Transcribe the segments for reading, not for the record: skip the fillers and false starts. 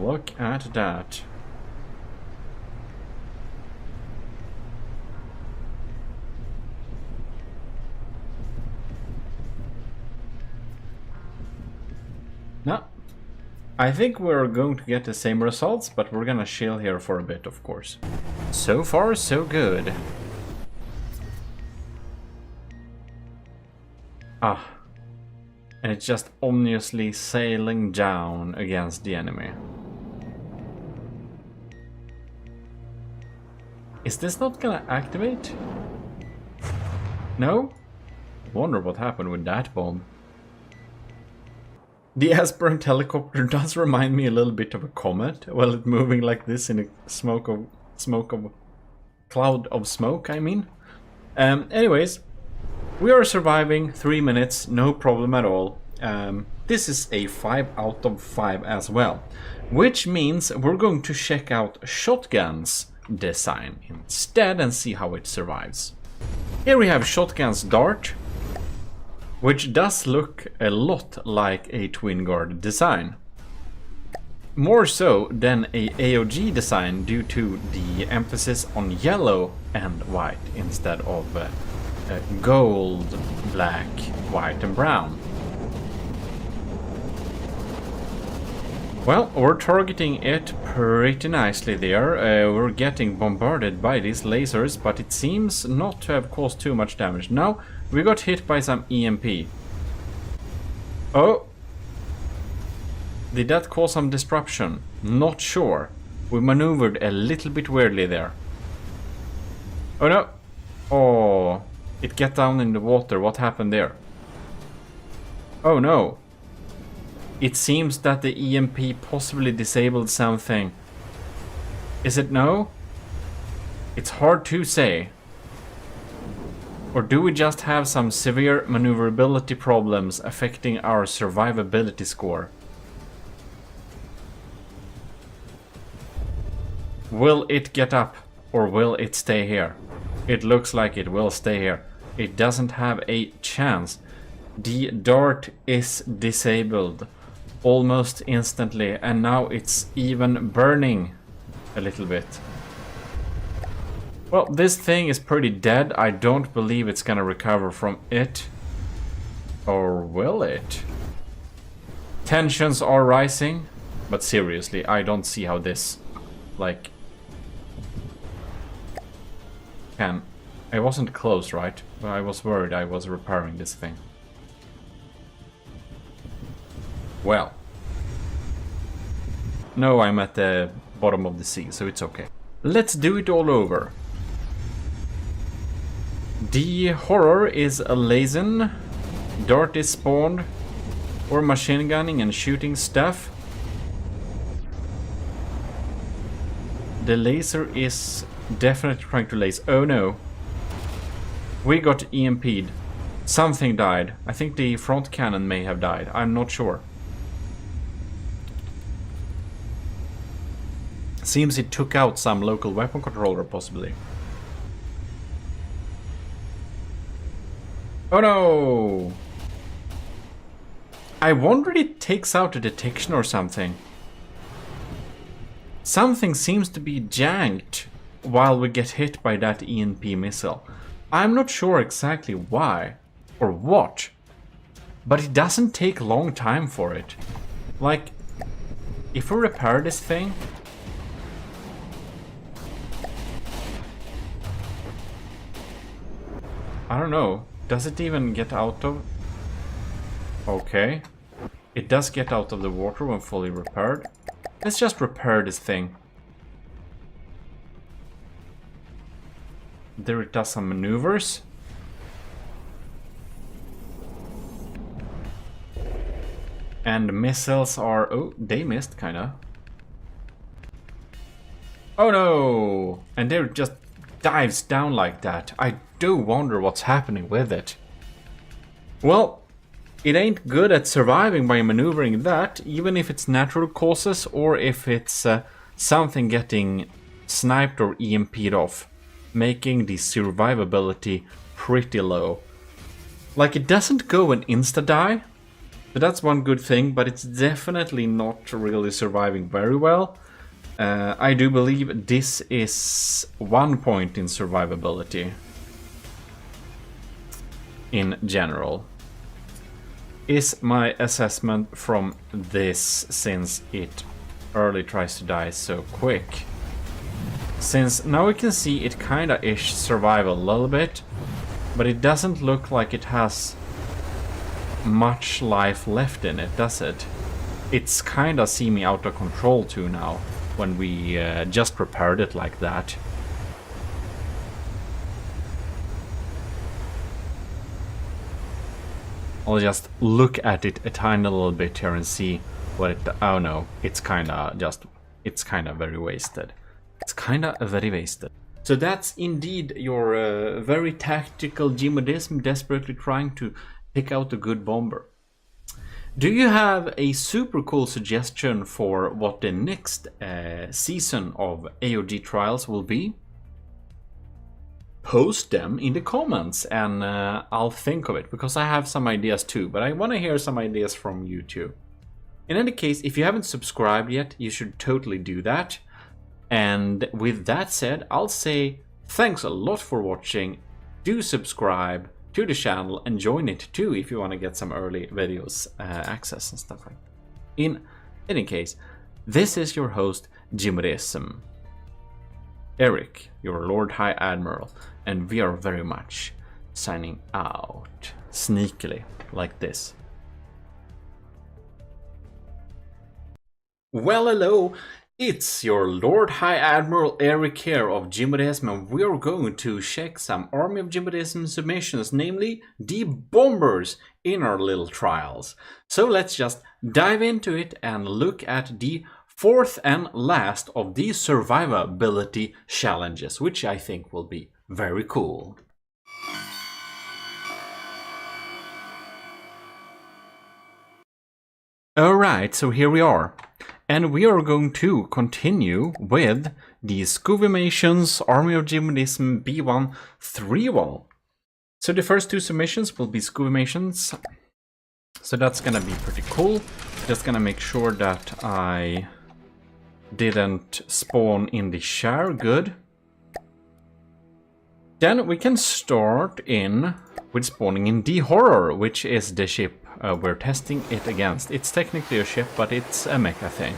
Look at that. No. I think we're going to get the same results, but we're gonna chill here for a bit, of course. So far, so good. Ah. And it's just ominously sailing down against the enemy. Is this not gonna activate? No? Wonder what happened with that bomb. The aspirant helicopter does remind me a little bit of a comet. Well, it's moving like this in a cloud of smoke, I mean. Anyways, we are surviving 3 minutes, no problem at all. This is a 5 out of 5 as well, which means we're going to check out Shotgun's design instead and see how it survives. Here we have Shotgun's dart, which does look a lot like a twin guard design. More so than a AOG design due to the emphasis on yellow and white instead of gold, black, white and brown. Well, we're targeting it pretty nicely there. We're getting bombarded by these lasers, but it seems not to have caused too much damage. Now, we got hit by some EMP. Oh! Did that cause some disruption? Not sure. We maneuvered a little bit weirdly there. Oh no! Oh, it got down in the water. What happened there? Oh no! It seems that the EMP possibly disabled something. Is it no? It's hard to say. Or do we just have some severe maneuverability problems affecting our survivability score? Will it get up or will it stay here? It looks like it will stay here. It doesn't have a chance. The dart is disabled almost instantly, and now it's even burning a little bit. Well, this thing is pretty dead. I don't believe it's gonna recover from it. Or will it? Tensions are rising, but seriously, I don't see how this, like, can... I wasn't close, right? But I was worried I was repairing this thing. Well. No, I'm at the bottom of the sea, so it's okay. Let's do it all over. The horror is a lazen. Dart is spawned. Or machine gunning and shooting stuff. The laser is definitely trying to laser. Oh no. We got EMP'd. Something died. I think the front cannon may have died. I'm not sure. Seems it took out some local weapon controller, possibly. Oh no! I wonder if it takes out a detection or something. Something seems to be janked while we get hit by that EMP missile. I'm not sure exactly why or what, but it doesn't take a long time for it. Like, if we repair this thing... I don't know. Does it even get out of... Okay. It does get out of the water when fully repaired. Let's just repair this thing. There it does some maneuvers. And missiles are... Oh, they missed, kinda. Oh no! And there it just dives down like that. I do wonder what's happening with it. Well, it ain't good at surviving by maneuvering that, even if it's natural causes or if it's something getting sniped or EMP'd off, making the survivability pretty low. Like, it doesn't go and insta-die, So that's one good thing, but it's definitely not really surviving very well. I do believe this is 1 point in survivability in general, is my assessment from this, since it early tries to die so quick. Since now we can see it kinda ish survive a little bit, but it doesn't look like it has much life left in it, does it? It's kinda semi out of control too now, when we just prepared it like that. I'll just look at it a tiny little bit here and see what it... Oh no, it's kinda very wasted. It's kinda very wasted. So that's indeed your very tactical GMODism desperately trying to pick out a good bomber. Do you have a super cool suggestion for what the next season of AOG trials will be? Post them in the comments and I'll think of it, because I have some ideas too, but I want to hear some ideas from you too. In any case, if you haven't subscribed yet, you should totally do that. And with that said, I'll say thanks a lot for watching. Do subscribe to the channel and join it too if you want to get some early videos access and stuff like that. In any case, this is your host, GMODISM. Eric, your Lord High Admiral, and we are very much signing out sneakily like this. Well, hello, it's your Lord High Admiral Eric here of GMODISM, and we are going to check some Army of GMODISM submissions, namely the bombers in our little trials. So let's just dive into it and look at the fourth and last of these survivability challenges, which I think will be very cool. Alright, so here we are. And we are going to continue with the Scuvimations Army of GMODism B1 3-wall. So the first two submissions will be Scuvimations. So that's gonna be pretty cool. Just gonna make sure that I didn't spawn in the share. Good. Then we can start in with spawning in the Horror, which is the ship we're testing it against. It's technically a ship, but it's a mecha thing.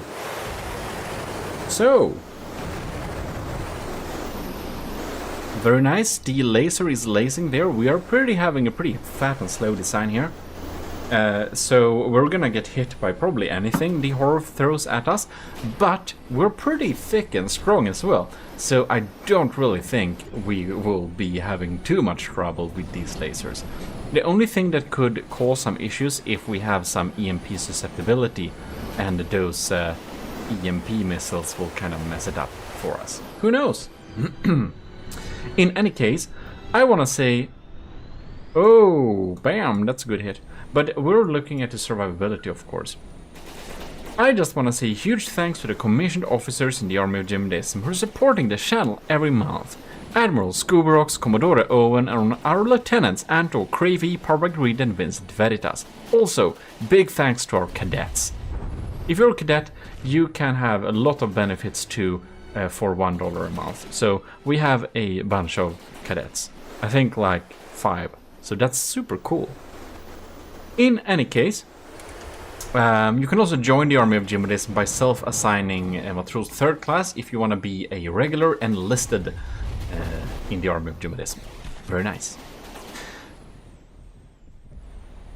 So, very nice. The laser is lasing there. We are having a pretty fat and slow design here. So we're gonna get hit by probably anything the Horror throws at us, but we're pretty thick and strong as well, so I don't really think we will be having too much trouble with these lasers. The only thing that could cause some issues if we have some EMP susceptibility, and those EMP missiles will kind of mess it up for us. Who knows? In any case, I want to say, oh, bam, that's a good hit. But we're looking at the survivability, of course. I just want to say huge thanks to the commissioned officers in the Army of GMODism who are supporting the channel every month. Admiral Scubarox, Commodore Owen, and our lieutenants Anto, Cravey, Parvag Reed, and Vincent Veritas. Also, big thanks to our cadets. If you're a cadet, you can have a lot of benefits too for $1 a month. So we have a bunch of cadets. I think like 5. So that's super cool. In any case, you can also join the Army of GMODism by self-assigning Matro's 3rd class if you want to be a regular enlisted in the Army of GMODism. Very nice.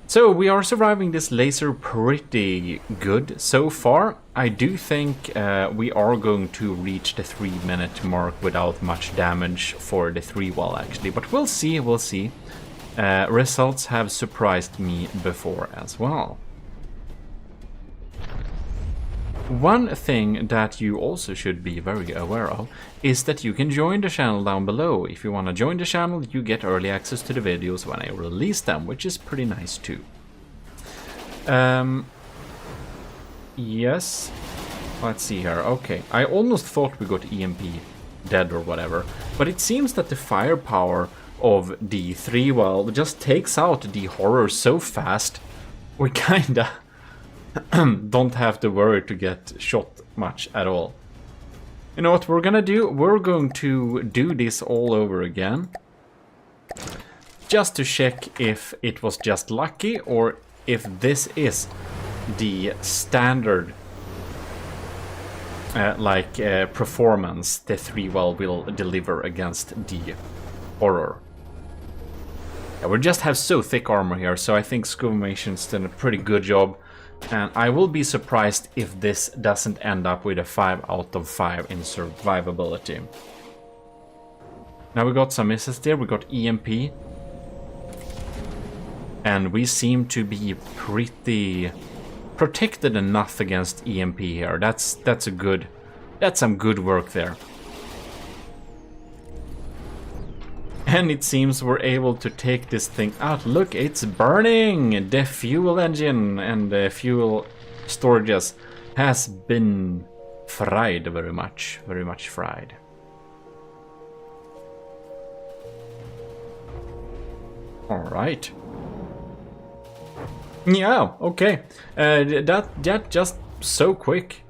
So we are surviving this laser pretty good so far. I do think we are going to reach the 3-minute mark without much damage for the 3-wall actually, but we'll see, we'll see. Results have surprised me before as well. One thing that you also should be very aware of is that you can join the channel down below. If you want to join the channel, you get early access to the videos when I release them, which is pretty nice too. Yes, let's see here. Okay, I almost thought we got EMP dead or whatever, but it seems that the firepower of the 3-wall just takes out the Horror so fast we kinda don't have to worry to get shot much at all. You know what we're gonna do? We're going to do this all over again. Just to check if it was just lucky or if this is the standard performance the 3-well will deliver against the horror. Yeah, we just have so thick armor here, so I think Scuvimation's done a pretty good job. And I will be surprised if this doesn't end up with a 5 out of 5 in survivability. Now we got some misses there, we got EMP. And we seem to be pretty protected enough against EMP here. That's some good work there. And it seems we're able to take this thing out. Look, it's burning! The fuel engine and the fuel storages has been fried very much fried. Alright. Yeah, okay. That just so quick.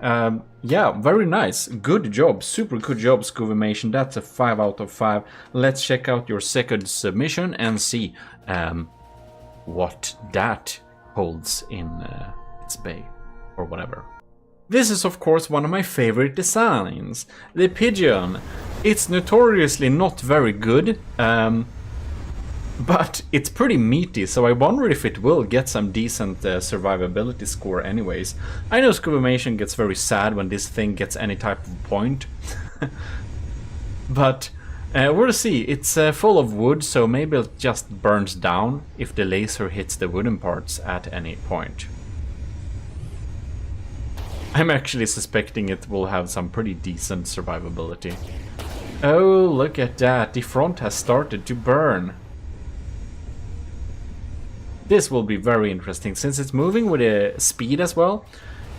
Yeah, very nice. Good job. Super good job, Scuvimation. That's a 5 out of 5. Let's check out your second submission and see what that holds in its bay or whatever. This is of course one of my favorite designs. The pigeon. It's notoriously not very good. But it's pretty meaty, so I wonder if it will get some decent survivability score anyways. I know Scuvimation gets very sad when this thing gets any type of point. But we'll see. It's full of wood, so maybe it just burns down if the laser hits the wooden parts at any point. I'm actually suspecting it will have some pretty decent survivability. Oh, look at that. The front has started to burn. This will be very interesting, since it's moving with a speed as well.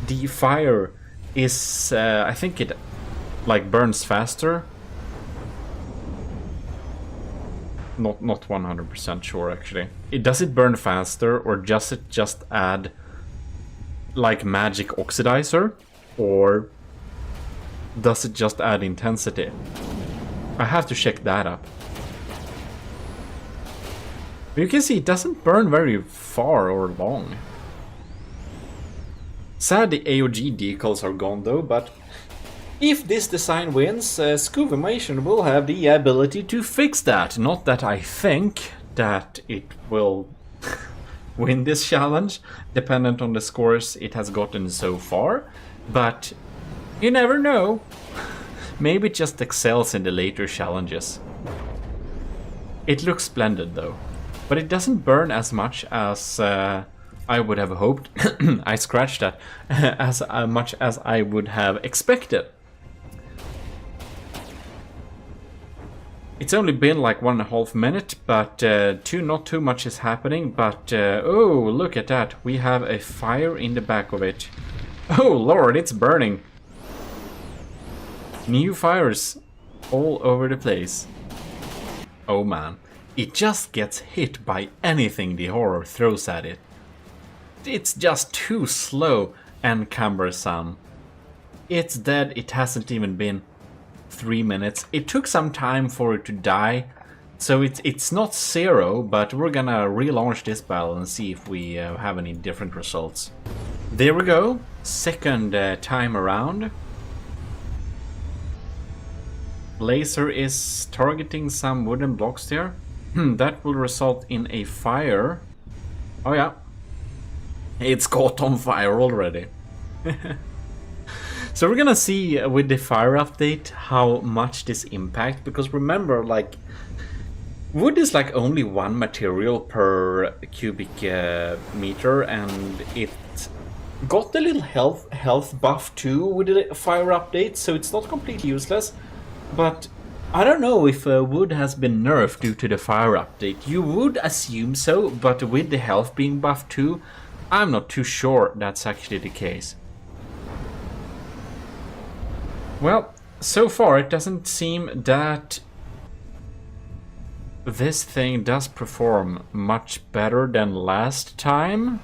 The fire is, I think it like burns faster. Not 100% sure actually. Does it burn faster, or does it just add like magic oxidizer, or does it just add intensity? I have to check that up. You can see it doesn't burn very far or long. Sad the AOG decals are gone though, but if this design wins, Scuvimation will have the ability to fix that. Not that I think that it will win this challenge, dependent on the scores it has gotten so far, but you never know. Maybe it just excels in the later challenges. It looks splendid though. But it doesn't burn as much as I would have hoped. I scratched that. As much as I would have expected. It's only been like 1.5 minutes, but not too much is happening. But oh, look at that. We have a fire in the back of it. Oh lord, it's burning. New fires all over the place. Oh man. It just gets hit by anything the horror throws at it. It's just too slow and cumbersome. It's dead. It hasn't even been 3 minutes. It took some time for it to die, so it's not 0, but we're gonna relaunch this battle and see if we have any different results. There we go. Second time around. Laser is targeting some wooden blocks there. That will result in a fire. Oh yeah. It's caught on fire already. So we're gonna see with the fire update how much this impacts, because remember, like, wood is like only one material per cubic meter, and it got a little health buff too with the fire update, so it's not completely useless. But I don't know if wood has been nerfed due to the fire update. You would assume so, but with the health being buffed too, I'm not too sure that's actually the case. Well, so far it doesn't seem that this thing does perform much better than last time.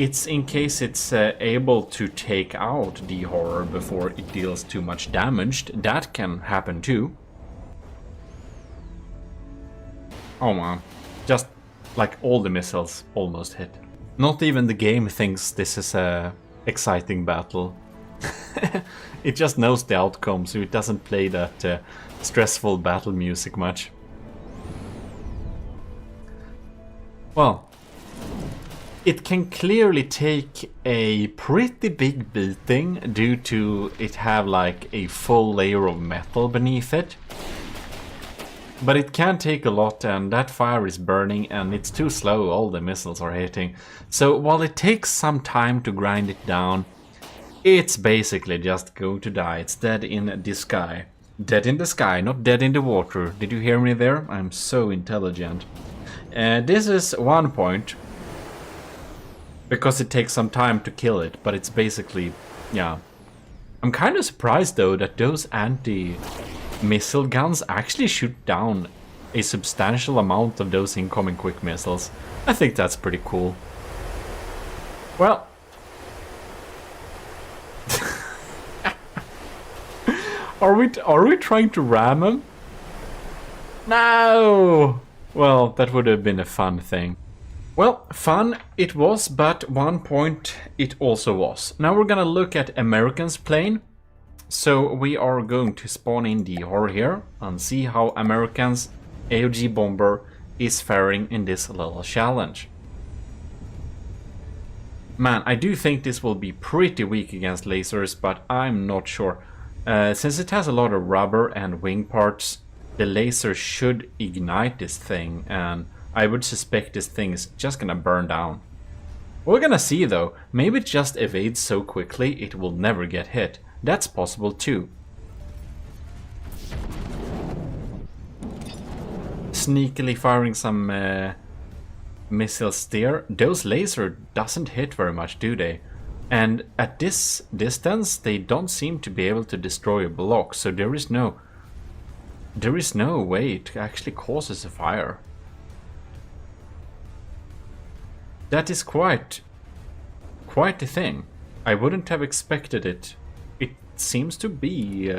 It's in case it's able to take out the horror before it deals too much damage. That can happen too. Oh man, just like all the missiles almost hit. Not even the game thinks this is a exciting battle. It just knows the outcome, so it doesn't play that stressful battle music much. Well, it can clearly take a pretty big beating due to it have like a full layer of metal beneath it. But it can take a lot, and that fire is burning and it's too slow, all the missiles are hitting. So while it takes some time to grind it down, it's basically just going to die. It's dead in the sky. Dead in the sky, not dead in the water. Did you hear me there? I'm so intelligent. This is 1 point. Because it takes some time to kill it, but it's basically, yeah. I'm kind of surprised though that those anti-missile guns actually shoot down a substantial amount of those incoming quick missiles. I think that's pretty cool. Well. Are we trying to ram him? No! Well, that would have been a fun thing. Well, fun it was, but 1 point it also was. Now we're gonna look at Americans playing. So we are going to spawn in the horror here and see how Americans AOG bomber is faring in this little challenge. Man, I do think this will be pretty weak against lasers, but I'm not sure. Since it has a lot of rubber and wing parts, the laser should ignite this thing, and I would suspect this thing is just gonna burn down. We're gonna see though, maybe it just evades so quickly it will never get hit. That's possible too. Sneakily firing some missiles there. Those lasers doesn't hit very much, do they? And at this distance they don't seem to be able to destroy a block, so there is no way it actually causes a fire. That is quite a thing. I wouldn't have expected it. It seems to be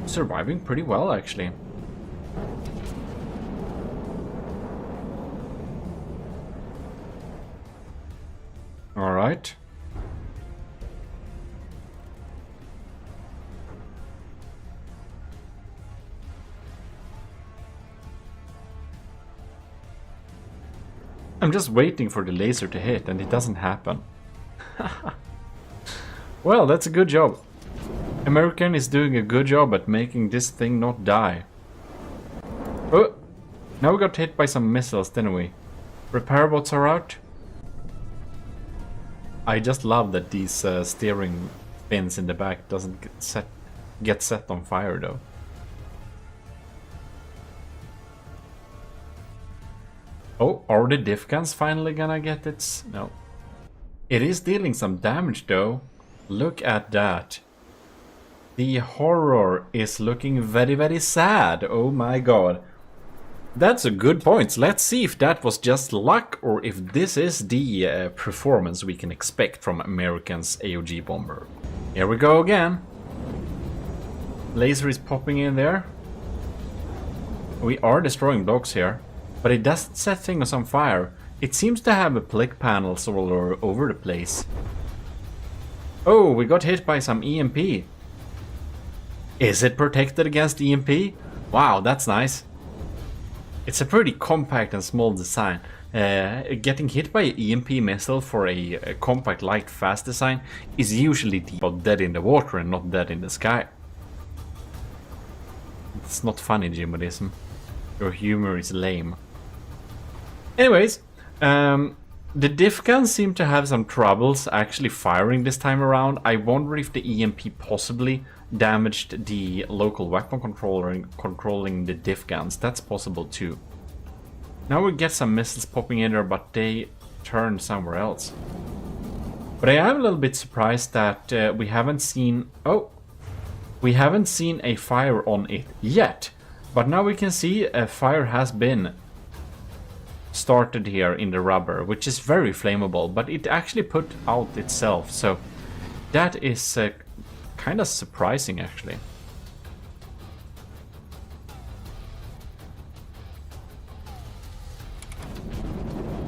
surviving pretty well, actually. All right. I'm just waiting for the laser to hit, and it doesn't happen. Well, that's a good job. American is doing a good job at making this thing not die. Oh, now we got hit by some missiles, didn't we? Repair bots are out. I just love that these steering fins in the back doesn't get set on fire though. Oh, are the diff guns finally gonna get its... No. It is dealing some damage though. Look at that. The horror is looking very, very sad. Oh my god. That's a good point. Let's see if that was just luck or if this is the performance we can expect from American's AOG bomber. Here we go again. Laser is popping in there. We are destroying blocks here. But it doesn't set things on fire. It seems to have a plick panels all over the place. Oh, we got hit by some EMP. Is it protected against EMP? Wow, that's nice. It's a pretty compact and small design. Getting hit by an EMP missile for a compact, light, fast design is usually dead in the water and not dead in the sky. It's not funny, GMODism. Your humor is lame. Anyways, the diff guns seem to have some troubles actually firing this time around. I wonder if the EMP possibly damaged the local weapon controller controlling the diff guns. That's possible too. Now we get some missiles popping in there, but they turn somewhere else. But I am a little bit surprised that we haven't seen... Oh! We haven't seen a fire on it yet. But now we can see a fire has been started here in the rubber, which is very flammable, but it actually put out itself, so that is kind of surprising actually.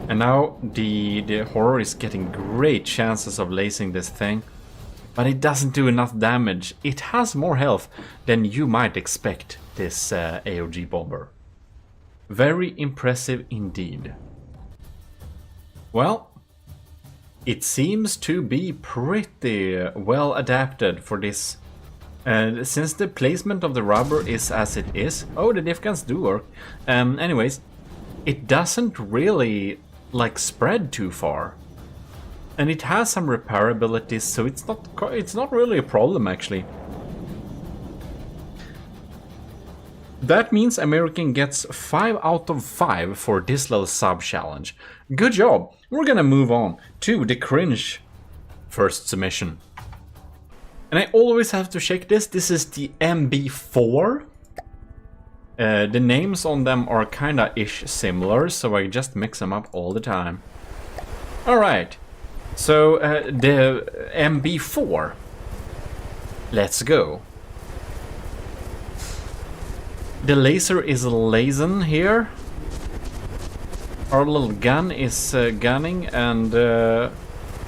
And now the horror is getting great chances of lacing this thing, but it doesn't do enough damage. It has more health than you might expect, this AOG bomber. Very impressive indeed. Well, it seems to be pretty well adapted for this. Since the placement of the rubber is as it is. Oh, the diff guns do work. Anyways, it doesn't really like spread too far. And it has some repairability, so it's not really a problem actually. That means American gets 5 out of 5 for this little sub-challenge. Good job! We're gonna move on to the cringe first submission. And I always have to check this. This is the MB4. The names on them are kinda ish similar, so I just mix them up all the time. Alright, so the MB4. Let's go. The laser is lasing here. Our little gun is gunning, and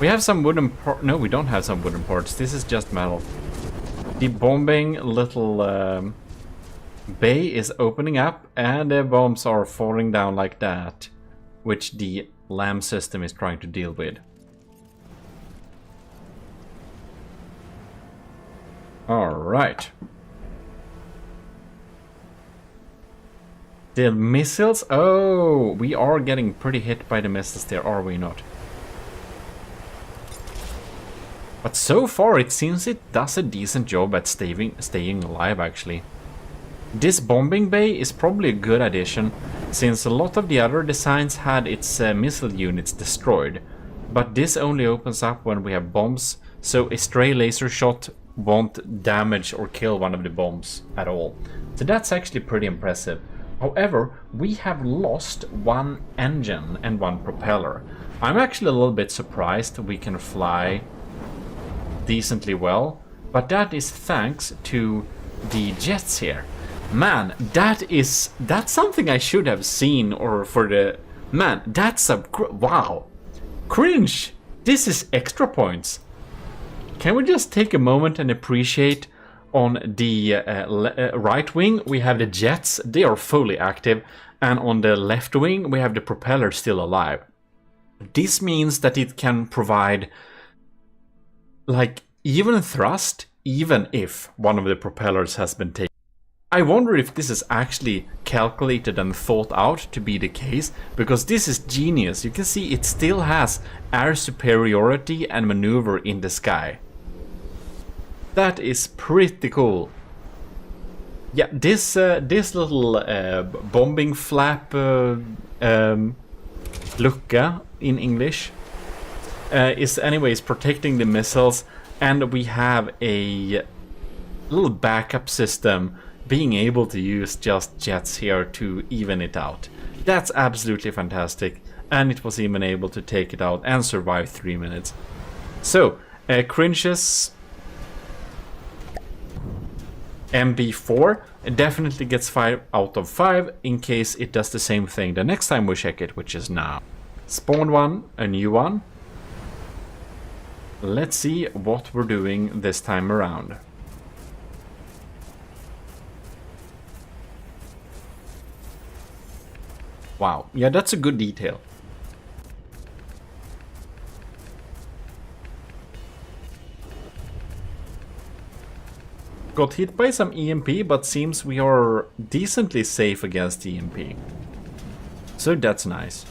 we have some wooden parts. No, we don't have some wooden parts. This is just metal. The bombing little bay is opening up, and the bombs are falling down like that, which the LAM system is trying to deal with. All right. The missiles? Oh, we are getting pretty hit by the missiles there, are we not? But so far it seems it does a decent job at staying alive actually. This bombing bay is probably a good addition, since a lot of the other designs had its missile units destroyed. But this only opens up when we have bombs, so a stray laser shot won't damage or kill one of the bombs at all. So that's actually pretty impressive. However, we have lost one engine and one propeller. I'm actually a little bit surprised we can fly decently well, but that is thanks to the jets here. Man, that's something I should have seen, or for the... Man, that's a... Wow! Cringe! This is extra points. Can we just take a moment and appreciate... On the right wing, we have the jets. They are fully active. And on the left wing, we have the propeller still alive. This means that it can provide, like, even thrust, even if one of the propellers has been taken. I wonder if this is actually calculated and thought out to be the case, because this is genius. You can see it still has air superiority and maneuver in the sky. That is pretty cool. Yeah, this little bombing flap lucka in English is anyways protecting the missiles, and we have a little backup system being able to use just jets here to even it out. That's absolutely fantastic, and it was even able to take it out and survive 3 minutes. So, cringes... MB4 definitely gets 5 out of 5 in case it does the same thing the next time we check it, which is now. Spawn one, a new one. Let's see what we're doing this time around. Wow, yeah, that's a good detail. Got hit by some EMP, but seems we are decently safe against EMP. So that's nice.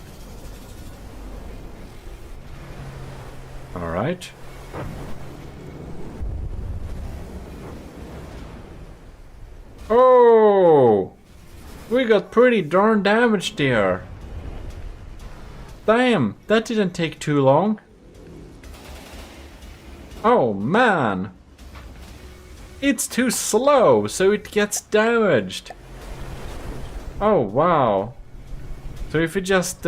Alright. Oh! We got pretty darn damaged there. Damn, that didn't take too long. Oh man! It's too slow, so it gets damaged. Oh wow. So if we just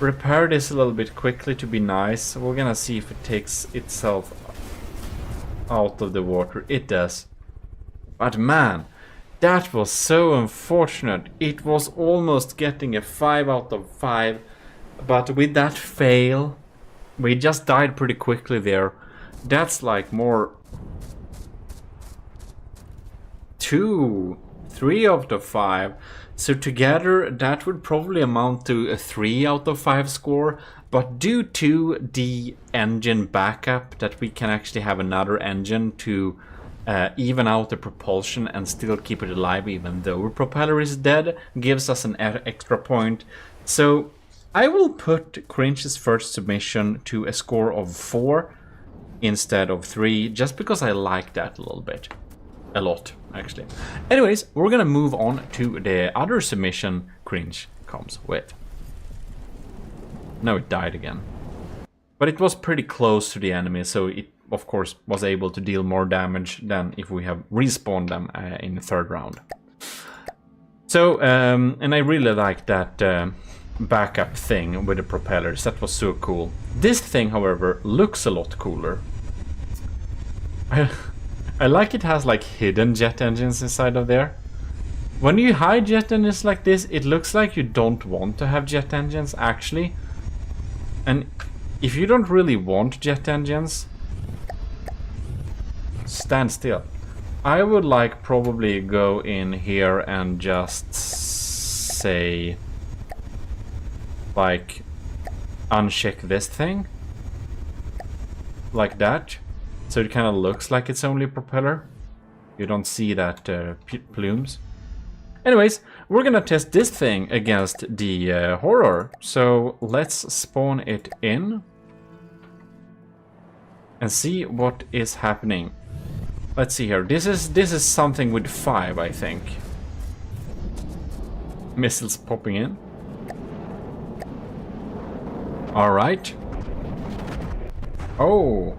repair this a little bit quickly to be nice, we're gonna see if it takes itself out of the water. It does. But man, that was so unfortunate. It was almost getting a 5 out of 5. But with that fail, we just died pretty quickly there. That's like more 2, 3 out of 5. So together that would probably amount to a 3 out of 5 score. But due to the engine backup, that we can actually have another engine to even out the propulsion and still keep it alive even though our propeller is dead, gives us an extra point. So I will put Cringe's first submission to a score of 4 instead of 3, just because I like that a little bit. A lot, actually. Anyways, we're gonna move on to the other submission Cringe comes with. No, it died again. But it was pretty close to the enemy, so it, of course, was able to deal more damage than if we have respawned them in the third round. So, and I really like that backup thing with the propellers. That was so cool. This thing, however, looks a lot cooler. I like it has like hidden jet engines inside of there. When you hide jet engines like this, it looks like you don't want to have jet engines actually. And if you don't really want jet engines, stand still. I would like probably go in here and just say like uncheck this thing like that. So it kind of looks like it's only a propeller. You don't see that plumes. Anyways, we're gonna test this thing against the horror. So let's spawn it in and see what is happening. Let's see here. This is something with 5, I think. Missiles popping in. All right. Oh.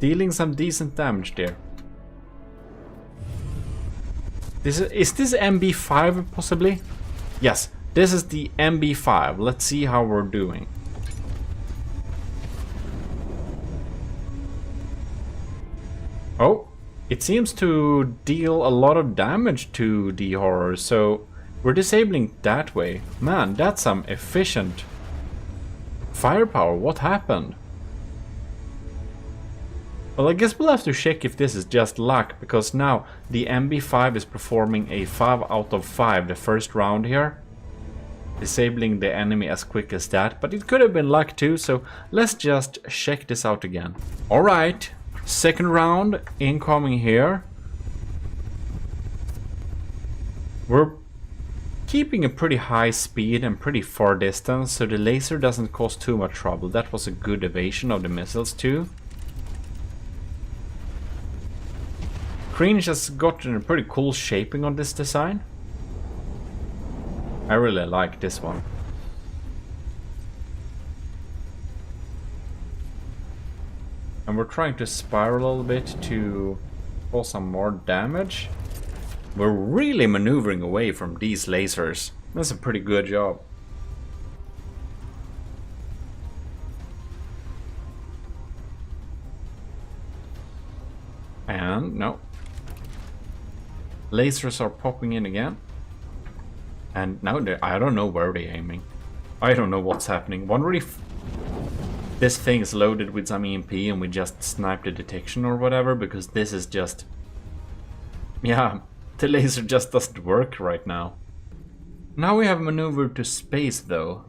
Dealing some decent damage there. Is this MB5 possibly? Yes, this is the MB5. Let's see how we're doing. Oh, it seems to deal a lot of damage to the horror, so we're disabling that way. Man, that's some efficient firepower. What happened? Well, I guess we'll have to check if this is just luck, because now the MB5 is performing a 5 out of 5 the first round here. Disabling the enemy as quick as that, but it could have been luck too, so let's just check this out again. Alright, second round incoming here. We're keeping a pretty high speed and pretty far distance, so the laser doesn't cause too much trouble. That was a good evasion of the missiles too. Cringe has gotten a pretty cool shaping on this design. I really like this one. And we're trying to spiral a little bit to cause some more damage. We're really maneuvering away from these lasers. That's a pretty good job. And no. Lasers are popping in again. And now I don't know where they're aiming. I don't know what's happening. Wonder if this thing is loaded with some EMP and we just sniped the detection or whatever, because this is just... yeah, the laser just doesn't work right now. Now we have maneuvered to space though.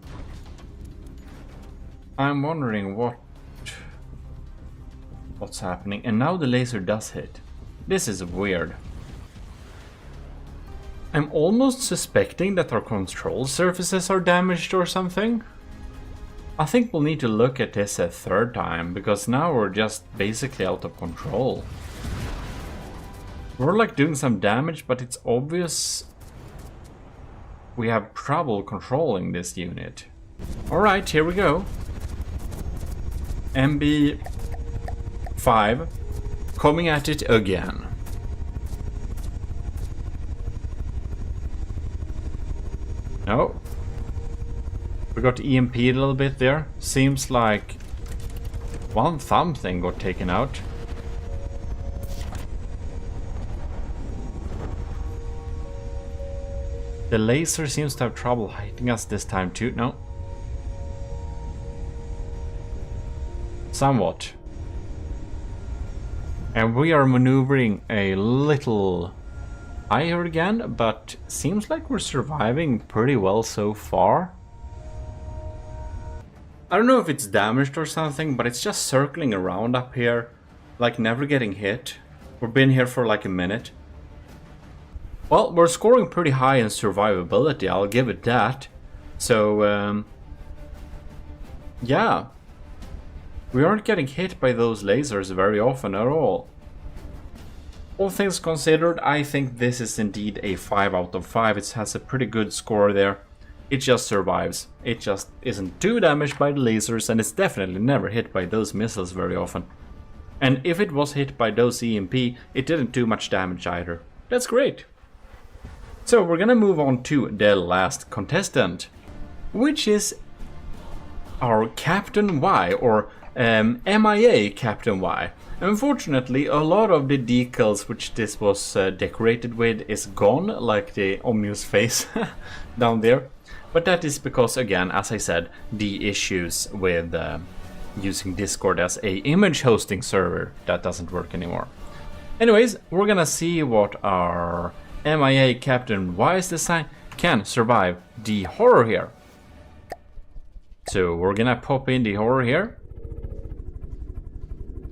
I'm wondering what's happening. And now the laser does hit. This is weird. I'm almost suspecting that our control surfaces are damaged or something. I think we'll need to look at this a third time, because now we're just basically out of control. We're like doing some damage, but it's obvious we have trouble controlling this unit. Alright, here we go. MB5 coming at it again. No. We got EMP'd a little bit there. Seems like one thumb thing got taken out. The laser seems to have trouble hitting us this time too. No. Somewhat. And we are maneuvering a little higher again, but seems like we're surviving pretty well so far. I don't know if it's damaged or something, but it's just circling around up here, like never getting hit. We've been here for like a minute. Well, we're scoring pretty high in survivability, I'll give it that. So, yeah. We aren't getting hit by those lasers very often at all. All things considered, I think this is indeed a 5 out of 5. It has a pretty good score there. It just survives. It just isn't too damaged by the lasers, and it's definitely never hit by those missiles very often. And if it was hit by those EMP, it didn't do much damage either. That's great. So we're gonna move on to the last contestant, which is our Captain Y, or MIA Captain Y. Unfortunately, a lot of the decals which this was decorated with is gone, like the ominous face down there. But that is because, again, as I said, the issues with using Discord as a image hosting server, that doesn't work anymore. Anyways, we're gonna see what our MIA Captain Y's design can survive the horror here. So we're gonna pop in the horror here.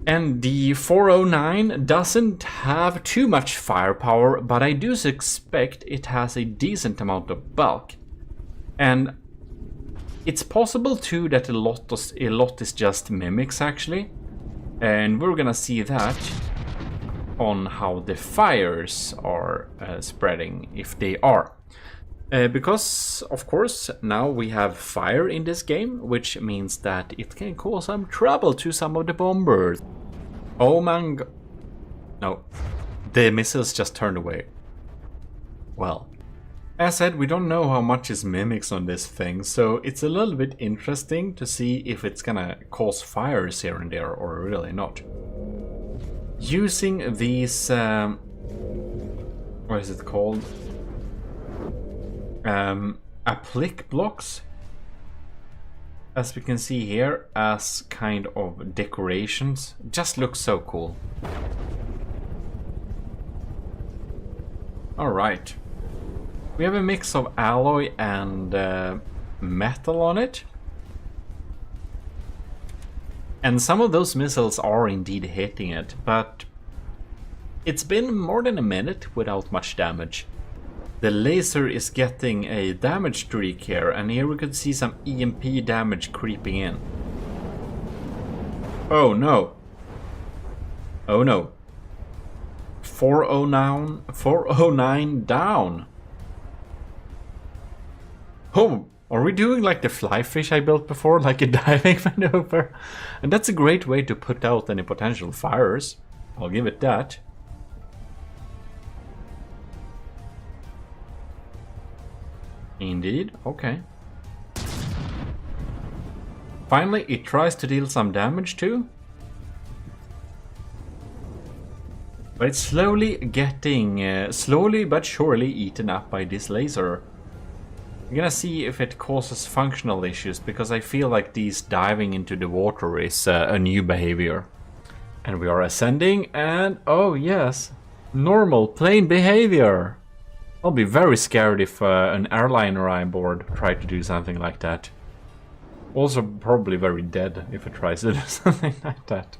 And the 409 doesn't have too much firepower, but I do suspect it has a decent amount of bulk. And it's possible too that a lot is just mimics actually. And we're gonna see that on how the fires are spreading, if they are. Because, of course, now we have fire in this game, which means that it can cause some trouble to some of the bombers. Oh man, no, the missiles just turned away. Well, as said, we don't know how much is mimics on this thing, so it's a little bit interesting to see if it's gonna cause fires here and there or really not. Using these, what is it called? Applique blocks, as we can see here, as kind of decorations. Just looks so cool. Alright. We have a mix of alloy and metal on it. And some of those missiles are indeed hitting it, but it's been more than a minute without much damage. The laser is getting a damage streak here, and here we could see some EMP damage creeping in. Oh no. Oh no. 409 down. Oh, are we doing like the fly fish I built before, like a diving maneuver? And that's a great way to put out any potential fires. I'll give it that. Indeed, okay. Finally, it tries to deal some damage too. But it's slowly getting, slowly but surely eaten up by this laser. I'm gonna see if it causes functional issues, because I feel like these diving into the water is a new behavior. And we are ascending, and oh yes, normal plane behavior. I'll be very scared if an airliner I'm board tried to do something like that. Also probably very dead if it tries to do something like that.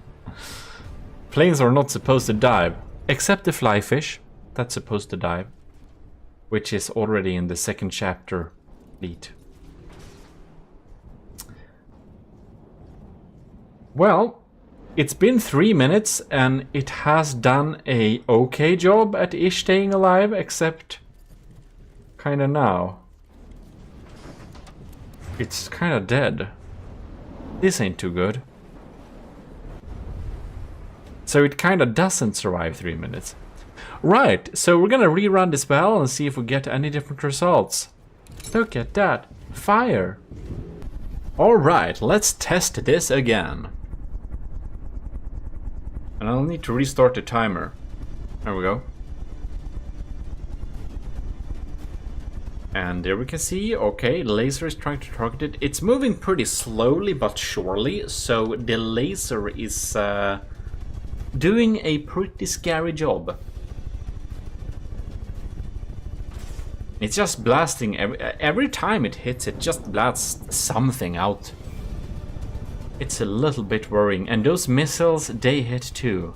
Planes are not supposed to dive, except the fly fish. That's supposed to dive. Which is already in the second chapter. Neat. Well, it's been 3 minutes and it has done a okay job at ish staying alive, except kinda now. It's kinda dead. This ain't too good. So it kinda doesn't survive 3 minutes. Right, so we're gonna rerun this battle and see if we get any different results. Look at that. Fire. Alright, let's test this again. And I'll need to restart the timer. There we go. And there we can see, okay, the laser is trying to target it. It's moving pretty slowly but surely, so the laser is doing a pretty scary job. It's just blasting, every time it hits, it just blasts something out. It's a little bit worrying, and those missiles, they hit too.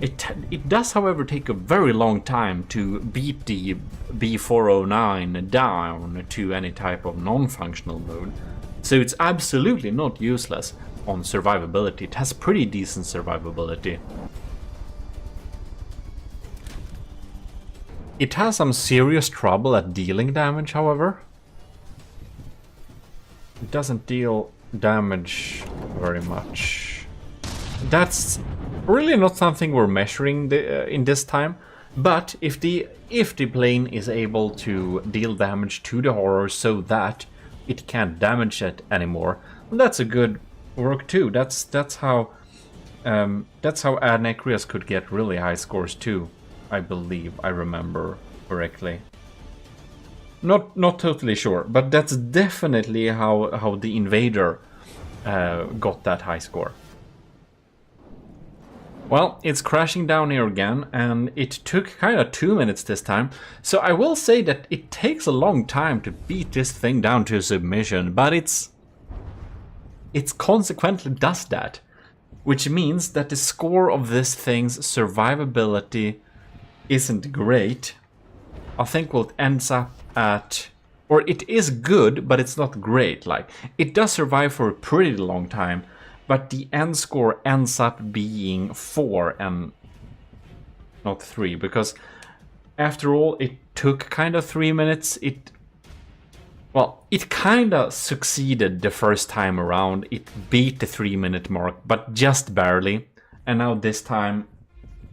It does, however, take a very long time to beat the B409 down to any type of non-functional mode. So it's absolutely not useless on survivability. It has pretty decent survivability. It has some serious trouble at dealing damage, however. It doesn't deal damage very much. That's really not something we're measuring in this time, but if the plane is able to deal damage to the horror so that it can't damage it anymore, well, that's a good work too. That's how Adnecreus could get really high scores too, I believe, I remember correctly. Not totally sure, but that's definitely how the Invader got that high score. Well, it's crashing down here again, and it took kind of 2 minutes this time. So I will say that it takes a long time to beat this thing down to submission, but it's consequently does that. Which means that the score of this thing's survivability isn't great. I think what it ends up at, or it is good, but it's not great. Like, it does survive for a pretty long time, but the end score ends up being 4 and not 3, because after all, it took kind of 3 minutes. It kind of succeeded the first time around. It beat the 3-minute mark, but just barely. And now this time,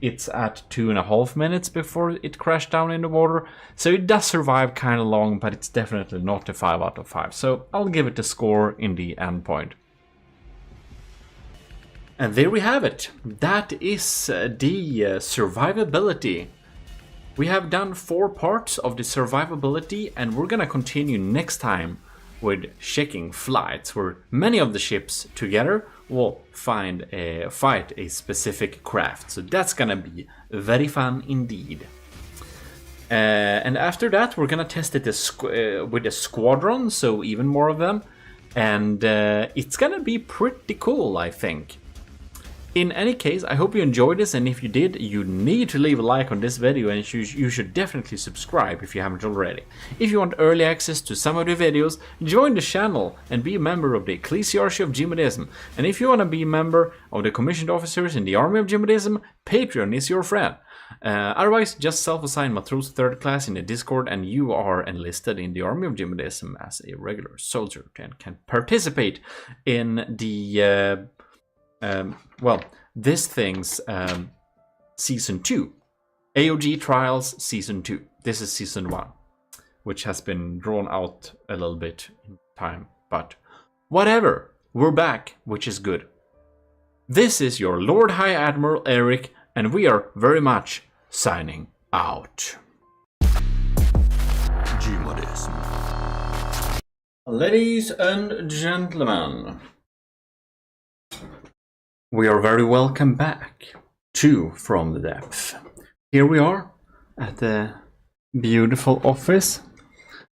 it's at 2.5 minutes before it crashed down in the water. So it does survive kind of long, but it's definitely not a 5 out of 5. So I'll give it a score in the end point. And there we have it. That is the survivability. We have done 4 parts of the survivability, and we're gonna continue next time with checking flights, where many of the ships together will fight a specific craft. So that's gonna be very fun indeed. And after that, we're gonna test it with a squadron, so even more of them. And it's gonna be pretty cool, I think. In any case, I hope you enjoyed this, and if you did, you need to leave a like on this video, and you should definitely subscribe if you haven't already. If you want early access to some of the videos, join the channel and be a member of the Ecclesiarchy of GMODISM. And if you want to be a member of the commissioned officers in the Army of GMODISM, Patreon is your friend. Otherwise, just self-assign Matros 3rd class in the Discord, and you are enlisted in the Army of GMODISM as a regular soldier and can participate in the this thing's Season 2. AOG Trials Season 2. This is Season 1, which has been drawn out a little bit in time, but whatever. We're back, which is good. This is your Lord High Admiral Eric, and we are very much signing out. GMODISM. Ladies and gentlemen, we are very welcome back to From the Depth. Here we are at the beautiful office.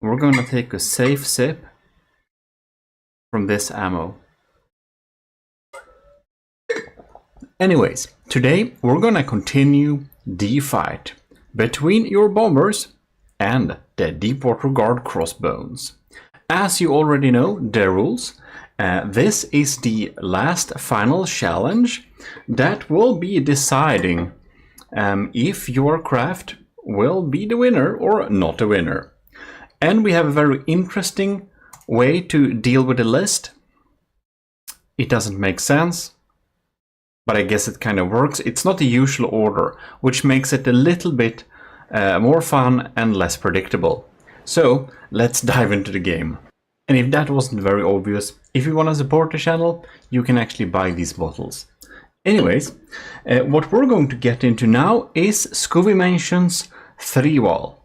We're gonna take a safe sip from this ammo. Anyways, today we're gonna continue the fight between your bombers and the Deepwater Guard crossbones. As you already know the rules, this is the last final challenge that will be deciding if your craft will be the winner or not the winner. And we have a very interesting way to deal with the list. It doesn't make sense, but I guess it kind of works. It's not the usual order, which makes it a little bit more fun and less predictable. So let's dive into the game. And if that wasn't very obvious, if you want to support the channel, you can actually buy these bottles. Anyways, what we're going to get into now is Scoovymansion's 3-wall.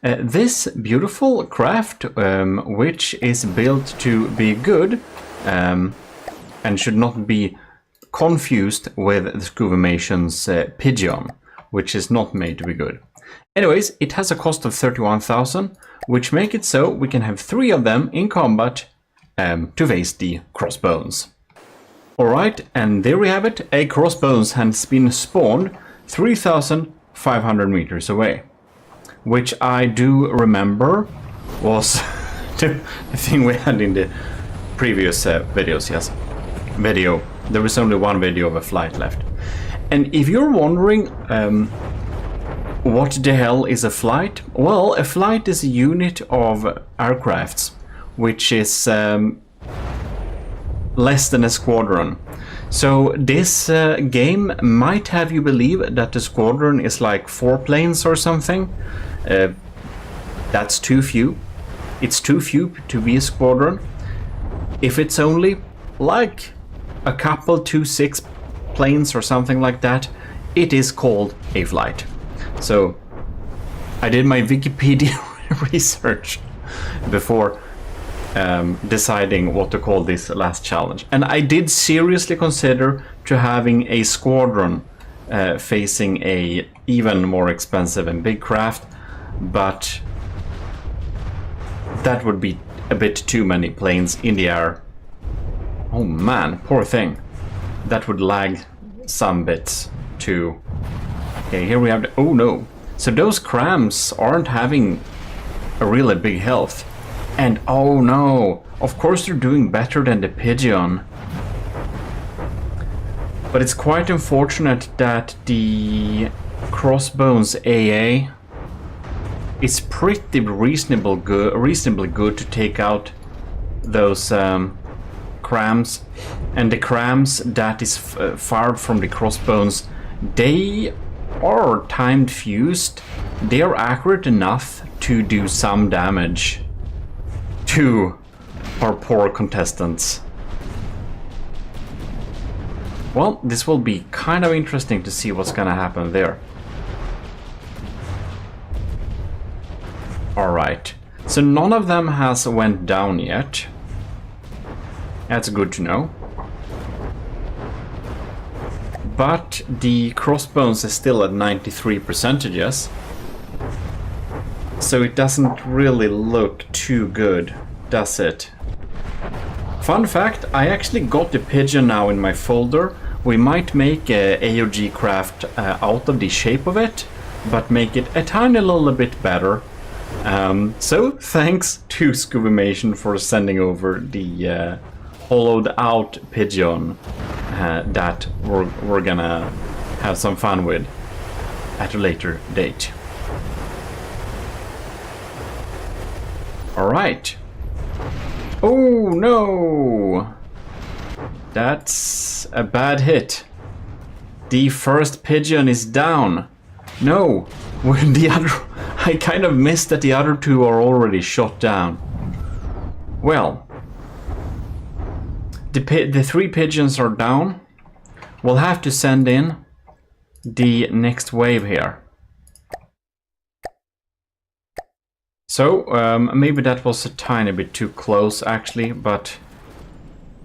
This beautiful craft, which is built to be good and should not be confused with the Scoovymansion's pigeon, which is not made to be good. Anyways, it has a cost of 31,000, which make it so we can have 3 of them in combat to face the crossbones. Alright, and there we have it. A crossbones has been spawned 3,500 meters away. Which I do remember was the thing we had in the previous videos, yes. There was only one video of a flight left. And if you're wondering what the hell is a flight? Well, a flight is a unit of aircrafts, which is less than a squadron. So this game might have you believe that the squadron is like 4 planes or something. That's too few. It's too few to be a squadron. If it's only like a couple 2-6 planes or something like that, it is called a flight. So I did my Wikipedia research before deciding what to call this last challenge, and I did seriously consider to having a squadron facing a even more expensive and big craft, but that would be a bit too many planes in the air. Oh man, poor thing. That would lag some bits too. Okay, here we have the, oh no. So those crams aren't having a really big health. And oh no, of course they're doing better than the pigeon. But it's quite unfortunate that the crossbones AA is pretty reasonably good to take out those crams. And the crams that is fired from the crossbones, they are timed fused. They are accurate enough to do some damage to our poor contestants. Well, this will be kind of interesting to see what's gonna happen there. Alright, so none of them has went down yet. That's good to know. But the crossbones is still at 93%, so it doesn't really look too good, does it? Fun fact, I actually got the pigeon now in my folder. We might make a AOG craft out of the shape of it, but make it a tiny little bit better. So thanks to Scoobymation for sending over the hollowed out pigeon that we're gonna have some fun with at a later date. Alright. Oh no! That's a bad hit. The first pigeon is down. No, when the other... I kind of missed that the other 2 are already shot down. Well, the 3 pigeons are down. We'll have to send in the next wave here. So, maybe that was a tiny bit too close actually, but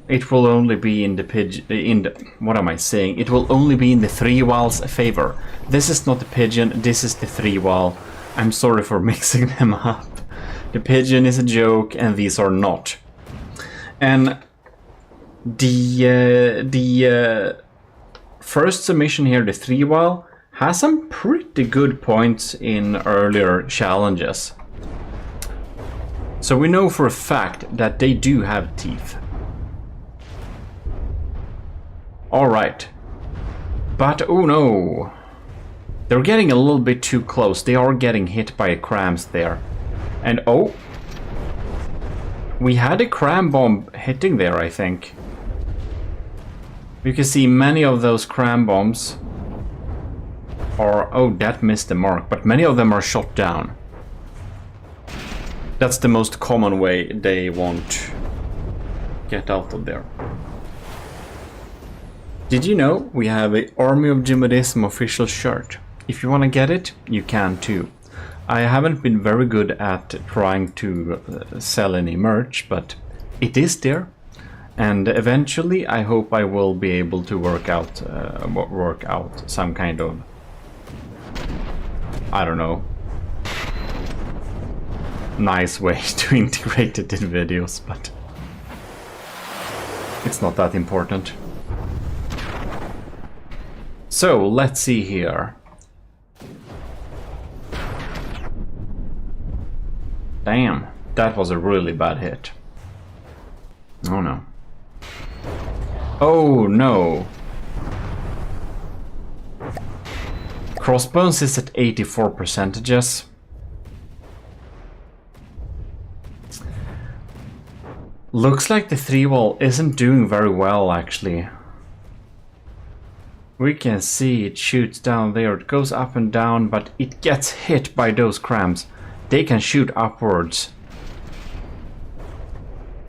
it will only be in the pigeon, what am I saying? It will only be in the 3-wall's favor. This is not the pigeon, this is the 3-wall. I'm sorry for mixing them up. The pigeon is a joke and these are not. And the first submission here, the 3-wall, has some pretty good points in earlier challenges. So we know for a fact that they do have teeth. Alright. But oh no. They're getting a little bit too close. They are getting hit by crams there. And oh. We had a cram bomb hitting there, I think. You can see many of those cram bombs are... Oh, that missed the mark. But many of them are shot down. That's the most common way they won't get out of there. Did you know we have a Army of GMODISM official shirt? If you want to get it, you can too. I haven't been very good at trying to sell any merch, but it is there. And eventually I hope I will be able to work out some kind of, I don't know, nice way to integrate it in videos, but it's not that important. So let's see here. Damn, that was a really bad hit. Oh no. Oh no. Crossbones is at 84%. Looks like the 3-wall isn't doing very well actually. We can see it shoots down there, it goes up and down, but it gets hit by those crams. They can shoot upwards.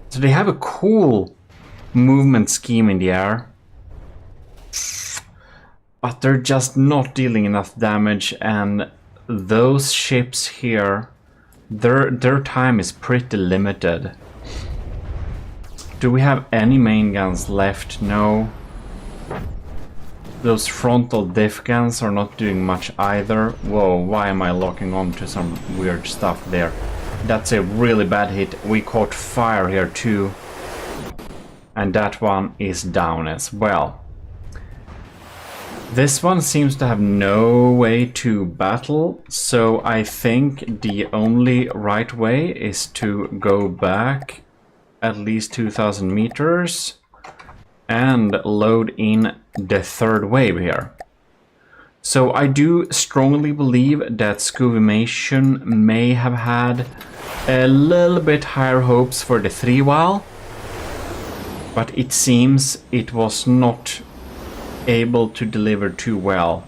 So they have a cool movement scheme in the air. But they're just not dealing enough damage, and those ships here, their time is pretty limited. Do we have any main guns left? No. Those frontal diff guns are not doing much either. Whoa, why am I locking on to some weird stuff there? That's a really bad hit. We caught fire here too. And that one is down as well. This one seems to have no way to battle, so I think the only right way is to go back at least 2,000 meters and load in the third wave here. So I do strongly believe that Scuvimation may have had a little bit higher hopes for the 3-wall, but it seems it was not able to deliver too well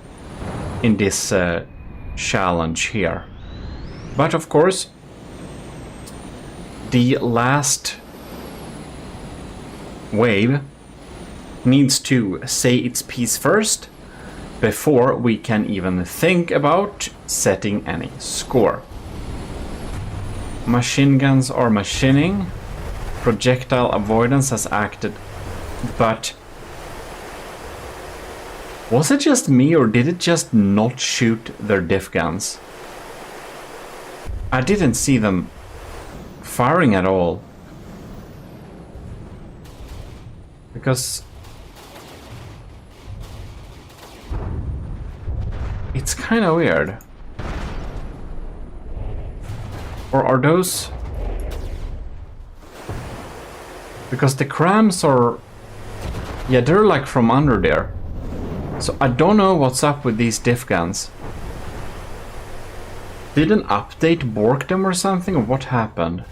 in this challenge here. But of course, the last wave needs to say its piece first before we can even think about setting any score. Machine guns are machining. Projectile avoidance has acted, but was it just me or did it just not shoot their diff guns? I didn't see them firing at all. Because it's kind of weird. Or are those... Because the crams are... Yeah, they're like from under there. So I don't know what's up with these diff guns. Did an update bork them or something, or what happened?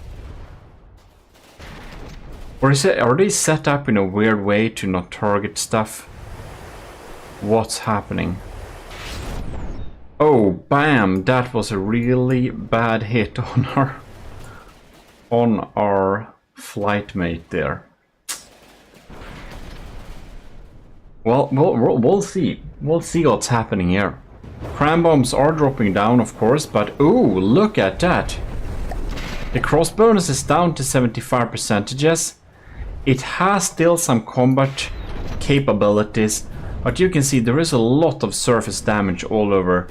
Or is it, are they set up in a weird way to not target stuff? What's happening? Oh, bam! That was a really bad hit on our flight mate there. Well, we'll see. We'll see what's happening here. Cram bombs are dropping down, of course, but ooh, look at that! The cross bonus is down to 75%. It has still some combat capabilities, but you can see there is a lot of surface damage all over.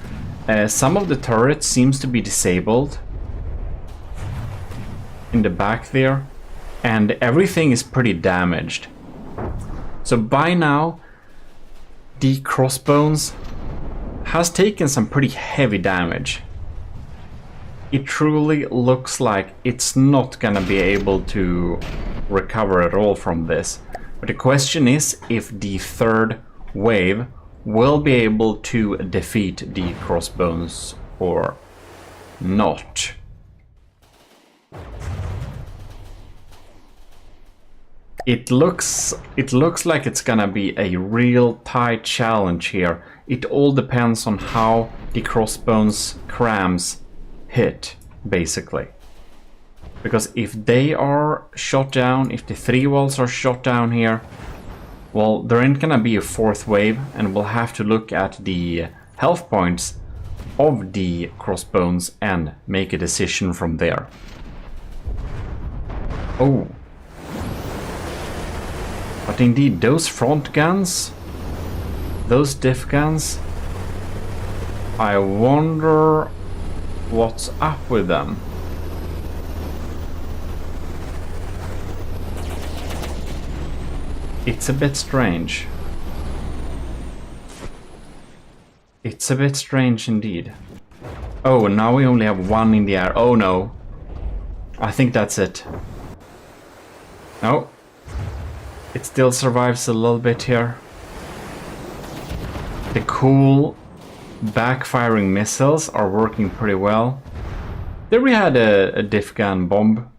Some of the turrets seems to be disabled in the back there, and everything is pretty damaged. So by now, the crossbones has taken some pretty heavy damage. It truly looks like it's not gonna be able to recover at all from this. But the question is if the third wave will be able to defeat the crossbones or not. It looks like it's gonna be a real tight challenge here. It all depends on how the crossbones crams hit, basically. Because if they are shot down, if the 3 walls are shot down here, well, there ain't gonna be a 4th wave, and we'll have to look at the health points of the crossbones and make a decision from there. Oh. But indeed, those front guns, those diff guns, I wonder what's up with them. It's a bit strange. It's a bit strange indeed. Oh, and now we only have 1 in the air. Oh no. I think that's it. No. It still survives a little bit here. The cool backfiring missiles are working pretty well. There we had a diff gun bomb.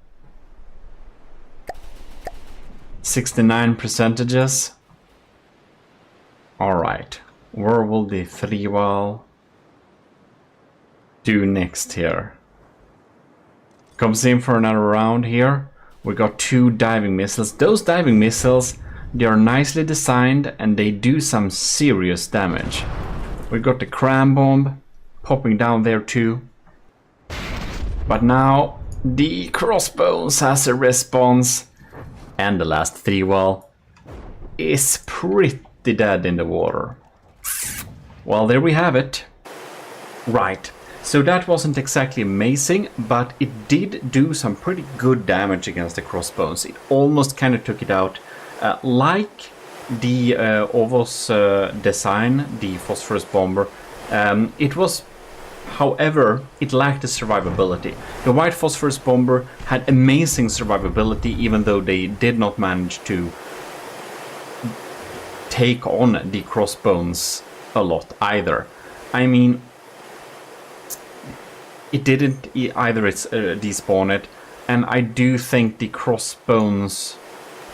69 percentages. Alright. Where will the 3 wall do next here? Comes in for another round here. We got 2 diving missiles. Those diving missiles, they are nicely designed and they do some serious damage. We got the cram bomb popping down there too. But now the crossbones has a response, and the last 3 wall is pretty dead in the water. Well, there we have it. Right. So that wasn't exactly amazing, but it did do some pretty good damage against the crossbones. It almost kind of took it out. Like the Ovos design, the phosphorus bomber, it was, however, it lacked the survivability. The white phosphorus bomber had amazing survivability, even though they did not manage to take on the crossbones a lot either. I mean, it didn't either despawn it, and I do think the crossbones,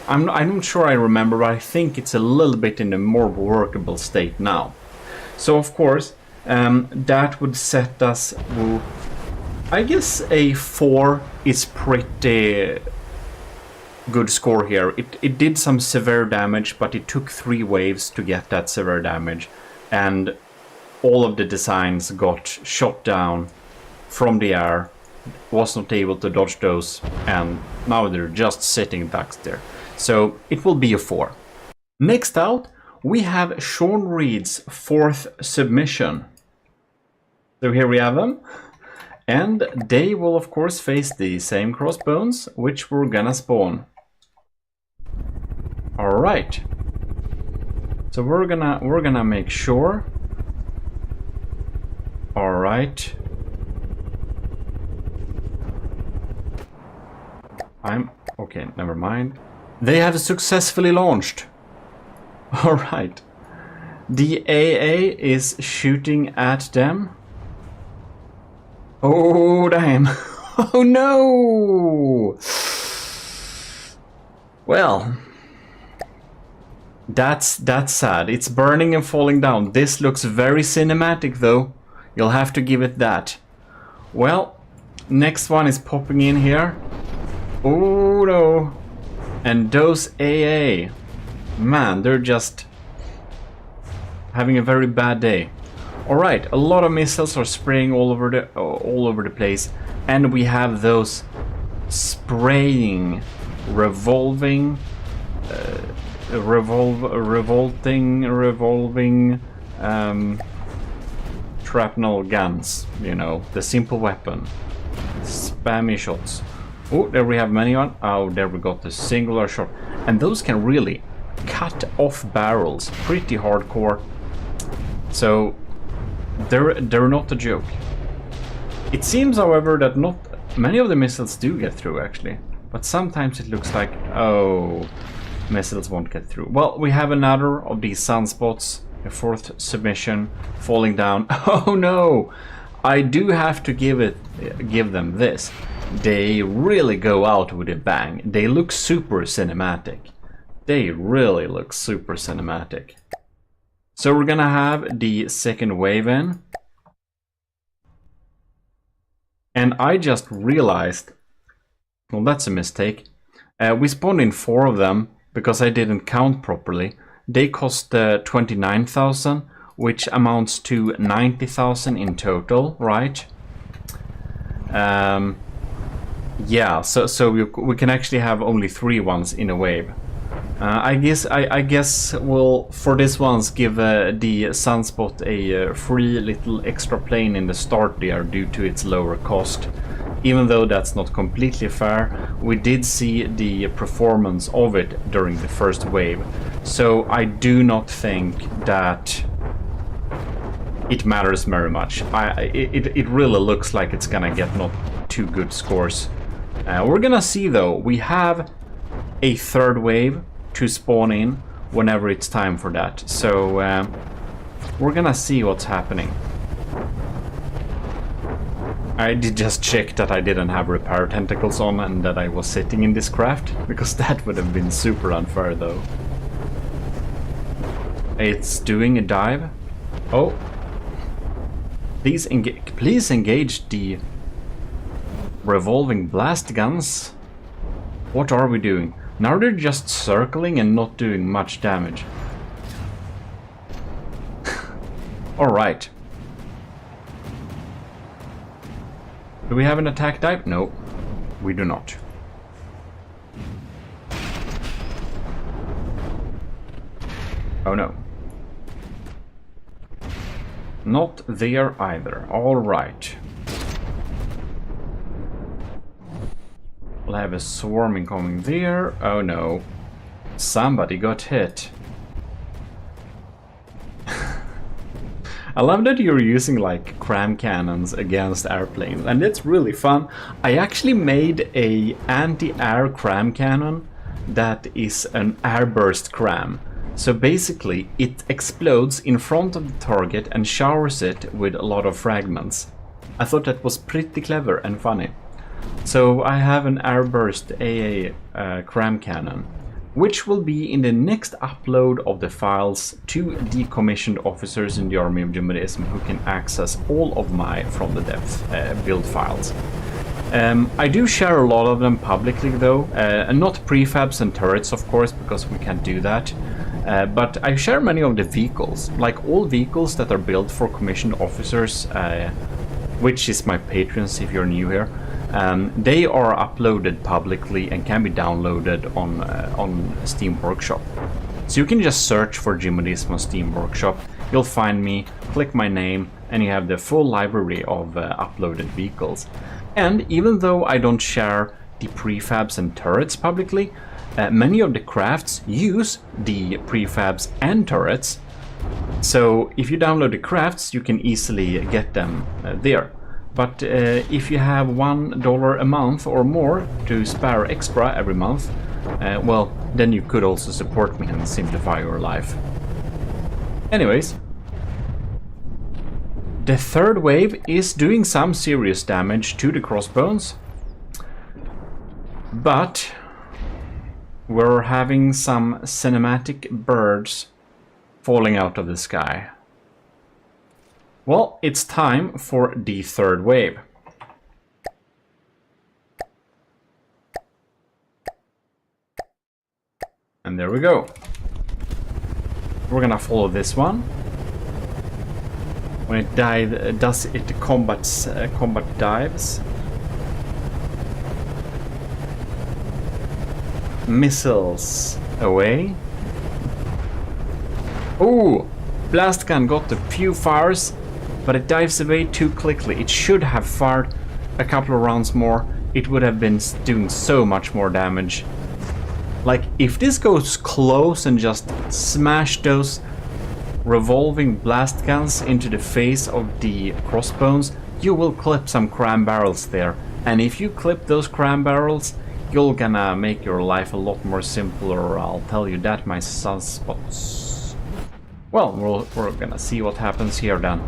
I'm not sure I remember, but I think it's a little bit in a more workable state now. So of course, that would set us, I guess a 4 is pretty good score here. It did some severe damage, but it took 3 waves to get that severe damage, and all of the designs got shot down from the air, was not able to dodge those, and now they're just sitting back there. So it will be a 4. Next out, we have Sean Reed's 4th submission. So here we have them, and they will of course face the same crossbones, which we're gonna spawn. All right. So we're gonna make sure. All right. Okay, never mind. They have successfully launched. All right. The AA is shooting at them. Oh, damn. Oh, no. Well, that's sad. It's burning and falling down. This looks very cinematic, though. You'll have to give it that. Well, next one is popping in here. Oh no. And those AA, man, they're just having a very bad day. Alright, a lot of missiles are spraying all over the place, and we have those spraying, revolving shrapnel guns, you know, the simple weapon. Spammy shots. Oh, there we have many on. Oh, there we got the singular shot. And those can really cut off barrels. Pretty hardcore. So, they're not a joke. It seems, however, that not many of the missiles do get through, actually. But sometimes it looks like, oh, missiles won't get through. Well, we have another of these sunspots. A 4th submission falling down. Oh no! I do have to give them this. They really go out with a bang. They look super cinematic. They really look super cinematic. So we're gonna have the second wave in. And I just realized Well, that's a mistake. We spawned in 4 of them because I didn't count properly. They cost 29,000, which amounts to 90,000 in total, right? Yeah, so we can actually have only 3 ones in a wave. I guess we'll, for this ones, give the Sunspot a free little extra plane in the start there due to its lower cost. Even though that's not completely fair, we did see the performance of it during the first wave. So I do not think that it matters very much. It really looks like it's gonna get not too good scores. We're gonna see though, we have a 3rd wave to spawn in whenever it's time for that. So we're gonna see what's happening. I did just check that I didn't have repair tentacles on and that I was sitting in this craft, because that would have been super unfair though. It's doing a dive. Oh. Please engage the revolving blast guns. What are we doing? Now they're just circling and not doing much damage. Alright. Do we have an attack dive? No, we do not. Oh no. Not there either. Alright. We'll have a swarm incoming there. Oh no. Somebody got hit. I love that you're using like cram cannons against airplanes, and it's really fun. I actually made a anti-air cram cannon that is an airburst cram. So basically it explodes in front of the target and showers it with a lot of fragments. I thought that was pretty clever and funny. So I have an airburst AA cram cannon, which will be in the next upload of the files to decommissioned officers in the Army of GMODIST who can access all of my From the Depth build files. I do share a lot of them publicly though, and not prefabs and turrets of course, because we can't do that. But I share many of the vehicles, like all vehicles that are built for commissioned officers, which is my patrons if you're new here. They are uploaded publicly and can be downloaded on Steam Workshop. So you can just search for GMODIST on Steam Workshop. You'll find me, click my name, and you have the full library of uploaded vehicles. And even though I don't share the prefabs and turrets publicly, many of the crafts use the prefabs and turrets. So if you download the crafts, you can easily get them there. But if you have $1 a month or more to spare extra every month, well, then you could also support me and simplify your life. Anyways, the 3rd wave is doing some serious damage to the crossbones, but we're having some cinematic birds falling out of the sky. Well, it's time for the 3rd wave. And there we go. We're gonna follow this one. When it does it combat dives. Missiles away. Ooh! Blast gun got a few fires, but it dives away too quickly. It should have fired a couple of rounds more. It would have been doing so much more damage. Like, if this goes close and just smash those revolving blast guns into the face of the crossbones, you will clip some cram barrels there. And if you clip those cram barrels, you're gonna make your life a lot more simpler, I'll tell you that, my sunspots. Well, we're gonna see what happens here then.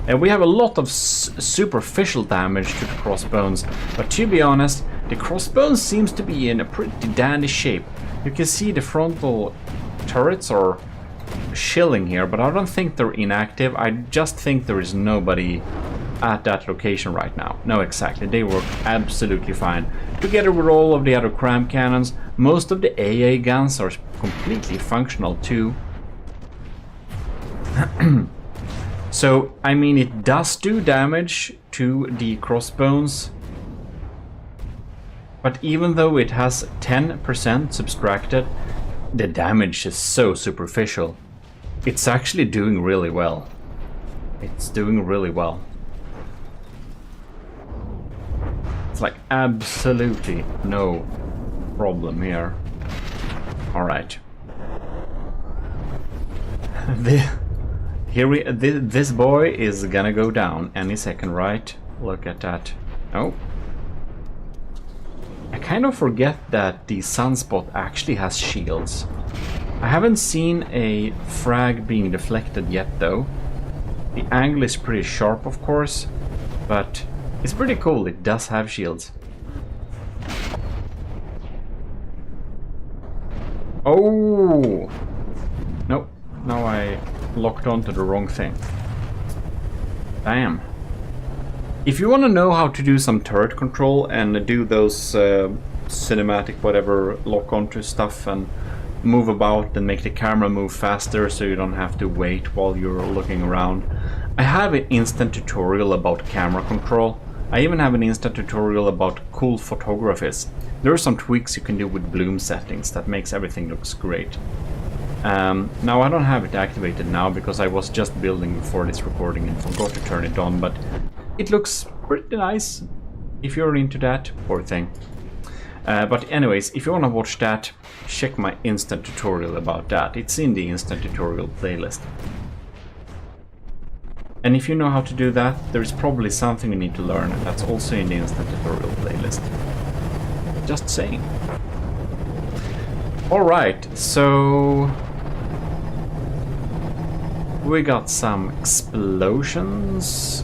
And we have a lot of superficial damage to the crossbones, but to be honest, the crossbones seems to be in a pretty dandy shape. You can see the frontal turrets are shilling here, but I don't think they're inactive. I just think there is nobody at that location right now. No, exactly. They work absolutely fine. Together with all of the other cram cannons, most of the AA guns are completely functional too. So, I mean, it does do damage to the crossbones. But even though it has 10% subtracted, the damage is so superficial. It's actually doing really well. It's doing really well. It's like absolutely no problem here. Alright. This boy is gonna go down any second, right? Look at that. Oh. I kind of forget that the Sunspot actually has shields. I haven't seen a frag being deflected yet though. The angle is pretty sharp, of course, but it's pretty cool. It does have shields. Oh! Nope. Now I locked onto the wrong thing. Damn. If you want to know how to do some turret control and do those cinematic whatever lock onto stuff and move about and make the camera move faster so you don't have to wait while you're looking around, I have an instant tutorial about camera control. I even have an instant tutorial about cool photographies. There are some tweaks you can do with bloom settings that makes everything looks great. Now I don't have it activated now because I was just building before this recording and forgot to turn it on, but it looks pretty nice if you're into that, poor thing. But anyways, if you want to watch that, check my instant tutorial about that. It's in the instant tutorial playlist. And if you know how to do that, there is probably something you need to learn, and that's also in the instant tutorial playlist. Just saying. Alright, so we got some explosions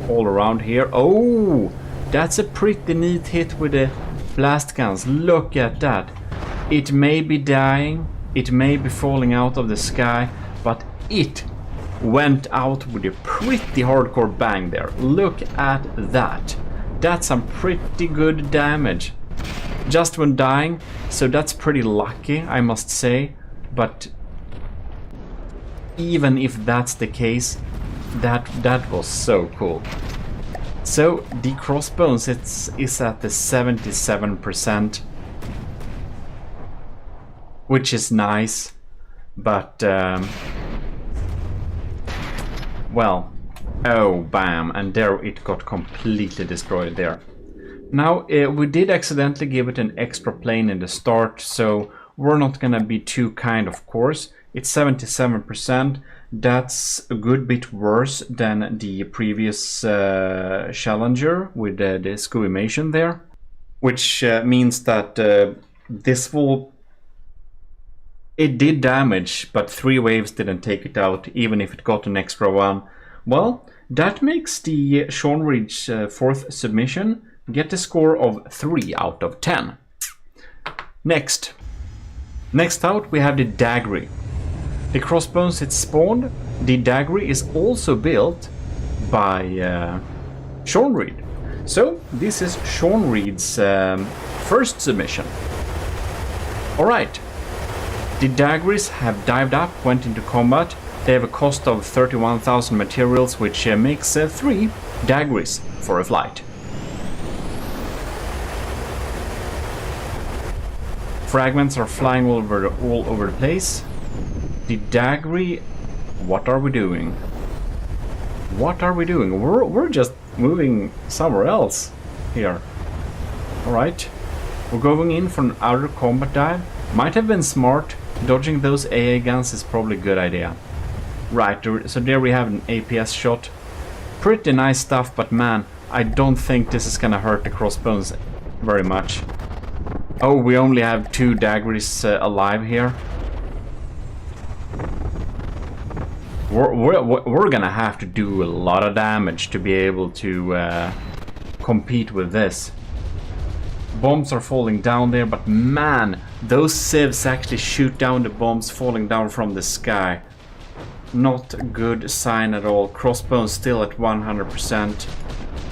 all around here. Oh, that's a pretty neat hit with the blast guns. Look at that. It may be dying, it may be falling out of the sky, but it went out with a pretty hardcore bang there. Look at that. That's some pretty good damage just when dying, so that's pretty lucky, I must say. But even if that's the case, that was so cool. So the crossbones is at the 77%, which is nice, but well, oh bam, and there it got completely destroyed there. Now we did accidentally give it an extra plane in the start, so we're not gonna be too kind, of course. It's 77%. That's a good bit worse than the previous Challenger with the Squimation there, which means that this will... It did damage, but 3 waves didn't take it out, even if it got an extra one. Well, that makes the Sean Reed's 4th submission get a score of 3 out of 10. Next out we have the Daggery. The crossbones it spawned, the Daggery is also built by Sean Reed. So this is Sean Reed's first submission. Alright, the Daggeries have dived up, went into combat. They have a cost of 31,000 materials, which makes 3 Daggeries for a flight. Fragments are flying all over the place. The Daggery, what are we doing? What are we doing? We're just moving somewhere else here. Alright. We're going in for an outer combat dive. Might have been smart. Dodging those AA guns is probably a good idea. Right, so there we have an APS shot. Pretty nice stuff, but man, I don't think this is gonna hurt the crossbones very much. Oh, we only have 2 Daggeries alive here. We're gonna have to do a lot of damage to be able to compete with this. Bombs are falling down there, but man, those sieves actually shoot down the bombs falling down from the sky. Not a good sign at all. Crossbones still at 100%.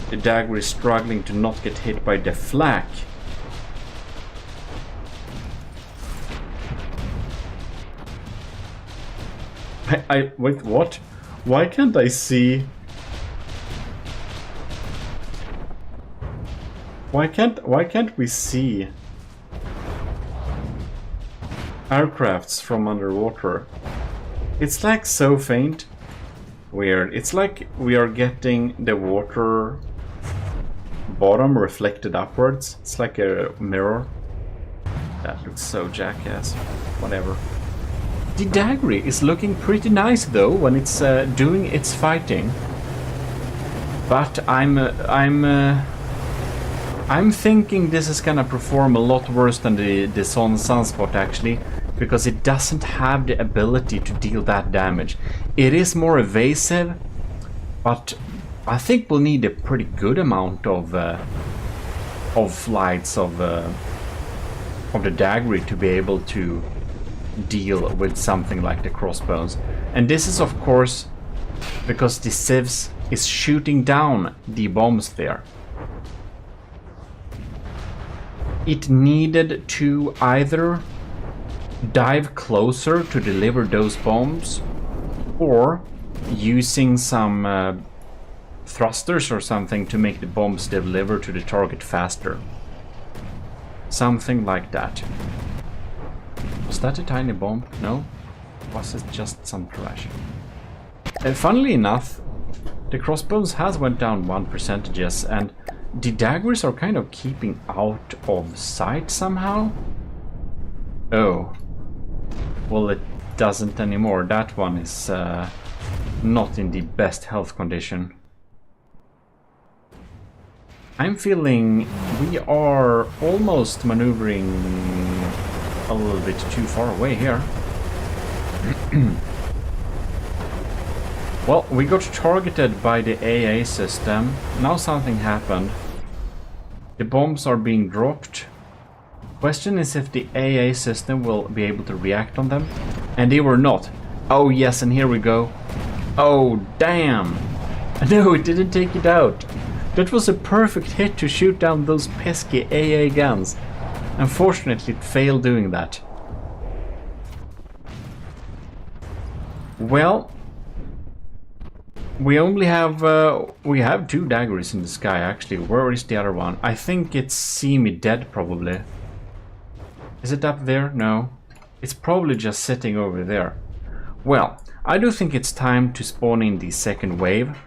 The dagger is struggling to not get hit by the flak. Wait, what? Why can't I see? Why can't we see aircrafts from underwater? It's like so faint. Weird. It's like we are getting the water bottom reflected upwards. It's like a mirror. That looks so jackass. Whatever. The dagger is looking pretty nice though when it's doing its fighting. But I'm thinking this is gonna perform a lot worse than the Sunspot actually, because it doesn't have the ability to deal that damage. It is more evasive, but I think we'll need a pretty good amount of flights of the dagger to be able to deal with something like the crossbones. And this is of course because the civs is shooting down the bombs there. It needed to either dive closer to deliver those bombs, or using some thrusters or something to make the bombs deliver to the target faster. Something like that. Was that a tiny bomb? No? Was it just some trash? Funnily enough, the crossbones has went down 1%, and the daggers are kind of keeping out of sight somehow. Oh. Well, it doesn't anymore. That one is not in the best health condition. I'm feeling we are almost maneuvering a little bit too far away here. Well, we got targeted by the AA system. Now something happened. The bombs are being dropped. Question is if the AA system will be able to react on them. And they were not. Oh yes, and here we go. Oh damn! No, it didn't take it out. That was a perfect hit to shoot down those pesky AA guns. Unfortunately, it failed doing that. Well, we only have we have 2 daggers in the sky actually. Where is the other one? I think it's semi-dead probably. Is it up there? No. It's probably just sitting over there. Well, I do think it's time to spawn in the second wave.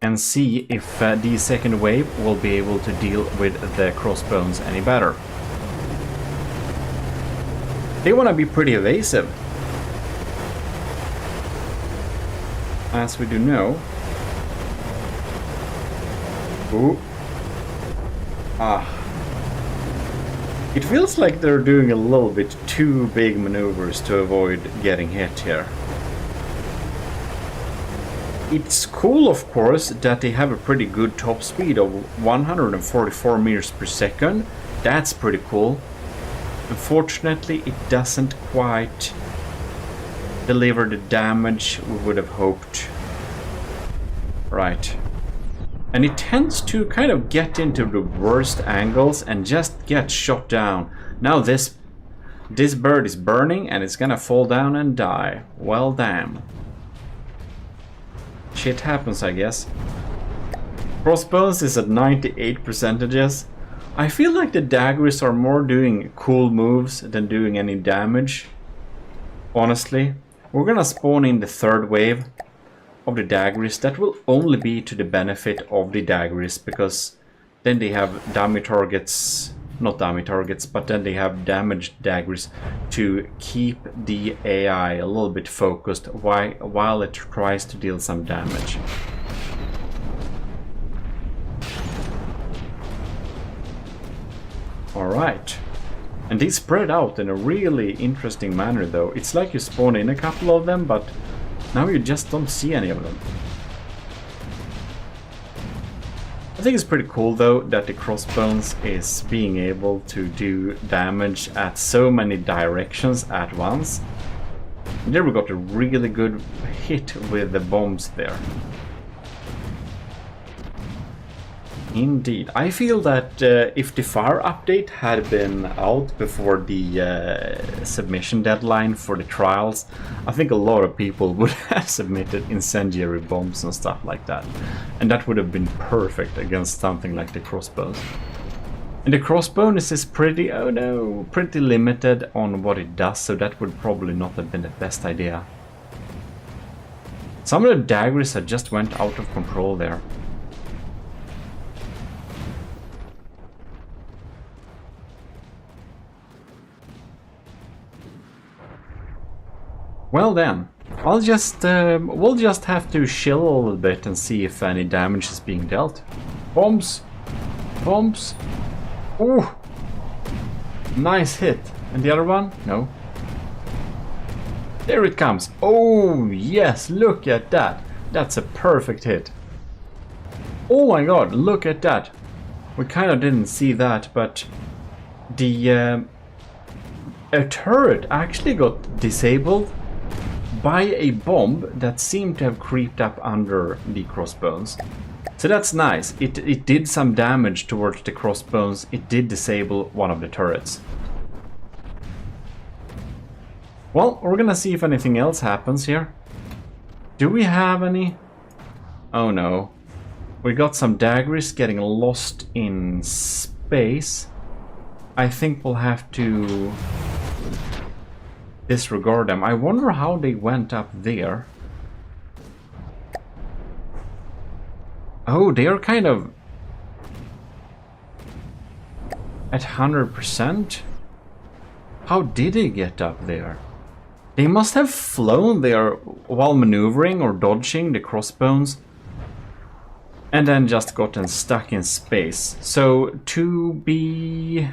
And see if the second wave will be able to deal with the crossbones any better. They want to be pretty evasive, as we do know. Ooh. Ah. It feels like they're doing a little bit too big maneuvers to avoid getting hit here. It's cool, of course, that they have a pretty good top speed of 144 meters per second. That's pretty cool. Unfortunately, it doesn't quite deliver the damage we would have hoped. Right. And it tends to kind of get into the worst angles and just get shot down. Now this bird is burning and it's gonna fall down and die. Well, damn. Shit happens, I guess. Crossbones is at 98%. I feel like the daggers are more doing cool moves than doing any damage. Honestly. We're gonna spawn in the third wave of the daggers. That will only be to the benefit of the daggers, because then they have dummy targets, not dummy targets, but then they have damaged daggers to keep the AI a little bit focused while it tries to deal some damage. Alright. And they spread out in a really interesting manner though. It's like you spawn in a couple of them, but now you just don't see any of them. think it's pretty cool though that the crossbones is being able to do damage at so many directions at once. There we got a really good hit with the bombs there. Indeed. I feel that if the fire update had been out before the submission deadline for the trials, I think a lot of people would have submitted incendiary bombs and stuff like that. And that would have been perfect against something like the crossbows. And the crossbones is pretty, oh no, pretty limited on what it does, so that would probably not have been the best idea. Some of the daggers had just went out of control there. Well then, we'll just have to chill a little bit and see if any damage is being dealt. Bombs! Bombs! Ooh! Nice hit. And the other one? No. There it comes. Oh yes, look at that. That's a perfect hit. Oh my god, look at that. We kind of didn't see that, but the a turret actually got disabled by a bomb that seemed to have creeped up under the crossbones. So that's nice. It did some damage towards the crossbones. It did disable one of the turrets. Well, we're gonna see if anything else happens here. Do we have any? Oh no. We got some daggers getting lost in space. I think we'll have to disregard them. I wonder how they went up there. Oh, they're kind of at 100%. How did they get up there? They must have flown there while maneuvering or dodging the crossbones and then just gotten stuck in space. So to be...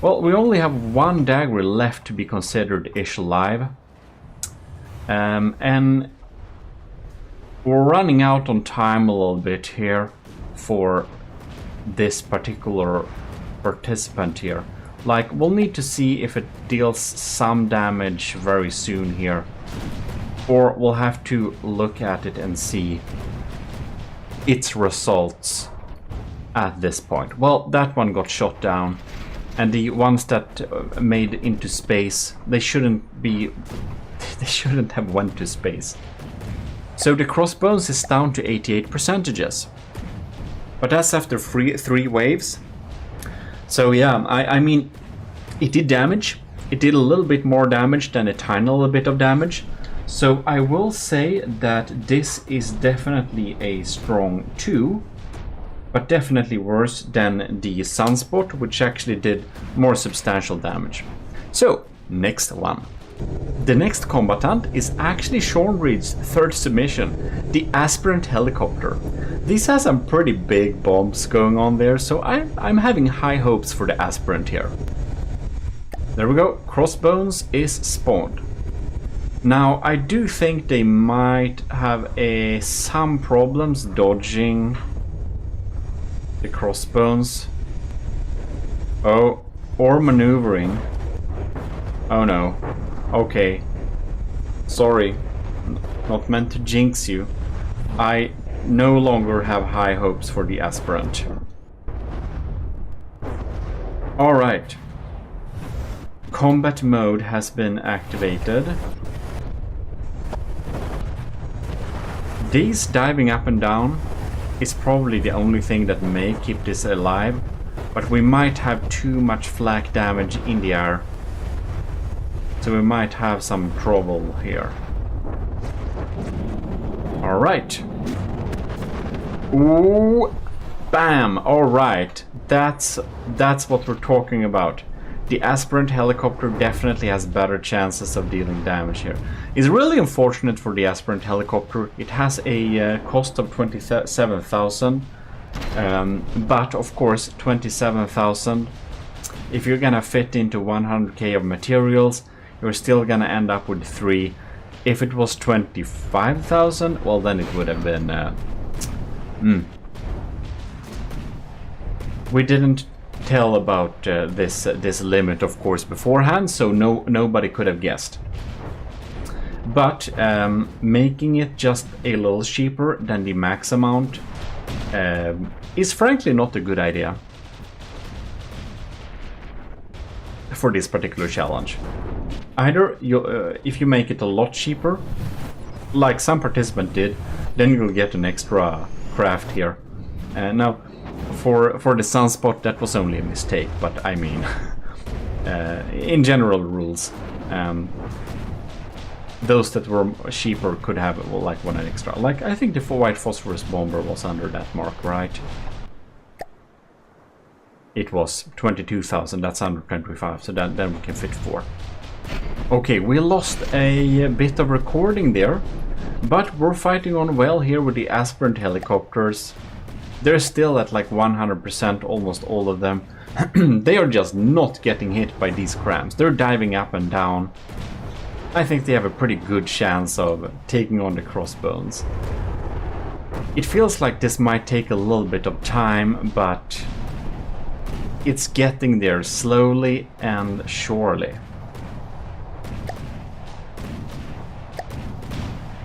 Well, we only have one dagger left to be considered ish alive. And we're running out on time a little bit here for this particular participant here. Like, we'll need to see if it deals some damage very soon here. Or we'll have to look at it and see its results at this point. Well, that one got shot down. And the ones that made into space, they shouldn't have went to space. So the crossbones is down to 88%. But that's after three waves. So yeah, I mean, it did damage. It did a little bit more damage than a tiny little bit of damage. So I will say that this is definitely a strong 2. But definitely worse than the Sunspot, which actually did more substantial damage. So, next one. The next combatant is actually Sean Reed's third submission, the Aspirant Helicopter. This has some pretty big bombs going on there, so I'm having high hopes for the Aspirant here. There we go, Crossbones is spawned. Now, I do think they might have some problems dodging the crossbones. Oh, or maneuvering. Oh no. Okay. Sorry. Not meant to jinx you. I no longer have high hopes for the Aspirant. Alright. Combat mode has been activated. These diving up and down is probably the only thing that may keep this alive, but we might have too much flak damage in the air, so we might have some trouble here. Alright. Ooh, bam! Alright, that's what we're talking about. The Aspirant Helicopter definitely has better chances of dealing damage here. It's really unfortunate for the Aspirant Helicopter. It has a cost of 27,000, but of course 27,000, if you're gonna fit into 100k of materials, you're still gonna end up with 3. If it was 25,000, well then it would have been We didn't tell about this limit, of course, beforehand, so nobody could have guessed. But making it just a little cheaper than the max amount is frankly not a good idea for this particular challenge. Either if you make it a lot cheaper, like some participant did, then you'll get an extra craft here. Now, for the sunspot, that was only a mistake, but I mean, in general rules, those that were cheaper could have, well, like one extra. Like, I think the white phosphorus bomber was under that mark, right? It was 22,000, that's under 25, so then we can fit 4. Okay, we lost a bit of recording there, but we're fighting on well here with the aspirant helicopters. They're still at like 100%, almost all of them. They are just not getting hit by these crams. They're diving up and down. I think they have a pretty good chance of taking on the crossbones. It feels like this might take a little bit of time, but it's getting there slowly and surely.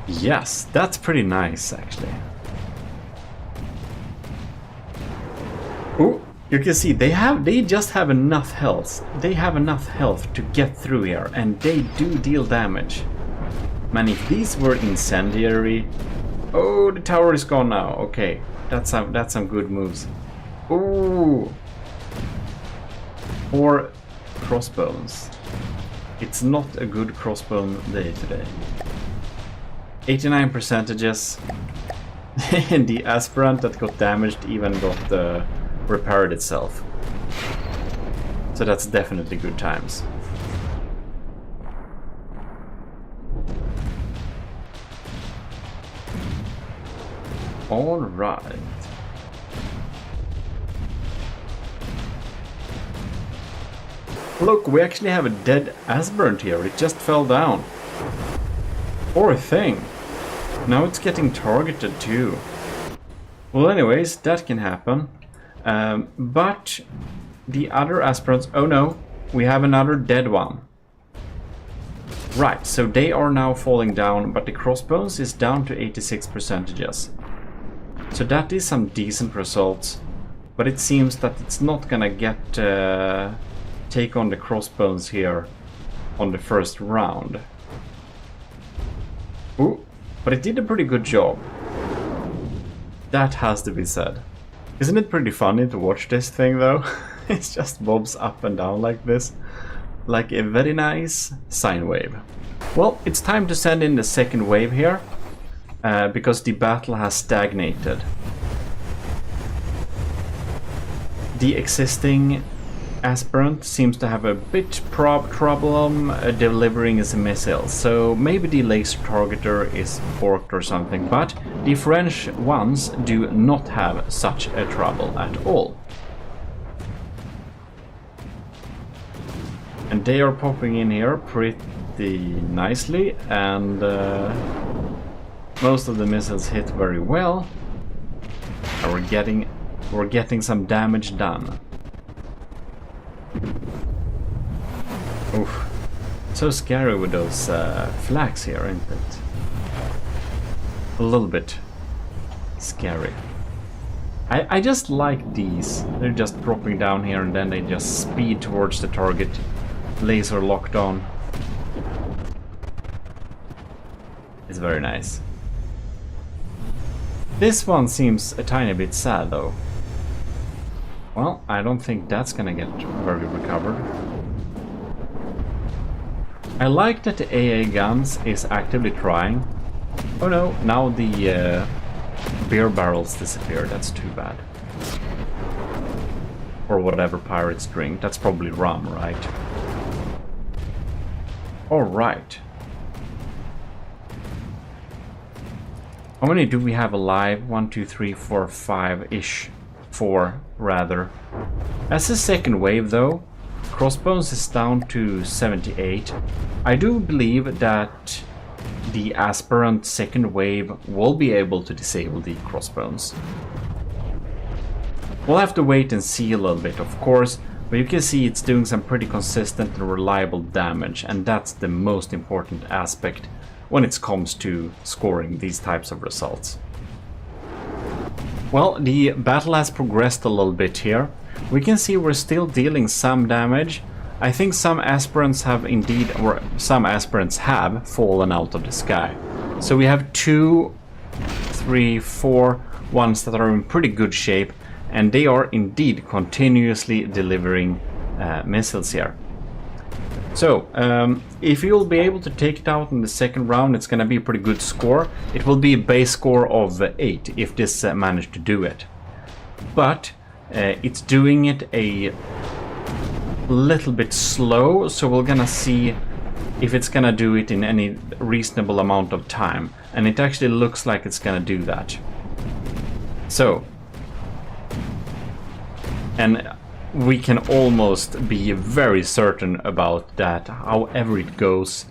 Yes, that's pretty nice, actually. Ooh, you can see they just have enough health. They have enough health to get through here, and they do deal damage. Man, if these were incendiary... Oh, the tower is gone now. Okay, that's some good moves. Ooh. Or crossbones. It's not a good crossbone day today. 89%. And the aspirant that got damaged even got repaired itself. So that's definitely good times. All right. Look, we actually have a dead aspirant here. It just fell down. Poor thing. Now it's getting targeted too. Well, anyways, that can happen. But the other aspirants... Oh no, we have another dead one. Right, so they are now falling down, but the crossbones is down to 86%. So that is some decent results. But it seems that it's not gonna get... take on the crossbones here on the first round. Ooh, but it did a pretty good job. That has to be said. Isn't it pretty funny to watch this thing though? It just bobs up and down like this. Like a very nice sine wave. Well, it's time to send in the second wave here. Because the battle has stagnated. The existing aspirant seems to have a bit problem delivering his missiles, so maybe the laser targeter is forked or something, but the French ones do not have such a trouble at all. And they are popping in here pretty nicely, and most of the missiles hit very well, and we're getting some damage done. Oof. So scary with those flags here, isn't it? A little bit scary. I just like these. They're just dropping down here and then they just speed towards the target. Laser locked on. It's very nice. This one seems a tiny bit sad though. Well, I don't think that's gonna get very recovered. I like that the AA guns is actively trying. Oh no, now the beer barrels disappear. That's too bad. Or whatever pirates drink. That's probably rum, right? Alright. How many do we have alive? 1, 2, 3, 4, 5-ish. 4, rather. As a second wave, though, crossbones is down to 78. I do believe that the aspirant second wave will be able to disable the crossbones. We'll have to wait and see a little bit, of course, but you can see it's doing some pretty consistent and reliable damage, and that's the most important aspect when it comes to scoring these types of results. Well, the battle has progressed a little bit here. We can see we're still dealing some damage. I think some aspirants have indeed, or some aspirants have fallen out of the sky. So we have 2, 3, 4 ones that are in pretty good shape, and they are indeed continuously delivering missiles here. So, if you'll be able to take it out in the second round, it's going to be a pretty good score. It will be a base score of 8 if this managed to do it. But it's doing it a little bit slow, so we're gonna see if it's gonna do it in any reasonable amount of time. And it actually looks like it's gonna do that. So, and we can almost be very certain about that. However it goes,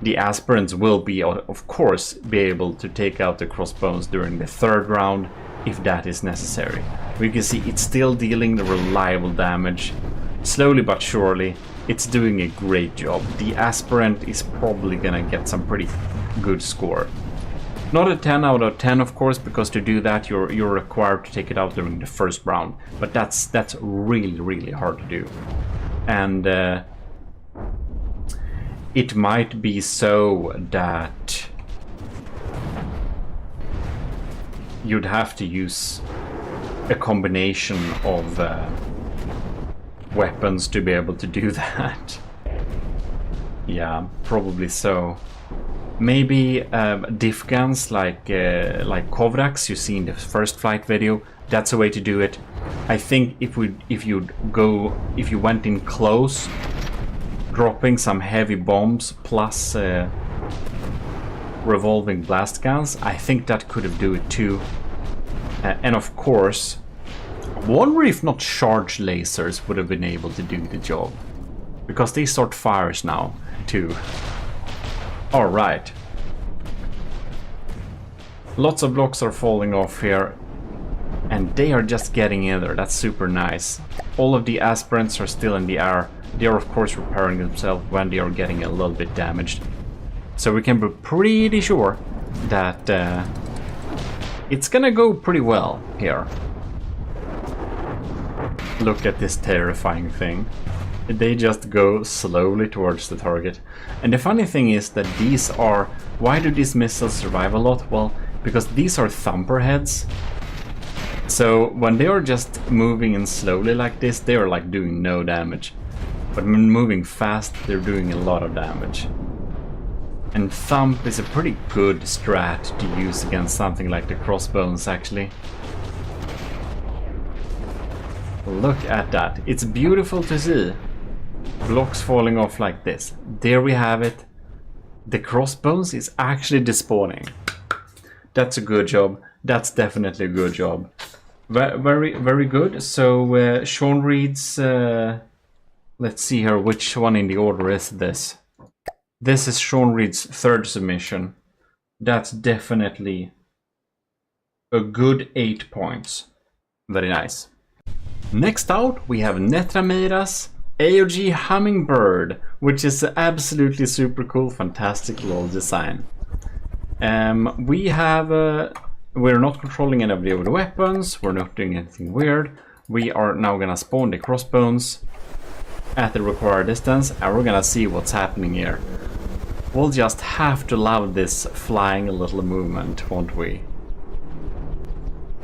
the aspirants will be, of course, be able to take out the crossbones during the third round if that is necessary. We can see it's still dealing the reliable damage. Slowly but surely, it's doing a great job. The aspirant is probably gonna get some pretty good score. Not a 10 out of 10, of course, because to do that you're required to take it out during the first round. But that's really hard to do. And it might be so that you'd have to use a combination of weapons to be able to do that. Yeah, probably so. Maybe diff guns like Kovraks you see in the first flight video. That's a way to do it. I think if you went in close, dropping some heavy bombs plus revolving blast guns, I think that could have do it too. And of course, I wonder if not charge lasers would have been able to do the job, because they start fires now too. All right. Lots of blocks are falling off here, and they are just getting in there. That's super nice. All of the aspirants are still in the air. They are of course repairing themselves when they are getting a little bit damaged. So we can be pretty sure that it's gonna go pretty well here. Look at this terrifying thing. They just go slowly towards the target. And the funny thing is that these are... Why do these missiles survive a lot? Well, because these are thumper heads. So when they are just moving in slowly like this, they are like doing no damage. But when moving fast, they're doing a lot of damage. And thump is a pretty good strat to use against something like the crossbones, actually. Look at that. It's beautiful to see. Blocks falling off like this. There we have it. The crossbones is actually despawning. That's a good job. That's definitely a good job. Very good. So Sean Reed's... let's see here, which one in the order is this? This is Sean Reed's third submission. That's definitely a good 8 points. Very nice. Next out, we have Netramira's AOG Hummingbird, which is absolutely super cool, fantastic little design. We have, we're not controlling any of the weapons, we're not doing anything weird. We are now gonna spawn the crossbones at the required distance, and we're gonna see what's happening here. We'll just have to love this flying little movement, won't we?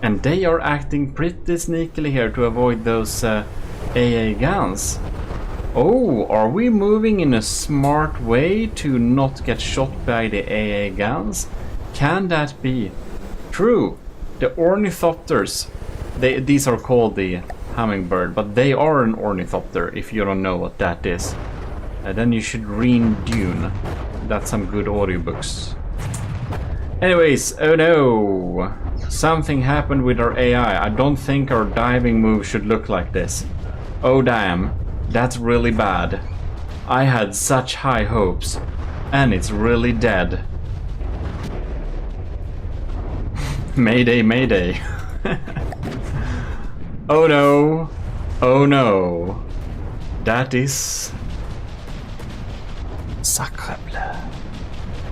And they are acting pretty sneakily here to avoid those AA guns. Oh, are we moving in a smart way to not get shot by the AA guns? Can that be true? The ornithopters, these are called the hummingbird, but they are an ornithopter if you don't know what that is. Then you should read Dune. That's some good audiobooks. Anyways, oh no! Something happened with our AI. I don't think our diving move should look like this. Oh damn, that's really bad. I had such high hopes, and it's really dead. Mayday, mayday. Oh no. Oh no. That is... sacre bleu.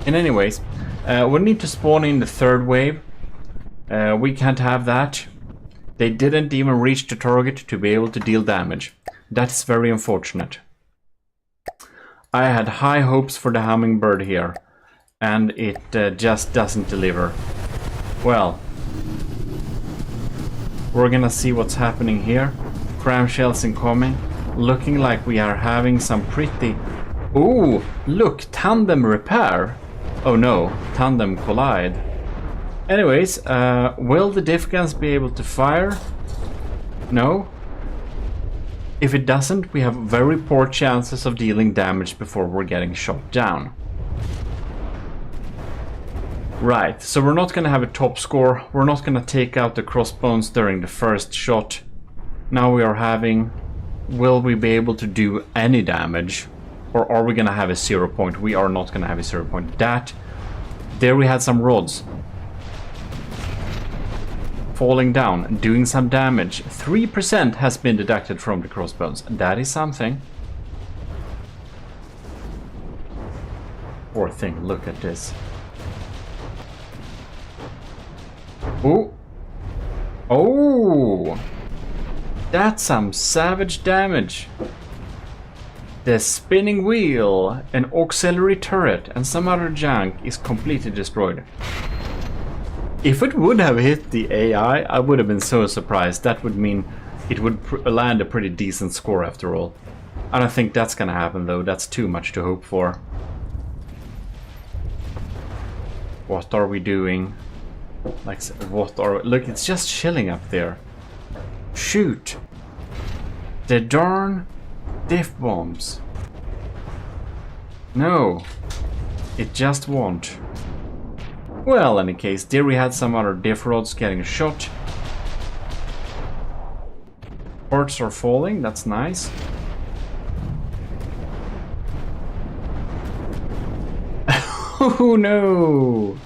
In anyways, we need to spawn in the third wave. We can't have that. They didn't even reach the target to be able to deal damage. That's very unfortunate. I had high hopes for the hummingbird here, and it just doesn't deliver. Well, we're gonna see what's happening here. Cram shells incoming. Looking like we are having some pretty... Ooh, look, tandem repair. Oh no, tandem collide. Anyways, will the diff guns be able to fire? No. If it doesn't, we have very poor chances of dealing damage before we're getting shot down. Right, so we're not gonna have a top score. We're not gonna take out the crossbones during the first shot. Now we are having... Will we be able to do any damage? Or are we gonna have a 0 point? We are not gonna have a 0 point. That... There we had some rods. Falling down, doing some damage. 3% has been deducted from the crossbones. That is something. Poor thing, look at this. Oh! Oh! That's some savage damage. The spinning wheel, an auxiliary turret, and some other junk is completely destroyed. If it would have hit the AI, I would have been so surprised. That would mean it would land a pretty decent score after all. I don't think that's gonna happen though. That's too much to hope for. What are we doing? Like, what are... Look, it's just chilling up there. Shoot! The darn diff bombs. No, it just won't. Well, in any case, there we had some other diff rods getting shot. Ports are falling, that's nice. Oh no!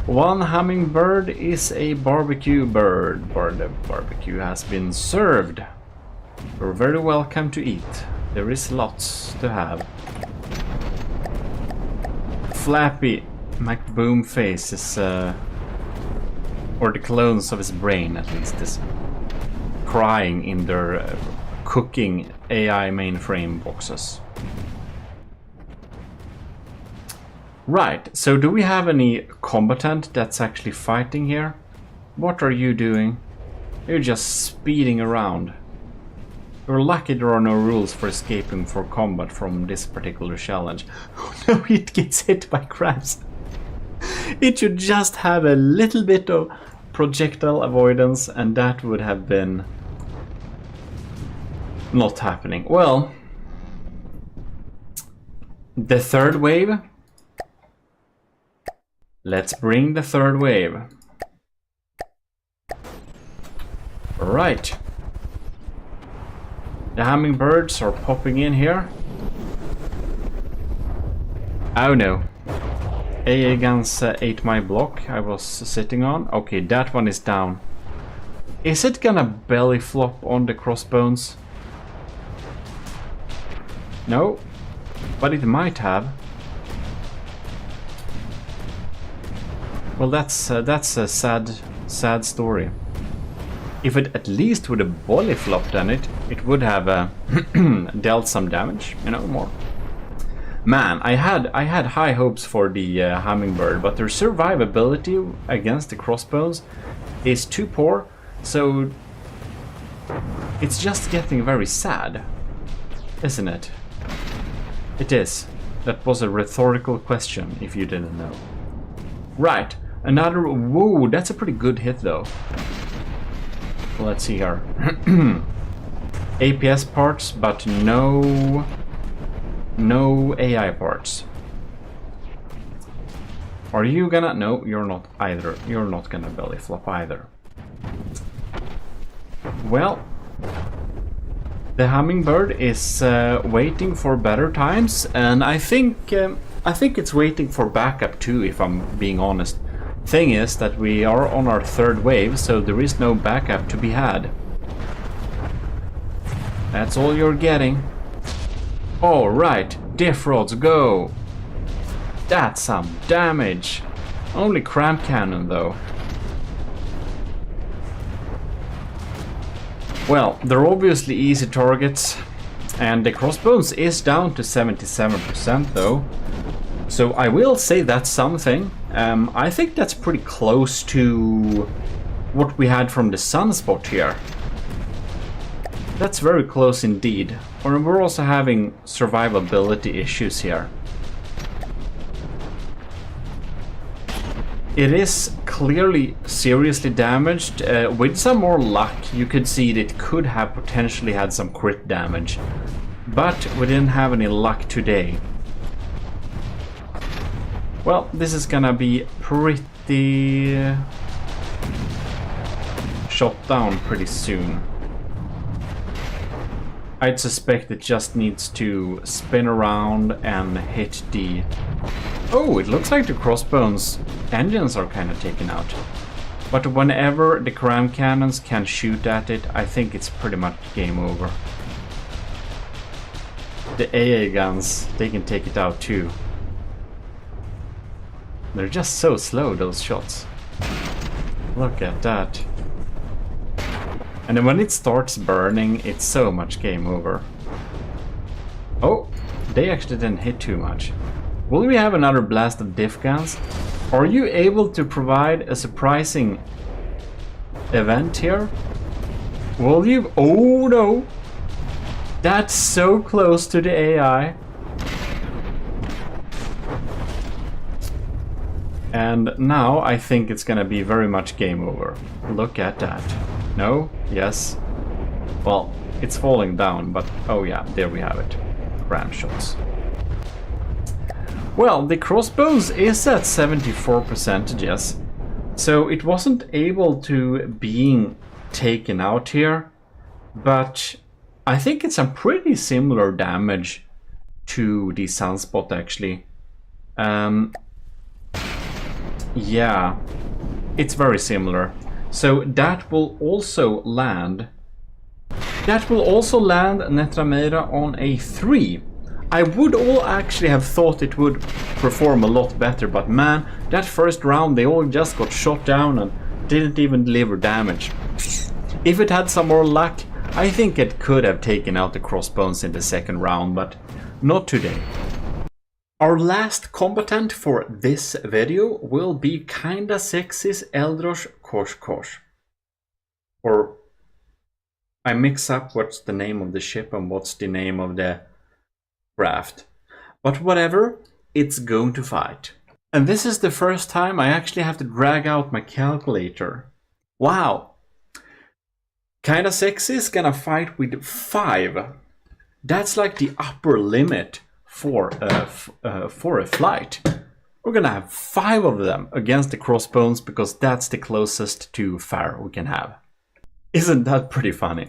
One hummingbird is a barbecue bird. The barbecue has been served. You're very welcome to eat. There is lots to have. Flappy McBoom face is, or the clones of his brain at least, is crying in their cooking AI mainframe boxes. Right, so do we have any combatant that's actually fighting here? What are you doing? You're just speeding around. You're lucky there are no rules for escaping for combat from this particular challenge. Oh no, it gets hit by crabs. It should just have a little bit of projectile avoidance, and that would have been not happening. Well, the third wave. Let's bring the third wave. Right. The hummingbirds are popping in here. Oh no. AA guns ate my block I was sitting on. Okay, that one is down. Is it gonna belly flop on the crossbones? No, but it might have. Well, that's a sad story. If it at least would have belly flopped on it, it would have dealt some damage, you know, more. Man, I had high hopes for the hummingbird, but their survivability against the crossbones is too poor, so it's just getting very sad, isn't it? It is. That was a rhetorical question, if you didn't know. Right, another... Whoa, that's a pretty good hit, though. Let's see here. APS parts, but no AI parts. Are you gonna... No, you're not either. You're not gonna belly flop either. Well, the hummingbird is waiting for better times, and I think it's waiting for backup too, if I'm being honest. Thing is that we are on our third wave, so there is no backup to be had. That's all you're getting. Alright, diff rods, go! That's some damage. Only cramp cannon though. Well, they're obviously easy targets. And the crossbones is down to 77% though. So I will say that's something. I think that's pretty close to what we had from the sunspot here. That's very close indeed. Or we're also having survivability issues here. It is clearly seriously damaged. With some more luck, you could see that it could have potentially had some crit damage. But we didn't have any luck today. Well, this is gonna be pretty shot down pretty soon. I'd suspect it just needs to spin around and hit the... Oh, it looks like the crossbones engines are kind of taken out. But whenever the cram cannons can shoot at it, I think it's pretty much game over. The AA guns, they can take it out too. They're just so slow, those shots. Look at that. And then when it starts burning, it's so much game over. Oh, they actually didn't hit too much. Will we have another blast of diff guns? Are you able to provide a surprising event here? Will you? Oh no! That's so close to the AI. And now I think it's gonna be very much game over. Look at that. No? Yes? Well, it's falling down, but oh yeah, there we have it. Ram shots. Well, the crossbones is at 74%, yes. So it wasn't able to being taken out here, but I think it's some pretty similar damage to the sunspot actually. Yeah, it's very similar. So that will also land. That will also land Netrameira on a 3. I would all actually have thought it would perform a lot better, but man, that first round they all just got shot down and didn't even deliver damage. If it had some more luck, I think it could have taken out the crossbones in the second round, but not today. Our last combatant for this video will be kinda sexy's Eldrosh Kosh. Or I mix up what's the name of the ship and what's the name of the craft. But whatever, it's going to fight. And this is the first time I actually have to drag out my calculator. Wow! Kinda sexy is gonna fight with 5. That's like the upper limit for a flight. We're gonna have 5 of them against the crossbones because that's the closest to fair we can have. Isn't that pretty funny?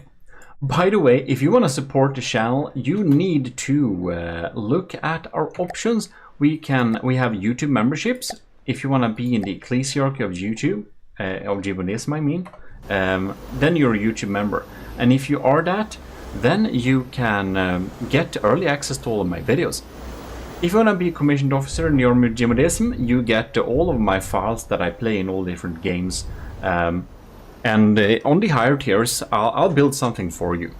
By the way, if you want to support the channel, you need to look at our options. We have YouTube memberships. If you want to be in the ecclesiarchy of YouTube, of GMODIST I mean, then you're a YouTube member. And if you are that, then you can get early access to all of my videos. If you want to be a commissioned officer in your GMODIST, you get all of my files that I play in all different games. And on the higher tiers, I'll build something for you.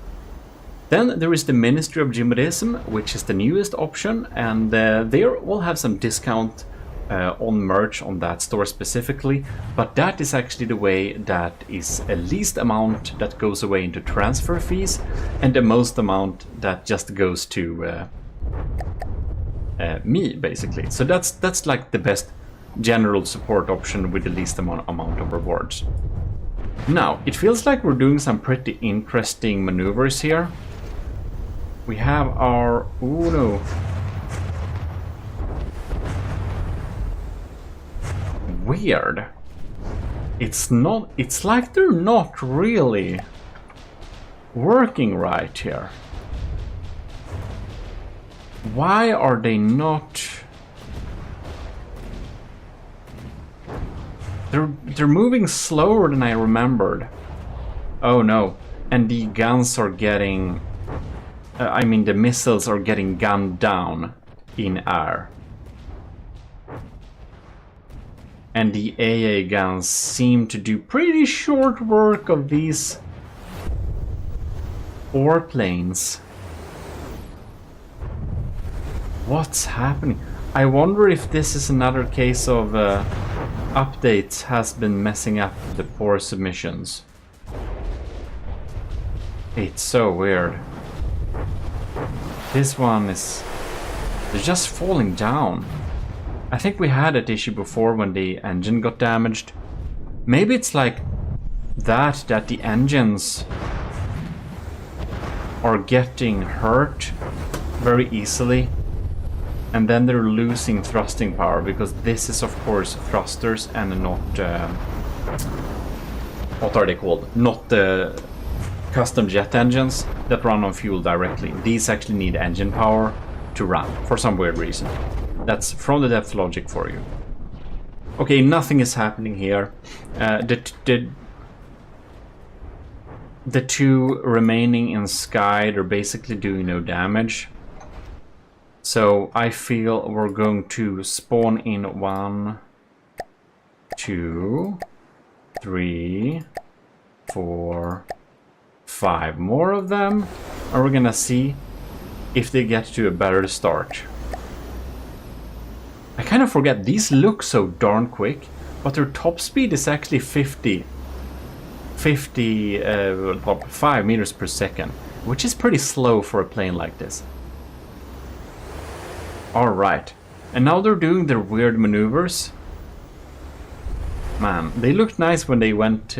Then there is the Ministry of GMODIST, which is the newest option, and there we'll have some discount on merch on that store specifically, but that is actually the way that is a least amount that goes away into transfer fees, and the most amount that just goes to me, basically. So that's like the best general support option with the least amount of rewards. Now, it feels like we're doing some pretty interesting maneuvers here. We have our... oh no. Weird. It's like they're not really working right here. Why are they not... They're moving slower than I remembered. Oh no. And the guns are getting I mean, the missiles are getting gunned down in air. And the AA guns seem to do pretty short work of these warplanes. What's happening? I wonder if this is another case of updates has been messing up the poor submissions. It's so weird. This one is... they're just falling down. I think we had that issue before when the engine got damaged. Maybe it's like that the engines are getting hurt very easily. And then they're losing thrusting power, because this is of course thrusters and not... what are they called? Not the custom jet engines that run on fuel directly. These actually need engine power to run, for some weird reason. That's from the depth logic for you. Okay, nothing is happening here. The two remaining in sky, they're basically doing no damage. So I feel we're going to spawn in 1, 2, 3, 4, 5 more of them. And we're gonna see if they get to a better start. I kind of forget, these look so darn quick, but their top speed is actually 5 meters per second, which is pretty slow for a plane like this. Alright, and now they're doing their weird maneuvers. Man, they looked nice when they went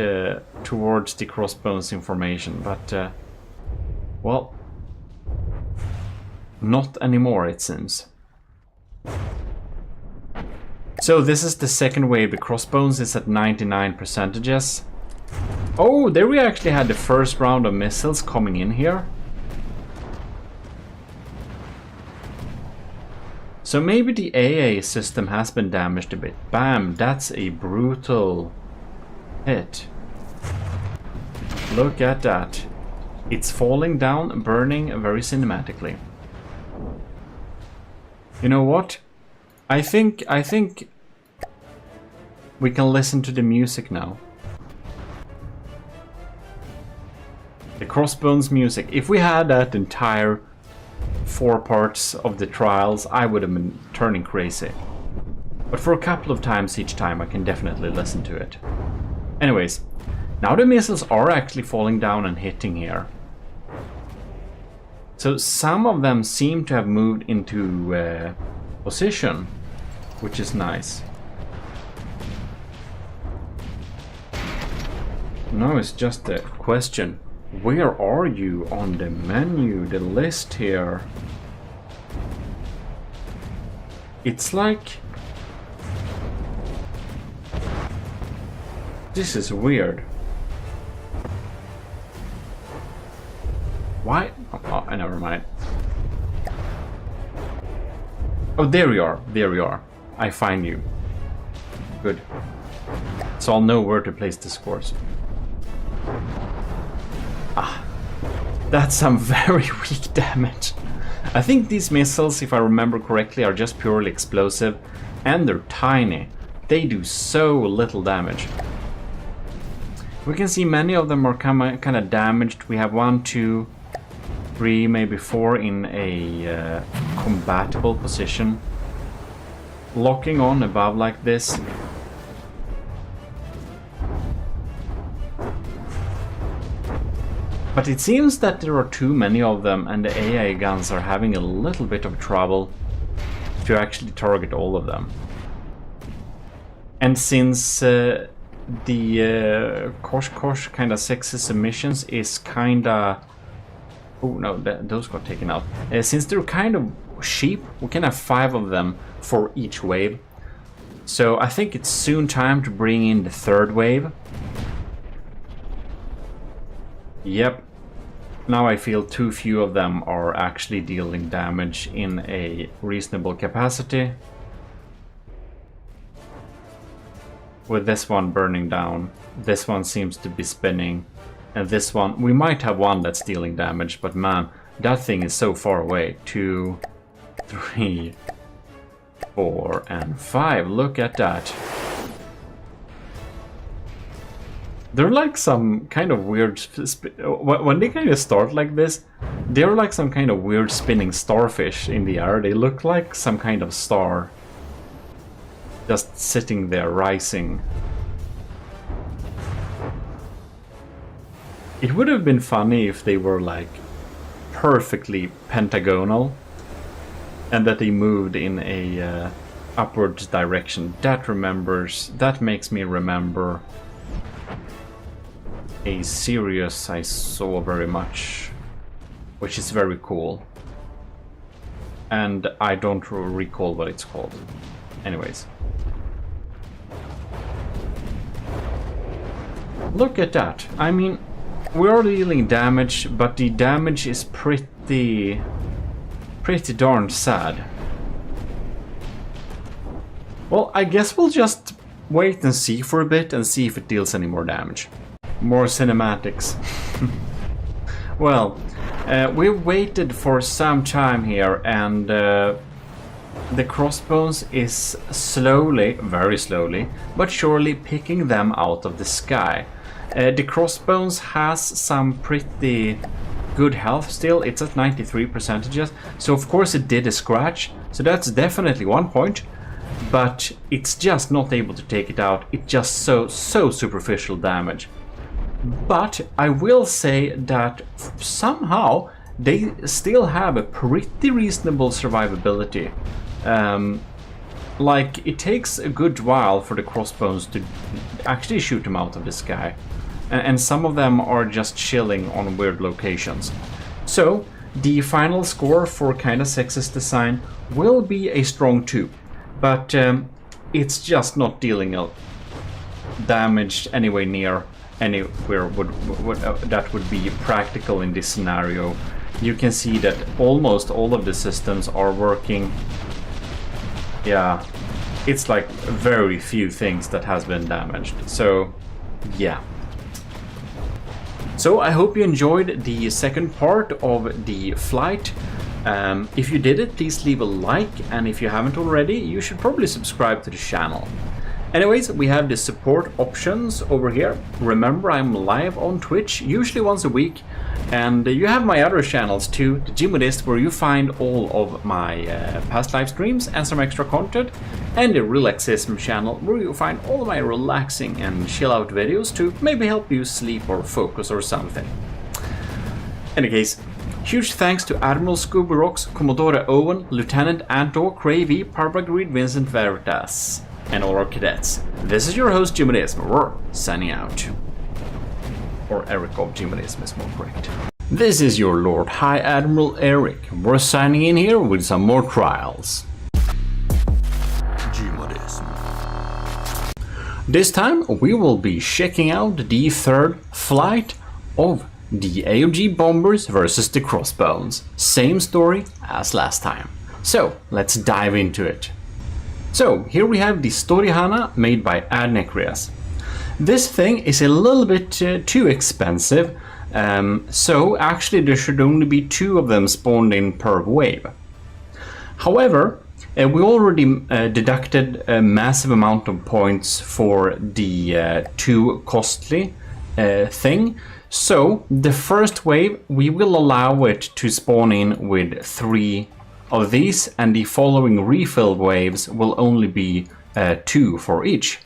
towards the crossbones information, but, well, not anymore it seems. So this is the second wave, the crossbones is at 99%. Oh, there we actually had the first round of missiles coming in here. So maybe the AA system has been damaged a bit. Bam, that's a brutal hit. Look at that. It's falling down, burning very cinematically. You know what? I think we can listen to the music now. The crossbones music. If we had that entire 4 parts of the trials, I would have been turning crazy. But for a couple of times each time, I can definitely listen to it. Anyways, now the missiles are actually falling down and hitting here. So some of them seem to have moved into position, which is nice. Now it's just a question. Where are you on the menu, the list here? It's like... this is weird. Why? Oh, never mind. Oh, there you are. There you are. I find you. Good. So I'll know where to place the scores. Ah, that's some very weak damage. I think these missiles, if I remember correctly, are just purely explosive, and they're tiny. They do so little damage. We can see many of them are kind of damaged. We have 1, 2, 3, maybe 4 in a combatable position. Locking on above like this. But it seems that there are too many of them, and the AA guns are having a little bit of trouble to actually target all of them. And since the Kosh kind of sexy submissions is kind of... oh no, those got taken out. Since they're kind of cheap, we can have 5 of them for each wave. So I think it's soon time to bring in the 3rd wave. Yep. Now I feel too few of them are actually dealing damage in a reasonable capacity. With this one burning down, this one seems to be spinning, and this one, we might have one that's dealing damage, but man, That thing is so far away. 2, 3, 4, and 5. Look at that. They're like some kind of weird... When they kind of start like this, they're like some kind of weird spinning starfish in the air. They look like some kind of star. Just sitting there, rising. It would have been funny if they were like perfectly pentagonal and that they moved in a upwards direction. That makes me remember a series I saw very much, which is very cool, and I don't recall what it's called. Anyways, look at that. I mean, we are dealing damage, but the damage is pretty darn sad. Well, I guess we'll just wait and see for a bit and see if it deals any more damage. More cinematics. Well, we waited for some time here, and the crossbones is slowly, very slowly, but surely picking them out of the sky. The crossbones has some pretty good health still. It's at 93%, so of course it did a scratch, so that's definitely 1 point. But it's just not able to take it out. It's just so superficial damage. But I will say that somehow they still have a pretty reasonable survivability. Like, it takes a good while for the crossbones to actually shoot them out of the sky. And some of them are just chilling on weird locations. So, the final score for kinda sexist design will be a strong 2. But it's just not dealing damage anywhere near anywhere that would be practical in this scenario. You can see that almost all of the systems are working. Yeah, it's like very few things that has been damaged. So, yeah. So I hope you enjoyed the second part of the flight. If you did it, please leave a like, and if you haven't already, you should probably subscribe to the channel. Anyways, we have the support options over here. Remember, I'm live on Twitch, usually once a week, and you have my other channels too, the GMODIST, where you find all of my past live streams and some extra content, and the Relaxism channel, where you find all of my relaxing and chill out videos to maybe help you sleep or focus or something. In any case, huge thanks to Admiral Scooby Rocks, Commodore Owen, Lieutenant Antor, Cravey, Parpagreed, Vincent Veritas, and all our cadets. This is your host, GMODIST. We're signing out. Or Eric of GMODIST is more correct. This is your Lord High Admiral Eric. We're signing in here with some more trials. GMODIST. This time we will be checking out the third flight of the AOG bombers versus the crossbones. Same story as last time. So let's dive into it. So here we have the Storihana made by Adnecrias. This thing is a little bit too expensive, so actually there should only be 2 of them spawned in per wave. However, we already deducted a massive amount of points for the too costly thing. So the first wave, we will allow it to spawn in with 3 of these, and the following refill waves will only be 2 for each.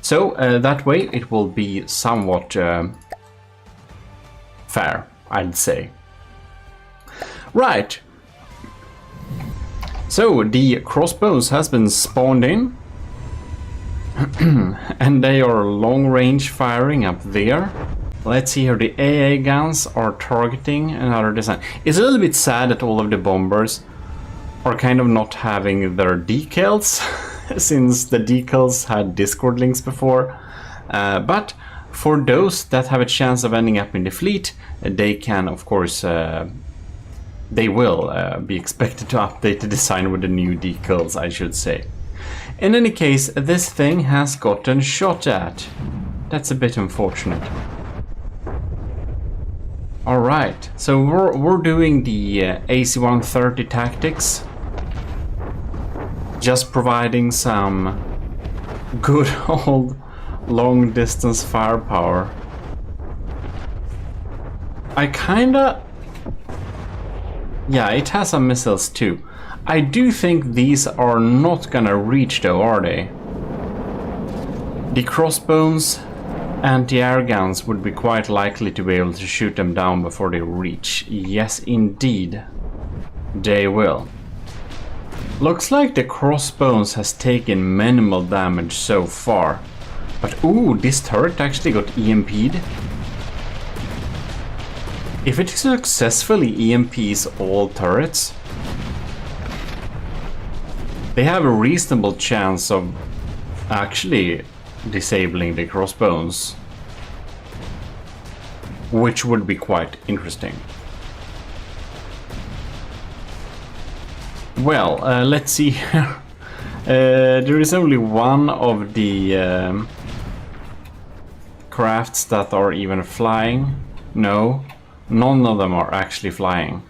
So that way it will be somewhat fair, I'd say. Right. So the crossbows has been spawned in. And they are long range firing up there. Let's see here, the AA guns are targeting another design. It's a little bit sad that all of the bombers are kind of not having their decals, since the decals had Discord links before. But for those that have a chance of ending up in the fleet, they can, of course, they will be expected to update the design with the new decals, I should say. In any case, this thing has gotten shot at. That's a bit unfortunate. Alright, so we're doing the AC-130 tactics. Just providing some good old long distance firepower. I kinda... Yeah, it has some missiles too. I do think these are not gonna reach though, are they? The crossbows anti-air guns would be quite likely to be able to shoot them down before they reach. Yes, indeed. They will. Looks like the crossbows has taken minimal damage so far. But ooh, this turret actually got EMP'd. If it successfully EMPs all turrets, they have a reasonable chance of actually disabling the crossbows, which would be quite interesting. Well, let's see here. There is only one of the crafts that are even flying. No, none of them are actually flying.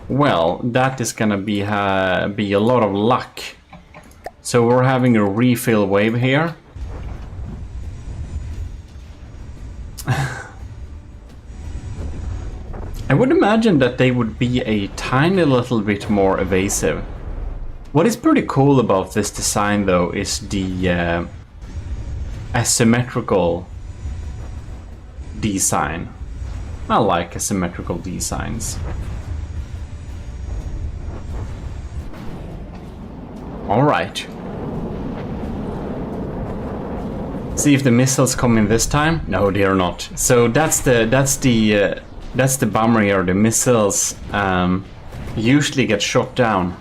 Well, that is gonna be a lot of luck. So we're having a refill wave here. I would imagine that they would be a tiny little bit more evasive. What is pretty cool about this design though is the asymmetrical design. I like asymmetrical designs. Alright. See if the missiles come in this time. No, they are not. So that's the bummer here. The missiles usually get shot down.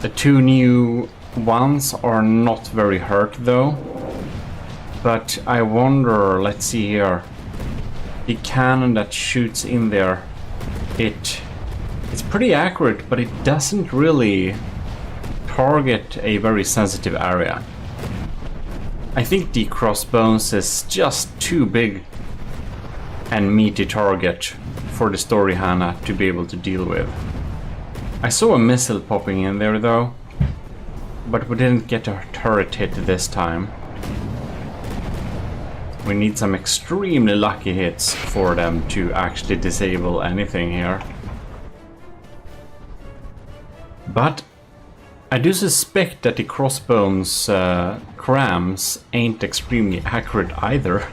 The two new ones are not very hurt though. But I wonder, let's see here. The cannon that shoots in there, it's pretty accurate, but it doesn't really target a very sensitive area. I think the crossbones is just too big and meaty target for the Story Hannah to be able to deal with. I saw a missile popping in there though, but we didn't get a turret hit this time. We need some extremely lucky hits for them to actually disable anything here. But I do suspect that the crossbones crams ain't extremely accurate either,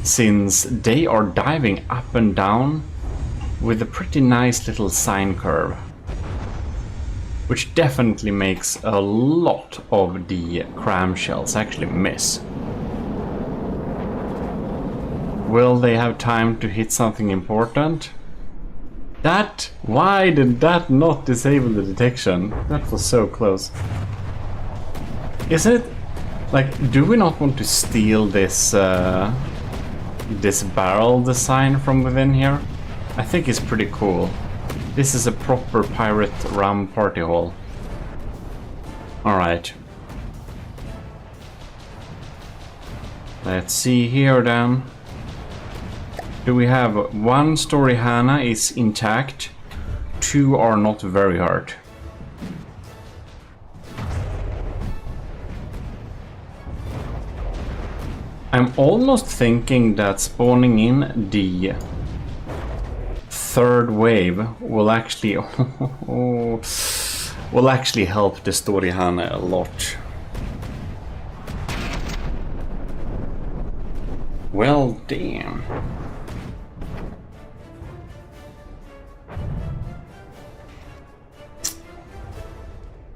since they are diving up and down with a pretty nice little sine curve, which definitely makes a lot of the cram shells actually miss. Will they have time to hit something important? Why did that not disable the detection? That was so close. Is it, like, do we not want to steal this this barrel design from within here? I think it's pretty cool. This is a proper pirate rum party hall. Alright. Let's see here then. Do we have one Story Hannah is intact, two are not very hurt. I'm almost thinking that spawning in the third wave will actually help the Story Hannah a lot. Well, damn.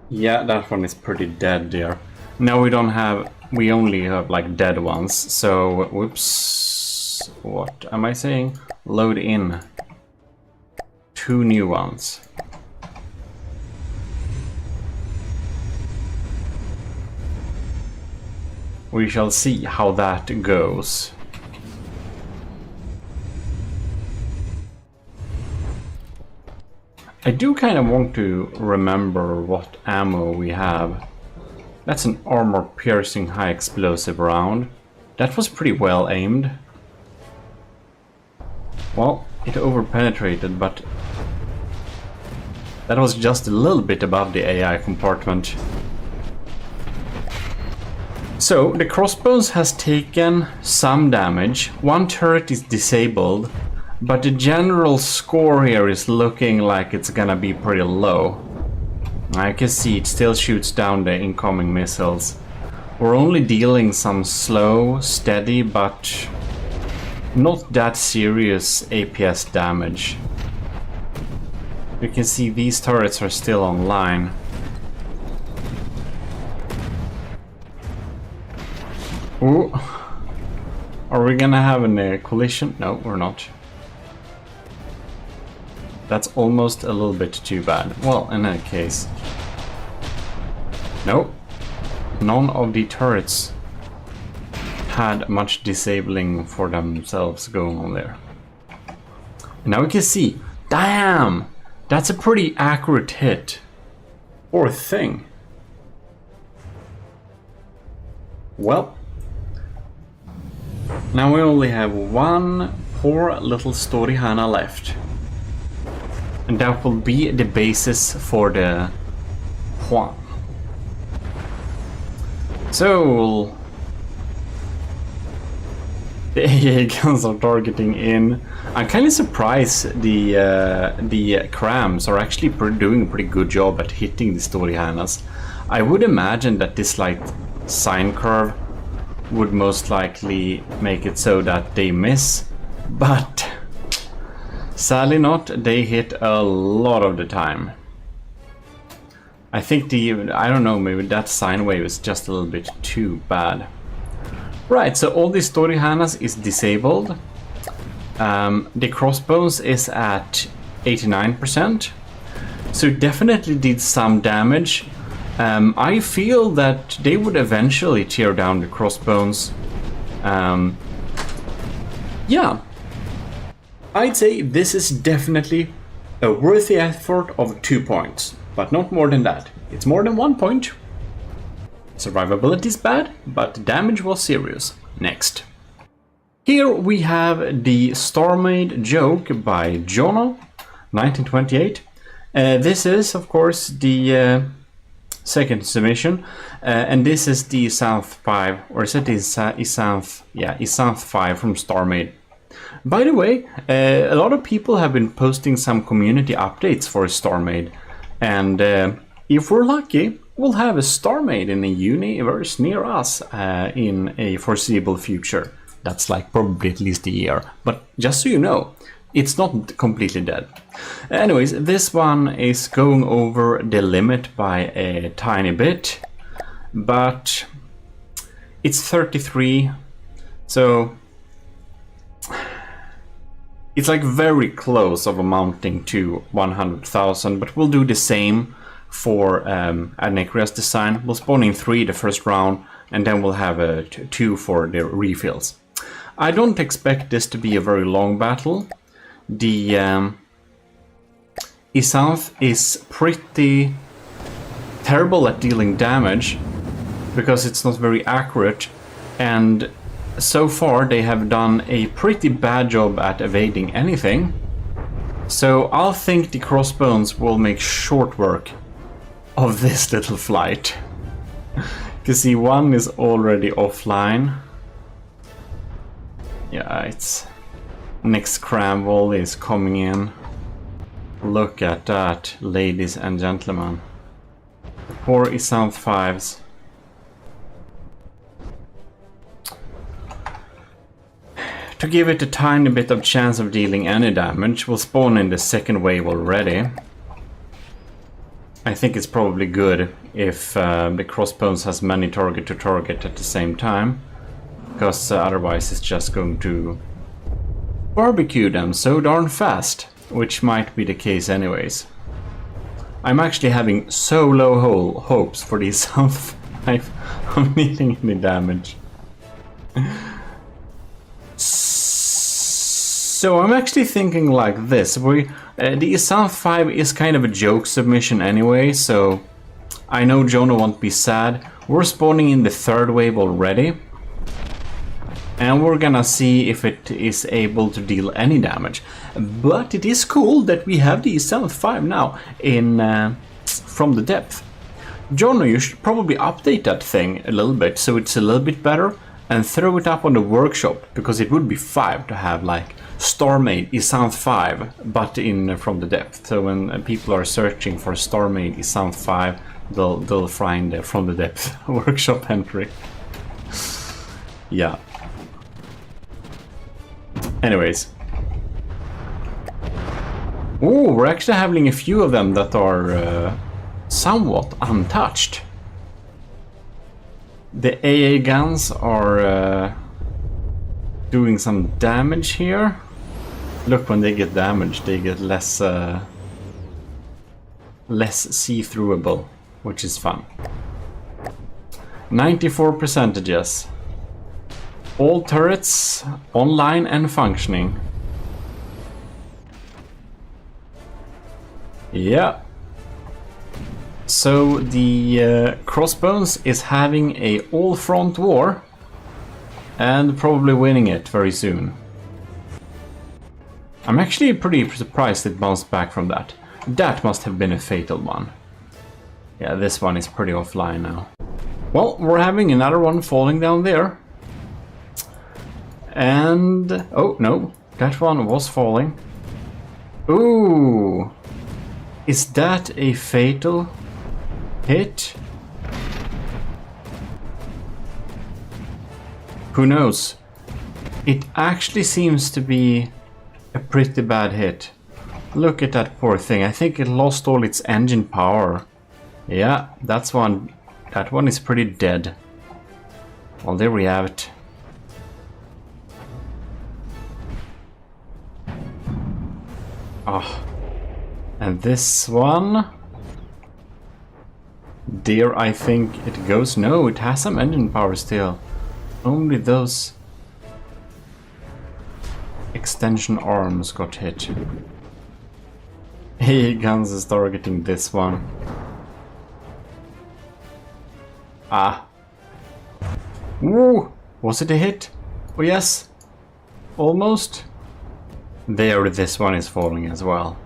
Yeah, that one is pretty dead there. No, we only have like dead ones, so whoops. What am I saying? Load in 2 new ones. We shall see how that goes. I do kind of want to remember what ammo we have. That's an armor-piercing high explosive round. That was pretty well aimed. Well, it overpenetrated, but that was just a little bit above the AI compartment. So, the crossbows has taken some damage. One turret is disabled, but the general score here is looking like it's gonna be pretty low. I can see it still shoots down the incoming missiles. We're only dealing some slow, steady, but not that serious APS damage. You can see these turrets are still online. Ooh. Are we gonna have a collision? No, we're not. That's almost a little bit too bad. Well, in that case... Nope. None of the turrets had much disabling for themselves going on there. Now we can see, damn, that's a pretty accurate hit. Poor thing. Well, now we only have one poor little Storyhana left. And that will be the basis for the Juan. So the AA guns are targeting in. I'm kind of surprised the crams are actually doing a pretty good job at hitting the Storyhanas. I would imagine that this like sine curve would most likely make it so that they miss, but sadly not. They hit a lot of the time. I think I don't know, maybe that sine wave is just a little bit too bad. Right, so all the Storyhanas is disabled. The crossbows is at 89%. So it definitely did some damage. I feel that they would eventually tear down the crossbones. Yeah. I'd say this is definitely a worthy effort of 2 points. But not more than that. It's more than 1 point. Survivability is bad, but damage was serious. Next. Here we have the Star-Made Joke by Jono, 1928. This is, of course, the second submission, and this is the South 5, or is it the South? Yeah, South 5 from Star-Made. By the way, a lot of people have been posting some community updates for Star-Made. And if we're lucky, we'll have a Star-Made in a universe near us in a foreseeable future. That's like probably at least a year. But just so you know, it's not completely dead. Anyways, this one is going over the limit by a tiny bit. But it's 33. So it's like very close of amounting to 100,000, but we'll do the same for Adnecrea's design. We'll spawn in 3 the first round, and then we'll have 2 for the refills. I don't expect this to be a very long battle. The Isouth is pretty terrible at dealing damage, because it's not very accurate, and so far they have done a pretty bad job at evading anything. So I'll think the crossbones will make short work of this little flight. You can see one is already offline. Yeah, it's next scramble is coming in. Look at that, ladies and gentlemen. Poor Isouth 5s. To give it a tiny bit of chance of dealing any damage, we'll spawn in the second wave already. I think it's probably good if the crossbones has many target to target at the same time, because otherwise it's just going to barbecue them so darn fast, which might be the case anyways. I'm actually having so low hopes for these South 5 of needing any damage. So I'm actually thinking like this. The South 5 is kind of a joke submission anyway, so I know Jono won't be sad. We're spawning in the third wave already. And we're gonna see if it is able to deal any damage. But it is cool that we have the 7.5 now in from the depth. Jono, you should probably update that thing a little bit so it's a little bit better and throw it up on the workshop, because it would be 5 to have like StarMade Isanth 5 but in from the depth. So when people are searching for StarMade Isanth 5, they'll find the from the depth workshop entry. Yeah. Anyways. Oh, we're actually having a few of them that are somewhat untouched. The AA guns are doing some damage here. Look, when they get damaged, they get less see-throughable, which is fun. 94%. All turrets online and functioning. Yeah. So the Crossbones is having a all-front war and probably winning it very soon. I'm actually pretty surprised it bounced back from that. That must have been a fatal one. Yeah, this one is pretty offline now. Well, we're having another one falling down there. And... oh, no. That one was falling. Ooh! Is that a fatal hit? Who knows? It actually seems to be a pretty bad hit. Look at that poor thing. I think it lost all its engine power. Yeah, that's one. That one is pretty dead. Well, there we have it. Oh. And this one... there, I think it goes. No, it has some engine power still. Only those extension arms got hit. Hey, guns is targeting this one. Ah. Woo! Was it a hit? Oh yes. Almost. There, this one is falling as well.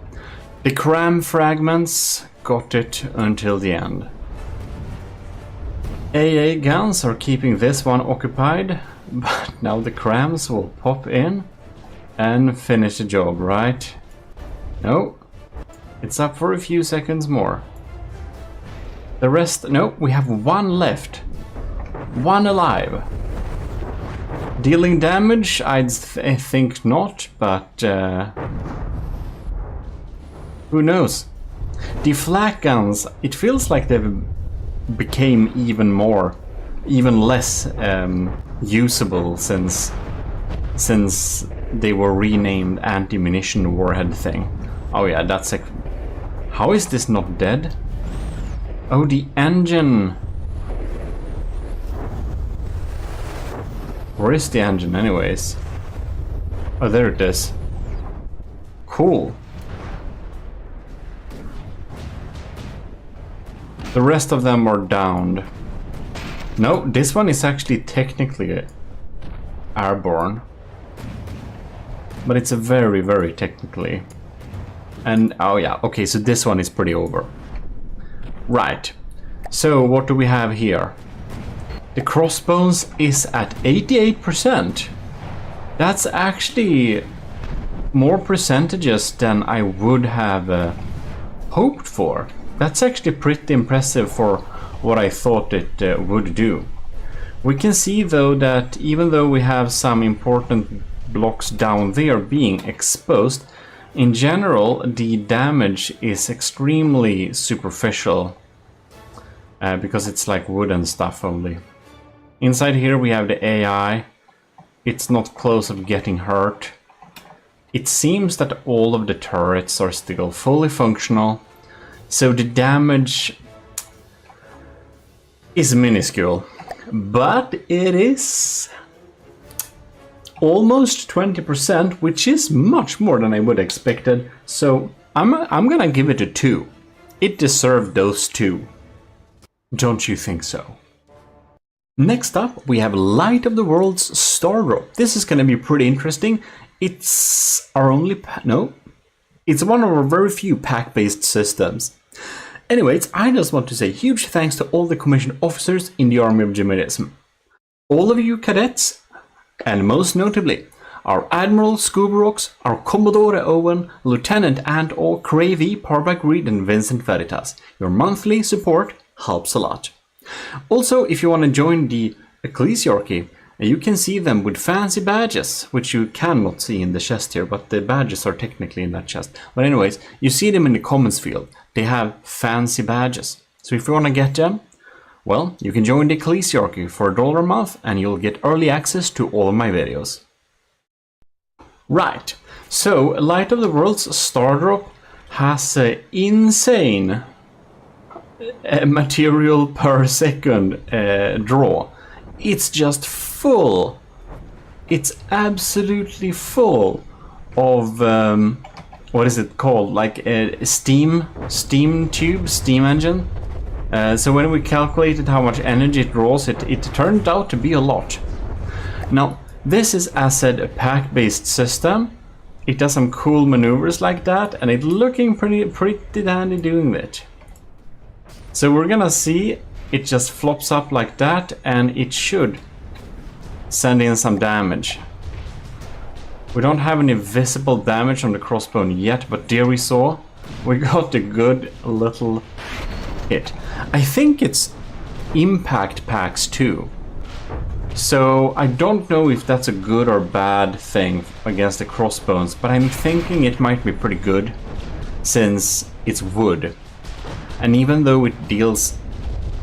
The cram fragments got it until the end. AA guns are keeping this one occupied, but now the crams will pop in and finish the job, right? No, it's up for a few seconds more. The rest, no, we have one left. One alive. Dealing damage, I think not, but who knows? The flak guns, it feels like they've became even less usable since they were renamed anti-munition warhead thing. Oh yeah, that's a... how is this not dead? Oh, the engine. Where is the engine anyways? Oh, there it is. Cool. The rest of them are downed. No, this one is actually technically airborne. But it's a very, very technically. And, oh yeah, okay, so this one is pretty over. Right. So, what do we have here? The Crossbones is at 88%. That's actually more percentages than I would have hoped for. That's actually pretty impressive for what I thought it would do. We can see though that even though we have some important blocks down there being exposed, in general the damage is extremely superficial because it's like wood and stuff only. Inside here we have the AI. It's not close of getting hurt. It seems that all of the turrets are still fully functional. So the damage is minuscule, but it is almost 20%, which is much more than I would have expected. So I'm gonna give it a 2. It deserved those 2. Don't you think so? Next up, we have Light of the World's Star Drop. This is going to be pretty interesting. It's our only it's one of our very few pack-based systems. Anyways, I just want to say huge thanks to all the commissioned officers in the army of GMODISM. All of you cadets, and most notably, our Admiral Scooberox, our Commodore Owen, Lieutenant Ant-All, Cravey, Parback Reed, and Vincent Veritas. Your monthly support helps a lot. Also, if you want to join the Ecclesiarchy, you can see them with fancy badges, which you cannot see in the chest here, but the badges are technically in that chest. But anyways, you see them in the comments field. They have fancy badges. So if you want to get them, well, you can join the Ecclesiarchy for $1 a month and you'll get early access to all of my videos. Right, so Light of the World's Star Drop has an insane material per second draw. It's just full. It's absolutely full of what is it called? Like a steam tube, steam engine. So when we calculated how much energy it draws, it turned out to be a lot. Now, this is, as said, a pack-based system. It does some cool maneuvers like that, and it's looking pretty dandy doing it. So we're gonna see it just flops up like that, and it should send in some damage. We don't have any visible damage on the crossbow yet, but there we saw, we got a good little hit. I think it's impact packs too. So I don't know if that's a good or bad thing against the crossbows, but I'm thinking it might be pretty good since it's wood. And even though it deals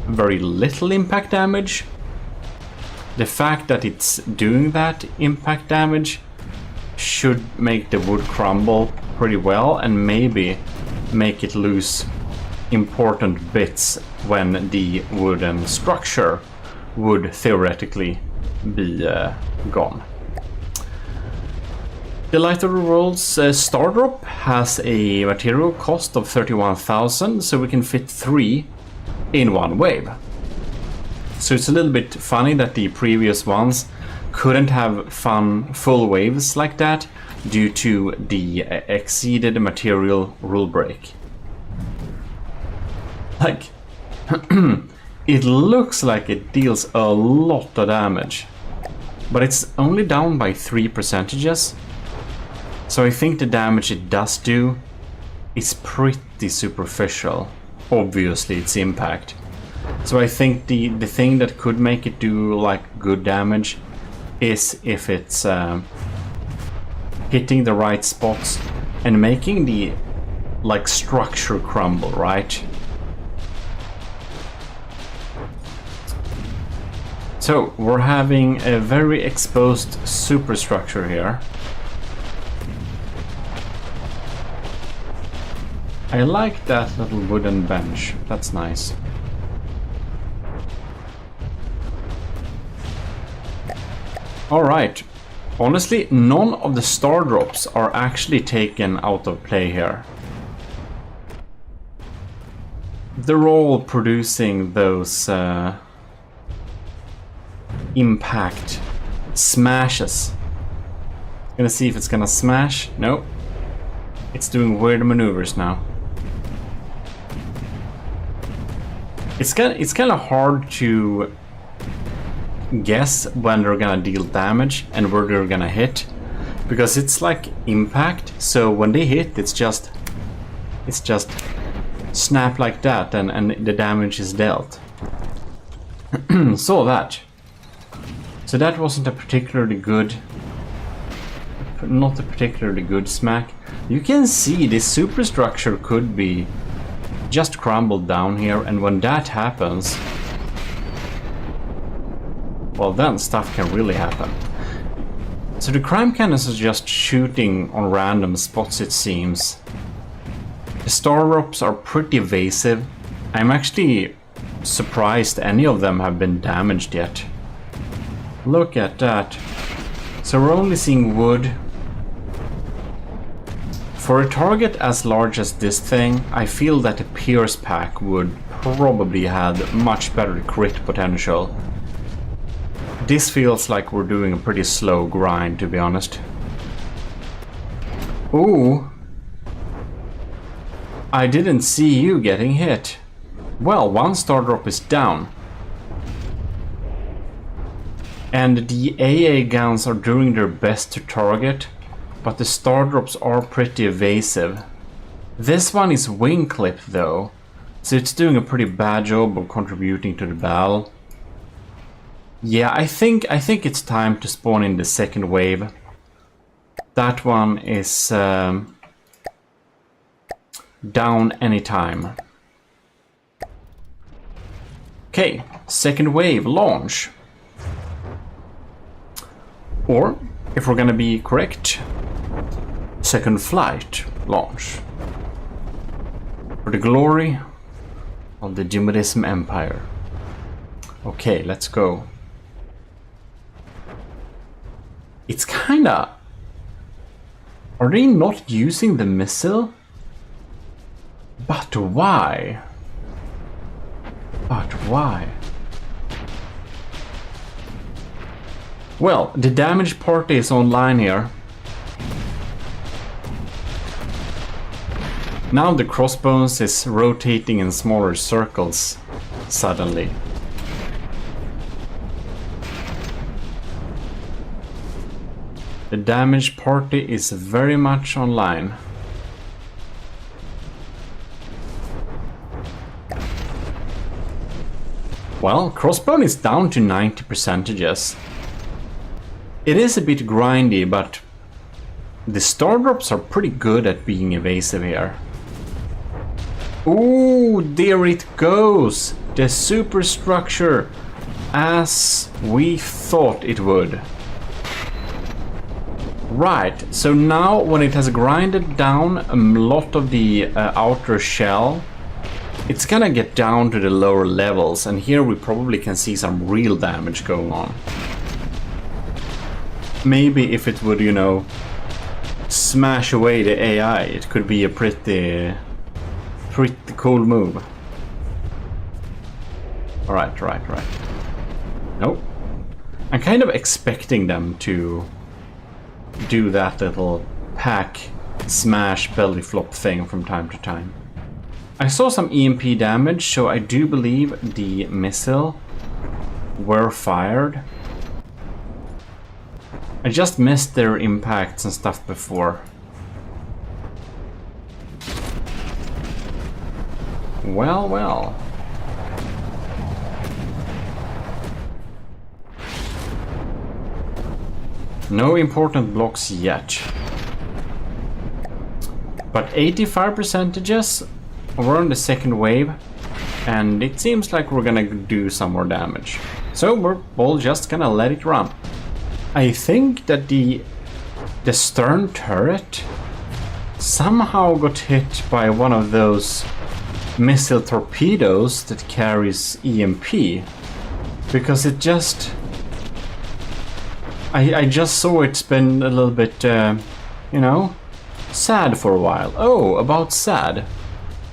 very little impact damage, the fact that it's doing that impact damage should make the wood crumble pretty well and maybe make it lose important bits when the wooden structure would theoretically be gone. The Light of the World's Star Drop has a material cost of 31,000, so we can fit 3 in one wave. So it's a little bit funny that the previous ones couldn't have full waves like that due to the exceeded material rule break. Like, it looks like it deals a lot of damage, but it's only down by 3%. So I think the damage it does do is pretty superficial. Obviously its impact. So I think the thing that could make it do like good damage is if it's hitting the right spots and making the like structure crumble, right? So we're having a very exposed superstructure here. I like that little wooden bench, that's nice. Alright, honestly, none of the star drops are actually taken out of play here. They're all producing those impact smashes. Gonna see if it's gonna smash. Nope. It's doing weird maneuvers now. It's kind of hard to guess when they're gonna deal damage and where they're gonna hit, because it's like impact. So when they hit, it's just snap like that, and the damage is dealt. Saw that. So that wasn't a particularly good, not a particularly good smack. You can see this superstructure could be just crumbled down here, and when that happens, well, then stuff can really happen. So the crime cannons are just shooting on random spots, it seems. The star drops are pretty evasive. I'm actually surprised any of them have been damaged yet. Look at that. So we're only seeing wood. For a target as large as this thing, I feel that a Pierce pack would probably have much better crit potential. This feels like we're doing a pretty slow grind, to be honest. Ooh. I didn't see you getting hit. Well, one star drop is down. And the AA guns are doing their best to target, but the star drops are pretty evasive. This one is wing clipped though, so it's doing a pretty bad job of contributing to the battle. Yeah, I think it's time to spawn in the second wave. That one is down anytime. Okay, second wave launch. Or, if we're gonna be correct, second flight launch. For the glory of the GMODISM Empire. Okay, let's go. It's kinda... Are they not using the missile? But why? But why? Well, the damage party is online here. Now the crossbones is rotating in smaller circles suddenly. The damage party is very much online. Well, crossbone is down to 90%. It is a bit grindy, but the star drops are pretty good at being evasive here. Ooh, there it goes! The superstructure, as we thought it would. Right, so now when it has grinded down a lot of the outer shell, it's gonna get down to the lower levels, and here we probably can see some real damage going on. Maybe if it would, you know, smash away the AI, it could be a pretty cool move. Right. Nope. I'm kind of expecting them to do that little pack smash belly flop thing from time to time. I saw some EMP damage, so I do believe the missile were fired. I just missed their impacts and stuff before. Well. No important blocks yet. But 85%, we're on the second wave, and it seems like we're gonna do some more damage. So we're all just gonna let it run. I think that the stern turret somehow got hit by one of those missile torpedoes that carries EMP, because it just... I just saw it spin a little bit, you know, sad for a while. Oh, about sad.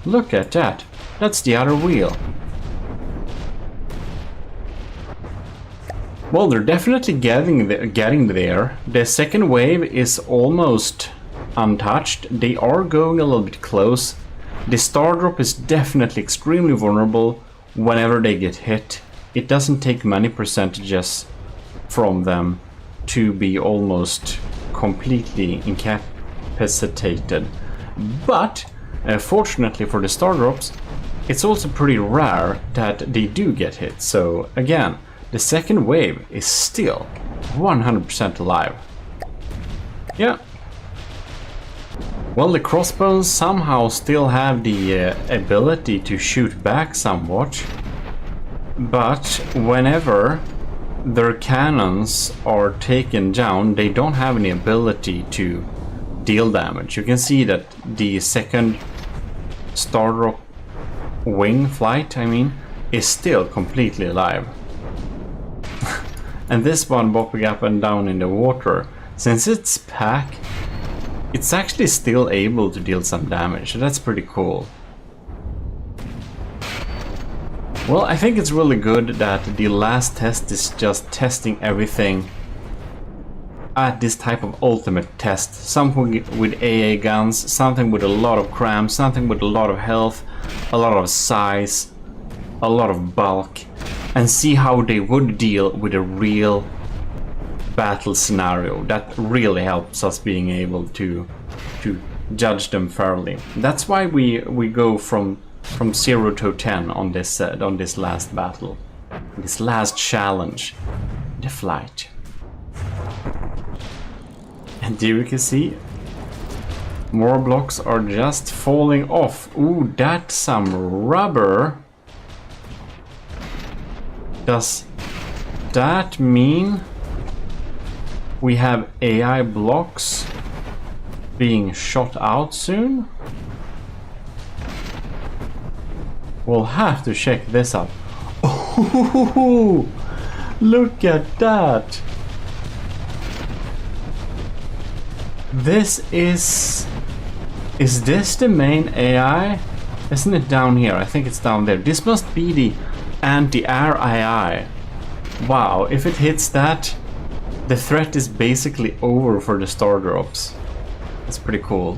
Look at that. That's the other wheel. Well, they're definitely getting there. The second wave is almost untouched. They are going a little bit close. The star drop is definitely extremely vulnerable whenever they get hit. It doesn't take many percentages from them to be almost completely incapacitated. But fortunately for the star drops, it's also pretty rare that they do get hit. So again, the second wave is still 100% alive. Yeah. Well, the crossbows somehow still have the ability to shoot back somewhat, but whenever their cannons are taken down, they don't have any ability to deal damage. You can see that the second star drop wing flight, is still completely alive. And this one bopping up and down in the water, since it's pack, it's actually still able to deal some damage, so that's pretty cool. Well, I think it's really good that the last test is just testing everything at this type of ultimate test. Something with AA guns, something with a lot of cram, something with a lot of health, a lot of size, a lot of bulk, and see how they would deal with a real battle scenario. That really helps us being able to judge them fairly. That's why we go from 0 to 10 on this last battle, this last challenge, the flight. And here you can see more blocks are just falling off. Ooh, that's some rubber. Does that mean we have AI blocks being shot out soon? We'll have to check this out. Oh, look at that! This is this the main AI? Isn't it down here? I think it's down there. This must be the anti-air AI. Wow, if it hits that, the threat is basically over for the star drops. That's pretty cool.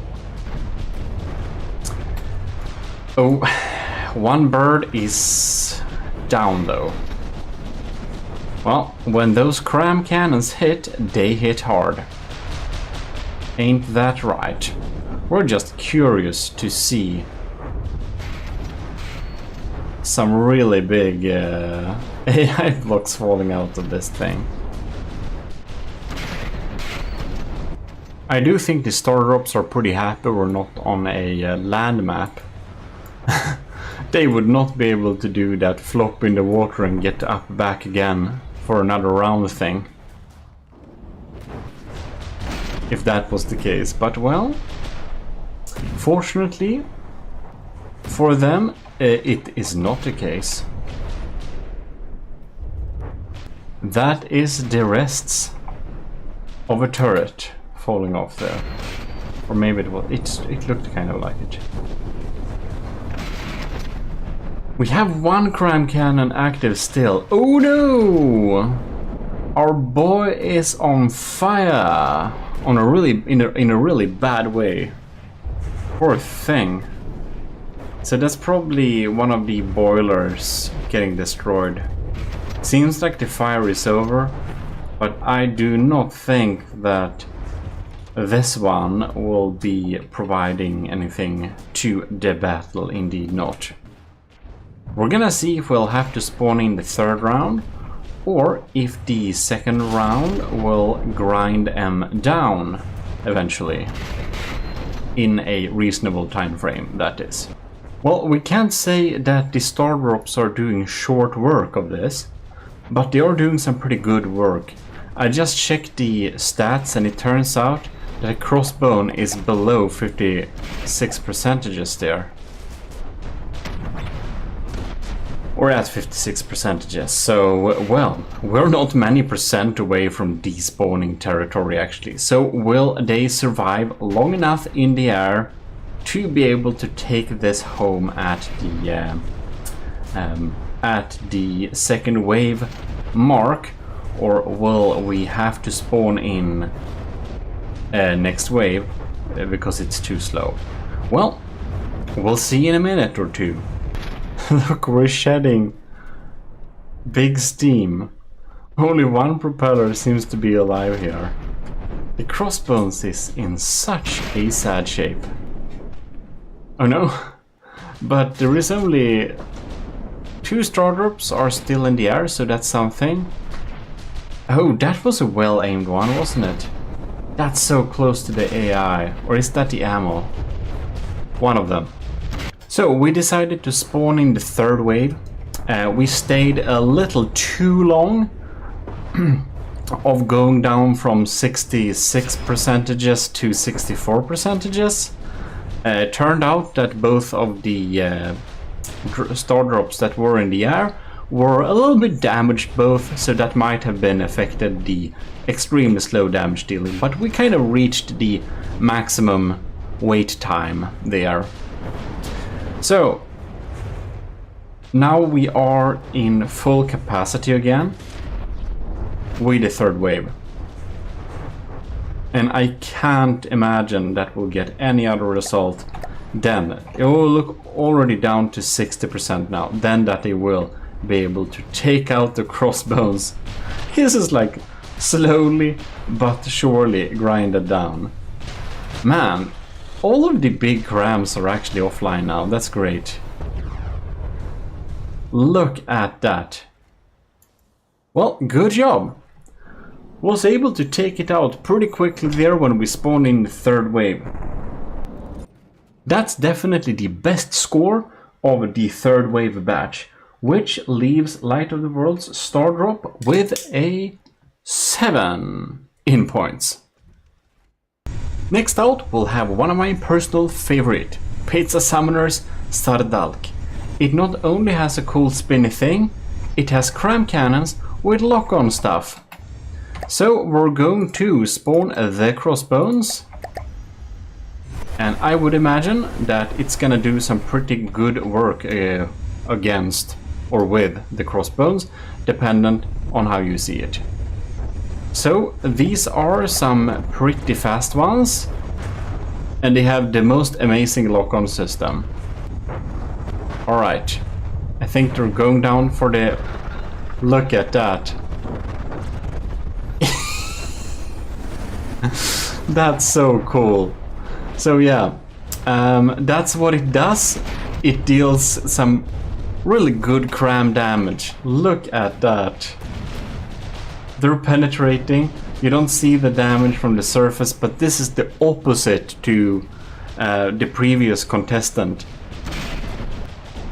Oh, one bird is down though. Well, when those cram cannons hit, they hit hard. Ain't that right? We're just curious to see some really big AI blocks falling out of this thing. I do think the star drops are pretty happy we're not on a land map. They would not be able to do that flop in the water and get up back again for another round thing. If that was the case, but well, fortunately for them, it is not the case. That is the rests of a turret falling off there, or maybe it was. It looked kind of like it. We have one cram cannon active still. Oh no! Our boy is on fire. On a really in a really bad way. Poor thing. So that's probably one of the boilers getting destroyed. Seems like the fire is over, but I do not think that this one will be providing anything to the battle. Indeed not. We're gonna see if we'll have to spawn in the third round, or if the second round will grind them down eventually. In a reasonable time frame, that is. Well, we can't say that the star drops are doing short work of this, but they are doing some pretty good work. I just checked the stats and it turns out that a crossbone is below 56% there. We're at 56%, so, well, we're not many percent away from despawning territory actually. So will they survive long enough in the air to be able to take this home at the second wave mark, or will we have to spawn in next wave because it's too slow? Well, we'll see in a minute or two. Look, we're shedding big steam. Only one propeller seems to be alive here. The crossbones is in such a sad shape. Oh no, but there is only 2 star drops are still in the air, so that's something. Oh, that was a well-aimed one, wasn't it? That's so close to the AI. Or is that the ammo? One of them. So we decided to spawn in the third wave. We stayed a little too long of going down from 66% to 64%. Turned out that both of the star drops that were in the air were a little bit damaged both, so that might have been affected the extremely slow damage dealing, but we kind of reached the maximum wait time there. So Now we are in full capacity again with the third wave. And I can't imagine that we'll get any other result then. It will look already down to 60% now. Then that they will be able to take out the crossbones. This is like slowly but surely grinded down. Man, all of the big crams are actually offline now. That's great. Look at that. Well, good job. Was able to take it out pretty quickly there when we spawned in the third wave. That's definitely the best score of the third wave batch, which leaves Light of the World's star drop with a 7 in points. Next out, we'll have one of my personal favorite, Pizza Summoner's Sardalk. It not only has a cool spinny thing, it has cram cannons with lock-on stuff. So we're going to spawn the crossbones, and I would imagine that it's gonna do some pretty good work against or with the crossbones, dependent on how you see it. So these are some pretty fast ones, and they have the most amazing lock-on system. Alright, I think they're going down for the... Look at that. That's so cool. So yeah, that's what it does. It deals some really good cram damage. Look at that. They're penetrating. You don't see the damage from the surface, but this is the opposite to the previous contestant,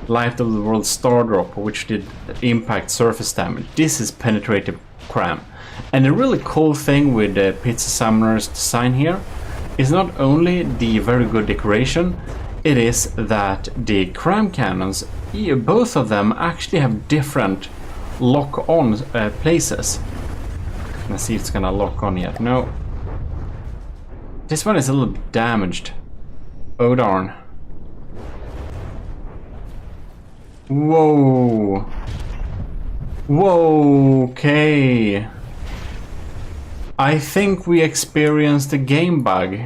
Light of the World Star Drop, which did impact surface damage. This is penetrative cram. And the really cool thing with the Pizza Summoner's design here is not only the very good decoration, it is that the cram cannons, both of them actually have different lock-on places. Let's see if it's gonna lock on yet. No. This one is a little bit damaged. Oh darn. Whoa. Whoa, okay. I think we experienced a game bug.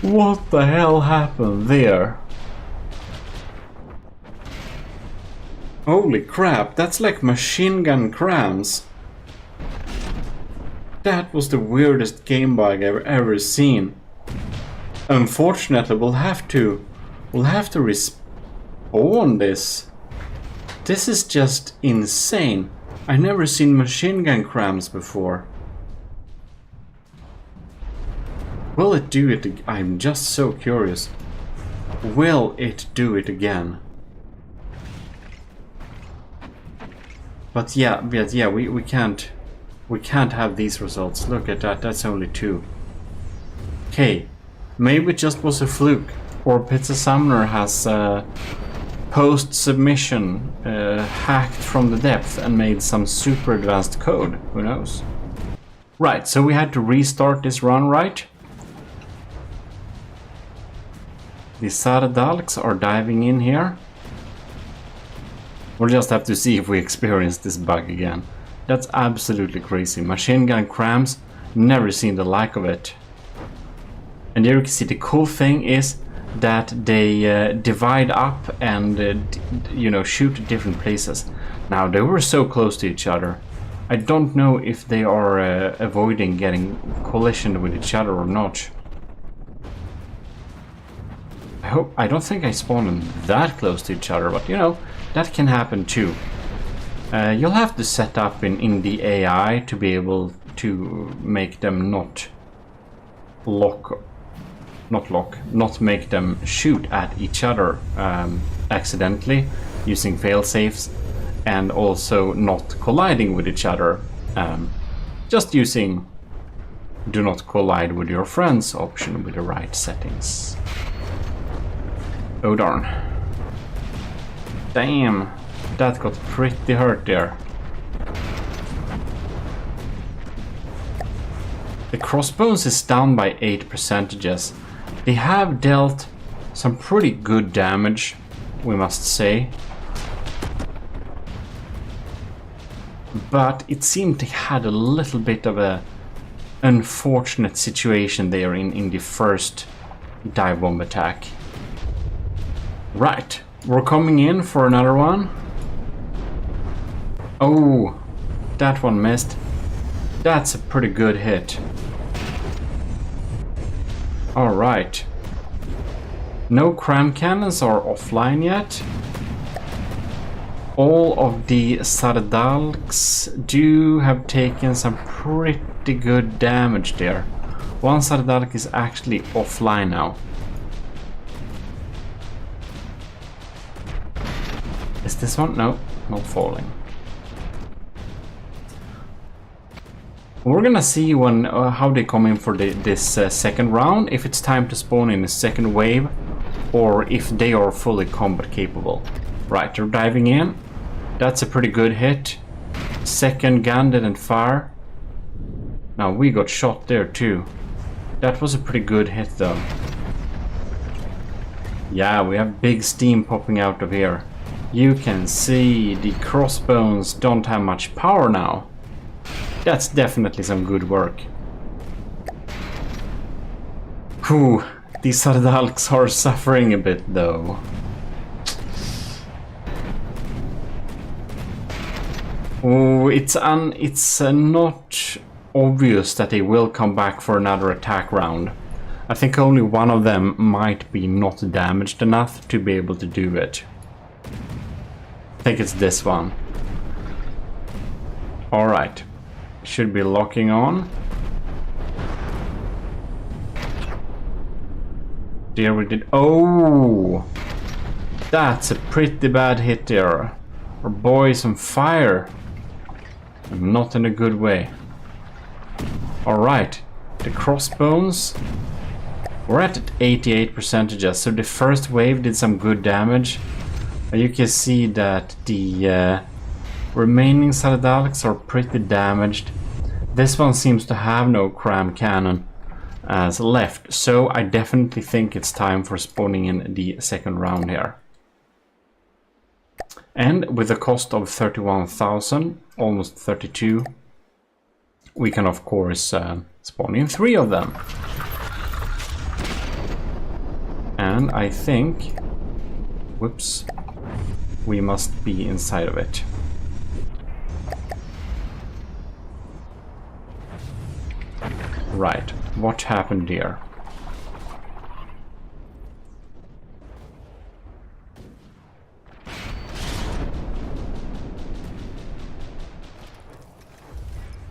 What the hell happened there? Holy crap, that's like machine gun crams. That was the weirdest game bug I've ever seen. Unfortunately, we'll have to respawn this. This is just insane. I've never seen machine gun crams before. Will it do it? I'm just so curious. Will it do it again? But yeah, we can't have these results. Look at that. That's only 2. Okay, maybe it just was a fluke, or Pizza Summoner has post-submission hacked from the depth and made some super advanced code. Who knows? Right, so we had to restart this run, right? The Sardalks are diving in here. We'll just have to see if we experience this bug again. That's absolutely crazy. Machine gun crams, never seen the like of it. And there you can see the cool thing is that they divide up and you know, shoot at different places. Now they were so close to each other. I don't know if they are avoiding getting collision with each other or not. I don't think I spawned them that close to each other, but you know, that can happen too. You'll have to set up in the AI to be able to make them not make them shoot at each other accidentally using failsafes, and also not colliding with each other. Just using do not collide with your friends option with the right settings. Oh darn. Damn, that got pretty hurt there. The crossbones is down by 8%. They have dealt Some pretty good damage, we must say. But it seemed they had a little bit of a unfortunate situation there in the first dive bomb attack. Right, we're coming in for another one. Oh, that one missed. That's a pretty good hit. Alright. No cram cannons are offline yet. All of the Sardalks do have taken some pretty good damage there. One Sardalk is actually offline now. Is this one? No, not falling. We're gonna see when how they come in for this second round, if it's time to spawn in a second wave, or if they are fully combat capable. Right, they're diving in. That's a pretty good hit. Second gun didn't fire. Now we got shot there too. That was a pretty good hit though. Yeah, we have big steam popping out of here. You can see the crossbones don't have much power now. That's definitely some good work. Whew, these Sardalks are suffering a bit though. Oh, it's not obvious that they will come back for another attack round. I think only one of them might be not damaged enough to be able to do it. I think it's this one. Alright. Should be locking on. There we did. Oh! That's a pretty bad hit there. Our boy is on fire. Not in a good way. Alright. The crossbones. We're at 88%, so the first wave did some good damage. You can see that the remaining Sardalks are pretty damaged. This one seems to have no cram cannon as left, so I definitely think it's time for spawning in the second round here. And with a cost of 31,000, almost 32, we can of course spawn in 3 of them. And I think, whoops, we must be inside of it. Right, what happened here?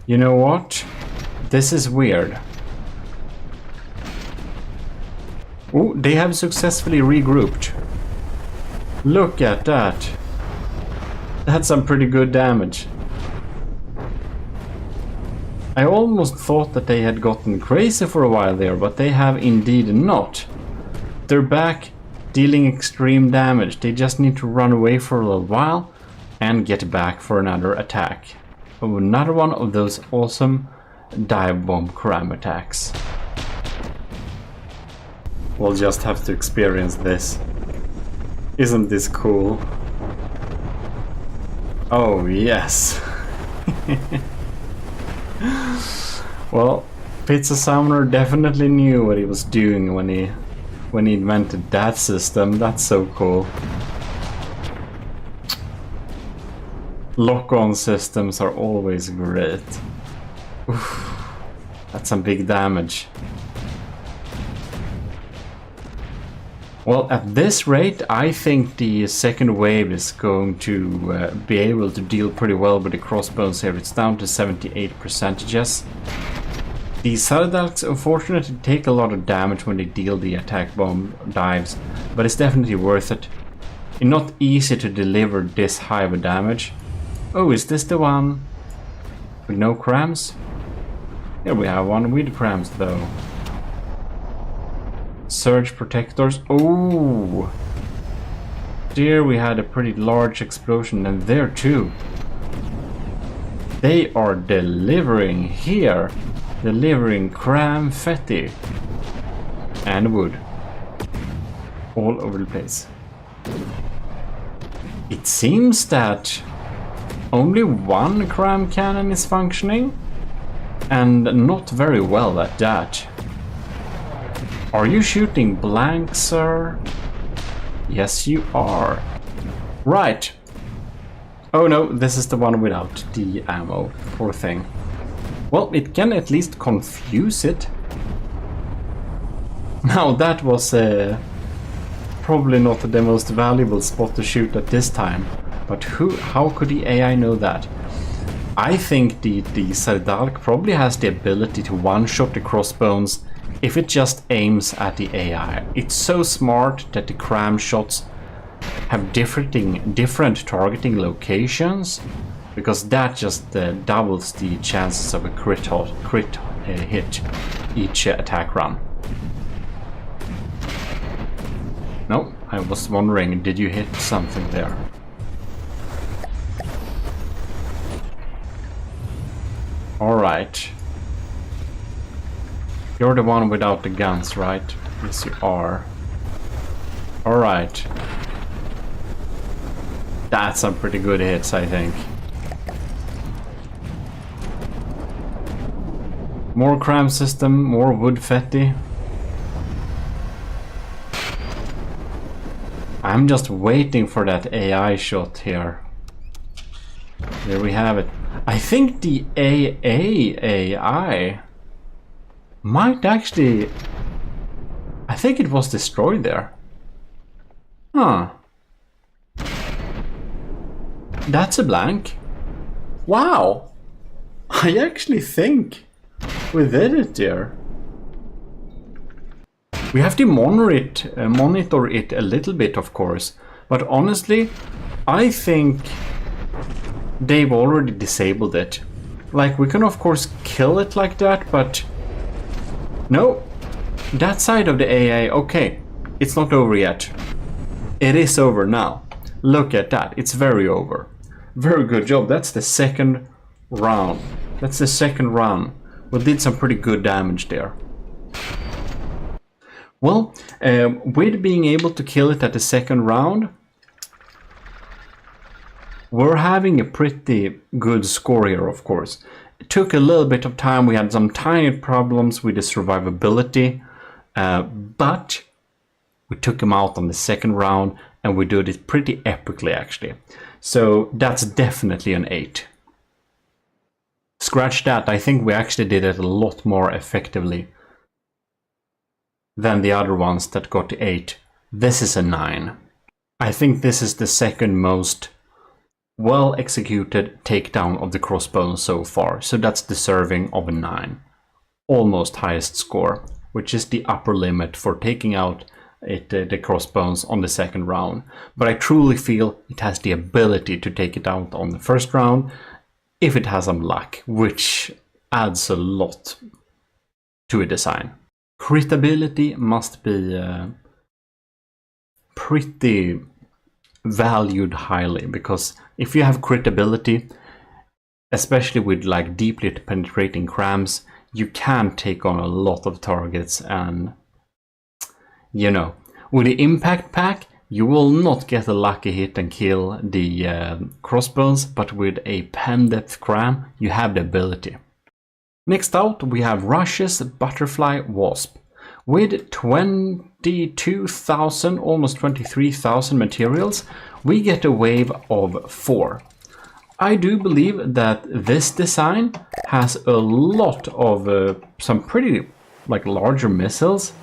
You know what? This is weird. Oh, they have successfully regrouped. Look at that. That's some pretty good damage. I almost thought that they had gotten crazy for a while there, but they have indeed not. They're back, dealing extreme damage. They just need to run away for a little while and get back for another attack. Another one of those awesome dive bomb cram attacks. We'll just have to experience this. Isn't this cool? Oh yes. Well, Pizza Summoner definitely knew what he was doing when he invented that system. That's so cool. Lock-on systems are always great. Oof, that's some big damage. Well, at this rate, I think the second wave is going to be able to deal pretty well with the crossbones here. It's down to 78%. The Sardalks unfortunately take a lot of damage when they deal the attack bomb dives, but it's definitely worth it. It's not easy to deliver this high of a damage. Oh, is this the one with no crams? Here we have one with crams though. Surge protectors. Oh! There we had a pretty large explosion, and there too. They are delivering here. Delivering cram fetty. And wood. all over the place. It seems that only one cram cannon is functioning, and not very well at that. Are you shooting blank, sir? Yes, you are. Right. Oh no, this is the one without the ammo. Poor thing. Well, it can at least confuse it. Now that was probably not the most valuable spot to shoot at this time. But how could the AI know that? I think the Sardalk probably has the ability to one-shot the crossbones if it just aims at the AI. It's so smart that the cram shots have different targeting locations, because that just doubles the chances of a crit hit each attack run. No, I was wondering, did you hit something there? Alright. You're the one without the guns, right? Yes, you are. Alright. That's some pretty good hits, I think. More cram system, more wood fetty. I'm just waiting for that AI shot here. There we have it. I think the AI might actually... I think it was destroyed there. Huh. That's a blank. Wow. I actually think we did it there. We have to monitor it a little bit, of course. But honestly, I think they've already disabled it. Like, we can of course kill it like that, but no. That side of the AI, okay, it's not over yet. It is over now. Look at that, it's very over. Very good job. That's the second round. That's the second run. We did some pretty good damage there. Well, with being able to kill it at the second round, we're having a pretty good score here, of course. It took a little bit of time. We had some tiny problems with the survivability, but we took him out on the second round, and we did it pretty epically, actually. So that's definitely an 8. Scratch that, I think we actually did it a lot more effectively than the other ones that got the 8. This is a 9. I think this is the second most well executed takedown of the crossbones so far, so that's deserving of a 9. Almost highest score, which is the upper limit for taking out the crossbones on the second round. But I truly feel it has the ability to take it out on the first round if it has some luck, which adds a lot to a design. Critability must be pretty valued highly, because if you have critability, especially with like deeply penetrating crams, you can take on a lot of targets, and you know, with the impact pack you will not get a lucky hit and kill the crossbones, but with a pen depth cram you have the ability. Next out we have Russia's Butterfly Wasp. With 22,000, almost 23,000 materials, we get a wave of 4. I do believe that this design has a lot of some pretty like larger missiles.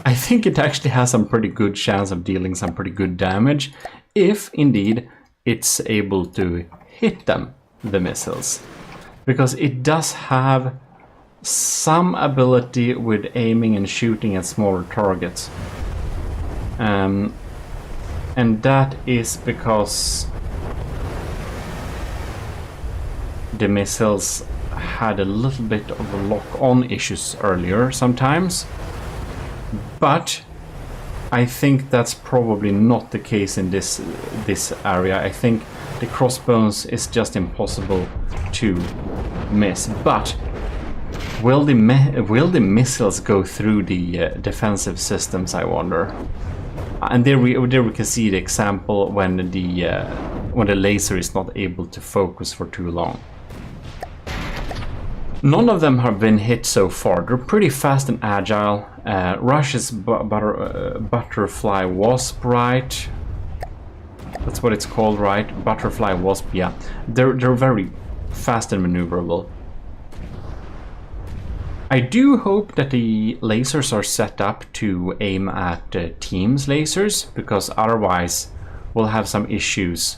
I think it actually has some pretty good chance of dealing some pretty good damage, if indeed it's able to hit them, the missiles. Because it does have some ability with aiming and shooting at smaller targets. And that is because the missiles had a little bit of a lock-on issues earlier sometimes. But I think that's probably not the case in this area. I think the crossbones is just impossible to miss. But will the missiles go through the defensive systems, I wonder? And there we can see the example when the laser is not able to focus for too long. None of them have been hit so far. They're pretty fast and agile. Rush's butterfly wasp, right? That's what it's called, right? Butterfly wasp, yeah. They're very fast and maneuverable. I do hope that the lasers are set up to aim at teams' lasers, because otherwise we'll have some issues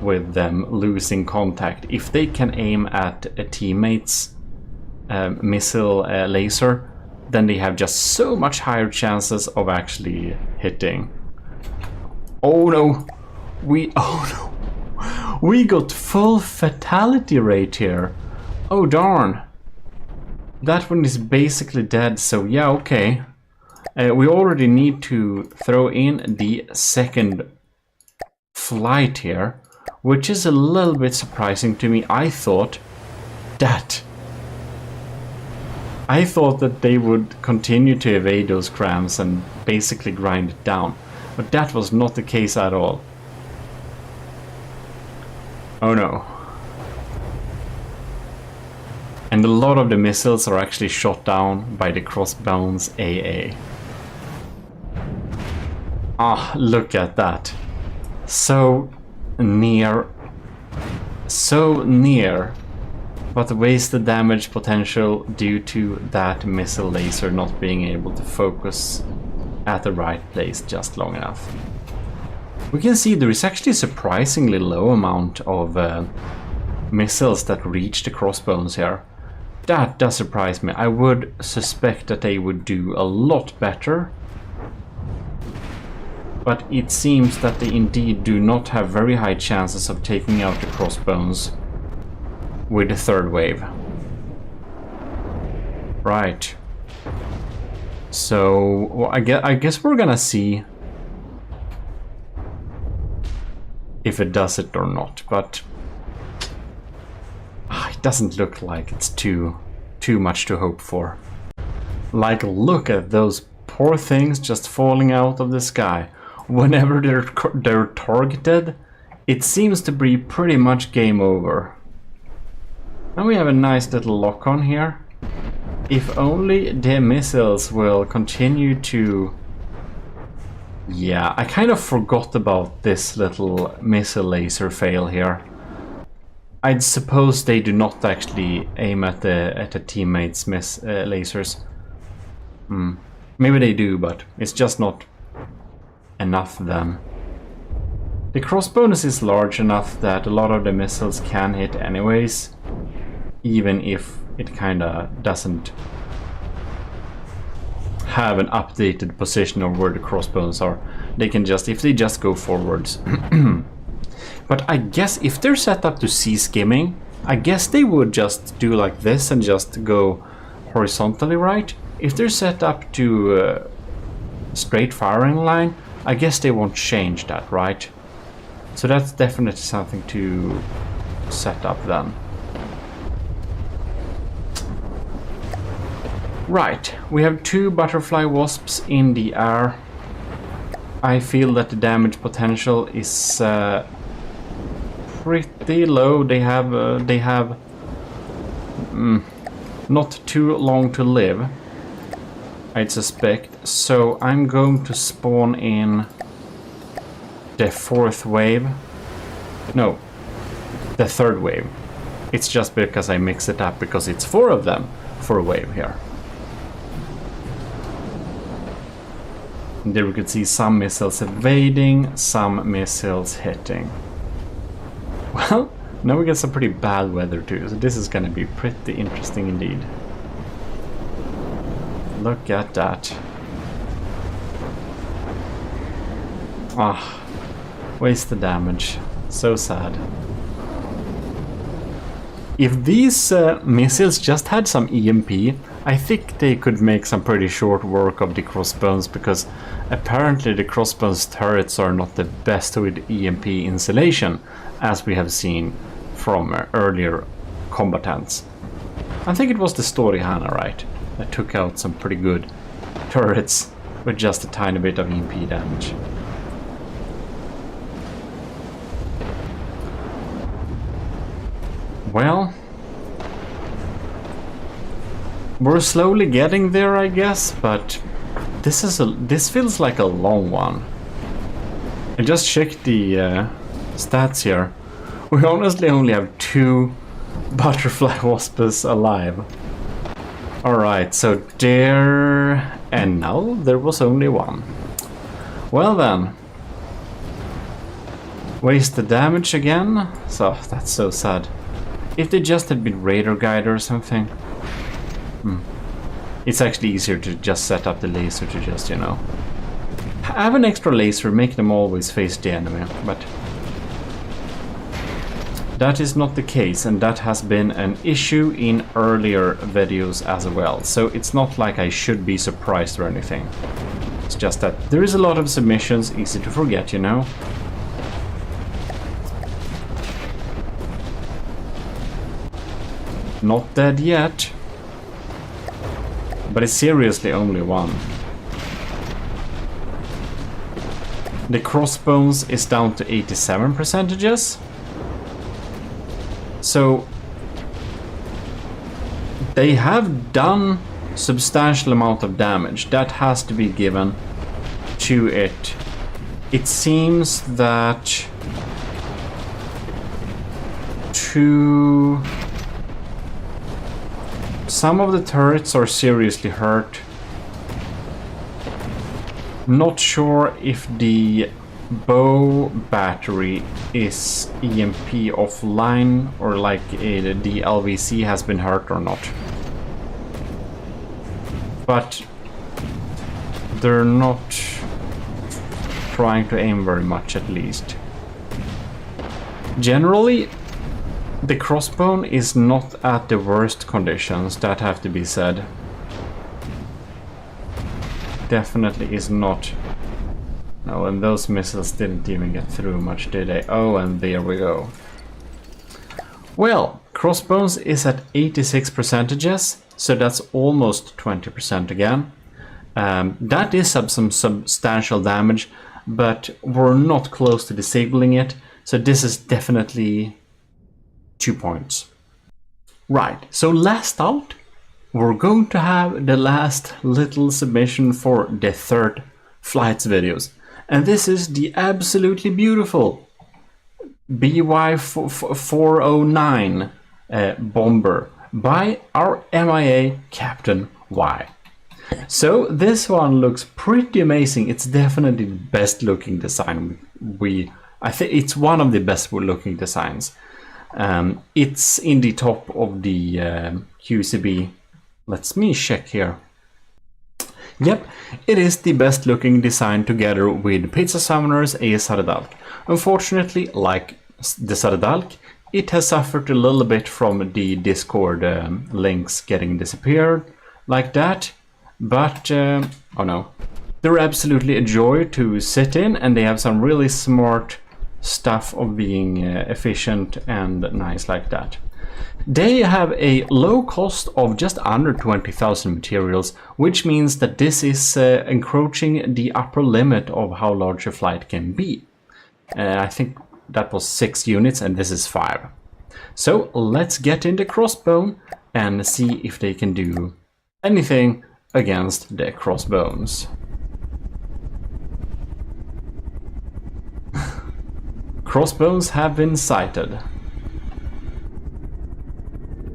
with them losing contact. If they can aim at a teammate's missile laser, then they have just so much higher chances of actually hitting. Oh no! We got full fatality rate here. Oh darn! That one is basically dead, so yeah, okay. We already need to throw in the second flight here, which is a little bit surprising to me. I thought that they would continue to evade those crams and basically grind it down, but that was not the case at all. Oh no. And a lot of the missiles are actually shot down by the crossbones AA. Ah, look at that. So near, but wasted damage potential due to that missile laser not being able to focus at the right place just long enough. We can see there is actually a surprisingly low amount of missiles that reach the crossbones here. That does surprise me. I would suspect that they would do a lot better. But it seems that they indeed do not have very high chances of taking out the crossbones with the third wave. Right. So, well, I guess we're gonna see if it does it or not, but it doesn't look like it's too much to hope for. Like, look at those poor things just falling out of the sky. Whenever they're targeted, it seems to be pretty much game over. Now we have a nice little lock-on here. If only the missiles will continue to... Yeah, I kind of forgot about this little missile laser fail here. I'd suppose they do not actually aim at the teammates' lasers. Maybe they do, but it's just not enough then. The crossbones is large enough that a lot of the missiles can hit anyways, even if it kinda doesn't have an updated position of where the crossbones are. They can just, if they just go forwards. But I guess if they're set up to see skimming, I guess they would just do like this and just go horizontally, right? If they're set up to straight firing line, I guess they won't change that, right? So that's definitely something to set up then. Right, we have 2 butterfly wasps in the air. I feel that the damage potential is pretty low. They have not too long to live, I'd suspect. So I'm going to spawn in the 4th wave. No, the 3rd wave. It's just because I mix it up because it's 4 of them for a wave here. And there we could see some missiles evading, some missiles hitting. Well, now we get some pretty bad weather too, so this is gonna be pretty interesting indeed. Look at that. Ah, wasted damage. So sad. If these missiles just had some EMP, I think they could make some pretty short work of the crossbones, because apparently the crossbones turrets are not the best with EMP insulation, as we have seen from earlier combatants. I think it was the Story Hana, right, that took out some pretty good turrets with just a tiny bit of EMP damage. Well, we're slowly getting there, I guess, but this feels like a long one. I just checked the stats here. We honestly only have 2 butterfly wasps alive. Alright, so there... and now there was only 1. Well then. Waste the damage again? So, that's so sad. If they just had been radar guide or something. It's actually easier to just set up the laser to just, you know... have an extra laser, make them always face the enemy, but... that is not the case, and that has been an issue in earlier videos as well. So it's not like I should be surprised or anything. It's just that there is a lot of submissions, easy to forget, you know. Not dead yet. But it's seriously only 1. The crossbones is down to 87%. So they have done substantial amount of damage. That has to be given to it. It seems that some of the turrets are seriously hurt. Not sure if the bow battery is EMP offline or like the LVC has been hurt or not. But they're not trying to aim very much, at least. Generally, the crossbone is not at the worst conditions, that have to be said. Definitely is not. No, and those missiles didn't even get through much, did they? Oh, and there we go. Well, crossbones is at 86%, so that's almost 20% again. That is some substantial damage, but we're not close to disabling it, so this is definitely 2 points. Right, so last out, we're going to have the last little submission for the third flights videos. And this is the absolutely beautiful BY-409 bomber by our MIA Captain Y. So this one looks pretty amazing. It's definitely the best looking design. I think it's one of the best looking designs. It's in the top of the QCB. Let me check here. Yep, it is the best looking design together with Pizza Summoner's A Saradalk. Unfortunately, like the Saradalk, it has suffered a little bit from the Discord links getting disappeared like that. But, oh no, they're absolutely a joy to sit in, and they have some really smart stuff of being efficient and nice like that. They have a low cost of just under 20,000 materials, which means that this is encroaching the upper limit of how large a flight can be. I think that was 6 units and this is 5. So let's get in the crossbone and see if they can do anything against the crossbones. Crossbones have been sighted.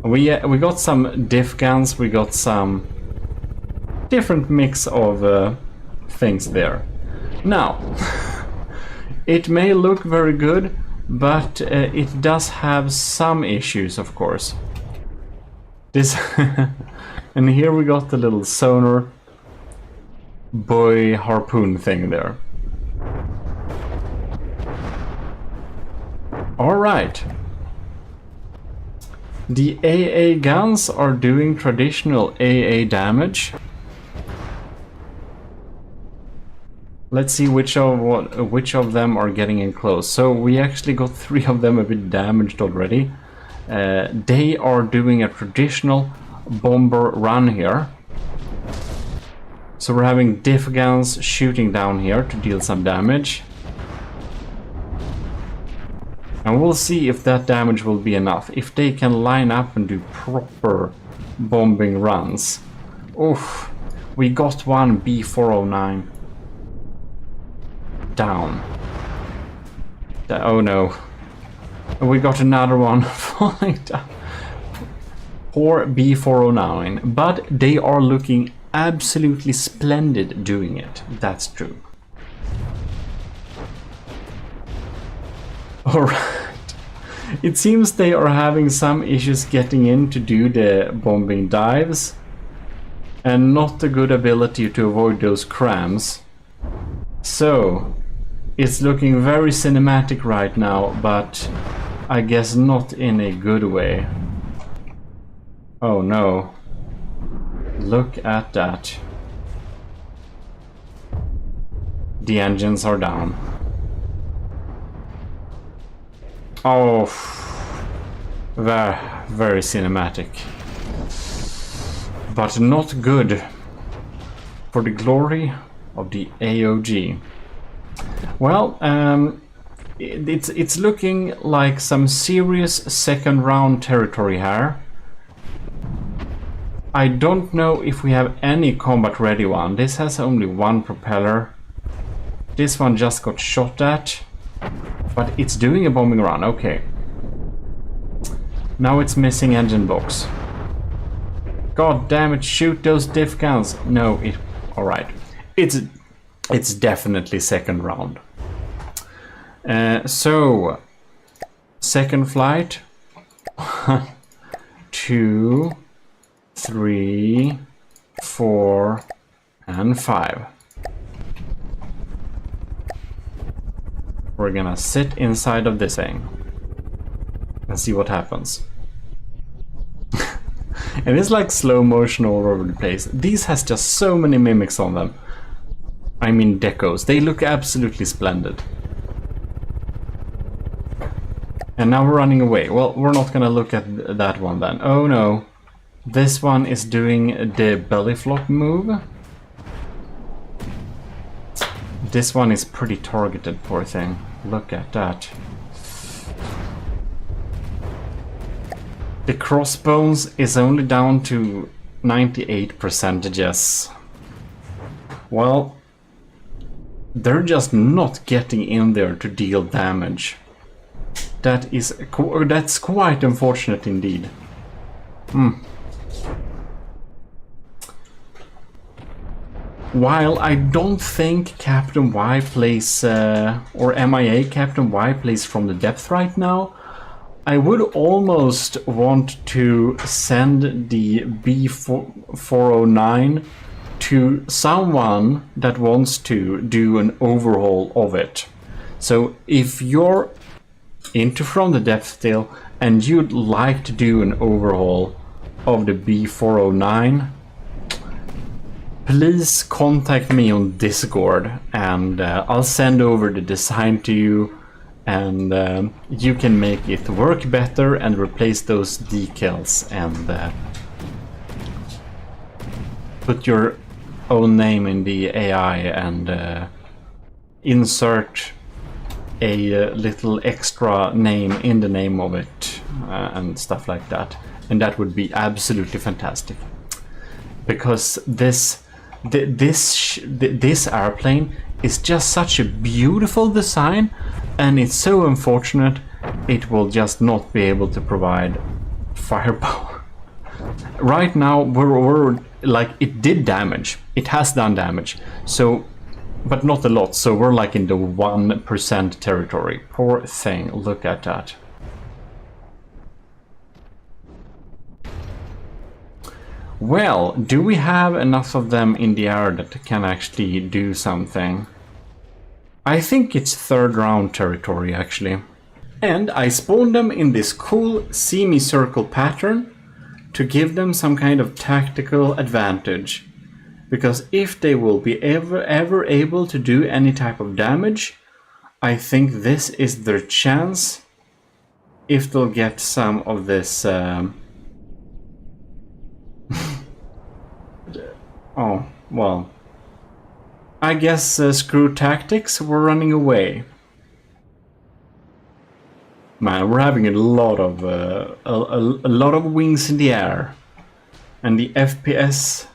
We got some diff guns, we got some different mix of things there. Now, it may look very good, but it does have some issues, of course. This and here we got the little sonar buoy harpoon thing there. All right. The AA guns are doing traditional AA damage. Let's see which of them are getting in close. So we actually got 3 of them a bit damaged already. They are doing a traditional bomber run here. So we're having diff guns shooting down here to deal some damage. And we'll see if that damage will be enough. If they can line up and do proper bombing runs. Oof. We got one B409 down. Oh no. We got another one falling down. Poor B409. But they are looking absolutely splendid doing it. That's true. Alright. It seems they are having some issues getting in to do the bombing dives. And not a good ability to avoid those crams. So, it's looking very cinematic right now, but I guess not in a good way. Oh no. Look at that. The engines are down. Oh, very, very cinematic. But not good for the glory of the AOG. Well, it's looking like some serious second round territory here. I don't know if we have any combat ready one. This has only one propeller. This one just got shot at. But it's doing a bombing run, okay. Now it's missing engine blocks. God damn it, shoot those diff guns. No, it... Alright. It's definitely second round. So... Second flight. 1, 2, 3, 4, and 5. We're gonna sit inside of this thing and see what happens. And it's like slow motion all over the place. These has just so many mimics on them. I mean decos. They look absolutely splendid. And now we're running away. Well, we're not gonna look at that one then. Oh no. This one is doing the belly flop move. This one is pretty targeted, poor thing. Look at that. The crossbones is only down to 98%. Well, they're just not getting in there to deal damage. That's quite unfortunate indeed. While I don't think Captain Y plays, or MIA Captain Y plays from the depth right now, I would almost want to send the B409 to someone that wants to do an overhaul of it. So if you're into From the Depth still and you'd like to do an overhaul of the B409, please contact me on Discord and I'll send over the design to you, and you can make it work better and replace those decals and put your own name in the AI and insert a little extra name in the name of it and stuff like that, and that would be absolutely fantastic, because this airplane is just such a beautiful design, and it's so unfortunate it will just not be able to provide firepower. Right now we're like, it did damage, it has done damage, so, but not a lot, so we're like in the 1% territory. Poor thing, look at that. Well, do we have enough of them in the air that can actually do something? I think it's third round territory actually. And I spawned them in this cool semicircle pattern to give them some kind of tactical advantage. Because if they will be ever able to do any type of damage, I think this is their chance if they'll get some of this... Oh, well, I guess screw tactics were running away. Man, we're having a lot of wings in the air, and the FPS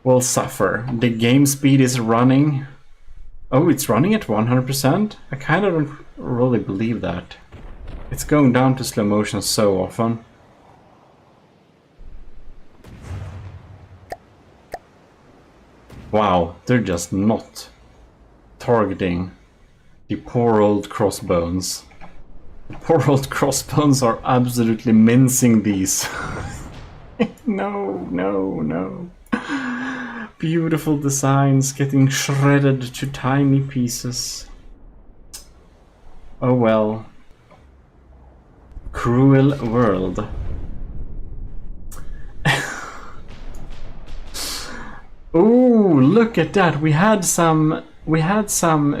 will suffer. The game speed is running. Oh, it's running at 100%? I kind of don't really believe that. It's going down to slow motion so often. Wow, they're just not targeting the poor old crossbones. The poor old crossbones are absolutely mincing these. No, no, no. Beautiful designs getting shredded to tiny pieces. Oh well. Cruel world. Ooh, look at that. We had some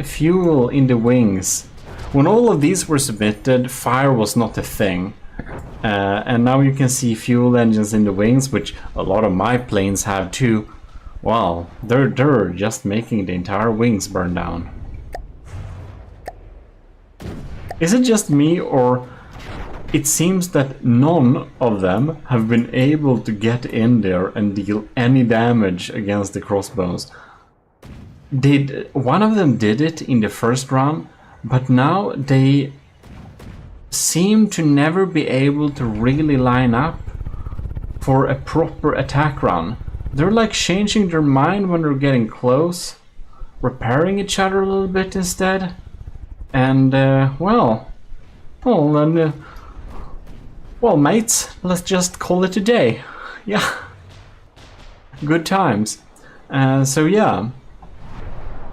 fuel in the wings. When all of these were submitted, fire was not a thing. And now you can see fuel engines in the wings, which a lot of my planes have too. Wow, they're just making the entire wings burn down. Is it just me, or it seems that none of them have been able to get in there and deal any damage against the crossbows? One of them did it in the first run, but now they seem to never be able to really line up for a proper attack run. They're like changing their mind when they're getting close, repairing each other a little bit instead, and well, mates, let's just call it a day. Yeah, good times. So yeah,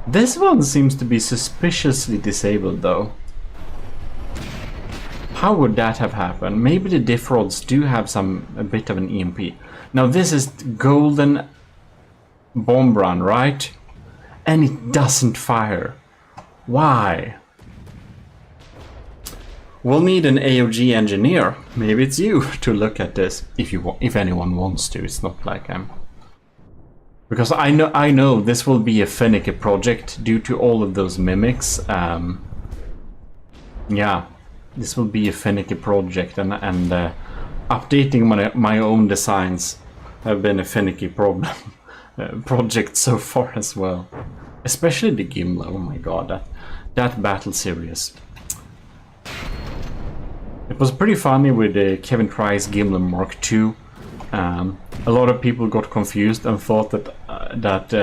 this one seems to be suspiciously disabled though. How would that have happened? Maybe the diff rods do have a bit of an EMP. Now this is golden bomb run, right? And it doesn't fire. Why? We'll need an AOG engineer, maybe it's you, to look at this. If anyone wants to, it's not like I'm... Because I know this will be a finicky project due to all of those mimics. Yeah, this will be a finicky project, and updating my own designs have been a finicky project so far as well. Especially the Gimlo, oh my god, that battle series. It was pretty funny with Kevin Try's Gimlo Mark II. A lot of people got confused and thought that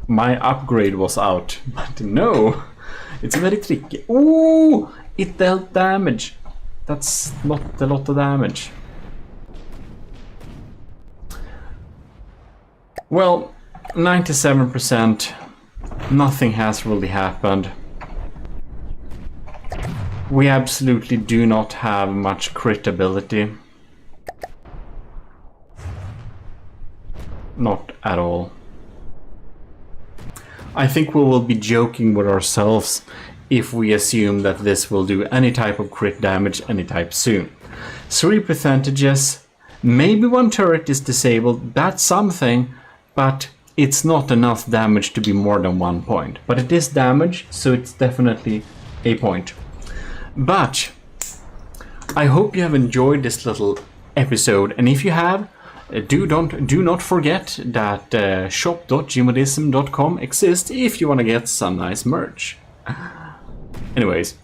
my upgrade was out, but no, it's very tricky. Ooh, it dealt damage. That's not a lot of damage. Well, 97%, nothing has really happened. We absolutely do not have much crit ability. Not at all. I think we will be joking with ourselves if we assume that this will do any type of crit damage anytime soon. 3%, maybe one turret is disabled, that's something, but it's not enough damage to be more than 1 point. But it is damage, so it's definitely a point. But I hope you have enjoyed this little episode, and if you have, do not forget that shop.gmodism.com exists if you want to get some nice merch. Anyways,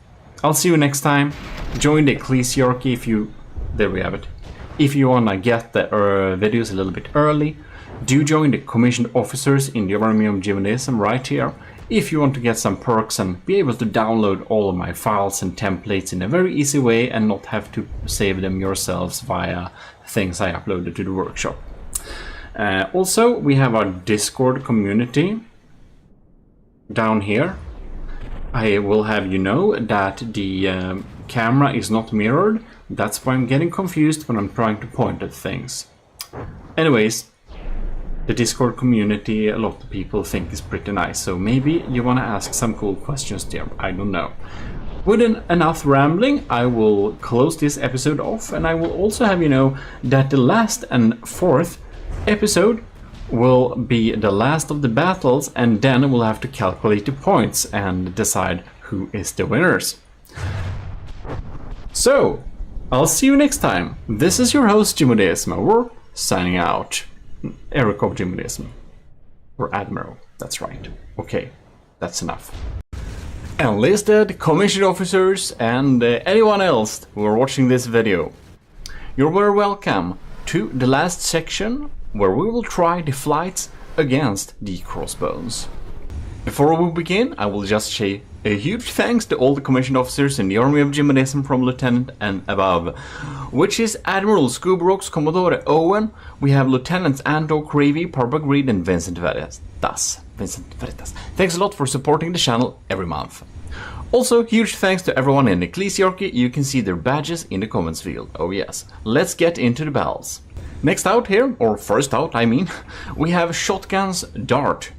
I'll see you next time. Join the Ecclesiarchy if you... There we have it. If you want to get the videos a little bit early, do join the commissioned officers in the Army of GMODISM right here. If you want to get some perks and be able to download all of my files and templates in a very easy way and not have to save them yourselves via things I uploaded to the workshop. Also, we have our Discord community down here. I will have you know that the camera is not mirrored. That's why I'm getting confused when I'm trying to point at things. Anyways, the Discord community, a lot of people think is pretty nice, so maybe you want to ask some cool questions there, I don't know. With enough rambling, I will close this episode off, and I will also have you know that the last and fourth episode will be the last of the battles, and then we'll have to calculate the points and decide who is the winners. So, I'll see you next time. This is your host, GMODIST. We're signing out. Eric of GMODIST. Or Admiral, that's right. Okay, that's enough. Enlisted, commissioned officers, and anyone else who are watching this video, you're very welcome to the last section where we will try the flights against the crossbones. Before we begin, I will just say a huge thanks to all the commissioned officers in the army of GMODIST from Lieutenant and above, which is Admiral Scubrox, Commodore Owen, we have Lieutenants Ando, Cravey, Parba Greed, and Vincent Veritas. Thanks a lot for supporting the channel every month. Also, huge thanks to everyone in ECCLESIARCHY. You can see their badges in the comments field. Oh yes, let's get into the battles. Next out here, or first out I mean, we have Shotgun's Dart.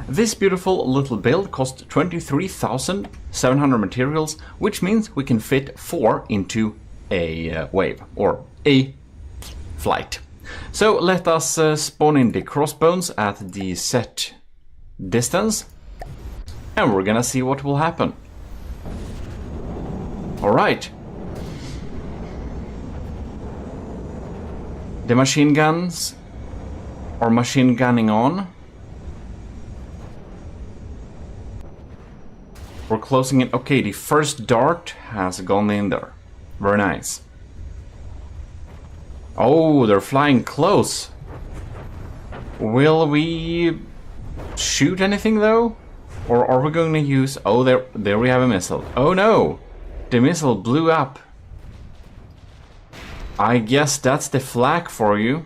This beautiful little build costs 23,700 materials, which means we can fit 4 into a wave, or a flight. So let us spawn in the crossbones at the set distance, and we're gonna see what will happen. Alright. The machine guns are machine gunning on. We're closing it. Okay, the first dart has gone in there. Very nice. Oh, they're flying close. Will we shoot anything though? Or are we going to use... Oh, there we have a missile. Oh no! The missile blew up. I guess that's the flak for you.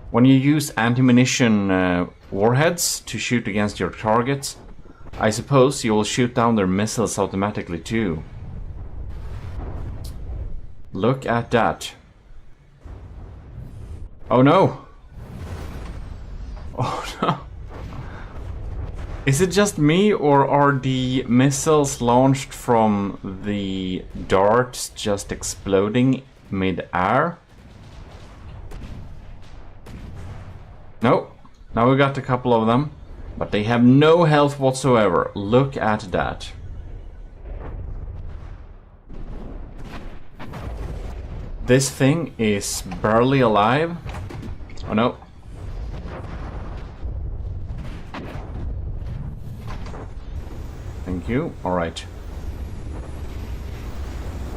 When you use anti-munition warheads to shoot against your targets, I suppose you will shoot down their missiles automatically too. Look at that. Oh no! Oh no! Is it just me, or are the missiles launched from the darts just exploding mid-air? No, now we got a couple of them, but they have no health whatsoever. Look at that. This thing is barely alive. Oh no. Thank you. Alright.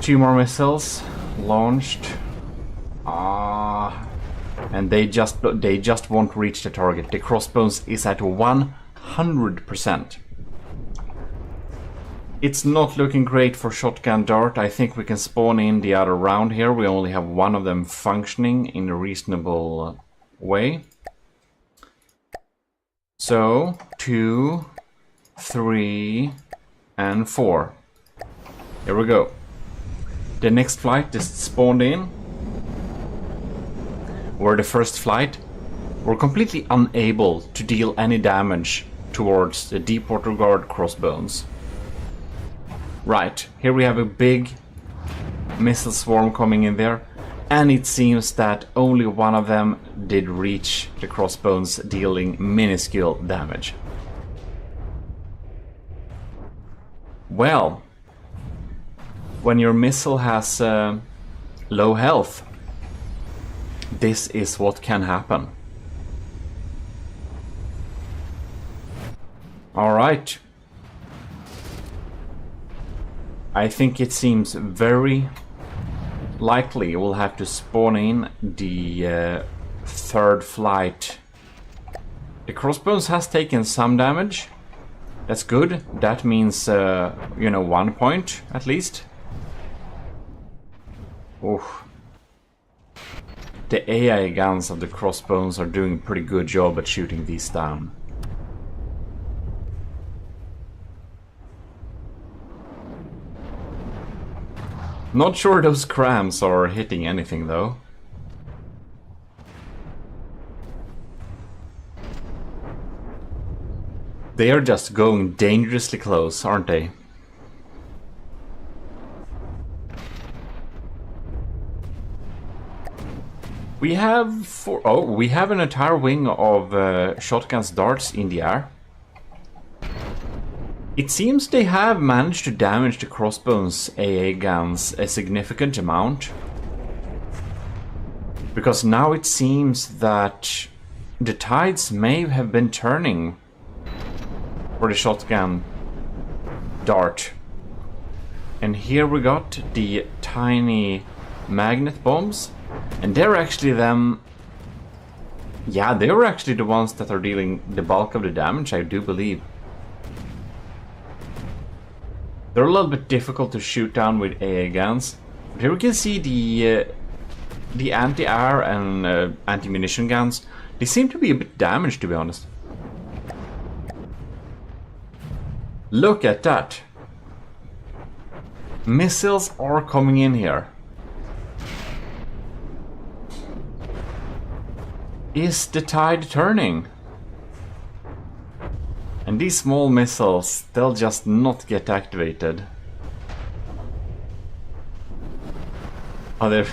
2 more missiles launched. And they just won't reach the target. The crossbones is at 100%. It's not looking great for Shotgun Dart. I think we can spawn in the other round here. We only have one of them functioning in a reasonable way. So, 2, 3, and 4. Here we go. The next flight is spawned in. Where the first flight, we're completely unable to deal any damage towards the Deepwater Guard crossbones. Right, here we have a big missile swarm coming in there, and it seems that only one of them did reach the crossbones, dealing minuscule damage. Well, when your missile has low health, this is what can happen. Alright. I think it seems very likely we'll have to spawn in the third flight. The crossbones has taken some damage. That's good. That means, you know, 1 point at least. Oof. The AI guns of the crossbones are doing a pretty good job at shooting these down. Not sure those crams are hitting anything though. They are just going dangerously close, aren't they? We have we have an entire wing of shotguns darts in the air. It seems they have managed to damage the crossbows AA guns a significant amount. Because now it seems that the tides may have been turning for the shotgun dart. And here we got the tiny magnet bombs. And they're actually them... Yeah, they're actually the ones that are dealing the bulk of the damage, I do believe. They're a little bit difficult to shoot down with AA guns. But here we can see the anti-air and anti-munition guns. They seem to be a bit damaged, to be honest. Look at that. Missiles are coming in here. Is the tide turning? And these small missiles, they'll just not get activated. Oh, they're...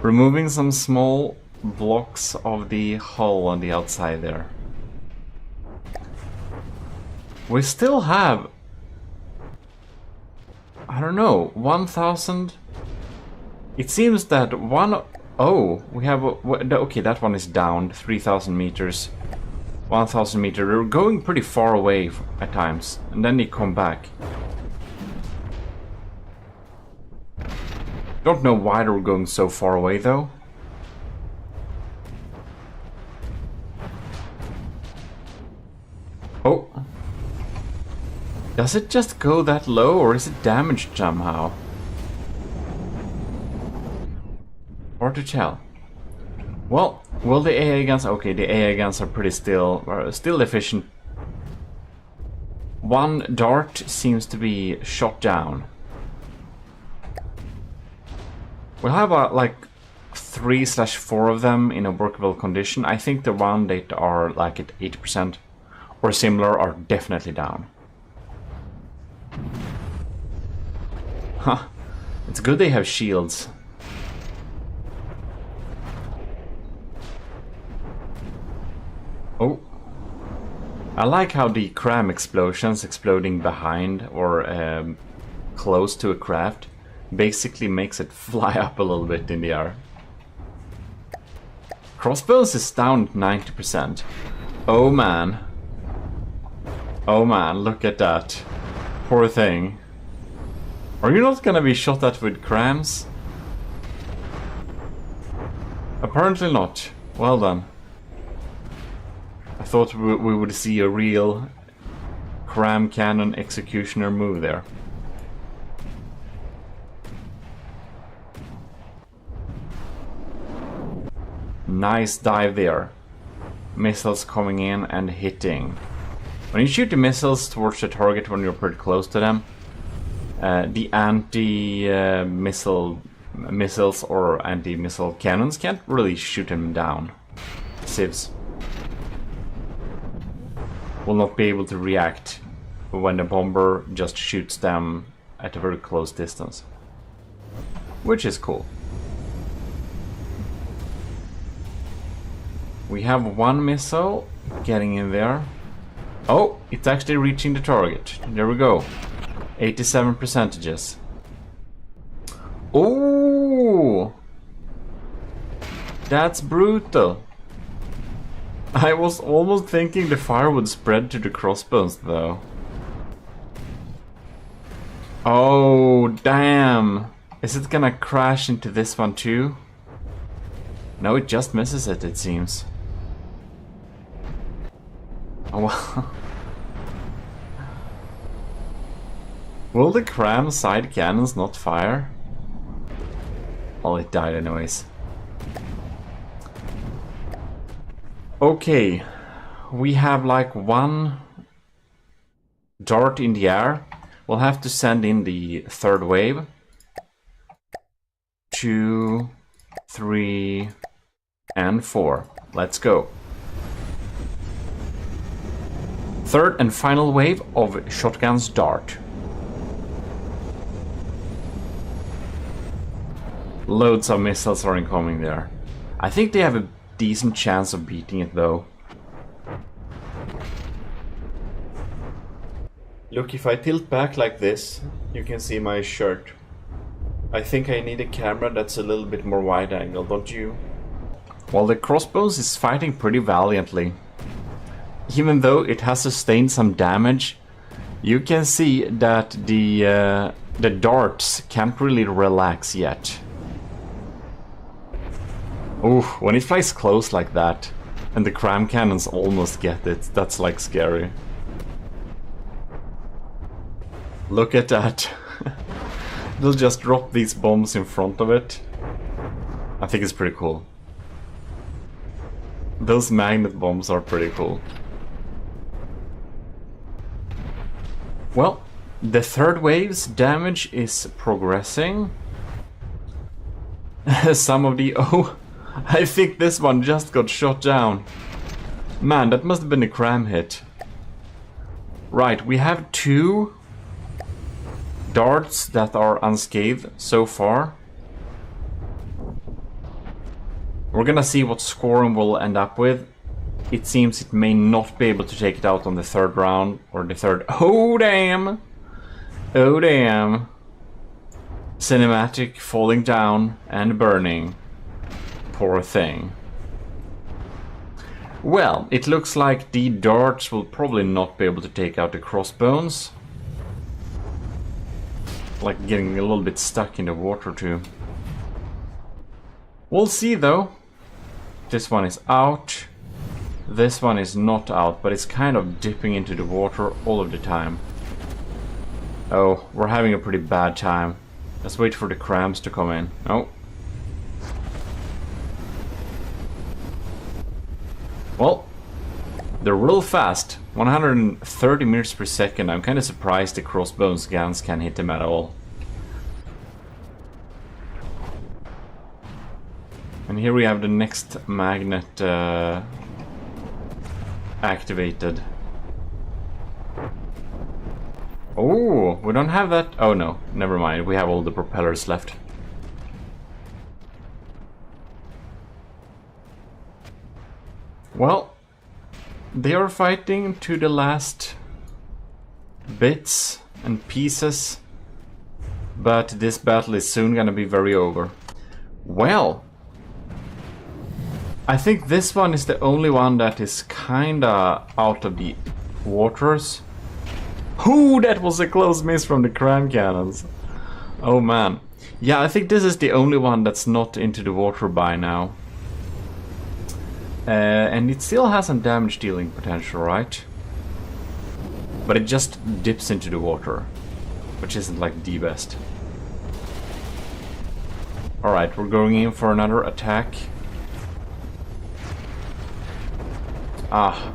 removing some small blocks of the hull on the outside there. We still have... I don't know, 1,000... It seems that one... Oh, we have... Okay, that one is down, 3,000 meters. 1,000 meters. They're going pretty far away at times. And then they come back. Don't know why they're going so far away, though. Oh. Does it just go that low, or is it damaged somehow? Hard to tell. Well, will the AA guns... Okay, the AA guns are pretty still efficient. One dart seems to be shot down. We'll have like 3/4 of them in a workable condition. I think the one that are like at 80% or similar are definitely down. Huh. It's good they have shields. Oh. I like how the cram explosions exploding behind or close to a craft basically makes it fly up a little bit in the air. Crossbows is down at 90%. Oh man. Oh man, look at that. Poor thing. Are you not gonna be shot at with crams? Apparently not. Well done. I thought we would see a real cram cannon executioner move there. Nice dive there. Missiles coming in and hitting. When you shoot the missiles towards the target when you're pretty close to them, the missiles or anti-missile cannons can't really shoot them down. Civs will not be able to react when the bomber just shoots them at a very close distance. Which is cool. We have one missile getting in there. Oh, it's actually reaching the target. There we go. 87%. Oh! That's brutal. I was almost thinking the fire would spread to the crossbows, though. Oh, damn. Is it gonna crash into this one, too? No, it just misses it, it seems. Oh, well. Will the cram side cannons not fire? Oh, it died anyways. Okay, we have like one dart in the air. We'll have to send in the third wave. 2, 3, and 4. Let's go. Third and final wave of shotguns dart. Loads of missiles are incoming there. I think they have a decent chance of beating it though. Look, if I tilt back like this, you can see my shirt. I think I need a camera that's a little bit more wide angle, don't you? Well, the crossbows is fighting pretty valiantly. Even though it has sustained some damage, you can see that the darts can't really relax yet. Ooh, when it flies close like that, and the cram cannons almost get it, that's like scary. Look at that. They'll just drop these bombs in front of it. I think it's pretty cool. Those magnet bombs are pretty cool. Well, the third wave's damage is progressing. Some of the... Oh, I think this one just got shot down. Man, that must have been a cram hit. Right, we have 2 darts that are unscathed so far. We're gonna see what scoring we'll end up with. It seems it may not be able to take it out on the 3rd round or the 3rd. Oh damn! Oh damn! Cinematic falling down and burning. Poor thing. Well, it looks like the darts will probably not be able to take out the crossbones. Like getting a little bit stuck in the water too. We'll see though. This one is out. This one is not out, but it's kind of dipping into the water all of the time. Oh, we're having a pretty bad time. Let's wait for the crams to come in. Oh. Well, they're real fast. 130 meters per second. I'm kind of surprised the crossbones guns can hit them at all. And here we have the next magnet activated. Oh, we don't have that. Oh no, never mind. We have all the propellers left. Well, they are fighting to the last bits and pieces, but this battle is soon gonna be very over. Well, I think this one is the only one that is kinda out of the waters. Ooh, that was a close miss from the cram cannons. Oh man. Yeah, I think this is the only one that's not into the water by now. And it still has some damage dealing potential, right? But it just dips into the water, which isn't like the best. Alright, we're going in for another attack. Ah,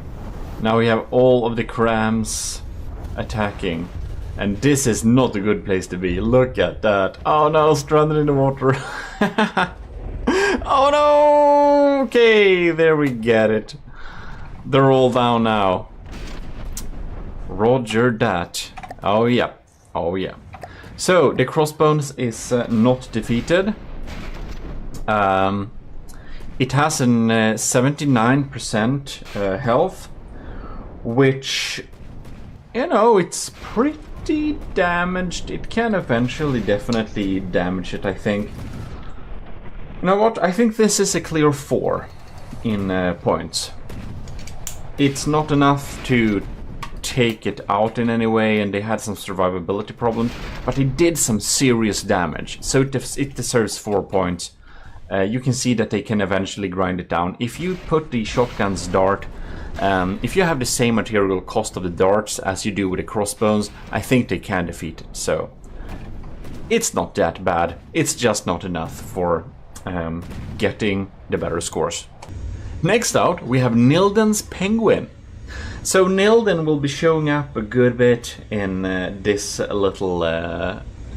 now we have all of the crams attacking. And this is not a good place to be. Look at that. Oh no, stranded in the water. Oh no! Okay, there we get it. They're all down now. Roger that. Oh yeah. Oh yeah. So, the crossbones is not defeated. It has an 79% health, which, you know, it's pretty damaged. It can eventually definitely damage it, I think. You know what? I think this is a clear 4 in points. It's not enough to take it out in any way, and they had some survivability problems, but it did some serious damage, so it deserves 4 points. You can see that they can eventually grind it down. If you put the shotgun's dart, if you have the same material cost of the darts as you do with the crossbones, I think they can defeat it. So it's not that bad. It's just not enough for getting the better scores. Next out, we have Nilden's Penguin. So Nilden will be showing up a good bit in this little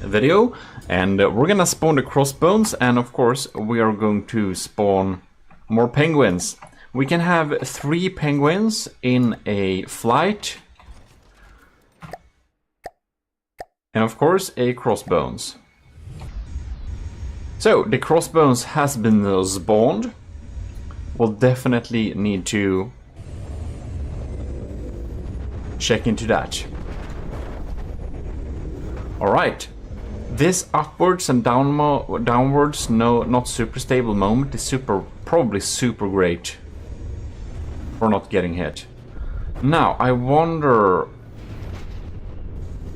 video, and we're gonna spawn the crossbones, and of course we are going to spawn more penguins. We can have 3 penguins in a flight, and of course a crossbones. So, the crossbones has been spawned. We'll definitely need to check into that. Alright. This upwards and downwards, no, not super stable moment is probably super great for not getting hit. Now, I wonder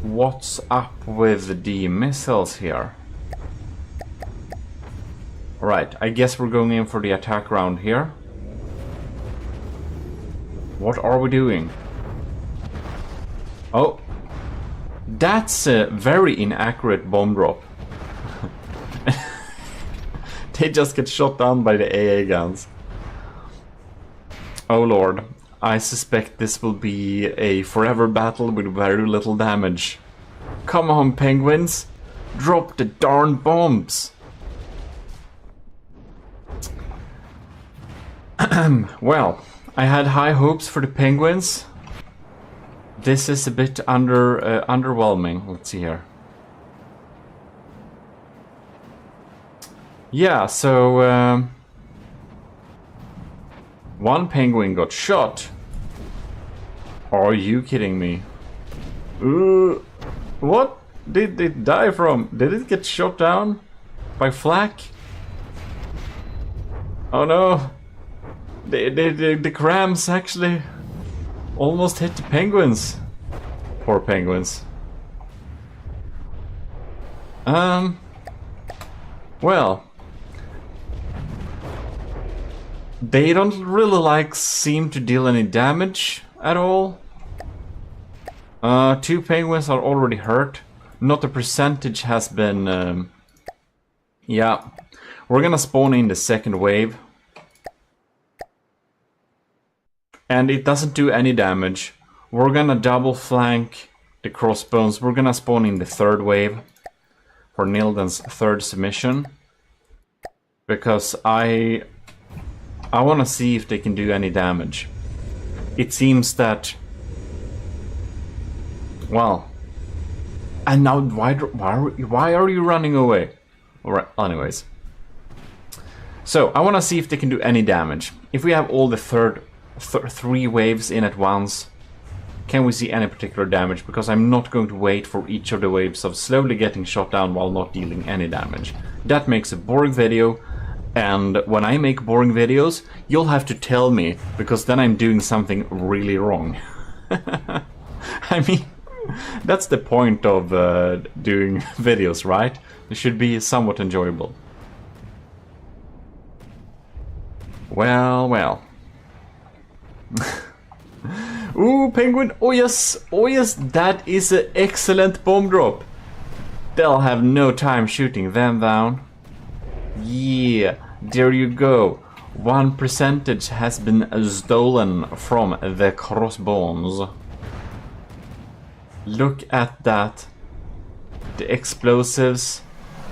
what's up with the missiles here. Alright, I guess we're going in for the attack round here. What are we doing? Oh, that's a very inaccurate bomb drop. They just get shot down by the AA guns. Oh lord, I suspect this will be a forever battle with very little damage. Come on, penguins, drop the darn bombs. Well, I had high hopes for the penguins. This is a bit underwhelming. Let's see here. Yeah, so one penguin got shot. Are you kidding me? What did it die from? Did it get shot down by flak? Oh no. The crams actually almost hit the penguins. Poor penguins. Well, they don't really seem to deal any damage at all. 2 penguins are already hurt. Not the percentage has been yeah. We're gonna spawn in the second wave. And it doesn't do any damage. We're gonna double flank the crossbones. We're gonna spawn in the third wave for Nilden's third submission. Because I wanna see if they can do any damage. It seems that... Well... And now why are you running away? Alright, anyways. So, I wanna see if they can do any damage. If we have all the 3 waves in at once, can we see any particular damage? Because I'm not going to wait for each of the waves of slowly getting shot down while not dealing any damage. That makes a boring video, and when I make boring videos, you'll have to tell me, because then I'm doing something really wrong. I mean, that's the point of doing videos, right? It should be somewhat enjoyable. Well, well. Ooh, penguin! Oh yes, that is an excellent bomb drop. They'll have no time shooting them down. Yeah, there you go. 1% has been stolen from the crossbones. Look at that. The explosives.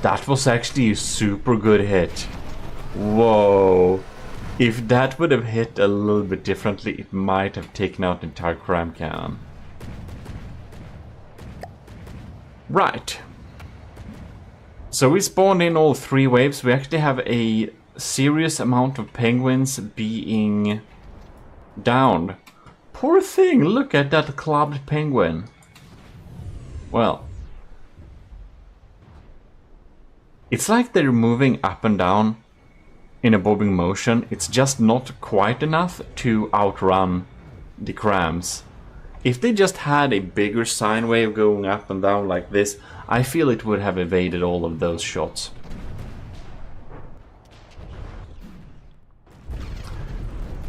That was actually a super good hit. Whoa. If that would have hit a little bit differently, it might have taken out the entire cram cannon. Right. So we spawned in all 3 waves. We actually have a serious amount of penguins being downed. Poor thing, look at that clubbed penguin. Well. It's like they're moving up and down in a bobbing motion. It's just not quite enough to outrun the crams. If they just had a bigger sine wave going up and down like this, I feel it would have evaded all of those shots.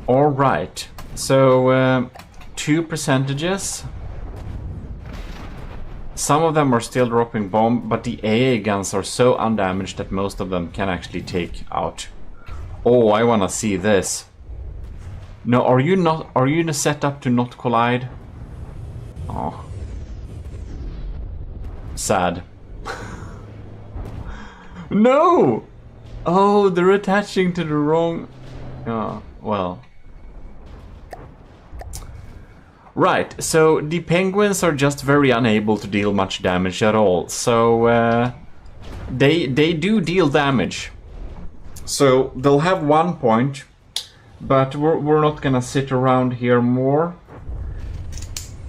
Alright, so 2%. Some of them are still dropping bomb, but the AA guns are so undamaged that most of them can actually take out. Oh, I wanna see this. No, are you set up to not collide? Oh. Sad. No! Oh, they're attaching to the wrong... Oh, well. Right, so the penguins are just very unable to deal much damage at all. So, they do deal damage. So they'll have 1 point, but we're not gonna sit around here more.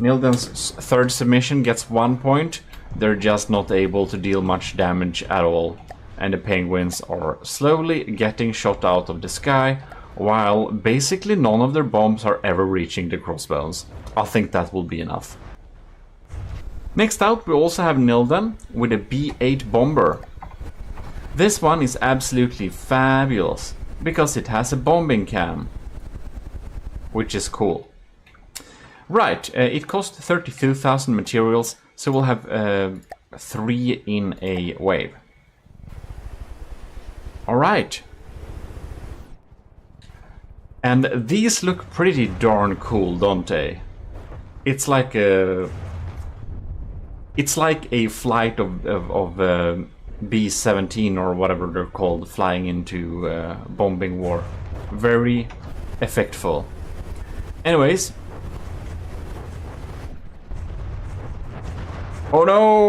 Nilden's third submission gets 1 point. They're just not able to deal much damage at all. And the penguins are slowly getting shot out of the sky, while basically none of their bombs are ever reaching the crossbones. I think that will be enough. Next out we also have Nilden with a B8 bomber. This one is absolutely fabulous, because it has a bombing cam, which is cool. Right, it costs 32,000 materials, so we'll have 3 in a wave. Alright. And these look pretty darn cool, don't they? It's like a flight of B-17 or whatever they're called, flying into bombing war. Very effectful. Anyways. Oh no!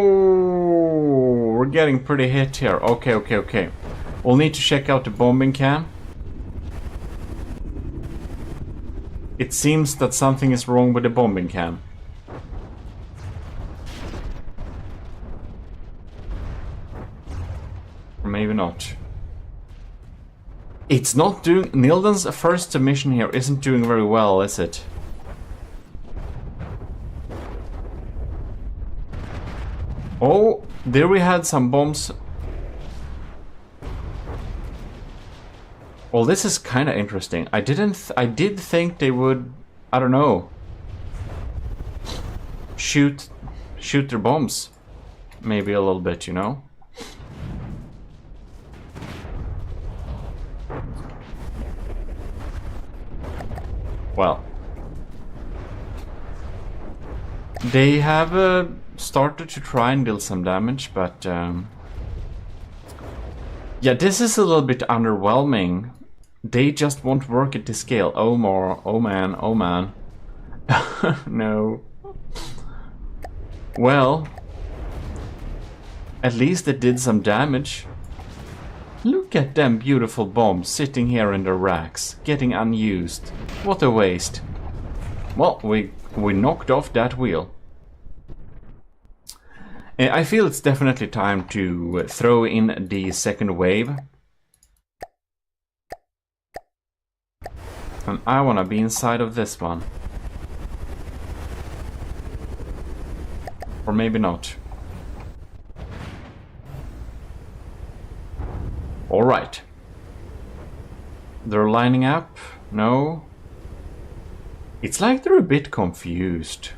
We're getting pretty hit here. Okay. We'll need to check out the bombing cam. It seems that something is wrong with the bombing cam. Or maybe not. It's not doing... Nilden's first submission here isn't doing very well, is it? Oh, there we had some bombs. Well, this is kind of interesting. I did think they would, I don't know, shoot their bombs. Maybe a little bit, you know? Well, they have started to try and deal some damage, but yeah, this is a little bit underwhelming. They just won't work at this scale. Oh man. No. Well, at least it did some damage. Look at them beautiful bombs sitting here in the racks, getting unused. What a waste. Well, we knocked off that wheel. I feel it's definitely time to throw in the second wave. And I wanna be inside of this one. Or maybe not. Alright. They're lining up. No. It's like they're a bit confused.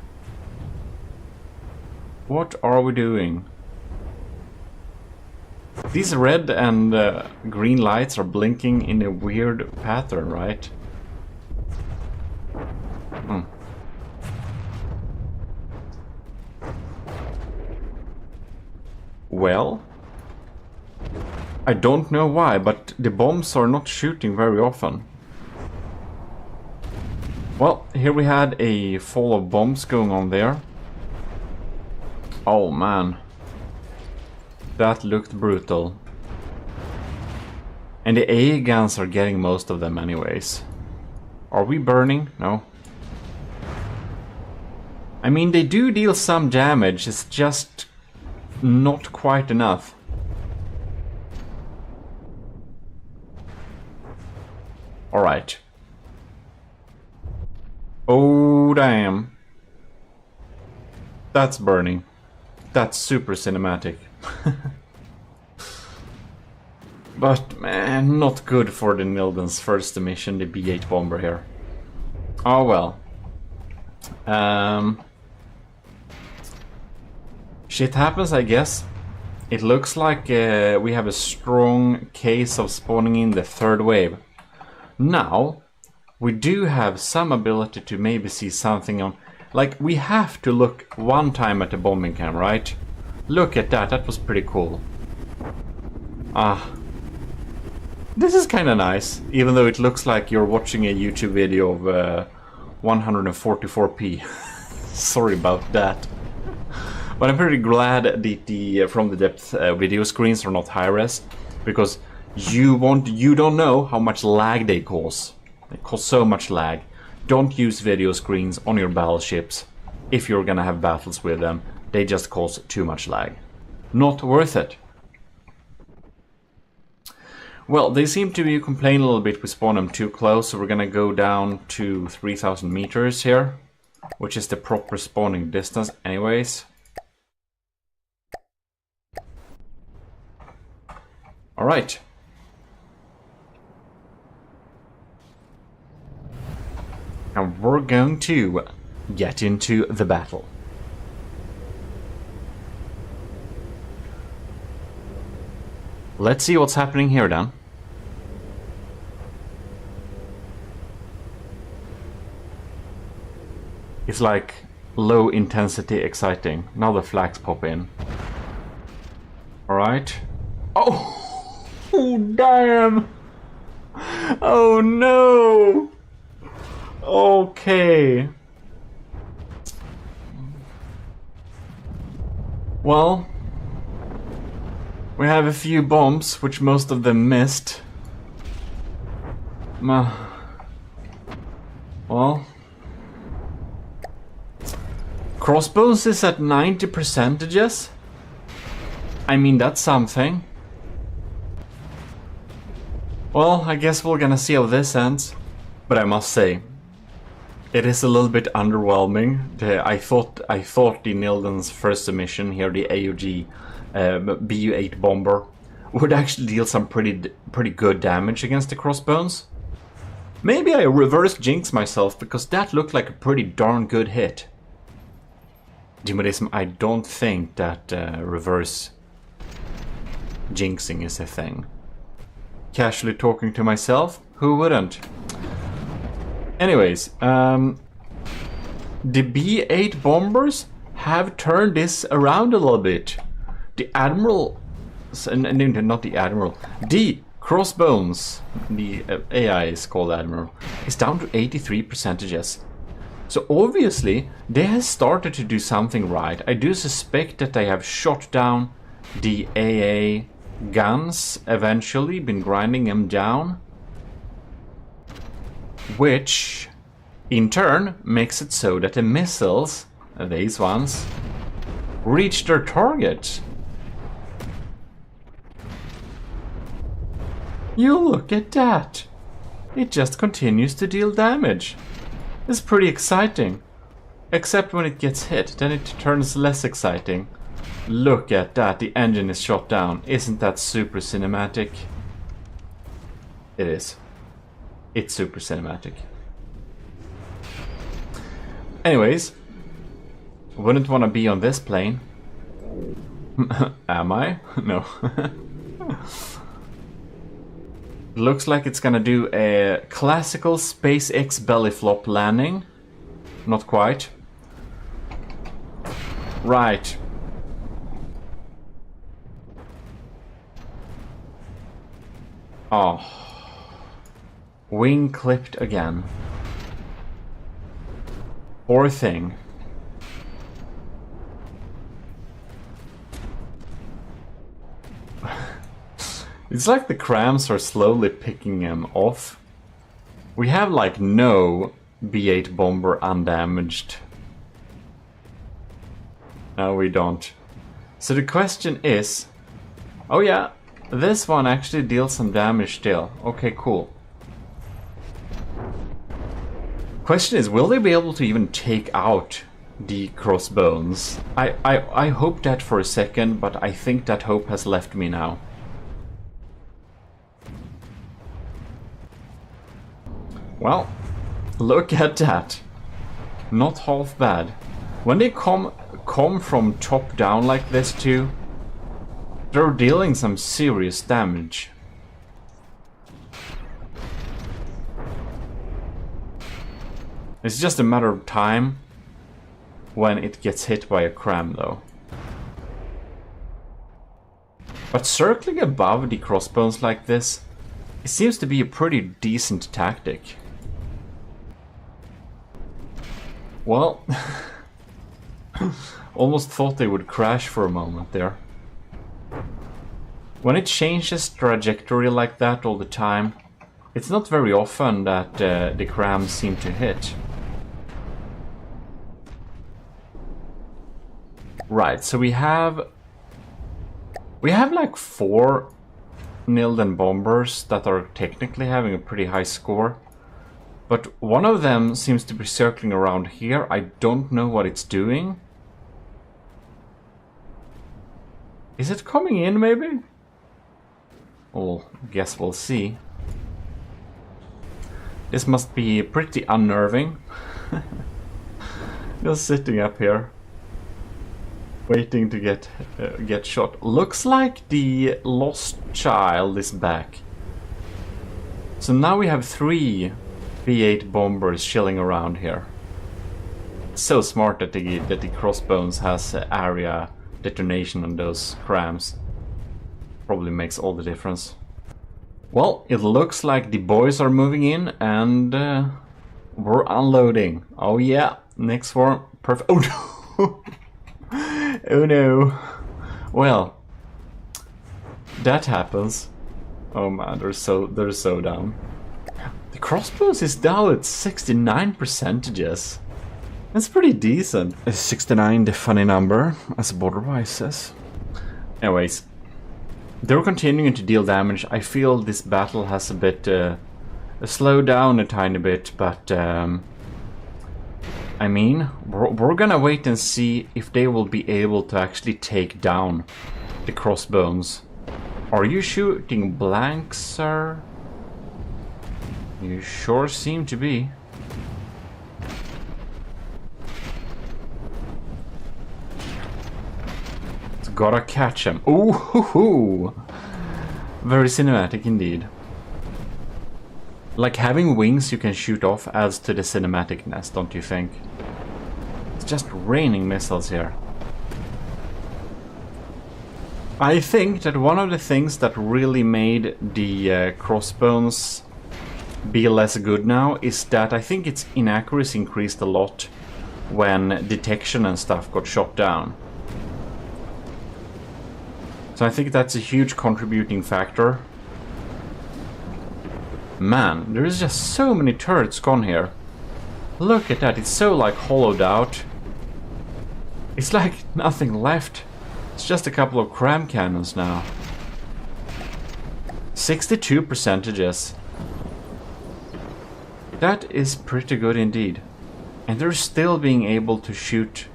What are we doing? These red and green lights are blinking in a weird pattern, right? Well, I don't know why, but the bombs are not shooting very often. Well, here we had a fall of bombs going on there. Oh man, that looked brutal. And the AA guns are getting most of them anyways. Are we burning? No. I mean, they do deal some damage, it's just not quite enough. Alright. Oh damn. That's burning. That's super cinematic. But man, not good for the Nilden's first mission, the B8 bomber here. Oh well. Shit happens, I guess. It looks like we have a strong case of spawning in the third wave. Now, we do have some ability to maybe see something on... Like, we have to look one time at the bombing cam, right? Look at that, that was pretty cool. Ah. This is kind of nice, even though it looks like you're watching a YouTube video of 144p. Sorry about that. But I'm pretty glad the from the depth video screens are not high res, because you don't know how much lag they cause. They cause so much lag. Don't use video screens on your battleships if you're gonna have battles with them. They just cause too much lag. Not worth it. Well, they seem to be complaining a little bit we spawned them too close, so we're gonna go down to 3,000 meters here, which is the proper spawning distance anyways. Alright. And we're going to get into the battle. Let's see what's happening here then. It's like low intensity exciting. Now the flags pop in. Alright. Oh! Oh, damn! Oh no! Okay. Well, we have a few bombs, which most of them missed. Well, crossbows is at 90%. I mean, that's something. Well, I guess we're gonna see how this ends. But I must say, it is a little bit underwhelming. I thought the Nilden's first submission here, the AUG BU-8 bomber, would actually deal some pretty good damage against the crossbones. Maybe I reverse jinx myself, because that looked like a pretty darn good hit. GMODISM, I don't think that reverse jinxing is a thing. Casually talking to myself, who wouldn't? Anyways, the B-8 bombers have turned this around a little bit. The Admiral, not the Admiral, the Crossbones, the AI is called Admiral, is down to 83%. So obviously, they have started to do something right. I do suspect that they have shot down the AA guns eventually, been grinding them down. Which, in turn, makes it so that the missiles, these ones, reach their target. You look at that! It just continues to deal damage. It's pretty exciting. Except when it gets hit, then it turns less exciting. Look at that, the engine is shot down. Isn't that super cinematic? It is. It's super cinematic. Anyways, wouldn't want to be on this plane. Am I? No. Looks like it's gonna do a classical SpaceX belly flop landing. Not quite. Right. Oh. Wing clipped again. Poor thing. It's like the crams are slowly picking him off. We have like no B-8 bomber undamaged. No, we don't. So the question is... Oh yeah, this one actually deals some damage still. Okay, cool. Question is, will they be able to even take out the crossbones? I hope that for a second, but I think that hope has left me now. Well, look at that. Not half bad. When they come from top down like this too, they're dealing some serious damage. It's just a matter of time when it gets hit by a cram though. But circling above the crossbones like this, it seems to be a pretty decent tactic. Well, Almost thought they would crash for a moment there. When it changes trajectory like that all the time, it's not very often that the crams seem to hit. Right, so we have like 4 Nilden bombers that are technically having a pretty high score. But one of them seems to be circling around here. I don't know what it's doing. Is it coming in, maybe? Well, I guess we'll see. This must be pretty unnerving. Just sitting up here, waiting to get shot. Looks like the lost child is back. So now we have 3 B8 bombers chilling around here. It's so smart that the crossbones has area detonation on those crams. Probably makes all the difference. Well, it looks like the boys are moving in and we're unloading. Oh yeah, next one. Perfect. Oh no! Oh no. Well, that happens. Oh man, they're so down. The crossbows is down at 69%. That's pretty decent. Is 69 the funny number, as Borderwise says? Anyways, they're continuing to deal damage. I feel this battle has a bit slowed down a tiny bit, but I mean, we're gonna wait and see if they will be able to actually take down the crossbones. Are you shooting blanks, sir? You sure seem to be. It's gotta catch him. Ooh, hoo, hoo. Very cinematic indeed. Like having wings you can shoot off adds to the cinematicness, don't you think? It's just raining missiles here. I think that one of the things that really made the crossbones be less good now is that I think its inaccuracy increased a lot when detection and stuff got shot down. So I think that's a huge contributing factor. Man, there is just so many turrets gone here. Look at that, it's so like hollowed out. It's like nothing left. It's just a couple of cram cannons now. 62%. That is pretty good indeed. And they're still being able to shoot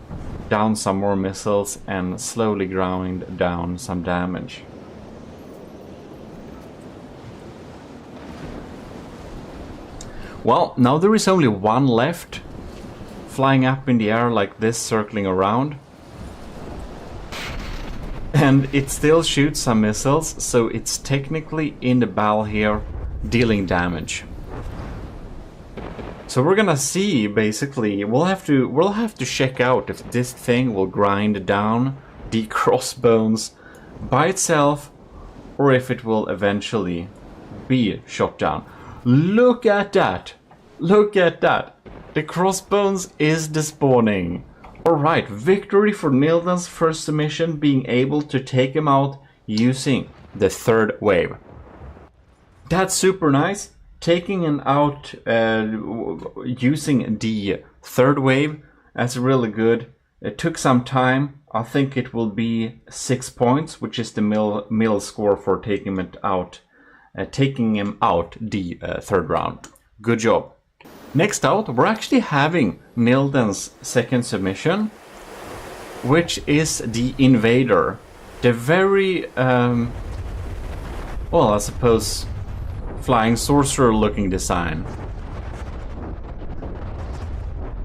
down some more missiles and slowly grind down some damage. Well, now there is only one left, flying up in the air like this, circling around. And it still shoots some missiles, so it's technically in the battle here, dealing damage. So we're gonna see, basically, we'll have to check out if this thing will grind down the crossbones by itself, or if it will eventually be shot down. Look at that! Look at that! The crossbones is despawning. Alright, victory for Nilden's first submission, being able to take him out using the 3rd wave. That's super nice. Taking him out using the 3rd wave, that's really good. It took some time. I think it will be 6 points, which is the mill score for taking him out the 3rd round. Good job. Next out, we're actually having Nilden's 2nd submission, which is the Invader. The very, well, I suppose, flying sorcerer looking design.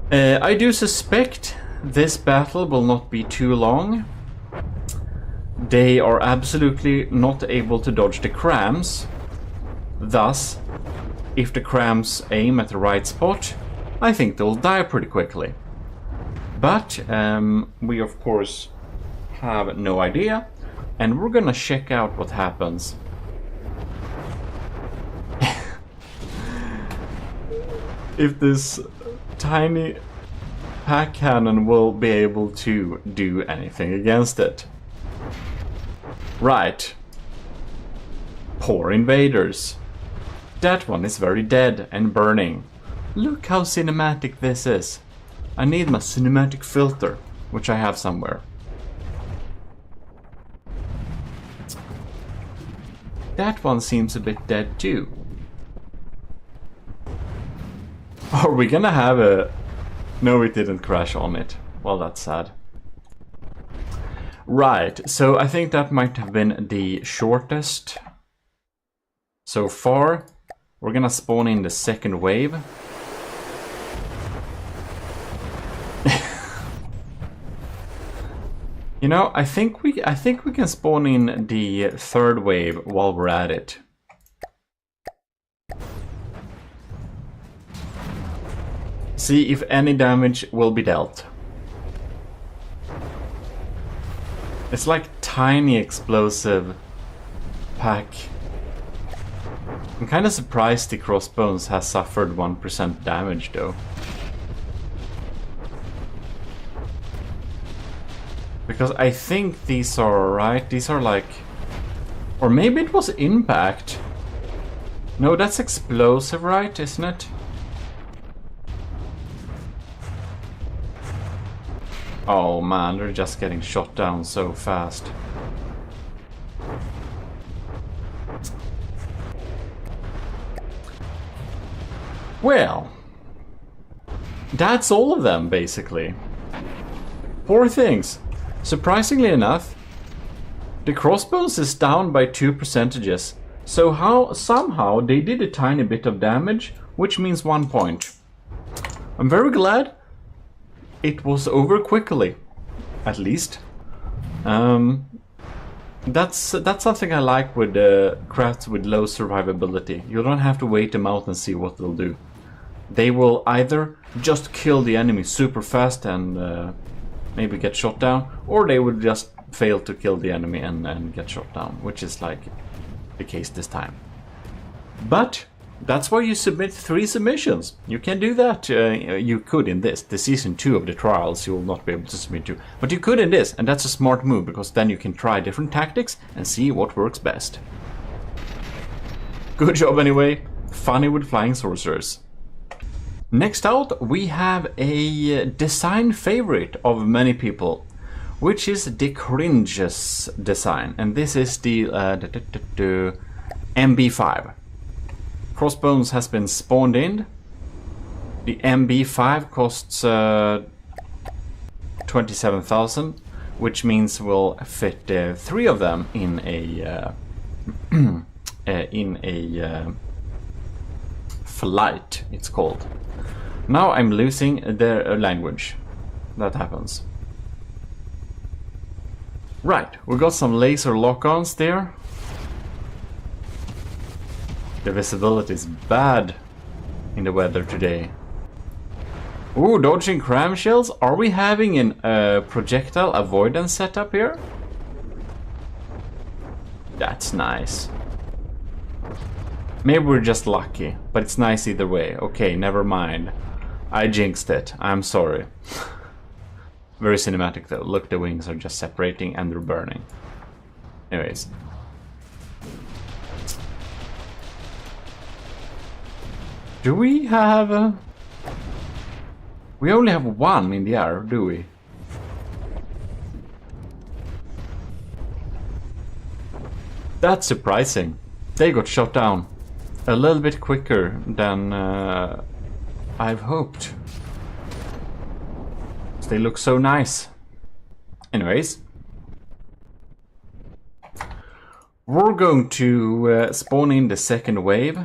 I do suspect this battle will not be too long. They are absolutely not able to dodge the crams. Thus, if the crams aim at the right spot, I think they'll die pretty quickly. But we of course have no idea, and we're gonna check out what happens. If this tiny pack cannon will be able to do anything against it. Right. Poor invaders. That one is very dead and burning. Look how cinematic this is. I need my cinematic filter, which I have somewhere. That one seems a bit dead too. Are we gonna have a... No, it didn't crash on it. Well, that's sad. Right, so I think that might have been the shortest so far. We're gonna spawn in the second wave. You know, I think we can spawn in the third wave while we're at it. See if any damage will be dealt. It's like tiny explosive pack. I'm kind of surprised the crossbones has suffered 1% damage though. Because I think these are right. These are like... Or maybe it was impact. No, that's explosive, right? Isn't it? Oh man, they're just getting shot down so fast. Well, that's all of them basically. Poor things. Surprisingly enough, the crossbones is down by 2%. So somehow they did a tiny bit of damage, which means 1 point. I'm very glad it was over quickly, at least. That's something I like with crafts with low survivability. You don't have to wait them out and see what they'll do. They will either just kill the enemy super fast and maybe get shot down, or they would just fail to kill the enemy and get shot down, which is like the case this time. But that's why you submit 3 submissions. You can do that. You could in this. The season 2 of the trials you will not be able to submit to. But you could in this, and that's a smart move, because then you can try different tactics and see what works best. Good job anyway. Funny with flying sorcerers. Next out we have a design favorite of many people, which is the Cringe's design. And this is the MB5. Crossbones has been spawned in. The MB5 costs 27,000, which means we'll fit 3 of them in a flight, it's called. Now I'm losing the language. That happens. Right, we got some laser lock-ons there. The visibility is bad in the weather today. Ooh, dodging cram shells. Are we having an projectile avoidance setup here? That's nice. Maybe we're just lucky, but it's nice either way. Okay, never mind. I jinxed it. I'm sorry. Very cinematic though. Look, the wings are just separating and they're burning. Anyways. Do we have... We only have 1 in the air, do we? That's surprising. They got shot down a little bit quicker than I've hoped. They look so nice. Anyways. We're going to spawn in the second wave.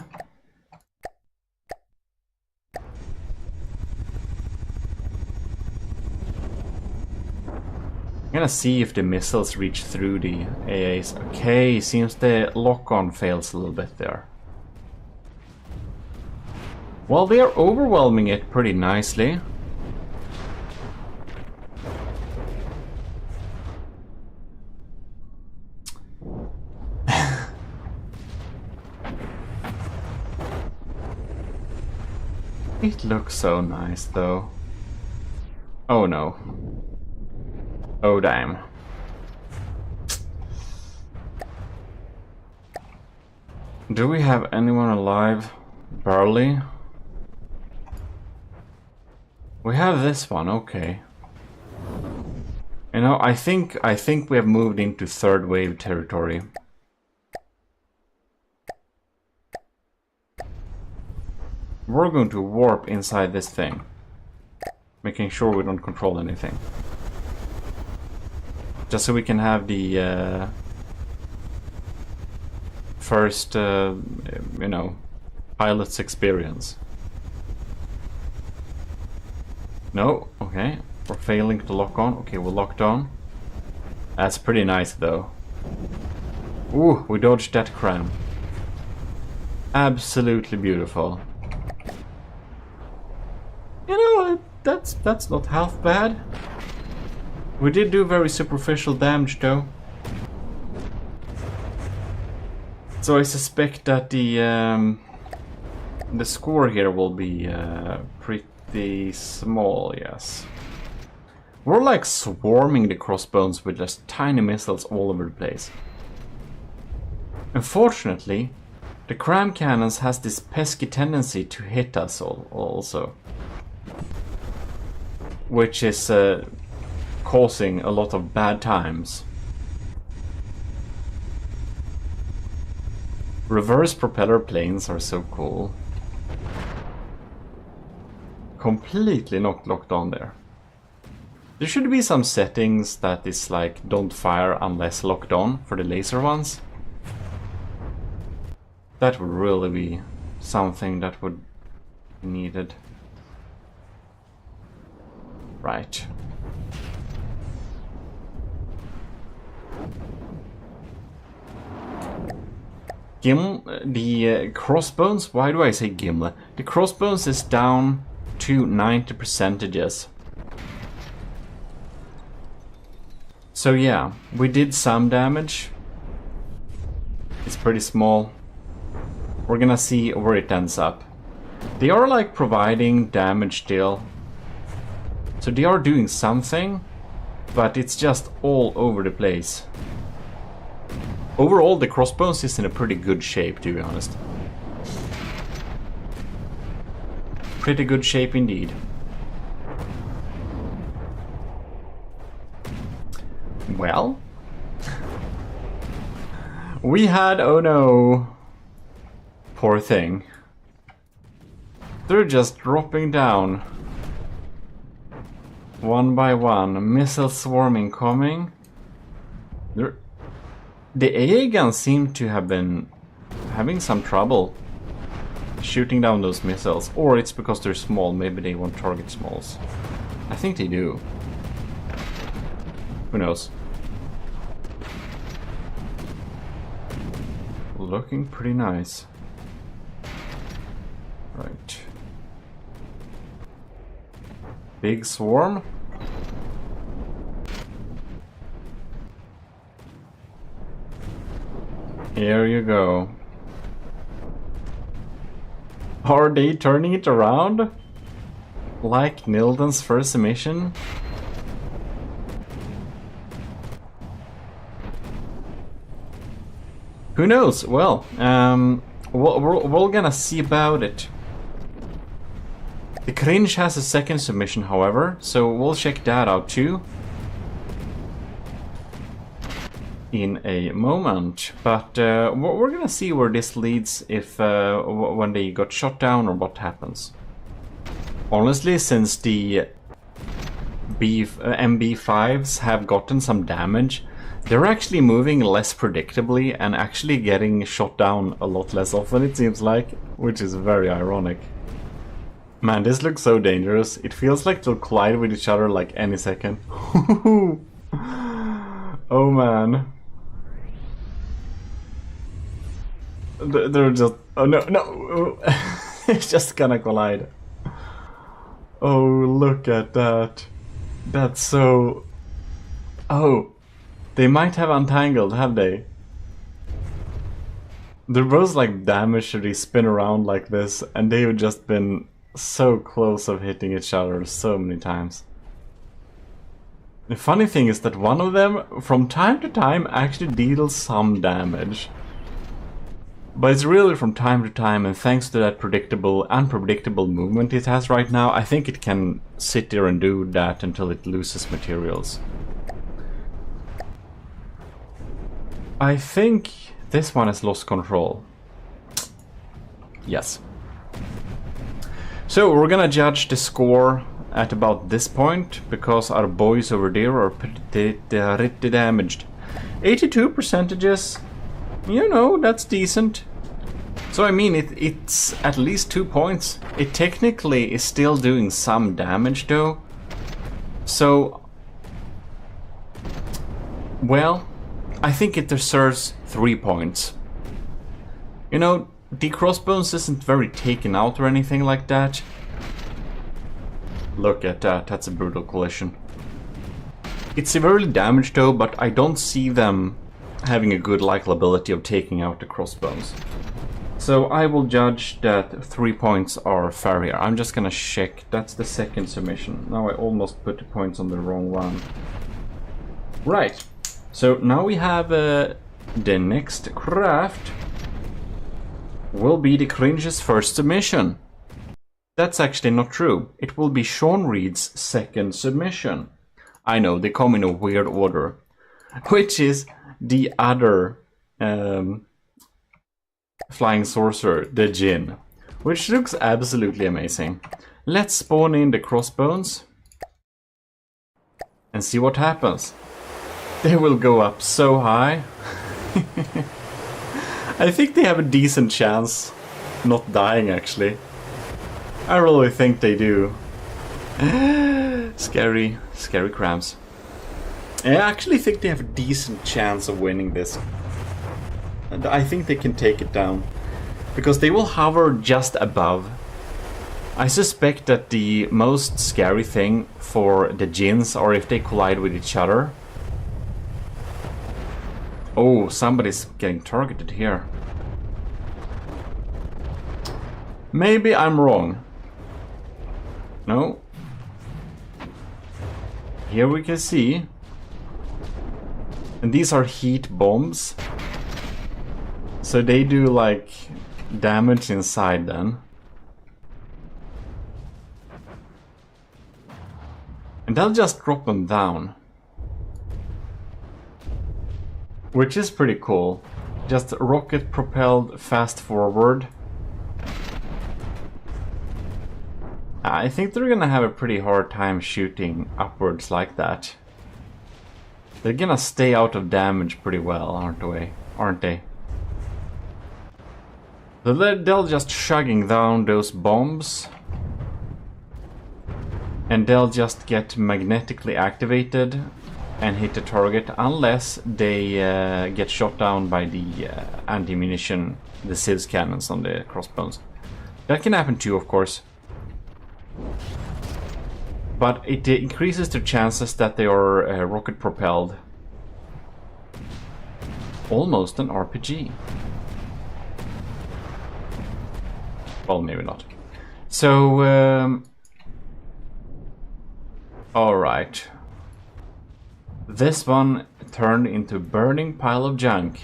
I'm gonna see if the missiles reach through the AAs. Okay, seems the lock-on fails a little bit there. Well, they are overwhelming it pretty nicely. It looks so nice though. Oh no. Oh damn. Do we have anyone alive? Barely. We have this one, okay. You know, I think we have moved into third wave territory. We're going to warp inside this thing, making sure we don't control anything. Just so we can have the first, you know, pilot's experience. No, okay. We're failing to lock on. Okay, we're locked on. That's pretty nice though. Ooh, we dodged that cram. Absolutely beautiful. You know, that's not half bad. We did do very superficial damage though. So I suspect that the score here will be pretty small, yes. We're like swarming the crossbones with just tiny missiles all over the place. Unfortunately, the cram cannons has this pesky tendency to hit us also. Which is causing a lot of bad times. Reverse propeller planes are so cool. Completely not locked on there. There should be some settings that is like don't fire unless locked on for the laser ones. That would really be something that would be needed. Right. The crossbones, why do I say Gimle? The crossbones is down to 90%. So yeah, we did some damage. It's pretty small. We're gonna see where it ends up. They are like providing damage still. So they are doing something, but it's just all over the place. Overall, the crossbones is in a pretty good shape, to be honest. Pretty good shape indeed. Well, we had, oh no, poor thing. They're just dropping down. One by one, missile swarm incoming. The AA guns seem to have been having some trouble shooting down those missiles. Or it's because they're small, maybe they won't target smalls. I think they do. Who knows? Looking pretty nice. Right. Big swarm. Here you go. Are they turning it around? Like Nilden's first mission? Who knows? Well, we're gonna see about it. The Cringe has a second submission, however, so we'll check that out too in a moment. But we're gonna see where this leads, if when they got shot down or what happens. Honestly, since the MB5s have gotten some damage, they're actually moving less predictably and actually getting shot down a lot less often, it seems like, which is very ironic. Man, this looks so dangerous. It feels like they'll collide with each other like any second. Oh man. They're just... oh no, no! It's just gonna collide. Oh, look at that. That's so... oh. They might have untangled, have they? They're both like damaged, they spin around like this, and they've just been so close of hitting each other so many times. The funny thing is that one of them, from time to time, actually deals some damage. But it's really from time to time, and thanks to that unpredictable movement it has right now, I think it can sit there and do that until it loses materials. I think this one has lost control. Yes. So we're gonna judge the score at about this point, because our boys over there are pretty damaged. 82 percentages, you know, that's decent. So I mean, it's at least 2 points. It technically is still doing some damage though. So, well, I think it deserves 3 points. You know, the crossbones isn't very taken out or anything like that. Look at that, that's a brutal collision. It's severely damaged though, but I don't see them having a good likability of taking out the crossbones. So I will judge that 3 points are fair here. I'm just gonna check, that's the second submission. Now I almost put the points on the wrong one. Right, so now we have the next craft will be the Cringe's first submission. That's actually not true. It will be Sean Reed's second submission. I know, they come in a weird order. Which is the other flying sorcerer, the Djinn. Which looks absolutely amazing. Let's spawn in the crossbones. And see what happens. They will go up so high. I think they have a decent chance not dying actually. I really think they do. Scary cramps. I actually think they have a decent chance of winning this. And I think they can take it down. Because they will hover just above. I suspect that the most scary thing for the Djinns are if they collide with each other. Oh, somebody's getting targeted here. Maybe I'm wrong. No. Here we can see. And these are heat bombs. So they do like damage inside then. And they'll just drop them down. Which is pretty cool. Just rocket propelled fast forward. I think they're gonna have a pretty hard time shooting upwards like that. They're gonna stay out of damage pretty well, aren't they? So they'll just chugging down those bombs. And they'll just get magnetically activated and hit the target unless they get shot down by the anti-munition, the Sivs cannons on the crossbones. That can happen too, of course. But it increases the chances that they are rocket propelled. Almost an RPG. Well, maybe not. So, alright. This one turned into a burning pile of junk.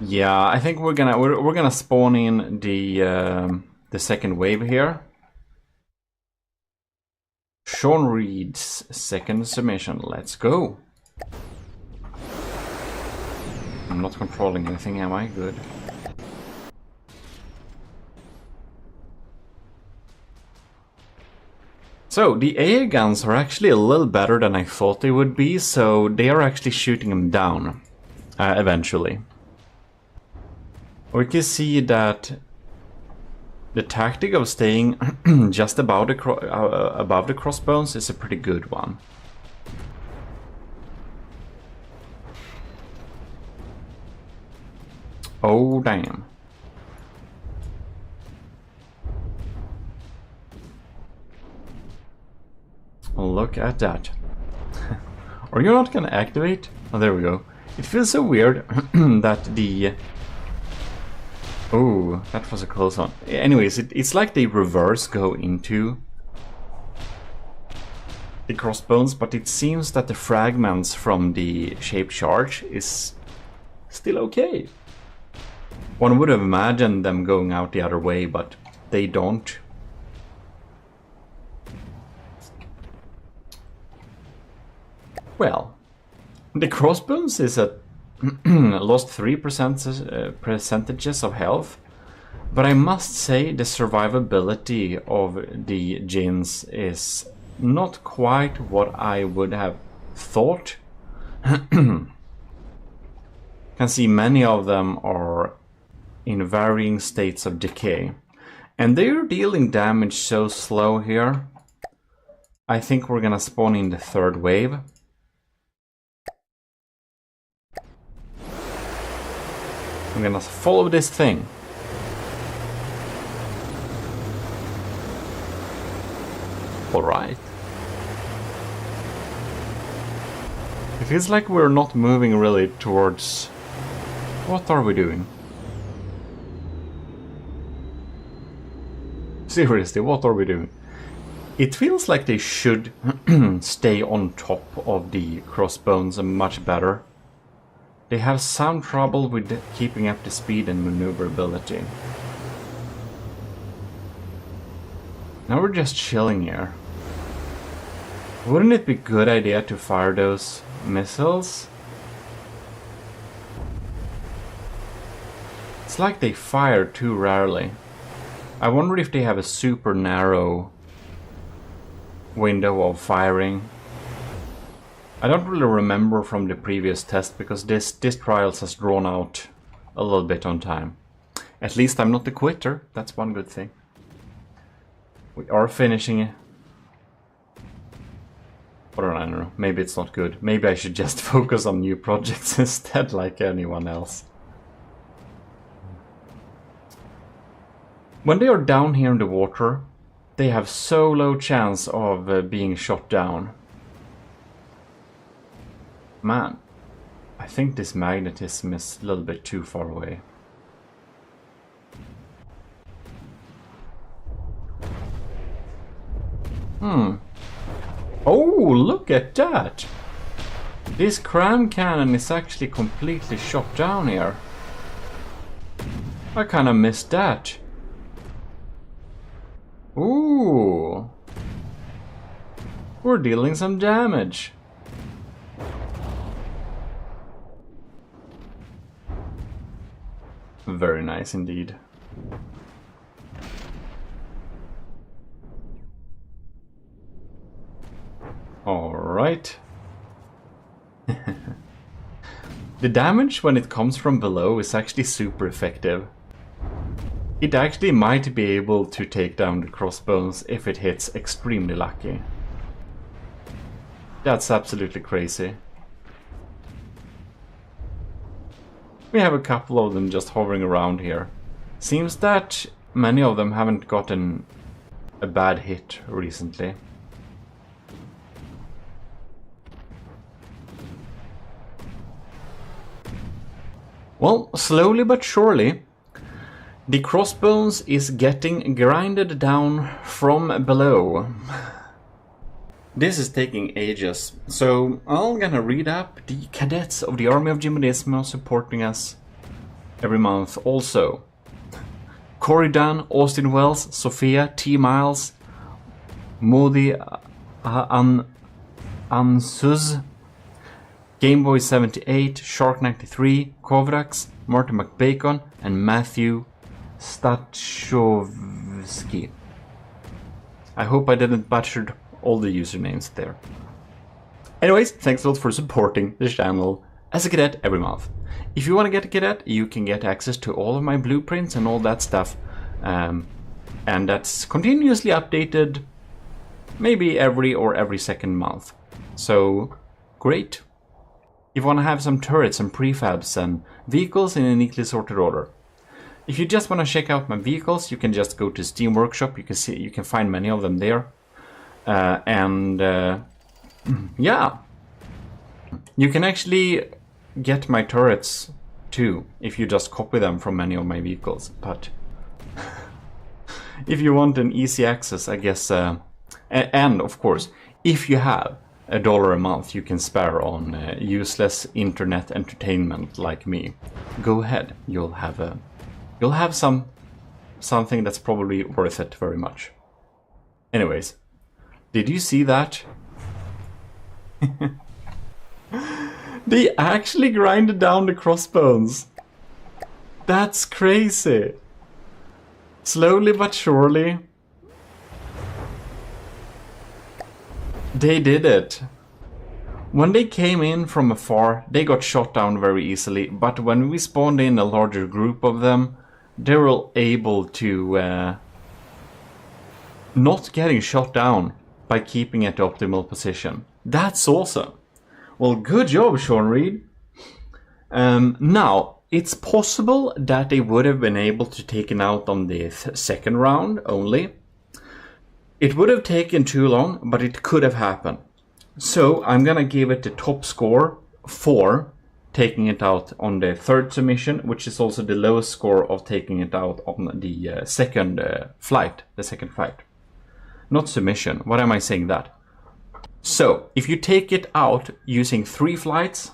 Yeah, I think we're gonna spawn in the second wave here. Sean Reed's second submission. Let's go. I'm not controlling anything, am I? Good. So, the AA guns are actually a little better than I thought they would be, so they are actually shooting them down, eventually. We can see that the tactic of staying just above the crossbones is a pretty good one. Oh, damn. Look at that. Are you not gonna activate? Oh, there we go. It feels so weird that the Oh, that was a close one. Anyways, it's like they reverse go into the crossbones, but it seems that the fragments from the shaped charge is still okay. One would have imagined them going out the other way, but they don't. Well, the crossbones is at lost 3% percentages of health, but I must say the survivability of the gins is not quite what I would have thought. Can see many of them are in varying states of decay, and they're dealing damage so slow here. I think we're gonna spawn in the third wave. I'm gonna follow this thing. Alright. It feels like we're not moving really towards... What are we doing? Seriously, what are we doing? It feels like they should stay on top of the crossbones much better. They have some trouble with keeping up the speed and maneuverability. Now we're just chilling here. Wouldn't it be a good idea to fire those missiles? It's like they fire too rarely. I wonder if they have a super narrow window of firing. I don't really remember from the previous test because this trials has drawn out a little bit on time. At least I'm not a quitter, that's one good thing. We are finishing it. Or I don't know, maybe it's not good. Maybe I should just focus on new projects instead, like anyone else. When they are down here in the water, they have so low chance of being shot down. Man, I think this magnetism is a little bit too far away. Oh, look at that! This cram cannon is actually completely shot down here. I kinda missed that. Ooh! We're dealing some damage. Very nice indeed. Alright. The damage when it comes from below is actually super effective. It actually might be able to take down the crossbones if it hits extremely lucky. That's absolutely crazy. We have a couple of them just hovering around here. Seems that many of them haven't gotten a bad hit recently. Well, slowly but surely, the crossbones is getting grinded down from below. This is taking ages, so I'm gonna read up the cadets of the Army of GMODIST supporting us every month also. Corey Dunn, Austin Wells, Sophia, T. Miles, Modi Ansuz, Gameboy 78, Shark 93, Kovrax, Martin McBacon, and Matthew Stachovsky. I hope I didn't butcher all the usernames there. Anyways, thanks a lot for supporting the channel as a cadet every month. If you want to get a cadet, you can get access to all of my blueprints and all that stuff. And that's continuously updated maybe every second month. So, great. If you want to have some turrets and prefabs and vehicles in a neatly sorted order. If you just want to check out my vehicles, you can just go to Steam Workshop. You can find many of them there. Yeah, you can actually get my turrets too, if you just copy them from any of my vehicles. But if you want an easy access, I guess, and of course, if you have $1 a month you can spare on useless internet entertainment like me, go ahead. You'll have something that's probably worth it very much. Anyways, did you see that? They actually grinded down the crossbones. That's crazy. Slowly but surely, they did it. When they came in from afar, they got shot down very easily, but when we spawned in a larger group of them, they were able to not getting shot down by keeping at the optimal position. That's awesome. Well, good job, Sean Reed. Now, it's possible that they would have been able to take it out on the second round only. It would have taken too long, but it could have happened. So I'm gonna give it the top score for taking it out on the third submission, which is also the lowest score of taking it out on the second flight. Not submission, what am I saying that? So, if you take it out using 3 flights,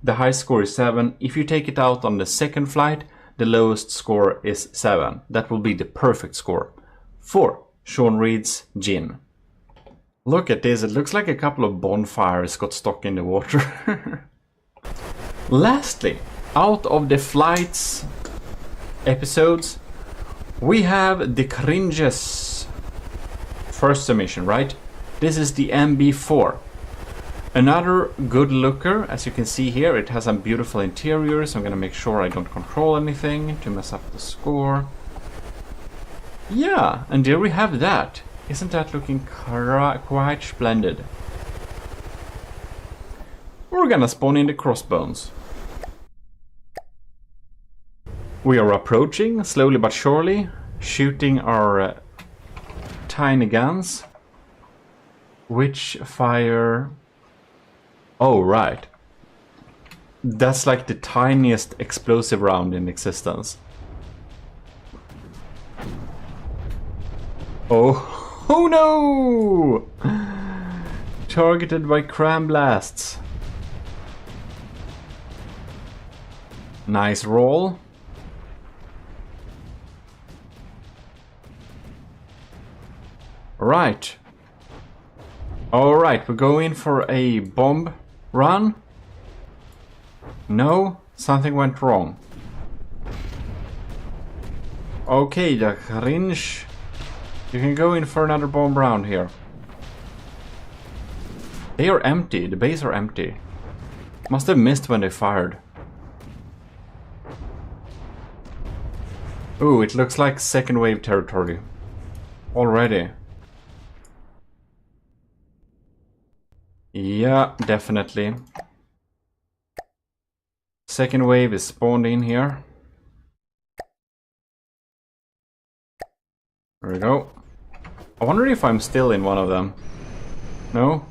the high score is 7. If you take it out on the second flight, the lowest score is 7. That will be the perfect score for Sean Reed's gin. Look at this, it looks like a couple of bonfires got stuck in the water. Lastly, out of the flights episodes, we have the cringes. First submission, right? This is the MB4. Another good looker, as you can see here, it has some beautiful interiors. I'm gonna make sure I don't control anything to mess up the score. Yeah, and there we have that. Isn't that looking quite splendid? We're gonna spawn in the crossbones. We are approaching, slowly but surely, shooting our tiny guns, which fire... Oh, right. That's like the tiniest explosive round in existence. Oh no! Targeted by cram blasts. Nice roll. Right. Alright, we're going for a bomb run. No, something went wrong. Okay, the cringe. You can go in for another bomb round here. They are empty, the base are empty. Must have missed when they fired. Ooh, it looks like second wave territory. Already. Yeah, definitely. Second wave is spawned in here. There we go. I wonder if I'm still in one of them. No?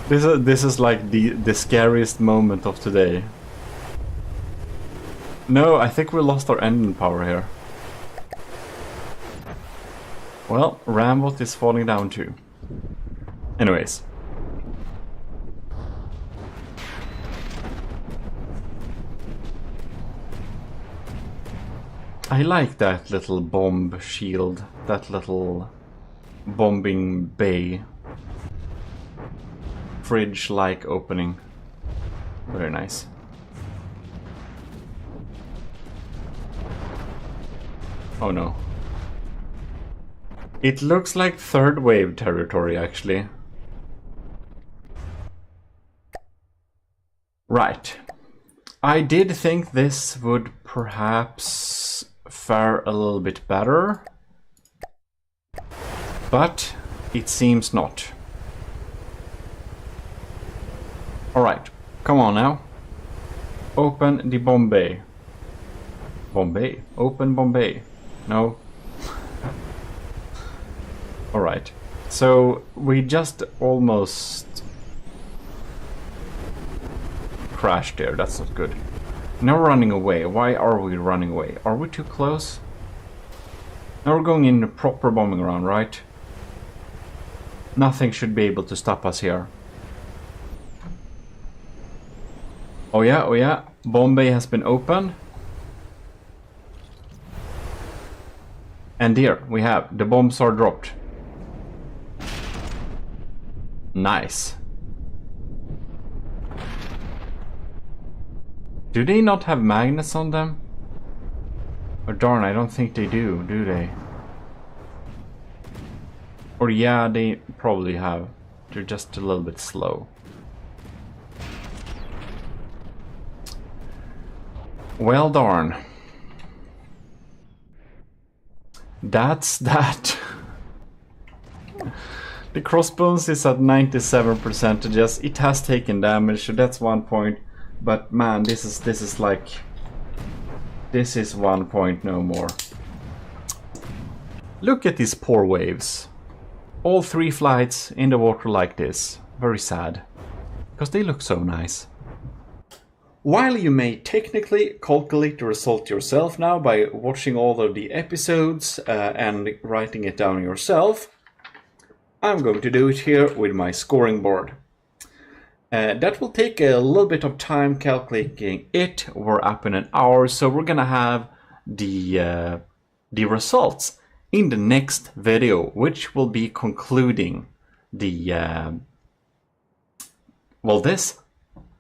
This is like the scariest moment of today. No, I think we lost our engine power here. Well, Rambot is falling down too. Anyways. I like that little bomb shield, that little bombing bay. Fridge-like opening. Very nice. Oh no. It looks like third wave territory, actually. Right. I did think this would perhaps fare a little bit better, but it seems not. Alright, come on now. Open the Bombay. Bombay? Open Bombay. No. Alright. So we just almost crashed there. That's not good. Now we're running away. Why are we running away? Are we too close? Now we're going in a proper bombing round, right? Nothing should be able to stop us here. Oh yeah, oh yeah. Bomb bay has been opened. And here we have the bombs are dropped. Nice. Do they not have magnets on them? Oh darn, I don't think they do they? Or yeah, they probably have. They're just a little bit slow. Well darn. That's that. The crossbones is at 97%. It has taken damage, so that's 1 point. But man, this is like, this is 1 point no more. Look at these poor waves. All 3 flights in the water like this. Very sad. Because they look so nice. While you may technically calculate the result yourself now by watching all of the episodes and writing it down yourself, I'm going to do it here with my scoring board. That will take a little bit of time calculating it. We're up in an hour, so we're gonna have the results in the next video, which will be concluding the well, this.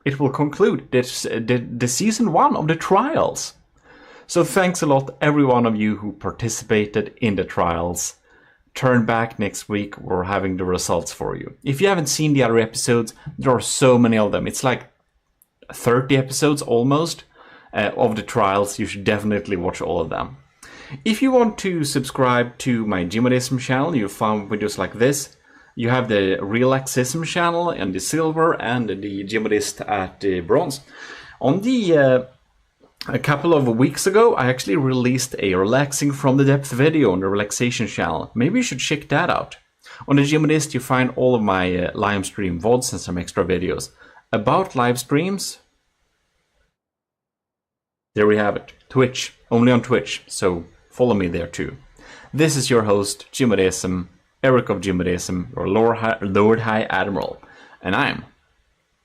It will conclude this, the season 1 of the trials. So thanks a lot every one of you who participated in the trials. Turn back next week, we're having the results for you. If you haven't seen the other episodes, there are so many of them. It's like 30 episodes almost of the trials. You should definitely watch all of them. If you want to subscribe to my GMODISM channel, you'll find videos like this. You have the Relaxism channel and the silver and the GMODIST at the bronze. On the a couple of weeks ago, I actually released a relaxing from the depth video on the relaxation channel. Maybe you should check that out. On the GMODIST, you find all of my live stream VODs and some extra videos. About live streams, there we have it. Twitch, only on Twitch, so follow me there too. This is your host, GMODISM. Eric of GMODISM, your Lord High Admiral, and I'm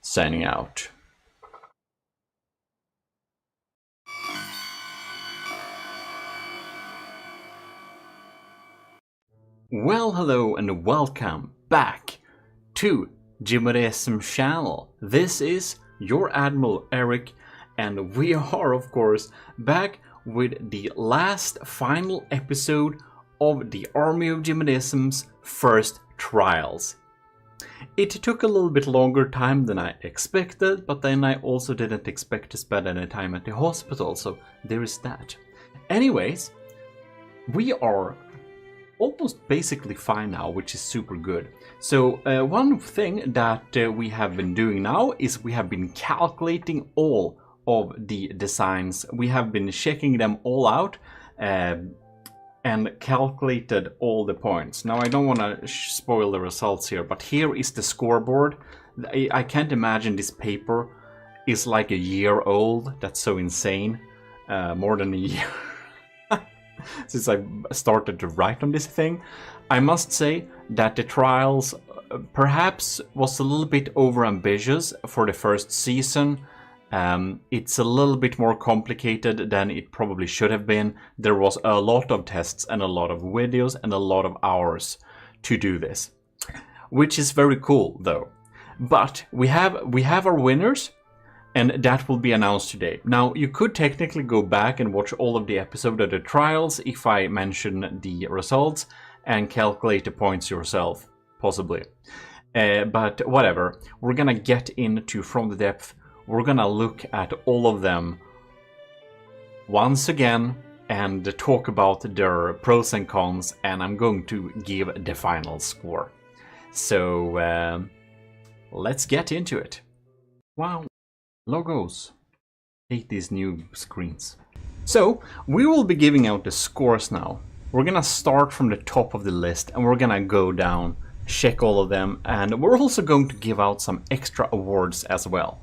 signing out. Well, hello and welcome back to GMODISM channel. This is your Admiral Eric, and we are, of course, back with the last final episode of the Army of GMODISM's first trials. It took a little bit longer time than I expected, but then I also didn't expect to spend any time at the hospital, so there is that. Anyways, we are almost basically fine now, which is super good. So one thing that we have been doing now is we have been calculating all of the designs. We have been checking them all out and calculated all the points. Now I don't want to spoil the results here, but here is the scoreboard. I can't imagine this paper is like a year old. That's so insane. More than a year since I started to write on this thing. I must say that the trials perhaps was a little bit overambitious for the first season. It's a little bit more complicated than it probably should have been. There was a lot of tests and a lot of videos and a lot of hours to do this, which is very cool though. But we have our winners, and that will be announced today. Now you could technically go back and watch all of the episode of the trials if I mention the results and calculate the points yourself, possibly. But whatever, we're gonna get into From the Depth. We're gonna look at all of them once again and talk about their pros and cons, and I'm going to give the final score. So let's get into it. Wow, logos. Hate these new screens. So we will be giving out the scores now. We're gonna start from the top of the list and we're gonna go down check all of them, and we're also going to give out some extra awards as well.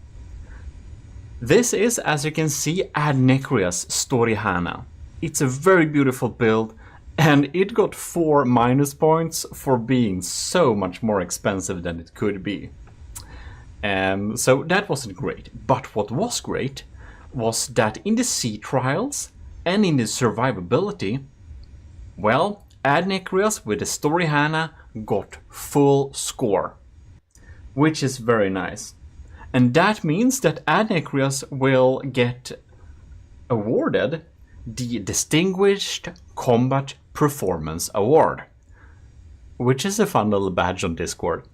This is, as you can see, Adnecria's Storyhana. It's a very beautiful build, and it got 4 minus points for being so much more expensive than it could be. So that wasn't great. But what was great was that in the sea trials and in the survivability, well, Adnecrias with the Storyhana got full score, which is very nice. And that means that Adnecrias will get awarded the Distinguished Combat Performance Award, which is a fun little badge on Discord.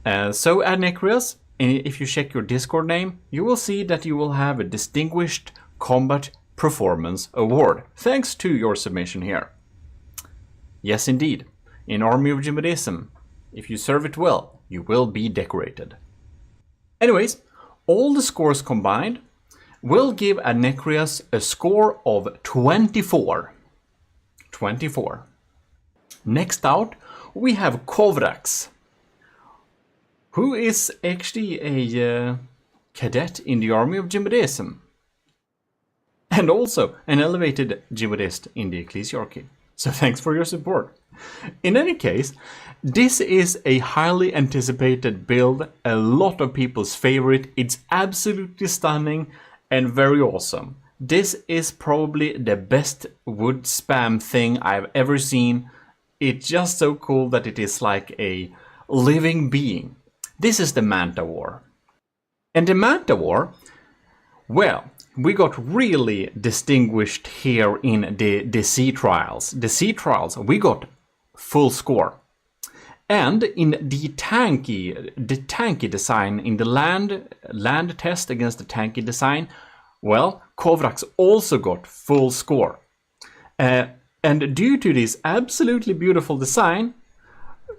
So Adnecrias, if you check your Discord name, you will see that you will have a Distinguished Combat Performance Award, thanks to your submission here. Yes, indeed. In Army of GMODISM, if you serve it well, you will be decorated. Anyways, all the scores combined will give Adnecrias a score of 24. 24. Next out, we have Kovrax, who is actually a cadet in the Army of GMODISM, and also an elevated GMODIST in the Ecclesiarchy. So thanks for your support. In any case, this is a highly anticipated build, a lot of people's favorite. It's absolutely stunning and very awesome. This is probably the best wood spam thing I've ever seen. It's just so cool that it is like a living being. This is the Manta War. And the Manta War, well, we got really distinguished here in the sea trials. The sea trials, we got full score. And in the tanky design, in the land test against the tanky design, well, Kovrax also got full score. And due to this absolutely beautiful design,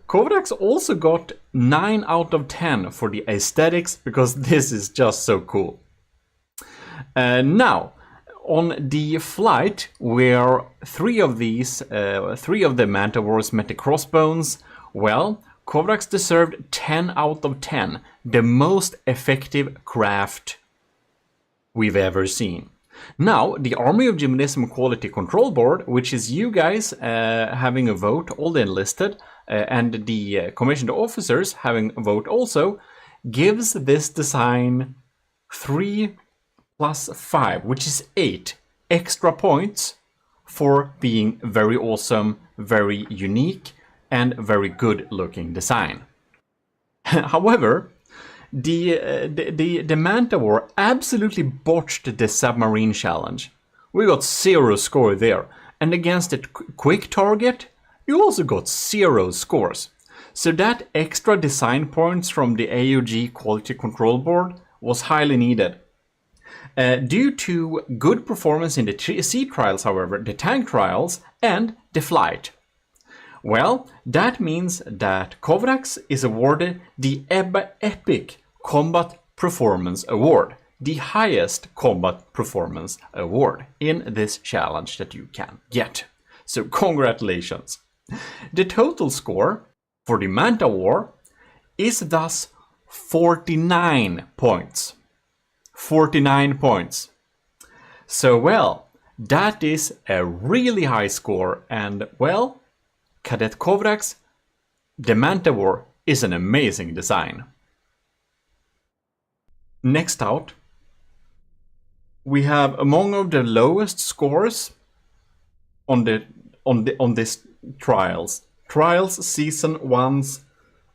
Kovrax also got 9 out of 10 for the aesthetics, because this is just so cool. Now, on the flight where 3 of the Manta Wars met the Crossbones, well, Kovrax deserved 10 out of 10, the most effective craft we've ever seen. Now, the Army of GMODISM Quality Control Board, which is you guys having a vote, all the enlisted, and the commissioned officers having a vote also, gives this design 3 plus 5, which is 8 extra points for being very awesome, very unique, and very good looking design. However, the Manta War absolutely botched the submarine challenge. We got 0 score there, and against the quick target, you also got 0 scores. So that extra design points from the AOG Quality Control Board was highly needed. Due to good performance in the sea trials, however, the tank trials and the flight, well, that means that Kovrax is awarded the Epic Combat Performance Award, the highest combat performance award in this challenge that you can get. So congratulations. The total score for the Manta War is thus 49 points. 49 points. So, well, that is a really high score, and, well, Cadet Kovrax, the Manta War is an amazing design. Next out, we have among of the lowest scores on this Trials Season 1's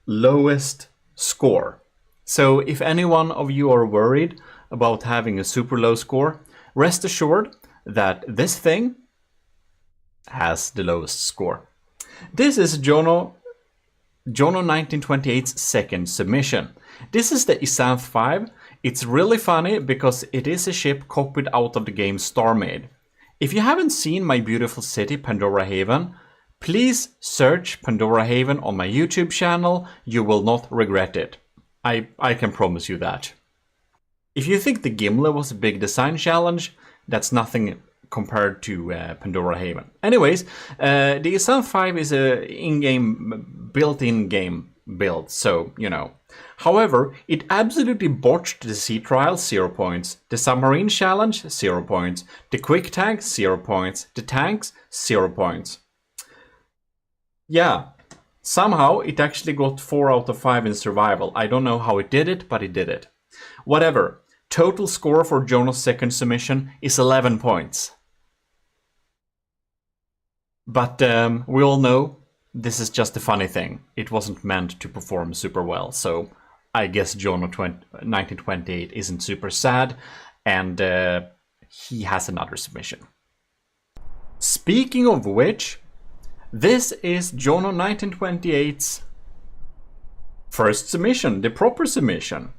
lowest score. So if any one of you are worried about having a super low score, rest assured that this thing has the lowest score. This is Jono 1928's second submission. This is the Isanth 5. It's really funny because it is a ship copied out of the game Starmaid. If you haven't seen my beautiful city, Pandora Haven, please search Pandora Haven on my YouTube channel. You will not regret it. I can promise you that. If you think the Gimli was a big design challenge, that's nothing compared to Pandora Haven. Anyways, the Isanth 5 is a built-in game build, so, you know. However, it absolutely botched the sea trial, 0 points. The submarine challenge, 0 points. The quick tank, 0 points. The tanks, 0 points. Yeah, somehow it actually got 4 out of 5 in survival. I don't know how it did it, but it did it. Whatever. Total score for Jono's second submission is 11 points. But we all know this is just a funny thing. It wasn't meant to perform super well, so I guess Jono 1928 isn't super sad, and he has another submission. Speaking of which, this is Jono 1928's first submission, the proper submission.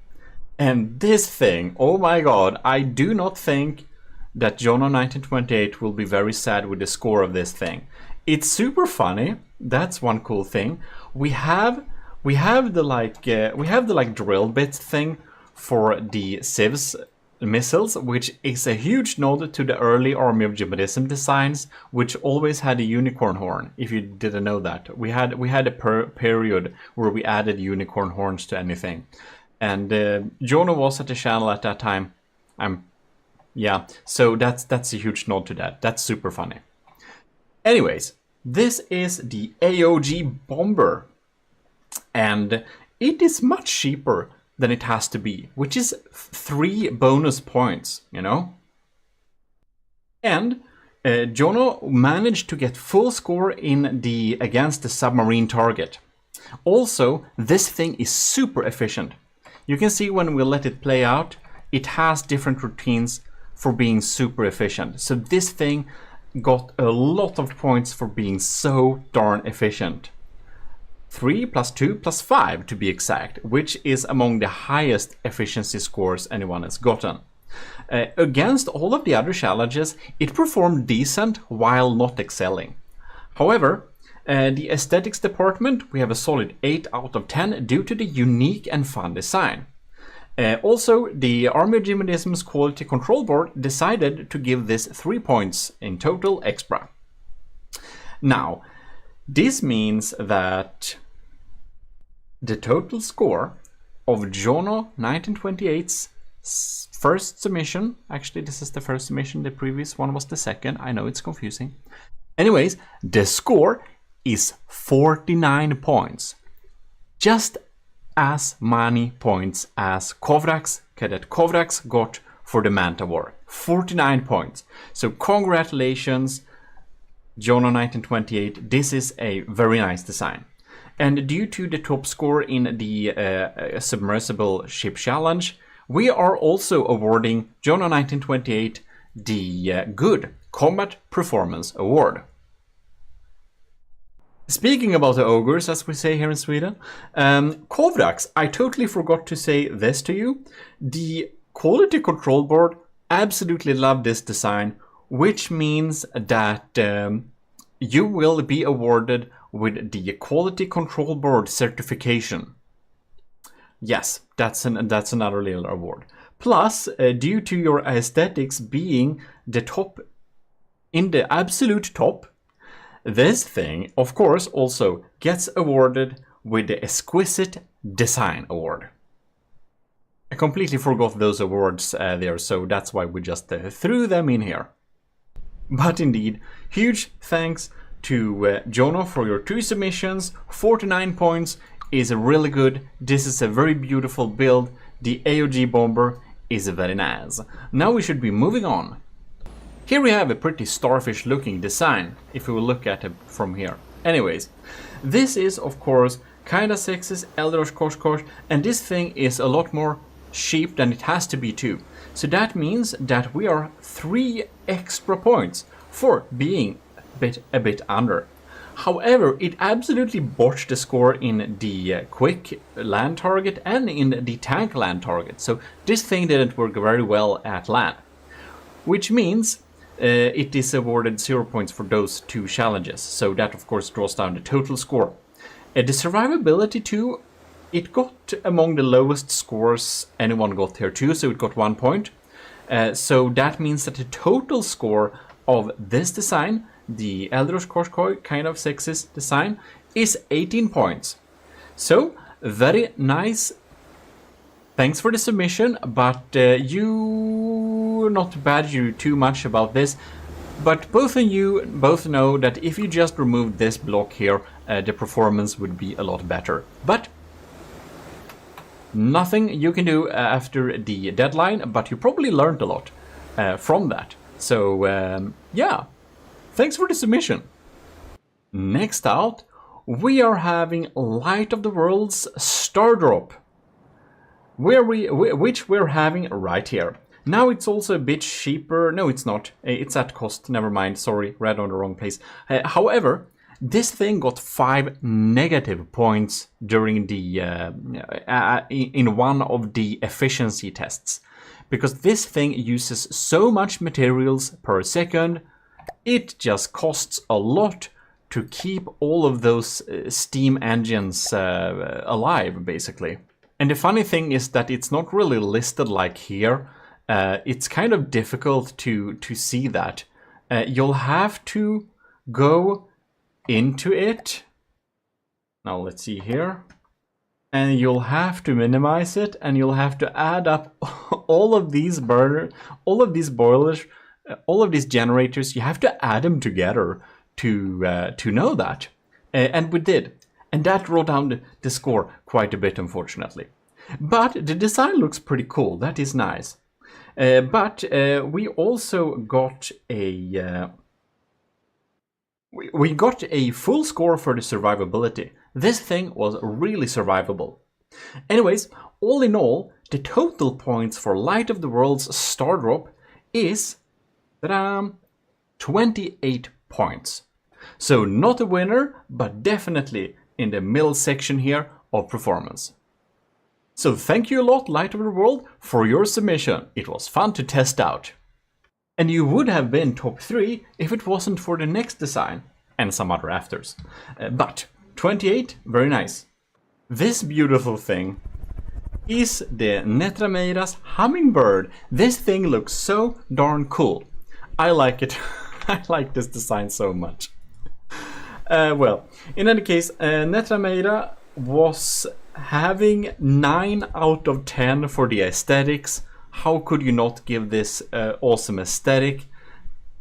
And this thing, oh my god, I do not think that Jono 1928 will be very sad with the score of this thing. It's super funny. That's one cool thing. We have the like drill bit thing for the civs missiles, which is a huge nod to the early Army of GMODISM designs, which always had a unicorn horn. If you didn't know that, we had a period where we added unicorn horns to anything, and Jono was at the channel at that time. Yeah, so that's a huge nod to that. That's super funny. Anyways, this is the AOG bomber, and it is much cheaper than it has to be, which is 3 bonus points, you know? And Jono managed to get full score against the submarine target. Also, this thing is super efficient. You can see when we let it play out, it has different routines for being super efficient. So this thing got a lot of points for being so darn efficient. 3 + 2 + 5 to be exact, which is among the highest efficiency scores anyone has gotten. Against all of the other challenges, it performed decent while not excelling. However, the aesthetics department, we have a solid 8 out of 10 due to the unique and fun design. Also, the Army of GMODISM's Quality Control Board decided to give this 3 points in total extra. Now, this means that the total score of Jono 1928's first submission, actually this is the first submission, the previous one was the second, I know it's confusing. Anyways, the score is 49 points. Just as many points as Cadet Kovrak's got for the Manta War. 49 points. So congratulations, Jono 1928. This is a very nice design. And due to the top score in the submersible ship challenge, we are also awarding Jono 1928 the Good Combat Performance Award. Speaking about the ogres, as we say here in Sweden, Kovrax, I totally forgot to say this to you. The Quality Control Board absolutely loved this design, which means that you will be awarded with the Quality Control Board certification. Yes, that's another little award. Plus, due to your aesthetics being the top, in the absolute top, this thing, of course, also gets awarded with the Exquisite Design Award. I completely forgot those awards there, so that's why we just threw them in here. But indeed, huge thanks to Jono for your 2 submissions. 49 points is really good. This is a very beautiful build. The AOG bomber is very nice. Now we should be moving on. Here we have a pretty starfish looking design, if we will look at it from here. Anyways, this is of course kinda sexy Eldrosh Koshkosh, and this thing is a lot more cheap than it has to be too. So that means that we are 3 extra points for being a bit under. However, it absolutely botched the score in the quick land target and in the tank land target. So this thing didn't work very well at land, which means it is awarded 0 points for those 2 challenges. So that of course draws down the total score. The survivability too, it got among the lowest scores anyone got here too, so it got 1 point. So that means that the total score of this design, the Eldrosh Koshkoi kind of sexist design, is 18 points. So very nice. Thanks for the submission, but you not badge you too much about this. But both of you both know that if you just removed this block here, the performance would be a lot better. But nothing you can do after the deadline, but you probably learned a lot from that. So yeah, thanks for the submission. Next out, we are having Light of the World's Star Drop, which we're having right here. Now it's also a bit cheaper. No, it's not. It's at cost. Never mind. Sorry, read on the wrong place. However, this thing got 5 negative points during the in one of the efficiency tests, because this thing uses so much materials per second. It just costs a lot to keep all of those steam engines alive, basically. And the funny thing is that it's not really listed like here. It's kind of difficult to see that. You'll have to go into it. Now let's see here. And you'll have to minimize it, and you'll have to add up all of these boilers, all of these generators. You have to add them together to know that. And we did. And that brought down the score quite a bit, unfortunately. But the design looks pretty cool. That is nice. But we also got a we got a full score for the survivability. This thing was really survivable. Anyways, all in all, the total points for Light of the World's Star Drop is 28 points. So not a winner, but definitely in the middle section here of performance. So thank you a lot, Light of the World, for your submission. It was fun to test out. And you would have been top 3 if it wasn't for the next design and some other afters. But 28, very nice. This beautiful thing is the Netrameira's Hummingbird. This thing looks so darn cool. I like it. I like this design so much. Well, in any case, Netrameira was having 9 out of 10 for the aesthetics. How could you not give this awesome aesthetic?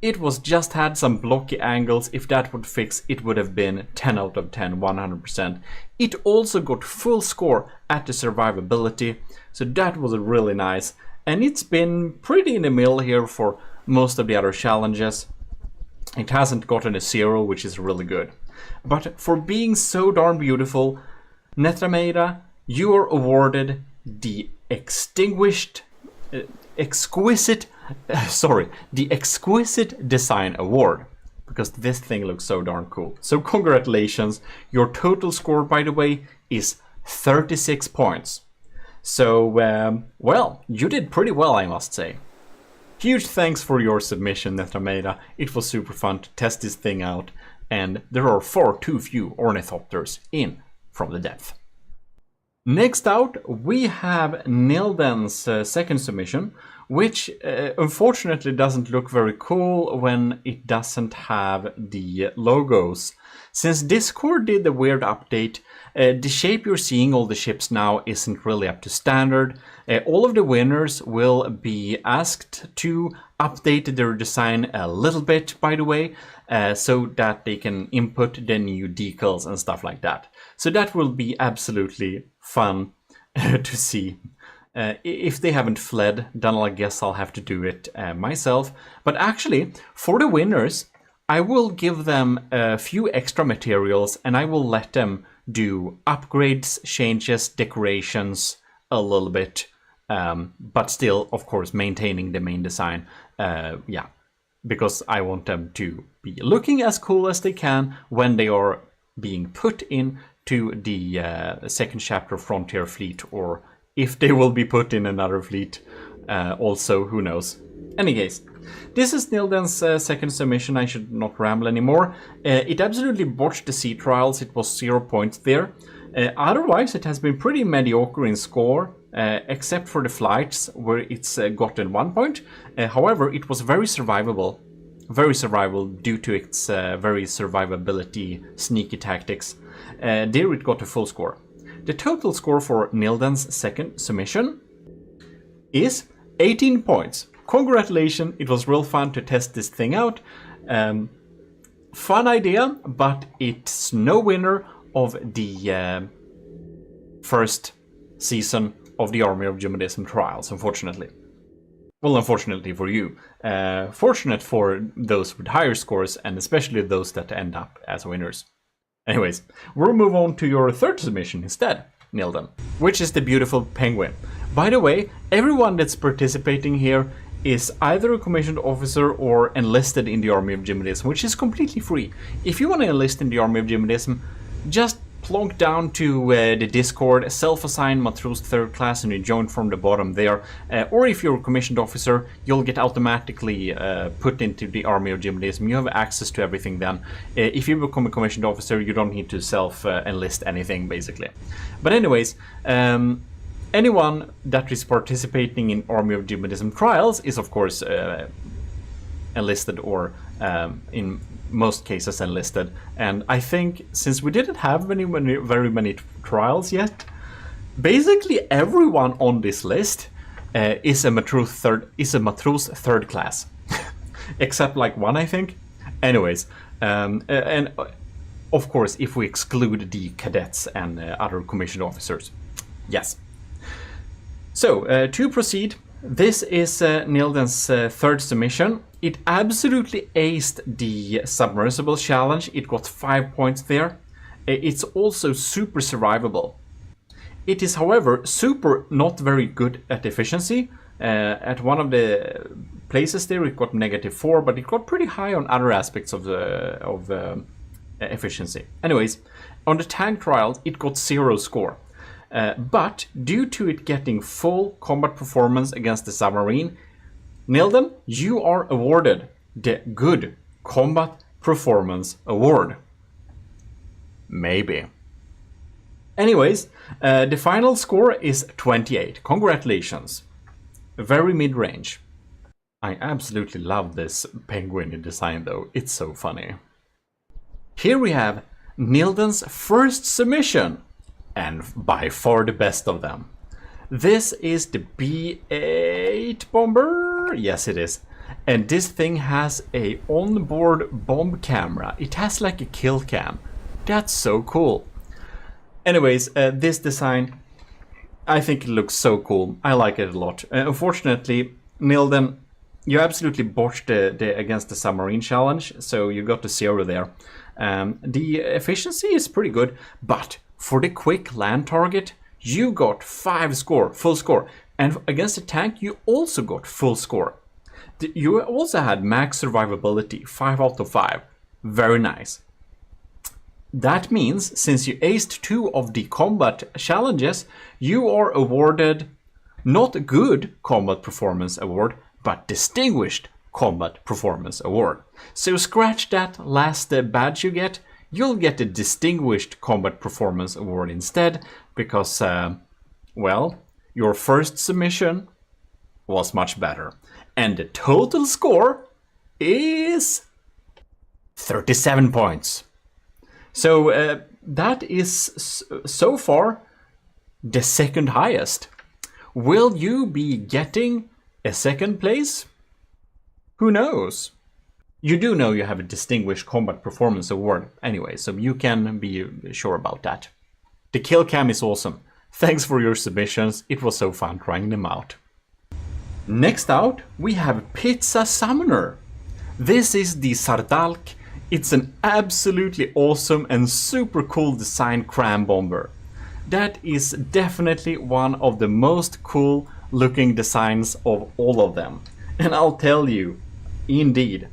It was just had some blocky angles. If that would fix, it would have been 10 out of 10, 100%. It also got full score at the survivability, so that was really nice. And it's been pretty in the middle here for most of the other challenges. It hasn't gotten a 0, which is really good. But for being so darn beautiful, Netrameira, you are awarded the exquisite design award, because this thing looks so darn cool. So congratulations. Your total score, by the way, is 36 points. So, well, you did pretty well, I must say. Huge thanks for your submission, Netrameira. It was super fun to test this thing out, and there are far too few ornithopters in from the depth. Next out, we have Nilden's second submission, which unfortunately doesn't look very cool when it doesn't have the logos. Since Discord did the weird update, the shape you're seeing all the ships now isn't really up to standard. All of the winners will be asked to update their design a little bit, by the way, so that they can input the new decals and stuff like that. So that will be absolutely fun to see. If they haven't fled, then I guess I'll have to do it myself. But actually, for the winners, I will give them a few extra materials and I will let them do upgrades, changes, decorations a little bit. But still, of course, maintaining the main design. Yeah, because I want them to be looking as cool as they can when they are being put into the second chapter Frontier Fleet, or if they will be put in another fleet, also, who knows. Any case, this is Nilden's second submission. I should not ramble anymore. It absolutely botched the sea trials. It was 0 points there. Otherwise, it has been pretty mediocre in score, except for the flights, where it's gotten 1 point. However, it was very survivable due to its very survivability sneaky tactics. There it got a full score. the total score for Nilden's second submission is 18 points. Congratulations, it was real fun to test this thing out. Fun idea, but it's no winner of the first season of the Army of GMODISM trials, unfortunately. Well, unfortunately for you. Fortunate for those with higher scores, and especially those that end up as winners. Anyways, we'll move on to your third submission instead, Nilden, which is the beautiful penguin. By the way, everyone that's participating here is either a commissioned officer or enlisted in the Army of GMODISM, which is completely free. If you want to enlist in the Army of GMODISM, just plonk down to the Discord, self-assign Matros 3rd class, and you join from the bottom there. Or if you're a commissioned officer, you'll get automatically put into the Army of GMODISM. You have access to everything then. If you become a commissioned officer, you don't need to self-enlist anything, basically. But anyways, anyone that is participating in Army of GMODISM trials is, of course, enlisted or in most cases enlisted. And I think since we didn't have very many trials yet, basically everyone on this list is a Matros 3rd class, except like one, I think. Anyways, and of course, if we exclude the cadets and other commissioned officers, yes. So to proceed, this is Nilden's third submission. It absolutely aced the submersible challenge. It got 5 points there. It's also super survivable. It is, however, super not very good at efficiency. At one of the places there, it got -4, but it got pretty high on other aspects of efficiency. Anyways, on the tank trial, it got 0 score. But due to it getting full combat performance against the submarine, Nilden, you are awarded the Good Combat Performance Award. Maybe. Anyways, the final score is 28. Congratulations. Very mid-range. I absolutely love this penguin design though. It's so funny. Here we have Nilden's first submission, and by far the best of them. This is the B8 bomber. Yes, it is. And this thing has a onboard bomb camera. It has like a kill cam. That's so cool. Anyways, this design, I think it looks so cool. I like it a lot. Unfortunately, Nilden, you absolutely botched the against the submarine challenge, so you got to 0 there. The efficiency is pretty good, but for the quick land target, you got 5 score, full score. And against the tank, you also got full score. You also had max survivability, 5 out of 5. Very nice. That means, since you aced 2 of the combat challenges, you are awarded not Good Combat Performance Award, but Distinguished Combat Performance Award. So scratch that last badge you get. You'll get a Distinguished Combat Performance Award instead, because, well, your first submission was much better. And the total score is 37 points. So that is so far the second highest. Will you be getting a second place? Who knows? You do know you have a Distinguished Combat Performance Award anyway, so you can be sure about that. The kill cam is awesome. Thanks for your submissions, it was so fun trying them out. Next out, we have Pizza Summoner. This is the Sardalk. It's an absolutely awesome and super cool design cram bomber. That is definitely one of the most cool looking designs of all of them. And I'll tell you, indeed.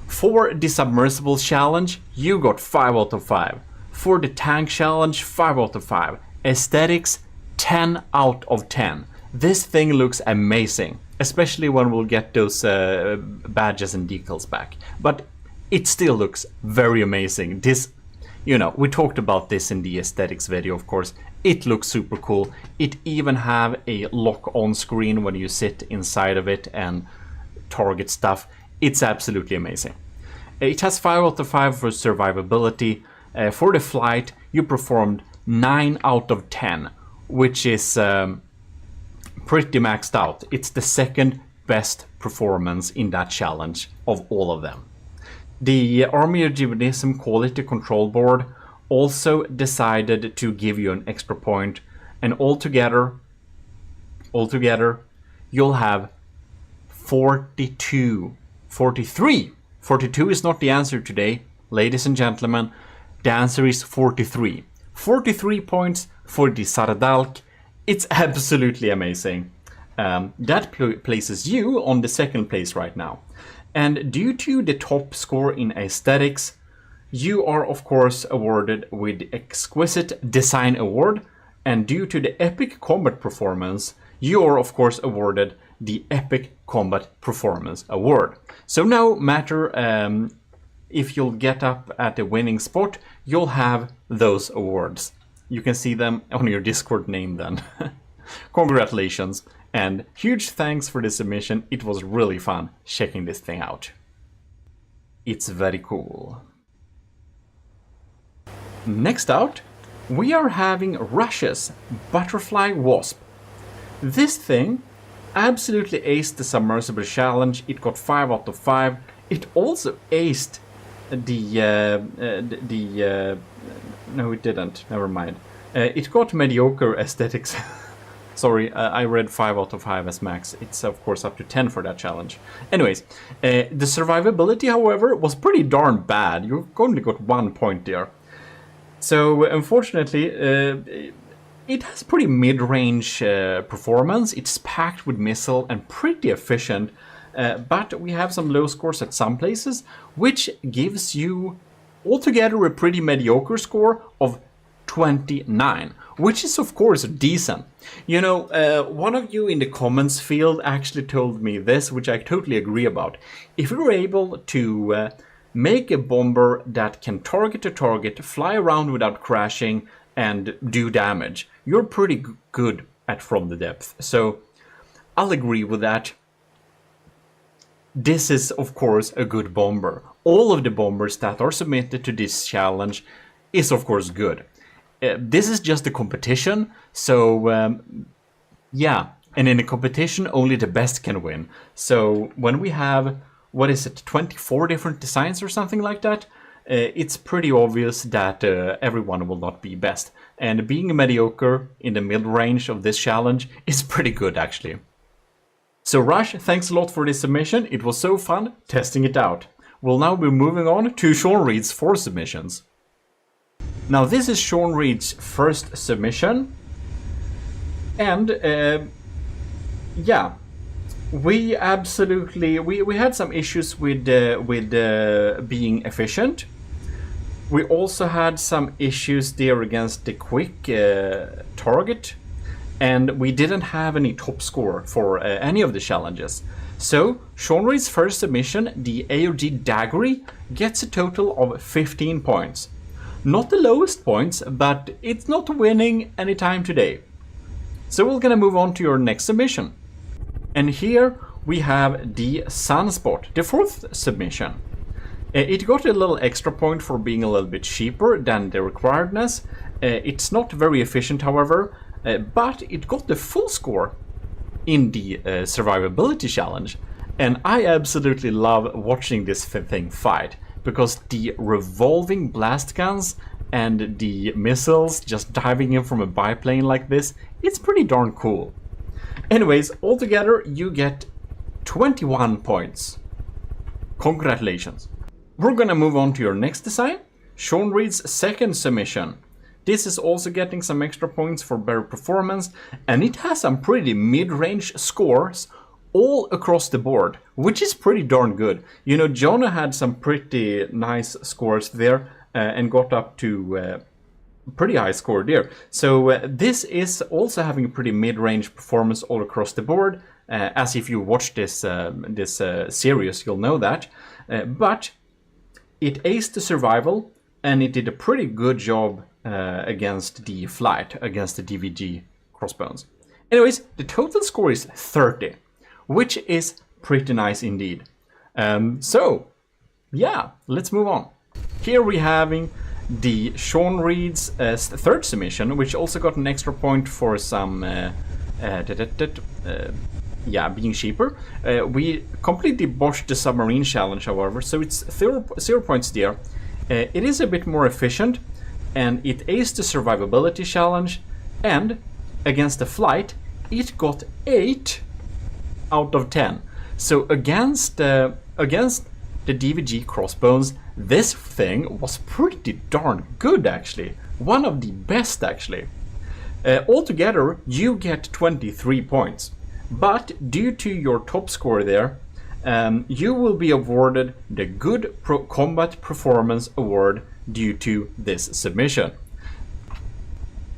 For the submersible challenge, you got 5 out of 5. For the tank challenge, 5 out of 5. Aesthetics, 10 out of 10. This thing looks amazing, especially when we'll get those badges and decals back. But it still looks very amazing. This, you know, we talked about this in the aesthetics video, of course. It looks super cool. It even have a lock on screen when you sit inside of it and target stuff. It's absolutely amazing. It has 5 out of 5 for survivability. For the flight, you performed 9 out of 10, which is pretty maxed out. It's the second best performance in that challenge of all of them. The Army of GMODISM Quality Control Board also decided to give you an extra point, and altogether you'll have 42. 43. 42 is not the answer today, ladies and gentlemen. The answer is 43. 43 points for the Sardalk. It's absolutely amazing. That places you on the second place right now. And due to the top score in aesthetics, you are of course awarded with the Exquisite Design Award. And due to the epic combat performance, you are of course awarded the Epic Combat Performance Award. So no matter if you'll get up at the winning spot, you'll have those awards. You can see them on your Discord name then. Congratulations, and huge thanks for the submission. It was really fun checking this thing out. It's very cool. Next out, we are having Russia's Butterfly Wasp. This thing absolutely aced the submersible challenge. It got 5 out of 5. It also aced no, it didn't. Never mind. It got mediocre aesthetics. Sorry, I read 5 out of 5 as max. It's of course up to 10 for that challenge. Anyways, the survivability, however, was pretty darn bad. You only got 1 point there. So unfortunately, it has pretty mid-range performance. It's packed with missile and pretty efficient. But we have some low scores at some places, which gives you altogether a pretty mediocre score of 29, which is of course decent. You know, one of you in the comments field actually told me this, which I totally agree about. If you're able to make a bomber that can target a target, fly around without crashing, and do damage, you're pretty good at From the Depth. So I'll agree with that. This is of course a good bomber. All of the bombers that are submitted to this challenge is of course good. This is just a competition, so yeah, and in a competition only the best can win. So when we have, what is it, 24 different designs or something like that, it's pretty obvious that everyone will not be best. And being mediocre in the mid-range of this challenge is pretty good actually. So Rush, thanks a lot for this submission. It was so fun testing it out. We'll now be moving on to Sean Reed's 4 submissions. Now this is Sean Reed's first submission. And yeah, we absolutely, we had some issues with being efficient. We also had some issues there against the quick target. And we didn't have any top score for any of the challenges. So, Sean Reed's first submission, the AOG Daggery, gets a total of 15 points. Not the lowest points, but it's not winning anytime today. So we're gonna move on to your next submission. And here we have the Sunspot, the 4th submission. It got a little extra point for being a little bit cheaper than the requiredness. It's not very efficient, however. But it got the full score in the survivability challenge, and I absolutely love watching this thing fight, because the revolving blast guns and the missiles just diving in from a biplane like this, it's pretty darn cool. Anyways, altogether you get 21 points. Congratulations. We're gonna move on to your next design, Sean Reed's second submission. This is also getting some extra points for better performance, and it has some pretty mid-range scores all across the board, which is pretty darn good. You know, Jonah had some pretty nice scores there and got up to a pretty high score there. So this is also having a pretty mid-range performance all across the board. As if you watch this series, you'll know that. But it aced the survival, and it did a pretty good job against the flight, against the DVG crossbones. Anyways, the total score is 30, which is pretty nice indeed. So, yeah, let's move on. Here we're having the Sean Reed's third submission, which also got an extra point for some being cheaper. We completely botched the submarine challenge, however, so it's 0 points there. It is a bit more efficient, and it aced the survivability challenge, and against the flight, it got 8 out of 10. So against the DVG crossbones, this thing was pretty darn good, actually. One of the best, actually. Altogether, you get 23 points. But due to your top score there, you will be awarded the Good Combat Performance Award due to this submission.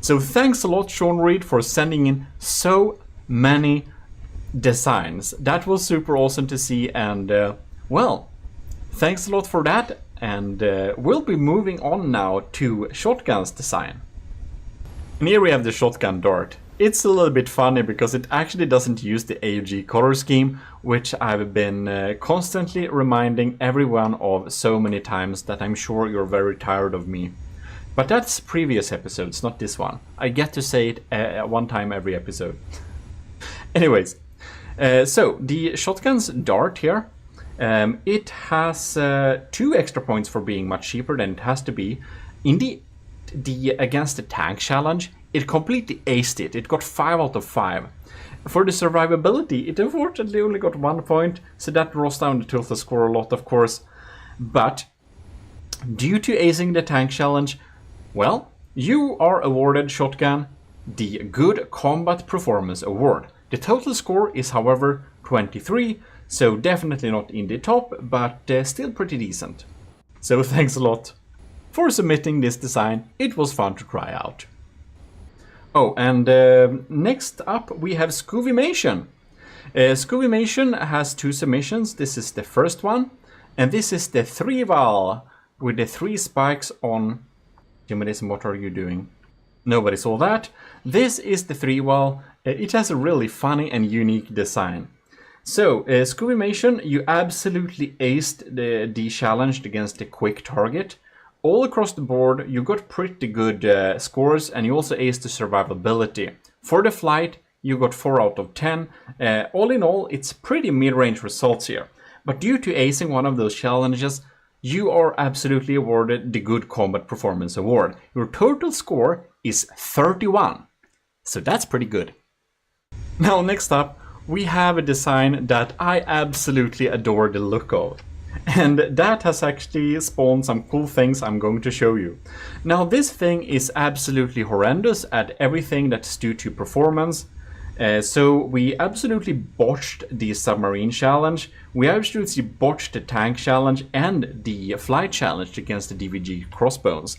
So thanks a lot, Sean Reed, for sending in so many designs. That was super awesome to see, and well, thanks a lot for that. And we'll be moving on now to Shotgun's design. And here we have the Shotgun Dart. It's a little bit funny because it actually doesn't use the AUG color scheme, which I've been constantly reminding everyone of so many times that I'm sure you're very tired of me. But that's previous episodes, not this one. I get to say it one time every episode. Anyways, so the Shotgun's Dart here, it has 2 extra points for being much cheaper than it has to be. In the against the tank challenge, it completely aced it. It got 5 out of 5. For the survivability, it unfortunately only got 1 point, so that draws down the total score a lot, of course. But due to acing the tank challenge, well, you are awarded, Shotgun, the Good Combat Performance Award. The total score is, however, 23, so definitely not in the top, but still pretty decent. So thanks a lot for submitting this design. It was fun to try out. Oh, and next up we have Scoovymation. Scoovymation has 2 submissions. This is the first one, and this is the 3-val with the 3 spikes on... GMODIST, what are you doing? Nobody saw that. This is the 3-val. It has a really funny and unique design. So, Scoovymation, you absolutely aced the challenge against the quick target. All across the board, you got pretty good scores, and you also aced the survivability. For the flight, you got 4 out of 10. All in all, it's pretty mid-range results here. But due to acing one of those challenges, you are absolutely awarded the Good Combat Performance Award. Your total score is 31. So that's pretty good. Now, next up, we have a design that I absolutely adore the look of. And that has actually spawned some cool things I'm going to show you. Now, this thing is absolutely horrendous at everything that's due to performance. So we absolutely botched the submarine challenge. We absolutely botched the tank challenge and the flight challenge against the DVG crossbones.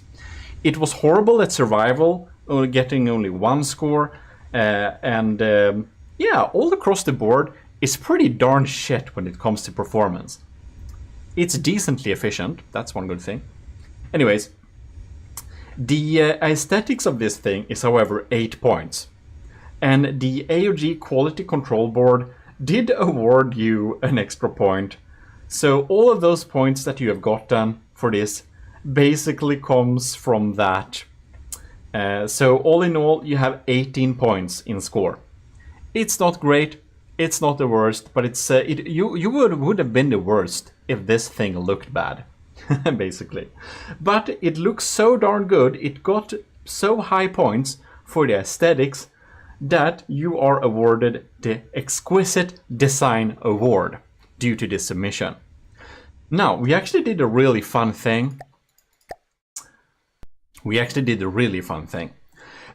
It was horrible at survival, getting only 1 score. Yeah, all across the board, it's pretty darn shit when it comes to performance. It's decently efficient, that's one good thing. Anyways, the aesthetics of this thing is, however, 8 points. And the AUG Quality Control Board did award you an extra point. So all of those points that you have gotten for this basically comes from that. So all in all, you have 18 points in score. It's not great, it's not the worst, but it's you would have been the worst if this thing looked bad, basically. But it looks so darn good, it got so high points for the aesthetics that you are awarded the Exquisite Design Award due to this submission. Now, we actually did a really fun thing.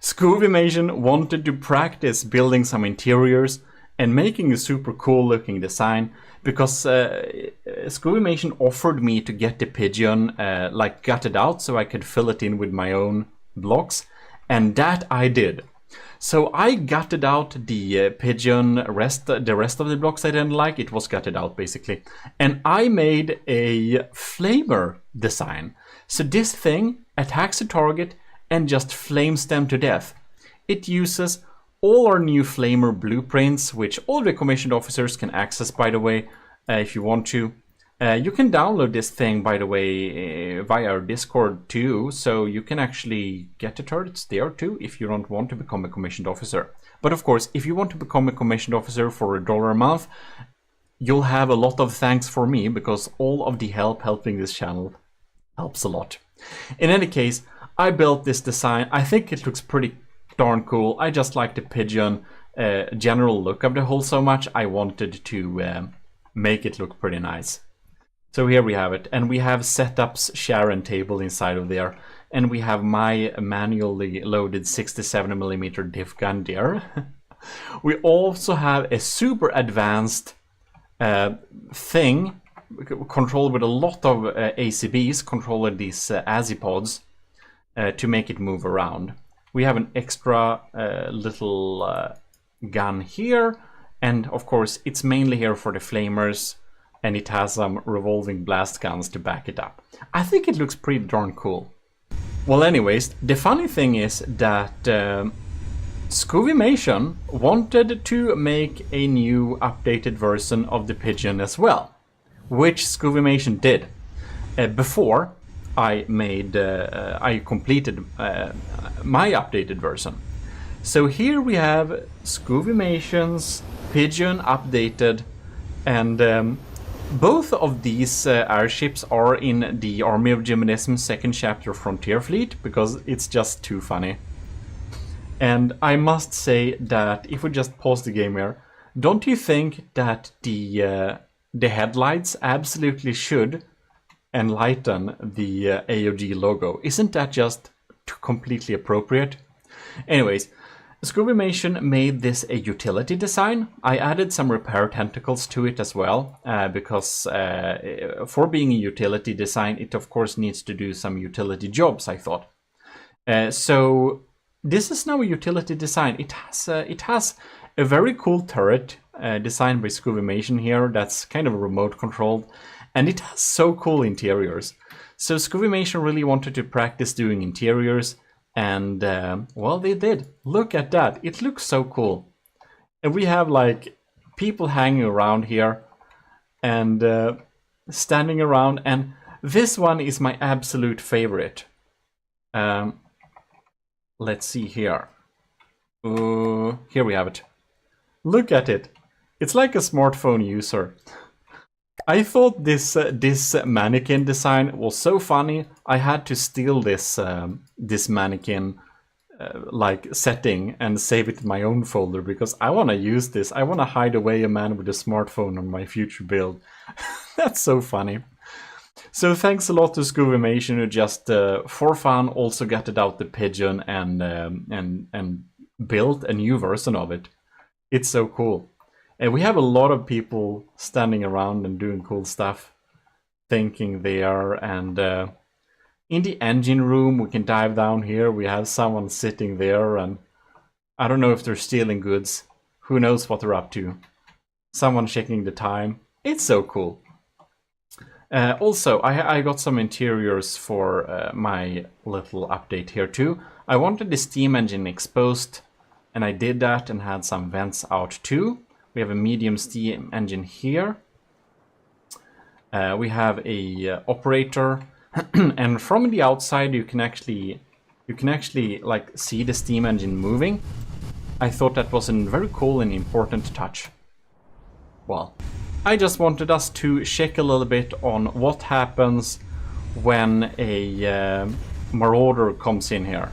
Scoovymation wanted to practice building some interiors and making a super cool looking design, because Scoovymation offered me to get the pigeon like gutted out so I could fill it in with my own blocks, and that I did. So I gutted out the pigeon, the rest of the blocks I didn't like, it was gutted out basically. And I made a flamer design. So this thing attacks a target and just flames them to death. It uses all our new flamer blueprints, which all the commissioned officers can access, by the way, if you want to. You can download this thing, by the way, via our Discord too, so you can actually get the turrets there too if you don't want to become a commissioned officer. But of course, if you want to become a commissioned officer for $1 a month, you'll have a lot of thanks for me, because all of the helping this channel helps a lot. In any case, I built this design. I think it looks pretty darn cool. I just like the pigeon general look of the hull so much, I wanted to make it look pretty nice. So here we have it, and we have setups Sharon table inside of there, and we have my manually loaded 67mm diff gun there. We also have a super advanced thing controlled with a lot of ACBs, controlling these Azipods to make it move around. We have an extra little gun here, and of course it's mainly here for the flamers, and it has some revolving blast guns to back it up. I think it looks pretty darn cool. Well, anyways, the funny thing is that Scoovymation wanted to make a new updated version of the pigeon as well, which Scoovymation did before I completed my updated version. So here we have Scoovymation's pigeon updated, and both of these airships are in the Army of GMODISM second chapter Frontier Fleet, because it's just too funny. And I must say that if we just pause the game here, don't you think that the headlights absolutely should enlighten the AOG logo? Isn't that just completely appropriate? Anyways, Scoovymation made this a utility design. I added some repair tentacles to it as well, because for being a utility design, it of course needs to do some utility jobs, I thought. So this is now a utility design. It has a very cool turret designed by Scoovymation here that's kind of remote controlled, and it has so cool interiors. So Scoovymation really wanted to practice doing interiors, and well, they did. Look at that, it looks so cool. And we have like people hanging around here and standing around, and this one is my absolute favorite. Let's see here. Here we have it. Look at it. It's like a smartphone user. I thought this mannequin design was so funny. I had to steal this mannequin like setting and save it in my own folder, because I want to use this. I want to hide away a man with a smartphone on my future build. That's so funny. So thanks a lot to Scoovymation, who just for fun also gutted out the pigeon and built a new version of it. It's so cool. And we have a lot of people standing around and doing cool stuff, thinking there. And in the engine room, we can dive down here. We have someone sitting there, and I don't know if they're stealing goods. Who knows what they're up to? Someone checking the time. It's so cool. Also, I got some interiors for my little update here too. I wanted the steam engine exposed, and I did that and had some vents out too. We have a medium steam engine here. We have a operator, and from the outside you can actually like see the steam engine moving. I thought that was a very cool and important touch. Well, I just wanted us to check a little bit on what happens when a marauder comes in here.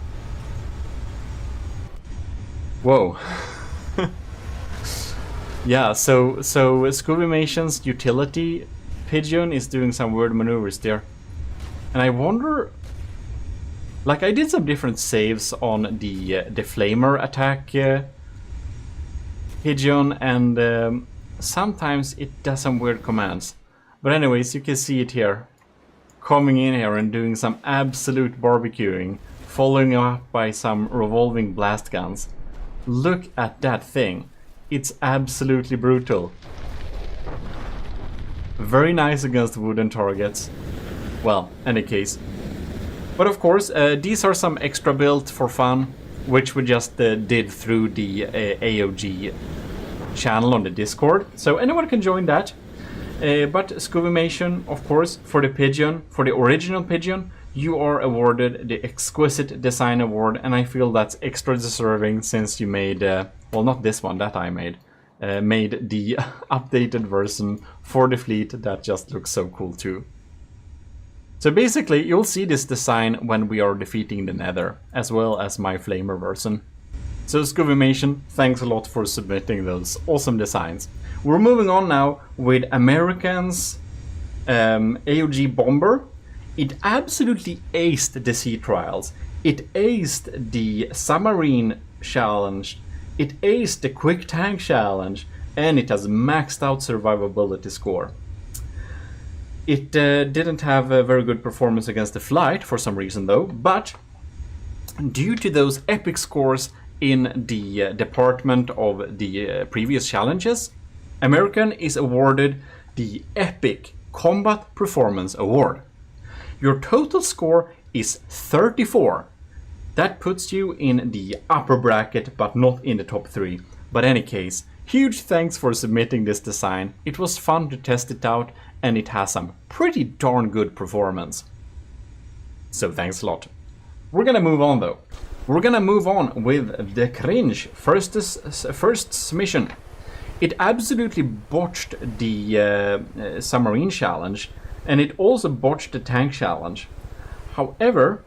Whoa. Yeah, so Scoovymation's utility pigeon is doing some weird maneuvers there. And I wonder, like, I did some different saves on the flamer attack pigeon, and sometimes it does some weird commands. But anyways, you can see it here, coming in here and doing some absolute barbecuing, following up by some revolving blast guns. Look at that thing. It's absolutely brutal. Very nice against wooden targets. Well, any case. But of course, these are some extra builds for fun, which we just did through the AOG channel on the Discord. So anyone can join that. But Scuvimation, of course, for the pigeon, for the original pigeon, you are awarded the Exquisite Design Award, and I feel that's extra deserving since you made, well, not this one, that I made the updated version for the fleet that just looks so cool too. So basically, you'll see this design when we are defeating the Nether, as well as my Flamer version. So Scuvimation, thanks a lot for submitting those awesome designs. We're moving on now with American's AOG Bomber. It absolutely aced the sea trials. It aced the submarine challenge. It aced the quick tank challenge, and it has maxed out survivability score. It didn't have a very good performance against the flight for some reason though, but due to those epic scores in the department of the previous challenges, American is awarded the Epic Combat Performance Award. Your total score is 34. That puts you in the upper bracket, but not in the top 3. But in any case, huge thanks for submitting this design. It was fun to test it out, and it has some pretty darn good performance. So thanks a lot. We're gonna move on though. We're gonna move on with the Cringe first submission. It absolutely botched the submarine challenge, and it also botched the tank challenge. However,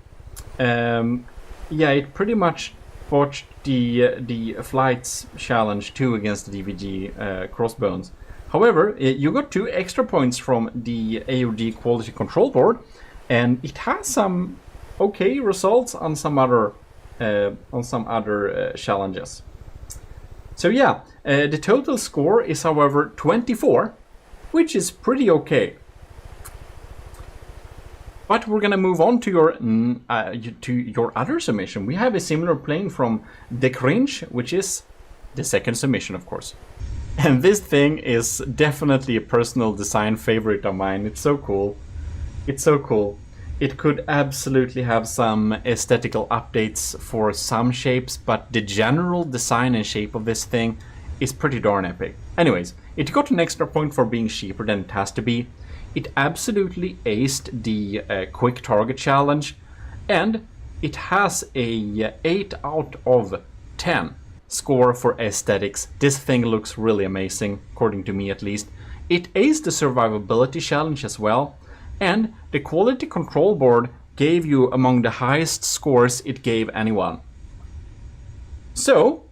yeah, it pretty much botched the flights challenge too against the DVG crossbones. However, you got 2 extra points from the AOG Quality Control Board, and it has some okay results on some other challenges. So yeah, the total score is however 24, which is pretty okay. But we're gonna move on to your other submission. We have a similar plane from The Cringe, which is the second submission, of course. And this thing is definitely a personal design favorite of mine. It's so cool. It's so cool. It could absolutely have some aesthetical updates for some shapes, but the general design and shape of this thing is pretty darn epic. Anyways, it got an extra point for being cheaper than it has to be. It absolutely aced the quick target challenge, and it has a 8 out of 10 score for aesthetics. This thing looks really amazing, according to me at least. It aced the survivability challenge as well, and the Quality Control Board gave you among the highest scores it gave anyone. So,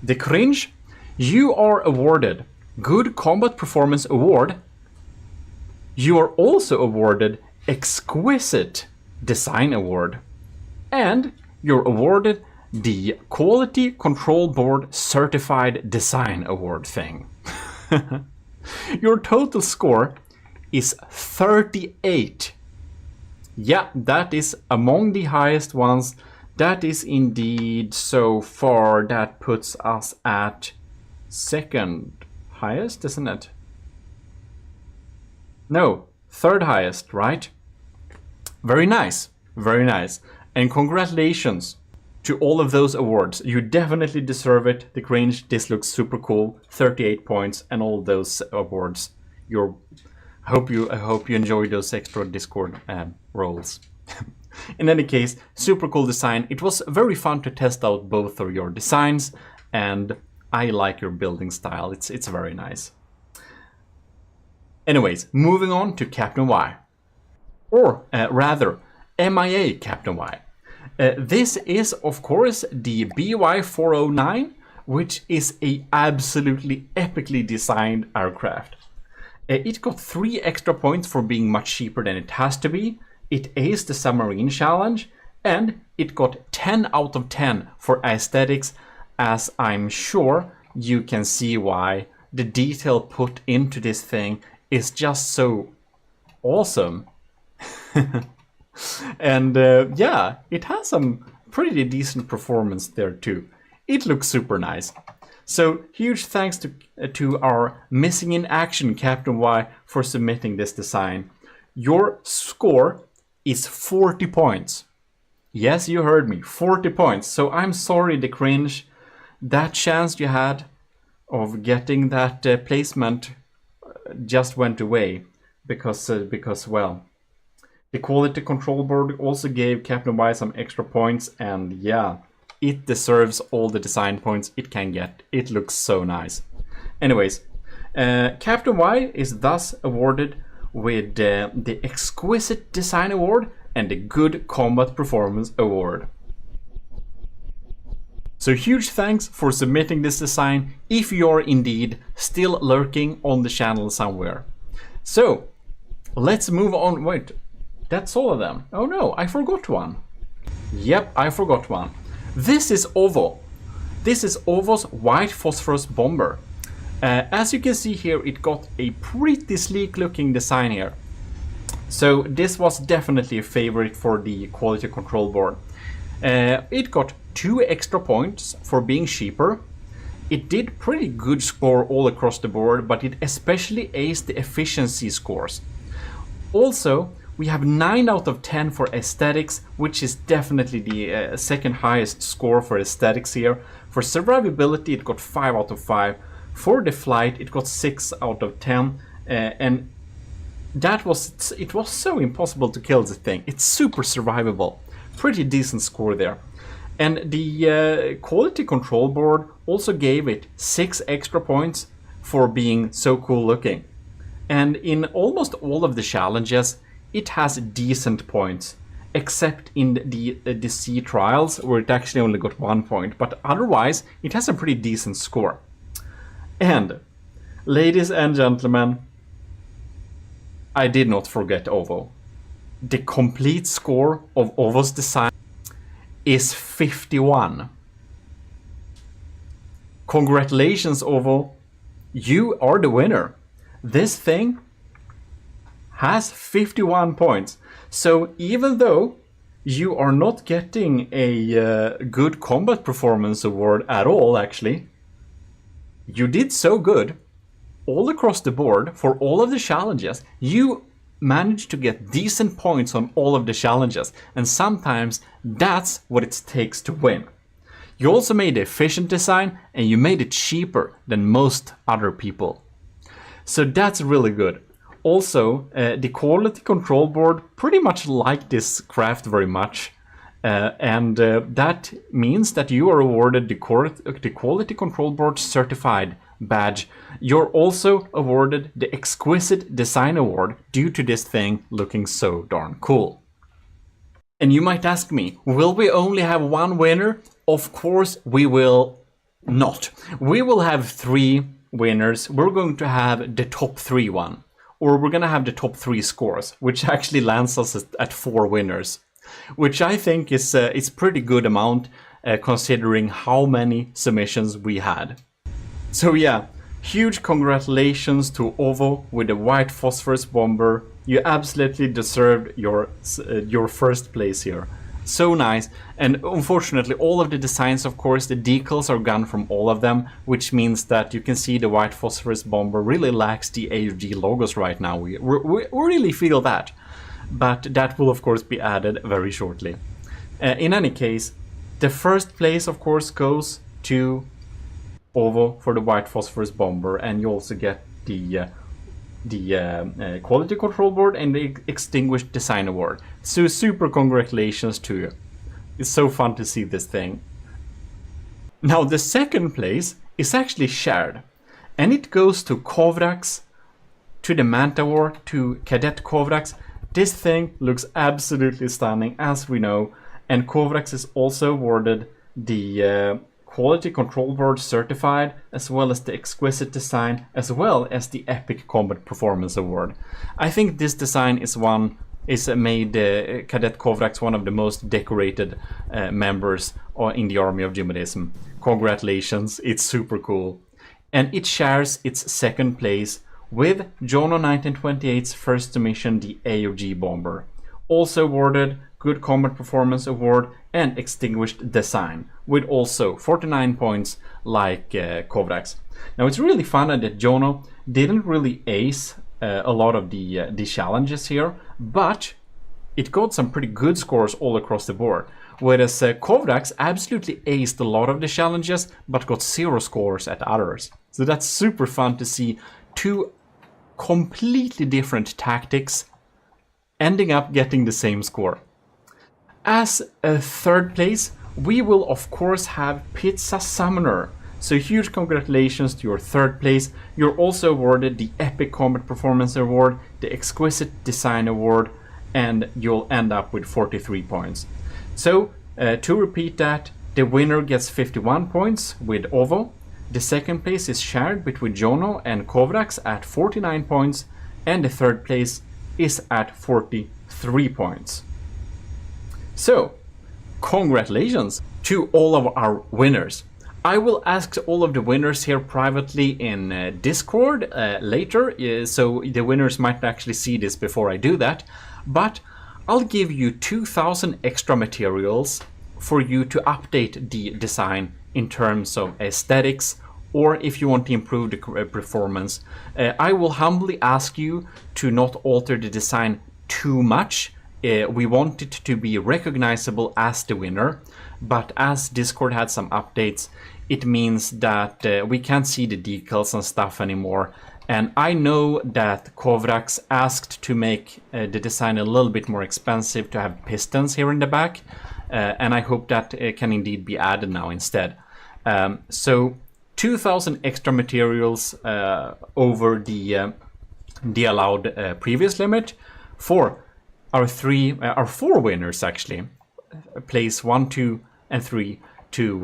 The Cringe, you are awarded Good Combat Performance Award. You are also awarded Exquisite Design Award, and you're awarded the Quality Control Board Certified Design Award thing. Your total score is 38. Yeah, that is among the highest ones. That is indeed so far. That puts us at second highest, isn't it? No, third highest, right? Very nice, very nice. And congratulations to all of those awards. You definitely deserve it. The Cringe, this looks super cool. 38 points and all those awards. I hope you enjoyed those extra Discord roles. In any case, super cool design. It was very fun to test out both of your designs, and I like your building style. It's very nice. Anyways, moving on to Captain Y. Or rather, MIA Captain Y. This is, of course, the BY-409, which is a absolutely epically designed aircraft. It got 3 extra points for being much cheaper than it has to be. It aced the submarine challenge, and it got 10 out of 10 for aesthetics, as I'm sure you can see why. The detail put into this thing is just so awesome. And yeah, it has some pretty decent performance there too. It looks super nice. So huge thanks to our Missing in Action Captain Y for submitting this design. Your score is 40 points. Yes, you heard me, 40 points. So I'm sorry, The Cringe. That chance you had of getting that placement just went away because well, the quality control board also gave Captain Y some extra points, and yeah, it deserves all the design points it can get. It looks so nice. Anyways, Captain Y is thus awarded with the Exquisite Design Award and the Good Combat Performance Award. So huge thanks for submitting this design, if you're indeed still lurking on the channel somewhere. So, let's move on. Wait, that's all of them. Oh no, I forgot one. Yep, I forgot one. This is Ovo. This is Ovo's White Phosphorus Bomber. As you can see here, it got a pretty sleek looking design here. So this was definitely a favorite for the quality control board. It got 2 extra points for being cheaper. It did pretty good score all across the board, but it especially aced the efficiency scores. Also, we have 9 out of 10 for aesthetics, which is definitely the second highest score for aesthetics here. For survivability, it got 5 out of 5. For the flight, it got 6 out of 10, and it was so impossible to kill the thing. It's super survivable. Pretty decent score there. And the quality control board also gave it 6 extra points for being so cool looking. And in almost all of the challenges, it has decent points, except in the sea trials, where it actually only got 1 point. But otherwise, it has a pretty decent score. And, ladies and gentlemen, I did not forget Ovo. The complete score of Ovo's design is 51. Congratulations, Ovo. You are the winner. This thing has 51 points. So even though you are not getting a good combat performance award at all, actually, you did so good all across the board for all of the challenges. You managed to get decent points on all of the challenges, and sometimes that's what it takes to win. You also made the efficient design, and you made it cheaper than most other people. So that's really good. Also, the quality control board pretty much liked this craft very much. And that means that you are awarded the Quality Control Board Certified badge. You're also awarded the Exquisite Design Award due to this thing looking so darn cool. And you might ask me, will we only have one winner? Of course we will not. We will have 3 winners. We're going to have the top 3 one. Or we're going to have the top 3 scores, which actually lands us at 4 winners. Which I think is pretty good amount considering how many submissions we had. So yeah, huge congratulations to Ovo with the White Phosphorus Bomber. You absolutely deserved your first place here. So nice. And unfortunately, all of the designs, of course, the decals are gone from all of them, which means that you can see the White Phosphorus Bomber really lacks the AUG logos right now. We really feel that. But that will of course be added very shortly. In any case, the first place of course goes to Ovo for the White Phosphorus Bomber, and you also get the Quality Control Board and the Extinguished Design Award. So super congratulations to you. It's so fun to see this thing. Now the second place is actually shared, and it goes to Kovrax, to the Mantawar, to Cadet Kovrax. This thing looks absolutely stunning, as we know, and Kovrax is also awarded the Quality Control Board Certified, as well as the Exquisite Design, as well as the Epic Combat Performance Award. I think this design is made Cadet Kovrax one of the most decorated members in the army of GMODISM. Congratulations, it's super cool. And it shares its second place with Jono 1928's first submission, the AOG Bomber. Also awarded Good Combat Performance Award and Extinguished Design, with also 49 points like Kovrax. Now it's really fun that Jono didn't really ace a lot of the challenges here, but it got some pretty good scores all across the board. Whereas Kovrax absolutely aced a lot of the challenges, but got 0 scores at others. So that's super fun to see 2 completely different tactics, ending up getting the same score. As a third place, we will of course have Pizza Summoner. So huge congratulations to your third place. You're also awarded the Epic Combat Performance Award, the Exquisite Design Award, and you'll end up with 43 points. So to repeat that, the winner gets 51 points with Ovo. The second place is shared between Jono and Kovrax at 49 points, and the third place is at 43 points. So, congratulations to all of our winners. I will ask all of the winners here privately in Discord later, so the winners might actually see this before I do that. But I'll give you 2,000 extra materials for you to update the design in terms of aesthetics, or if you want to improve the performance. I will humbly ask you to not alter the design too much. We want it to be recognizable as the winner, but as Discord had some updates, it means that we can't see the decals and stuff anymore. And I know that Kovrax asked to make the design a little bit more expensive, to have pistons here in the back, and I hope that can indeed be added now instead. So 2,000 extra materials over the allowed previous limit for our four winners, actually, place 1, 2, and 3, to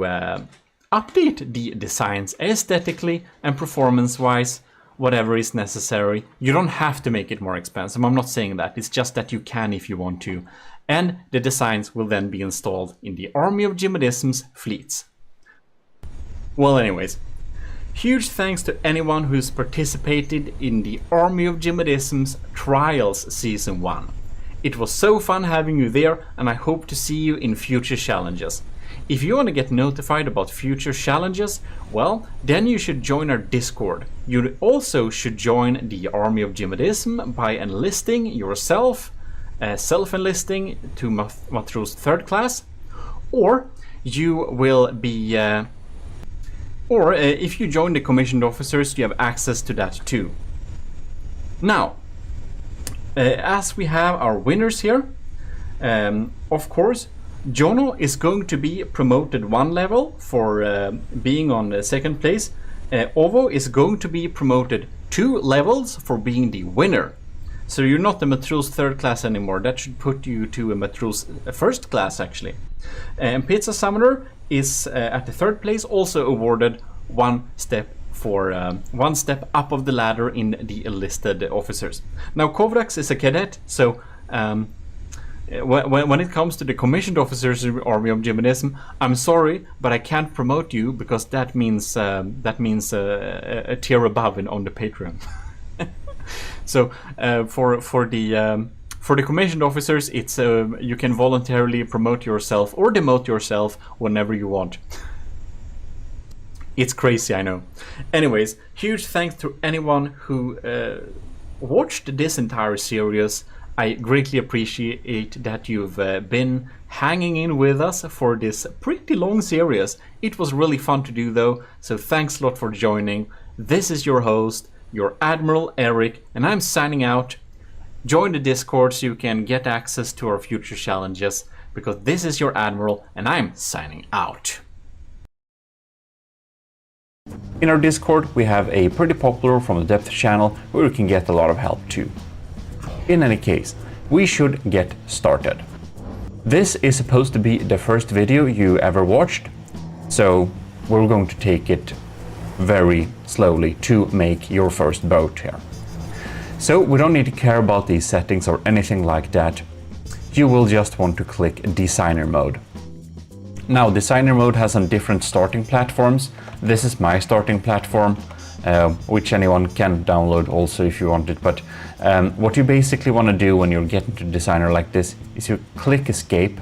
update the designs aesthetically and performance-wise, whatever is necessary. You don't have to make it more expensive. I'm not saying that. It's just that you can if you want to. And the designs will then be installed in the Army of GMODISM's fleets. Well, anyways, huge thanks to anyone who's participated in the Army of GMODISM's Trials Season 1. It was so fun having you there, and I hope to see you in future challenges. If you want to get notified about future challenges, well, then you should join our Discord. You also should join the Army of GMODISM by enlisting yourself, self-enlisting to Matros 3rd class, or you will be... if you join the commissioned officers, you have access to that too. Now, as we have our winners here, of course, Jono is going to be promoted 1 level for being on the 2nd place. Ovo is going to be promoted 2 levels for being the winner. So you're not the Matros 3rd class anymore. That should put you to a Matros 1st class, actually. And Pizza Summoner is at the 3rd place, also awarded 1 step for 1 step up of the ladder in the enlisted officers. Now Kovrax is a cadet, so when it comes to the commissioned officers in the Army of GMODISM, I'm sorry, but I can't promote you because that means a tier above on the Patreon. So for the commissioned officers, it's you can voluntarily promote yourself or demote yourself whenever you want. It's crazy, I know. Anyways, huge thanks to anyone who watched this entire series. I greatly appreciate that you've been hanging in with us for this pretty long series. It was really fun to do though, so thanks a lot for joining. This is your host, your Admiral Eric, and I'm signing out. Join the Discord so you can get access to our future challenges, because this is your Admiral and I'm signing out. In our Discord we have a pretty popular From the Depth channel where you can get a lot of help too. In any case, we should get started. This is supposed to be the first video you ever watched, so we're going to take it very slowly to make your first boat here. So we don't need to care about these settings or anything like that. You will just want to click Designer mode. Now, Designer mode has some different starting platforms. This is my starting platform, which anyone can download also if you want it. But what you basically want to do when you're getting to Designer like this is you click Escape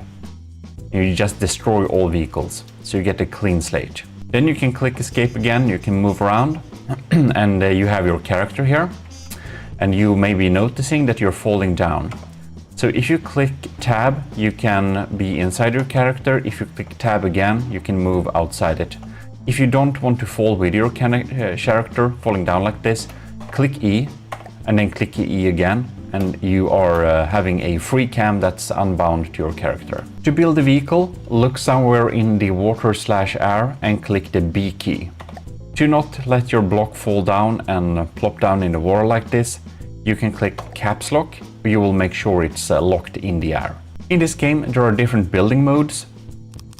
and you just destroy all vehicles. So you get a clean slate. Then you can click Escape again, you can move around and you have your character here. And you may be noticing that you're falling down. So if you click Tab, you can be inside your character. If you click Tab again, you can move outside it. If you don't want to fall with your character falling down like this, click E and then click E again, and you are having a free cam that's unbound to your character. To build the vehicle, look somewhere in the water/air and click the B key. To not let your block fall down and plop down in the water like this, you can click caps lock. You will make sure it's locked in the air. In this game there are different building modes.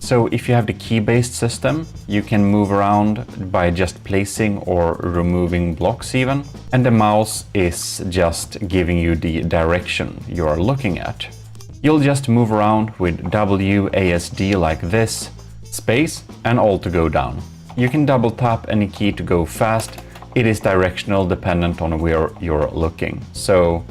So if you have the key-based system, you can move around by just placing or removing blocks even. And the mouse is just giving you the direction you are looking at. You'll just move around with WASD like this, space, and Alt to go down. You can double tap any key to go fast. It is directional dependent on where you're looking. So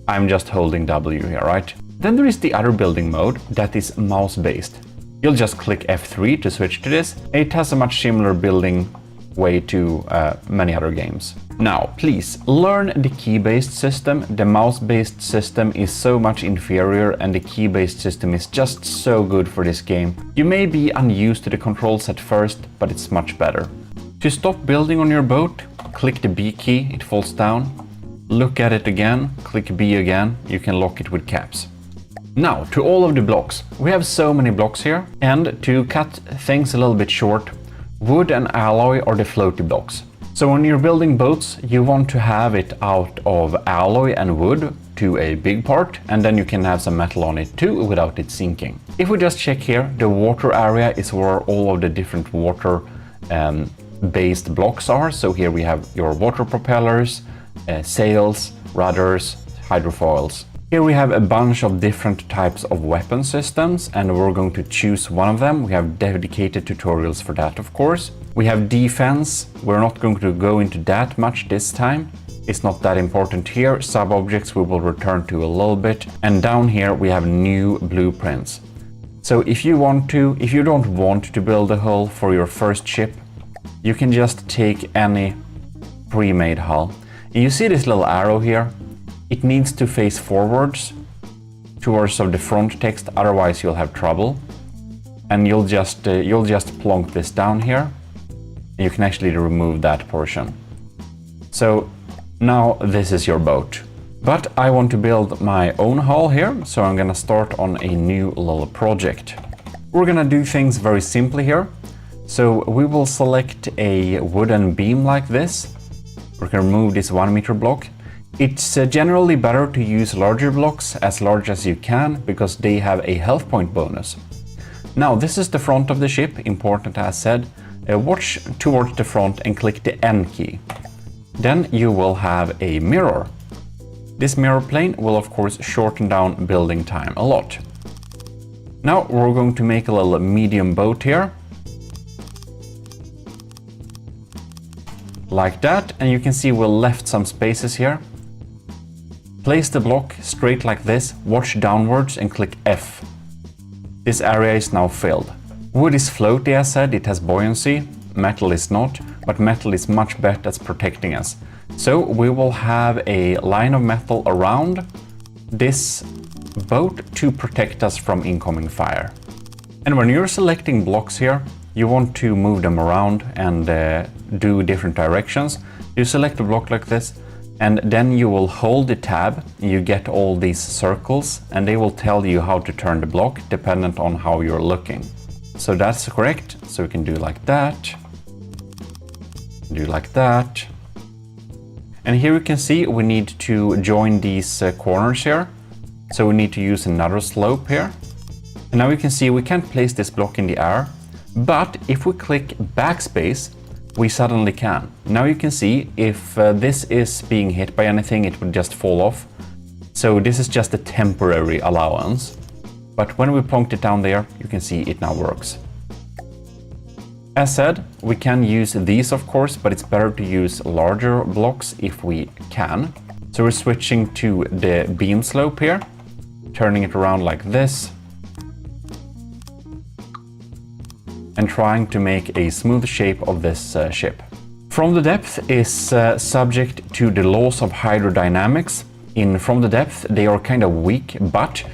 I'm just holding W here, right? Then there is the other building mode that is mouse-based. You'll just click F3 to switch to this. It has a much similar building way to many other games. Now, please learn the key-based system. The mouse-based system is so much inferior and the key-based system is just so good for this game. You may be unused to the controls at first, but it's much better. To stop building on your boat, click the B key, it falls down. Look at it again, click B again, you can lock it with caps. Now, to all of the blocks. We have so many blocks here, and to cut things a little bit short, wood and alloy are the floaty blocks. So when you're building boats, you want to have it out of alloy and wood to a big part, and then you can have some metal on it too without it sinking. If we just check here, the water area is where all of the different water based blocks are. So here we have your water propellers, sails, rudders, hydrofoils. Here we have a bunch of different types of weapon systems, and we're going to choose one of them. We have dedicated tutorials for that, of course. We have defense. We're not going to go into that much this time. It's not that important here. Sub-objects we will return to a little bit. And down here we have new blueprints. So if you don't want to build a hull for your first ship, you can just take any pre-made hull. You see this little arrow here? It needs to face forwards towards the front text, otherwise you'll have trouble. And you'll just plonk this down here. You can actually remove that portion. So now this is your boat. But I want to build my own hull here, so I'm gonna start on a new little project. We're gonna do things very simply here. So we will select a wooden beam like this. We're gonna remove this 1 meter block. It's generally better to use larger blocks, as large as you can, because they have a health point bonus. Now this is the front of the ship, important as said. Watch towards the front and click the N key. Then you will have a mirror. This mirror plane will of course shorten down building time a lot. Now we're going to make a little medium boat here. Like that, and you can see we left some spaces here. Place the block straight like this, watch downwards and click F. This area is now filled. Wood is floaty as said, it has buoyancy. Metal is not, but metal is much better at protecting us. So we will have a line of metal around this boat to protect us from incoming fire. And when you're selecting blocks here, you want to move them around and do different directions. You select a block like this, and then you will hold the tab. You get all these circles, and they will tell you how to turn the block dependent on how you're looking. So that's correct. So we can do like that, do like that. And here you can see we need to join these corners here. So we need to use another slope here. And now you can see we can't place this block in the air, but if we click backspace, we suddenly can. Now you can see if this is being hit by anything, it would just fall off. So this is just a temporary allowance. But when we plonked it down there, you can see it now works. As said, we can use these of course, but it's better to use larger blocks if we can. So we're switching to the beam slope here, turning it around like this, and trying to make a smooth shape of this ship. From the depth is subject to the laws of hydrodynamics. From the depth they are kind of weak, but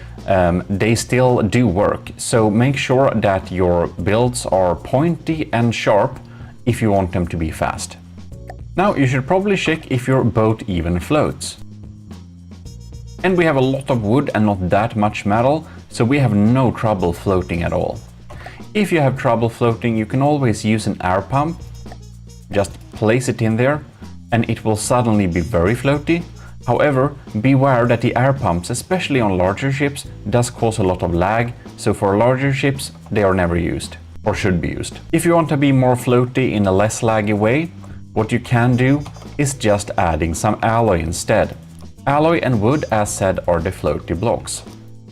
they still do work. So make sure that your builds are pointy and sharp if you want them to be fast. Now you should probably check if your boat even floats. And we have a lot of wood and not that much metal, so we have no trouble floating at all. If you have trouble floating, you can always use an air pump. Just place it in there and it will suddenly be very floaty. However, beware that the air pumps, especially on larger ships, does cause a lot of lag, so for larger ships they are never used, or should be used. If you want to be more floaty in a less laggy way, what you can do is just adding some alloy instead. Alloy and wood, as said, are the floaty blocks.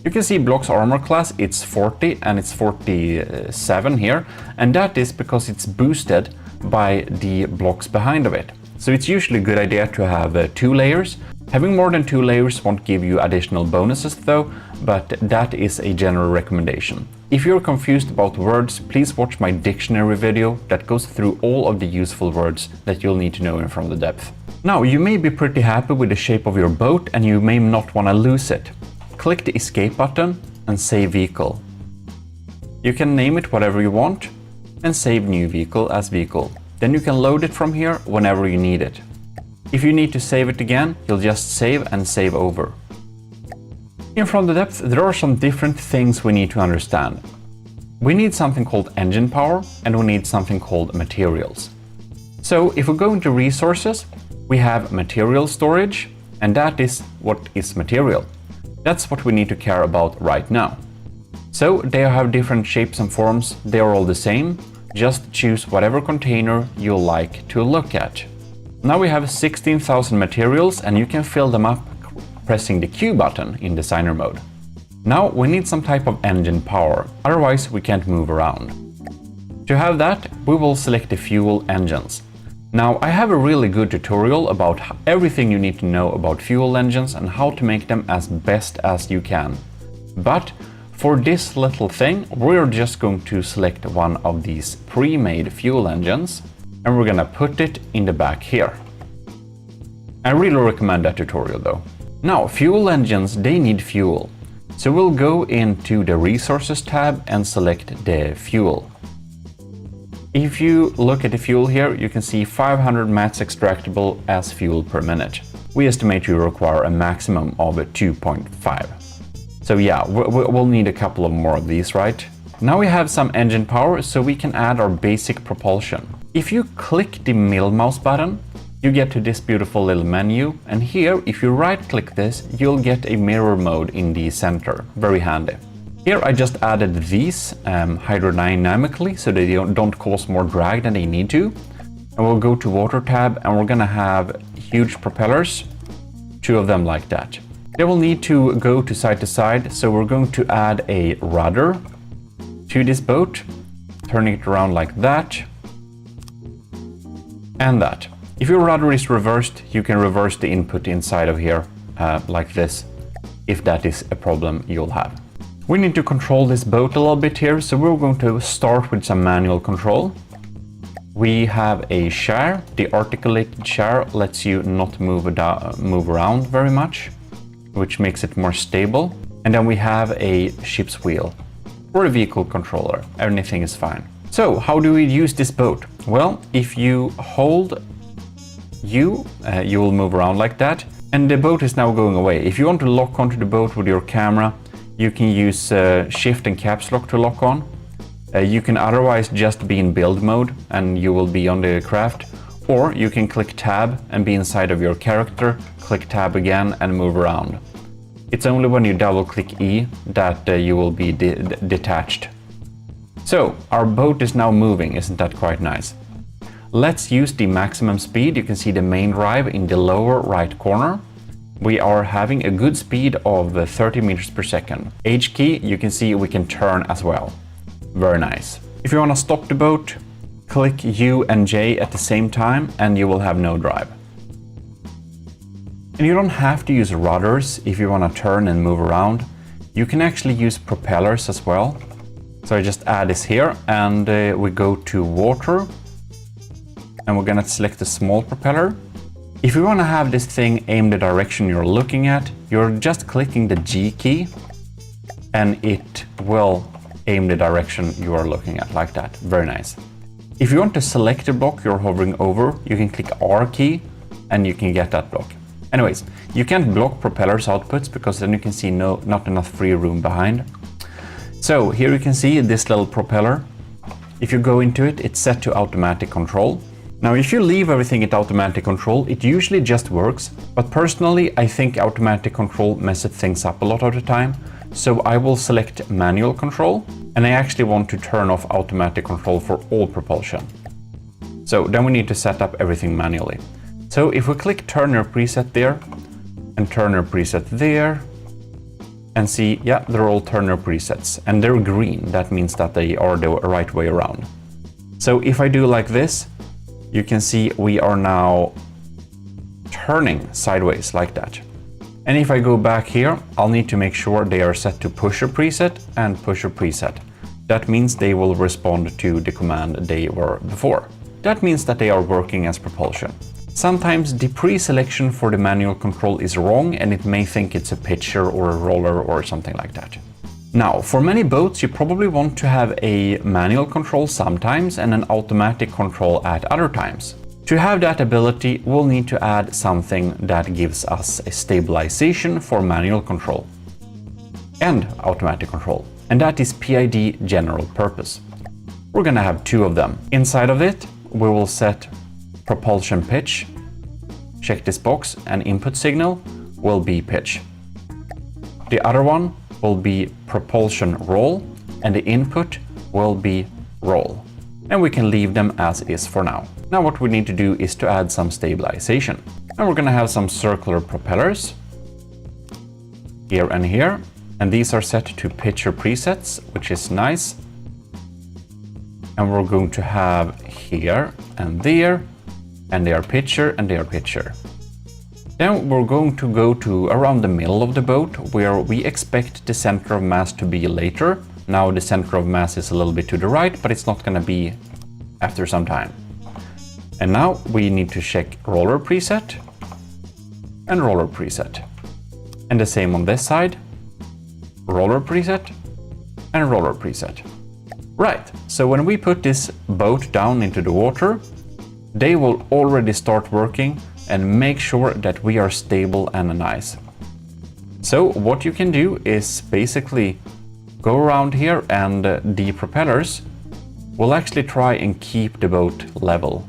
You can see Block's armor class, it's 40 and it's 47 here, and that is because it's boosted by the blocks behind of it. So it's usually a good idea to have 2 layers. Having more than 2 layers won't give you additional bonuses though, but that is a general recommendation. If you're confused about words, please watch my dictionary video that goes through all of the useful words that you'll need to know in From the Depth. Now, you may be pretty happy with the shape of your boat and you may not want to lose it. Click the escape button and save vehicle. You can name it whatever you want and save new vehicle as vehicle. Then you can load it from here whenever you need it. If you need to save it again, you'll just save and save over. In From the Depth, there are some different things we need to understand. We need something called engine power and we need something called materials. So if we go into resources, we have material storage, and that is what is material. That's what we need to care about right now. So they have different shapes and forms, they are all the same. Just choose whatever container you like to look at. Now we have 16,000 materials and you can fill them up pressing the Q button in designer mode. Now we need some type of engine power, otherwise we can't move around. To have that, we will select the fuel engines. Now I have a really good tutorial about everything you need to know about fuel engines and how to make them as best as you can. But for this little thing, we're just going to select one of these pre-made fuel engines and we're gonna put it in the back here. I really recommend that tutorial though. Now, fuel engines, they need fuel. So we'll go into the resources tab and select the fuel. If you look at the fuel here, you can see 500 mats extractable as fuel per minute. We estimate you require a maximum of 2.5. So yeah, we'll need a couple of more of these, right? Now we have some engine power, so we can add our basic propulsion. If you click the middle mouse button, you get to this beautiful little menu, and here, if you right-click this, you'll get a mirror mode in the center. Very handy. Here I just added these hydrodynamically, so they don't cause more drag than they need to. And we'll go to water tab, and we're gonna have huge propellers, 2 of them like that. They will need to go to side, so we're going to add a rudder to this boat, turning it around like that, and that. If your rudder is reversed, you can reverse the input inside of here, like this, if that is a problem you'll have. We need to control this boat a little bit here, so we're going to start with some manual control. We have a share. The articulated share lets you not move around very much, which makes it more stable. And then we have a ship's wheel or a vehicle controller. Anything is fine. So how do we use this boat? Well, if you hold you will move around like that, and the boat is now going away. If you want to lock onto the boat with your camera, you can use shift and caps lock to lock on. You can otherwise just be in build mode and you will be on the craft, or you can click tab and be inside of your character, click tab again and move around. It's only when you double click E that you will be detached. So our boat is now moving, isn't that quite nice? Let's use the maximum speed. You can see the main drive in the lower right corner. We are having a good speed of 30 meters per second. H key, you can see we can turn as well. Very nice. If you want to stop the boat, click U and J at the same time and you will have no drive. And you don't have to use rudders if you want to turn and move around. You can actually use propellers as well. So I just add this here and we go to water. And we're gonna select the small propeller. If you wanna have this thing aim the direction you're looking at, you're just clicking the G key and it will aim the direction you are looking at like that. Very nice. If you want to select a block you're hovering over, you can click R key and you can get that block. Anyways, you can't block propeller's outputs because then you can see not enough free room behind. So here you can see this little propeller. If you go into it, it's set to automatic control. Now if you leave everything at automatic control, it usually just works, but personally I think automatic control messes things up a lot of the time. So I will select manual control, and I actually want to turn off automatic control for all propulsion. So then we need to set up everything manually. So if we click Turner preset there, and Turner preset there, and see, yeah, they're all Turner presets, and they're green. That means that they are the right way around. So if I do like this, you can see we are now turning sideways like that. And if I go back here, I'll need to make sure they are set to pusher preset and pusher preset. That means they will respond to the command they were before. That means that they are working as propulsion. Sometimes the pre-selection for the manual control is wrong and it may think it's a pitcher or a roller or something like that. Now, for many boats, you probably want to have a manual control sometimes and an automatic control at other times. To have that ability, we'll need to add something that gives us a stabilization for manual control and automatic control, and that is PID general purpose. We're gonna have two of them. Inside of it, we will set propulsion pitch, check this box, and input signal will be pitch. The other one will be propulsion roll, and the input will be roll. And we can leave them as is for now. Now what we need to do is to add some stabilization. And we're gonna have some circular propellers here and here, and these are set to pitcher presets, which is nice. And we're going to have here and there, and they are pitcher and they are pitcher. Then we're going to go to around the middle of the boat where we expect the center of mass to be later. Now the center of mass is a little bit to the right, but it's not going to be after some time. And now we need to check roller preset and roller preset. And the same on this side, roller preset and roller preset. Right, so when we put this boat down into the water, they will already start working and make sure that we are stable and nice. So what you can do is basically go around here, and the propellers will actually try and keep the boat level.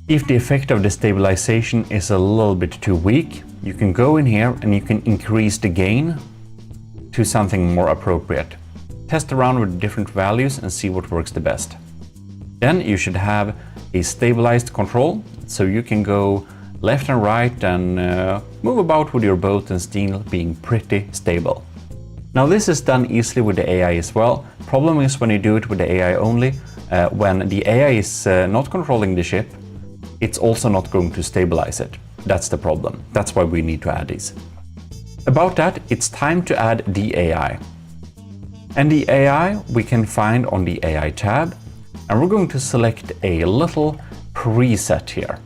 If the effect of the stabilization is a little bit too weak, you can go in here and you can increase the gain to something more appropriate. Test around with different values and see what works the best. Then you should have a stabilized control, so you can go left and right and move about with your boat and still being pretty stable. Now this is done easily with the AI as well. Problem is when you do it with the AI only, when the AI is not controlling the ship, it's also not going to stabilize it. That's the problem. That's why we need to add these. About that, it's time to add the AI. And the AI we can find on the AI tab, and we're going to select a little preset here.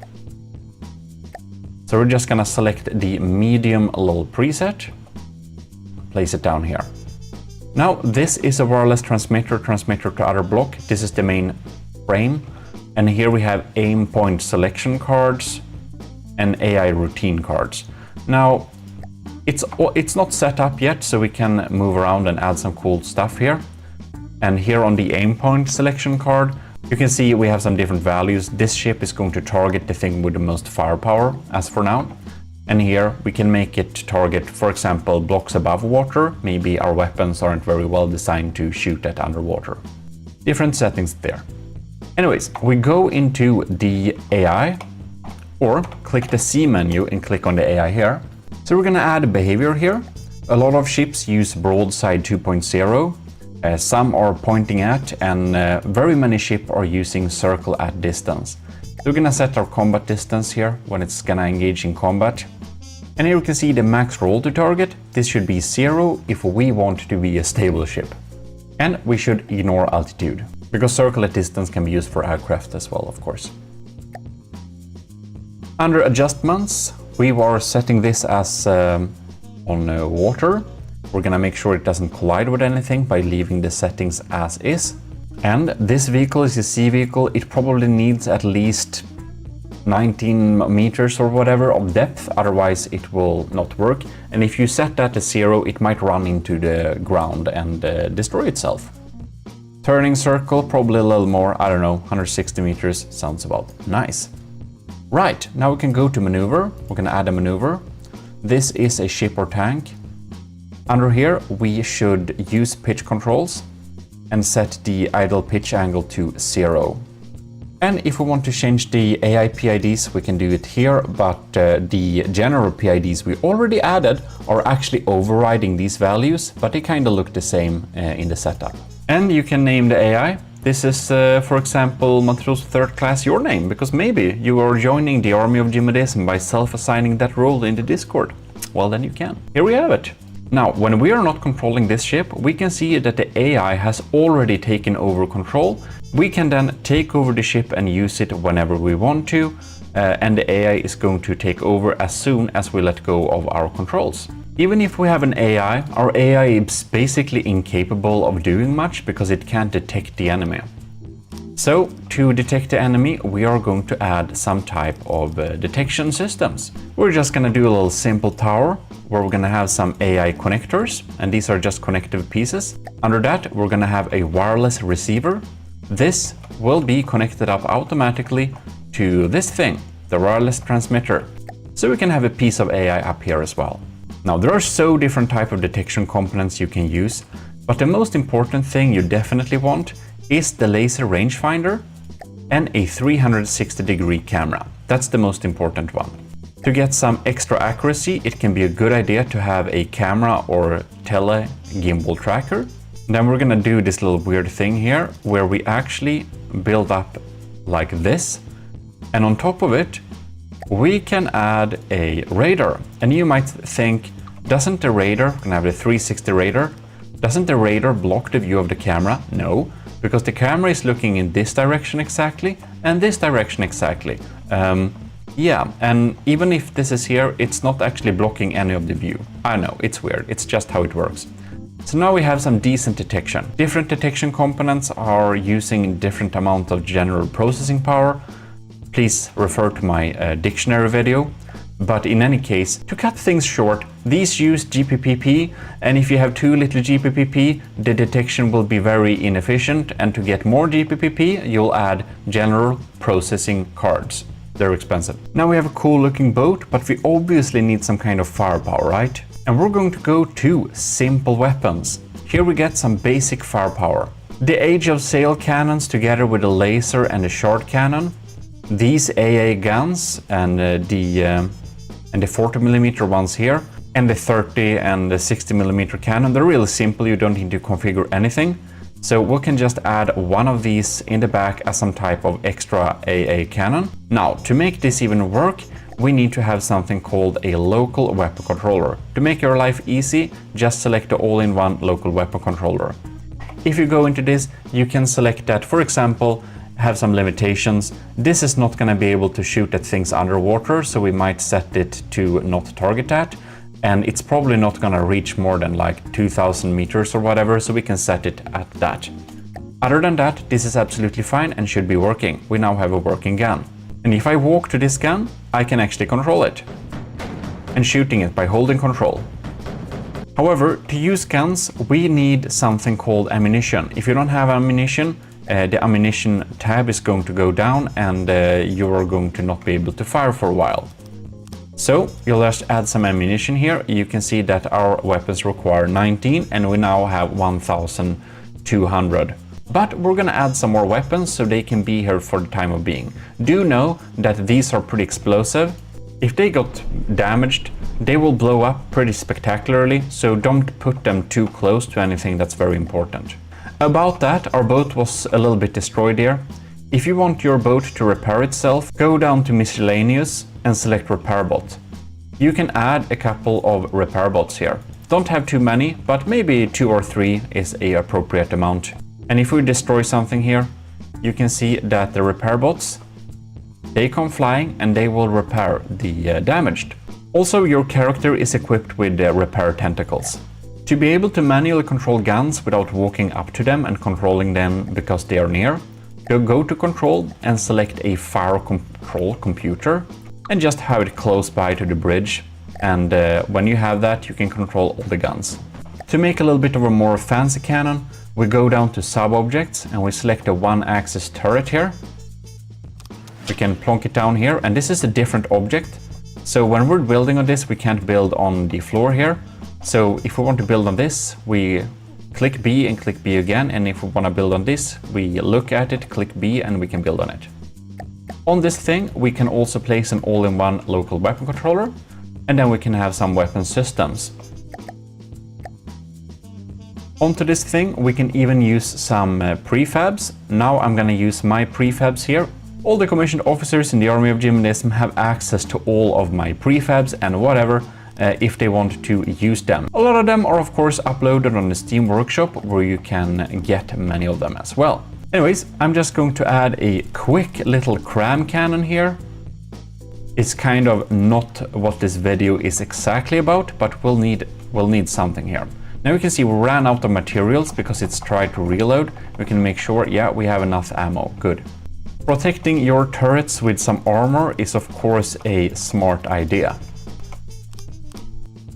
So we're just gonna select the medium little preset, place it down here. Now this is a wireless transmitter to other block. This is the main frame, and here we have aim point selection cards and AI routine cards. Now it's not set up yet, so we can move around and add some cool stuff here. And here on the aim point selection card, you can see we have some different values. This ship is going to target the thing with the most firepower as for now. And here we can make it target, for example, blocks above water. Maybe our weapons aren't very well designed to shoot at underwater. Different settings there. Anyways, we go into the AI, or click the C menu and click on the AI here. So we're gonna add a behavior here. A lot of ships use broadside 2.0. Some are pointing at, and very many ships are using circle at distance. So we're gonna set our combat distance here when it's gonna engage in combat. And here you can see the max roll to target. This should be 0 if we want to be a stable ship. And we should ignore altitude, because circle at distance can be used for aircraft as well, of course. Under adjustments, we are setting this as on water. We're gonna make sure it doesn't collide with anything by leaving the settings as is. And this vehicle is a sea vehicle. It probably needs at least 19 meters or whatever of depth, otherwise it will not work. And if you set that to 0, it might run into the ground and destroy itself. Turning circle, probably a little more, I don't know, 160 meters sounds about nice. Right, now we can go to maneuver. We're gonna add a maneuver. This is a ship or tank. Under here, we should use pitch controls and set the idle pitch angle to 0. And if we want to change the AI PIDs, we can do it here, but the general PIDs we already added are actually overriding these values, but they kind of look the same in the setup. And you can name the AI. This is, for example, Montrose 3rd Class your name, because maybe you are joining the army of GMODISM by self-assigning that role in the Discord. Well, then you can. Here we have it. Now, when we are not controlling this ship, we can see that the AI has already taken over control. We can then take over the ship and use it whenever we want to, and the AI is going to take over as soon as we let go of our controls. Even if we have an AI, our AI is basically incapable of doing much because it can't detect the enemy. So, to detect the enemy, we are going to add some type of detection systems. We're just gonna do a little simple tower where we're gonna have some AI connectors, and these are just connective pieces. Under that, we're gonna have a wireless receiver. This will be connected up automatically to this thing, the wireless transmitter. So we can have a piece of AI up here as well. Now, there are so different type of detection components you can use, but the most important thing you definitely want is the laser rangefinder and a 360-degree camera. That's the most important one. To get some extra accuracy, it can be a good idea to have a camera or tele gimbal tracker. Then we're gonna do this little weird thing here where we actually build up like this, and on top of it we can add a radar. And you might think, doesn't the radar, we're gonna have the 360 radar, doesn't the radar block the view of the camera? No, because the camera is looking in this direction exactly and this direction exactly. Yeah, and even if this is here, it's not actually blocking any of the view. I know, it's weird, it's just how it works. So now we have some decent detection. Different detection components are using different amount of general processing power. Please refer to my dictionary video. But in any case, to cut things short, these use GPPP, and if you have too little GPPP, the detection will be very inefficient, and to get more GPPP, you'll add general processing cards. They're expensive. Now we have a cool looking boat, but we obviously need some kind of firepower, right? And we're going to go to simple weapons. Here we get some basic firepower. The Age of Sail cannons together with a laser and a shard cannon. These AA guns and the 40mm ones here, and the 30 and the 60mm cannon, they're really simple, you don't need to configure anything. So we can just add one of these in the back as some type of extra AA cannon. Now, to make this even work, we need to have something called a local weapon controller. To make your life easy, just select the all-in-one local weapon controller. If you go into this, you can select that, for example, have some limitations. This is not going to be able to shoot at things underwater, so we might set it to not target that. And it's probably not going to reach more than like 2000 meters or whatever, so we can set it at that. Other than that, this is absolutely fine and should be working. We now have a working gun. And if I walk to this gun, I can actually control it. And shooting it by holding control. However, to use guns, we need something called ammunition. If you don't have ammunition, the ammunition tab is going to go down and you are going to not be able to fire for a while. So you'll just add some ammunition here. You can see that our weapons require 19 and we now have 1200. But we're gonna add some more weapons so they can be here for the time of being. Do know that these are pretty explosive. If they got damaged, they will blow up pretty spectacularly, so don't put them too close to anything that's very important. About that, our boat was a little bit destroyed here. If you want your boat to repair itself, go down to miscellaneous and select repair bot. You can add a couple of repair bots here. Don't have too many, but maybe 2 or 3 is an appropriate amount. And if we destroy something here, you can see that the repair bots, they come flying and they will repair the damaged. Also, your character is equipped with repair tentacles. To be able to manually control guns without walking up to them and controlling them because they are near, go to control and select a fire control computer and just have it close by to the bridge, and when you have that you can control all the guns. To make a little bit of a more fancy cannon, we go down to sub-objects and we select a one-axis turret here. We can plonk it down here, and this is a different object. So when we're building on this, we can't build on the floor here. So if we want to build on this, we click B and click B again, and if we want to build on this, we look at it, click B, and we can build on it. On this thing, we can also place an all-in-one local weapon controller, and then we can have some weapon systems. Onto this thing, we can even use some prefabs. Now I'm going to use my prefabs here. All the commissioned officers in the Army of GMODIST have access to all of my prefabs and whatever, if they want to use them. A lot of them are of course uploaded on the Steam Workshop, where you can get many of them as well. Anyways, I'm just going to add a quick little cram cannon here. It's kind of not what this video is exactly about, but we'll need something here. Now you can see we ran out of materials because it's tried to reload. We can make sure, yeah, we have enough ammo. Good. Protecting your turrets with some armor is of course a smart idea.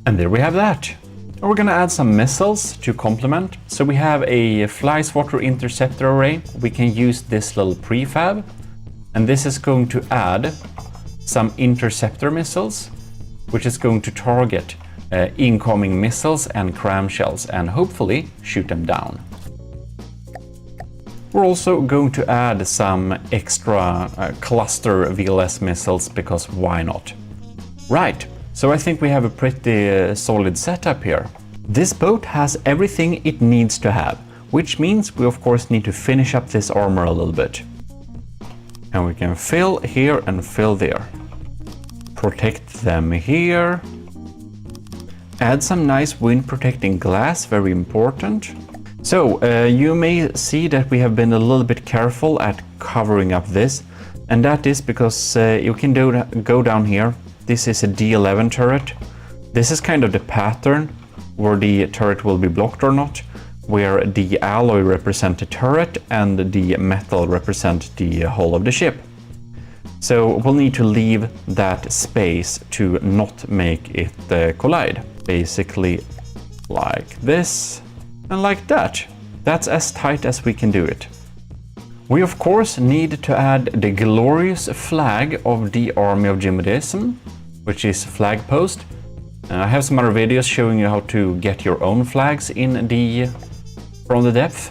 And there we have that. We're gonna add some missiles to complement. So we have a fly swatter interceptor array. We can use this little prefab, and this is going to add some interceptor missiles, which is going to target incoming missiles and cram shells and hopefully shoot them down. We're also going to add some extra cluster VLS missiles, because why not? Right, so I think we have a pretty solid setup here. This boat has everything it needs to have, which means we of course need to finish up this armor a little bit. And we can fill here and fill there. Protect them here. Add some nice wind protecting glass, very important. So you may see that we have been a little bit careful at covering up this, and that is because you can go down here. This is a D11 turret. This is kind of the pattern where the turret will be blocked or not, where the alloy represents the turret and the metal represents the hull of the ship. So we'll need to leave that space to not make it collide. Basically like this and like that. That's as tight as we can do it. We of course need to add the glorious flag of the Army of GMODIST, which is flag post. I have some other videos showing you how to get your own flags in from the depth.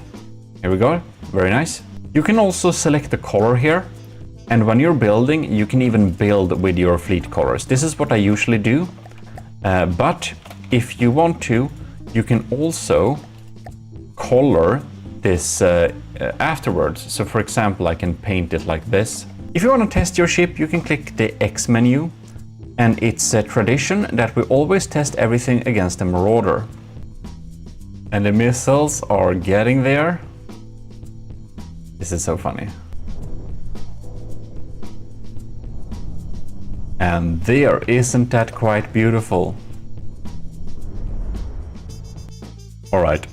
Here we go, very nice. You can also select the color here, and when you're building, you can even build with your fleet colors. This is what I usually do, but if you want to, you can also color this afterwards. So for example, I can paint it like this. If you want to test your ship, you can click the X menu, and it's a tradition that we always test everything against the Marauder. And the missiles are getting there. This is so funny. And there, isn't that quite beautiful? All right,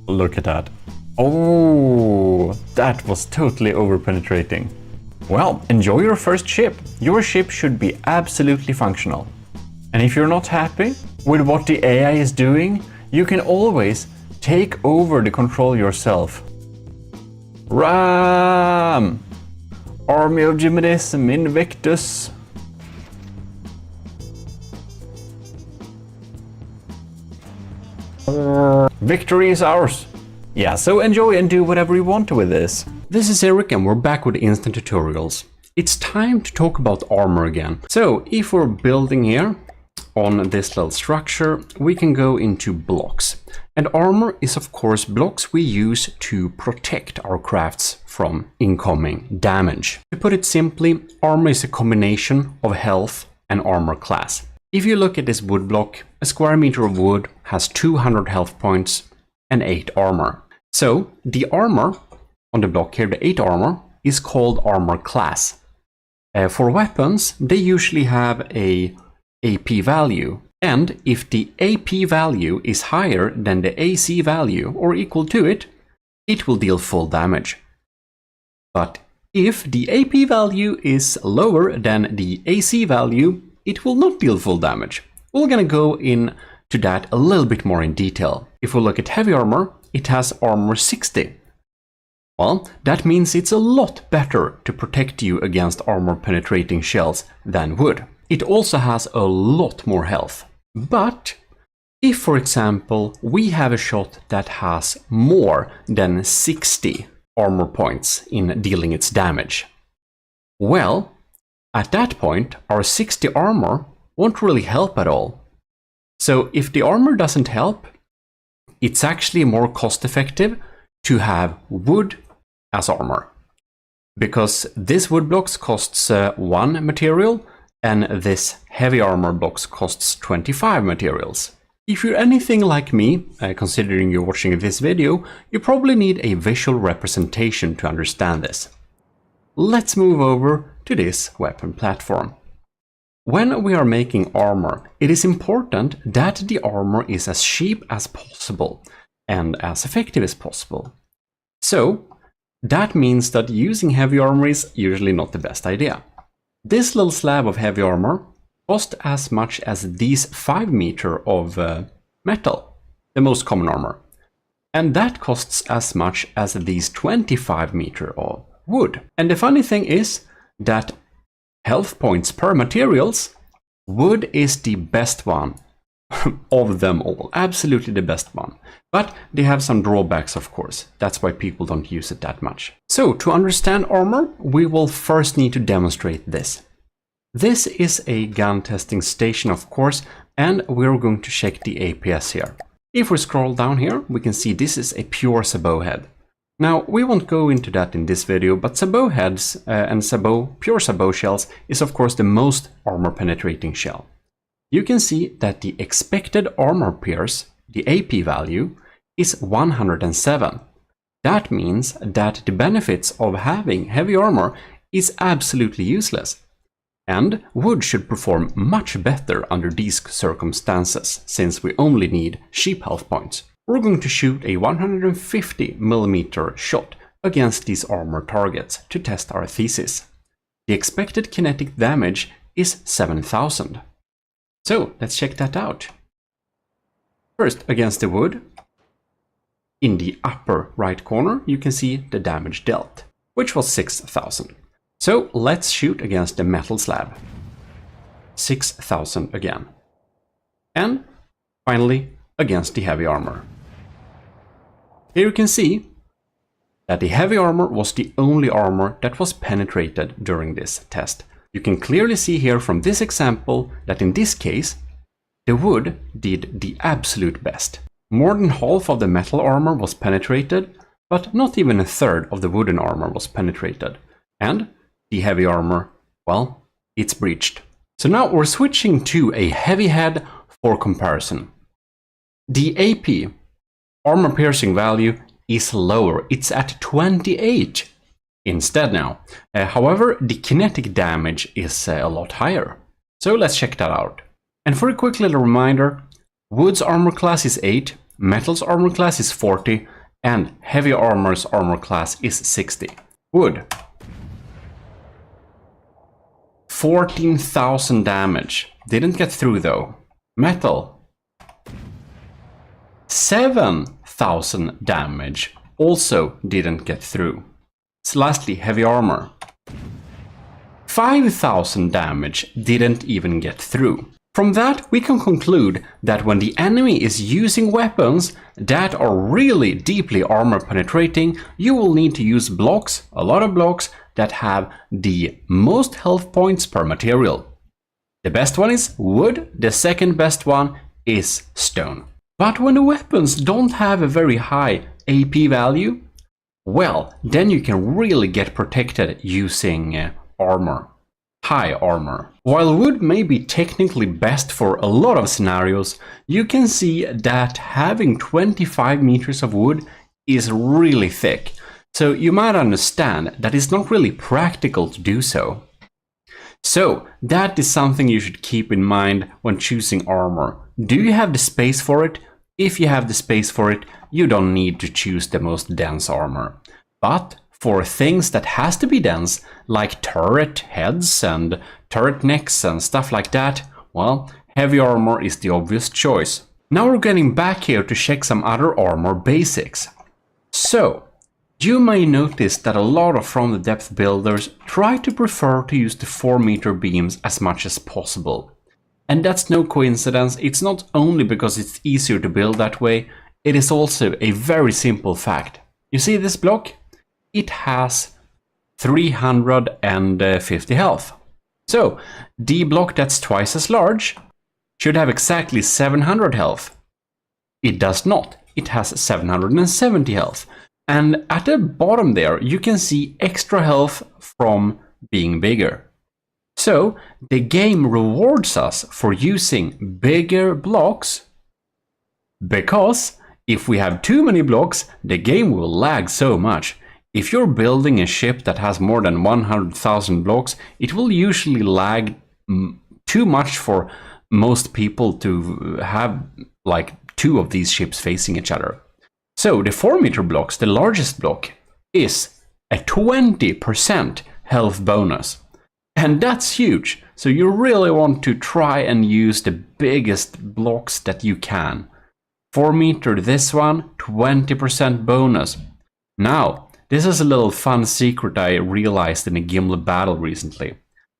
look at that. Oh, that was totally over-penetrating. Well, enjoy your first ship. Your ship should be absolutely functional. And if you're not happy with what the AI is doing, you can always take over the control yourself. Ram! Army of GMODIST, Invictus. Victory is ours! Yeah, so enjoy and do whatever you want with this. This is Eric and we're back with instant tutorials. It's time to talk about armor again. So if we're building here on this little structure, we can go into blocks. And armor is of course blocks we use to protect our crafts from incoming damage. To put it simply, armor is a combination of health and armor class. If you look at this wood block, a square meter of wood has 200 health points and 8 armor. So the armor on the block here, the 8 armor, is called armor class. For weapons, they usually have a AP value, And if the AP value is higher than the AC value or equal to it, it will deal full damage. But if the AP value is lower than the AC value, it will not deal full damage. We're gonna go into that a little bit more in detail. If we look at heavy armor, it has armor 60. Well, that means it's a lot better to protect you against armor penetrating shells than wood. It also has a lot more health. But if, for example, we have a shot that has more than 60 armor points in dealing its damage, well, at that point, our 60 armor won't really help at all. So if the armor doesn't help, it's actually more cost effective to have wood as armor. Because this wood blocks costs 1 material, and this heavy armor blocks costs 25 materials. If you're anything like me, considering you're watching this video, you probably need a visual representation to understand this. Let's move over to this weapon platform. When we are making armor, it is important that the armor is as cheap as possible and as effective as possible. So, that means that using heavy armor is usually not the best idea. This little slab of heavy armor cost as much as these 5 meter of metal, the most common armor. And that costs as much as these 25 meter of wood. And the funny thing is that health points per materials, wood is the best one of them all, absolutely the best one. But they have some drawbacks, of course. That's why people don't use it that much. So to understand armor, we will first need to demonstrate this. This is a gun testing station, of course, and we're going to check the APS here. If we scroll down here, we can see this is a pure sabot head. Now, we won't go into that in this video, but sabot heads and pure sabot shells is of course the most armor penetrating shell. You can see that the expected armor pierce, the AP value, is 107. That means that the benefits of having heavy armor is absolutely useless. And wood should perform much better under these circumstances, since we only need cheap health points. We're going to shoot a 150mm shot against these armor targets to test our thesis. The expected kinetic damage is 7000. So let's check that out. First, against the wood. In the upper right corner, you can see the damage dealt, which was 6000. So let's shoot against the metal slab. 6000 again. And finally, against the heavy armor. Here you can see that the heavy armor was the only armor that was penetrated during this test. You can clearly see here from this example that in this case, the wood did the absolute best. More than half of the metal armor was penetrated, but not even a third of the wooden armor was penetrated. And the heavy armor, well, it's breached. So now we're switching to a heavy head for comparison. The AP, armor piercing value, is lower. It's at 28 instead now. However, the kinetic damage is a lot higher. So let's check that out. And for a quick little reminder, wood's armor class is 8, metal's armor class is 40, and heavy armor's armor class is 60. Wood. 14,000 damage. Didn't get through though. Metal. 7,000 damage. Also didn't get through. So lastly, heavy armor. 5,000 damage. Didn't even get through. From that, we can conclude that when the enemy is using weapons that are really deeply armor penetrating, you will need to use blocks, a lot of blocks, that have the most health points per material. The best one is wood, the second best one is stone. But when the weapons don't have a very high AP value, well, then you can really get protected using armor. High armor. While wood may be technically best for a lot of scenarios, you can see that having 25 meters of wood is really thick. So you might understand that it's not really practical to do so. So that is something you should keep in mind when choosing armor. Do you have the space for it? If you have the space for it, you don't need to choose the most dense armor. But for things that has to be dense, like turret heads and turret necks and stuff like that, well, heavy armor is the obvious choice. Now we're getting back here to check some other armor basics. So, you may notice that a lot of from the depth builders try to prefer to use the 4-meter beams as much as possible. And that's no coincidence. It's not only because it's easier to build that way, it is also a very simple fact. You see this block? It has 350 health. So, the block that's twice as large should have exactly 700 health. It does not. It has 770 health. And at the bottom there, you can see extra health from being bigger. So, the game rewards us for using bigger blocks, because if we have too many blocks, the game will lag so much. If you're building a ship that has more than 100,000 blocks, it will usually lag too much for most people to have like 2 of these ships facing each other. So the 4-meter blocks, the largest block, is a 20% health bonus. And that's huge. So you really want to try and use the biggest blocks that you can. 4-meter, this one, 20% bonus. Now, this is a little fun secret I realized in a Gimli battle recently.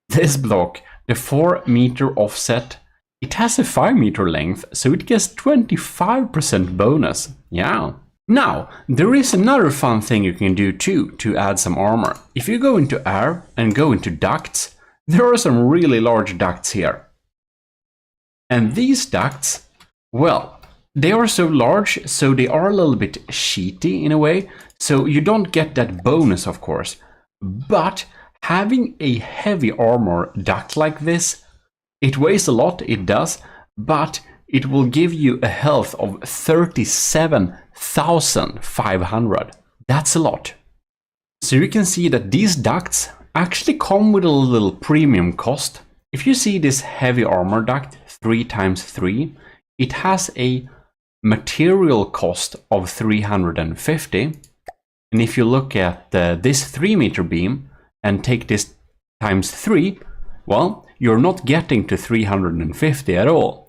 This block, the 4-meter offset, it has a 5-meter length, so it gets 25% bonus. Yeah. Now, there is another fun thing you can do too to add some armor. If you go into air and go into ducts, there are some really large ducts here. And these ducts, well, they are so large, so they are a little bit sheety in a way, so you don't get that bonus, of course. But having a heavy armor duct like this, it weighs a lot, it does, but it will give you a health of 37,500. That's a lot. So you can see that these ducts actually come with a little premium cost. If you see this heavy armor duct 3x3, it has a material cost of 350. And if you look at this 3-meter beam and take this times 3, well, you're not getting to 350 at all.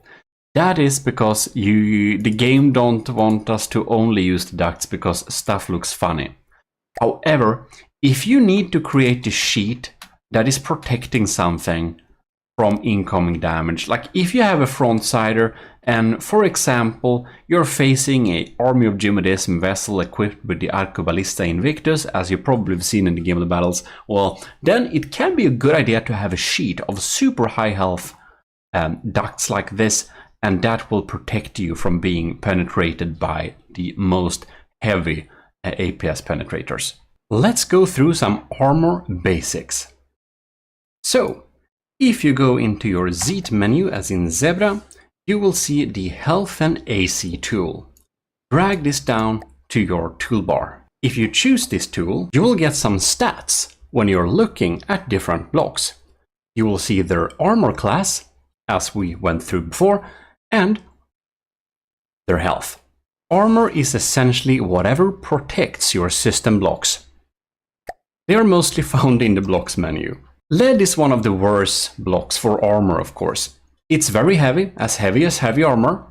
That is because the game don't want us to only use the ducts because stuff looks funny. However, if you need to create a sheet that is protecting something from incoming damage, like if you have a front-sider and, for example, you're facing an army of GMODIST vessel equipped with the Arcoballista Invictus, as you probably have seen in the game of the battles, well, then it can be a good idea to have a sheet of super high health ducts like this, and that will protect you from being penetrated by the most heavy APS penetrators. Let's go through some armor basics. So, if you go into your Z menu, as in zebra, you will see the Health and AC tool. Drag this down to your toolbar. If you choose this tool, you will get some stats when you're looking at different blocks. You will see their armor class, as we went through before, and their health. Armor is essentially whatever protects your system blocks. They are mostly found in the blocks menu. Lead is one of the worst blocks for armor, of course. It's very heavy as heavy armor.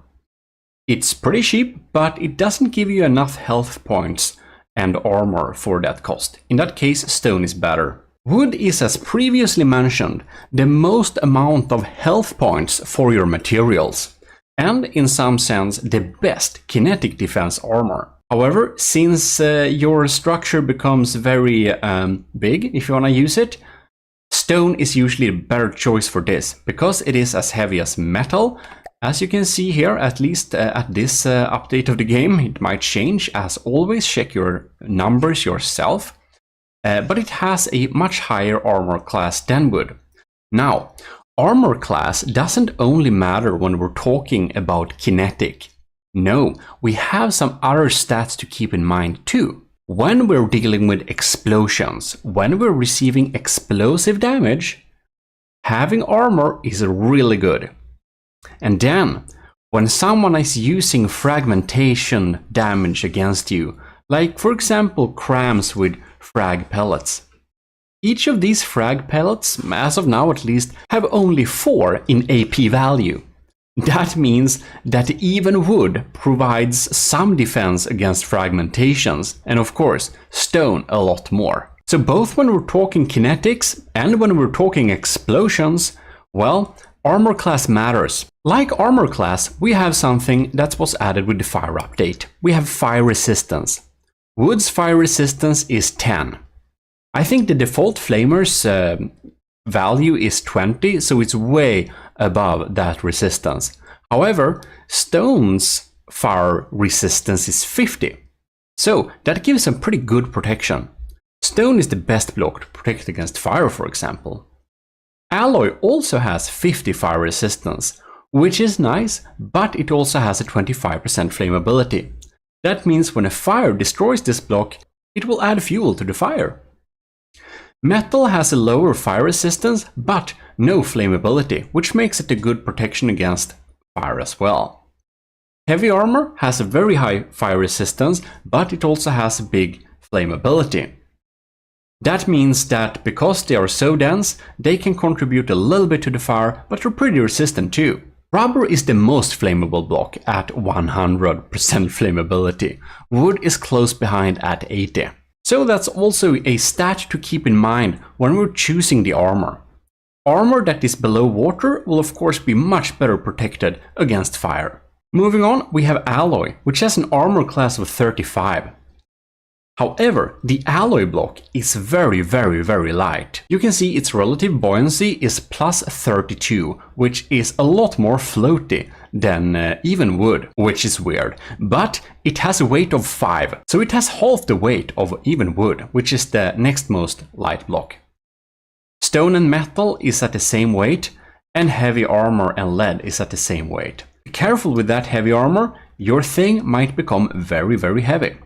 It's pretty cheap, but it doesn't give you enough health points and armor for that cost. In that case, stone is better. Wood is, as previously mentioned, the most amount of health points for your materials, and in some sense the best kinetic defense armor. However, since your structure becomes very big if you want to use it, stone is usually a better choice for this, because it is as heavy as metal. As you can see here, at least at this update of the game, it might change. As always, check your numbers yourself. But it has a much higher armor class than wood. Now, armor class doesn't only matter when we're talking about kinetic. No, we have some other stats to keep in mind too. When we're dealing with explosions, when we're receiving explosive damage, having armor is really good. And then, when someone is using fragmentation damage against you, like for example crams with frag pellets. Each of these frag pellets, as of now at least, have only 4 in AP value. That means that even wood provides some defense against fragmentations, and of course, stone a lot more. So both when we're talking kinetics and when we're talking explosions, well, armor class matters. Like armor class, we have something that was added with the fire update. We have fire resistance. Wood's fire resistance is 10. I think the default flamer's value is 20, so it's way above that resistance. However, stone's fire resistance is 50. So that gives some pretty good protection. Stone is the best block to protect against fire, for example. Alloy also has 50 fire resistance, which is nice, but it also has a 25% flammability. That means when a fire destroys this block, it will add fuel to the fire. Metal has a lower fire resistance, but no flammability, which makes it a good protection against fire as well. Heavy armor has a very high fire resistance, but it also has a big flammability. That means that because they are so dense, they can contribute a little bit to the fire, but they're pretty resistant too. Rubber is the most flammable block at 100% flammability. Wood is close behind at 80. So that's also a stat to keep in mind when we're choosing the armor. Armor that is below water will of course be much better protected against fire. Moving on, we have alloy, which has an armor class of 35. However, the alloy block is very light. You can see its relative buoyancy is plus 32, which is a lot more floaty than even wood, which is weird. But it has a weight of 5, so it has half the weight of even wood, which is the next most light block. Stone and metal is at the same weight, and heavy armor and lead is at the same weight. Be careful with that heavy armor, your thing might become very heavy.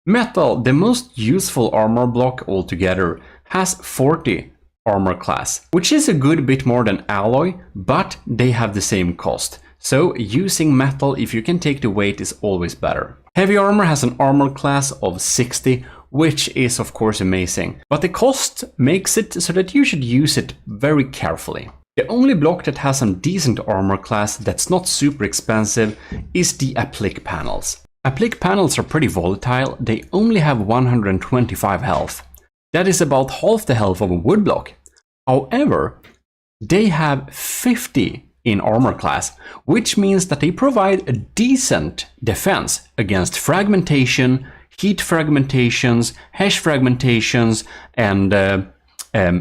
Metal, the most useful armor block altogether, has 40 armor class, which is a good bit more than alloy, but they have the same cost. So using metal, if you can take the weight, is always better. Heavy armor has an armor class of 60, which is of course amazing, but the cost makes it so that you should use it very carefully. The only block that has some decent armor class that's not super expensive is the applique panels. Applique panels are pretty volatile, they only have 125 health. That is about half the health of a wood block. However, they have 50 in armor class, which means that they provide a decent defense against fragmentation, heat fragmentations, hash fragmentations, and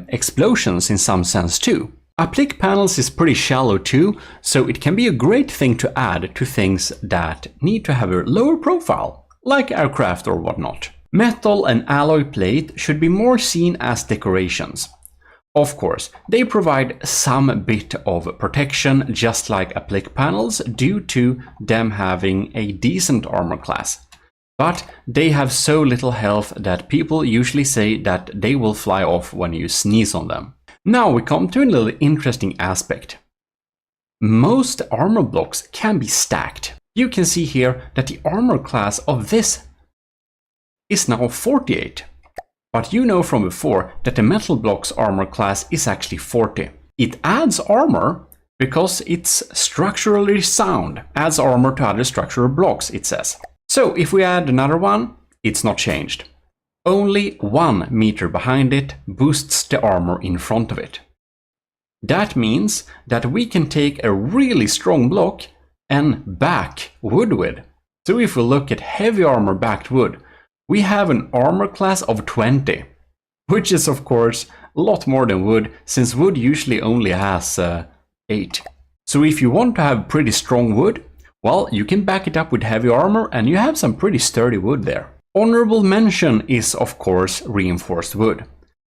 explosions in some sense too. Applique panels is pretty shallow too, so it can be a great thing to add to things that need to have a lower profile, like aircraft or whatnot. Metal and alloy plate should be more seen as decorations. Of course, they provide some bit of protection, just like applique panels, due to them having a decent armor class. But they have so little health that people usually say that they will fly off when you sneeze on them. Now we come to a little interesting aspect. Most armor blocks can be stacked. You can see here that the armor class of this is now 48. But you know from before that the metal block's armor class is actually 40. It adds armor because it's structurally sound. Adds armor to other structural blocks, it says. So if we add another one, it's not changed. Only 1 meter behind it boosts the armor in front of it. That means that we can take a really strong block and back wood with. So if we look at heavy armor backed wood, we have an armor class of 20, which is of course a lot more than wood, since wood usually only has 8. So if you want to have pretty strong wood, well, you can back it up with heavy armor and you have some pretty sturdy wood there. Honorable mention is of course reinforced wood.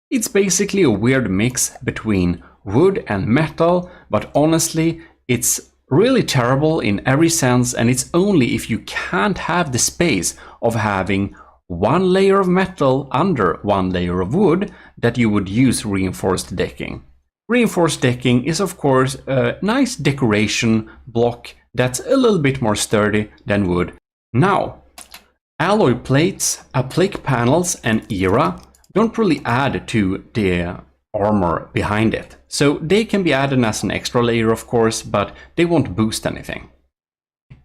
It's basically a weird mix between wood and metal, but honestly it's really terrible in every sense, and it's only if you can't have the space of having 1 layer of metal under 1 layer of wood that you would use reinforced decking. Reinforced decking is of course a nice decoration block that's a little bit more sturdy than wood. Now, alloy plates, applique panels and era don't really add to the armor behind it. So they can be added as an extra layer of course, but they won't boost anything.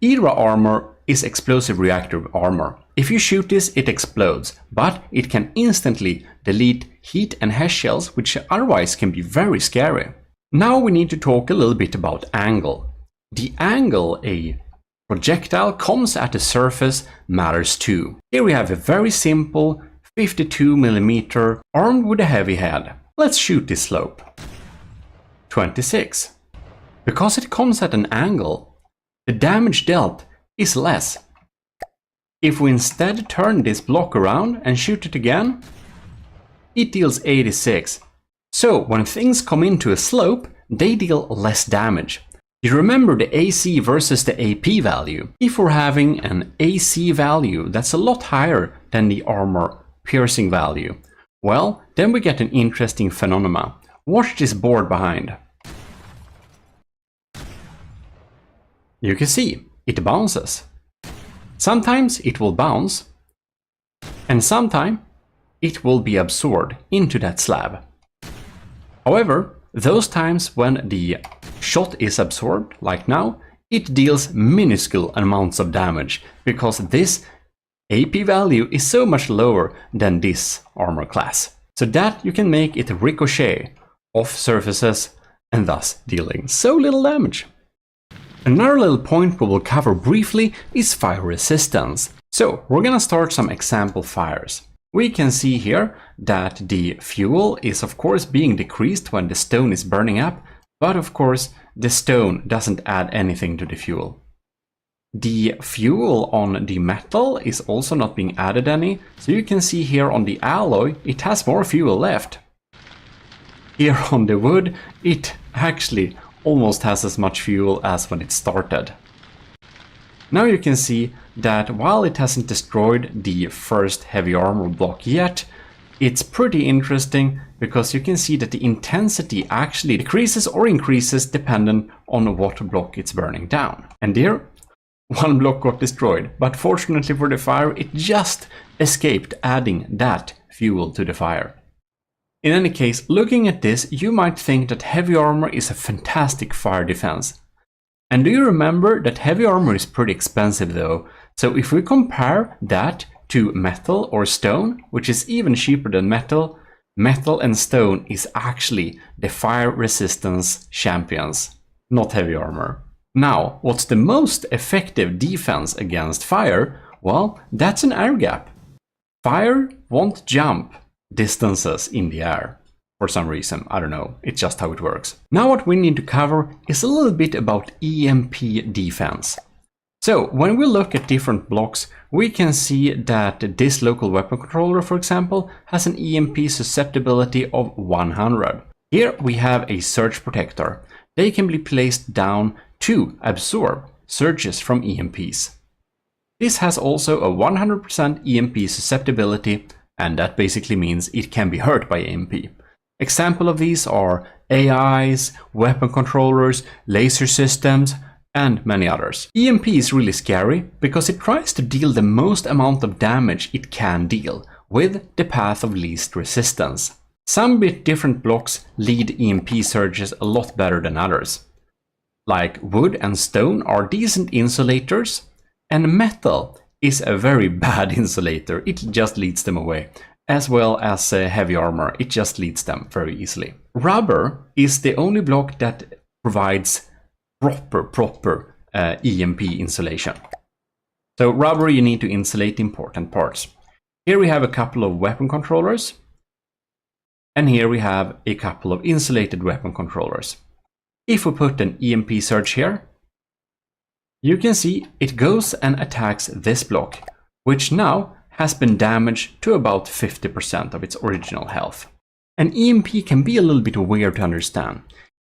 Era armor is explosive reactor armor. If you shoot this, it explodes, but it can instantly delete heat and HESH shells, which otherwise can be very scary. Now we need to talk a little bit about angle. The angle a projectile comes at the surface matters too. Here we have a very simple 52mm armed with a heavy head. Let's shoot this slope. 26. Because it comes at an angle, the damage dealt is less. If we instead turn this block around and shoot it again, it deals 86. So when things come into a slope, they deal less damage. You remember the AC versus the AP value. If we're having an AC value that's a lot higher than the armor piercing value, well, then we get an interesting phenomena. Watch this board behind. You can see it bounces. Sometimes it will bounce, and sometimes it will be absorbed into that slab. However, those times when the shot is absorbed, like now, it deals minuscule amounts of damage because this AP value is so much lower than this armor class. So that you can make it ricochet off surfaces and thus dealing so little damage. Another little point we will cover briefly is fire resistance. So we're gonna start some example fires. We can see here that the fuel is of course being decreased when the stone is burning up, but of course the stone doesn't add anything to the fuel. The fuel on the metal is also not being added any, so you can see here on the alloy it has more fuel left. Here on the wood it actually almost has as much fuel as when it started. Now you can see that while it hasn't destroyed the first heavy armor block yet, it's pretty interesting because you can see that the intensity actually decreases or increases dependent on what block it's burning down. And here, one block got destroyed, but fortunately for the fire, it just escaped adding that fuel to the fire. In any case, looking at this, you might think that heavy armor is a fantastic fire defense. And do you remember that heavy armor is pretty expensive though? So if we compare that to metal or stone, which is even cheaper than metal, metal and stone is actually the fire resistance champions, not heavy armor. Now, what's the most effective defense against fire? Well, that's an air gap. Fire won't jump distances in the air for some reason. I don't know, it's just how it works. Now what we need to cover is a little bit about EMP defense. So when we look at different blocks, we can see that this local weapon controller, for example, has an EMP susceptibility of 100. Here we have a surge protector. They can be placed down to absorb surges from EMPs. This has also a 100% EMP susceptibility, and that basically means it can be hurt by EMP. Example of these are AIs, weapon controllers, laser systems, and many others. EMP is really scary because it tries to deal the most amount of damage it can deal with the path of least resistance. Some bit different blocks lead EMP surges a lot better than others. Like wood and stone are decent insulators, and metal is a very bad insulator. It just leads them away. As well as heavy armor, it just leads them very easily. Rubber is the only block that provides proper EMP insulation. So rubber, you need to insulate important parts. Here we have a couple of weapon controllers, and here we have a couple of insulated weapon controllers. If we put an EMP surge here, you can see it goes and attacks this block, which now has been damaged to about 50% of its original health. An EMP can be a little bit weird to understand.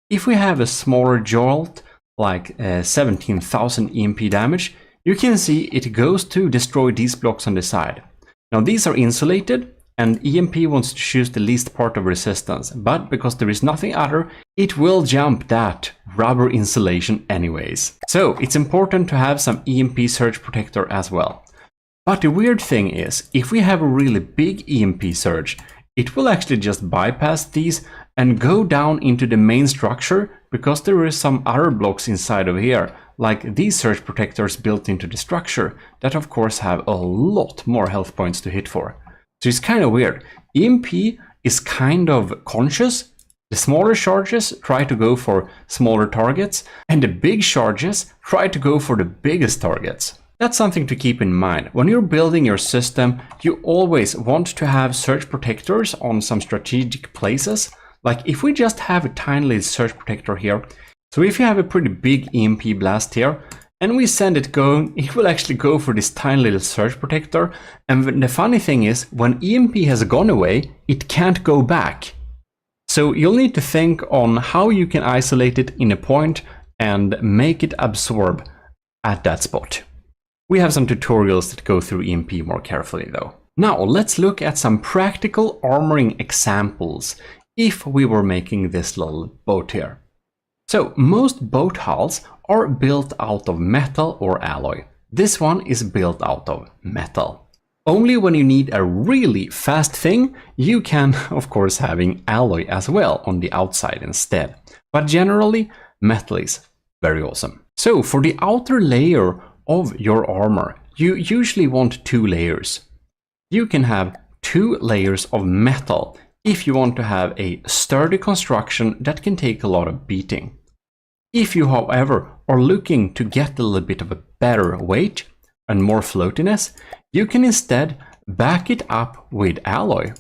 If we have a smaller jolt, like 17,000 EMP damage, you can see it goes to destroy these blocks on the side. Now these are insulated, and EMP wants to choose the least part of resistance, but because there is nothing other, it will jump that rubber insulation anyways. So it's important to have some EMP surge protector as well. But the weird thing is, if we have a really big EMP surge, it will actually just bypass these and go down into the main structure because there is some other blocks inside of here, like these surge protectors built into the structure that of course have a lot more health points to hit for. So it's kind of weird. EMP is kind of conscious. The smaller charges try to go for smaller targets, and the big charges try to go for the biggest targets. That's something to keep in mind. When you're building your system, you always want to have surge protectors on some strategic places. Like if we just have a tiny little surge protector here, so if you have a pretty big EMP blast here, and we send it going, it will actually go for this tiny little surge protector. And the funny thing is, when EMP has gone away, it can't go back. So you'll need to think on how you can isolate it in a point and make it absorb at that spot. We have some tutorials that go through EMP more carefully though. Now let's look at some practical armoring examples if we were making this little boat here. So most boat hulls are built out of metal or alloy. This one is built out of metal. Only when you need a really fast thing, you can of course having alloy as well on the outside instead. But generally, metal is very awesome. So for the outer layer of your armor, you usually want 2 layers. You can have 2 layers of metal if you want to have a sturdy construction that can take a lot of beating. If you, however, are looking to get a little bit of a better weight and more floatiness, you can instead back it up with alloy,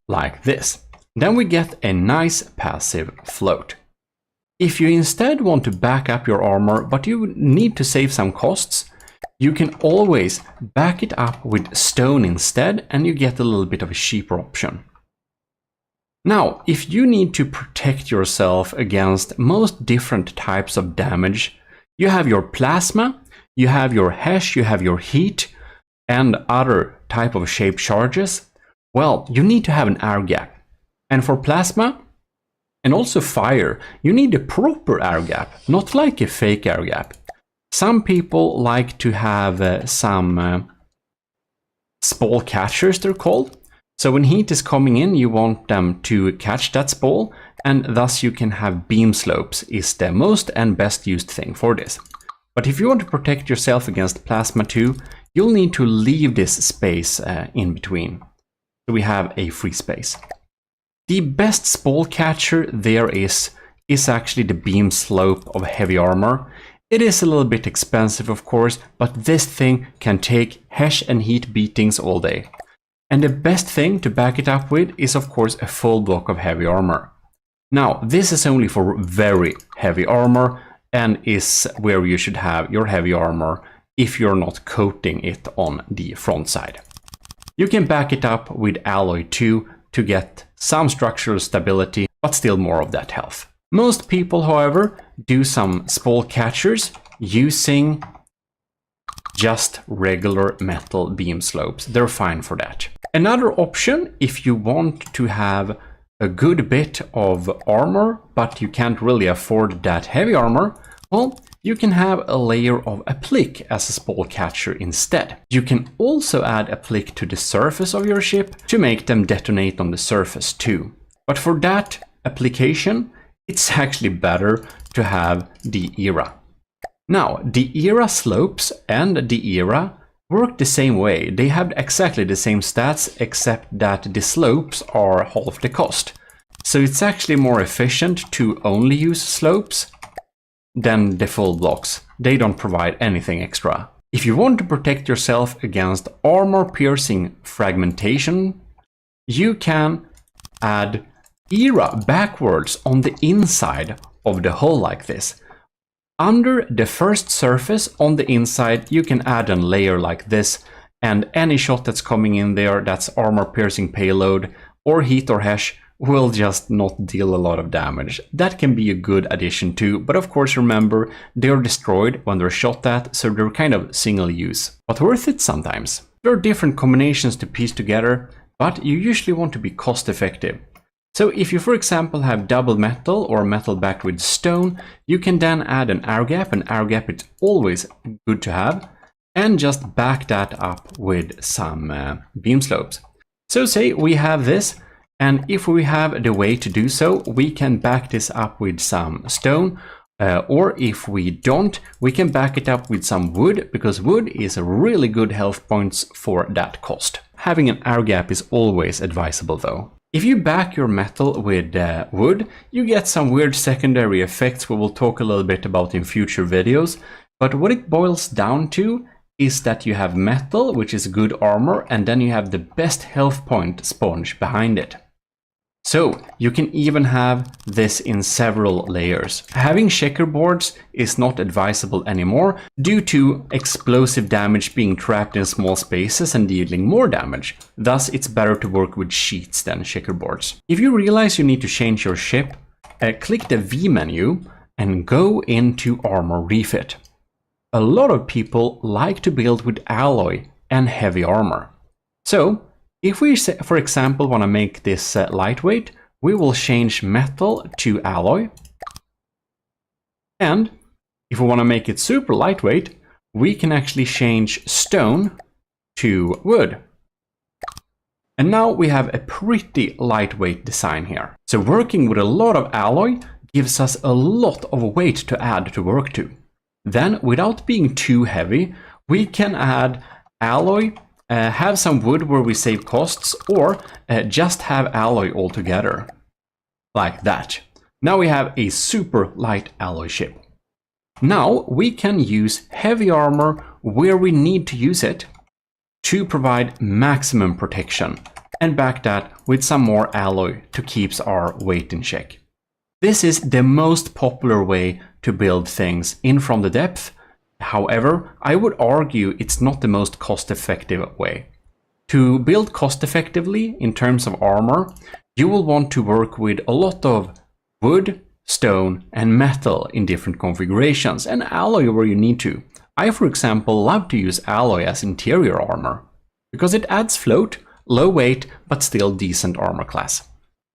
like this. Then we get a nice passive float. If you instead want to back up your armor, but you need to save some costs, you can always back it up with stone instead, and you get a little bit of a cheaper option. Now, if you need to protect yourself against most different types of damage, you have your plasma, you have your HESH, you have your heat, and other type of shape charges. Well, you need to have an air gap. And for plasma, and also fire, you need a proper air gap, not like a fake air gap. Some people like to have some spall catchers, they're called. So when heat is coming in, you want them to catch that spall, and thus you can have beam slopes is the most and best used thing for this. But if you want to protect yourself against plasma too, you'll need to leave this space in between. So we have a free space. The best spall catcher there is actually the beam slope of heavy armor. It is a little bit expensive of course, but this thing can take HESH and heat beatings all day. And the best thing to back it up with is of course a full block of heavy armor. Now this is only for very heavy armor and is where you should have your heavy armor if you're not coating it on the front side. You can back it up with alloy too to get some structural stability, but still more of that health. Most people, however, do some spall catchers using just regular metal beam slopes. They're fine for that. Another option, if you want to have a good bit of armor, but you can't really afford that heavy armor, well, you can have a layer of applique as a spall catcher instead. You can also add applique to the surface of your ship to make them detonate on the surface too. But for that application, it's actually better to have the ERA. Now, the ERA slopes and the ERA work the same way. They have exactly the same stats, except that the slopes are half the cost. So it's actually more efficient to only use slopes than the full blocks. They don't provide anything extra. If you want to protect yourself against armor-piercing fragmentation, you can add ERA backwards on the inside of the hull like this. Under the first surface on the inside, you can add a layer like this, and any shot that's coming in there that's armor-piercing payload or heat or HESH will just not deal a lot of damage. That can be a good addition too, but of course remember, they're destroyed when they're shot at, so they're kind of single use, but worth it sometimes. There are different combinations to piece together. but you usually want to be cost effective. So if you, for example, have double metal or metal backed with stone, you can then add an air gap. An air gap is always good to have, and just back that up with some beam slopes. So say we have this, and if we have the way to do so, we can back this up with some stone, or if we don't, we can back it up with some wood, because wood is a really good health points for that cost. Having an air gap is always advisable though. If you back your metal with wood, you get some weird secondary effects we will talk a little bit about in future videos, but what it boils down to is that you have metal, which is good armor, and then you have the best health point sponge behind it. So you can even have this in several layers. Having checkerboards is not advisable anymore due to explosive damage being trapped in small spaces and dealing more damage. Thus, it's better to work with sheets than checkerboards. If you realize you need to change your ship, click the V menu and go into Armor Refit. A lot of people like to build with alloy and heavy armor. So, if we, for example, want to make this lightweight, we will change metal to alloy. And if we want to make it super lightweight, we can actually change stone to wood. And now we have a pretty lightweight design here. So working with a lot of alloy gives us a lot of weight to add to work to. Then, without being too heavy, we can add alloy, have some wood where we save costs, or just have alloy altogether. Like that. Now we have a super light alloy ship. Now we can use heavy armor where we need to use it to provide maximum protection, and back that with some more alloy to keep our weight in check. This is the most popular way to build things in from the depth. However, I would argue it's not the most cost-effective way. To build cost-effectively in terms of armor, you will want to work with a lot of wood, stone, and metal in different configurations, and alloy where you need to. I, for example, love to use alloy as interior armor, because it adds float, low weight, but still decent armor class.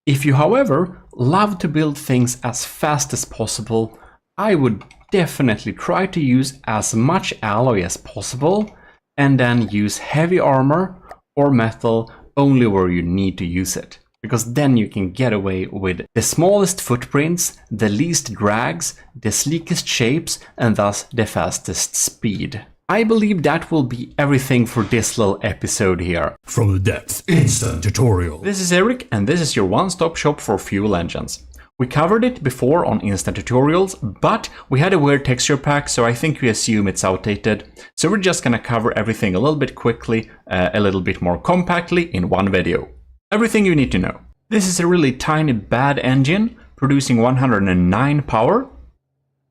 If you, however, love to build things as fast as possible, I would definitely try to use as much alloy as possible, and then use heavy armor or metal only where you need to use it. Because then you can get away with the smallest footprints, the least drags, the sleekest shapes, and thus the fastest speed. I believe that will be everything for this little episode here. From the Depth Instant Tutorial. This is Eric, and this is your one-stop shop for fuel engines. We covered it before on Instant Tutorials, but we had a weird texture pack, so I think we assume it's outdated. So we're just gonna cover everything a little bit quickly, a little bit more compactly in one video. Everything you need to know. This is a really tiny bad engine, producing 109 power.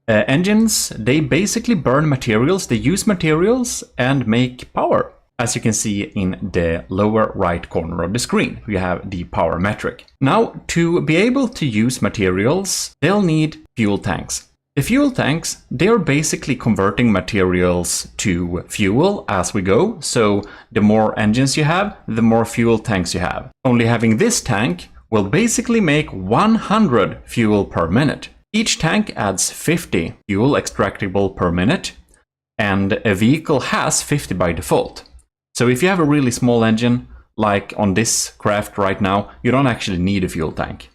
Engines, they basically burn materials, they use materials and make power. As you can see in the lower right corner of the screen, you have the power metric. Now, to be able to use materials, they'll need fuel tanks. The fuel tanks, they are basically converting materials to fuel as we go. So the more engines you have, the more fuel tanks you have. Only having this tank will basically make 100 fuel per minute. Each tank adds 50 fuel extractable per minute, and a vehicle has 50 by default. So if you have a really small engine, like on this craft right now, you don't actually need a fuel tank.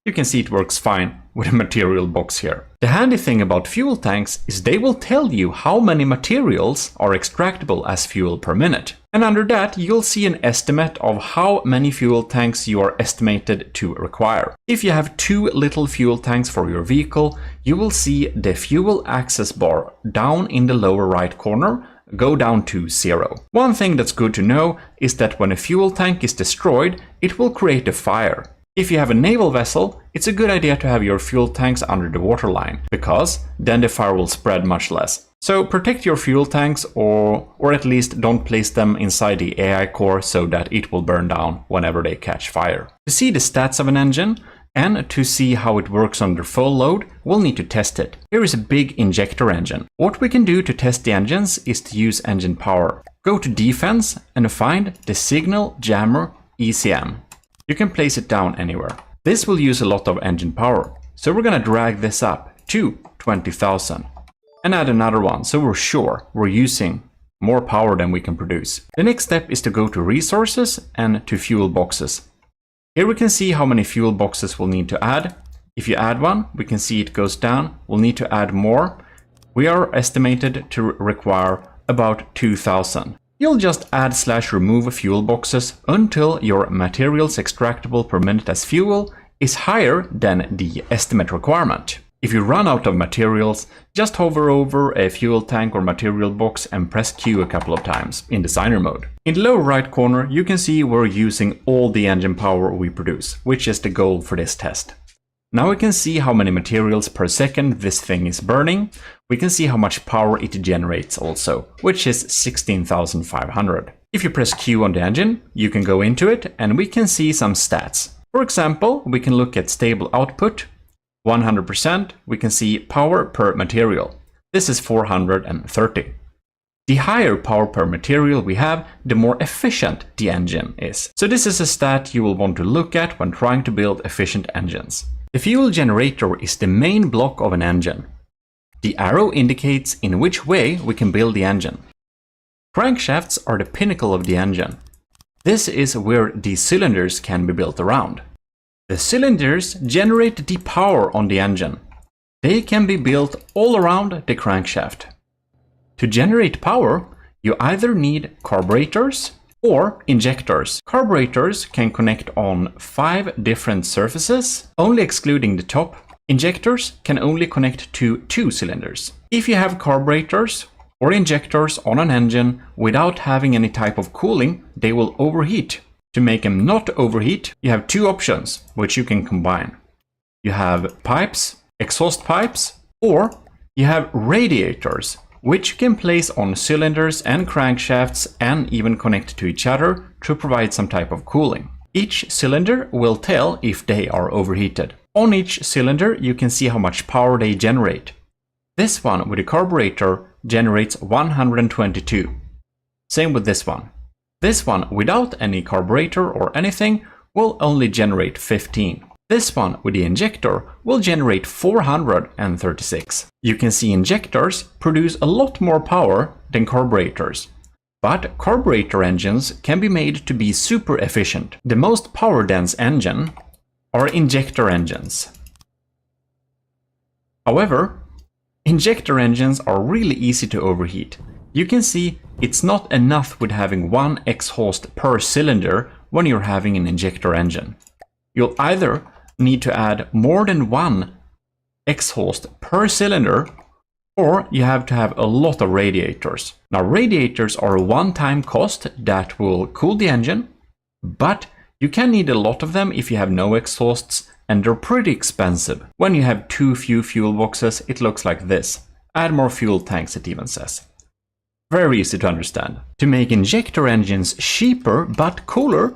You can see it works fine with a material box here. The handy thing about fuel tanks is they will tell you how many materials are extractable as fuel per minute. And under that, you'll see an estimate of how many fuel tanks you are estimated to require. If you have 2 little fuel tanks for your vehicle, you will see the fuel access bar down in the lower right corner go down to 0. One thing that's good to know is that when a fuel tank is destroyed, it will create a fire. If you have a naval vessel, it's a good idea to have your fuel tanks under the waterline, because then the fire will spread much less. So protect your fuel tanks, or at least don't place them inside the AI core so that it will burn down whenever they catch fire. To see the stats of an engine, and to see how it works under full load, we'll need to test it. Here is a big injector engine. What we can do to test the engines is to use engine power. Go to Defense and find the Signal Jammer ECM. You can place it down anywhere. This will use a lot of engine power, so we're gonna drag this up to 20,000 and add another one so we're sure we're using more power than we can produce. The next step is to go to Resources and to Fuel Boxes. Here we can see how many fuel boxes we'll need to add. If you add one, we can see it goes down. We'll need to add more. We are estimated to require about 2,000. You'll just add/remove fuel boxes until your materials extractable per minute as fuel is higher than the estimate requirement. If you run out of materials, just hover over a fuel tank or material box and press Q a couple of times in designer mode. In the lower right corner, you can see we're using all the engine power we produce, which is the goal for this test. Now we can see how many materials per second this thing is burning. We can see how much power it generates also, which is 16,500. If you press Q on the engine, you can go into it and we can see some stats. For example, we can look at stable output, 100%, we can see power per material. This is 430. The higher power per material we have, the more efficient the engine is. So this is a stat you will want to look at when trying to build efficient engines. The fuel generator is the main block of an engine. The arrow indicates in which way we can build the engine. Crankshafts are the pinnacle of the engine. This is where the cylinders can be built around. The cylinders generate the power on the engine. They can be built all around the crankshaft. To generate power, you either need carburetors or injectors. Carburetors can connect on 5 different surfaces, only excluding the top. Injectors can only connect to 2 cylinders. If you have carburetors or injectors on an engine without having any type of cooling, they will overheat. To make them not overheat, you have 2 options which you can combine. You have pipes, exhaust pipes, or you have radiators, which you can place on cylinders and crankshafts and even connect to each other to provide some type of cooling. Each cylinder will tell if they are overheated. On each cylinder, you can see how much power they generate. This one with a carburetor generates 122. Same with this one. This one without any carburetor or anything will only generate 15. This one with the injector will generate 436. You can see injectors produce a lot more power than carburetors. But carburetor engines can be made to be super efficient. The most power-dense engine are injector engines. However, injector engines are really easy to overheat. You can see it's not enough with having 1 exhaust per cylinder when you're having an injector engine. You'll either need to add more than 1 exhaust per cylinder, or you have to have a lot of radiators. Now, radiators are a one-time cost that will cool the engine, but you can need a lot of them if you have no exhausts, and they're pretty expensive. When you have too few fuel boxes, it looks like this. Add more fuel tanks, it even says. Very easy to understand. To make injector engines cheaper but cooler,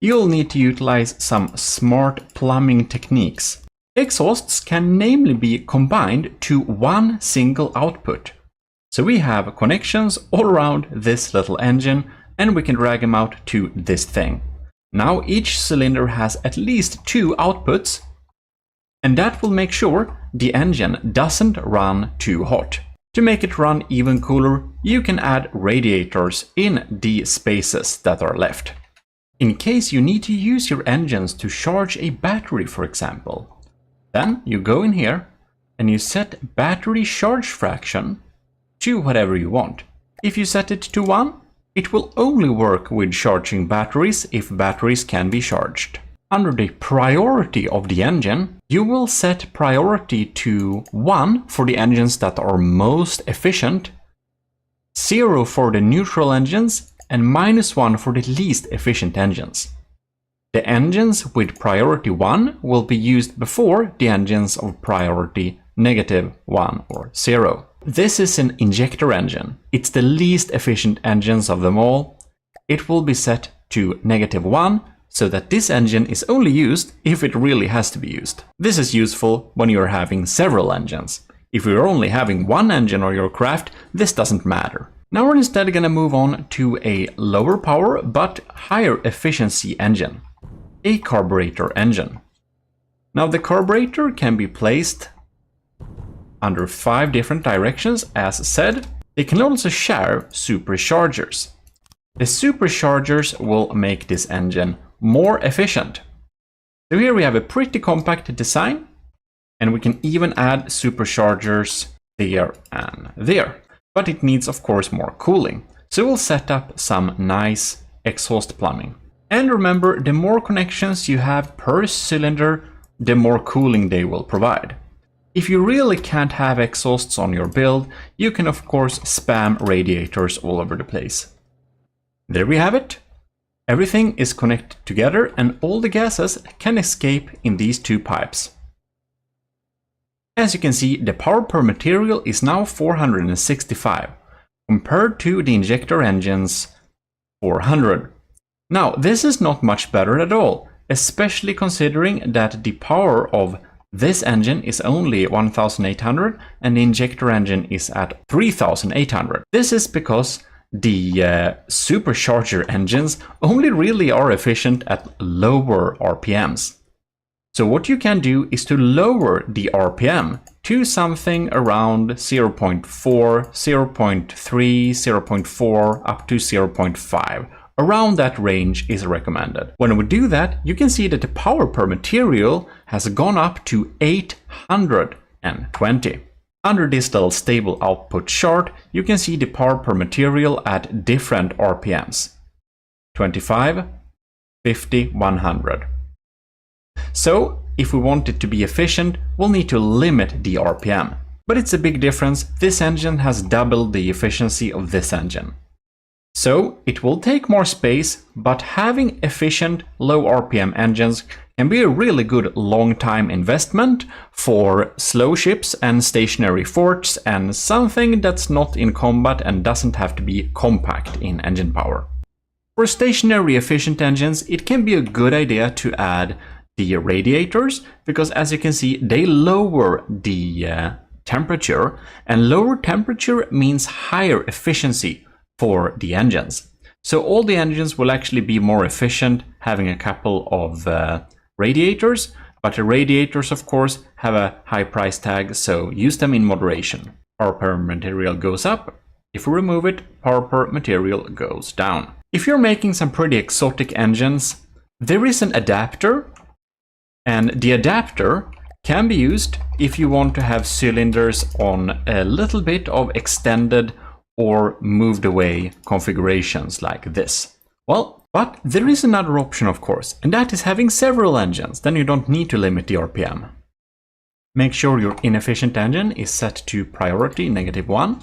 you'll need to utilize some smart plumbing techniques. Exhausts can namely be combined to 1 single output. So we have connections all around this little engine, and we can drag them out to this thing. Now each cylinder has at least 2 outputs, and that will make sure the engine doesn't run too hot. To make it run even cooler, you can add radiators in the spaces that are left. In case you need to use your engines to charge a battery, for example, then you go in here and you set battery charge fraction to whatever you want. If you set it to 1, it will only work with charging batteries if batteries can be charged. Under the priority of the engine, you will set priority to 1 for the engines that are most efficient, 0 for the neutral engines, and -1 for the least efficient engines. The engines with priority 1 will be used before the engines of priority -1 or 0. This is an injector engine. It's the least efficient engines of them all. It will be set to -1 so that this engine is only used if it really has to be used. This is useful when you're having several engines. If you're only having 1 engine on your craft, this doesn't matter. Now we're instead going to move on to a lower power but higher efficiency engine, a carburetor engine. Now the carburetor can be placed under 5 different directions as said. They can also share superchargers. The superchargers will make this engine more efficient. So here we have a pretty compact design, and we can even add superchargers there and there. But it needs, of course, more cooling. So we'll set up some nice exhaust plumbing. And remember, the more connections you have per cylinder, the more cooling they will provide. If you really can't have exhausts on your build, you can of course spam radiators all over the place. There we have it. Everything is connected together and all the gases can escape in these 2 pipes. As you can see, the power per material is now 465, compared to the injector engine's 400. Now, this is not much better at all, especially considering that the power of this engine is only 1800 and the injector engine is at 3800. This is because the supercharger engines only really are efficient at lower RPMs. So what you can do is to lower the RPM to something around 0.4, 0.3, 0.4 up to 0.5. Around that range is recommended. When we do that, you can see that the power per material has gone up to 820. Under this little stable output chart, you can see the power per material at different RPMs. 25, 50, 100. So, if we want it to be efficient, we'll need to limit the RPM. But it's a big difference. This engine has doubled the efficiency of this engine. So, it will take more space, but having efficient low RPM engines can be a really good long-time investment for slow ships and stationary forts and something that's not in combat and doesn't have to be compact in engine power. For stationary efficient engines, it can be a good idea to add the radiators, because as you can see, they lower the temperature, and lower temperature means higher efficiency for the engines. So all the engines will actually be more efficient having a couple of radiators, but the radiators of course have a high price tag, so use them in moderation. Power per material goes up. If we remove it, power per material goes down. If you're making some pretty exotic engines, there is an adapter, and the adapter can be used if you want to have cylinders on a little bit of extended or moved away configurations like this. Well, but there is another option of course, and that is having several engines. Then you don't need to limit the RPM. Make sure your inefficient engine is set to priority -1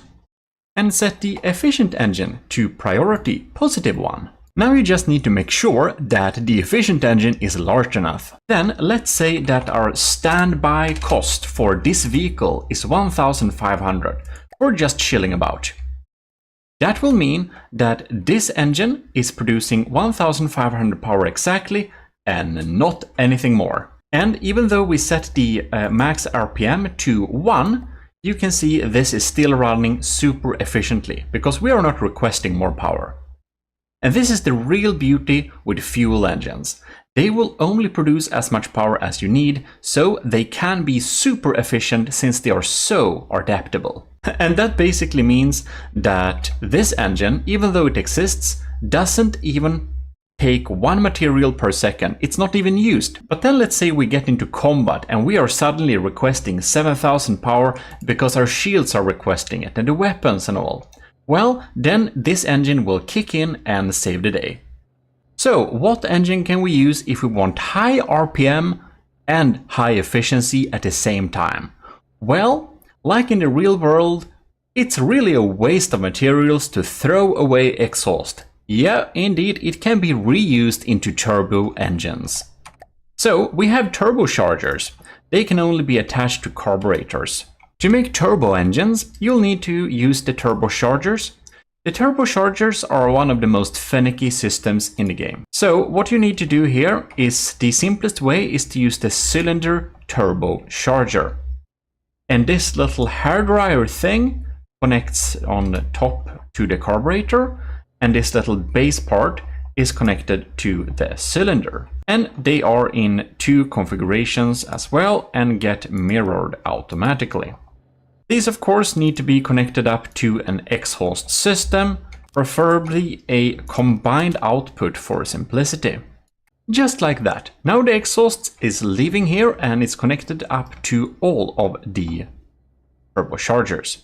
and set the efficient engine to priority +1. Now you just need to make sure that the efficient engine is large enough. Then let's say that our standby cost for this vehicle is 1500 or just chilling about. That will mean that this engine is producing 1500 power exactly and not anything more. And even though we set the max RPM to 1, you can see this is still running super efficiently because we are not requesting more power. And this is the real beauty with fuel engines. They will only produce as much power as you need, so they can be super efficient since they are so adaptable. And that basically means that this engine, even though it exists, doesn't even take 1 material per second. It's not even used. But then let's say we get into combat and we are suddenly requesting 7000 power because our shields are requesting it and the weapons and all. Well, then this engine will kick in and save the day. So, what engine can we use if we want high RPM and high efficiency at the same time? Well, like in the real world, it's really a waste of materials to throw away exhaust. Yeah, indeed, it can be reused into turbo engines. So, we have turbochargers. They can only be attached to carburetors. To make turbo engines, you'll need to use the turbochargers. The turbochargers are one of the most finicky systems in the game. So what you need to do here is the simplest way is to use the cylinder turbocharger. And this little hairdryer thing connects on the top to the carburetor, and this little base part is connected to the cylinder. And they are in 2 configurations as well and get mirrored automatically. These of course need to be connected up to an exhaust system, preferably a combined output for simplicity. Just like that. Now the exhaust is leaving here and it's connected up to all of the turbochargers.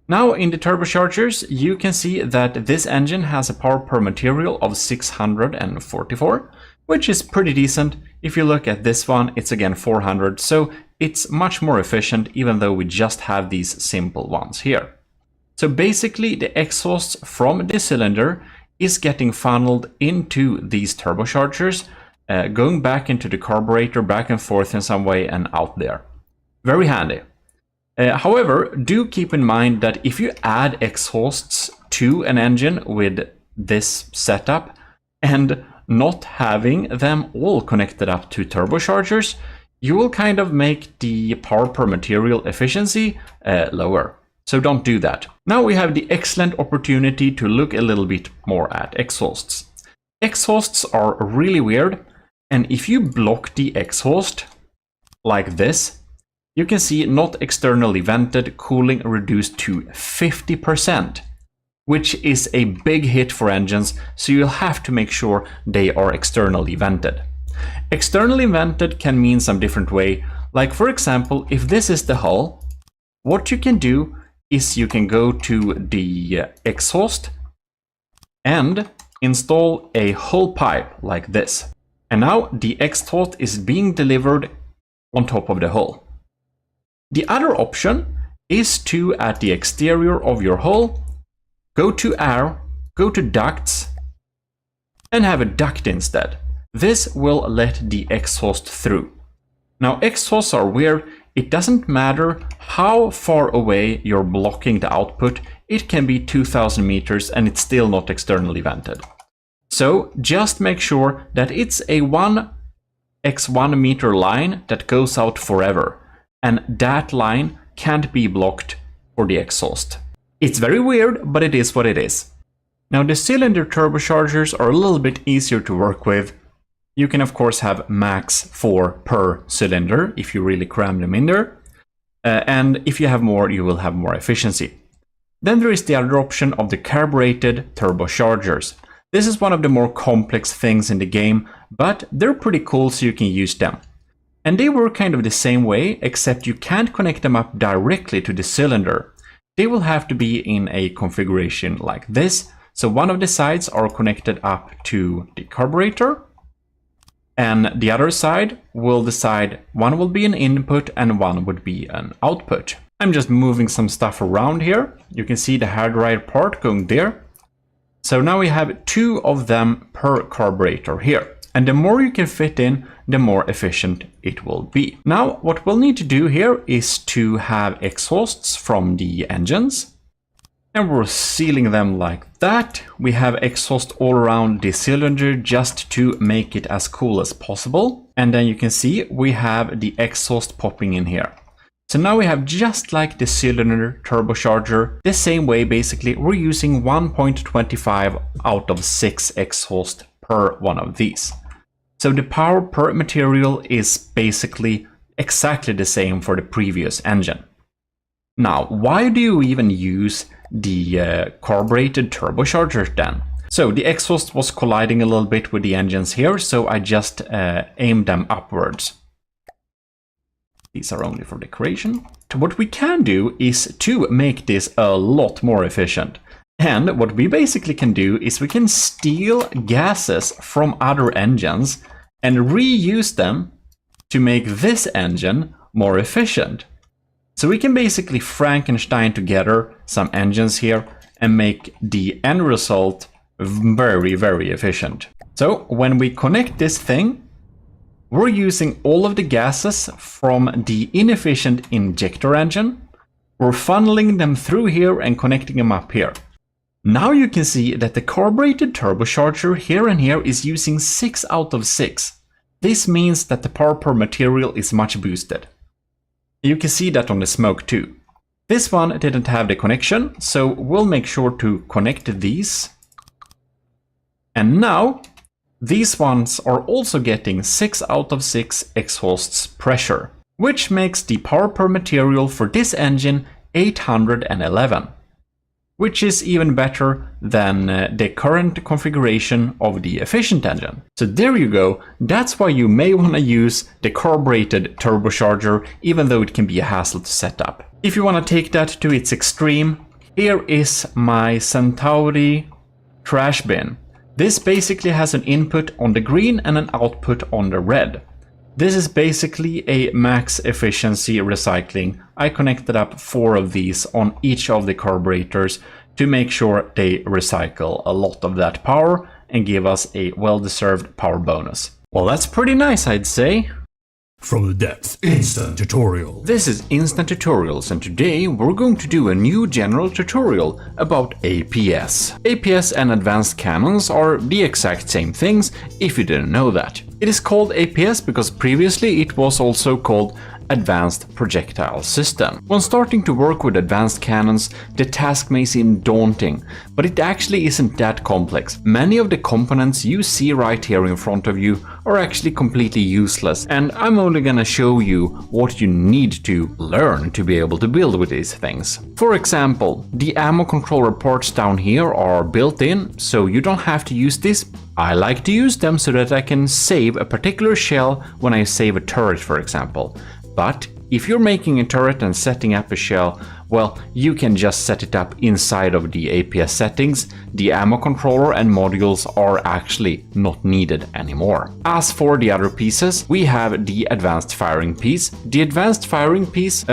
Now in the turbochargers you can see that this engine has a power per material of 644, which is pretty decent. If you look at this one, it's again 400, so it's much more efficient even though we just have these simple ones here. So basically the exhaust from the cylinder is getting funneled into these turbochargers, going back into the carburetor, back and forth in some way and out there. Very handy. However, do keep in mind that if you add exhausts to an engine with this setup and not having them all connected up to turbochargers, you will kind of make the power per material efficiency lower. So don't do that. Now we have the excellent opportunity to look a little bit more at exhausts. Exhausts are really weird, and if you block the exhaust like this, you can see not externally vented cooling reduced to 50%, which is a big hit for engines, so you'll have to make sure they are externally vented. Externally vented can mean some different way, like for example, if this is the hull, what you can do is you can go to the exhaust and install a hull pipe like this. And now the exhaust is being delivered on top of the hull. The other option is to, at the exterior of your hull, go to air, go to ducts, and have a duct instead. This will let the exhaust through. Now exhausts are weird. It doesn't matter how far away you're blocking the output. It can be 2000 meters and it's still not externally vented. So just make sure that it's a 1x1 meter line that goes out forever. And that line can't be blocked for the exhaust. It's very weird, but it is what it is. Now the cylinder turbochargers are a little bit easier to work with. You can of course have max 4 per cylinder if you really cram them in there. And if you have more, you will have more efficiency. Then there is the other option of the carbureted turbochargers. This is one of the more complex things in the game, but they're pretty cool so you can use them. And they work kind of the same way, except you can't connect them up directly to the cylinder. They will have to be in a configuration like this. So one of the sides are connected up to the carburetor, and the other side will decide one will be an input and one would be an output. I'm just moving some stuff around here. You can see the hairdryer part going there. So now we have 2 of them per carburetor here. And the more you can fit in, the more efficient it will be. Now, what we'll need to do here is to have exhausts from the engines. And we're sealing them like that. We have exhaust all around the cylinder just to make it as cool as possible. And then you can see we have the exhaust popping in here. So now we have, just like the cylinder turbocharger, the same way basically, we're using 1.25 out of 6 exhaust per one of these. So the power per material is basically exactly the same for the previous engine. Now, why do you even use the carbureted turbocharger then? So the exhaust was colliding a little bit with the engines here, so I just aimed them upwards. These are only for decoration. What we can do is to make this a lot more efficient. And what we basically can do is we can steal gases from other engines and reuse them to make this engine more efficient. So we can basically Frankenstein together some engines here and make the end result very, very efficient. So when we connect this thing, we're using all of the gases from the inefficient injector engine. We're funneling them through here and connecting them up here. Now you can see that the carbureted turbocharger here and here is using 6 out of 6. This means that the power per material is much boosted. You can see that on the smoke too. This one didn't have the connection, so we'll make sure to connect these. And now, these ones are also getting 6 out of 6 exhausts pressure, which makes the power per material for this engine 811, which is even better than the current configuration of the efficient engine. So there you go, that's why you may want to use the carbureted turbocharger, even though it can be a hassle to set up. If you want to take that to its extreme, here is my Centauri trash bin. This basically has an input on the green and an output on the red. This is basically a max efficiency recycling. I connected up 4 of these on each of the carburetors to make sure they recycle a lot of that power and give us a well-deserved power bonus. Well, that's pretty nice, I'd say. From the depths, instant tutorial. This is Instant Tutorials, and today we're going to do a new general tutorial about APS. APS and advanced cannons are the exact same things, if you didn't know that. It is called APS because previously it was also called Advanced Projectile System. When starting to work with advanced cannons, the task may seem daunting, but it actually isn't that complex. Many of the components you see right here in front of you are actually completely useless, and I'm only gonna show you what you need to learn to be able to build with these things. For example, the ammo controller parts down here are built in, so you don't have to use this. I like to use them so that I can save a particular shell when I save a turret, for example. But if you're making a turret and setting up a shell, well, you can just set it up inside of the APS settings. The ammo controller and modules are actually not needed anymore. As for the other pieces, we have the advanced firing piece. The advanced firing piece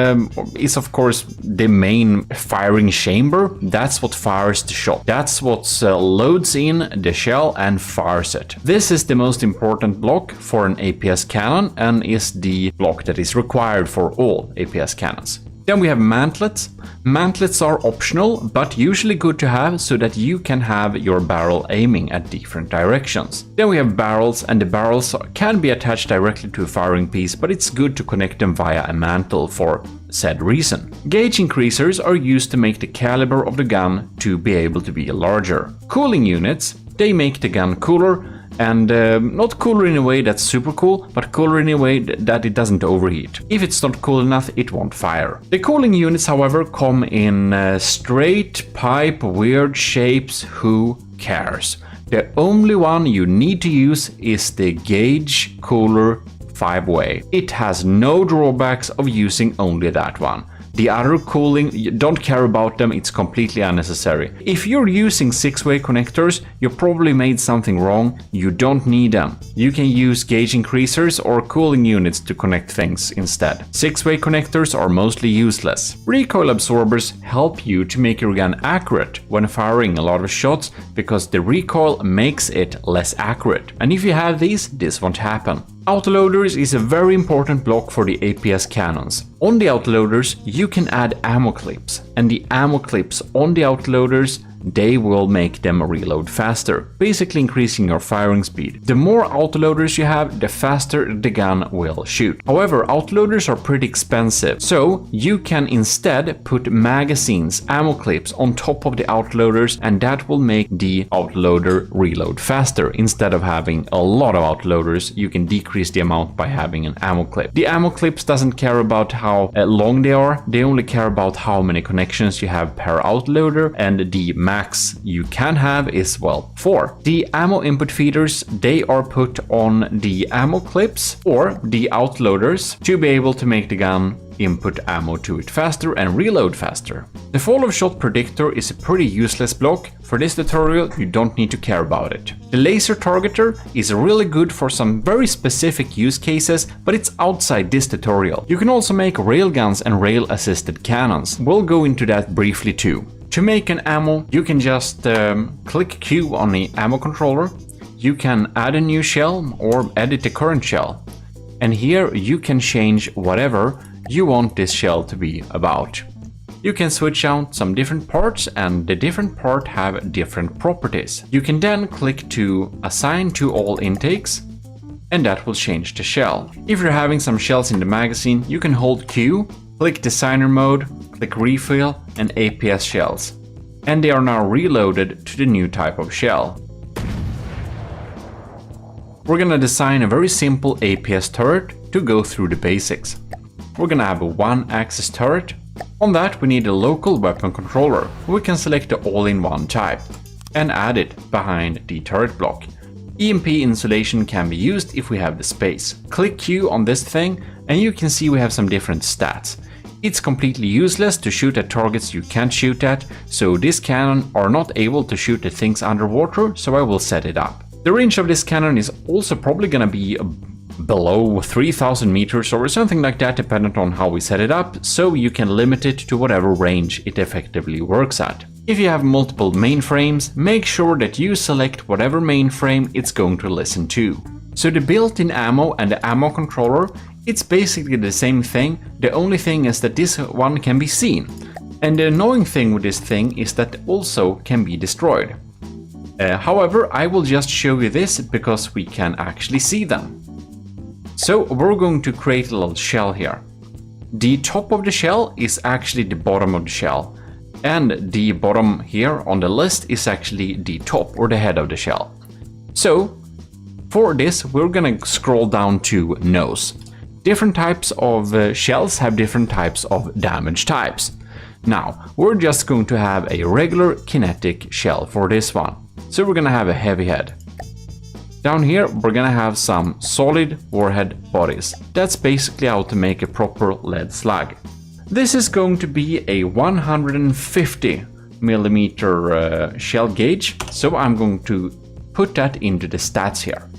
is of course the main firing chamber. That's what fires the shot. That's what loads in the shell and fires it. This is the most important block for an APS cannon and is the block that is required for all APS cannons. Then we have mantlets. Mantlets are optional, but usually good to have so that you can have your barrel aiming at different directions. Then we have barrels, and the barrels can be attached directly to a firing piece, but it's good to connect them via a mantle for said reason. Gauge increasers are used to make the caliber of the gun to be able to be larger. Cooling units, they make the gun cooler, and not cooler in a way that's super cool, but cooler in a way that it doesn't overheat. If it's not cool enough, it won't fire. The cooling units, however, come in straight pipe, weird shapes, who cares? The only one you need to use is the Gauge Cooler 5-way. It has no drawbacks of using only that one. The other cooling, you don't care about them, it's completely unnecessary. If you're using 6-way connectors, you probably made something wrong, you don't need them. You can use gauge increasers or cooling units to connect things instead. 6-way connectors are mostly useless. Recoil absorbers help you to make your gun accurate when firing a lot of shots, because the recoil makes it less accurate. And if you have these, this won't happen. Autoloaders is a very important block for the APS cannons. On the autoloaders, you can add ammo clips, and the ammo clips on the autoloaders, they will make them reload faster, basically increasing your firing speed. The more autoloaders you have, the faster the gun will shoot. However, autoloaders are pretty expensive, so you can instead put magazines, ammo clips on top of the autoloaders, and that will make the autoloader reload faster. Instead of having a lot of autoloaders, you can decrease the amount by having an ammo clip. The ammo clips doesn't care about how long they are, they only care about how many connections you have per autoloader, and the max you can have is, well, 4. The ammo input feeders, they are put on the ammo clips or the autoloaders to be able to make the gun input ammo to it faster and reload faster. The fall of shot predictor is a pretty useless block. For this tutorial, you don't need to care about it. The laser targeter is really good for some very specific use cases, but it's outside this tutorial. You can also make railguns and rail-assisted cannons. We'll go into that briefly too. To make an ammo, you can just click Q on the ammo controller. You can add a new shell or edit the current shell. And here you can change whatever you want this shell to be about. You can switch out some different parts, and the different parts have different properties. You can then click to assign to all intakes, and that will change the shell. If you're having some shells in the magazine, you can hold Q, click designer mode, click refill and APS shells. And they are now reloaded to the new type of shell. We're gonna design a very simple APS turret to go through the basics. We're gonna have a 1-axis turret. On that we need a local weapon controller. We can select the all-in-one type and add it behind the turret block. EMP insulation can be used if we have the space. Click Q on this thing and you can see we have some different stats. It's completely useless to shoot at targets you can't shoot at, so this cannon are not able to shoot at things underwater, so I will set it up. The range of this cannon is also probably gonna be below 3000 meters or something like that, depending on how we set it up, so you can limit it to whatever range it effectively works at. If you have multiple mainframes, make sure that you select whatever mainframe it's going to listen to. So the built-in ammo and the ammo controller, it's basically the same thing, the only thing is that this one can be seen. And the annoying thing with this thing is that it also can be destroyed. However, I will just show you this because we can actually see them. So we're going to create a little shell here. The top of the shell is actually the bottom of the shell, and the bottom here on the list is actually the top or the head of the shell. So for this we're gonna scroll down to nose. Different types of shells have different types of damage types. Now we're just going to have a regular kinetic shell for this one. So we're gonna have a heavy head. Down here we're gonna have some solid warhead bodies. That's basically how to make a proper lead slug. This is going to be a 150 millimeter shell gauge, so I'm going to put that into the stats here.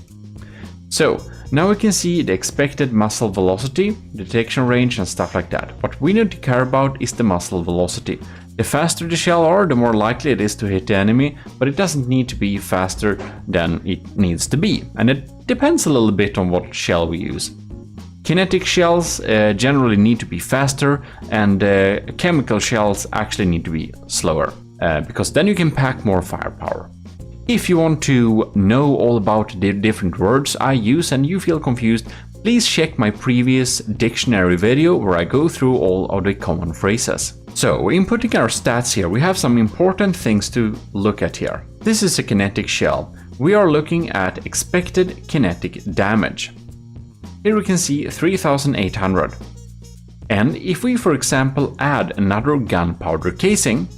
So now we can see the expected muzzle velocity, detection range and stuff like that. What we need to care about is the muzzle velocity. The faster the shell are, the more likely it is to hit the enemy, but it doesn't need to be faster than it needs to be. And it depends a little bit on what shell we use. Kinetic shells generally need to be faster, and chemical shells actually need to be slower, because then you can pack more firepower. If you want to know all about the different words I use and you feel confused, please check my previous dictionary video where I go through all of the common phrases. So, inputting our stats here, we have some important things to look at here. This is a kinetic shell. We are looking at expected kinetic damage. Here we can see 3800. And if we, for example, add another gunpowder casing,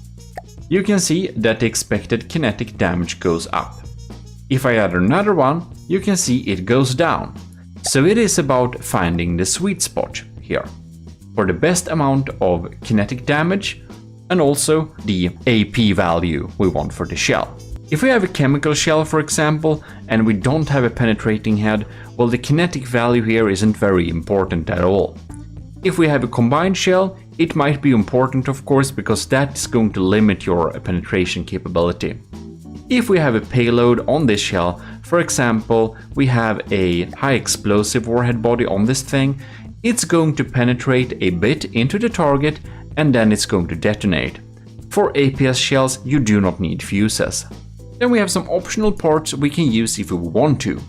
you can see that the expected kinetic damage goes up. If I add another one, you can see it goes down. So it is about finding the sweet spot here for the best amount of kinetic damage and also the AP value we want for the shell. If we have a chemical shell, for example, and we don't have a penetrating head, well, the kinetic value here isn't very important at all. If we have a combined shell, it might be important, of course, because that's going to limit your penetration capability. If we have a payload on this shell, for example, we have a high explosive warhead body on this thing, it's going to penetrate a bit into the target and then it's going to detonate. For APS shells, you do not need fuses. Then we have some optional parts we can use if we want to.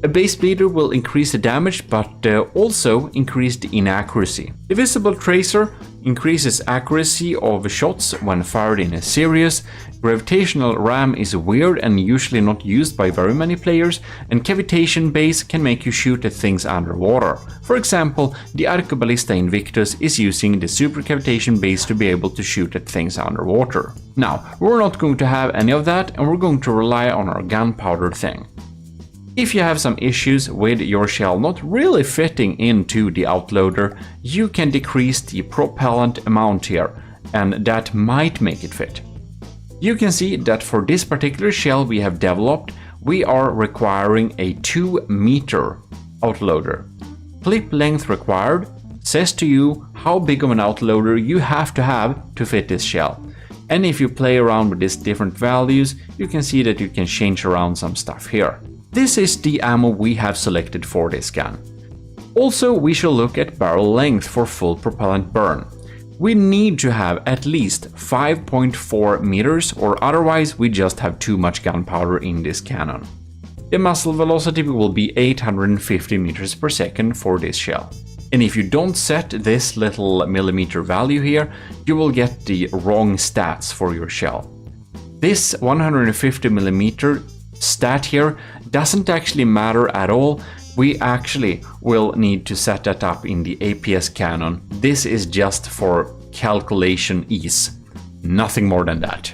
A base bleeder will increase the damage, but also increase the inaccuracy. The visible tracer increases accuracy of shots when fired in a series. Gravitational ram is weird and usually not used by very many players, and cavitation base can make you shoot at things underwater. For example, the Arcoballista Invictus is using the super cavitation base to be able to shoot at things underwater. Now, we're not going to have any of that, and we're going to rely on our gunpowder thing. If you have some issues with your shell not really fitting into the outloader, you can decrease the propellant amount here, and that might make it fit. You can see that for this particular shell we have developed, we are requiring a 2 meter outloader. Clip length required says to you how big of an outloader you have to fit this shell. And if you play around with these different values, you can see that you can change around some stuff here. This is the ammo we have selected for this gun. Also, we shall look at barrel length for full propellant burn. We need to have at least 5.4 meters, or otherwise we just have too much gunpowder in this cannon. The muzzle velocity will be 850 meters per second for this shell. And if you don't set this little millimeter value here, you will get the wrong stats for your shell. This 150 millimeter stat here doesn't actually matter at all. We actually will need to set that up in the APS canon. This is just for calculation ease, nothing more than that.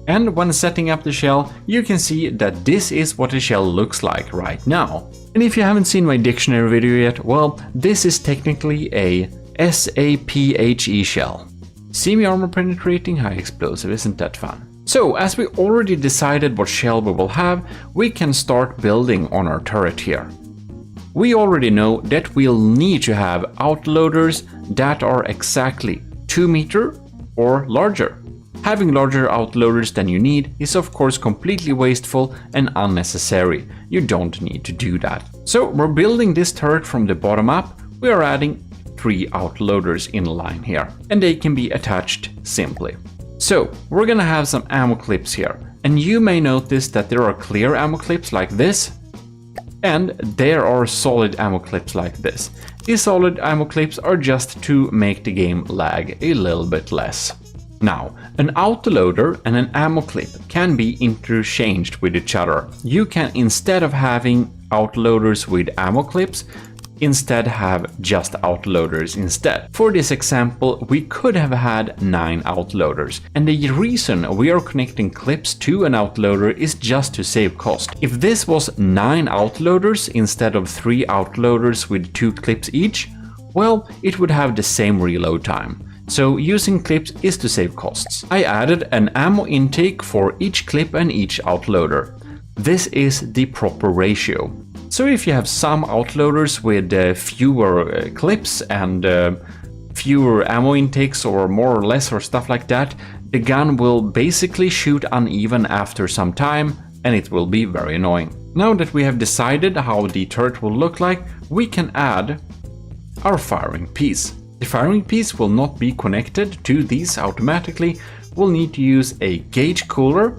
And when setting up the shell, you can see that this is what the shell looks like right now. And if you haven't seen my dictionary video yet, well, this is technically a SAPHE shell. Semi-armor penetrating, high explosive, isn't that fun? So, as we already decided what shell we will have, we can start building on our turret here. We already know that we'll need to have outloaders that are exactly 2 meters or larger. Having larger outloaders than you need is of course completely wasteful and unnecessary. You don't need to do that. So we're building this turret from the bottom up. We are adding 3 outloaders in line here, and they can be attached simply. So we're gonna have some ammo clips here, and you may notice that there are clear ammo clips like this, and there are solid ammo clips like this. These solid ammo clips are just to make the game lag a little bit less. Now, an autoloader and an ammo clip can be interchanged with each other. You can, instead of having autoloaders with ammo clips, instead have just outloaders instead. For this example, we could have had 9 outloaders, and the reason we are connecting clips to an outloader is just to save cost. If this was 9 outloaders instead of 3 outloaders with 2 clips each, well, it would have the same reload time. So using clips is to save costs. I added an ammo intake for each clip and each outloader. This is the proper ratio. So if you have some outloaders with fewer clips and fewer ammo intakes or more or less or stuff like that, the gun will basically shoot uneven after some time and it will be very annoying. Now that we have decided how the turret will look like, we can add our firing piece. The firing piece will not be connected to these automatically. We'll need to use a gauge cooler,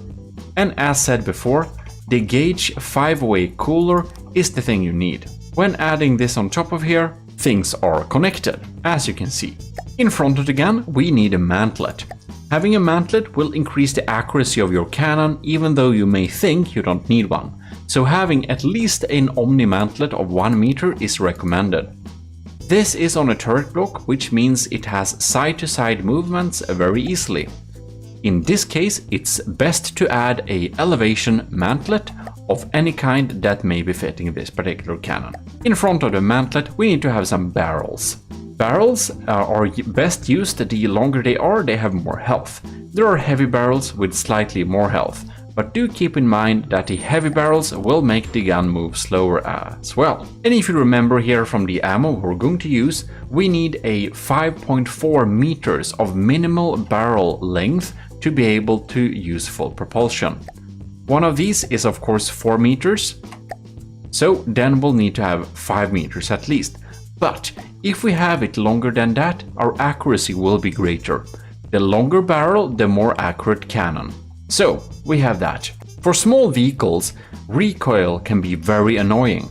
and as said before, the gauge 5-way cooler is the thing you need. When adding this on top of here, things are connected, as you can see. In front of the gun, we need a mantlet. Having a mantlet will increase the accuracy of your cannon, even though you may think you don't need one. So having at least an omni mantlet of 1 meter is recommended. This is on a turret block, which means it has side-to-side movements very easily. In this case, it's best to add a elevation mantlet of any kind that may be fitting this particular cannon. In front of the mantlet, we need to have some barrels. Barrels are best used the longer they are, they have more health. There are heavy barrels with slightly more health, but do keep in mind that the heavy barrels will make the gun move slower as well. And if you remember here from the ammo we're going to use, we need a 5.4 meters of minimal barrel length to be able to use full propulsion. One of these is of course 4 meters, so then we'll need to have 5 meters at least. But if we have it longer than that, our accuracy will be greater. The longer barrel, the more accurate cannon. So we have that. For small vehicles, recoil can be very annoying.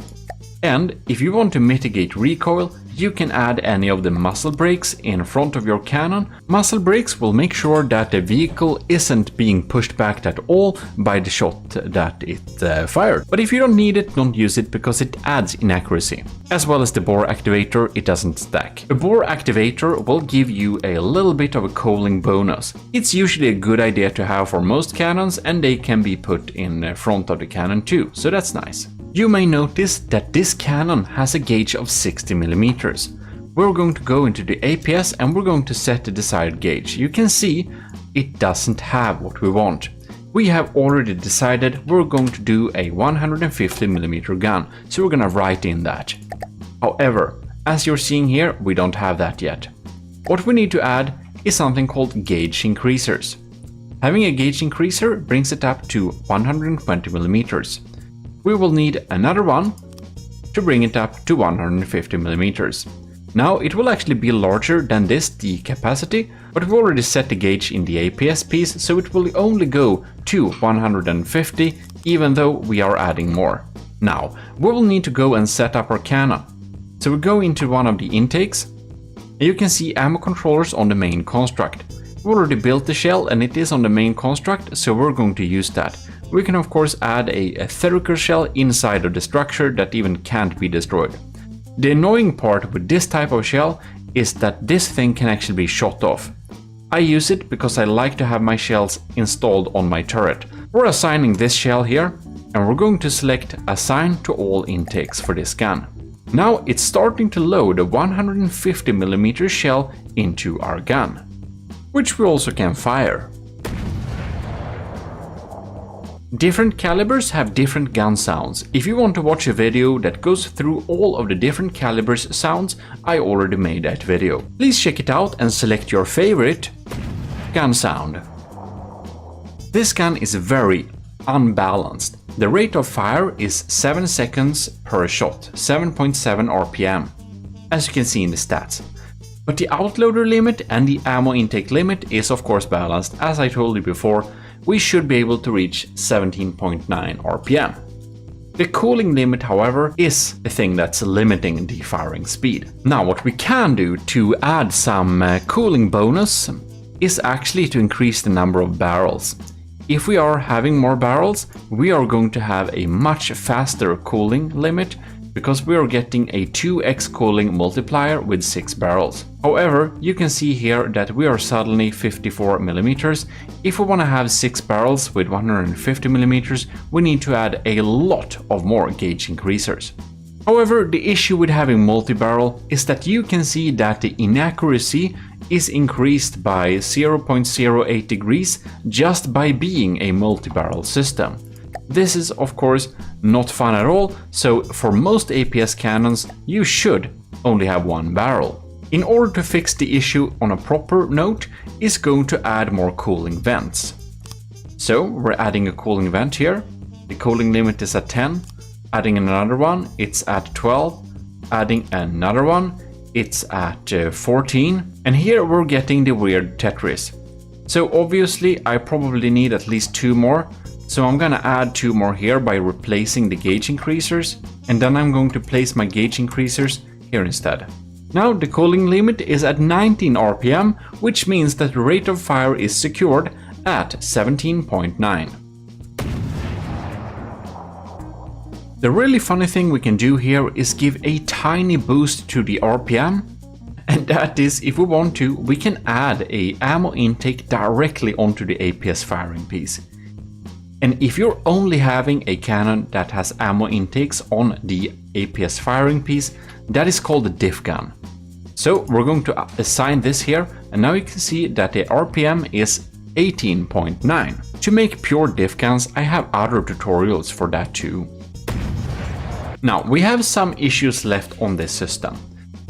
And if you want to mitigate recoil, you can add any of the muzzle brakes in front of your cannon. Muzzle brakes will make sure that the vehicle isn't being pushed back at all by the shot that it fired. But if you don't need it, don't use it because it adds inaccuracy. As well as the bore activator, it doesn't stack. A bore activator will give you a little bit of a cooling bonus. It's usually a good idea to have for most cannons, and they can be put in front of the cannon too, so that's nice. You may notice that this cannon has a gauge of 60 millimeters. We're going to go into the APS and we're going to set the desired gauge. You can see it doesn't have what we want. We have already decided we're going to do a 150 millimeter gun, so we're gonna write in that. However, as you're seeing here, we don't have that yet. What we need to add is something called gauge increasers. Having a gauge increaser brings it up to 120 millimeters. We will need another one to bring it up to 150 millimeters. Now it will actually be larger than this, the capacity, but we've already set the gauge in the APS piece, so it will only go to 150, even though we are adding more. Now, we will need to go and set up our cannon. So we go into one of the intakes, and you can see ammo controllers on the main construct. We already built the shell and it is on the main construct, so we're going to use that. We can of course add a etherical shell inside of the structure that even can't be destroyed. The annoying part with this type of shell is that this thing can actually be shot off. I use it because I like to have my shells installed on my turret. We're assigning this shell here, and we're going to select Assign to all intakes for this gun. Now it's starting to load a 150mm shell into our gun, which we also can fire. Different calibers have different gun sounds. If you want to watch a video that goes through all of the different calibers sounds, I already made that video. Please check it out and select your favorite gun sound. This gun is very unbalanced. The rate of fire is 7 seconds per shot, 7.7 RPM, as you can see in the stats. But the outloader limit and the ammo intake limit is of course balanced. As I told you before, we should be able to reach 17.9 RPM. The cooling limit, however, is the thing that's limiting the firing speed. Now, what we can do to add some cooling bonus is actually to increase the number of barrels. If we are having more barrels, we are going to have a much faster cooling limit because we are getting a 2x cooling multiplier with 6 barrels. However, you can see here that we are suddenly 54mm. If we want to have 6 barrels with 150mm, we need to add a lot of more gauge increasers. However, the issue with having multi-barrel is that you can see that the inaccuracy is increased by 0.08 degrees just by being a multi-barrel system. This is of course not fun at all, so for most APS cannons you should only have one barrel. In order to fix the issue on a proper note is going to add more cooling vents. So we're adding a cooling vent here. The cooling limit is at 10. Adding another one, it's at 12. Adding another one, it's at 14. And here we're getting the weird Tetris. So obviously I probably need at least 2 more. So I'm gonna add 2 more here by replacing the gauge increasers. And then I'm going to place my gauge increasers here instead. Now the cooling limit is at 19 RPM, which means that the rate of fire is secured at 17.9. The really funny thing we can do here is give a tiny boost to the RPM, and that is, if we want to, we can add a ammo intake directly onto the APS firing piece. And if you're only having a cannon that has ammo intakes on the APS firing piece, that is called a diff gun. So we're going to assign this here, and now you can see that the RPM is 18.9. To make pure diff guns, I have other tutorials for that too. Now, we have some issues left on this system.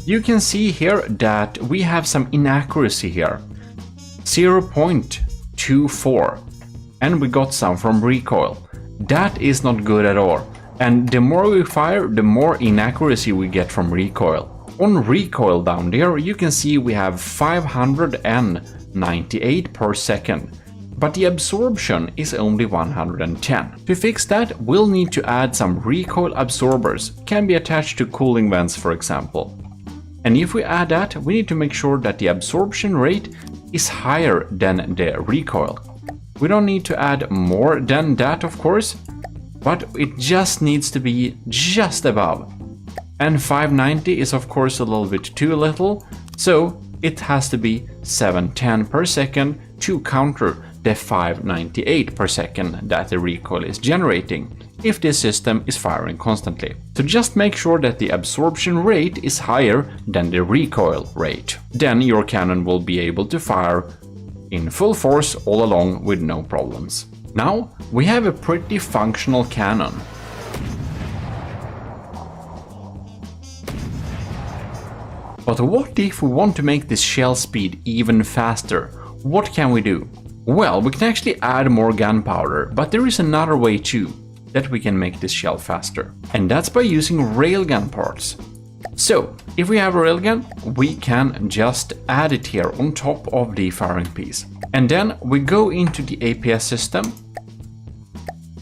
You can see here that we have some inaccuracy here. 0.24. And we got some from recoil. That is not good at all. And the more we fire, the more inaccuracy we get from recoil. On recoil down there, you can see we have 598 per second. But the absorption is only 110. To fix that, we'll need to add some recoil absorbers, can be attached to cooling vents for example. And if we add that, we need to make sure that the absorption rate is higher than the recoil. We don't need to add more than that of course, but it just needs to be just above. And 590 is of course a little bit too little, so it has to be 710 per second to counter the 598 per second that the recoil is generating if this system is firing constantly. So just make sure that the absorption rate is higher than the recoil rate. Then your cannon will be able to fire in full force all along with no problems. Now we have a pretty functional cannon. But what if we want to make this shell speed even faster? What can we do? Well, we can actually add more gunpowder, but there is another way too that we can make this shell faster. And that's by using railgun parts. So, if we have a railgun, we can just add it here on top of the firing piece. And then we go into the APS system.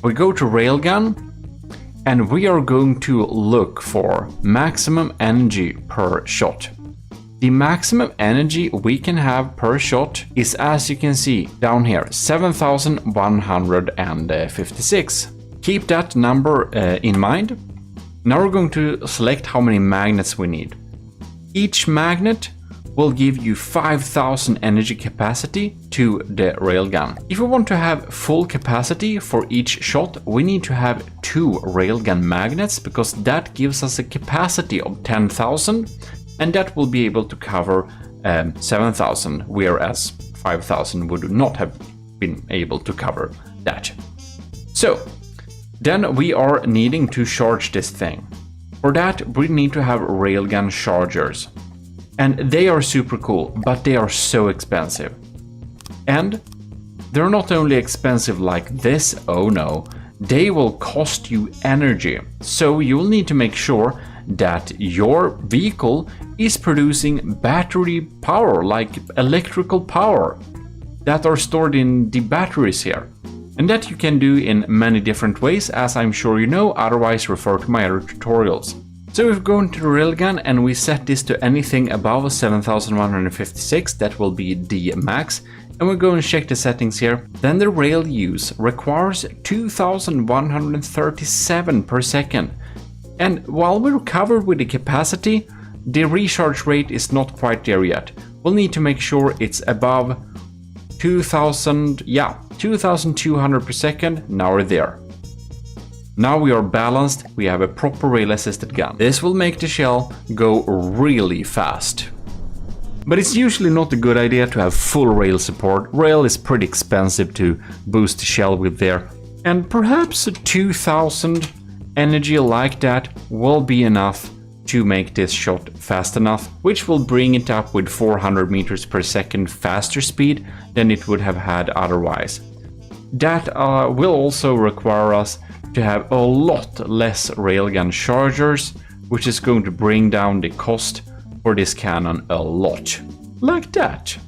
We go to railgun, and we are going to look for maximum energy per shot. The maximum energy we can have per shot is, as you can see down here, 7,156. Keep that number in mind. Now we're going to select how many magnets we need. Each magnet will give you 5,000 energy capacity to the railgun. If we want to have full capacity for each shot, we need to have 2 railgun magnets, because that gives us a capacity of 10,000, and that will be able to cover 7,000, whereas 5,000 would not have been able to cover that. So then we are needing to charge this thing. For that we need to have railgun chargers. And they are super cool, but they are so expensive. And they're not only expensive like this, oh no, they will cost you energy. So you'll need to make sure that your vehicle is producing battery power, like electrical power, that are stored in the batteries here. And that you can do in many different ways, as I'm sure you know, otherwise refer to my other tutorials. So if we go into the railgun and we set this to anything above 7,156, that will be the max, and we go and check the settings here, then the rail use requires 2,137 per second. And while we're covered with the capacity, the recharge rate is not quite there yet. We'll need to make sure it's above 2,200 per second. Now we're there. Now we are balanced, we have a proper rail-assisted gun. This will make the shell go really fast. But it's usually not a good idea to have full rail support. Rail is pretty expensive to boost the shell with there. And perhaps 2,000 energy like that will be enough to make this shot fast enough, which will bring it up with 400 meters per second faster speed than it would have had otherwise. That will also require us to have a lot less railgun chargers, which is going to bring down the cost for this cannon a lot. Like that.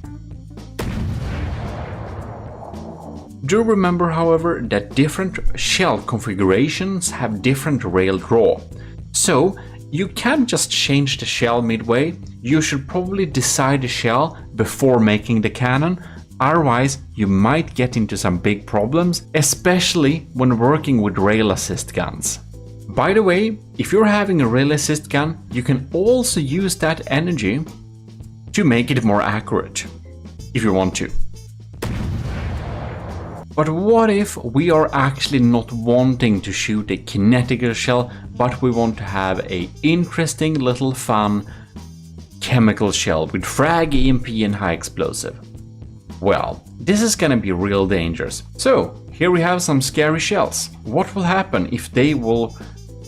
Do remember, however, that different shell configurations have different rail draw. So you can't just change the shell midway. You should probably decide the shell before making the cannon. Otherwise, you might get into some big problems, especially when working with rail assist guns. By the way, if you're having a rail assist gun, you can also use that energy to make it more accurate, if you want to. But what if we are actually not wanting to shoot a kinetical shell, but we want to have an interesting little fun chemical shell with frag, EMP and high explosive? Well, this is gonna be real dangerous. So here we have some scary shells. What will happen if they will,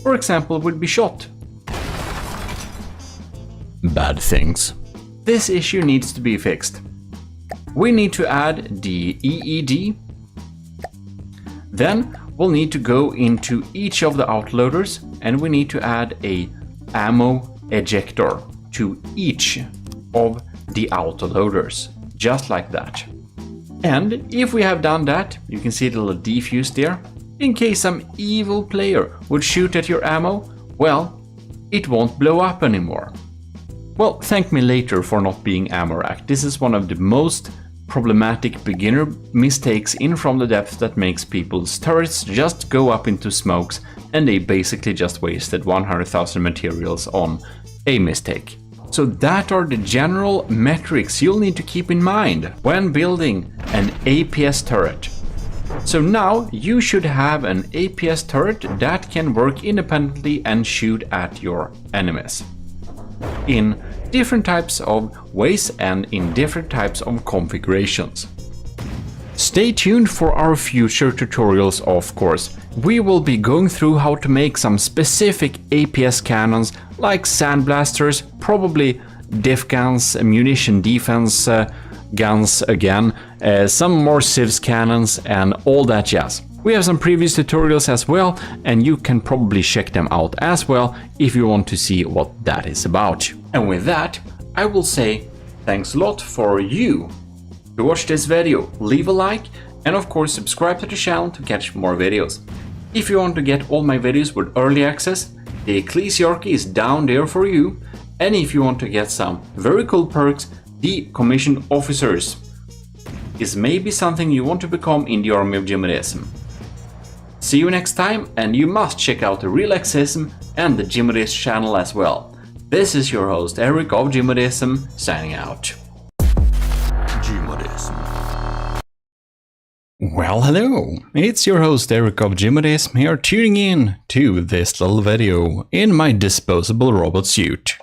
for example, would be shot? Bad things. This issue needs to be fixed. We need to add the EED. Then we'll need to go into each of the outloaders and we need to add a ammo ejector to each of the autoloaders, just like that. And if we have done that, you can see the little defuse there. In case some evil player would shoot at your ammo, well, it won't blow up anymore. Well, thank me later for not being ammo racked. This is one of the most problematic beginner mistakes in From the Depths that makes people's turrets just go up into smokes and they basically just wasted 100,000 materials on a mistake. So that are the general metrics you'll need to keep in mind when building an APS turret. So now you should have an APS turret that can work independently and shoot at your enemies in different types of ways and in different types of configurations. Stay tuned for our future tutorials, of course. We will be going through how to make some specific APS cannons like sandblasters, probably diff guns, munition defense guns again, some more civs cannons and all that jazz. We have some previous tutorials as well, and you can probably check them out as well if you want to see what that is about. And with that, I will say thanks a lot for you to watch this video. Leave a like and of course subscribe to the channel to catch more videos. If you want to get all my videos with early access, the Ecclesiarchy is down there for you. And if you want to get some very cool perks, the Commissioned Officers is maybe something you want to become in the army of GMODism. See you next time, and you must check out the Real Accessism and the GMODIST channel as well. This is your host Eric of GMODism signing out. GMODism. Well, hello, it's your host Eric of GMODism here, tuning in to this little video in my disposable robot suit.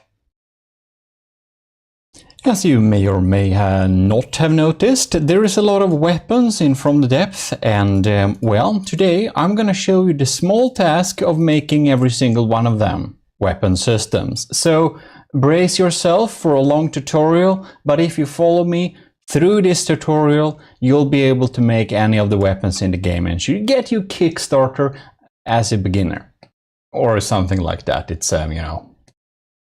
As you may or may not have noticed, there is a lot of weapons in From the Depth, and well, today I'm gonna show you the small task of making every single one of them weapon systems. So brace yourself for a long tutorial, but if you follow me through this tutorial, you'll be able to make any of the weapons in the game and should get you Kickstarter as a beginner. Or something like that. It's, you know,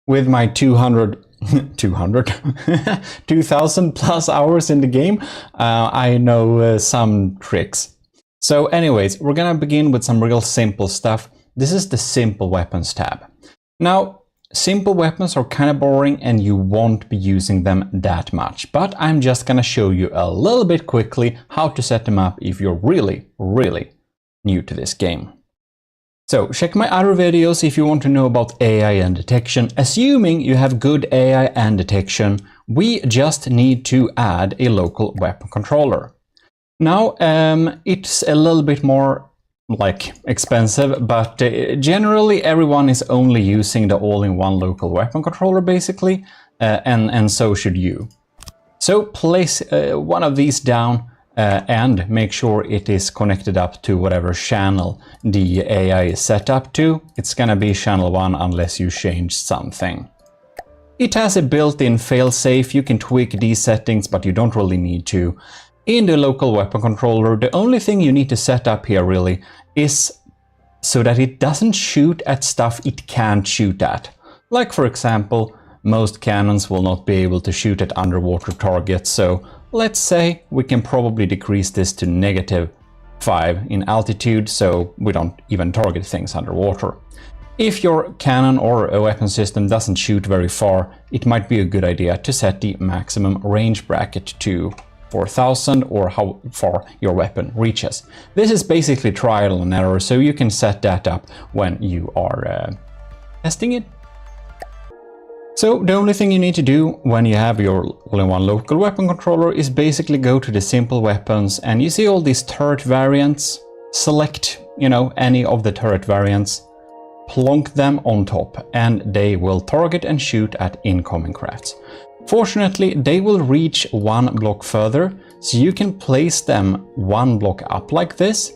with my 2,000 plus hours in the game, I know some tricks. So anyways, we're gonna begin with some real simple stuff. This is the Simple Weapons tab. Now, simple weapons are kind of boring and you won't be using them that much, but I'm just gonna show you a little bit quickly how to set them up if you're really new to this game. So check my other videos if you want to know about AI and detection. Assuming you have good AI and detection, we just need to add a local weapon controller. Now, it's a little bit more expensive, but generally everyone is only using the all-in-one local weapon controller basically, and so should you. So place one of these down and make sure it is connected up to whatever channel the AI is set up to. It's gonna be channel 1 unless you change something. It has a built-in failsafe. You can tweak these settings, but you don't really need to. In the local weapon controller, the only thing you need to set up here really is so that it doesn't shoot at stuff it can't shoot at. Like for example, most cannons will not be able to shoot at underwater targets, so let's say we can probably decrease this to -5 in altitude so we don't even target things underwater. If your cannon or a weapon system doesn't shoot very far, it might be a good idea to set the maximum range bracket to 4,000 or how far your weapon reaches. This is basically trial and error, so you can set that up when you are testing it. So the only thing you need to do when you have your all-in-one local weapon controller is basically go to the simple weapons and you see all these turret variants. Select, you know, any of the turret variants, plonk them on top, and they will target and shoot at incoming crafts. Fortunately, they will reach one block further, so you can place them one block up like this,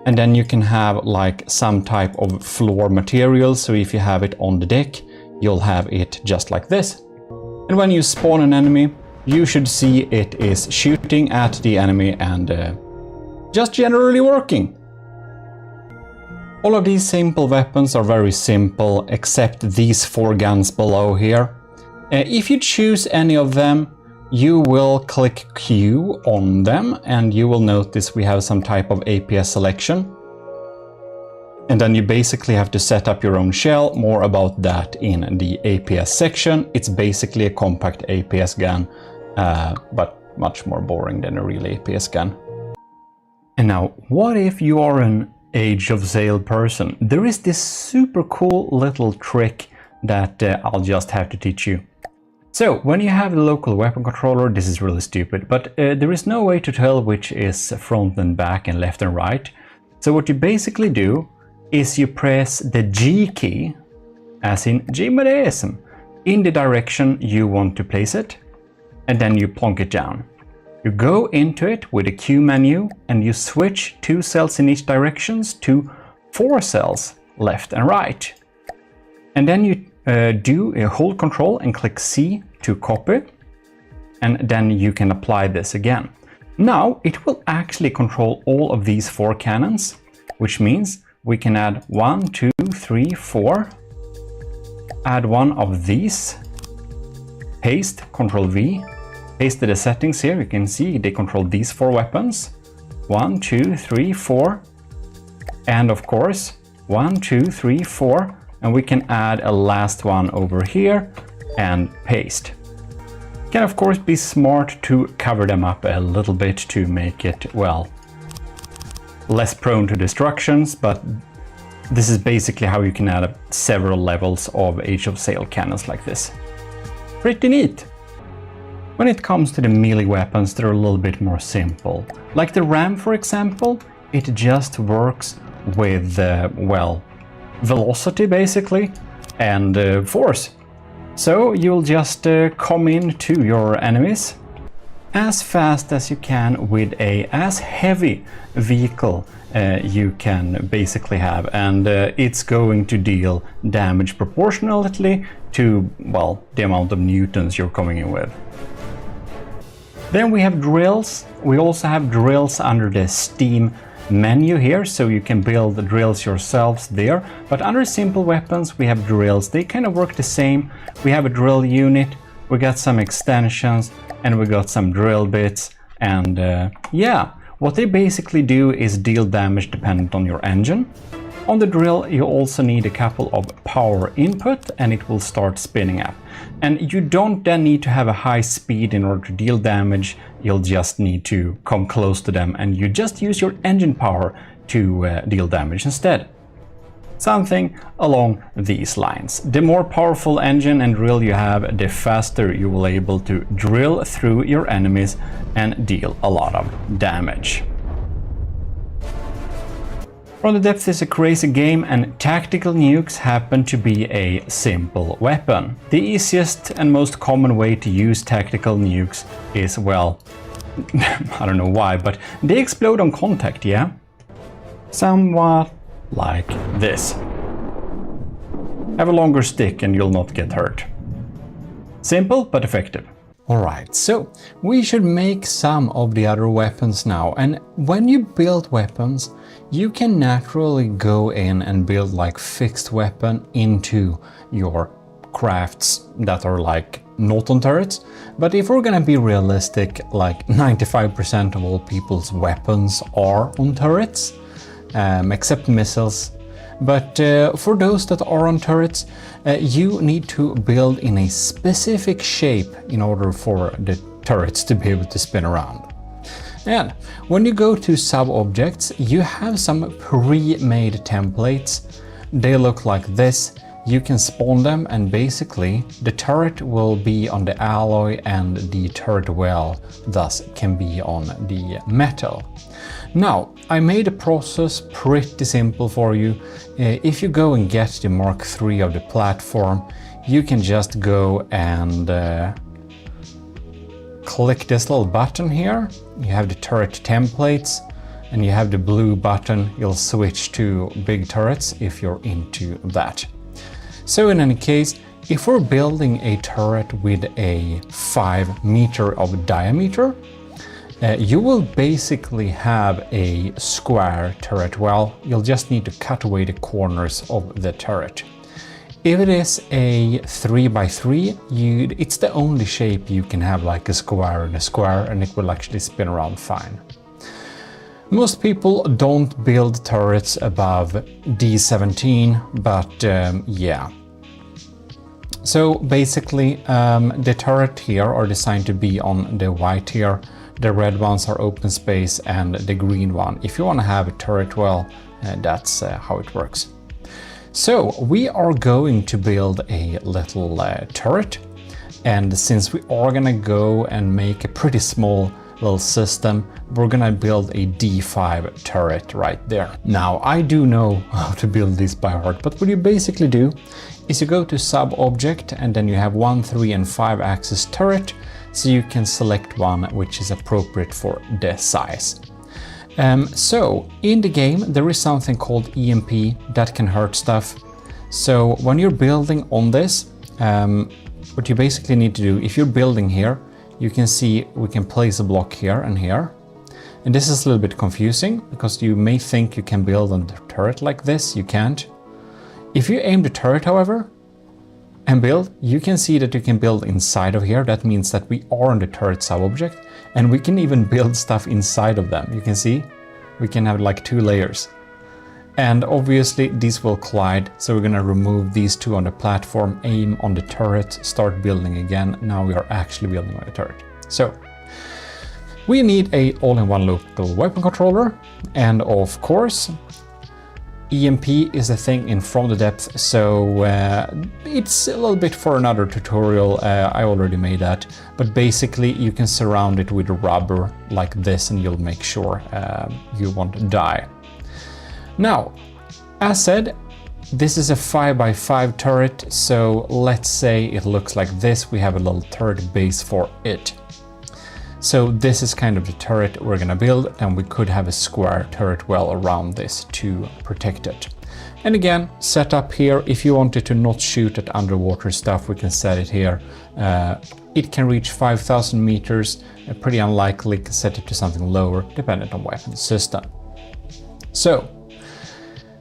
and then you can have like some type of floor material, so if you have it on the deck, you'll have it just like this. And when you spawn an enemy, you should see it is shooting at the enemy and just generally working. All of these simple weapons are very simple, except these 4 guns below here. If you choose any of them, you will click Q on them and you will notice we have some type of APS selection. And then you basically have to set up your own shell. More about that in the APS section. It's basically a compact APS gun, but much more boring than a real APS gun. And now, what if you are an Age of Sail person? There is this super cool little trick that I'll just have to teach you. So, when you have the local weapon controller, this is really stupid, but there is no way to tell which is front and back and left and right. So what you basically do is you press the G key, as in GMODism, in the direction you want to place it, and then you plonk it down. You go into it with the Q menu and you switch 2 cells in each direction to 4 cells left and right. And then you hold Control and click C to copy, and then you can apply this again. Now it will actually control all of these 4 cannons, which means we can add 1, 2, 3, 4, add one of these, paste, Control V, paste the settings here. You can see they control these 4 weapons, 1, 2, 3, 4, And of course, 1, 2, 3, 4, and we can add a last one over here and paste. Can of course be smart to cover them up a little bit to make it, well, less prone to destructions, but this is basically how you can add up several levels of Age of Sail cannons like this. Pretty neat! When it comes to the melee weapons, they're a little bit more simple. Like the ram, for example, it just works with, well, velocity basically, and force. So you'll just come into your enemies as fast as you can with a as heavy vehicle you can basically have, and it's going to deal damage proportionally to, well, the amount of newtons you're coming in with. Then we have drills. We also have drills under the Steam menu here, so you can build the drills yourselves there. But under simple weapons we have drills. They kind of work the same. We have a drill unit, we got some extensions, and we got some drill bits, and yeah, what they basically do is deal damage dependent on your engine. On the drill you also need a couple of power input and it will start spinning up. And you don't then need to have a high speed in order to deal damage, you'll just need to come close to them and you just use your engine power to deal damage instead. Something along these lines. The more powerful engine and drill you have, the faster you will be able to drill through your enemies and deal a lot of damage. From the Depths is a crazy game, and tactical nukes happen to be a simple weapon. The easiest and most common way to use tactical nukes is, well, I don't know why, but they explode on contact, yeah? Somewhat like this. Have a longer stick and you'll not get hurt. Simple but effective. Alright, so we should make some of the other weapons now, and when you build weapons you can naturally go in and build like fixed weapon into your crafts that are like not on turrets. But if we're gonna be realistic, like 95% of all people's weapons are on turrets, except missiles. But for those that are on turrets, you need to build in a specific shape in order for the turrets to be able to spin around. And when you go to sub-objects, you have some pre-made templates. They look like this. You can spawn them and basically the turret will be on the alloy and the turret well thus can be on the metal. Now, I made the process pretty simple for you. If you go and get the Mark III of the platform, you can just go and click this little button here. You have the turret templates and you have the blue button. You'll switch to big turrets if you're into that. So in any case, if we're building a turret with a 5 meter of diameter, you will basically have a square turret. Well, you'll just need to cut away the corners of the turret. If it is a 3x3, it's the only shape you can have, like a square and a square, and it will actually spin around fine. Most people don't build turrets above D17, but yeah. So basically, the turret here are designed to be on the white here. The red ones are open space and the green one. If you want to have a turret, well, that's how it works. So we are going to build a little turret, and since we are gonna go and make a pretty small little system, we're gonna build a D5 turret right there. Now, I do know how to build this by heart, but what you basically do is you go to sub-object and then you have 1, 3 and 5 axis turret, so you can select one which is appropriate for the size. So in the game there is something called EMP that can hurt stuff. So when you're building on this, what you basically need to do, if you're building here, you can see we can place a block here and here. And this is a little bit confusing because you may think you can build on the turret like this. You can't. If you aim the turret, however, and build, you can see that you can build inside of here. That means that we are on the turret sub-object, and we can even build stuff inside of them. You can see we can have like 2 layers. And obviously these will collide, so we're gonna remove these two on the platform, aim on the turret, start building again. Now we are actually building on the turret. So we need a all-in-one local weapon controller, and of course EMP is a thing in From the Depth, so it's a little bit for another tutorial. I already made that, but basically you can surround it with rubber like this and you'll make sure you won't die. Now, as said, this is a 5x5 turret, so let's say it looks like this. We have a little turret base for it. So this is kind of the turret we're gonna build, and we could have a square turret well around this to protect it. And again, set up here, if you wanted to not shoot at underwater stuff, we can set it here. It can reach 5,000 meters, pretty unlikely to set it to something lower, dependent on weapon system. So,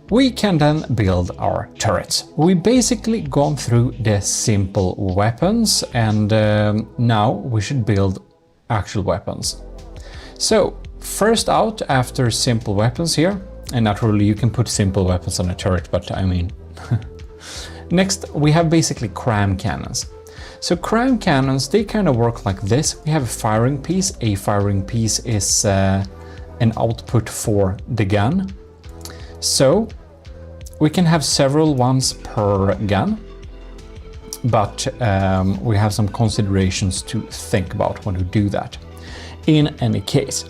we can then build our turrets. We've basically gone through the simple weapons, and now we should build actual weapons. So first out, after simple weapons here, and naturally you can put simple weapons on a turret, but I mean next we have basically cram cannons. So cram cannons, they kind of work like this. We have a firing piece. A firing piece is an output for the gun, so we can have several ones per gun. But we have some considerations to think about when we do that. In any case,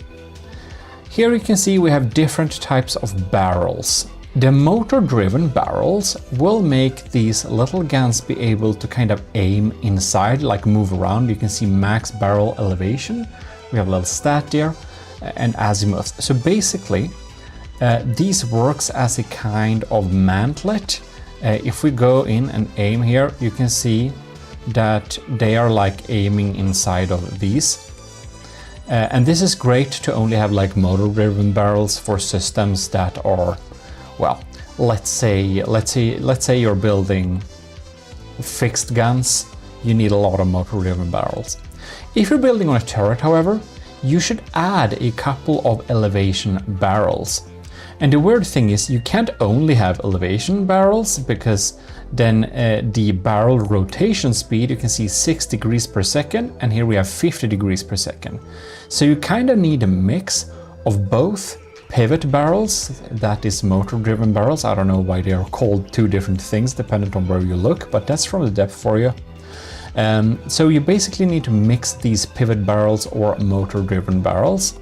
here you can see we have different types of barrels. The motor-driven barrels will make these little guns be able to kind of aim inside, like move around. You can see max barrel elevation. We have a little stat there, and azimuth. So basically, these works as a kind of mantlet. If we go in and aim here, you can see that they are like aiming inside of these. And this is great to only have like motor-driven barrels for systems that are, well, let's say you're building fixed guns. You need a lot of motor-driven barrels. If you're building on a turret, however, you should add a couple of elevation barrels. And the weird thing is you can't only have elevation barrels, because then the barrel rotation speed, you can see 6 degrees per second, and here we have 50 degrees per second. So you kind of need a mix of both pivot barrels, that is motor-driven barrels. I don't know why they are called two different things depending on where you look, but that's From the Depth for you. So you basically need to mix these pivot barrels or motor-driven barrels,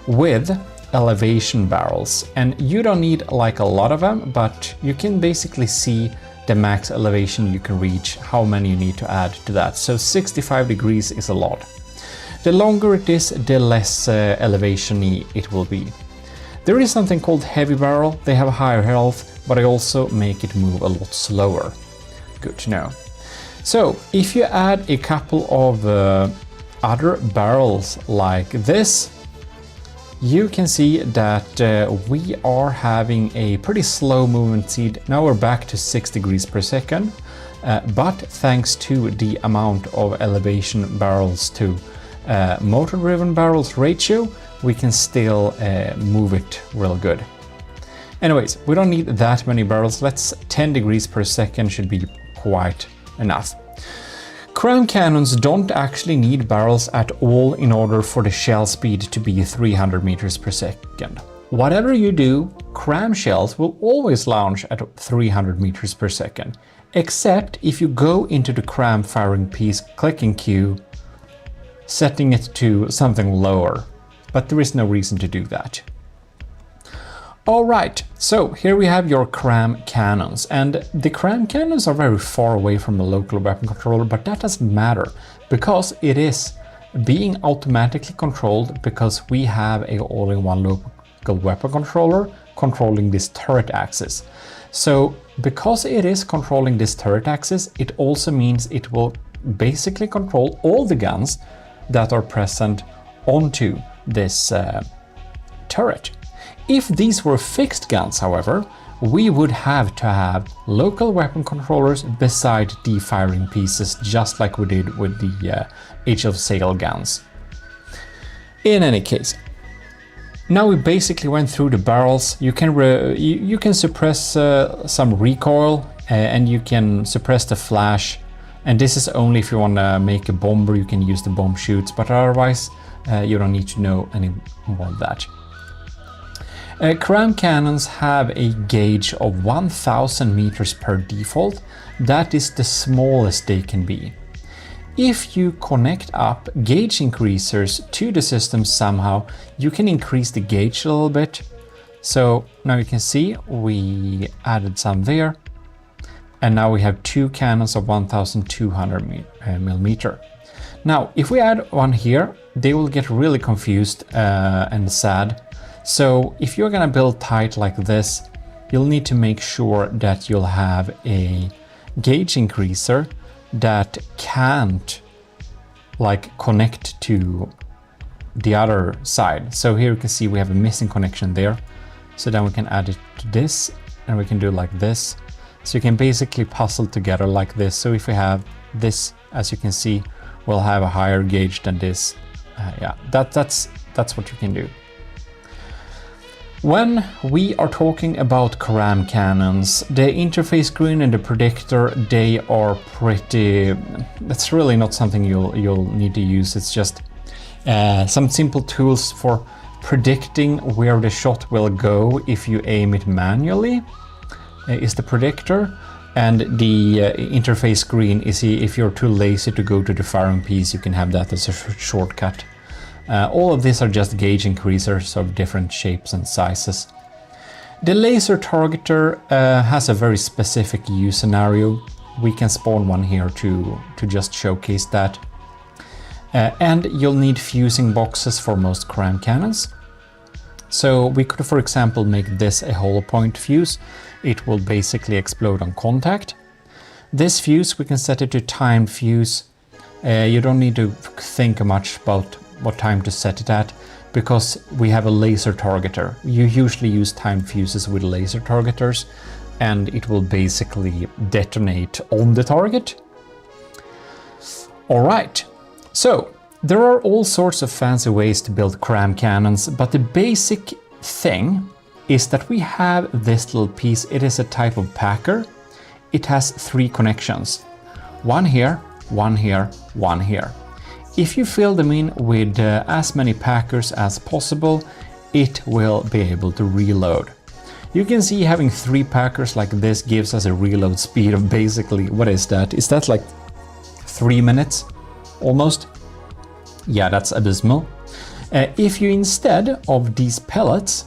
with elevation barrels. And you don't need like a lot of them, but you can basically see the max elevation you can reach, how many you need to add to that. So 65 degrees is a lot. The longer it is, the less elevation-y it will be. There is something called heavy barrel. They have a higher health, but I also make it move a lot slower. Good to know. So if you add a couple of other barrels like this, you can see that we are having a pretty slow movement speed. Now we're back to 6 degrees per second, but thanks to the amount of elevation barrels to motor-driven barrels ratio, we can still move it real good. Anyways, we don't need that many barrels. 10 degrees per second should be quite enough. Cram cannons don't actually need barrels at all in order for the shell speed to be 300 meters per second. Whatever you do, cram shells will always launch at 300 meters per second, except if you go into the cram firing piece, clicking Q, setting it to something lower, but there is no reason to do that. Alright, so here we have your cram cannons, and the cram cannons are very far away from the local weapon controller, but that doesn't matter because it is being automatically controlled because we have a all-in-one local weapon controller controlling this turret axis. So because it is controlling this turret axis, it also means it will basically control all the guns that are present onto this turret. If these were fixed guns, however, we would have to have local weapon controllers beside the firing pieces, just like we did with the Age of Sail guns. In any case, Now we basically went through the barrels. You can suppress some recoil and you can suppress the flash. And this is only if you want to make a bomber, you can use the bomb shoots, but otherwise you don't need to know any more of that. Cram cannons have a gauge of 1000 meters per default. That is the smallest they can be. If you connect up gauge increasers to the system somehow, you can increase the gauge a little bit. So now you can see we added some there. And now we have 2 cannons of 1200 millimeter. Now, if we add one here, they will get really confused and sad. So if you're gonna build tight like this, you'll need to make sure that you'll have a gauge increaser that can't like connect to the other side. So here you can see we have a missing connection there. So then we can add it to this and we can do like this. So you can basically puzzle together like this. So if we have this, as you can see, we'll have a higher gauge than this. Yeah, that's what you can do. When we are talking about cram cannons, the interface screen and the predictor, they are pretty... That's really not something you'll need to use. It's just some simple tools for predicting where the shot will go if you aim it manually is the predictor. And the interface screen is if you're too lazy to go to the firing piece, you can have that as a shortcut. All of these are just gauge increasers of different shapes and sizes. The laser targeter has a very specific use scenario. We can spawn one here to just showcase that. And you'll need fusing boxes for most cram cannons. So we could, for example, make this a hollow point fuse. It will basically explode on contact. This fuse, we can set it to timed fuse. You don't need to think much about what time to set it at, because we have a laser targeter. You usually use timed fuses with laser targeters, and it will basically detonate on the target. All right, so there are all sorts of fancy ways to build cram cannons, but the basic thing is that we have this little piece. It is a type of packer. It has 3 connections. One here, one here, one here. If you fill them in with as many packers as possible, it will be able to reload. You can see having 3 packers like this gives us a reload speed of basically, what is that? Is that like 3 minutes almost? Yeah, that's abysmal. If you instead of these pellets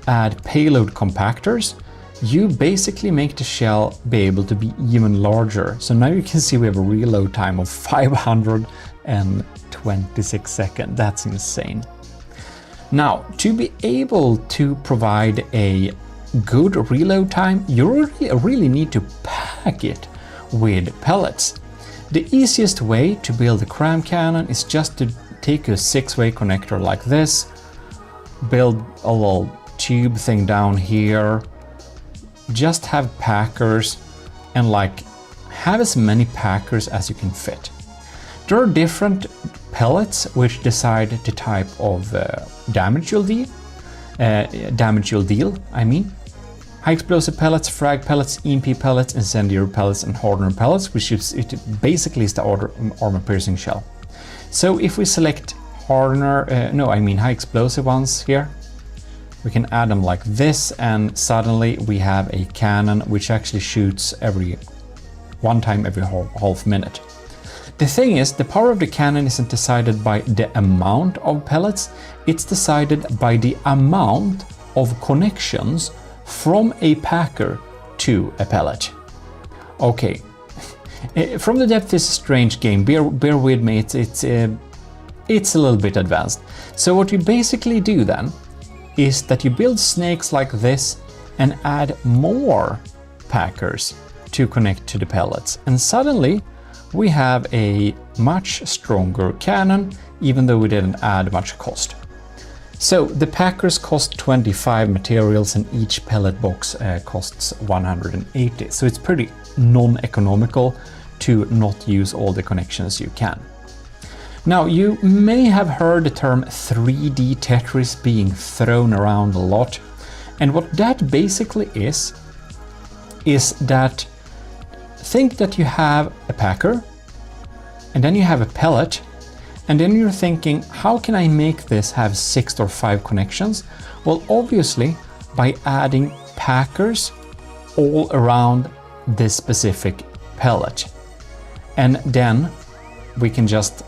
add payload compactors, you basically make the shell be able to be even larger. So now you can see we have a reload time of 526 seconds. That's insane. Now, to be able to provide a good reload time, you really need to pack it with pellets. The easiest way to build a cram cannon is just to take a 6-way connector like this, build a little tube thing down here, just have packers, and like have as many packers as you can fit. There are different pellets which decide the type of damage you'll deal. High explosive pellets, frag pellets, EMP pellets, incendiary pellets, and hardener pellets, which is basically is the armor piercing shell. So if we select high explosive ones here, we can add them like this, and suddenly we have a cannon which actually shoots one time every half minute. The thing is, the power of the cannon isn't decided by the amount of pellets, it's decided by the amount of connections from a packer to a pellet. Okay, from the depth is a strange game, bear with me, it's a little bit advanced. So what you basically do then is that you build snakes like this and add more packers to connect to the pellets, and suddenly we have a much stronger cannon, even though we didn't add much cost. So the packers cost 25 materials and each pellet box costs 180, so it's pretty non-economical to not use all the connections you can. Now, you may have heard the term 3D Tetris being thrown around a lot, and what that basically is that think that you have a packer, and then you have a pellet, and then you're thinking, how can I make this have 6 or 5 connections? Well, obviously, by adding packers all around this specific pellet. And then we can just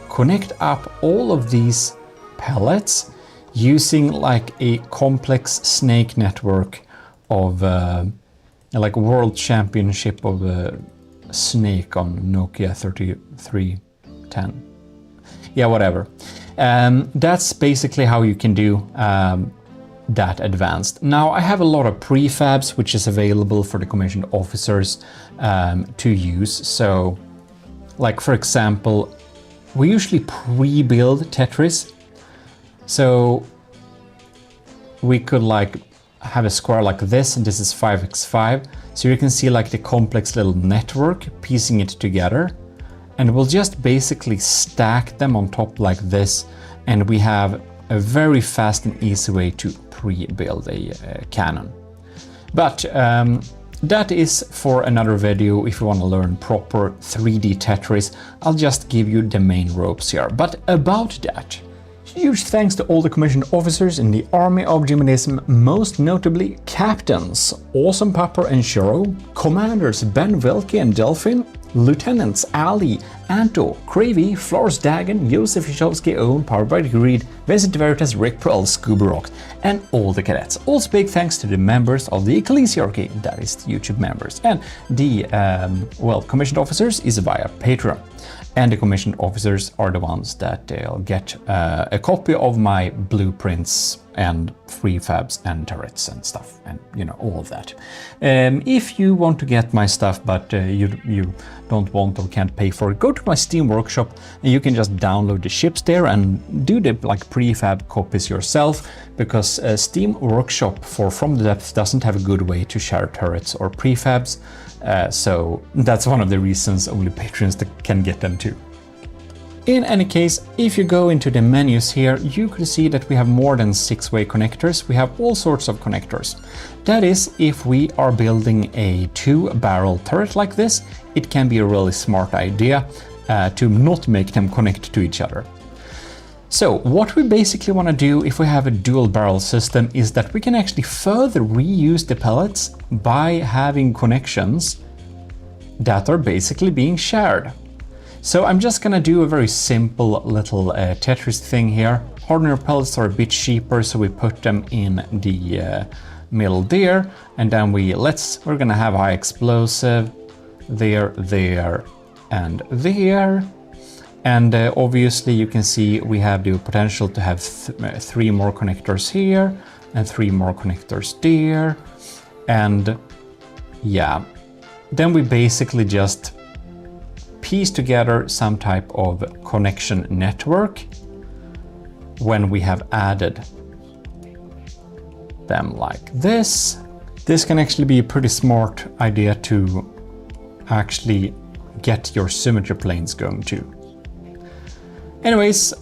connect up all of these pellets using like a complex snake network of like World Championship of Snake on Nokia 3310. Yeah, whatever. That's basically how you can do that advanced. Now, I have a lot of prefabs which is available for the commissioned officers to use. So, like for example, we usually pre-build Tetris. So we could like have a square like this, and this is 5x5. So you can see like the complex little network piecing it together. And we'll just basically stack them on top like this, and we have a very fast and easy way to pre-build a cannon. But that is for another video. If you want to learn proper 3D Tetris, I'll just give you the main ropes here. But about that, huge thanks to all the commissioned officers in the army of GMODism, most notably captains Awesome Pupper and Shiro, commanders Ben Vilke and Delphin, Lieutenants Ali, Anto, Cravey, Flores Dagan, Josef Ishowski, Owen, Powered by the Greed, Vincent Veritas, Rick Pearl, Scuba Rock, and all the cadets. Also big thanks to the members of the ECCLESIARCHY, that is the YouTube members, and the, commissioned officers is via Patreon. And the commissioned officers are the ones that they'll get a copy of my blueprints and prefabs and turrets and stuff, and you know, all of that. If you want to get my stuff but you don't want or can't pay for it, go to my Steam workshop and you can just download the ships there and do the like prefab copies yourself, because Steam workshop for From the Depths doesn't have a good way to share turrets or prefabs. So that's one of the reasons only patrons can get them too. In any case, if you go into the menus here, you can see that we have more than 6-way connectors. We have all sorts of connectors. That is, if we are building a 2-barrel turret like this, it can be a really smart idea to not make them connect to each other. So what we basically want to do if we have a dual barrel system is that we can actually further reuse the pellets by having connections that are basically being shared. So I'm just gonna do a very simple little Tetris thing here. Hardener pellets are a bit cheaper, so we put them in the middle there, and then we're gonna have high explosive there, and there. And obviously you can see we have the potential to have 3 more connectors here and 3 more connectors there. And yeah, then we basically just piece together some type of connection network when we have added them like this. This can actually be a pretty smart idea to actually get your symmetry planes going too. Anyways,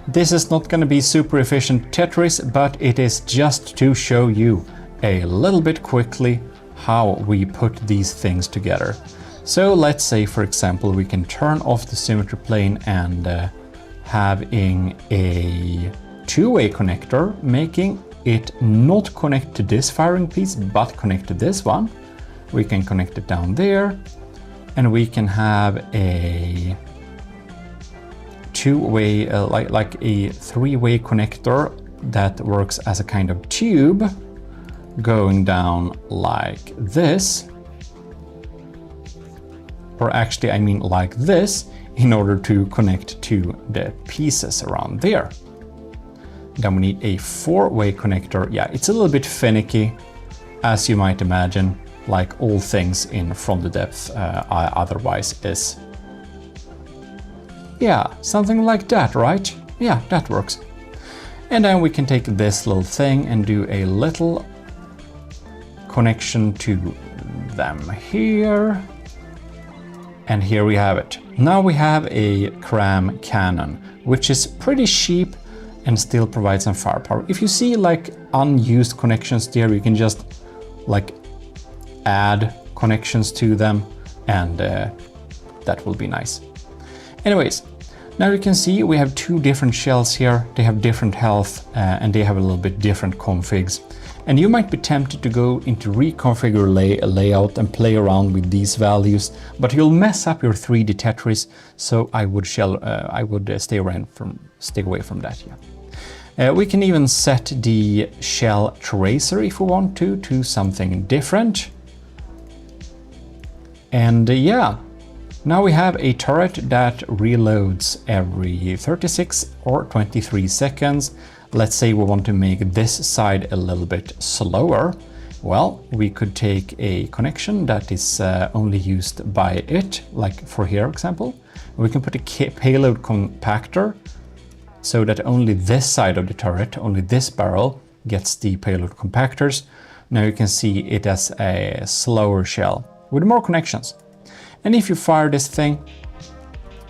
this is not going to be super efficient Tetris, but it is just to show you a little bit quickly how we put these things together. So let's say, for example, we can turn off the symmetry plane and having a 2-way connector, making it not connect to this firing piece, but connect to this one. We can connect it down there, and we can have a 2-way, like a 3-way connector that works as a kind of tube going down like this. Or actually, I mean like this, in order to connect to the pieces around there. Then we need a 4-way connector. Yeah, it's a little bit finicky, as you might imagine, like all things in From the Depths otherwise is. Yeah, something like that, right? Yeah, that works. And then we can take this little thing and do a little connection to them here. And here we have it. Now we have a cram cannon, which is pretty cheap and still provides some firepower. If you see like unused connections there, you can just like add connections to them, and that will be nice. Anyways, now you can see we have two different shells here. They have different health and they have a little bit different configs. And you might be tempted to go into reconfigure layout and play around with these values, but you'll mess up your 3D Tetris. So I would stay away from that. Yeah. We can even set the shell tracer if we want to something different. And yeah, now we have a turret that reloads every 36 or 23 seconds. Let's say we want to make this side a little bit slower. Well, we could take a connection that is only used by it, like for here example. We can put a payload compactor so that only this side of the turret, only this barrel, gets the payload compactors. Now you can see it has a slower shell with more connections. And if you fire this thing,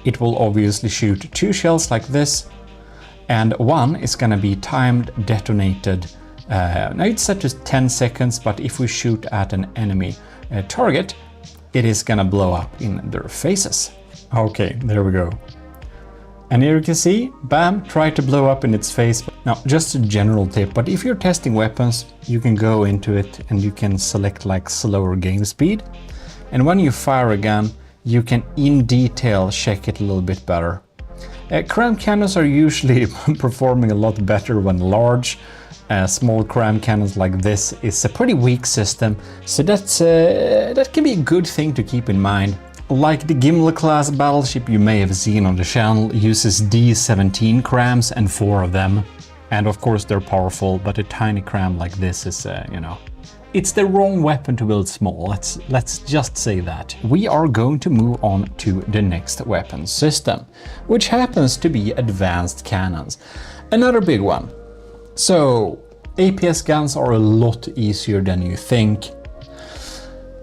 it will obviously shoot two shells like this, and one is gonna be timed detonated. Now it's set to 10 seconds, but if we shoot at an enemy target, it is gonna blow up in their faces. Okay, there we go. And here you can see, bam, try to blow up in its face. Now, just a general tip, but if you're testing weapons, you can go into it and you can select like slower game speed. And when you fire a gun, you can in detail check it a little bit better. Cram cannons are usually performing a lot better when large. Small cram cannons like this is a pretty weak system, so that can be a good thing to keep in mind. Like the Gimli class battleship you may have seen on the channel uses D17 crams and 4 of them. And of course they're powerful, but a tiny cram like this is, you know, it's the wrong weapon to build small, let's just say that. We are going to move on to the next weapon system, which happens to be advanced cannons. Another big one. So, APS guns are a lot easier than you think.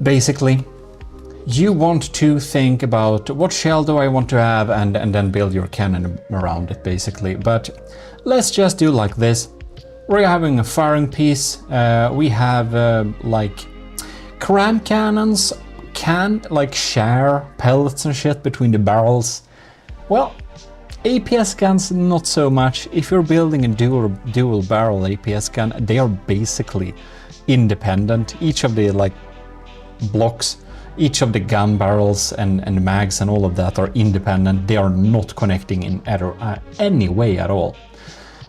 Basically, you want to think about what shell do I want to have and then build your cannon around it basically. But let's just do like this. We're having a firing piece. We have like cram cannons can like share pellets and shit between the barrels. Well, APS guns not so much. If you're building a dual barrel APS gun, they are basically independent. Each of the like blocks, each of the gun barrels and mags and all of that are independent. They are not connecting in any way at all.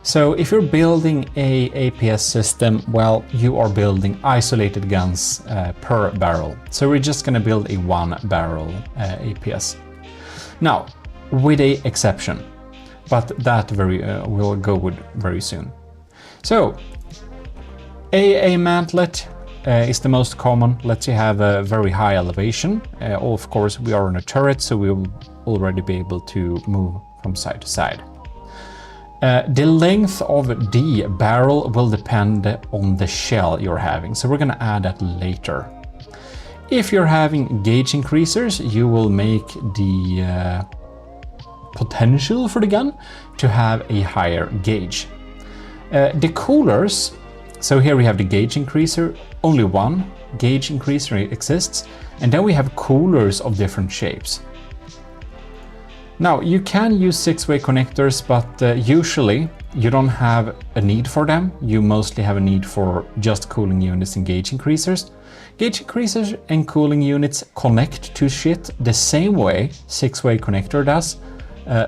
So if you're building a APS system, well, you are building isolated guns per barrel. So we're just gonna build a 1 barrel APS. Now, with a exception, but that we'll go with very soon. So, a mantlet is the most common. Let's say have a very high elevation. Of course, we are in a turret, so we will already be able to move from side to side. The length of the barrel will depend on the shell you're having, so we're going to add that later. If you're having gauge increasers, you will make the potential for the gun to have a higher gauge. The coolers, so here we have the gauge increaser, only one gauge increaser exists, and then we have coolers of different shapes. Now, you can use 6-way connectors, but usually you don't have a need for them. You mostly have a need for just cooling units and gauge increasers. Gauge increasers and cooling units connect to shit the same way 6-way connector does,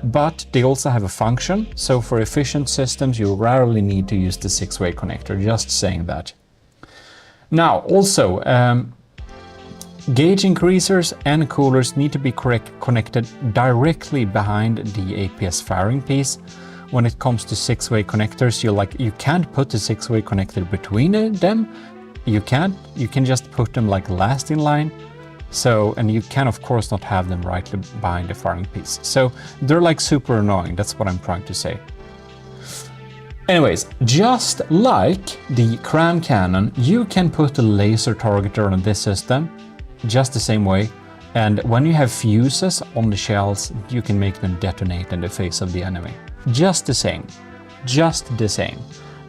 but they also have a function. So for efficient systems, you rarely need to use the 6-way connector, just saying that. Now, also, gauge increasers and coolers need to be connected directly behind the APS firing piece. When it comes to 6-way connectors, you can't put the 6-way connector between them. You can just put them like last in line. So, and you can of course not have them right behind the firing piece. So they're like super annoying, that's what I'm trying to say. Anyways, just like the cram cannon, you can put a laser targeter on this system, just the same way, And when you have fuses on the shells, you can make them detonate in the face of the enemy. Just the same. Just the same.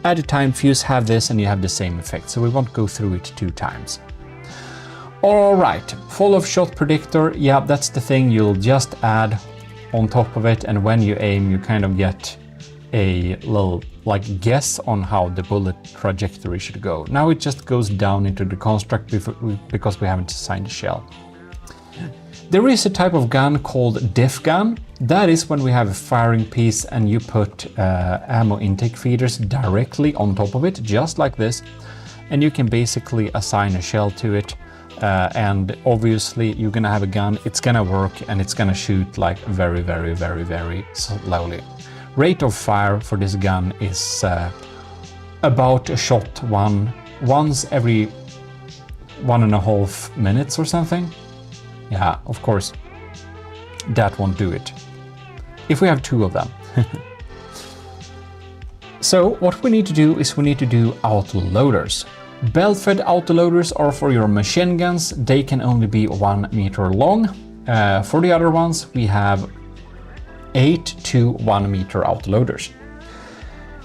At a time fuse have this and you have the same effect, so we won't go through it 2 times. Alright, fall of shot predictor, yeah, that's the thing you'll just add on top of it, and when you aim you kind of get a little like guess on how the bullet trajectory should go. Now it just goes down into the construct because we haven't assigned a shell. There is a type of gun called diff gun. That is when we have a firing piece and you put ammo intake feeders directly on top of it, just like this, and you can basically assign a shell to it, and obviously you're gonna have a gun, it's gonna work, and it's gonna shoot like very, very, very, very slowly. Rate of fire for this gun is about a shot once every 1.5 minutes or something. Yeah, of course, that won't do it. If we have 2 of them. So what we need to do is we need to do autoloaders. Belt-fed autoloaders are for your machine guns. They can only be 1 meter long. For the other ones, we have 8 to 1 meter autoloaders.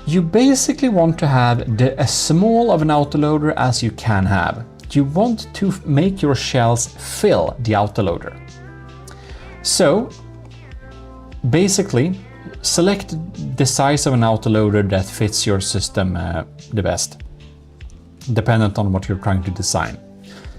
You basically want to have as small of an autoloader as you can have. You want to make your shells fill the autoloader. So basically select the size of an autoloader that fits your system the best, dependent on what you're trying to design.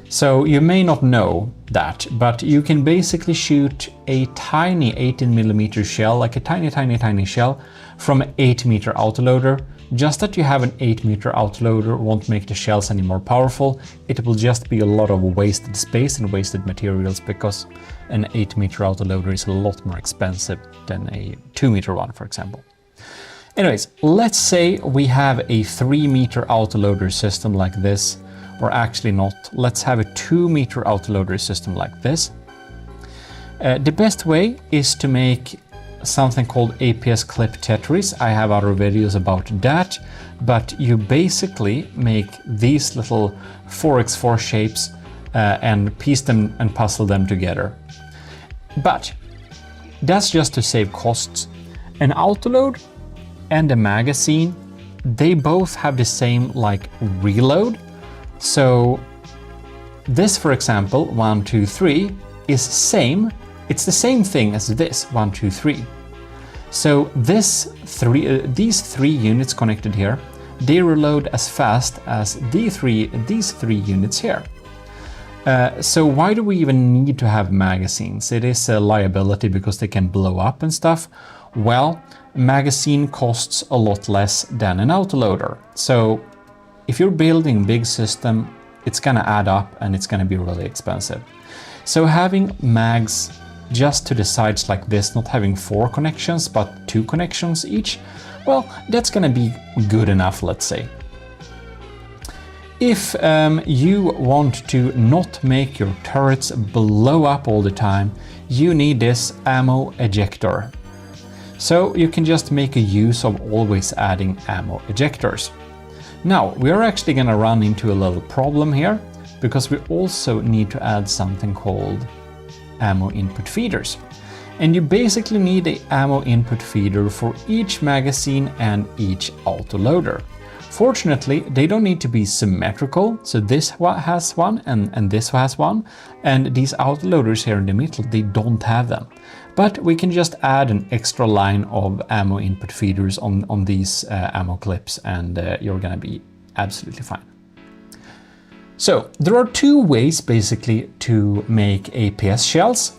So you may not know that, but you can basically shoot a tiny 18mm shell, like a tiny shell, from an 8-meter autoloader. Just that you have an 8-meter autoloader won't make the shells any more powerful. It will just be a lot of wasted space and wasted materials, because an 8-meter autoloader is a lot more expensive than a 2-meter one, for example. Anyways, let's say we have a 3-meter autoloader system like this, or actually not. Let's have a 2-meter autoloader system like this. The best way is to make something called APS clip Tetris. I have other videos about that, but you basically make these little 4x4 shapes and piece them and puzzle them together. But that's just to save costs. An autoload and a magazine, they both have the same like reload. So this, for example, 1, 2, 3 is same. It's the same thing as this 1, 2, 3. So these 3 units connected here, they reload as fast as these 3 units here. So why do we even need to have magazines? It is a liability because they can blow up and stuff. Well, a magazine costs a lot less than an autoloader. So if you're building a big system, it's gonna add up and it's gonna be really expensive. So having mags just to the sides like this, not having 4 connections but 2 connections each, well, that's gonna be good enough, let's say. If you want to not make your turrets blow up all the time, you need this ammo ejector. So you can just make a use of always adding ammo ejectors. Now, we are actually gonna run into a little problem here, because we also need to add something called ammo input feeders. And you basically need an ammo input feeder for each magazine and each autoloader. Fortunately, they don't need to be symmetrical, so this has one and this has one, and these autoloaders here in the middle, they don't have them. But we can just add an extra line of ammo input feeders on these ammo clips, and you're gonna be absolutely fine. So there are 2 ways basically to make APS shells,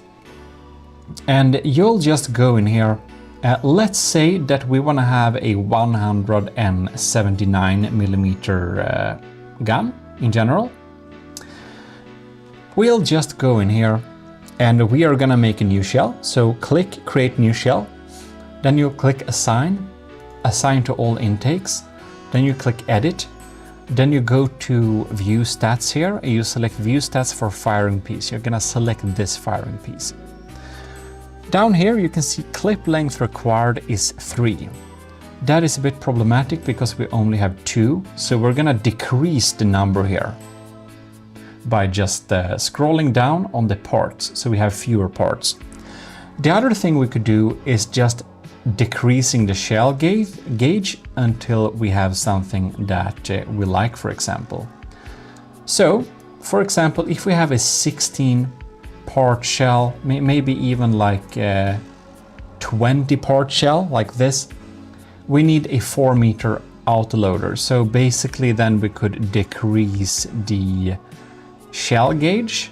and you'll just go in here. Let's say that we want to have a 179mm gun in general. We'll just go in here and we are gonna make a new shell. So click create new shell, then you click assign to all intakes, then you click edit, then you go to view stats here and you select view stats for firing piece. You're gonna select this firing piece. Down here you can see clip length required is 3. That is a bit problematic because we only have 2, so we're gonna decrease the number here. by just scrolling down on the parts, so we have fewer parts. The other thing we could do is just decreasing the shell gauge until we have something that we like, for example. So, for example, if we have a 16 part shell, maybe even like a 20 part shell like this, we need a 4 meter autoloader. So basically then we could decrease the shell gauge,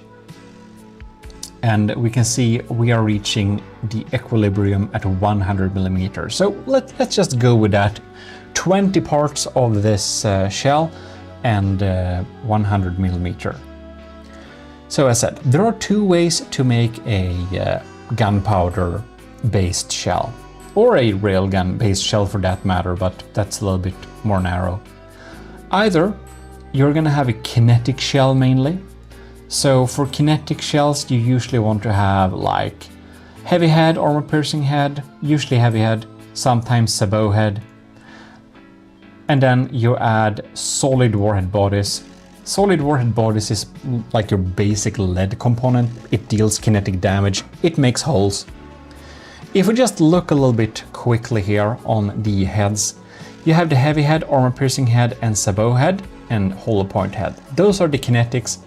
and we can see we are reaching the equilibrium at 100 millimeters. So let's just go with that. 20 parts of this shell and 100 millimeter. So as I said, there are two ways to make a gunpowder based shell, or a railgun based shell for that matter, but that's a little bit more narrow. Either you're gonna have a kinetic shell mainly. So for kinetic shells, you usually want to have like heavy head, armor piercing head, usually heavy head, sometimes sabot head. And then you add solid warhead bodies. Solid warhead bodies is like your basic lead component. It deals kinetic damage, it makes holes. If we just look a little bit quickly here on the heads, you have the heavy head, armor piercing head, and sabot head, and hollow point head. Those are the kinetics.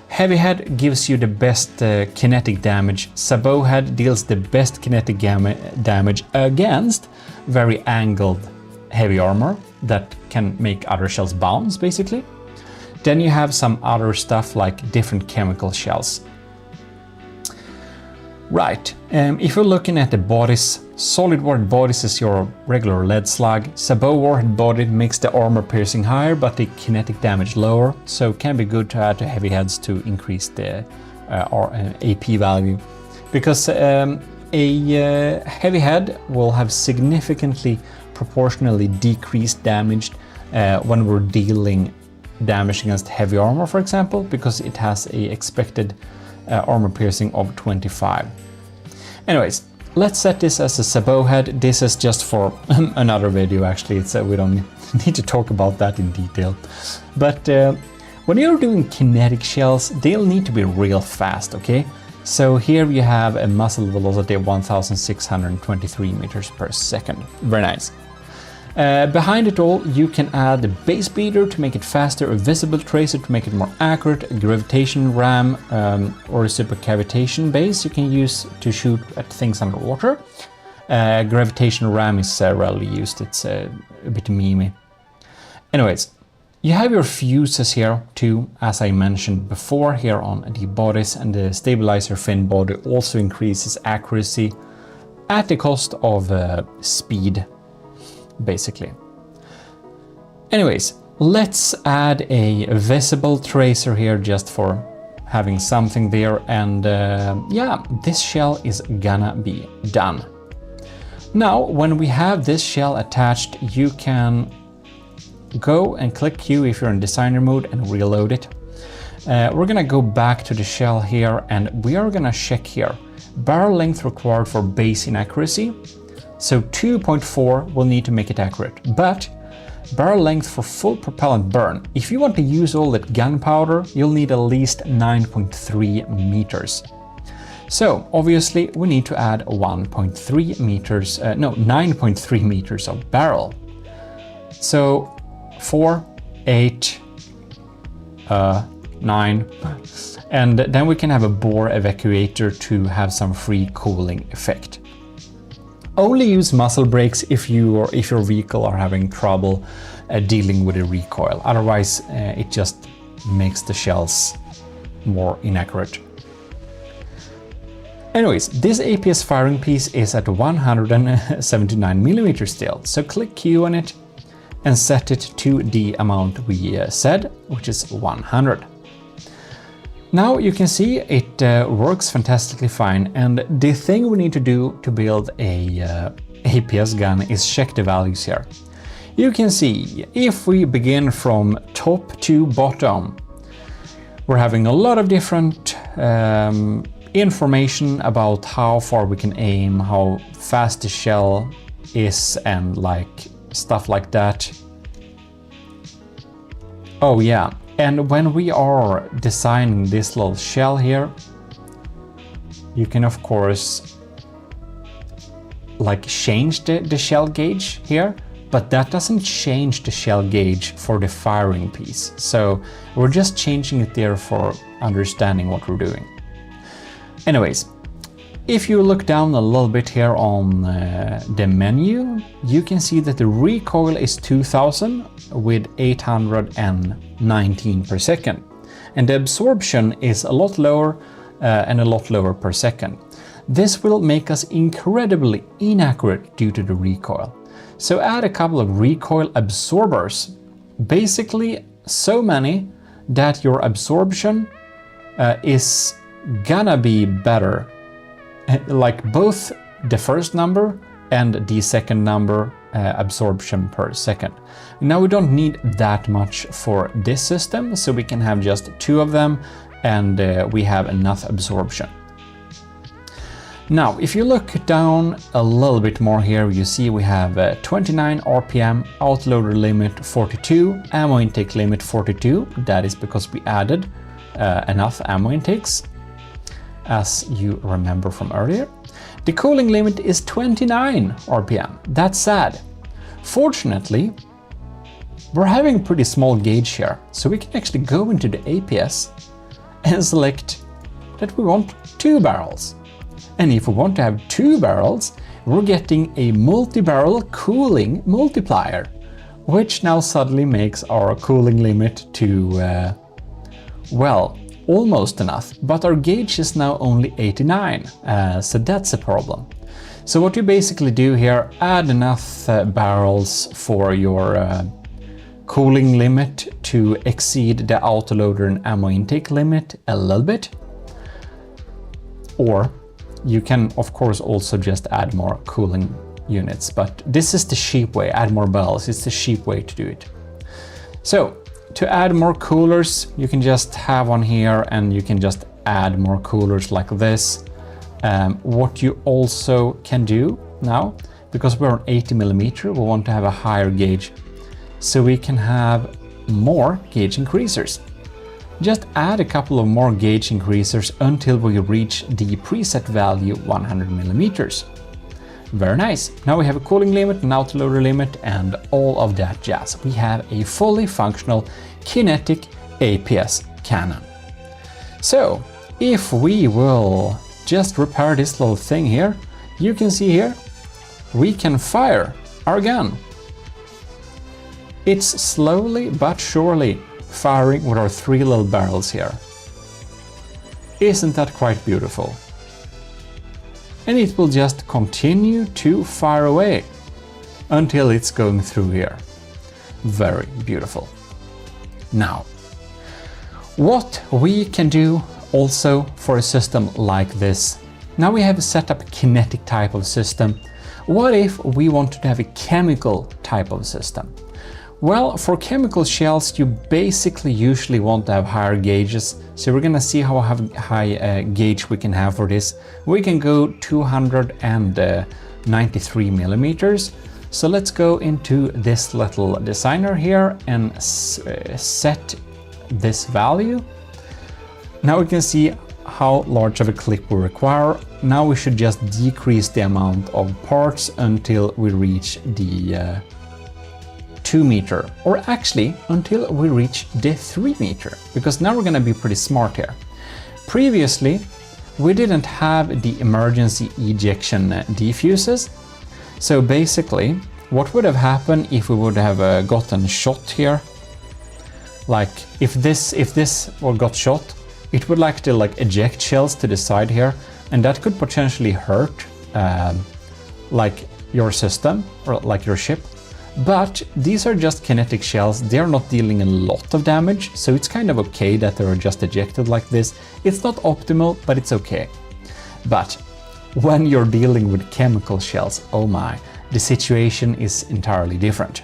Heavy head gives you the best kinetic damage. Sabot head deals the best kinetic damage against very angled heavy armor that can make other shells bounce, basically. Then you have some other stuff like different chemical shells. Right, if you're looking at the bodies, solid warhead bodies is your regular lead slug. Sabot warhead body makes the armor piercing higher but the kinetic damage lower, so it can be good to add to heavy heads to increase the AP value. Because a heavy head will have significantly proportionally decreased damage when we're dealing damage against heavy armor, for example, because it has a expected armor piercing of 25. Anyways, let's set this as a sabot head. This is just for another video, actually. We don't need to talk about that in detail. But when you're doing kinetic shells, they'll need to be real fast, okay? So here you have a muzzle velocity of 1,623 meters per second. Very nice. Behind it all, you can add the base beater to make it faster, a visible tracer to make it more accurate, a gravitation ram or a supercavitation base you can use to shoot at things underwater. Gravitation ram is rarely used, it's a bit memey. Anyways, you have your fuses here too, as I mentioned before, here on the bodies, and the stabilizer fin body also increases accuracy at the cost of speed, basically. Anyways, let's add a visible tracer here just for having something there, and yeah, this shell is gonna be done. Now, when we have this shell attached, you can go and click Q if you're in designer mode and reload it. We're gonna go back to the shell here, and we are gonna check here barrel length required for base inaccuracy. So 2.4 will need to make it accurate, but barrel length for full propellant burn, if you want to use all that gunpowder, you'll need at least 9.3 meters. So obviously we need to add 9.3 meters of barrel. So 4, 8, 9, and then we can have a bore evacuator to have some free cooling effect. Only use muzzle brakes if you or if your vehicle are having trouble dealing with a recoil. Otherwise, it just makes the shells more inaccurate. Anyways, this APS firing piece is at 179 millimeters still, so click Q on it and set it to the amount we said, which is 100. Now you can see it works fantastically fine, and the thing we need to do to build a APS gun is check the values here. You can see if we begin from top to bottom, we're having a lot of different information about how far we can aim, how fast the shell is, and like stuff like that. Oh yeah, And when we are designing this little shell here, you can of course like change the shell gauge here, but that doesn't change the shell gauge for the firing piece. So we're just changing it there for understanding what we're doing. Anyways, if you look down a little bit here on the menu, you can see that the recoil is 2000 with 819 per second. And the absorption is a lot lower and a lot lower per second. This will make us incredibly inaccurate due to the recoil. So add a couple of recoil absorbers, basically so many that your absorption is gonna be better, like both the first number and the second number absorption per second. Now we don't need that much for this system, so we can have just 2 of them and we have enough absorption. Now, if you look down a little bit more here, you see we have 29 RPM, autoloader limit 42, ammo intake limit 42. That is because we added enough ammo intakes, as you remember from earlier. The cooling limit is 29 RPM. That's sad. Fortunately, we're having a pretty small gauge here, so we can actually go into the APS and select that we want 2 barrels. And if we want to have 2 barrels, we're getting a multi-barrel cooling multiplier, which now suddenly makes our cooling limit to, well, almost enough. But our gauge is now only 89, so that's a problem. So what you basically do here, add enough barrels for your cooling limit to exceed the autoloader and ammo intake limit a little bit. Or you can of course also just add more cooling units, but this is the cheap way, add more barrels, it's the cheap way to do it. So to add more coolers, you can just have one here and you can just add more coolers like this. What you also can do now, because we're on 80mm, we want to have a higher gauge, so we can have more gauge increasers. Just add a couple of more gauge increasers until we reach the preset value 100mm. Very nice. Now we have a cooling limit, an autoloader limit, and all of that jazz. We have a fully functional kinetic APS cannon. So if we will just repair this little thing here, you can see here, we can fire our gun. It's slowly but surely firing with our 3 little barrels here. Isn't that quite beautiful? And it will just continue to fire away until it's going through here. Very beautiful. Now, what we can do also for a system like this. Now we have a set up kinetic type of system. What if we wanted to have a chemical type of system? Well, for chemical shells, you basically usually want to have higher gauges. So we're gonna see how high gauge we can have for this. We can go 293mm. So let's go into this little designer here and set this value. Now we can see how large of a clip we require. Now we should just decrease the amount of parts until we reach the 2 meter, or actually until we reach the 3 meter, because now we're going to be pretty smart here. Previously, we didn't have the emergency ejection defuses. So basically, what would have happened if we would have gotten shot here? Like if this got shot, it would like to eject shells to the side here, and that could potentially hurt like your system or like your ship. But these are just kinetic shells, they're not dealing a lot of damage, so it's kind of okay that they're just ejected like this. It's not optimal, but it's okay. But when you're dealing with chemical shells, oh my, the situation is entirely different.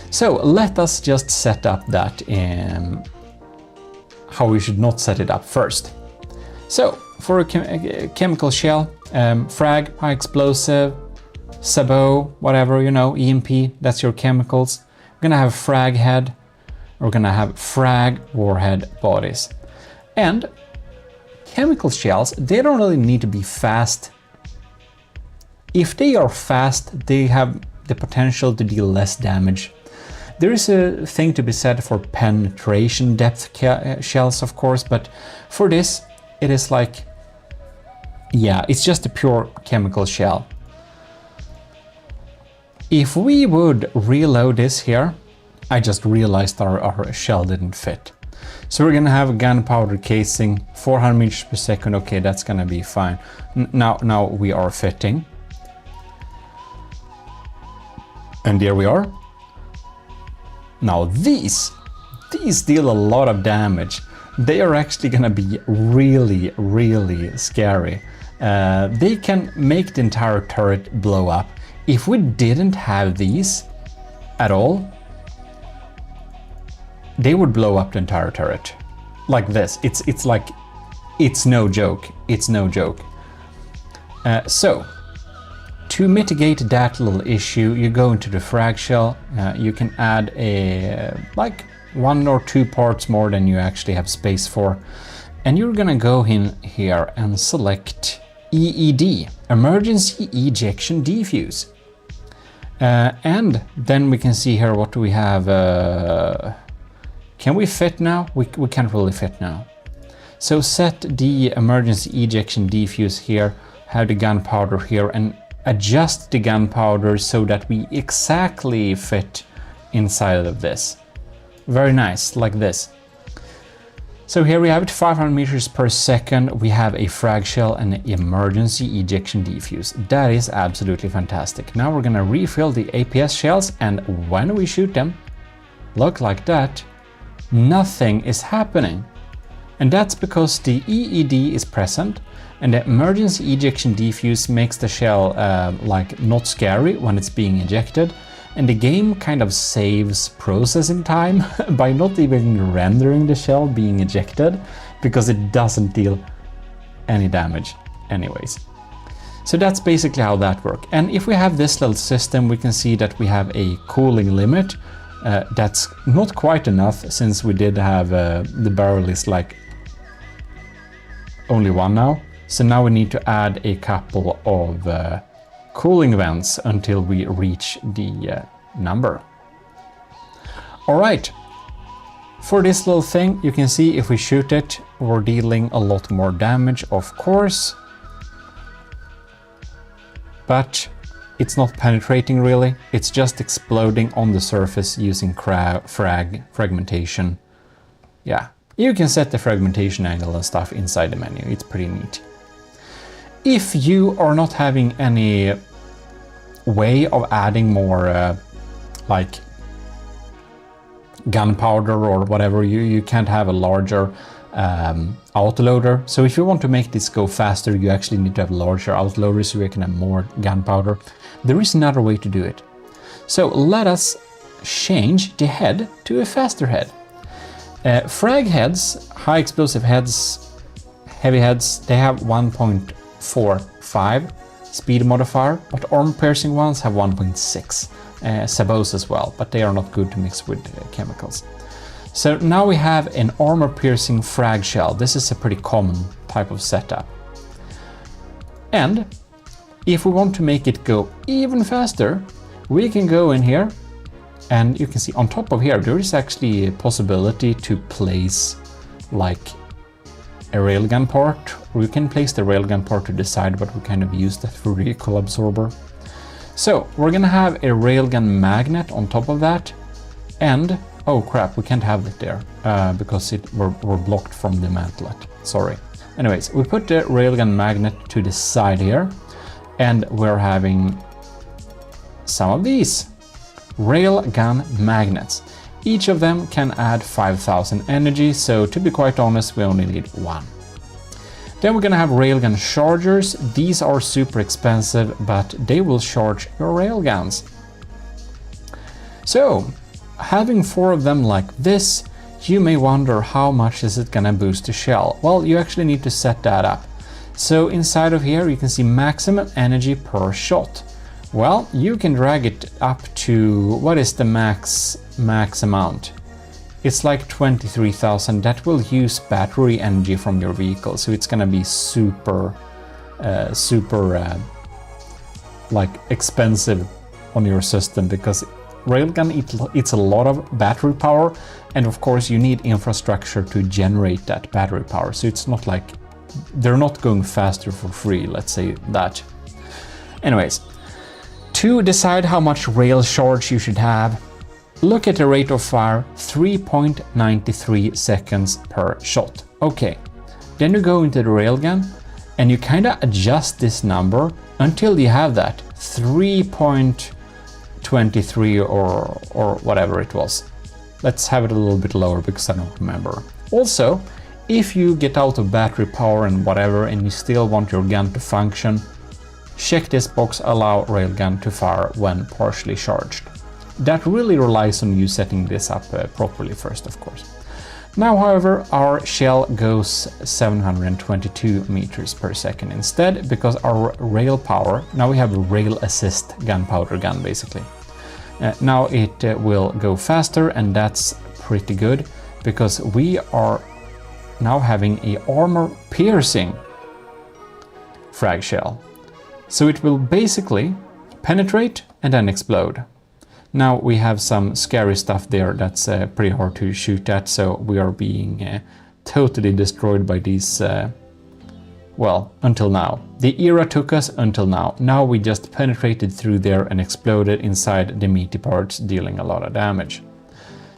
So let us just set up that in how we should not set it up first. So for a chemical shell, frag, high explosive, sabot, whatever, you know, EMP, that's your chemicals. We're gonna have frag head, we're gonna have frag warhead bodies. And chemical shells, they don't really need to be fast. If they are fast, they have the potential to deal less damage. There is a thing to be said for penetration depth shells, of course, but for this, it is like, yeah, it's just a pure chemical shell. If we would reload this here, I just realized our shell didn't fit. So we're gonna have a gunpowder casing, 400 meters per second. Okay, that's gonna be fine. Now we are fitting. And there we are. Now these deal a lot of damage. They are actually gonna be really, really scary. They can make the entire turret blow up. If we didn't have these at all, they would blow up the entire turret. Like this. It's like, it's no joke. It's no joke. So, to mitigate that little issue, you go into the frag shell. You can add like 1 or 2 parts more than you actually have space for. And you're gonna go in here and select EED, Emergency Ejection Defuse. And then we can see here, what do we have? Can we fit now? We can't really fit now. So set the emergency ejection defuse here, have the gunpowder here, and adjust the gunpowder so that we exactly fit inside of this. Very nice, like this. So here we have it, 500 meters per second. We have a frag shell and an emergency ejection defuse. That is absolutely fantastic. Now we're gonna refill the APS shells, and when we shoot them, look like that, nothing is happening. And that's because the EED is present, and the emergency ejection defuse makes the shell like not scary when it's being ejected, and the game kind of saves processing time by not even rendering the shell being ejected, because it doesn't deal any damage anyways. So that's basically how that works. And if we have this little system, we can see that we have a cooling limit. That's not quite enough, since we did have the barrel is like only 1 now. So now we need to add a couple of cooling vents until we reach the number. Alright, for this little thing, you can see if we shoot it, we're dealing a lot more damage, of course. But it's not penetrating really, it's just exploding on the surface using fragmentation. Yeah, you can set the fragmentation angle and stuff inside the menu, it's pretty neat. If you are not having any way of adding more like gunpowder or whatever, you can't have a larger autoloader. So if you want to make this go faster, you actually need to have a larger autoloader so you can have more gunpowder. There is another way to do it. So let us change the head to a faster head. Frag heads, high explosive heads, heavy heads, they have 1.45 speed modifier, but armor piercing ones have 1.6. Sabots as well, but they are not good to mix with chemicals. So now we have an armor piercing frag shell. This is a pretty common type of setup. And if we want to make it go even faster, we can go in here, and you can see on top of here there is actually a possibility to place like a railgun part, or you can place the railgun part to the side, but we kind of use that for recoil absorber. So we're gonna have a railgun magnet on top of that, and oh crap, we can't have it there because we're blocked from the mantlet. Sorry. Anyways, we put the railgun magnet to the side here, and we're having some of these railgun magnets. Each of them can add 5,000 energy, so to be quite honest, we only need 1. Then we're gonna have railgun chargers. These are super expensive, but they will charge your railguns. So, having 4 of them like this, you may wonder how much is it gonna boost the shell. Well, you actually need to set that up. So inside of here you can see maximum energy per shot. Well, you can drag it up to, what is the max amount? it's like 23,000. That will use battery energy from your vehicle, so it's gonna be super like expensive on your system, because railgun it's a lot of battery power, and of course you need infrastructure to generate that battery power. So it's not like they're not going faster for free, let's say that. Anyways, to decide how much rail charge you should have, look at the rate of fire, 3.93 seconds per shot. Okay, then you go into the railgun and you kind of adjust this number until you have that 3.23 or whatever it was. Let's have it a little bit lower because I don't remember. Also, if you get out of battery power and whatever and you still want your gun to function, check this box, allow railgun to fire when partially charged. That really relies on you setting this up properly first, of course. Now, however, our shell goes 722 meters per second instead, because our rail power, now we have a rail assist gunpowder gun basically. Now it will go faster, and that's pretty good because we are now having a armor piercing frag shell. So it will basically penetrate and then explode. Now we have some scary stuff there that's pretty hard to shoot at, so we are being totally destroyed by these, well, until now. The era took us until now. Now we just penetrated through there and exploded inside the meaty parts, dealing a lot of damage.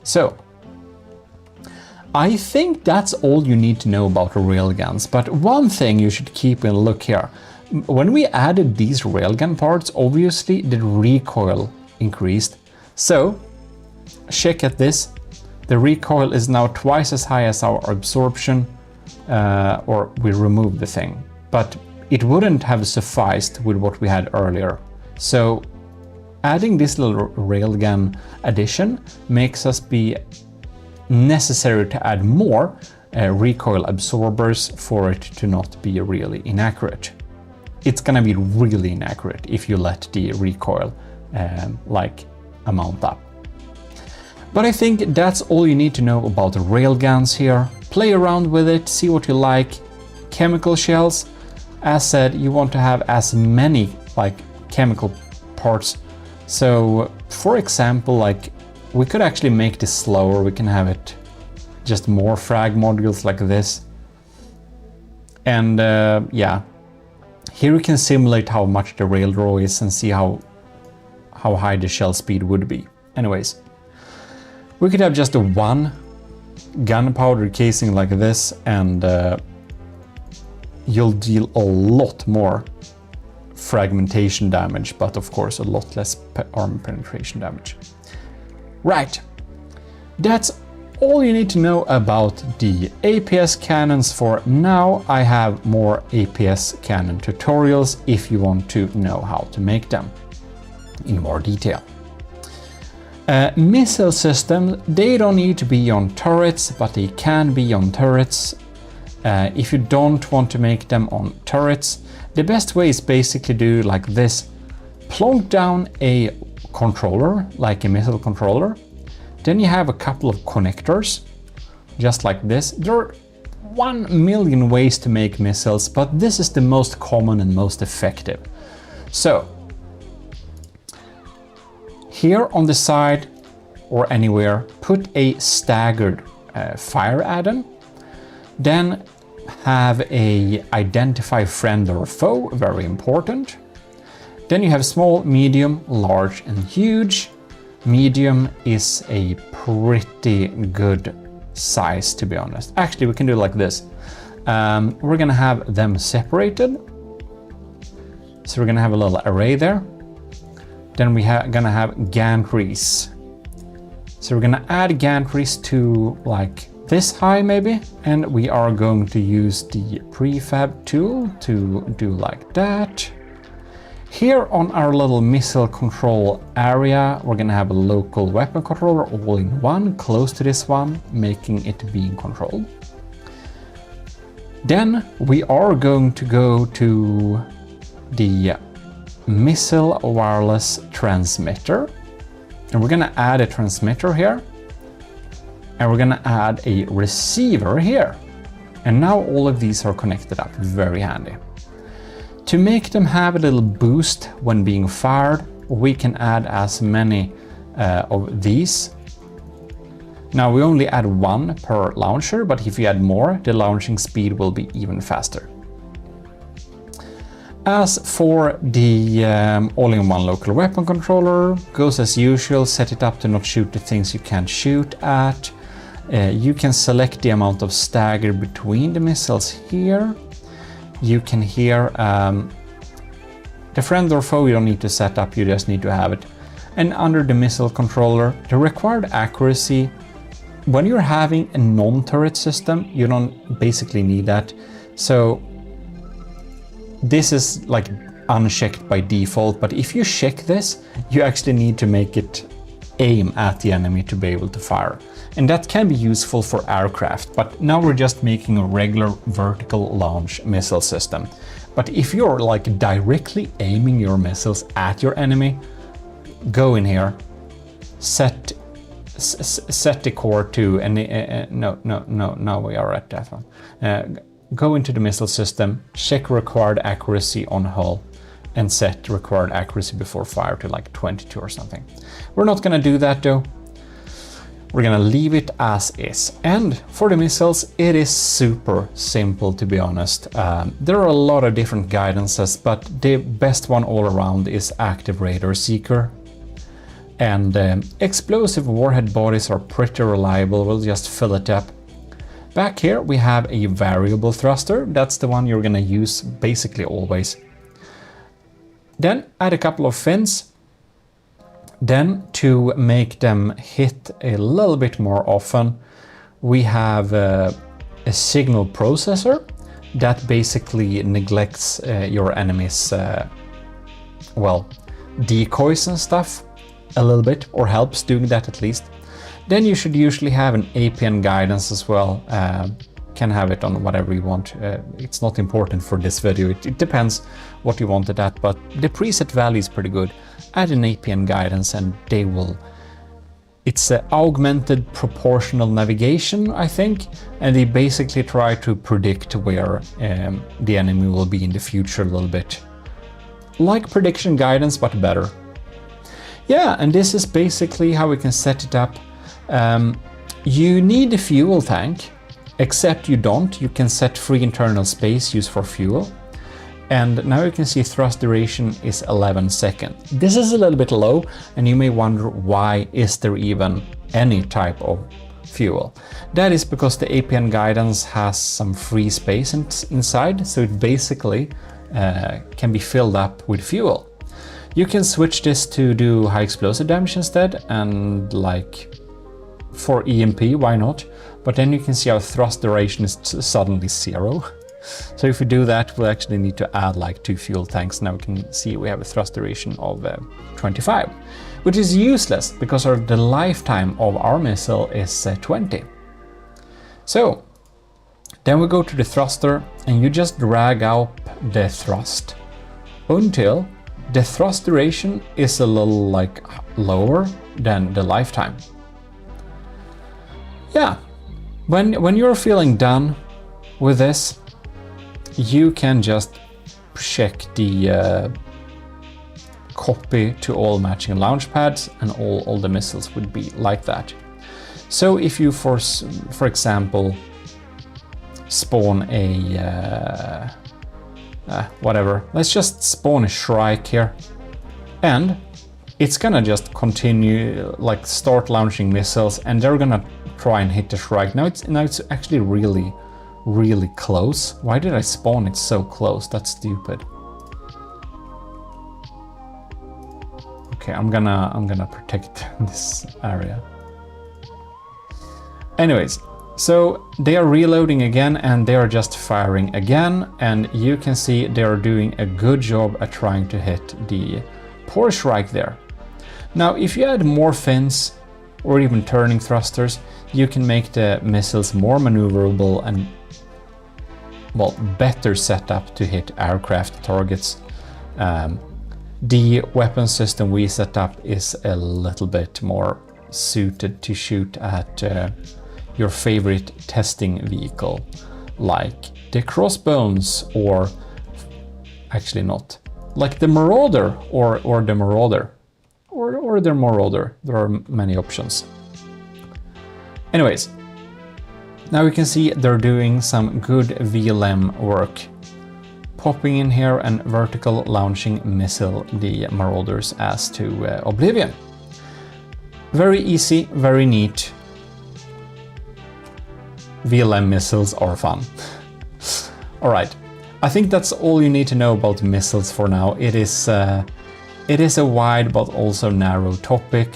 So, I think that's all you need to know about railguns, but one thing you should keep in look here. When we added these railgun parts, obviously the recoil increased. So, check at this. The recoil is now twice as high as our absorption, or we removed the thing. But it wouldn't have sufficed with what we had earlier. So, adding this little railgun addition makes us be necessary to add more recoil absorbers for it to not be really inaccurate. It's gonna be really inaccurate if you let the recoil like amount up. But I think that's all you need to know about the railguns here. Play around with it, see what you like. Chemical shells, as said, you want to have as many like chemical parts. So for example, like we could actually make this slower. We can have it just more frag modules like this. And yeah, here we can simulate how much the rail draw is and see how high the shell speed would be. Anyways, we could have just a one gunpowder casing like this, and you'll deal a lot more fragmentation damage, but of course a lot less armor penetration damage. Right, that's all you need to know about the APS cannons for now. I have more APS cannon tutorials if you want to know how to make them in more detail. Missile systems, they don't need to be on turrets, but they can be on turrets. If you don't want to make them on turrets, the best way is basically do like this. Plonk down a controller, like a missile controller. Then you have a couple of connectors, just like this. There are 1 million ways to make missiles, but this is the most common and most effective. So, here on the side or anywhere, put a staggered fire add-on. Then have a identify friend or foe, very important. Then you have small, medium, large and huge. Medium is a pretty good size, to be honest. Actually, we can do it like this. We're gonna have them separated. So we're gonna have a little array there. Then we're gonna have gantries. So we're gonna add gantries to like this high maybe, and we are going to use the prefab tool to do like that. Here on our little missile control area, we're gonna have a local weapon controller all in one, close to this one, making it being controlled. Then we are going to go to the missile wireless transmitter, and we're gonna add a transmitter here. and we're gonna add a receiver here. And now all of these are connected up, very handy. To make them have a little boost when being fired, we can add as many of these. Now we only add one per launcher, but if you add more, the launching speed will be even faster. As for the all-in-one local weapon controller, goes as usual, set it up to not shoot the things you can't shoot at. You can select the amount of stagger between the missiles here. You can hear the friend or foe you don't need to set up, you just need to have it. And under the missile controller, the required accuracy, when you're having a non-turret system, you don't basically need that. So this is like unchecked by default, but if you check this, you actually need to make it aim at the enemy to be able to fire. And that can be useful for aircraft, but now we're just making a regular vertical launch missile system. But if you're like directly aiming your missiles at your enemy, go in here, set the core to, and no, we are at that one. Go into the missile system, check required accuracy on hull, and set required accuracy before fire to like 22 or something. We're not gonna do that though. We're gonna leave it as is. And for the missiles, it is super simple, to be honest. There are a lot of different guidances, but the best one all around is Active Radar Seeker. And explosive warhead bodies are pretty reliable. We'll just fill it up. Back here we have a variable thruster. That's the one you're gonna use basically always. Then add a couple of fins. Then to make them hit a little bit more often, we have a signal processor that basically neglects your enemy's decoys and stuff a little bit, or helps doing that at least. Then you should usually have an APN guidance as well. Can have it on whatever you want. It's not important for this video. It depends what you want it at, but the preset value is pretty good. Add an APN guidance and they will... It's augmented proportional navigation, I think, and they basically try to predict where the enemy will be in the future a little bit. Like prediction guidance, but better. Yeah, and this is basically how we can set it up. You need a fuel tank, except you don't. You can set free internal space used for fuel. And now you can see thrust duration is 11 seconds. This is a little bit low, and you may wonder why is there even any type of fuel. That is because the APN guidance has some free space inside, so it basically can be filled up with fuel. You can switch this to do high explosive damage instead, and like for EMP, why not? But then you can see our thrust duration is suddenly 0. So if we do that, we'll actually need to add like 2 fuel tanks. Now we can see we have a thrust duration of 25, which is useless because the lifetime of our missile is 20. So then we go to the thruster and you just drag up the thrust until the thrust duration is a little like lower than the lifetime. Yeah, when you're feeling done with this, you can just check the copy to all matching launch pads, and all the missiles would be like that. So if you, for example, spawn a whatever, let's just spawn a Shrike here, and it's gonna just continue, like start launching missiles, and they're gonna try and hit the Shrike. Now it's actually really close. Why did I spawn it so close? That's stupid. Okay, I'm gonna protect this area. Anyways, so they are reloading again and they are just firing again, and you can see they are doing a good job at trying to hit the poor Shrike there. Now, if you add more fins or even turning thrusters, you can make the missiles more maneuverable and, well, better set up to hit aircraft targets. The weapon system we set up is a little bit more suited to shoot at your favorite testing vehicle, like the Crossbones, or actually not, like the Marauder, or the Marauder, or the Marauder. There are many options. Anyways, now we can see they're doing some good VLM work. Popping in here and vertical launching missile the Marauders as to oblivion. Very easy, very neat. VLM missiles are fun. Alright, I think that's all you need to know about missiles for now. It is a wide but also narrow topic.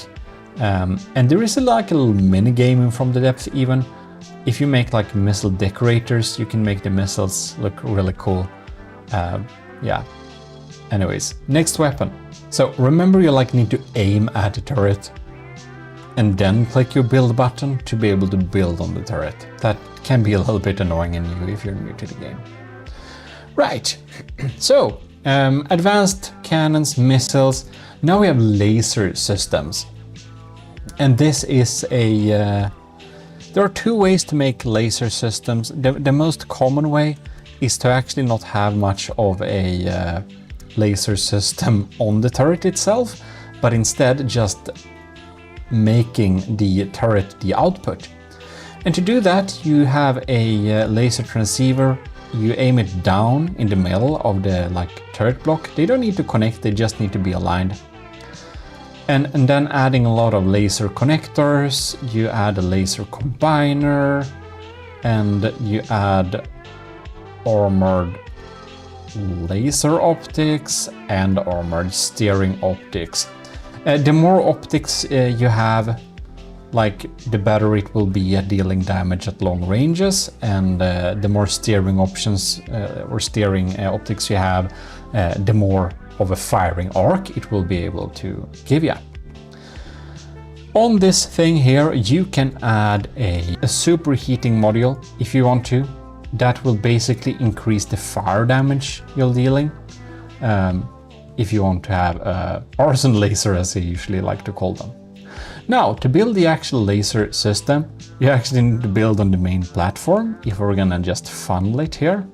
And there is like a little mini game from the depth even. If you make like missile decorators, you can make the missiles look really cool. Yeah. Anyways, next weapon. So remember, you like need to aim at the turret and then click your build button to be able to build on the turret. That can be a little bit annoying in you if you're new to the game. Right. So advanced cannons, missiles. Now we have laser systems, and this is a. There are two ways to make laser systems. The most common way is to actually not have much of a laser system on the turret itself, but instead just making the turret the output. And to do that, you have a laser transceiver. You aim it down in the middle of the turret block. They don't need to connect, they just need to be aligned. And then adding a lot of laser connectors, you add a laser combiner, and you add armored laser optics and armored steering optics. The more optics you have, the better it will be at dealing damage at long ranges, and the more steering options or steering optics you have, the more of a firing arc it will be able to give you. On this thing here, you can add a superheating module if you want to. That will basically increase the fire damage you're dealing. If you want to have arson laser, as I usually like to call them. Now, to build the actual laser system, you actually need to build on the main platform, if we're gonna just funnel it here.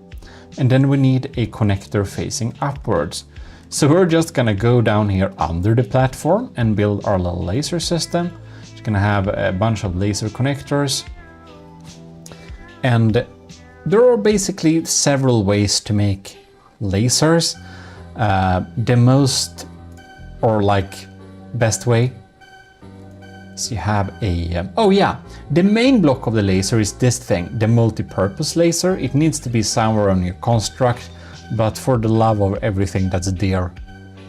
And then we need a connector facing upwards. So we're just gonna go down here under the platform and build our little laser system. It's gonna have a bunch of laser connectors. And there are basically several ways to make lasers. The most, or best way, is you have a, oh yeah, the main block of the laser is this thing, the multi-purpose laser. It needs to be somewhere on your construct, but for the love of everything that's dear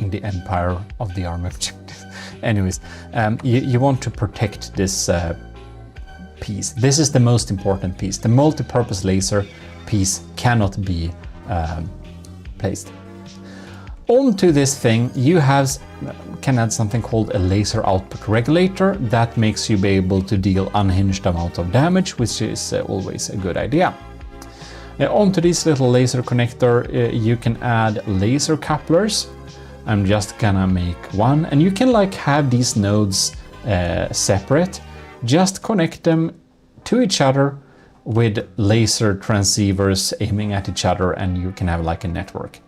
in the empire of the army objective. Anyways, you want to protect this piece. This is the most important piece. The multi-purpose laser piece cannot be placed. Onto this thing, you can add something called a laser output regulator. That makes you be able to deal unhinged amount of damage, which is always a good idea. Onto this little laser connector, you can add laser couplers. I'm just gonna make one, and you can have these nodes separate. Just connect them to each other with laser transceivers aiming at each other, and you can have a network.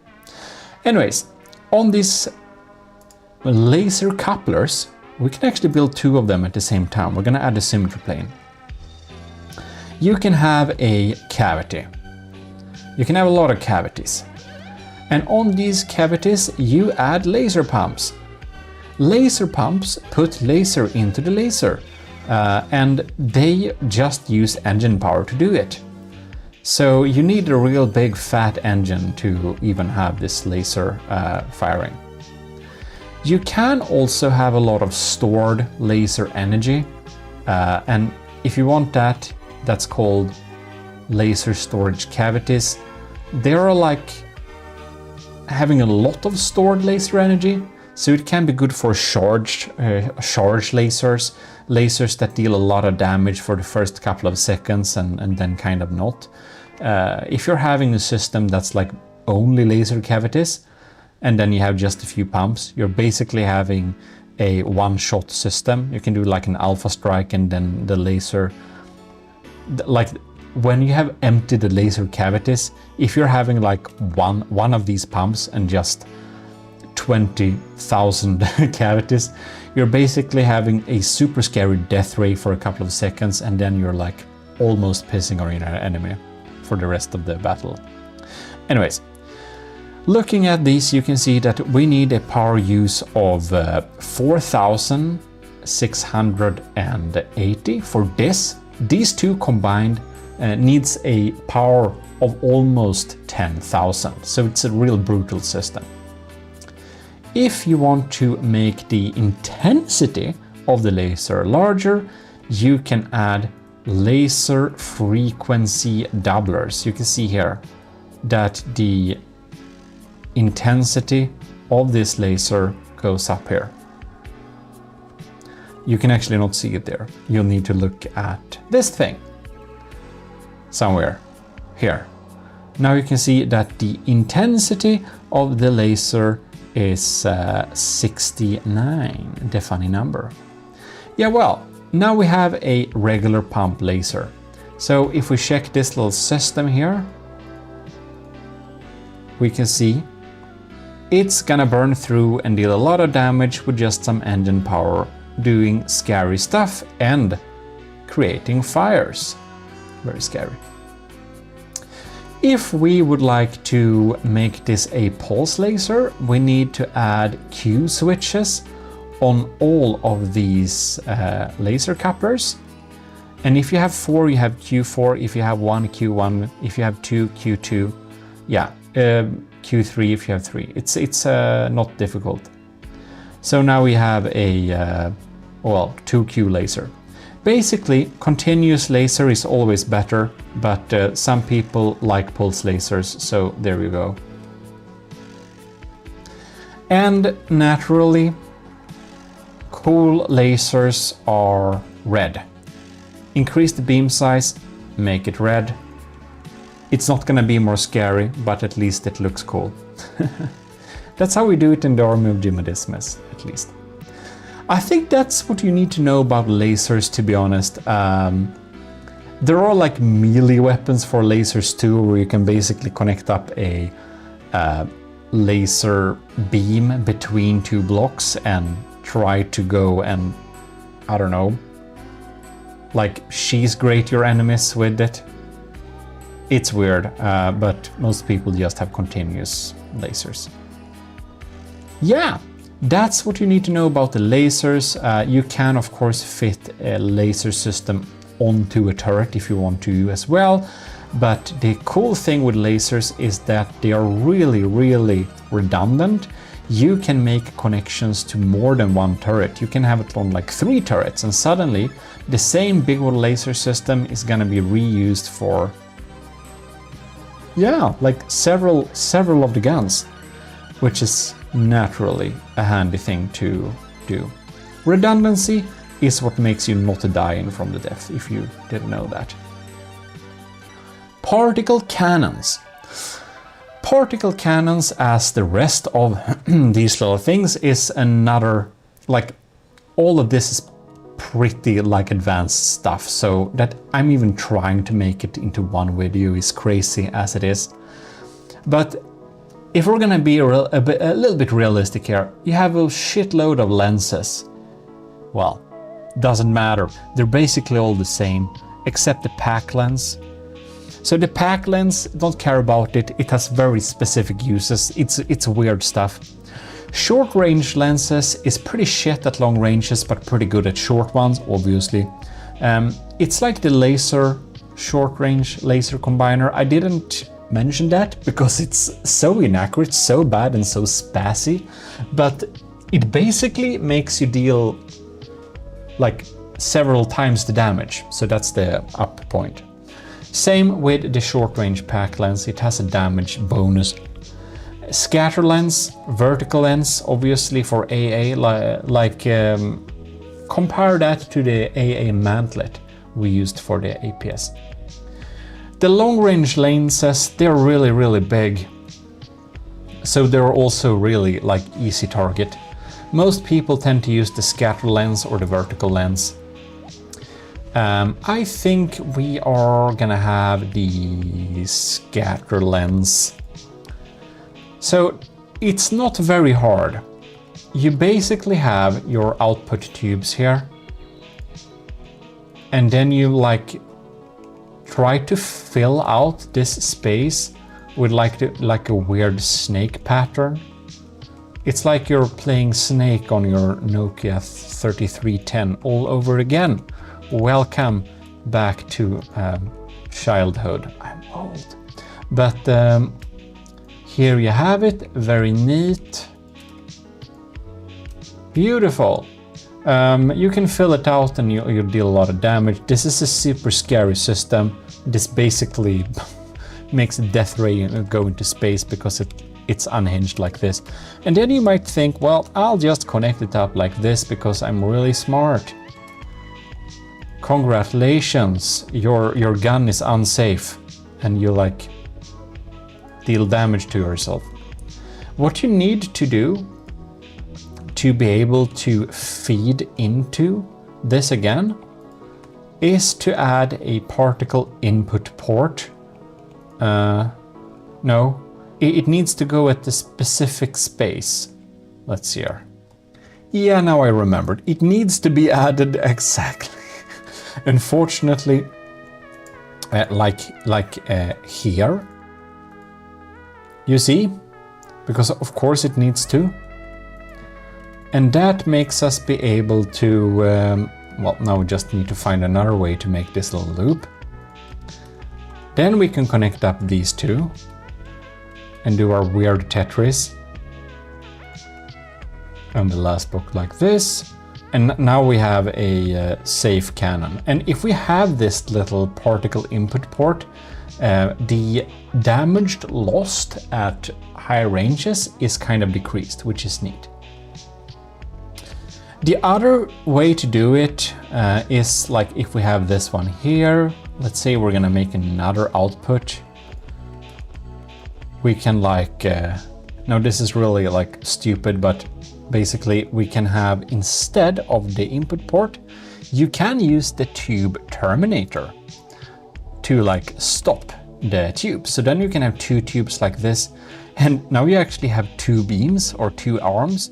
Anyways, on these laser couplers, we can actually build two of them at the same time. We're gonna add a symmetry plane. You can have a cavity. You can have a lot of cavities. And on these cavities, you add laser pumps. Laser pumps put laser into the laser, and they just use engine power to do it. So you need a real big fat engine to even have this laser firing. You can also have a lot of stored laser energy, and if you want that, that's called laser storage cavities. They are having a lot of stored laser energy, so it can be good for charge lasers, lasers that deal a lot of damage for the first couple of seconds and then kind of not. If you're having a system that's only laser cavities, and then you have just a few pumps, you're basically having a one-shot system. You can do an alpha strike, and then the laser like when you have emptied the laser cavities, if you're having like one of these pumps and just 20,000 cavities, you're basically having a super scary death ray for a couple of seconds, and then you're like almost pissing on your enemy for the rest of the battle. Anyways, looking at these, you can see that we need a power use of 4,680 for this. These two combined needs a power of almost 10,000, so it's a real brutal system. If you want to make the intensity of the laser larger, you can add laser frequency doublers. You can see here that the intensity of this laser goes up here. You can actually not see it there. You'll need to look at this thing somewhere here. Now you can see that the intensity of the laser is 69, the funny number. Yeah, well, now we have a regular pump laser. So if we check this little system here, we can see it's gonna burn through and deal a lot of damage with just some engine power, doing scary stuff and creating fires. Very scary. If we would like to make this a pulse laser, we need to add Q switches on all of these laser couplers. And if you have 4, you have Q4. If you have 1, Q1. If you have 2, Q2. Yeah, Q3 if you have 3. It's not difficult. So now we have a 2Q laser. Basically, continuous laser is always better, but some people like pulse lasers, so there you go. And naturally, cool lasers are red. Increase the beam size, make it red. It's not gonna be more scary, but at least it looks cool. That's how we do it in the army of GMODIST, at least. I think that's what you need to know about lasers, to be honest. There are like melee weapons for lasers too, where you can basically connect up a laser beam between 2 blocks and try to go and, I don't know, like cheese grate your enemies with it. It's weird, but most people just have continuous lasers. Yeah, that's what you need to know about the lasers. You can of course fit a laser system onto a turret if you want to as well. But the cool thing with lasers is that they are really, really redundant. You can make connections to more than 1 turret. You can have it on like 3 turrets, and suddenly the same big old laser system is gonna be reused for, yeah, like several of the guns, which is naturally a handy thing to do. Redundancy is what makes you not die in from the death, if you didn't know that. Particle cannons. Particle cannons, as the rest of these little things, is another, like, all of this is pretty like advanced stuff, so that I'm even trying to make it into one video is crazy as it is. But if we're gonna be a little bit realistic here, you have a shitload of lenses. Well, doesn't matter. They're basically all the same, except the pack lens. So the pack lens, don't care about it. It has very specific uses. It's weird stuff. Short range lenses is pretty shit at long ranges, but pretty good at short ones, obviously. It's like the laser short range laser combiner. I didn't mention that because it's so inaccurate, so bad and so spazzy, but it basically makes you deal like several times the damage, so that's the up point. Same with the short range pack lens, it has a damage bonus. Scatter lens, vertical lens, obviously for AA, compare that to the AA mantlet we used for the APS. The long range lenses, they're really, really big, so they're also really like easy target. Most people tend to use the scatter lens or the vertical lens. I think we are gonna have the scatter lens. So it's not very hard. You basically have your output tubes here, and then you like try to fill out this space with like a weird snake pattern. It's like you're playing Snake on your Nokia 3310 all over again. Welcome back to childhood. I'm old. But here you have it, very neat. Beautiful. You can fill it out and you deal a lot of damage. This is a super scary system. This basically makes Death Ray go into space because it's unhinged like this. And then you might think, well, I'll just connect it up like this because I'm really smart. Congratulations, your gun is unsafe and you like deal damage to yourself. What you need to do to be able to feed into this again is to add a particle input port. No, it needs to go at the specific space. Let's see here. Yeah, now I remembered. It needs to be added exactly. Unfortunately, here. You see? Because of course it needs to. And that makes us be able to, well, now we just need to find another way to make this little loop. Then we can connect up these two and do our weird Tetris. And the last block like this. And now we have a safe cannon. And if we have this little particle input port, the damage lost at high ranges is kind of decreased, which is neat. The other way to do it is like if we have this one here, let's say we're gonna make another output. We can like, now this is really like stupid, but basically we can have, instead of the input port, you can use the tube terminator to like stop the tube. So then you can have two tubes like this, and now you actually have two beams or two arms.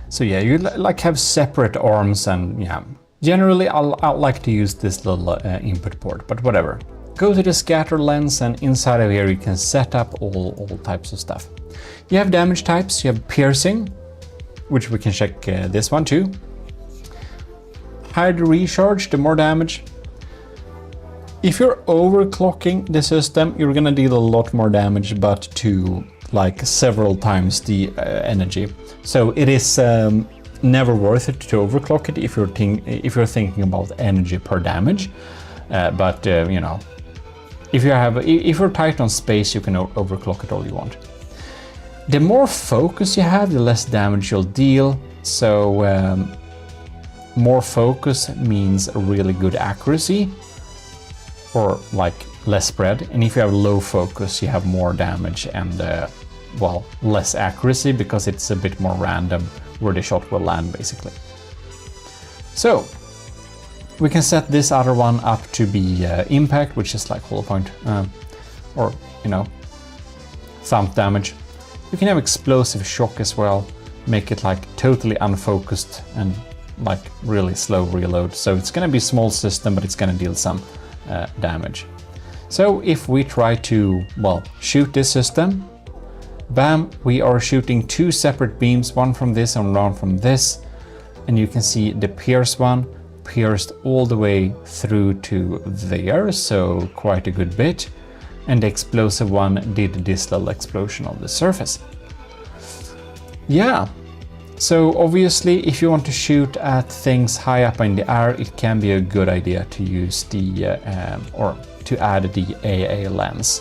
So yeah, you like have separate arms, and yeah, generally I'll like to use this little input port, but whatever. Go to the scatter lens, and inside of here you can set up all types of stuff. You have damage types, you have piercing, which we can check this one too. Higher the recharge, the more damage. If you're overclocking the system, you're gonna deal a lot more damage, but to like several times the energy. So it is never worth it to overclock it if you're thinking about energy per damage. But you know, if you're tight on space, you can overclock it all you want. The more focus you have, the less damage you'll deal. So more focus means a really good accuracy, or like less spread. And if you have low focus, you have more damage and well, less accuracy, because it's a bit more random where the shot will land basically. So we can set this other one up to be impact, which is like hollow point, or you know, thump damage. You can have explosive shock as well, make it like totally unfocused and like really slow reload. So it's gonna be a small system, but it's gonna deal some damage. So if we try to, well, shoot this system, bam, we are shooting two separate beams, one from this and one from this. And you can see the pierce one pierced all the way through to there, so quite a good bit. And the explosive one did this little explosion on the surface. Yeah, so obviously if you want to shoot at things high up in the air, it can be a good idea to use the, or to add the AA lens.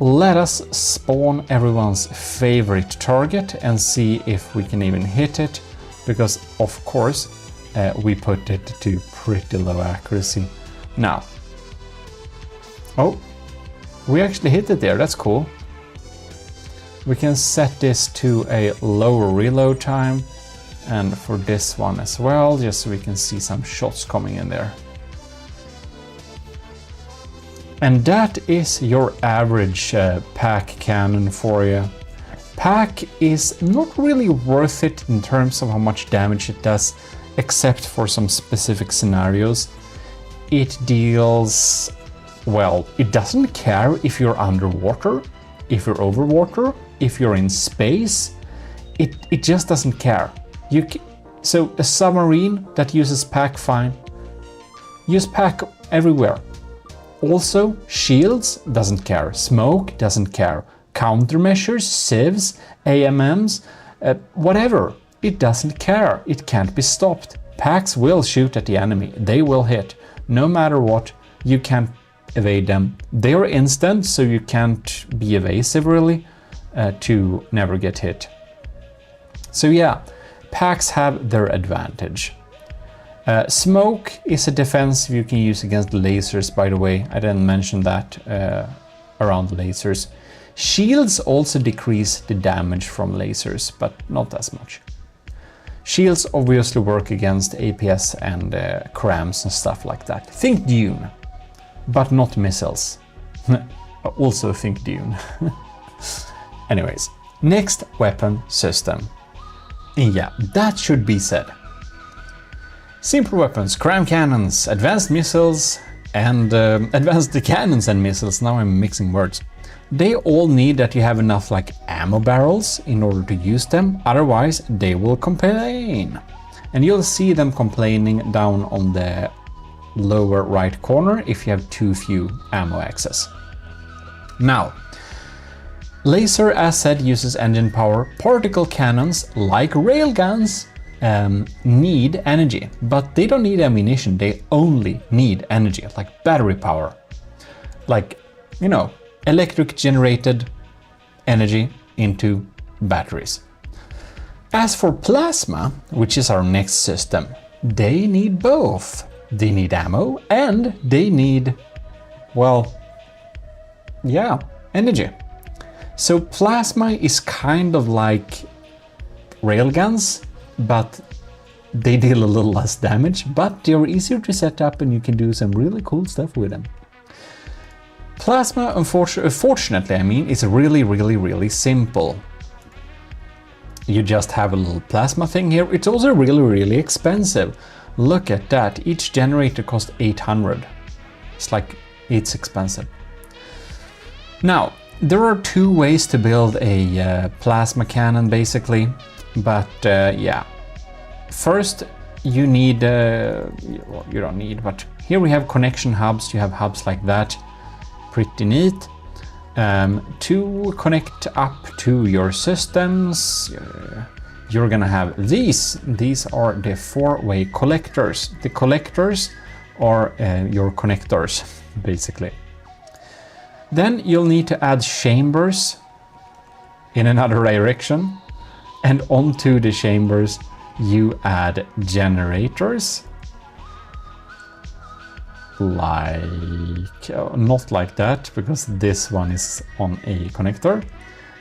Let us spawn everyone's favorite target and see if we can even hit it, because of course we put it to pretty low accuracy. Now, oh, we actually hit it there, that's cool. We can set this to a lower reload time, and for this one as well, just so we can see some shots coming in there. And that is your average pack cannon for you. Pack is not really worth it in terms of how much damage it does, except for some specific scenarios. It deals, well, it doesn't care if you're underwater, if you're over water, if you're in space. It just doesn't care. So a submarine that uses pack, fine. Use pack everywhere. Also, shields doesn't care, smoke doesn't care, countermeasures, civs, AMMs, whatever. It doesn't care. It can't be stopped. Packs will shoot at the enemy. They will hit. No matter what, you can't evade them. They are instant, so you can't be evasive really to never get hit. So yeah, packs have their advantage. Smoke is a defense you can use against lasers, by the way. I didn't mention that around lasers. Shields also decrease the damage from lasers, but not as much. Shields obviously work against APS and crams and stuff like that. Think Dune, but not missiles. Also think Dune. Anyways, next weapon system. And yeah, that should be said. Simple weapons, cram cannons, advanced missiles, and advanced cannons and missiles. Now I'm mixing words. They all need that you have enough like ammo barrels in order to use them, otherwise they will complain. And you'll see them complaining down on the lower right corner if you have too few ammo access. Now, laser, as said, uses engine power. Particle cannons, like railguns, need energy, but they don't need ammunition, they only need energy, like battery power. Like, you know, electric generated energy into batteries. As for plasma, which is our next system, they need both. They need ammo and they need, well, yeah, energy. So plasma is kind of like railguns, but they deal a little less damage, but they're easier to set up and you can do some really cool stuff with them. Plasma, unfortunately, I mean, is really simple. You just have a little plasma thing here. It's also really expensive. Look at that, each generator costs 800. It's expensive. Now, there are two ways to build a plasma cannon, basically. But yeah, first you need, well, you don't need, but here we have connection hubs. You have hubs like that, pretty neat. To connect up to your systems, you're gonna have these. These are the four-way collectors. The collectors are your connectors, basically. Then you'll need to add chambers in another direction. And onto the chambers, you add generators. Like, not like that, because this one is on a connector,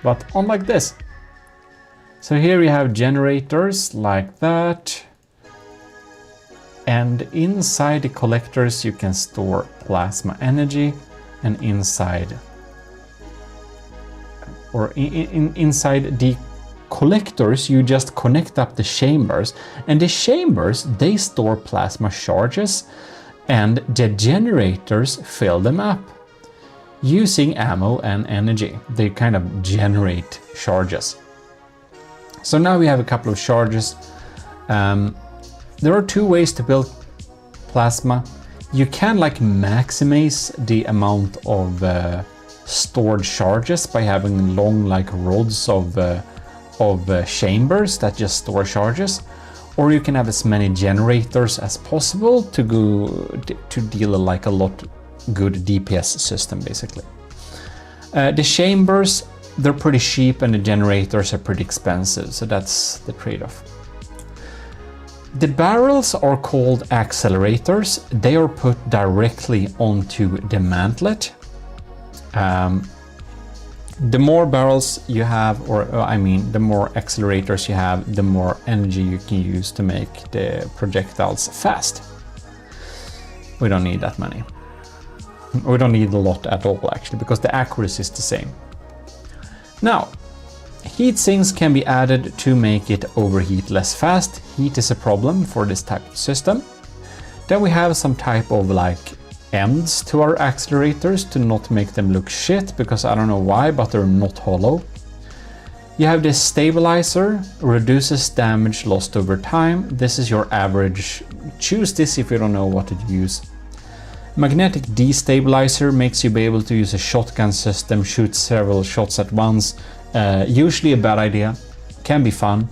but on like this. So here you have generators like that. And inside the collectors, you can store plasma energy, and inside, or inside the collectors, you just connect up the chambers, and the chambers, they store plasma charges, and the generators fill them up using ammo and energy. They kind of generate charges. So now we have a couple of charges. There are two ways to build plasma. You can like maximize the amount of stored charges by having long like rods of chambers that just store charges, or you can have as many generators as possible to deal like a lot good DPS system, basically. The chambers, they're pretty cheap, and the generators are pretty expensive, so that's the trade-off. The barrels are called accelerators. They are put directly onto the mantlet. The more barrels you have, or I mean, the more accelerators you have, the more energy you can use to make the projectiles fast. We don't need that many. We don't need a lot at all actually, because the accuracy is the same. Now, heat sinks can be added to make it overheat less fast. Heat is a problem for this type of system. Then we have some type of like ends to our accelerators to not make them look shit, because I don't know why, but they're not hollow. You have this stabilizer, reduces damage lost over time. This is your average. Choose this if you don't know what to use. Magnetic destabilizer makes you be able to use a shotgun system, shoot several shots at once. Usually a bad idea, can be fun.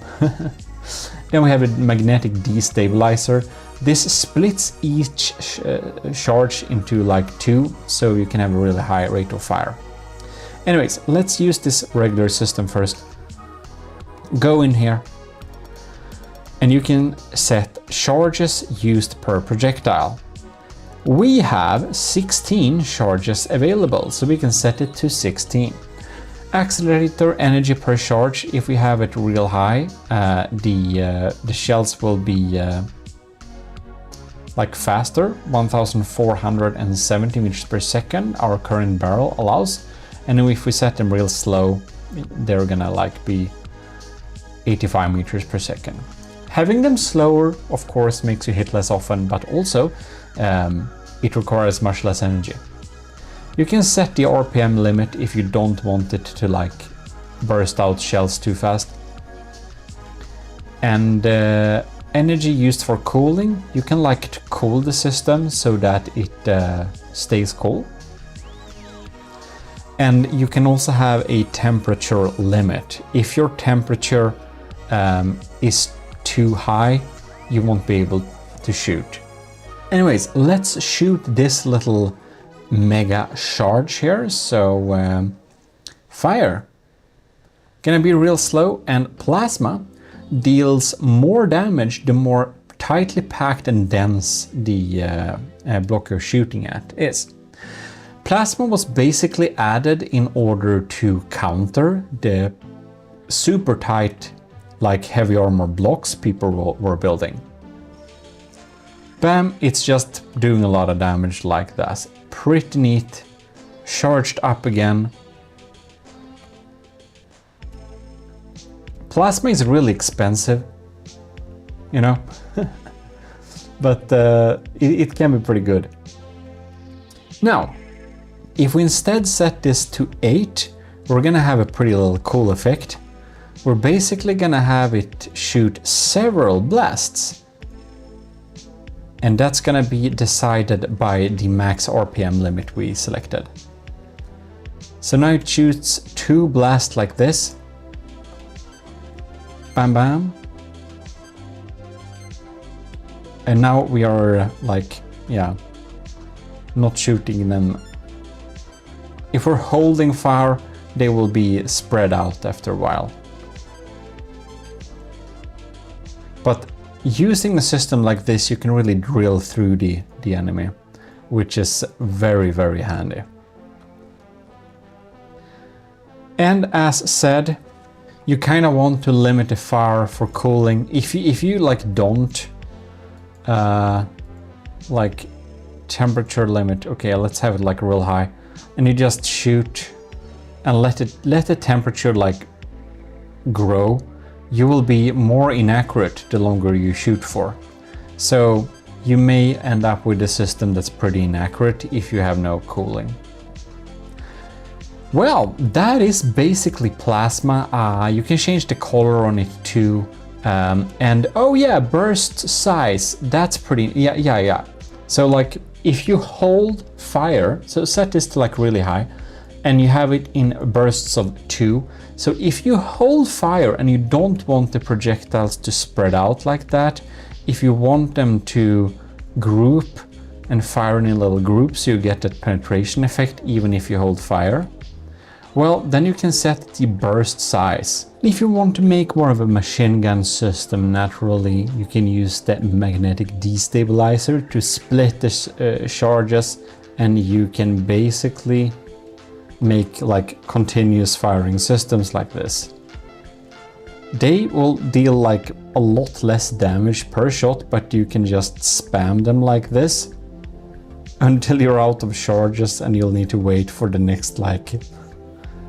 Then we have a magnetic destabilizer. This splits each charge into like 2, so you can have a really high rate of fire. Anyways, let's use this regular system first. Go in here and you can set charges used per projectile. We have 16 charges available, so we can set it to 16. Accelerator energy per charge, if we have it real high, the shells will be like faster, 1470 meters per second, our current barrel allows. And if we set them real slow, they're gonna like be 85 meters per second. Having them slower, of course, makes you hit less often, but also it requires much less energy. You can set the RPM limit if you don't want it to like burst out shells too fast. And energy used for cooling, you can like to cool the system so that it stays cool. And you can also have a temperature limit. If your temperature is too high, you won't be able to shoot. Anyways, let's shoot this little mega charge here. So fire, gonna be real slow, and plasma deals more damage the more tightly packed and dense the block you're shooting at is. Plasma was basically added in order to counter the super tight, like heavy armor blocks people were building. Bam, it's just doing a lot of damage like that. Pretty neat. Charged up again. Plasma is really expensive, you know, but it can be pretty good. Now, if we instead set this to 8, we're gonna have a pretty little cool effect. We're basically gonna have it shoot several blasts. And that's gonna be decided by the max RPM limit we selected. So now it shoots 2 blasts like this. Bam bam. And now we are like, yeah, not shooting them. If we're holding fire, they will be spread out after a while. But using a system like this, you can really drill through the enemy, which is very, very handy. And as said, you kind of want to limit the fire for cooling. If you like don't like temperature limit, okay, let's have it like real high, and you just shoot and let the temperature like grow, you will be more inaccurate the longer you shoot for. So you may end up with a system that's pretty inaccurate if you have no cooling. Well, that is basically plasma. You can change the color on it too. And oh yeah, burst size, that's pretty, yeah. So like if you hold fire, so set this to like really high, and you have it in bursts of 2. So if you hold fire and you don't want the projectiles to spread out like that, if you want them to group and fire in little groups, you get that penetration effect even if you hold fire. Well, then you can set the burst size. If you want to make more of a machine gun system, naturally, you can use the magnetic destabilizer to split the charges, and you can basically make like continuous firing systems like this. They will deal like a lot less damage per shot, but you can just spam them like this. until you're out of charges and you'll need to wait for the next like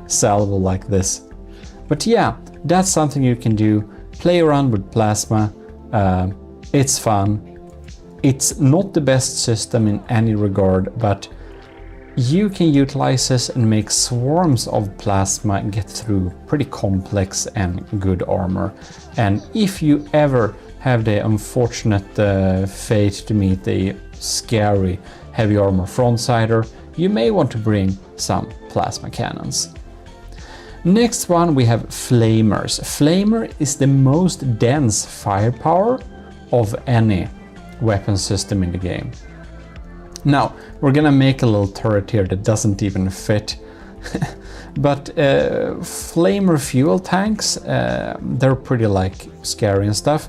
salvo like this. But yeah, that's something you can do. Play around with plasma. It's fun. It's not the best system in any regard, but you can utilize this and make swarms of plasma and get through pretty complex and good armor. And if you ever have the unfortunate fate to meet a scary heavy armor frontsider, you may want to bring some plasma cannons. Next one we have flamers. Flamer is the most dense firepower of any weapon system in the game. Now we're gonna make a little turret here that doesn't even fit. But flamer fuel tanks, they're pretty like scary and stuff.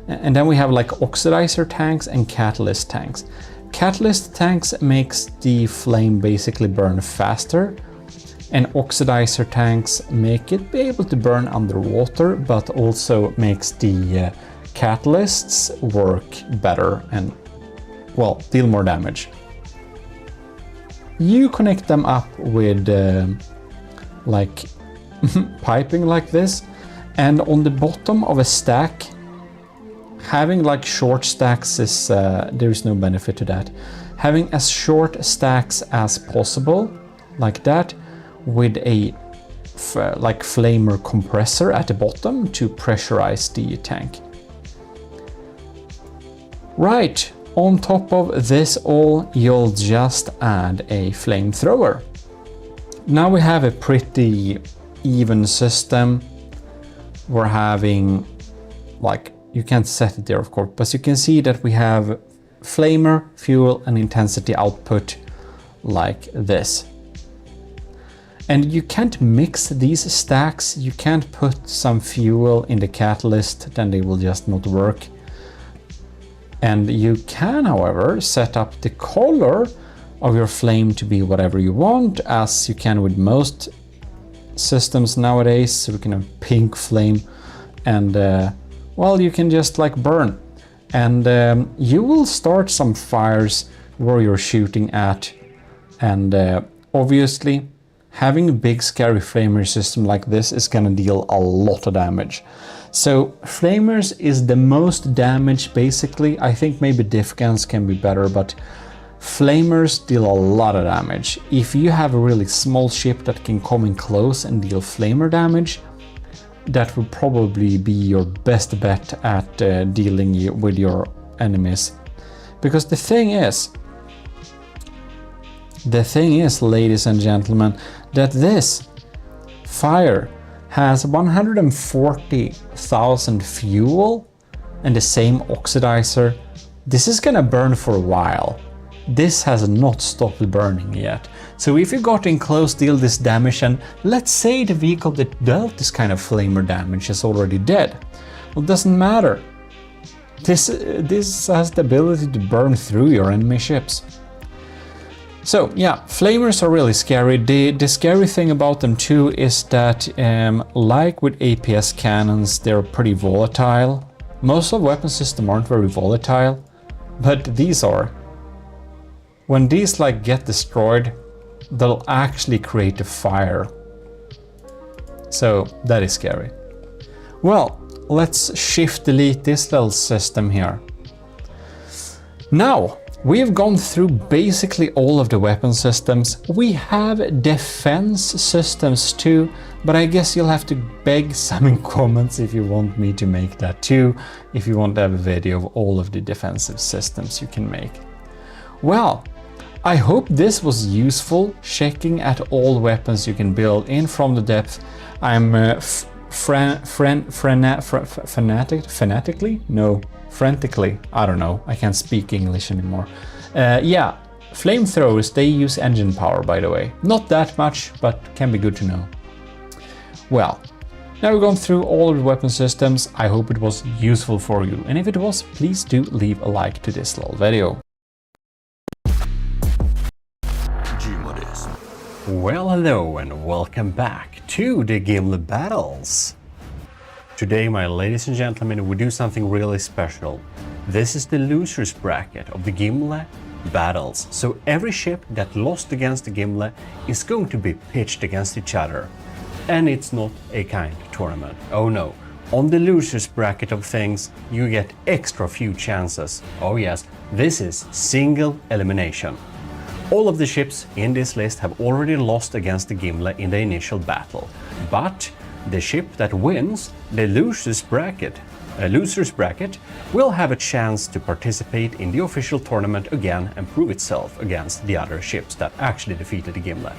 And then we have like oxidizer tanks and catalyst tanks. Catalyst tanks makes the flame basically burn faster, and oxidizer tanks make it be able to burn underwater, but also makes the catalysts work better and, well, deal more damage. You connect them up with like piping like this, and on the bottom of a stack, having like short stacks is there is no benefit to that. Having as short stacks as possible like that, with a like flamer compressor at the bottom to pressurize the tank. Right, on top of this all, you'll just add a flamethrower. Now we have a pretty even system. We're having, like, you can't set it there of course, but you can see that we have flamer, fuel and intensity output like this. And you can't mix these stacks. You can't put some fuel in the catalyst, then they will just not work. And you can, however, set up the color of your flame to be whatever you want, as you can with most systems nowadays. So we can have pink flame, and well, you can just like burn. And you will start some fires where you're shooting at, and obviously having a big scary flamer system like this is gonna deal a lot of damage. So flamers is the most damage basically. I think maybe diff guns can be better, but flamers deal a lot of damage. If you have a really small ship that can come in close and deal flamer damage, that would probably be your best bet at dealing with your enemies. Because the thing is, ladies and gentlemen, that this fire has 140,000 fuel and the same oxidizer. This is gonna burn for a while. This has not stopped burning yet. So if you got in close, deal this damage, and let's say the vehicle that dealt this kind of flamer damage is already dead. Well, it doesn't matter. This has the ability to burn through your enemy ships. So yeah, flamers are really scary. The scary thing about them too is that like with APS cannons, they're pretty volatile. Most of weapon systems aren't very volatile, but these are. When these like get destroyed, they'll actually create a fire. So that is scary. Well, let's shift delete this little system here. Now, we have gone through basically all of the weapon systems. We have defense systems too, but I guess you'll have to beg some in comments if you want me to make that too, if you want to have a video of all of the defensive systems you can make. Well, I hope this was useful, checking at all weapons you can build in From the Depth. I'm frantically, I don't know, I can't speak English anymore. Yeah, flamethrowers, they use engine power, by the way. Not that much, but can be good to know. Well, now we've gone through all of the weapon systems. I hope it was useful for you, and if it was, please do leave a like to this little video. GMODIST. Well, hello and welcome back to the Gimli Battles. Today, my ladies and gentlemen, we do something really special. This is the losers bracket of the Gimli battles. So every ship that lost against the Gimle is going to be pitched against each other. And it's not a kind tournament. Oh no. On the losers bracket of things, you get extra few chances. Oh yes, this is single elimination. All of the ships in this list have already lost against the Gimle in the initial battle. But the ship that wins the losers bracket will have a chance to participate in the official tournament again and prove itself against the other ships that actually defeated the Gimle.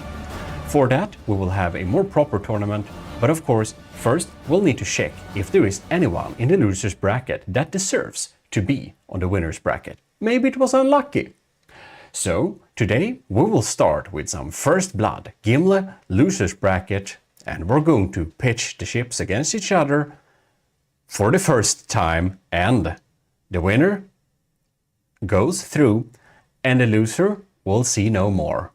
For that, we will have a more proper tournament, but of course, first we'll need to check if there is anyone in the losers bracket that deserves to be on the winners bracket. Maybe it was unlucky. So, today we will start with some first blood Gimle losers bracket, and we're going to pitch the ships against each other for the first time, and the winner goes through and the loser will see no more.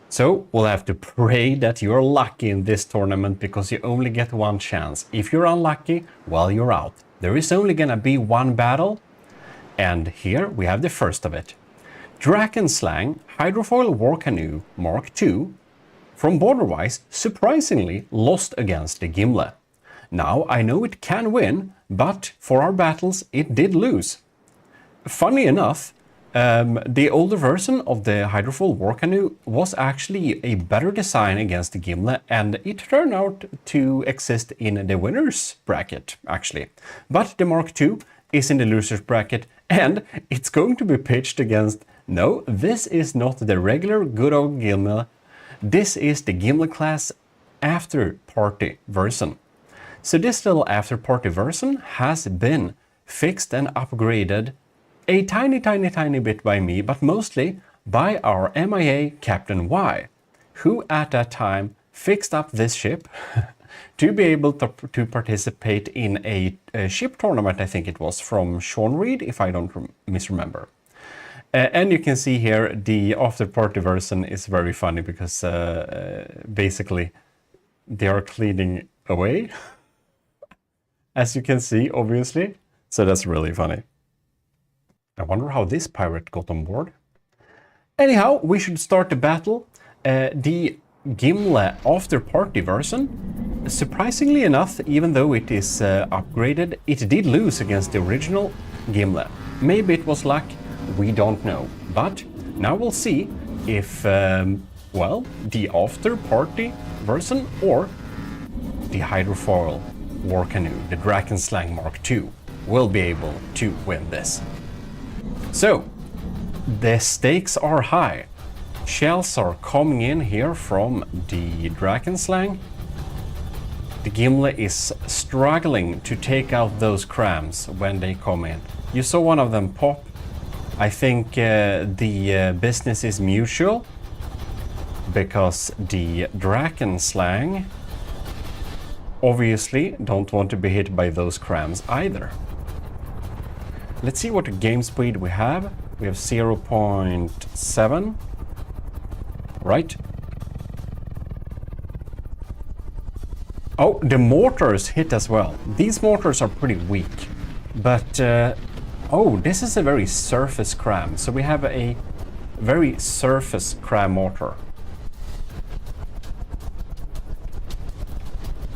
So we'll have to pray that you're lucky in this tournament, because you only get one chance. If you're unlucky, well, you're out. There is only gonna be one battle, and here we have the first of it. Drakenslang Hydrofoil War Canoe Mark II from Borderwise surprisingly lost against the Gimle. Now, I know it can win, but for our battles it did lose. Funny enough, the older version of the Hydrofoil War Canoe was actually a better design against the Gimle, and it turned out to exist in the winners bracket, actually. But the Mark II is in the losers bracket, and it's going to be pitched against... No, this is not the regular good old Gimle. This is the Gimle class after party version. So this little after party version has been fixed and upgraded a tiny bit by me, but mostly by our MIA Captain Y, who at that time fixed up this ship to be able to participate in a ship tournament, I think it was, from Sean Reed, if I don't misremember. And you can see here the after party version is very funny, because basically they are cleaning away, as you can see, obviously. So that's really funny. I wonder how this pirate got on board. Anyhow, we should start the battle. The Gimle after party version, surprisingly enough, even though it is upgraded, it did lose against the original Gimle. Maybe it was luck, we don't know. But now we'll see if, well, the after party version or the Hydrofoil War Canoe, the Drakenslang Mark II, will be able to win this. So, the stakes are high. Shells are coming in here from the Drakenslang. The Gimle is struggling to take out those crams when they come in. You saw one of them pop. I think the business is mutual, because the Drakenslang obviously don't want to be hit by those crams either. Let's see what game speed we have. We have 0.7. Right. Oh, the mortars hit as well. These mortars are pretty weak. But, oh, this is a very surface cram. So we have a very surface cram mortar.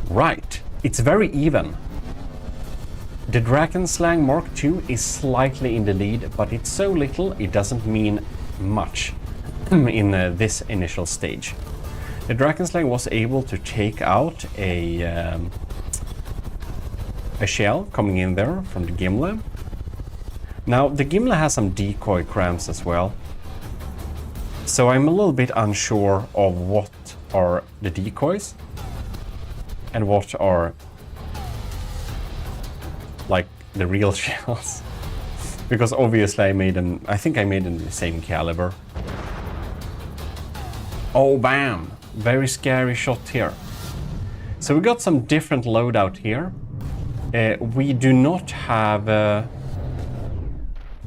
Right. It's very even. The Drakenslang Mark II is slightly in the lead, but it's so little it doesn't mean much in this initial stage. The Drakenslang was able to take out a shell coming in there from the Gimle. Now the Gimle has some decoy crams as well, so I'm a little bit unsure of what are the decoys and what are like the real shells, because obviously I think I made them the same caliber. Oh, bam! Very scary shot here. So we got some different loadout here. We do not have...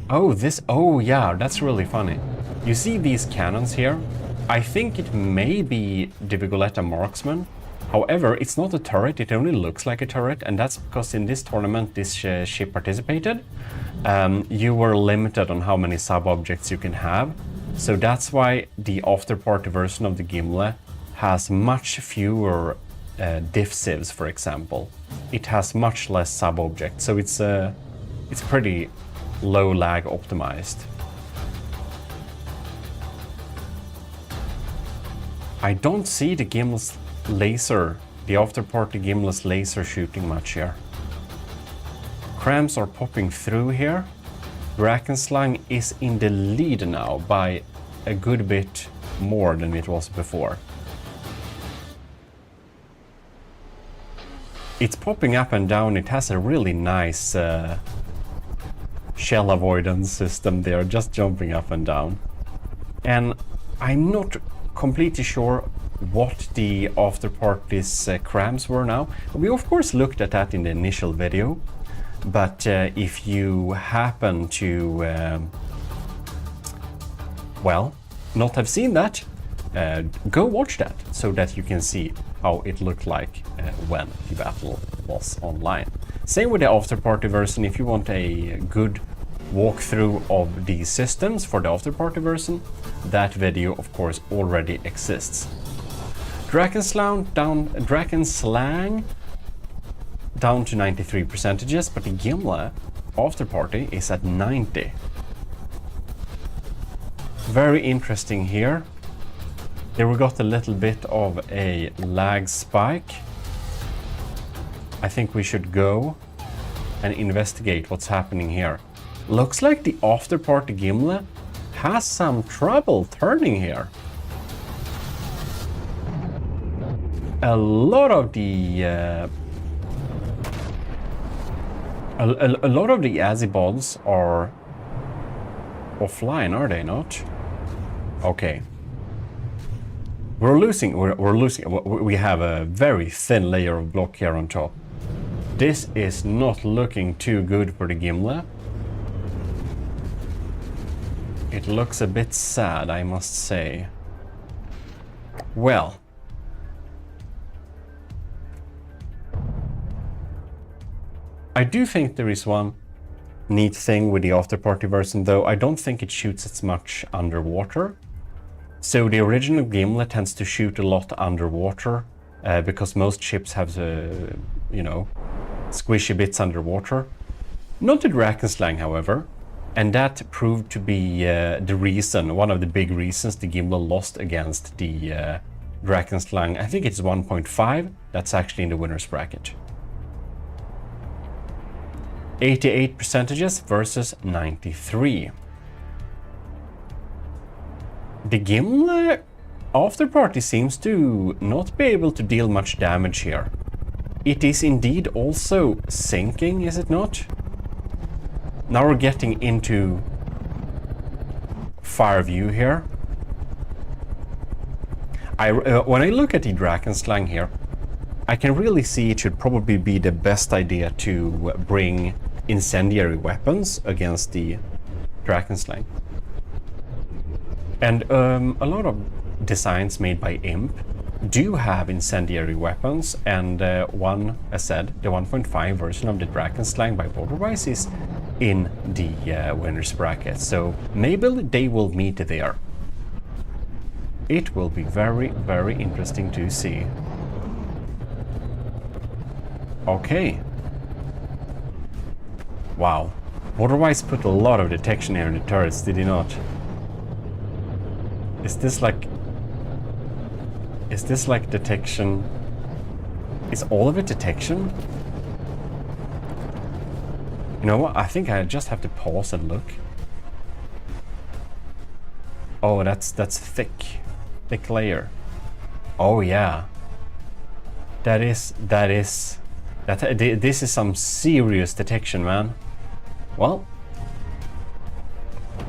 Oh yeah, that's really funny. You see these cannons here? I think it may be the Vigoletta Marksman. However, it's not a turret, it only looks like a turret, and that's because in this tournament this ship participated. you were limited on how many sub-objects you can have. So that's why the after-party version of the Gimle has much fewer diff sieves, for example. It has much less sub-objects, so it's pretty low lag optimized. I don't see the Gimle's laser, the after-party Gimle's laser shooting much here. Crams are popping through here. Drakenslang is in the lead now by a good bit more than it was before. It's popping up and down. It has a really nice shell avoidance system there, just jumping up and down. And I'm not completely sure what the after-party's crams were now. We of course looked at that in the initial video, but if you happen to well, not have seen that, go watch that so that you can see how it looked like when the battle was online. Same with the after-party version. If you want a good walkthrough of the systems for the after-party version, that video of course already exists. Drakenslang down to 93%, but the Gimle after-party is at 90. Very interesting here. Here we got a little bit of a lag spike. I think we should go and investigate what's happening here. Looks like the after-party Gimle has some trouble turning here. A lot of the a lot of the Azibods are offline, are they not? Okay. We're losing. We have a very thin layer of block here on top. This is not looking too good for the Gimle. It looks a bit sad, I must say. Well. I do think there is one neat thing with the after-party version, though. I don't think it shoots as much underwater. So the original Gimle tends to shoot a lot underwater because most ships have, you know, squishy bits underwater. Not the Drakenslang, however. And that proved to be the reason, one of the big reasons the Gimle lost against the Drakenslang. I think it's 1.5. That's actually in the winner's bracket. 88% versus 93. The Gimle after-party seems to not be able to deal much damage here. It is indeed also sinking, is it not? Now we're getting into fire view here. When I look at the Drakenslang here, I can really see it should probably be the best idea to bring incendiary weapons against the Drakenslang. And a lot of designs made by Imp do have incendiary weapons, and one, as said, the 1.5 version of the Drakenslang by Borderwise is in the winner's bracket, so maybe they will meet there. It will be very, very interesting to see. Okay. Wow. Borderwise put a lot of detection here in the turrets, did he not? Is this like detection? Is all of it detection? You know what? I think I just have to pause and look. Oh, that's thick layer. Oh yeah. This is some serious detection, man. Well,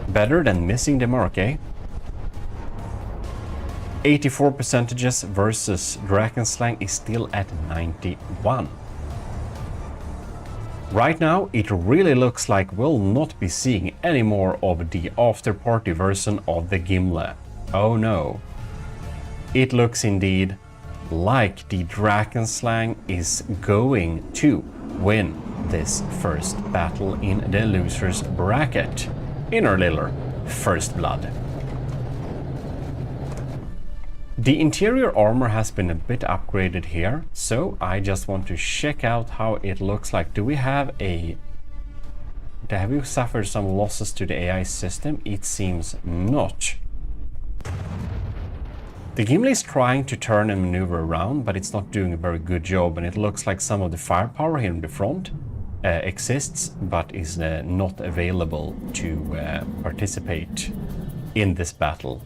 better than missing the mark, eh? 84% versus Drakenslang is still at 91. Right now, it really looks like we'll not be seeing any more of the after-party version of the Gimle. Oh no. It looks indeed like the Drakenslang is going to win this first battle in the loser's bracket. Inner Liller, First Blood. The interior armor has been a bit upgraded here, so I just want to check out how it looks like. Have we suffered some losses to the AI system? It seems not. The Gimli is trying to turn and maneuver around, but it's not doing a very good job, and it looks like some of the firepower here in the front exists, but is not available to participate in this battle.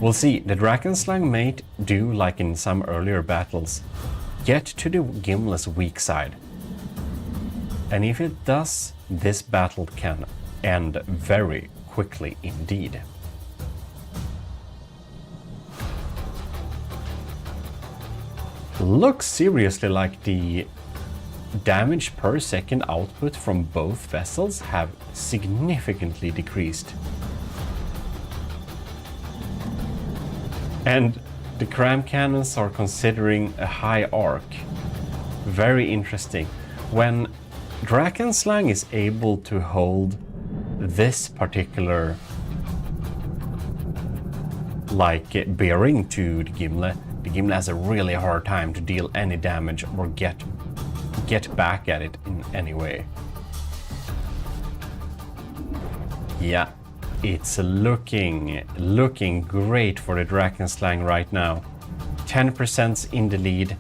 We'll see. The Drakenslang may do like in some earlier battles, get to the Gimli's weak side. And if it does, this battle can end very quickly indeed. Looks seriously like the damage per second output from both vessels have significantly decreased. And the cram cannons are considering a high arc. Very interesting. When Drakenslang is able to hold this particular bearing to the Gimli has a really hard time to deal any damage or get back at it in any way. Yeah, it's looking great for the Drakenslang right now. 10% in the lead.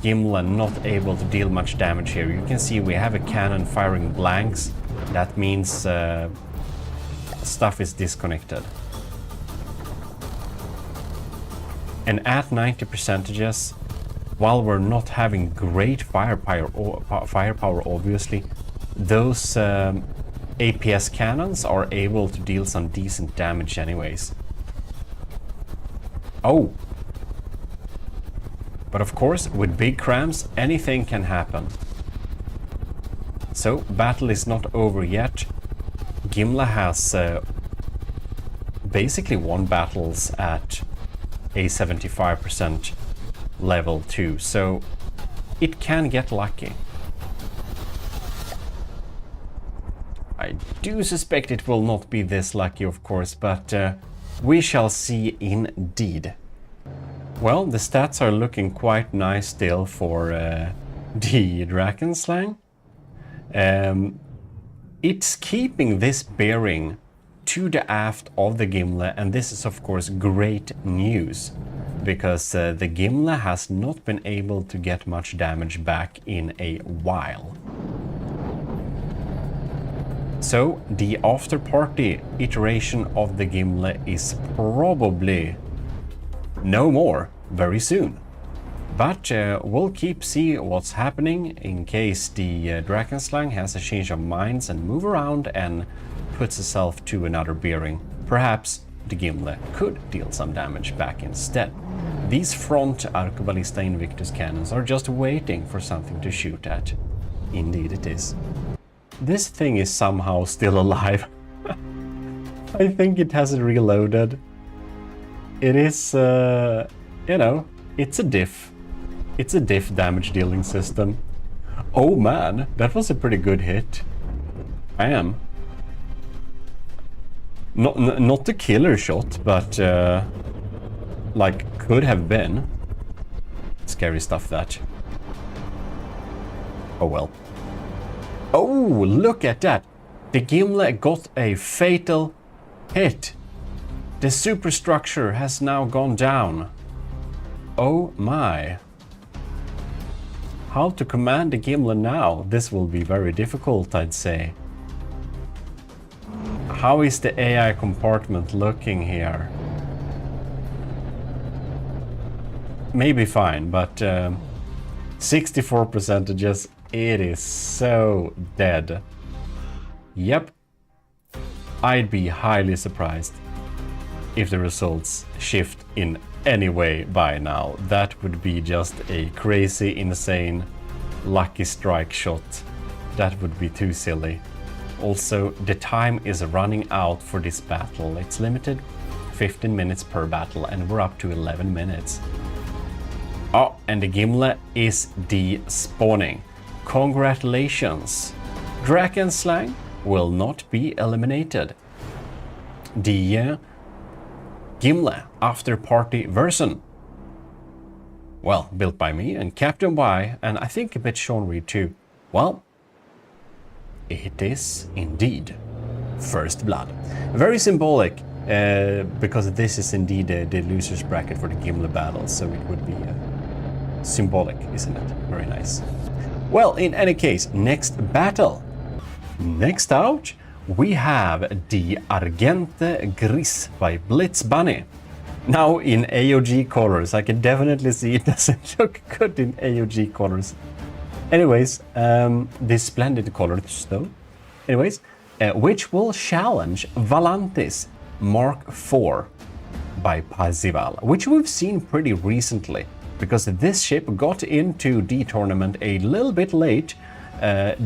Gimli not able to deal much damage here. You can see we have a cannon firing blanks. That means stuff is disconnected. And at 90%, while we're not having great firepower obviously, those APS cannons are able to deal some decent damage anyways. Oh! But of course, with big crams, anything can happen. So, battle is not over yet. Gimli has basically won battles at a 75% level too, so it can get lucky. I do suspect it will not be this lucky, of course, but we shall see indeed. Well, the stats are looking quite nice still for the Drakenslang. It's keeping this bearing to the aft of the Gimli, and this is of course great news, because the Gimli has not been able to get much damage back in a while. So the after party iteration of the Gimli is probably no more very soon. But we'll see what's happening in case the Drakenslang has a change of minds and move around and puts itself to another bearing. Perhaps the Gimli could deal some damage back instead. These front Arcoballista Invictus cannons are just waiting for something to shoot at. Indeed it is. This thing is somehow still alive. I think it hasn't reloaded. It is, you know, it's a diff. It's a diff damage dealing system. Oh man, that was a pretty good hit. Bam. Not the killer shot, but like could have been. Scary stuff that. Oh well. Oh, look at that. The Gimli got a fatal hit. The superstructure has now gone down. Oh my. How to command the Gimli now? This will be very difficult, I'd say. How is the AI compartment looking here? Maybe fine, but 64%, it is so dead. Yep. I'd be highly surprised if the results shift in any way by now. That would be just a crazy, insane, lucky strike shot. That would be too silly. Also, the time is running out for this battle. It's limited 15 minutes per battle, and we're up to 11 minutes. Oh, and the Gimli is despawning. Congratulations! Drakenslang will not be eliminated. The Gimle After Party version. Well, built by me and Captain Y, and I think a bit Sean Reed too. Well, it is indeed First Blood. Very symbolic, because this is indeed the loser's bracket for the Gimle battle, so it would be symbolic, isn't it? Very nice. Well, in any case, next battle. Next out, we have the Argente Gris by Blitz Bunny. Now in AOG colors. I can definitely see it doesn't look good in AOG colors. Anyways, this splendid colors though. Anyways, which will challenge Valantis Mark IV by Parzival, which we've seen pretty recently, because this ship got into the tournament a little bit late,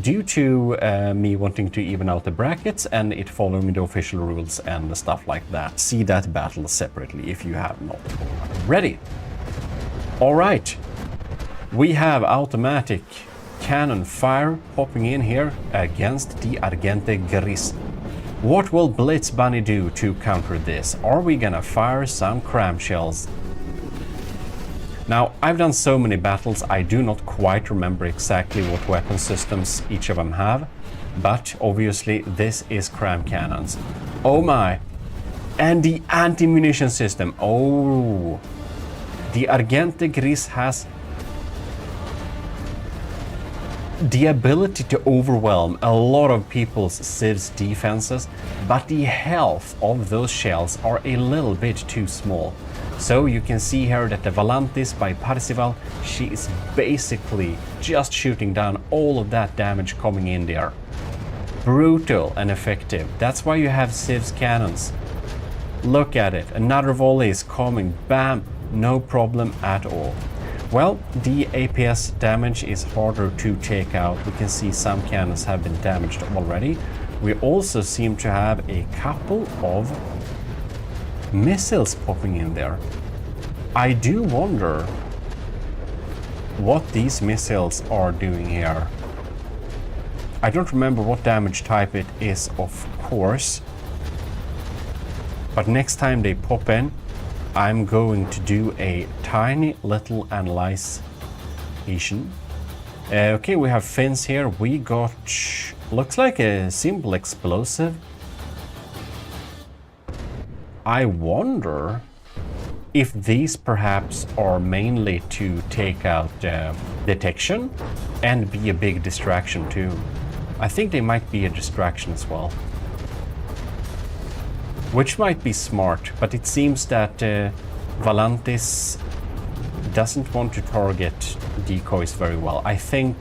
due to me wanting to even out the brackets and it following the official rules and stuff like that. See that battle separately if you have not already. Alright, we have automatic cannon fire popping in here against the Argente Gris. What will Blitz Bunny do to counter this? Are we gonna fire some cram shells? Now, I've done so many battles, I do not quite remember exactly what weapon systems each of them have, but obviously this is cram cannons. Oh my! And the anti-munition system. Oh! The Argente Gris has the ability to overwhelm a lot of people's Civ's defenses, but the health of those shells are a little bit too small. So you can see here that the Valantis by Parzival, she is basically just shooting down all of that damage coming in there. Brutal and effective. That's why you have Civ's cannons. Look at it. Another volley is coming. Bam! No problem at all. Well, the APS damage is harder to take out. We can see some cannons have been damaged already. We also seem to have a couple of missiles popping in there. I do wonder what these missiles are doing here. I don't remember what damage type it is, of course. But next time they pop in, I'm going to do a tiny little analyzation. Okay, we have fins here. We got, looks like a simple explosive. I wonder if these perhaps are mainly to take out detection and be a big distraction too. I think they might be a distraction as well. Which might be smart, but it seems that Valantis doesn't want to target decoys very well. I think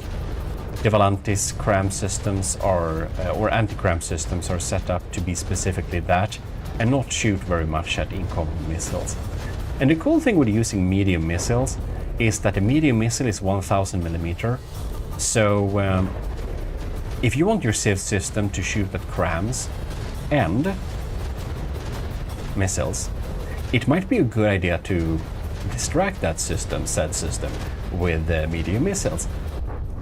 the Valantis cram systems are, or anti-cram systems are set up to be specifically that, and not shoot very much at incoming missiles. And the cool thing with using medium missiles is that a medium missile is 1000 millimeter. So if you want your Civ system to shoot at crams and missiles, it might be a good idea to distract that system, said system, with medium missiles.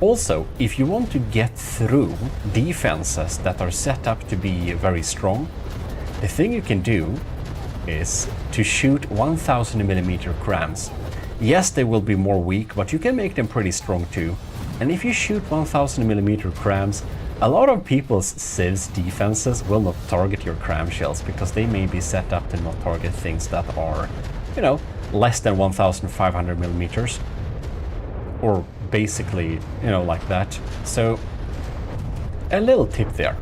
Also, if you want to get through defenses that are set up to be very strong, the thing you can do is to shoot 1000 millimeter crams. Yes, they will be more weak, but you can make them pretty strong too. And if you shoot 1000 millimeter crams, a lot of people's Civ's defenses will not target your cram shells because they may be set up to not target things that are, you know, less than 1500 millimeters. Or basically, you know, like that. So, a little tip there.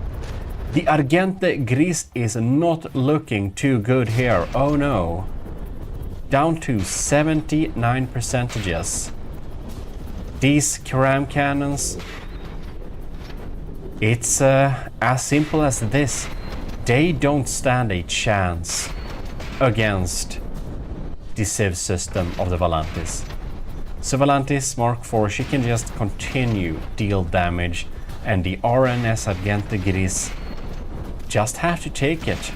The Argente Gris is not looking too good here. Oh no. Down to 79%. These cram cannons, it's as simple as this. They don't stand a chance against the Civ system of the Valantis. So Valantis Mark IV, she can just continue deal damage, and the RNS Argente Gris just have to take it.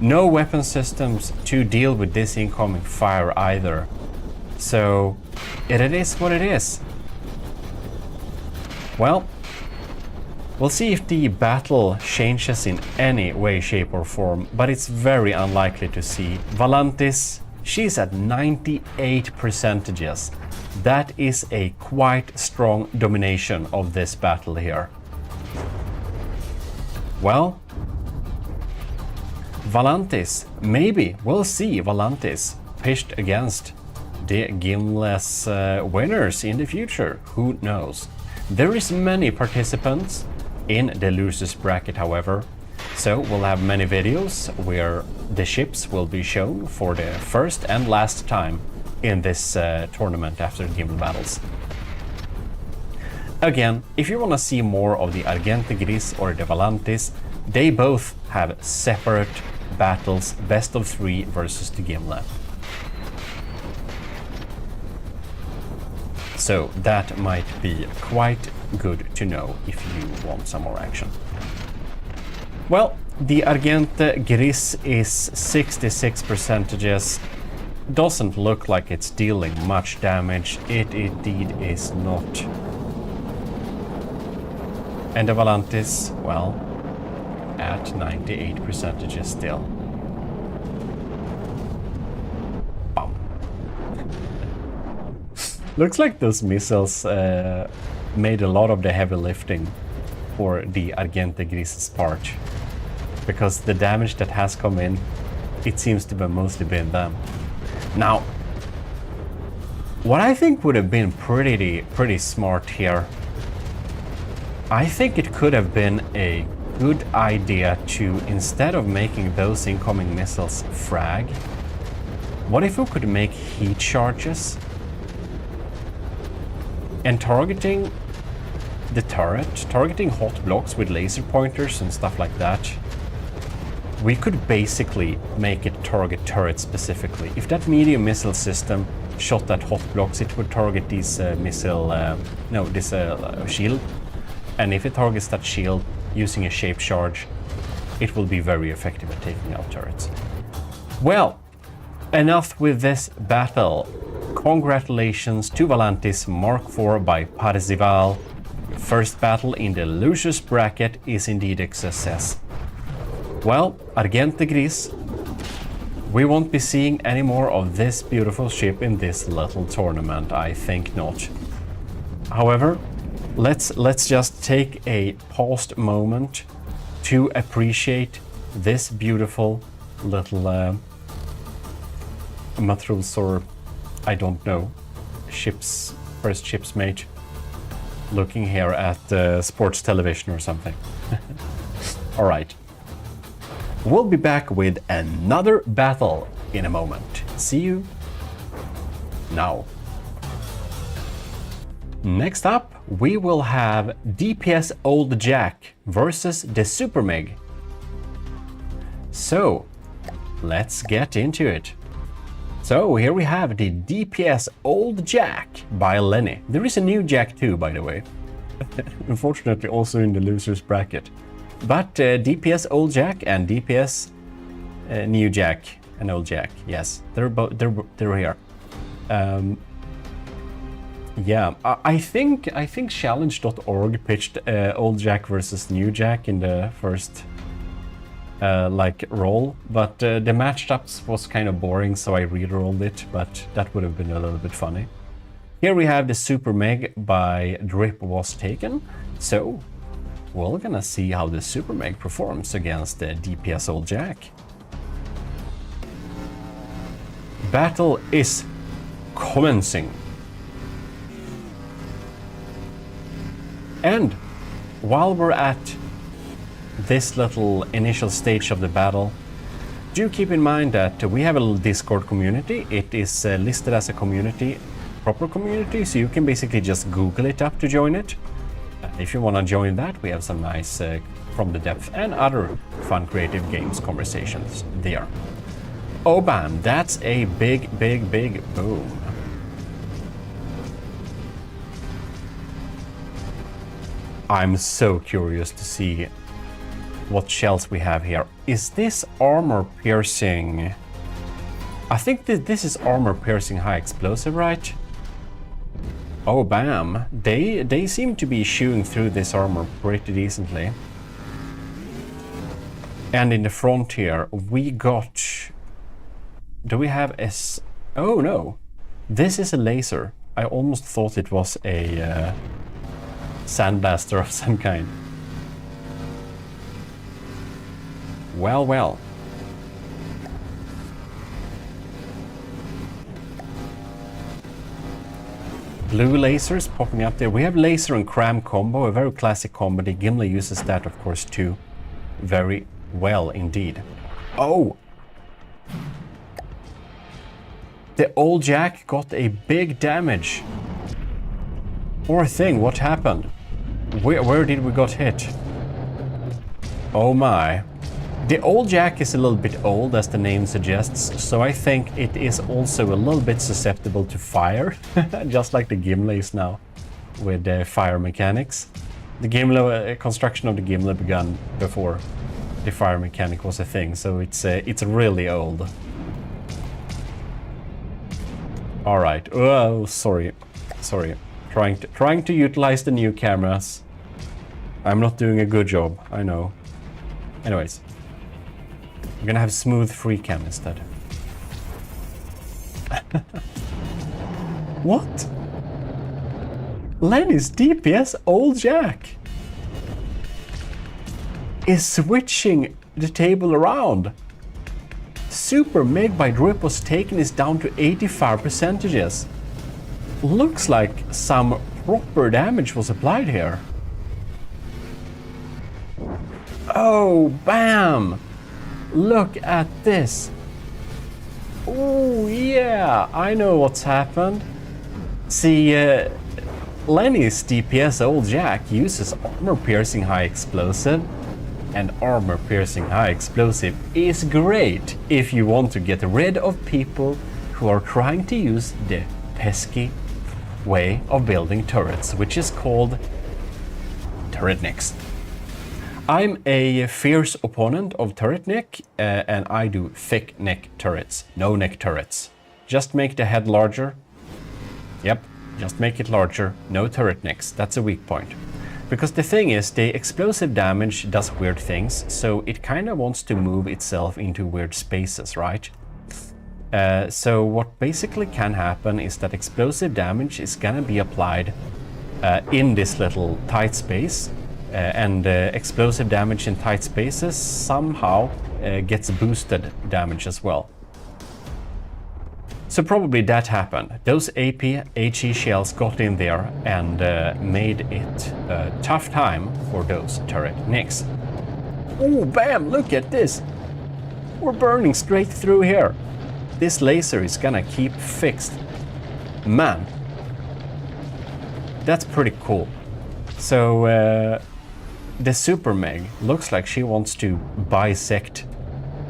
No weapon systems to deal with this incoming fire either. So it is what it is. Well, we'll see if the battle changes in any way, shape or form, but it's very unlikely to see. Valantis, she's at 98%. That is a quite strong domination of this battle here. Well, Valantis, maybe we'll see Valantis pitched against the Gimle's winners in the future. Who knows? There is many participants in the losers bracket, however, so we'll have many videos where the ships will be shown for the first and last time in this tournament after Gimle battles. Again, if you want to see more of the Argente Gris or the Valantis, they both have separate battles, best of 3 versus the Gimle. So that might be quite good to know if you want some more action. Well, the Argente Gris is 66%. Doesn't look like it's dealing much damage. It indeed is not. And the Valantis, well, at 98% still. Bum. Looks like those missiles made a lot of the heavy lifting for the Argente Gris's part. Because the damage that has come in, it seems to have mostly been them. Now, what I think would have been pretty smart here, I think it could have been a good idea to, instead of making those incoming missiles frag, what if we could make heat charges and targeting the turret, targeting hot blocks with laser pointers and stuff like that. We could basically make it target turrets specifically. If that medium missile system shot at hot blocks, it would target these shield. And if it targets that shield using a shape charge, it will be very effective at taking out turrets. Well, enough with this battle. Congratulations to Valantis Mark IV by Parzival. First battle in the losers bracket is indeed a success. Well, Argente Gris, we won't be seeing any more of this beautiful ship in this little tournament, I think not. However, let's just take a paused moment to appreciate this beautiful little matros, or I don't know, first ship's mate, looking here at sports television or something. All right. We'll be back with another battle in a moment. See you now. Next up, we will have DPS Old Jack versus the Super Meg. So, let's get into it. So, here we have the DPS Old Jack by Lenny. There is a new Jack too, by the way. Unfortunately, also in the losers bracket. But DPS Old Jack and DPS New Jack and Old Jack, yes, they're here. Yeah, I think challenge.org pitched Old Jack versus New Jack in the first roll, but the matchups was kind of boring, so I re-rolled it, but that would have been a little bit funny. Here we have the Super Meg by Drip was taken, so we're gonna see how the Super Meg performs against the DPS Old Jack. Battle is commencing. And while we're at this little initial stage of the battle, do keep in mind that we have a little Discord community. It is listed as a community, proper community, so you can basically just Google it up to join it. If you want to join that, we have some nice From the Depth and other fun creative games conversations there. Oh bam, that's a big boom. I'm so curious to see what shells we have here. Is this armor piercing? I think that this is armor piercing high explosive, right? Oh, bam. They seem to be chewing through this armor pretty decently. And in the front here, we got... Do we have a... Oh, no. This is a laser. I almost thought it was a sandblaster of some kind. Well, well. Blue lasers popping up there. We have laser and cram combo, a very classic combo. The Gimli uses that, of course, too. Very well indeed. Oh! The old Jack got a big damage. Poor thing, what happened? Where did we got hit? Oh my. The old Jack is a little bit old, as the name suggests, so I think it is also a little bit susceptible to fire, just like the Gimli is now, with fire mechanics. The Gimli construction of the Gimli began before the fire mechanic was a thing, so it's really old. All right. Oh, sorry. Trying to utilize the new cameras. I'm not doing a good job, I know. Anyways. I'm gonna have smooth free cam instead. What? Lenny's DPS old Jack is switching the table around. Super Meg by Drip was taken is down to 85%. Looks like some proper damage was applied here. Oh, bam! Look at this. Oh, yeah, I know what's happened. See, Lenny's DPS old Jack uses armor-piercing high explosive, and armor-piercing high explosive is great if you want to get rid of people who are trying to use the pesky way of building turrets, which is called Tournamnets. I'm a fierce opponent of turret neck, and I do thick neck turrets, no neck turrets. Just make the head larger. Yep, just make it larger, no turret necks, that's a weak point. Because the thing is, the explosive damage does weird things, so it kind of wants to move itself into weird spaces, right? So what basically can happen is that explosive damage is gonna be applied in this little tight space, and explosive damage in tight spaces somehow gets boosted damage as well. So probably that happened. Those AP HE shells got in there and made it a tough time for those turret nicks. Oh, bam! Look at this! We're burning straight through here. This laser is gonna keep fixed. Man, that's pretty cool. So the Super Meg looks like she wants to bisect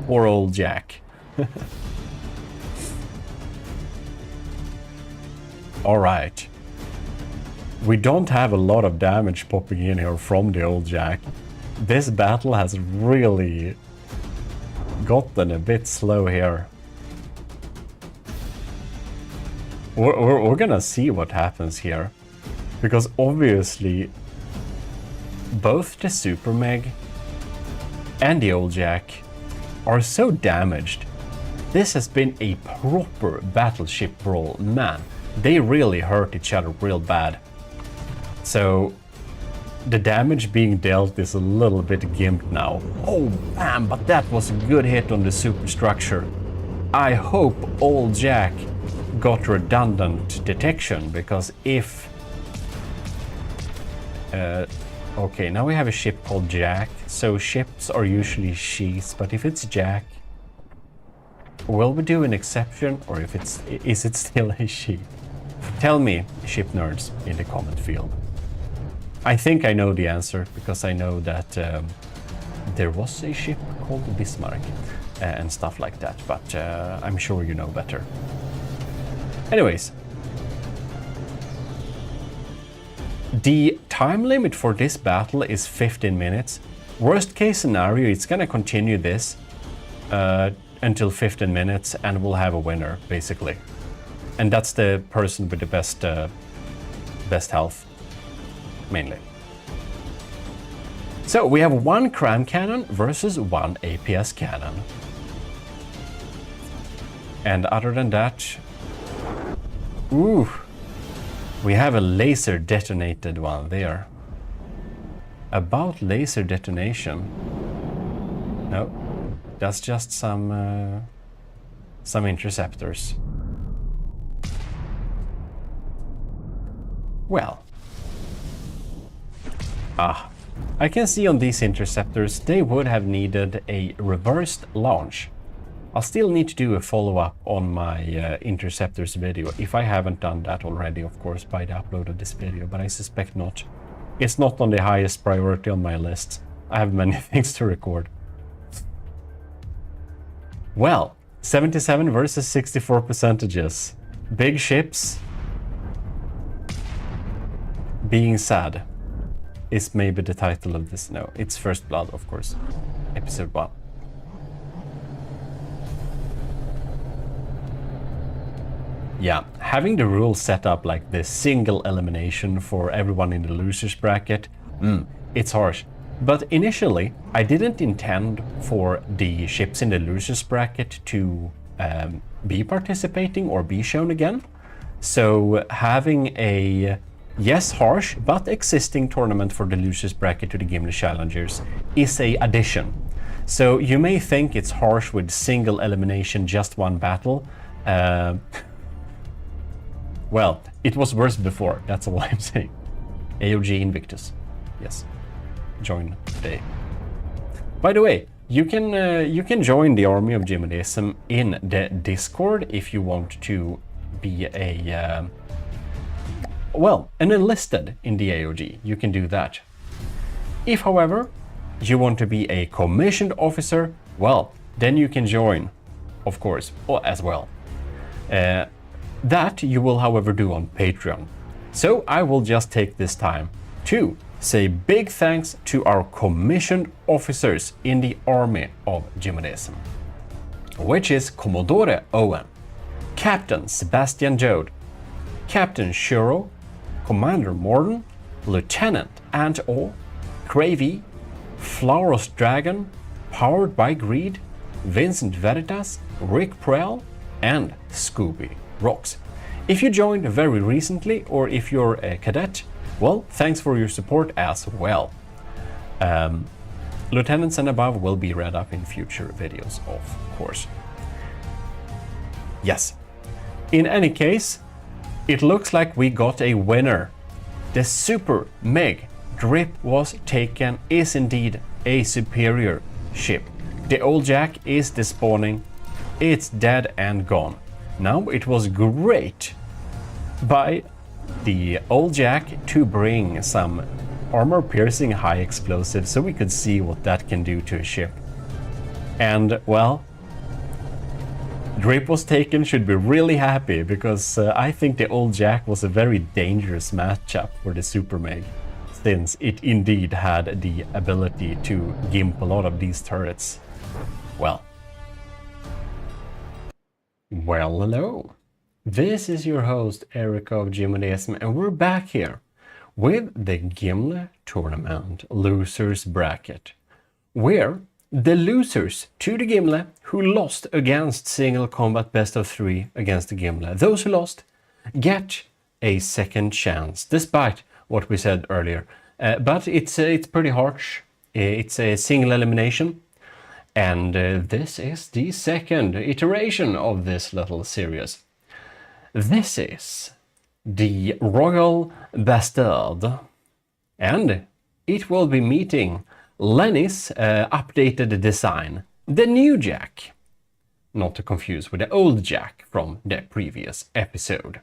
poor old Jack. Alright. We don't have a lot of damage popping in here from the old Jack. This battle has really gotten a bit slow here. We're gonna see what happens here. Because obviously both the Super Meg and the old Jack are so damaged. This has been a proper battleship brawl, man. They really hurt each other real bad. So the damage being dealt is a little bit gimped now. Oh, bam, but that was a good hit on the superstructure. I hope old Jack got redundant detection, because if... okay, now we have a ship called Jack, so ships are usually she's, but if it's Jack, will we do an exception, or if is it still a she? Tell me, ship nerds, in the comment field. I think I know the answer, because I know that there was a ship called Bismarck and stuff like that, but I'm sure you know better. Anyways, the time limit for this battle is 15 minutes. Worst case scenario, it's gonna continue this until 15 minutes and we'll have a winner, basically. And that's the person with the best best health, mainly. So we have one cram cannon versus one APS cannon. And other than that, ooh, we have a laser detonated one there. About laser detonation, no, that's just some interceptors. Well, I can see on these interceptors they would have needed a reversed launch. I'll still need to do a follow-up on my interceptors video, if I haven't done that already, of course, by the upload of this video, but I suspect not. It's not on the highest priority on my list. I have many things to record. Well, 77 versus 64 percentages. Big ships being sad is maybe the title of this. No, it's First Blood, of course. Episode 1. Yeah, having the rules set up like this single elimination for everyone in the losers bracket, it's harsh. But initially, I didn't intend for the ships in the losers bracket to be participating or be shown again. So having a, yes, harsh, but existing tournament for the losers bracket to the Gimli Challengers is a addition. So you may think it's harsh with single elimination, just one battle. Well, it was worse before, that's all I'm saying. AOG Invictus. Yes. Join today. By the way, you can join the army of GMODISM in the Discord if you want to be a well, an enlisted in the AOG. You can do that. If, however, you want to be a commissioned officer, well, then you can join, of course, as well. That you will, however, do on Patreon. So I will just take this time to say big thanks to our commissioned officers in the army of GMODISM, which is Commodore Owen, Captain Sebastian Jode, Captain Shuro, Commander Morden, Lieutenant Ant-O, Cravey, Flauros Dragon, Powered by Greed, Vincent Veritas, Rick Prell, and Scooby Rocks. If you joined very recently, or if you're a cadet, well, thanks for your support as well. Lieutenants and above will be read up in future videos, of course. Yes. In any case, it looks like we got a winner. The Super Meg Drip was taken, is indeed a superior ship. The Old Jack is despawning. It's dead and gone. Now, it was great by the Old Jack to bring some armor-piercing high explosives so we could see what that can do to a ship. And, well, Drip was taken should be really happy, because I think the Old Jack was a very dangerous matchup for the Super Meg, since it indeed had the ability to gimp a lot of these turrets. Well, hello. This is your host, Eric of GMODISM, and we're back here with the Gimli Tournament Losers Bracket, where the losers to the Gimli who lost against single combat best of 3 against the Gimli, those who lost, get a second chance, despite what we said earlier. But it's pretty harsh. It's a single elimination. And this is the second iteration of this little series. This is the Royal Bastard, and it will be meeting Lenny's updated design, the new Jack. Not to confuse with the old Jack from the previous episode.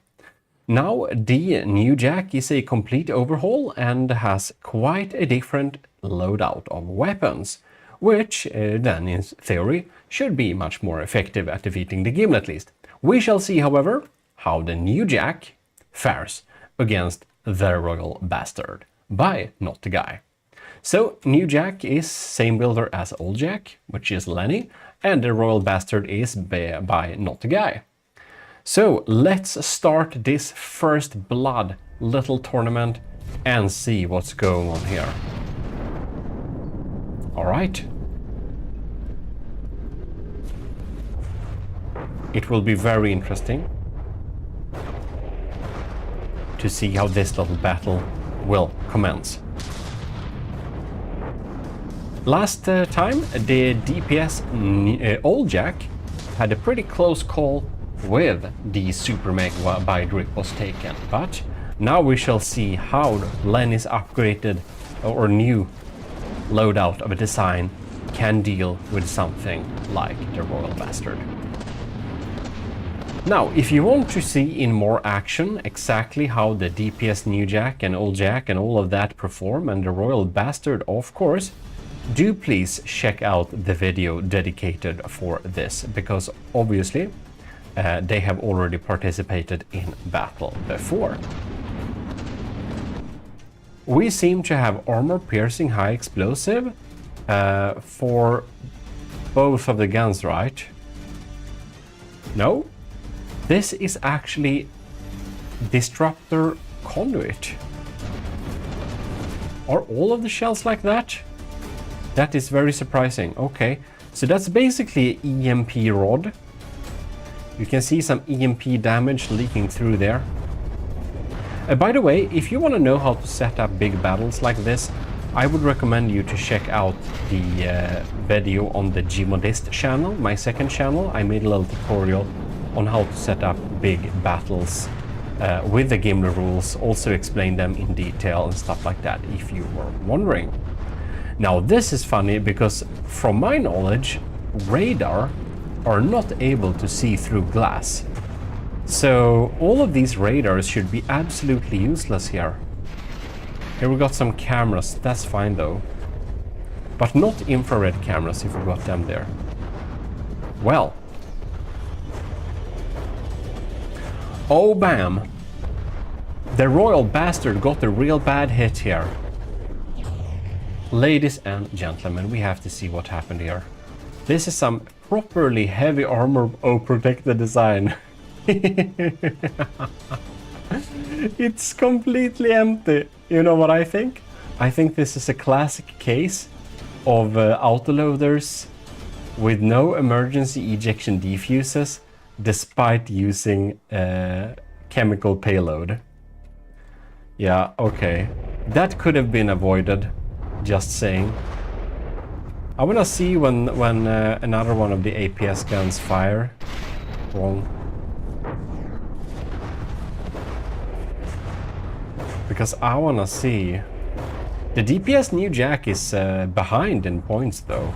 Now, the new Jack is a complete overhaul and has quite a different loadout of weapons, which then in theory should be much more effective at defeating the Gimli at least. We shall see, however, how the new Jack fares against the Royal Bastard by Not the Guy. So, new Jack is same builder as old Jack, which is Lenny, and the Royal Bastard is by Not the Guy. So, let's start this first blood little tournament and see what's going on here. All right. It will be very interesting to see how this little battle will commence. Last time, the DPS Old Jack had a pretty close call with the Super Mega Bide Grip was taken, but now we shall see how Lenny's upgraded or new loadout of a design can deal with something like the Royal Bastard. Now, if you want to see in more action exactly how the DPS New Jack and Old Jack and all of that perform, and the Royal Bastard of course, do please check out the video dedicated for this, because obviously they have already participated in battle before. We seem to have armor piercing high explosive for both of the guns, right? No? This is actually disruptor conduit. Are all of the shells like that? That is very surprising. Okay, so that's basically EMP rod. You can see some EMP damage leaking through there. By the way, if you want to know how to set up big battles like this, I would recommend you to check out the video on the GMODIST channel, my second channel. I made a little tutorial on how to set up big battles with the Gimli rules, also explain them in detail and stuff like that, if you were wondering. Now this is funny because from my knowledge, radar are not able to see through glass. So all of these radars should be absolutely useless here. Here we got some cameras, that's fine though. But not infrared cameras if we got them there. Well. Oh bam! The Royal Bastard got a real bad hit here. Ladies and gentlemen, we have to see what happened here. This is some properly heavy armor protected design. It's completely empty. You know what I think? I think this is a classic case of autoloaders with no emergency ejection defuses despite using chemical payload. Yeah, okay. That could have been avoided, just saying. I wanna see when another one of the APS guns fire. Wrong. Because I wanna see. The DPS New Jack is behind in points though.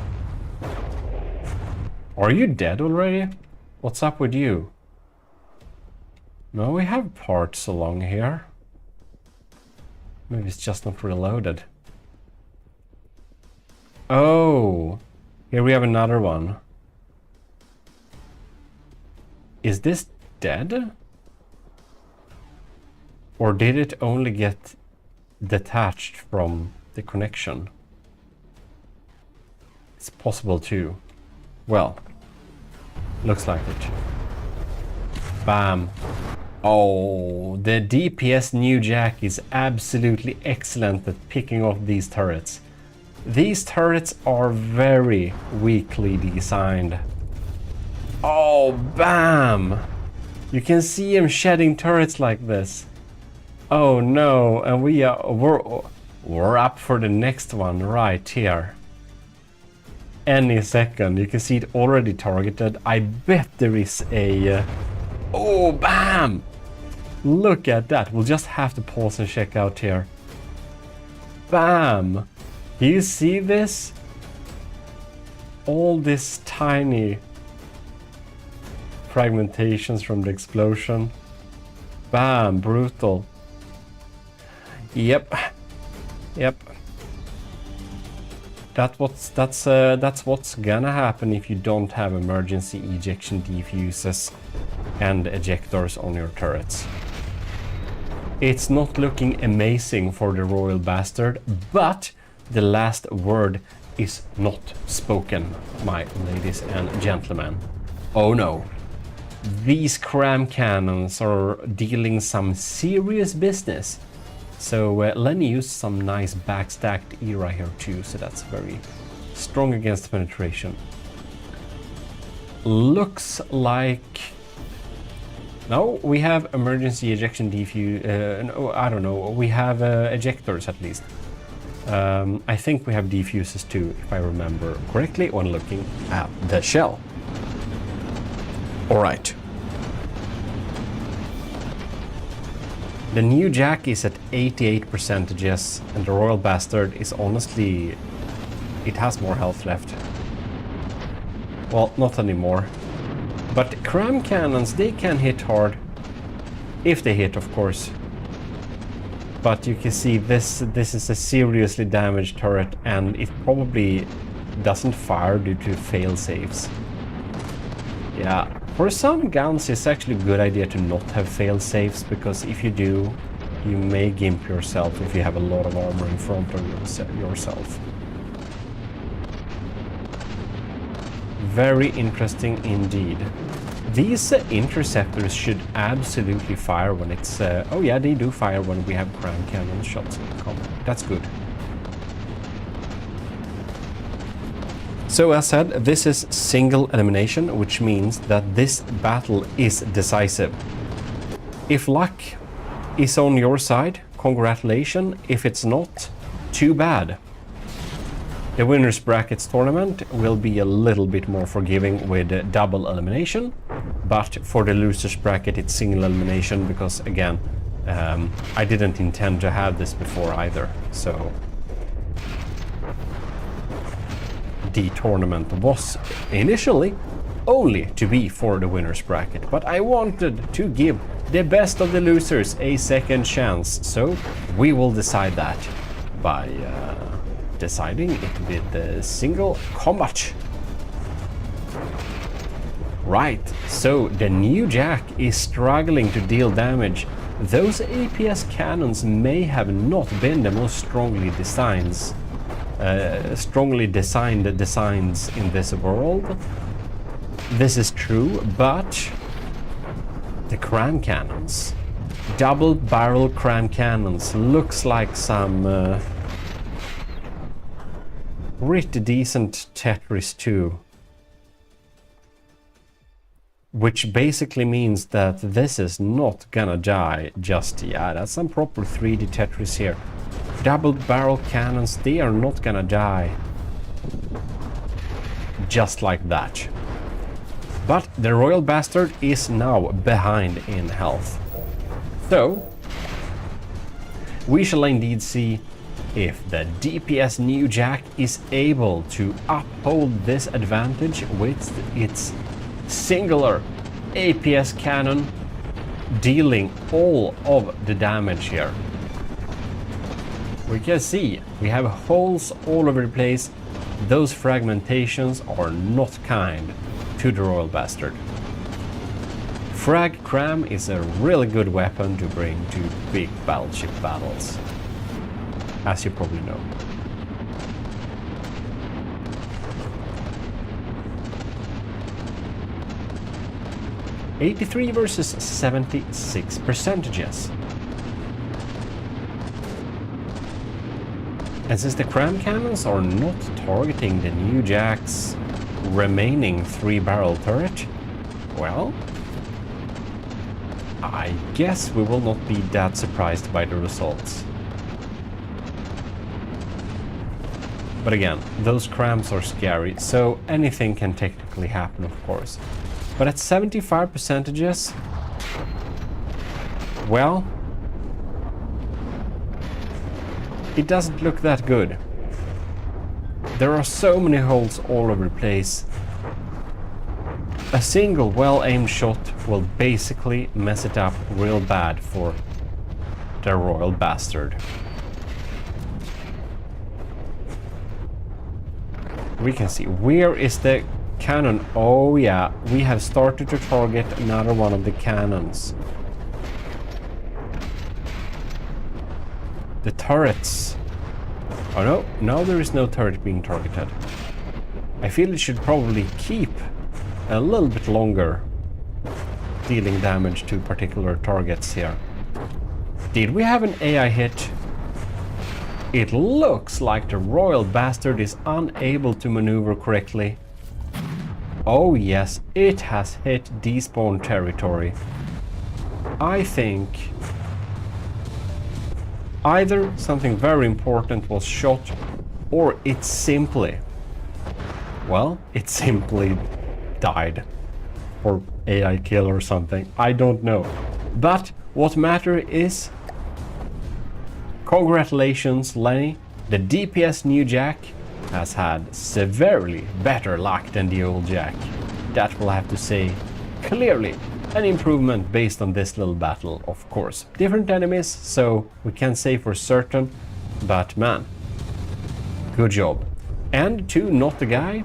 Are you dead already? What's up with you? No, we have parts along here. Maybe it's just not reloaded. Oh, here we have another one. Is this dead? Or did it only get detached from the connection? It's possible too. Well, looks like it. Bam. Oh, the DPS New Jack is absolutely excellent at picking off these turrets. These turrets are very weakly designed. Oh, bam! You can see him shedding turrets like this. Oh no, and we're up for the next one right here. Any second. You can see it already targeted. I bet there is a... oh, bam! Look at that. We'll just have to pause and check out here. Bam! Do you see this? All this tiny fragmentations from the explosion. Bam! Brutal. Yep. Yep. That's what's gonna happen if you don't have emergency ejection defuses and ejectors on your turrets. It's not looking amazing for the Royal Bastard, but the last word is not spoken, my ladies and gentlemen. Oh no. these cram cannons are dealing some serious business. So Lenny used some nice backstacked era here too, so that's very strong against penetration. Looks like... No, we have emergency ejection defuse... no, I don't know, we have ejectors at least. I think we have defuses too, if I remember correctly when looking at the shell. Alright. The new Jack is at 88%, yes, and the Royal Bastard is honestly... it has more health left. Well, not anymore. But cram cannons, they can hit hard. If they hit, of course. But you can see this is a seriously damaged turret, and it probably doesn't fire due to fail safes. Yeah, for some guns it's actually a good idea to not have fail safes, because if you do, you may gimp yourself if you have a lot of armor in front of yourself. Very interesting indeed. These interceptors should absolutely fire when it's... oh yeah, they do fire when we have cram cannon shots in combat. That's good. So as said, this is single elimination, which means that this battle is decisive. If luck is on your side, congratulations. If it's not, too bad. The winners brackets tournament will be a little bit more forgiving with double elimination, but for the losers bracket it's single elimination because, again, I didn't intend to have this before either, so the tournament was initially only to be for the winners bracket, but I wanted to give the best of the losers a second chance, so we will decide that by deciding it with the single combat. Right, so the new Jack is struggling to deal damage. Those APS cannons may have not been the most strongly designed designs in this world. This is true, but the cram cannons, double barrel cram cannons, looks like some pretty decent Tetris too. Which basically means that this is not gonna die just yet. That's some proper 3D Tetris here. Double barrel cannons, they are not gonna die just like that. But the Royal Bastard is now behind in health. So we shall indeed see if the DPS New Jack is able to uphold this advantage with its singular APS cannon dealing all of the damage here. We can see we have holes all over the place. Those fragmentations are not kind to the Royal Bastard. Frag Cram is a really good weapon to bring to big battleship battles, as you probably know. $83 versus 76 percentages. And since the cram cannons are not targeting the new Jack's remaining 3-barrel turret, well, I guess we will not be that surprised by the results. But again, those crams are scary, so anything can technically happen, of course. But at 75 percentages, well, it doesn't look that good. There are so many holes all over the place. A single well-aimed shot will basically mess it up real bad for the Royal Bastard. We can see, where is the cannon? Oh yeah, we have started to target another one of the cannons. The turrets. Oh no, now there is no turret being targeted. I feel it should probably keep a little bit longer dealing damage to particular targets here. Did we have an AI hit? It looks like the Royal Bastard is unable to maneuver correctly. Oh yes, it has hit despawn territory. I think either something very important was shot, or it simply died. Or AI kill or something, I don't know. But what matters is, congratulations Lenny, the DPS new Jack has had severely better luck than the old Jack. That will have to say clearly an improvement based on this little battle, of course. Different enemies, so we can't say for certain, but man, good job. And to Not the Guy,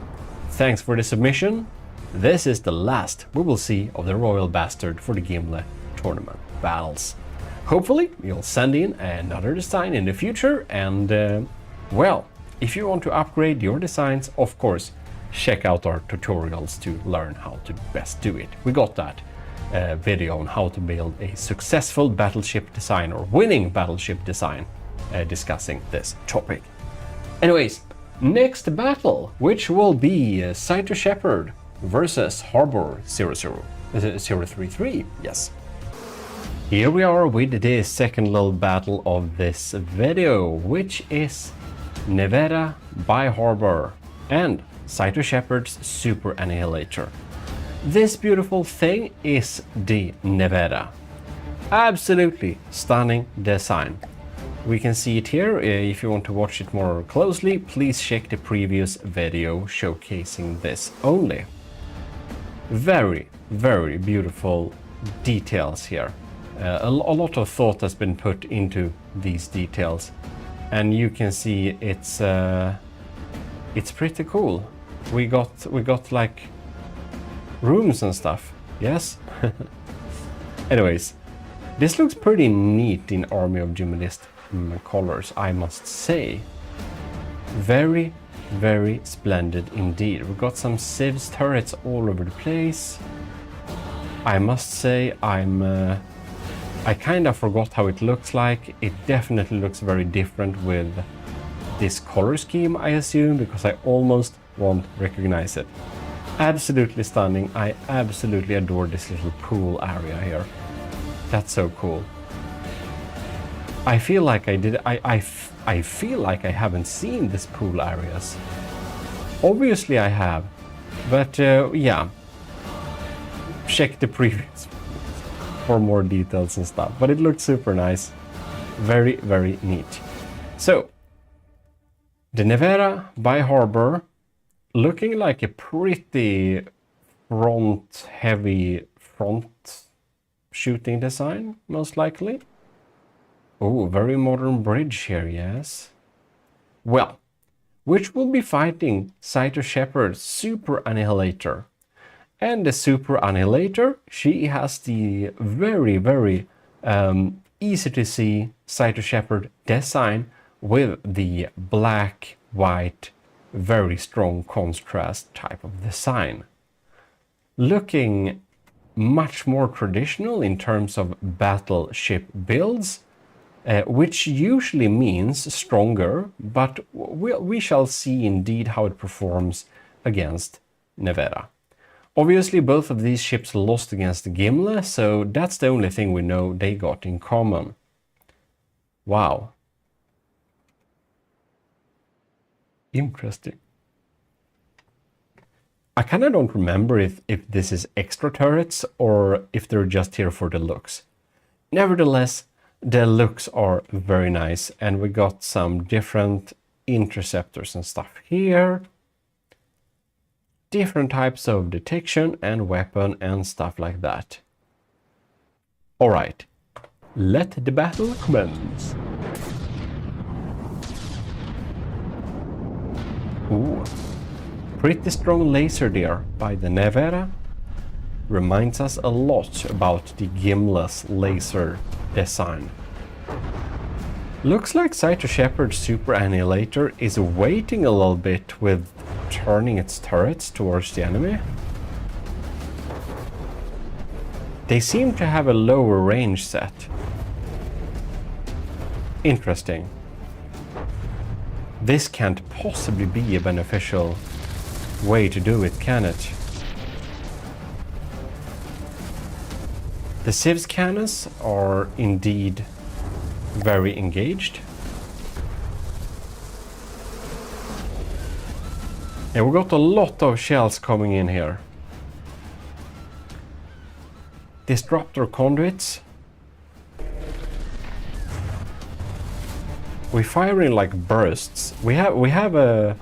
thanks for the submission. This is the last we will see of the Royal Bastard for the Gimle tournament battles. Hopefully you'll send in another design in the future, and well, if you want to upgrade your designs, of course, check out our tutorials to learn how to best do it. We got that video on how to build a successful battleship design or winning battleship design discussing this topic. Anyways, next battle, which will be Scyther Shepherd versus Harbor 033, yes. Here we are with the second little battle of this video, which is Nevada by Harbor and Scyther Shepherd's Super Annihilator. This beautiful thing is the Nevada. Absolutely stunning design. We can see it here. If you want to watch it more closely, please check the previous video showcasing this only. Very, very beautiful details here. A lot of thought has been put into these details, and you can see it's pretty cool. We got like rooms and stuff. Yes. Anyways, this looks pretty neat in Army of GMODIST colors, I must say. Very, very splendid indeed. We got some civs turrets all over the place. I must say I kind of forgot how it looks like. It definitely looks very different with this color scheme, I assume, because I almost won't recognize it. Absolutely stunning. I absolutely adore this little pool area here. That's so cool. I feel like I feel like I haven't seen this pool areas. Obviously I have, but yeah. Check the previous for more details and stuff, but it looks super nice. Very, very neat. So, the Nevada by Harbor, looking like a pretty heavy front shooting design, most likely. Oh, very modern bridge here, yes. Well, which will be fighting Scyther Shepherd's Super Annihilator. And the Super Annihilator, she has the very, very easy to see Scyther Shepherd design with the black, white, very strong contrast type of design. Looking much more traditional in terms of battleship builds, which usually means stronger, but we shall see indeed how it performs against Nevada. Obviously, both of these ships lost against the Gimle, so that's the only thing we know they got in common. Wow. Interesting. I kind of don't remember if this is extra turrets or if they're just here for the looks. Nevertheless, the looks are very nice, and we got some different interceptors and stuff here. Different types of detection and weapon and stuff like that. Alright, let the battle commence. Ooh, pretty strong laser there by the Nevada. Reminds us a lot about the Gimle's laser design. Looks like Scyther Shepherd's Super Annihilator is waiting a little bit with turning its turrets towards the enemy. They seem to have a lower range set. Interesting. This can't possibly be a beneficial way to do it, can it? The Civs cannons are indeed very engaged. And we got a lot of shells coming in here. Disruptor conduits. We fire in like bursts. We have a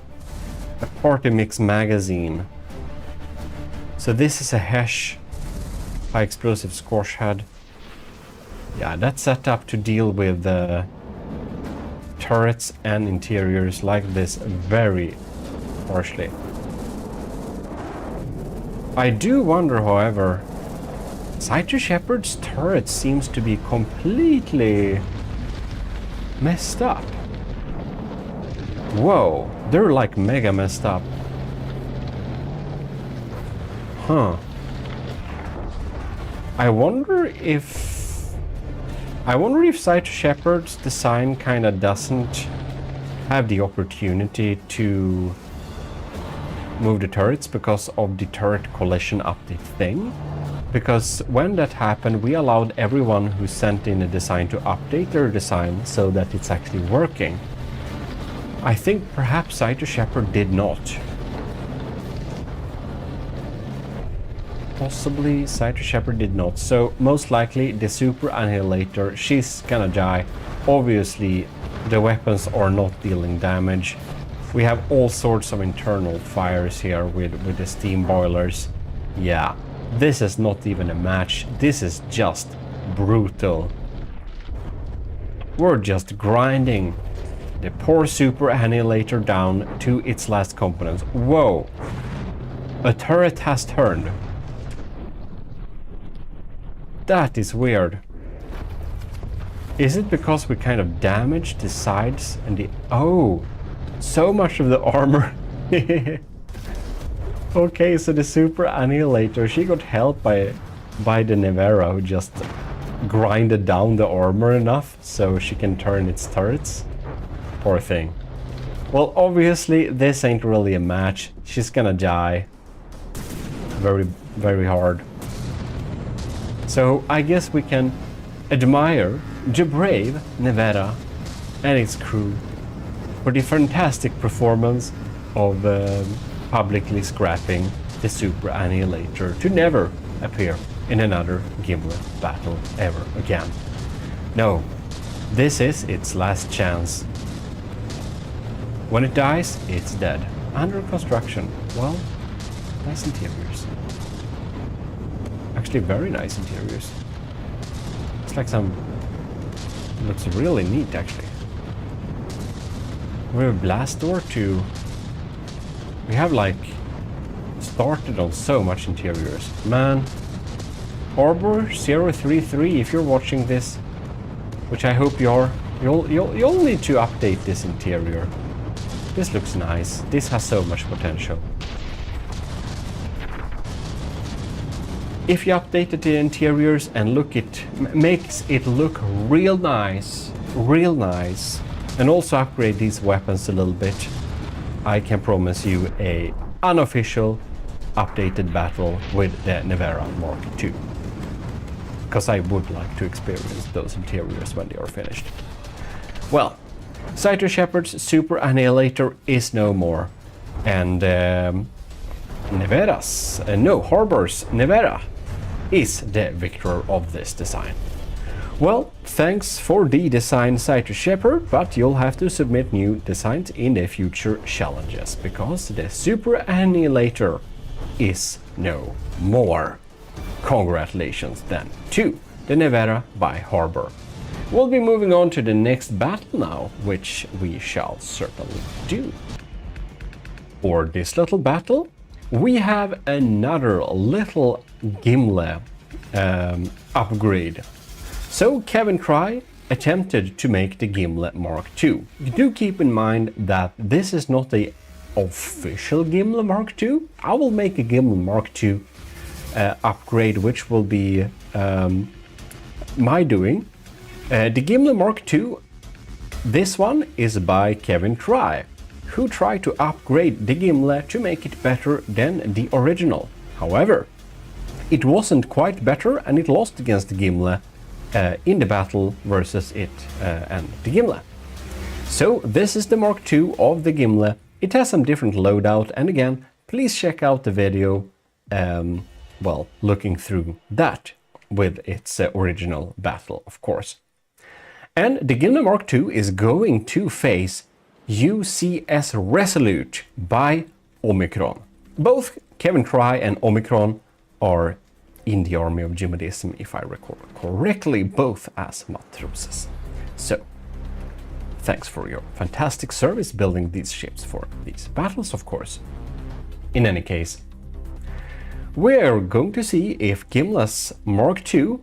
party mix magazine. So this is a Hesh high explosive squash head. Yeah, that's set up to deal with turrets and interiors like this very harshly. I do wonder, however, Cyto Shepherd's turret seems to be completely messed up. Whoa, they're like mega messed up. Huh. I wonder if Cyto Shepherd's design kinda doesn't have the opportunity to move the turrets because of the turret collision update thing. Because when that happened, we allowed everyone who sent in a design to update their design so that it's actually working. I think perhaps Cyto Shepherd did not. Possibly Cyto Shepherd did not. So most likely the Super Annihilator, she's gonna die. Obviously the weapons are not dealing damage. We have all sorts of internal fires here with the steam boilers. Yeah. This is not even a match, this is just brutal. We're just grinding the poor Super Annihilator down to its last components. Whoa! A turret has turned. That is weird. Is it because we kind of damaged the sides and the... Oh! So much of the armor... Okay, so the Super Annihilator, she got help by the Nevera, who just grinded down the armor enough so she can turn its turrets. Poor thing. Well, obviously this ain't really a match. She's gonna die very, very hard. So I guess we can admire the brave Nevera and its crew for the fantastic performance of publicly scrapping the Super Annihilator to never appear in another Gimlet battle ever again. No, this is its last chance. When it dies, it's dead. Under construction. Well, nice interiors. Actually, very nice interiors. It's like some... looks really neat, actually. We have a blast door too. We have like started on so much interiors. Man, Harbor 033, if you're watching this, which I hope you are, you'll need to update this interior. This looks nice. This has so much potential. If you updated the interiors and makes it look real nice, and also upgrade these weapons a little bit, I can promise you a unofficial updated battle with the Nevera Mark II. Because I would like to experience those interiors when they are finished. Well, Cyto Shepherd's Super Annihilator is no more. And Harbor's Nevera is the victor of this design. Well, thanks for the design, Cyto Shepherd, but you'll have to submit new designs in the future challenges, because the Super Annihilator is no more. Congratulations then to the Nevera by Harbor. We'll be moving on to the next battle now, which we shall certainly do. For this little battle, we have another little Gimle upgrade. So Kevin Cry attempted to make the Gimle Mark II. Do keep in mind that this is not the official Gimle Mark II. I will make a Gimle Mark II upgrade, which will be my doing. The Gimli Mark II, this one is by Kevin Try, who tried to upgrade the Gimli to make it better than the original. However, it wasn't quite better and it lost against the Gimli in the battle versus it and the Gimli. So this is the Mark II of the Gimli. It has some different loadout, and again, please check out the video well, looking through that with its original battle, of course. And the Gimli Mark II is going to face UCS Resolute by Omicron. Both Kevin Try and Omicron are in the army of GMODISM, if I recall correctly, both as matroses. So, thanks for your fantastic service building these ships for these battles, of course. In any case, we're going to see if Gimli's Mark II,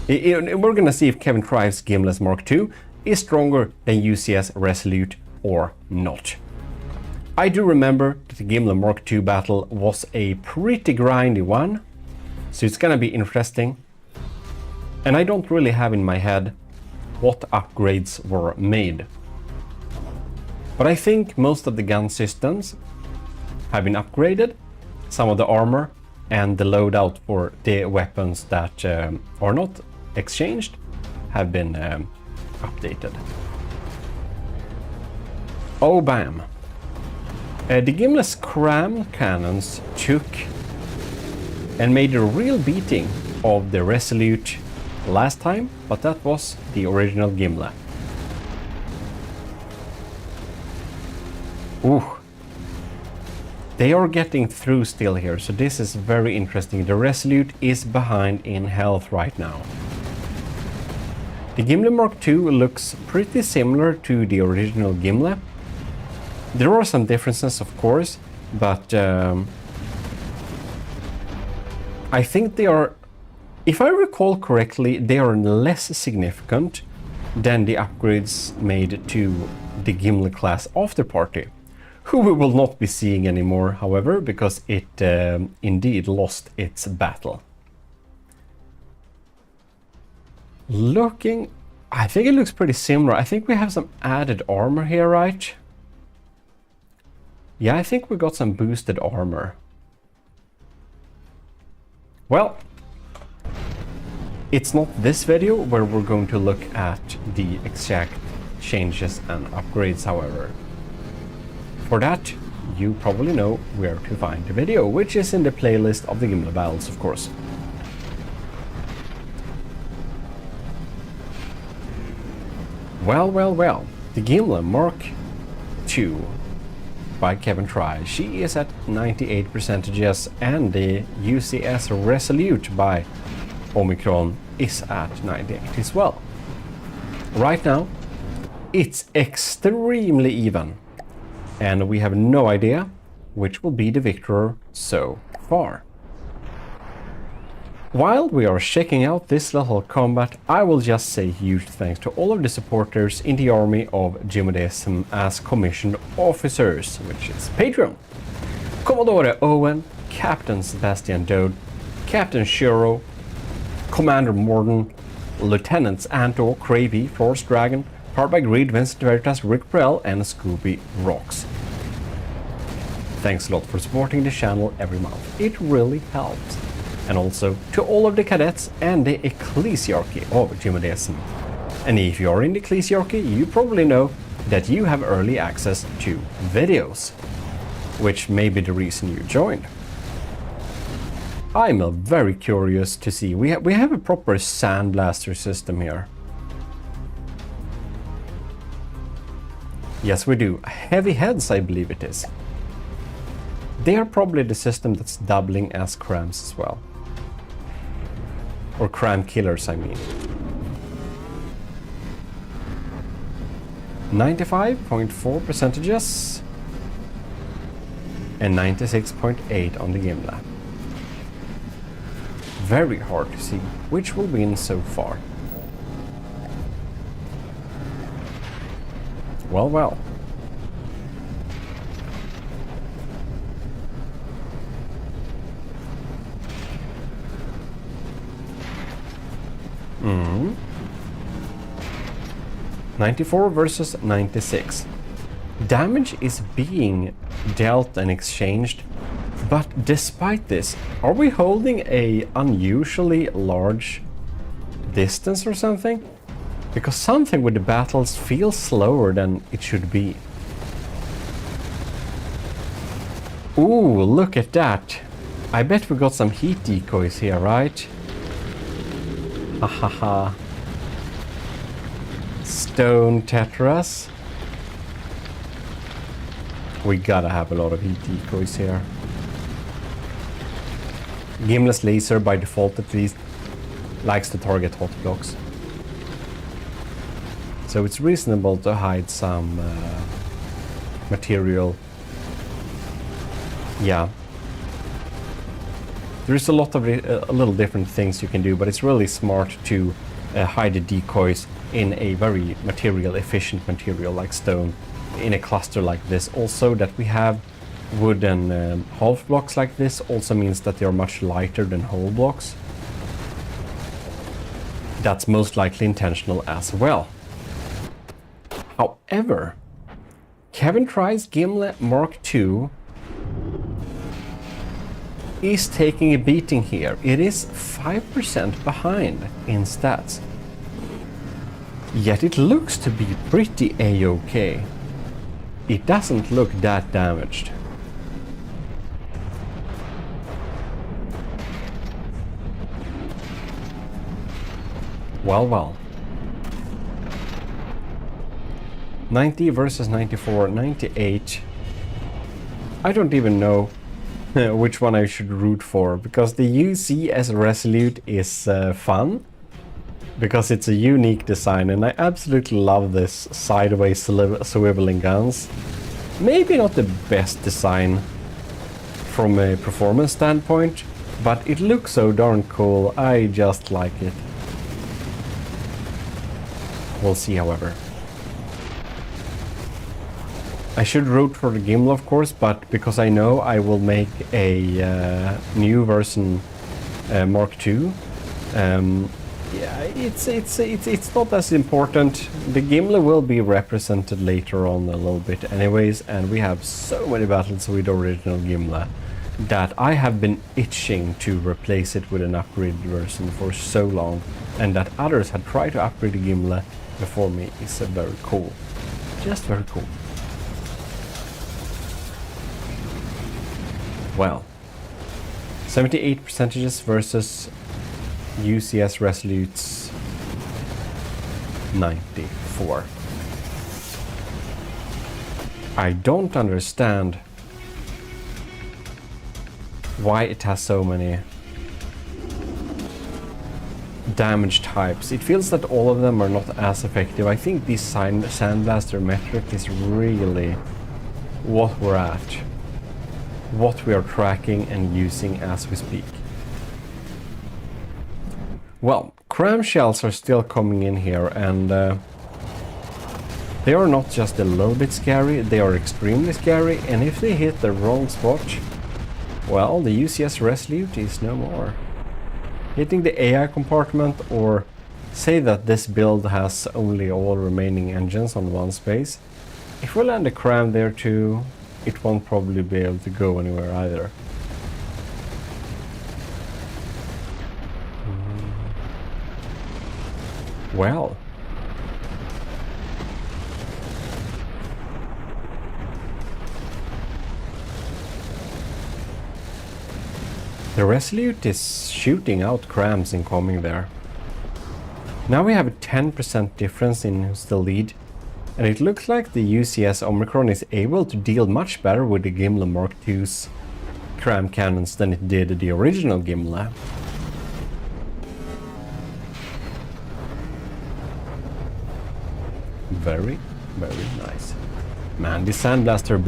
we're going to see if Kevin Try's Gimli's Mark II is stronger than UCS Resolute or not. I do remember that the Gimli Mark II battle was a pretty grindy one, so it's gonna be interesting. And I don't really have in my head what upgrades were made. But I think most of the gun systems have been upgraded, some of the armor and the loadout for the weapons that are not exchanged have been updated. Oh bam! The Gimli's Cram cannons took and made a real beating of the Resolute last time, but that was the original Gimli. Ooh. They are getting through still here, so this is very interesting. The Resolute is behind in health right now. The Gimli Mark II looks pretty similar to the original Gimli. There are some differences, of course, but I think they are, if I recall correctly, they are less significant than the upgrades made to the Gimli class After Party, who we will not be seeing anymore, however, because it indeed lost its battle. Looking, I think it looks pretty similar. I think we have some added armor here, right? Yeah, I think we got some boosted armor. Well, it's not this video where we're going to look at the exact changes and upgrades, however. For that, you probably know where to find the video, which is in the playlist of the Gimli battles, of course. Well, well, well, the Gimli Mark II by Kevin Try. She is at 98%, and the UCS Resolute by Omicron is at 98 as well. Right now, it's extremely even, and we have no idea which will be the victor so far. While we are checking out this little combat, I will just say huge thanks to all of the supporters in the army of GMODISM as commissioned officers, which is Patreon. Commodore Owen, Captain Sebastian Dode, Captain Shiro, Commander Morden, Lieutenants Anto, Cravey, Force Dragon, Powered by Greed, Vincent Veritas, Rick Prell, and Scooby Rocks. Thanks a lot for supporting the channel every month, it really helps. And also to all of the cadets and the Ecclesiarchy of GMODISM. And if you are in the Ecclesiarchy, you probably know that you have early access to videos, which may be the reason you joined. I'm very curious to see, we have a proper sandblaster system here. Yes, we do. Heavy heads, I believe it is. They are probably the system that's doubling as crams as well. Or cram killers, I mean. 95.4% and 96.8 on the Gimli. Very hard to see which will win so far. Well, well. 94 versus 96. Damage is being dealt and exchanged, but despite this, are we holding a unusually large distance or something? Because something with the battles feels slower than it should be. Ooh, look at that. I bet we got some heat decoys here, right? Hahaha. Stone tetras. We gotta have a lot of heat decoys here. Gimlet's laser, by default at least, likes to target hot blocks. So it's reasonable to hide some material. Yeah. There's a lot of little different things you can do, but it's really smart to hide the decoys in a very material efficient material like stone in a cluster like this. Also, that we have wooden half blocks like this also means that they are much lighter than whole blocks. That's most likely intentional as well. However, Kevin Tries Gimlet Mark II is taking a beating here. It is 5% behind in stats. Yet it looks to be pretty a-okay. It doesn't look that damaged. Well, well. 90 versus 94, 98. I don't even know which one I should root for, because the UCS Resolute is fun, because it's a unique design, and I absolutely love this sideways swiveling guns. Maybe not the best design from a performance standpoint, but it looks so darn cool. I just like it. We'll see, however. I should root for the Gimlet, of course, but because I know I will make a new version Mark II, yeah, it's not as important. The Gimlet will be represented later on a little bit anyways, and we have so many battles with the original Gimlet that I have been itching to replace it with an upgraded version for so long, and that others had tried to upgrade the Gimlet before me is very cool. Just very cool. Well, 78 percentages versus UCS Resolute's 94. I don't understand why it has so many damage types. It feels that all of them are not as effective. I think this Sandblaster metric is really what we're at, what we are tracking and using as we speak. Well, cram shells are still coming in here, and they are not just a little bit scary, they are extremely scary, and if they hit the wrong spot, well, the UCS Resolute is no more. Hitting the AI compartment, or say that this build has only all remaining engines on one space, if we land a cram there too, it won't probably be able to go anywhere either. Well. The Resolute is shooting out crams incoming there. Now we have a 10% difference in who's the lead, and it looks like the UCS Omicron is able to deal much better with the Gimlet Mark II's cram cannons than it did the original Gimlet. Very, very nice. Man, this Sandblaster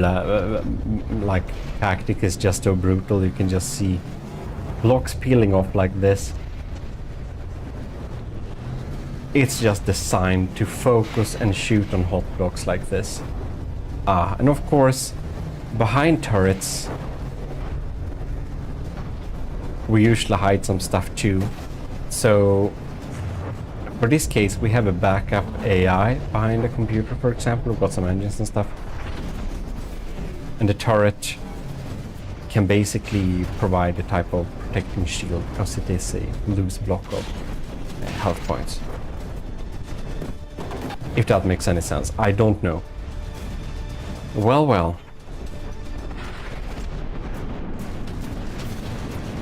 like tactic is just so brutal. You can just see blocks peeling off like this. It's just designed to focus and shoot on hot blocks like this. And of course, behind turrets, we usually hide some stuff too. So For this case, we have a backup AI behind the computer, for example. We've got some engines and stuff. And the turret can basically provide a type of protecting shield because it is a loose block of health points. If that makes any sense. I don't know. Well, well.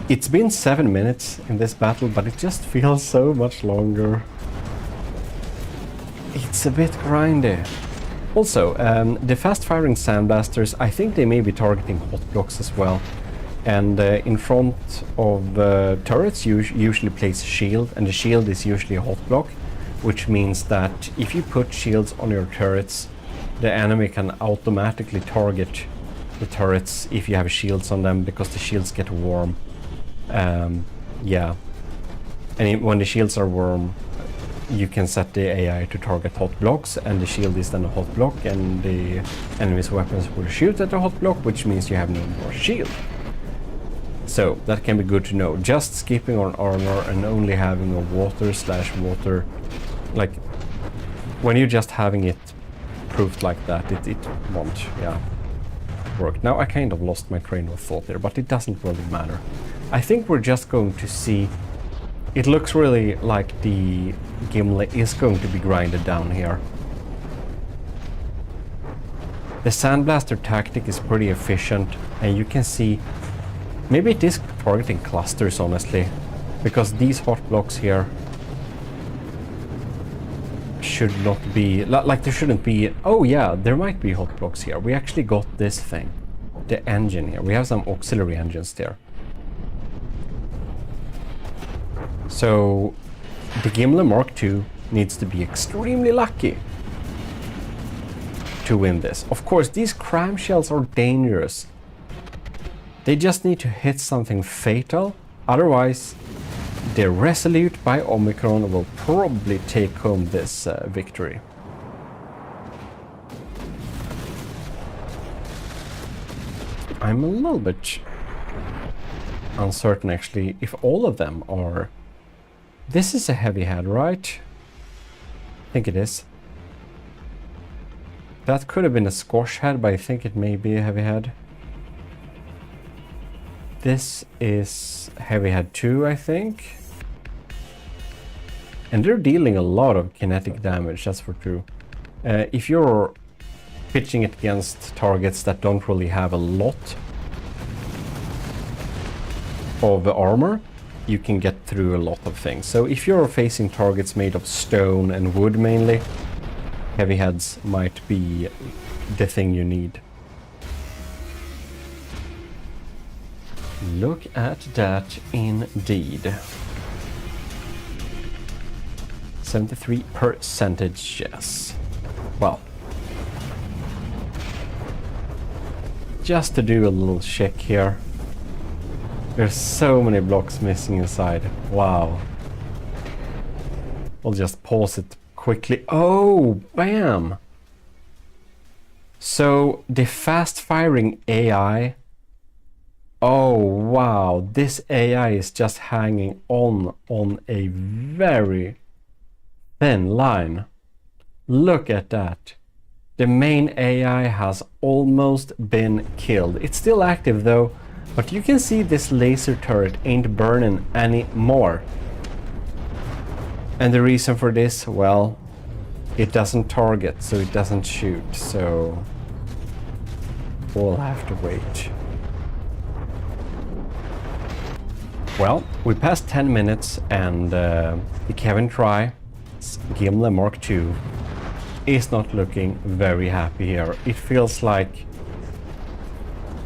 It's been 7 minutes in this battle, but it just feels so much longer. It's a bit grindy. Also, the fast-firing sandblasters, I think they may be targeting hot blocks as well. And in front of turrets, you usually place a shield, and the shield is usually a hot block, which means that if you put shields on your turrets, the enemy can automatically target the turrets if you have shields on them, because the shields get warm. Yeah. And when the shields are warm, you can set the AI to target hot blocks, and the shield is then a hot block, and the enemy's weapons will shoot at the hot block, which means you have no more shield. So that can be good to know. Just skipping on armor and only having a water/water, like when you're just having it proofed like that, it won't, yeah, work. Now I kind of lost my train of thought there, but it doesn't really matter. I think we're just going to see. It looks really like the Gimli is going to be grinded down here. The Sandblaster tactic is pretty efficient, and you can see maybe it is targeting clusters, honestly, because these hot blocks here should not be, like there shouldn't be. Oh yeah, there might be hot blocks here. We actually got this thing, the engine here. We have some auxiliary engines there. So the Gimli Mark II needs to be extremely lucky to win this. Of course, these cram shells are dangerous. They just need to hit something fatal, otherwise the Resolute by Omicron will probably take home this victory. I'm a little bit uncertain actually if all of them are. This is a heavy head, right? I think it is. That could have been a squash head, but I think it may be a heavy head. This is heavy head 2, I think. And they're dealing a lot of kinetic damage, that's for true. If you're pitching it against targets that don't really have a lot of armor, you can get through a lot of things. So if you're facing targets made of stone and wood mainly, heavy heads might be the thing you need. Look at that indeed. 73%, yes. Well, just to do a little check here. There's so many blocks missing inside. Wow. We'll just pause it quickly. Oh, bam! So the fast-firing AI. Oh, wow. This AI is just hanging on a very thin line. Look at that. The main AI has almost been killed. It's still active though. But you can see this laser turret ain't burning anymore. And the reason for this, well, it doesn't target, so it doesn't shoot, so we'll have to wait. Well, we passed 10 minutes and the Kevin Try Gimli Mark II is not looking very happy here. It feels like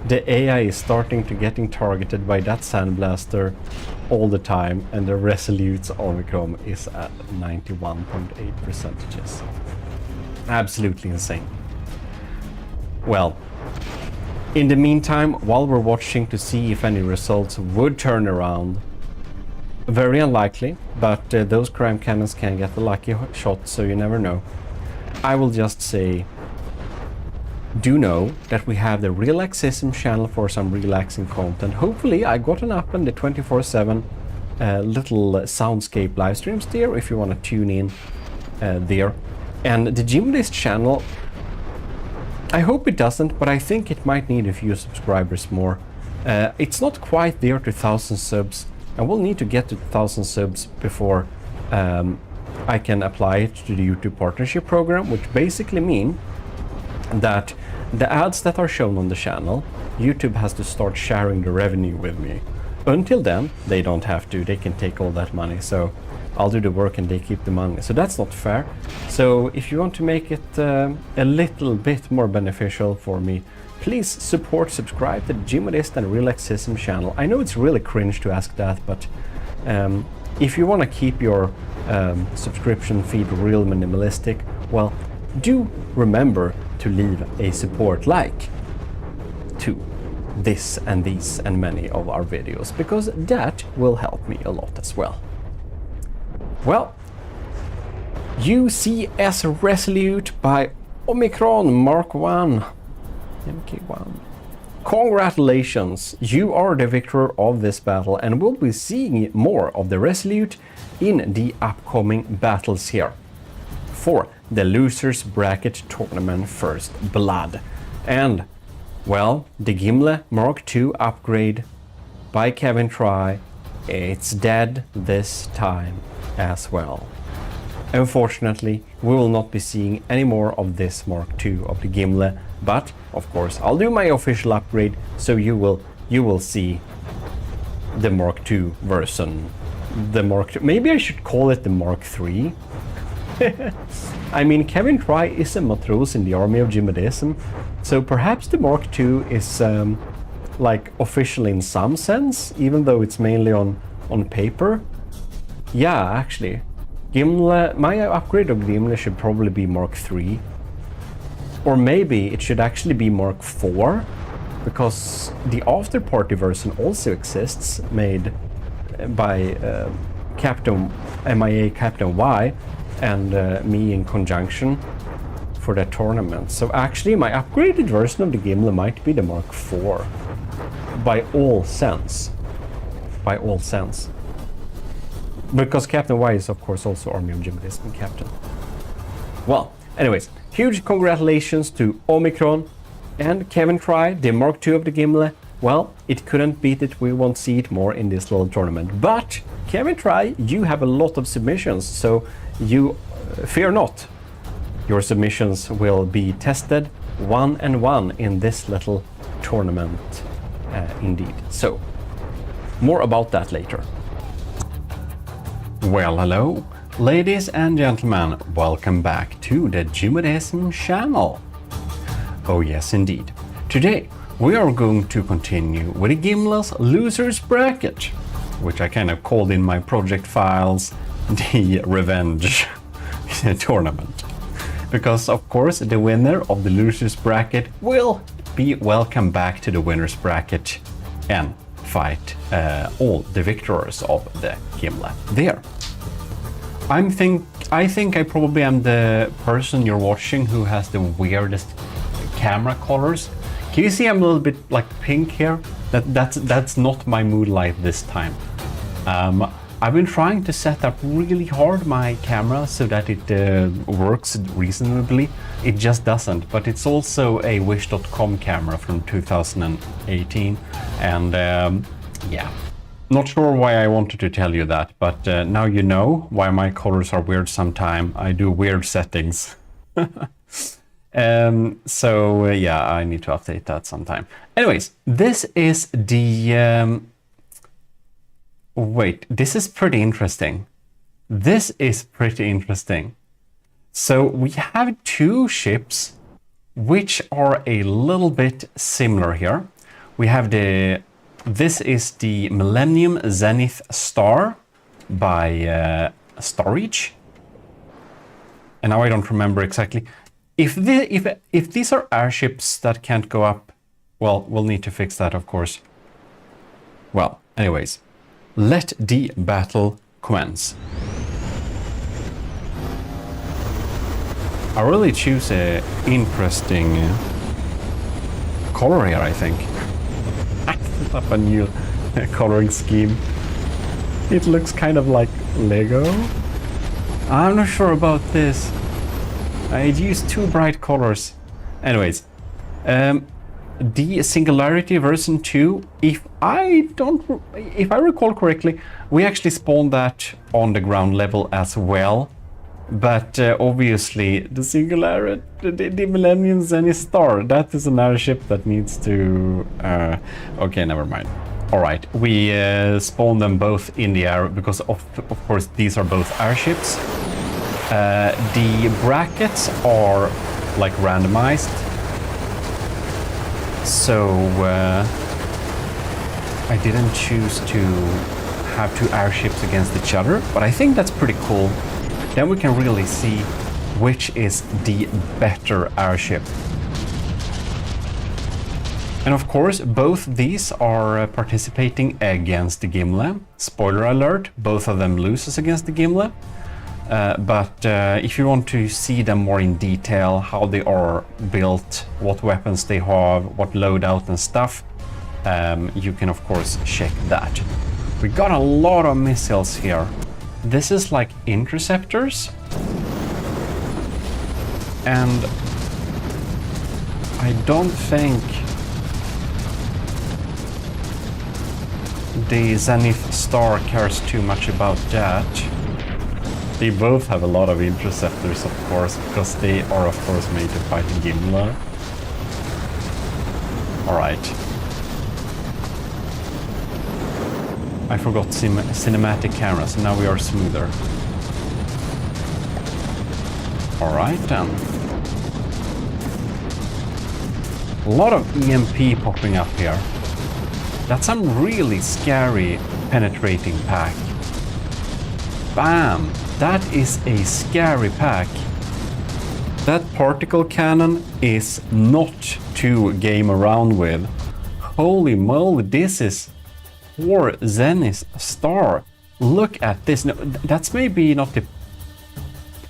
the AI is starting to getting targeted by that Sandblaster all the time, and the Resolute's Omicron is at 91.8%. Absolutely insane. Well, in the meantime, while we're watching to see if any results would turn around, very unlikely, but those crime cannons can get a lucky shot, so you never know. I will just say, do know that we have the Relaxism channel for some relaxing content. Hopefully I got an up on the 24/7 little soundscape live streams there if you want to tune in there. And the GMODIST channel, I hope it doesn't, but I think it might need a few subscribers more. It's not quite there to 1,000 subs, and we'll need to get to 1,000 subs before I can apply it to the YouTube partnership program, which basically mean that the ads that are shown on the channel, YouTube has to start sharing the revenue with me. Until then, they don't have to. They can take all that money. So I'll do the work and they keep the money. So that's not fair. So if you want to make it a little bit more beneficial for me, please subscribe to the GMODIST and ECCLESIARCHY channel. I know it's really cringe to ask that, but if you want to keep your subscription feed real minimalistic, well, do remember to leave a support like to this and these and many of our videos, because that will help me a lot as well. Well, UCS Resolute by Omicron Mark 1 MK1. Congratulations, you are the victor of this battle, and we'll be seeing more of the Resolute in the upcoming battles here for the losers bracket tournament First Blood. And well, the Gimle Mark II upgrade by Kevin Try, it's dead this time as well. Unfortunately, we will not be seeing any more of this Mark II of the Gimle, but of course I'll do my official upgrade, so you will see the Mark II version. The Mark II, maybe I should call it the Mark III. I mean, Kevin Try is a matros in the army of GMODism, so perhaps the Mark II is like official in some sense, even though it's mainly on paper. Yeah, actually, Gimle, my upgrade of Gimle should probably be Mark III, or maybe it should actually be Mark IV, because the after party version also exists, made by Captain MIA Captain Y and me in conjunction for that tournament. So actually my upgraded version of the Gimle might be the Mark IV by all sense. By all sense. Because Captain Y is of course also Army of GMODism Captain. Well, anyways, huge congratulations to Omicron and Kevin Try, the Mark II of the Gimle. Well, it couldn't beat it, we won't see it more in this little tournament. But Kevin Try, you have a lot of submissions, so you fear not. Your submissions will be tested one and one in this little tournament indeed. So, more about that later. Well, hello, ladies and gentlemen, welcome back to the GMODism channel. Oh yes, indeed. Today, we are going to continue with the Gimle's Losers Bracket, which I kind of called in my project files the Revenge tournament. Because of course the winner of the Losers Bracket will be welcome back to the Winners Bracket and fight all the victors of the Gimle there. I think I probably am the person you're watching who has the weirdest camera colors. Can you see I'm a little bit like pink here? That's not my mood light this time. I've been trying to set up really hard my camera so that it works reasonably. It just doesn't, but it's also a Wish.com camera from 2018, and yeah, not sure why I wanted to tell you that, but now you know why my colors are weird sometime. I do weird settings. So yeah, I need to update that sometime. Anyways, this is the wait, this is pretty interesting. This is pretty interesting. So we have two ships which are a little bit similar here. We have this is the Millennium Zenith Star by Starreach. And now I don't remember exactly. If these are airships that can't go up, well, we'll need to fix that, of course. Well, anyways, let the battle commence. I really choose a interesting color here, I think. I set up a new coloring scheme. It looks kind of like Lego. I'm not sure about this. It used too bright colors. Anyways, the Singularity version 2, if I recall correctly, we actually spawned that on the ground level as well. But obviously, the Singularity, the Millennium Zenith Star, that is an airship that needs to... okay, never mind. Alright, we spawn them both in the air because of course these are both airships. The brackets are like randomized. So I didn't choose to have two airships against each other, but I think that's pretty cool. Then we can really see which is the better airship. And of course, both these are participating against the Gimle. Spoiler alert, both of them loses against the Gimle. But if you want to see them more in detail, how they are built, what weapons they have, what loadout and stuff, you can of course check that. We got a lot of missiles here. This is like interceptors. And I don't think the Zenith Star cares too much about that. They both have a lot of interceptors, of course, because they are of course made to fight Gimle. Alright. I forgot cinematic cameras, so now we are smoother. Alright then. A lot of EMP popping up here. That's some really scary penetrating pack. Bam! That is a scary pack. That particle cannon is not to game around with. Holy moly, this is for Zenith Star. Look at this. No, that's maybe not the...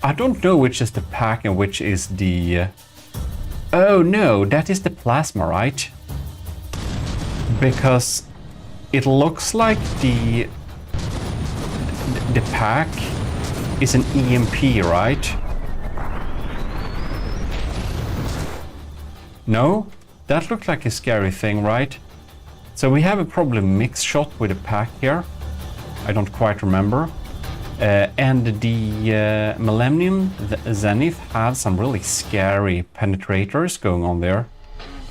I don't know which is the pack and which is the... Oh no, that is the plasma, right? Because it looks like the pack is an EMP, right? No? That looked like a scary thing, right? So we have a probably mix shot with a pack here. I don't quite remember. And the Millennium Zenith has some really scary penetrators going on there.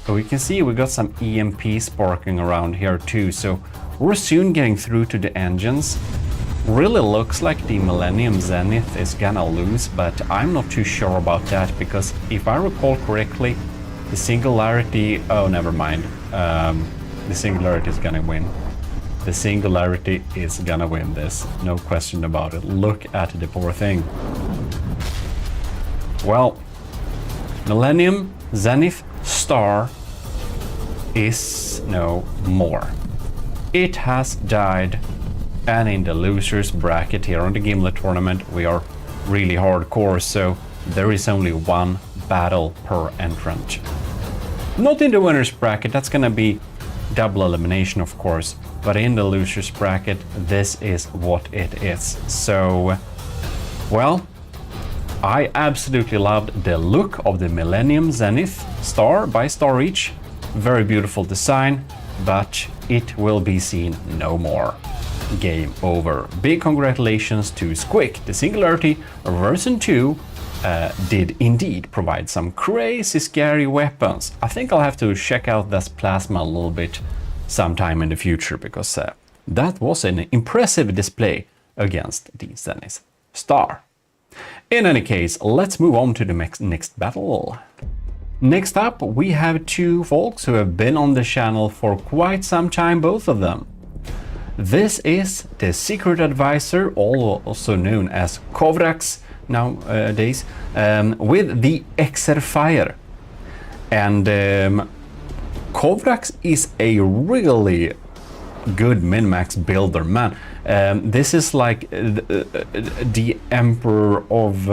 So we can see we got some EMP sparking around here too. So we're soon getting through to the engines. Really looks like the Millennium Zenith is gonna lose, but I'm not too sure about that because if I recall correctly, the Singularity... Oh, never mind. The Singularity is gonna win. The Singularity is gonna win this. No question about it. Look at the poor thing. Well, Millennium Zenith Star is no more. It has died, and in the losers bracket here on the Gimle tournament we are really hardcore, so there is only one battle per entrant. Not in the winners bracket, that's gonna be double elimination of course, but in the losers bracket this is what it is. So, well, I absolutely loved the look of the Millennium Zenith Star by Star Reach. Very beautiful design, but it will be seen no more. Game over. Big congratulations to Squick. The Singularity version 2 did indeed provide some crazy scary weapons. I think I'll have to check out this plasma a little bit sometime in the future because that was an impressive display against the Zenith Star. In any case, let's move on to the next battle. Next up, we have two folks who have been on the channel for quite some time, both of them. This is the Secret Advisor, also known as Kovrax nowadays, with the Exerfire. And Kovrax is a really good min-max builder, man. This is like the Emperor of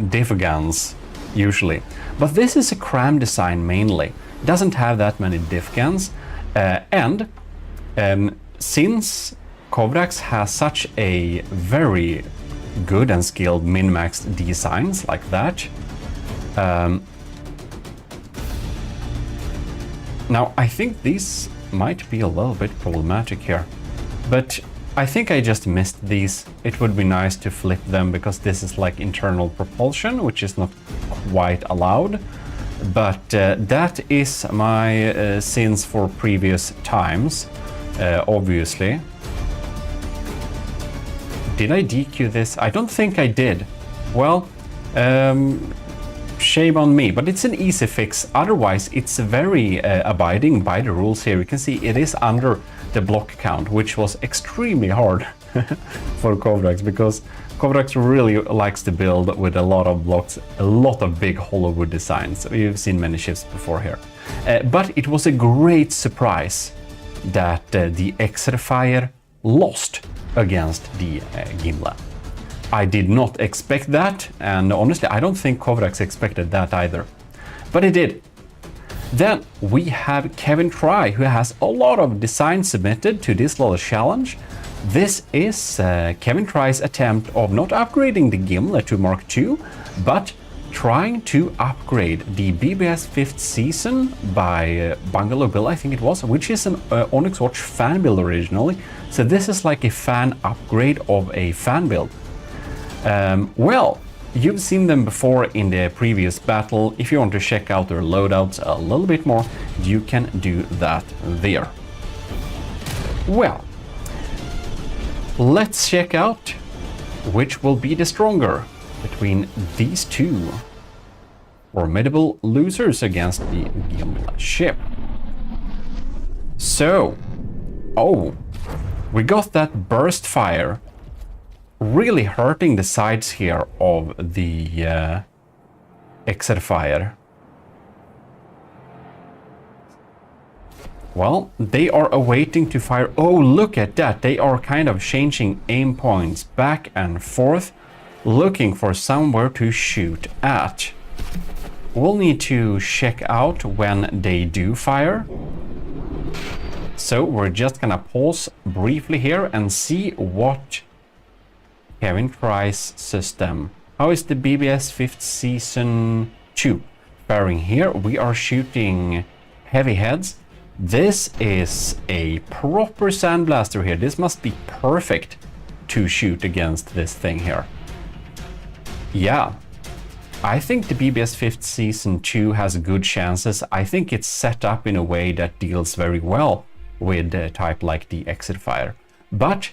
diff-guns, usually. But this is a cram design mainly. It doesn't have that many diff-guns. And since Kovrax has such a very good and skilled min-max designs like that. Now, I think these might be a little bit problematic here, but I think I just missed these. It would be nice to flip them because this is like internal propulsion, which is not quite allowed. But that is my sins for previous times, obviously. Did I DQ this? I don't think I did. Well, shame on me, but it's an easy fix. Otherwise, it's very abiding by the rules here. You can see it is under the block count, which was extremely hard for Kovrax, because Kovrax really likes to build with a lot of blocks, a lot of big hollow wood designs. We've seen many ships before here. But it was a great surprise that the Exerfire lost against the Gimle. I did not expect that, and honestly, I don't think Kovrax expected that either. But it did. Then we have Kevin Try, who has a lot of designs submitted to this little challenge. This is Kevin Try's attempt of not upgrading the Gimle to Mark II, but trying to upgrade the BBS 5th season by Bungalow Bill, I think it was, which is an Onyx Watch fan build originally. So this is like a fan upgrade of a fan build. Well, you've seen them before in the previous battle. If you want to check out their loadouts a little bit more, you can do that there. Well, let's check out which will be the stronger between these two formidable losers against the Gimle ship. So, oh, we got that burst fire really hurting the sides here of the Exerfire. Well, they are awaiting to fire. Oh, look at that. They are kind of changing aim points back and forth, looking for somewhere to shoot at. We'll need to check out when they do fire. So we're just gonna pause briefly here and see what Kevin Try's system. How is the BBS 5th season 2 faring here? We are shooting heavy heads. This is a proper sandblaster here. This must be perfect to shoot against this thing here. Yeah, I think the BBS 5th season 2 has good chances. I think it's set up in a way that deals very well with a type like the Exerfire. But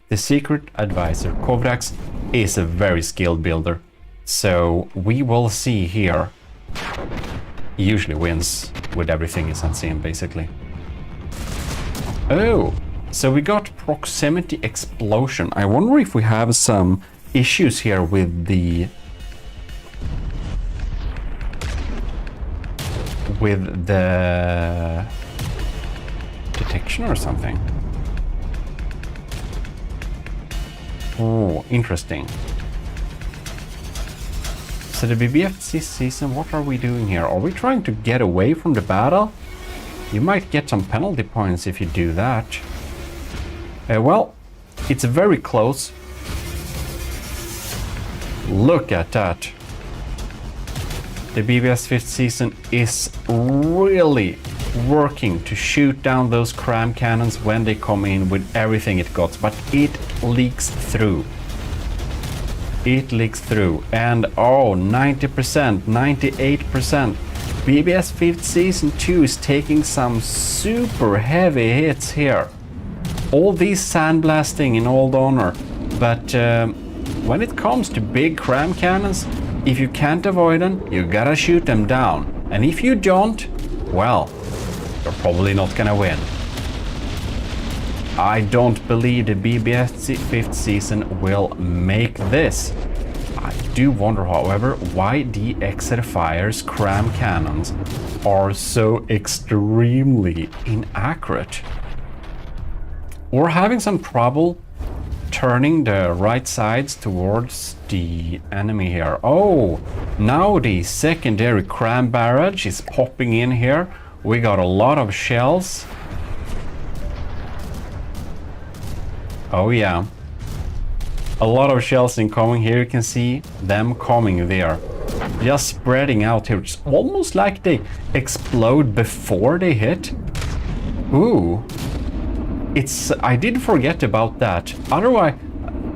the secret advisor Kovrax is a very skilled builder, so we will see here. He usually wins with everything is unseen, basically. Oh, so we got proximity explosion. I wonder if we have some issues here with the detection or something. Oh, interesting. So the BBFC season, what are we doing here? Are we trying to get away from the battle? You might get some penalty points if you do that. Well, it's very close. Look at that. The BBS 5th season is really working to shoot down those cram cannons when they come in with everything it got, but it leaks through. It leaks through, and oh, 90%, 98%. BBS 5th season 2 is taking some super heavy hits here. All these sandblasting in old honor, but when it comes to big cram cannons, if you can't avoid them, you gotta shoot them down. And if you don't, well, you're probably not gonna win. I don't believe the BBS 5th season will make this. I do wonder, however, why the Exerfire's cram cannons are so extremely inaccurate. We're having some trouble turning the right sides towards the enemy here. Oh, now the secondary cram barrage is popping in here. We got a lot of shells. Oh yeah. A lot of shells incoming. Here you can see them coming there. Just spreading out here. It's almost like they explode before they hit. Ooh. I did forget about that. Otherwise,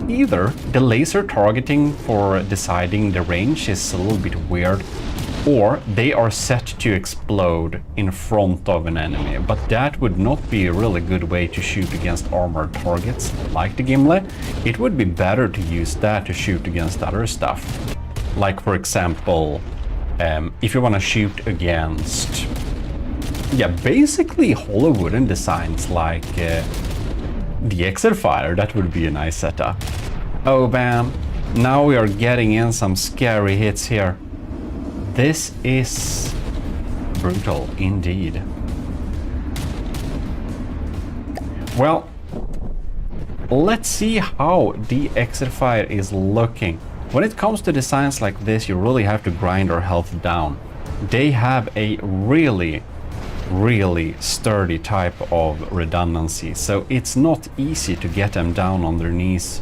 either the laser targeting for deciding the range is a little bit weird, or they are set to explode in front of an enemy. But that would not be a really good way to shoot against armored targets like the Gimli. It would be better to use that to shoot against other stuff. Like, for example, if you want to shoot against, yeah, basically hollow wooden designs like the Exilfire, that would be a nice setup. Oh, bam. Now we are getting in some scary hits here. This is brutal indeed. Well, let's see how the Exilfire is looking. When it comes to designs like this, you really have to grind our health down. They have a really sturdy type of redundancy, so it's not easy to get them down on their knees.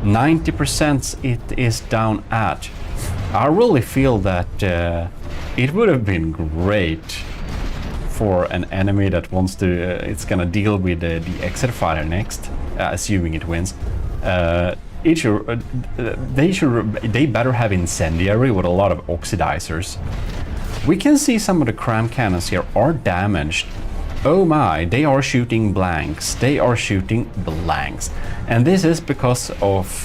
90% it is down at. I really feel that it would have been great for an enemy that wants to, it's gonna deal with the Exilfire next, assuming it wins. They better have Incendiary with a lot of oxidizers. We can see some of the cram cannons here are damaged. Oh my, they are shooting blanks. They are shooting blanks. And this is because of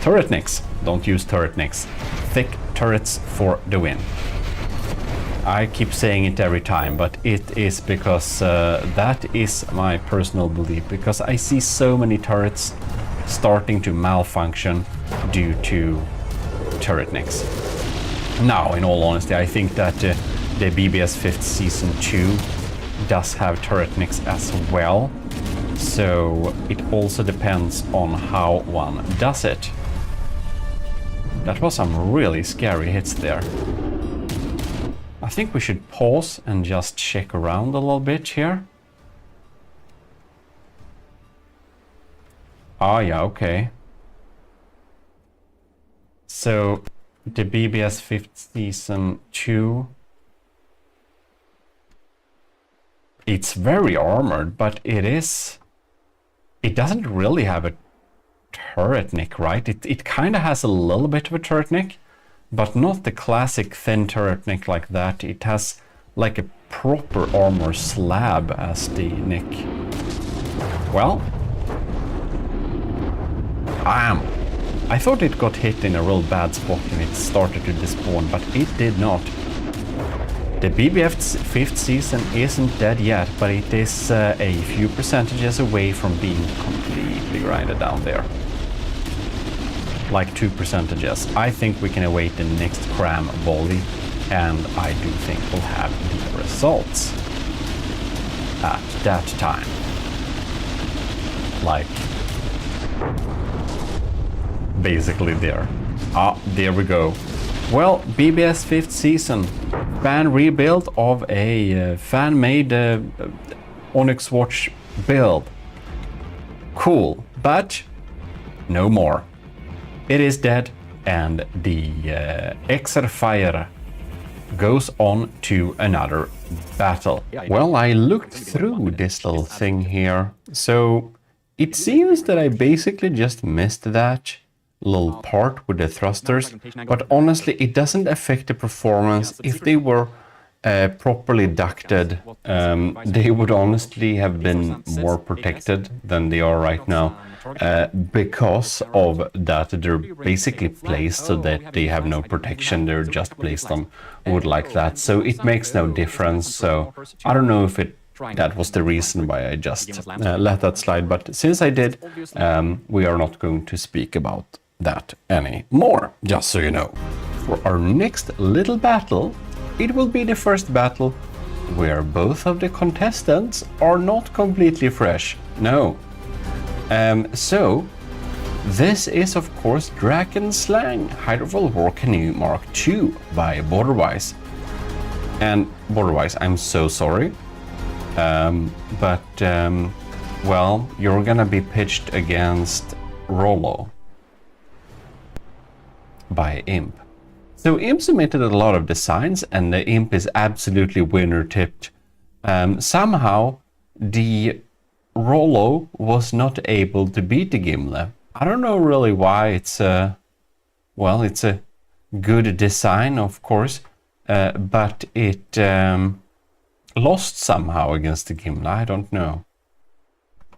turret nicks. Don't use turret nicks. Thick turrets for the win. I keep saying it every time, but it is because that is my personal belief. Because I see so many turrets starting to malfunction due to turret nicks. Now, in all honesty, I think that the BBS 5th Season 2 does have turret nicks as well. So it also depends on how one does it. That was some really scary hits there. I think we should pause and just check around a little bit here. Ah, yeah, okay. So the BBS 5th Season 2, it's very armored, but it doesn't really have a turret nick, right? It kind of has a little bit of a turret nick, but not the classic thin turret nick like that. It has like a proper armor slab as the nick. Well, I thought it got hit in a real bad spot and it started to despawn, but it did not. The BBF 5th Season isn't dead yet, but it is a few percentages away from being completely grinded down there. Like 2%. I think we can await the next cram volley, and I do think we'll have the results at that time. Like, basically there. Ah, there we go. Well, BBS 5th Season, fan rebuild of a fan-made Onyx Watch build. Cool, but no more. It is dead, and the Exilfire goes on to another battle. Well, I looked through this little thing here, so it seems that I basically just missed that little part with the thrusters, but honestly it doesn't affect the performance. If they were properly ducted, they would honestly have been more protected than they are right now, because of that they're basically placed so that they have no protection. They're just placed on wood like that, so it makes no difference. So I don't know if that was the reason why I just let that slide, but since I did, we are not going to speak about that anymore, just so you know. For our next little battle, it will be the first battle where both of the contestants are not completely fresh. No. So this is of course Draken Slang Hydrofoil War Canoe Mark II by Borderwise. And Borderwise, I'm so sorry, but well, you're gonna be pitched against Rollo by Imp. So Imp submitted a lot of designs, and the Imp is absolutely winner-tipped. Somehow, the Rollo was not able to beat the Gimle. I don't know really why. It's a good design, of course, but it lost somehow against the Gimle. I don't know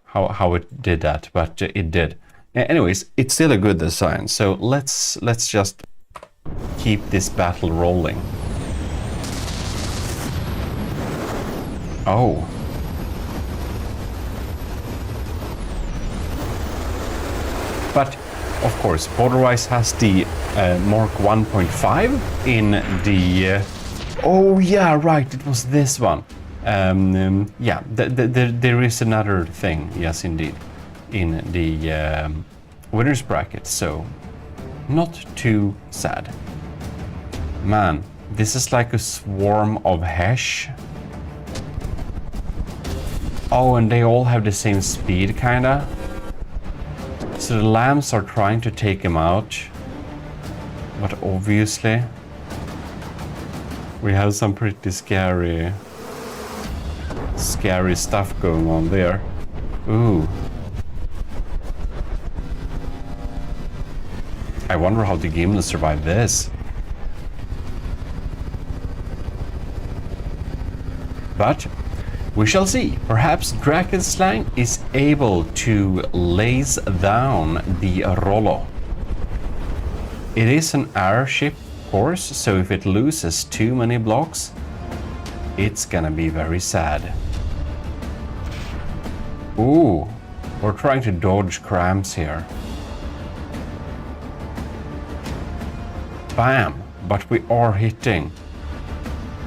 how it did that, but it did. Anyways, it's still a good design. So let's just keep this battle rolling. Oh. But of course, Borderwise has the Mark 1.5 in the... oh yeah, right, it was this one. Yeah, there is another thing, yes indeed, in the winners bracket, so not too sad. Man, this is like a swarm of hash. Oh, and they all have the same speed, kinda. So the lambs are trying to take him out, but obviously we have some pretty scary stuff going on there. Ooh. I wonder how the game will survive this. But we shall see. Perhaps Drakenslang is able to lace down the Rollo. It is an airship, of course, so if it loses too many blocks, it's gonna be very sad. Ooh, we're trying to dodge cramps here. Bam, but we are hitting.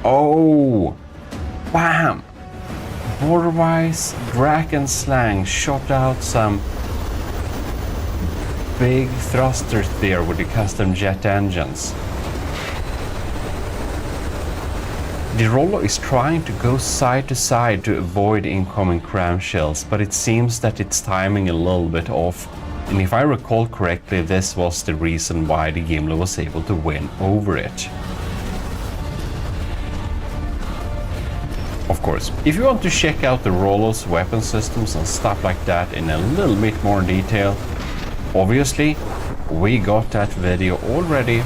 Oh, bam. Borderwise, Drakenslang shot out some big thrusters there with the custom jet engines. The Rollo is trying to go side to side to avoid incoming cram shells, but it seems that it's timing a little bit off. And if I recall correctly, this was the reason why the Gimle was able to win over it. Of course, if you want to check out the Rollo's weapon systems and stuff like that in a little bit more detail, obviously we got that video already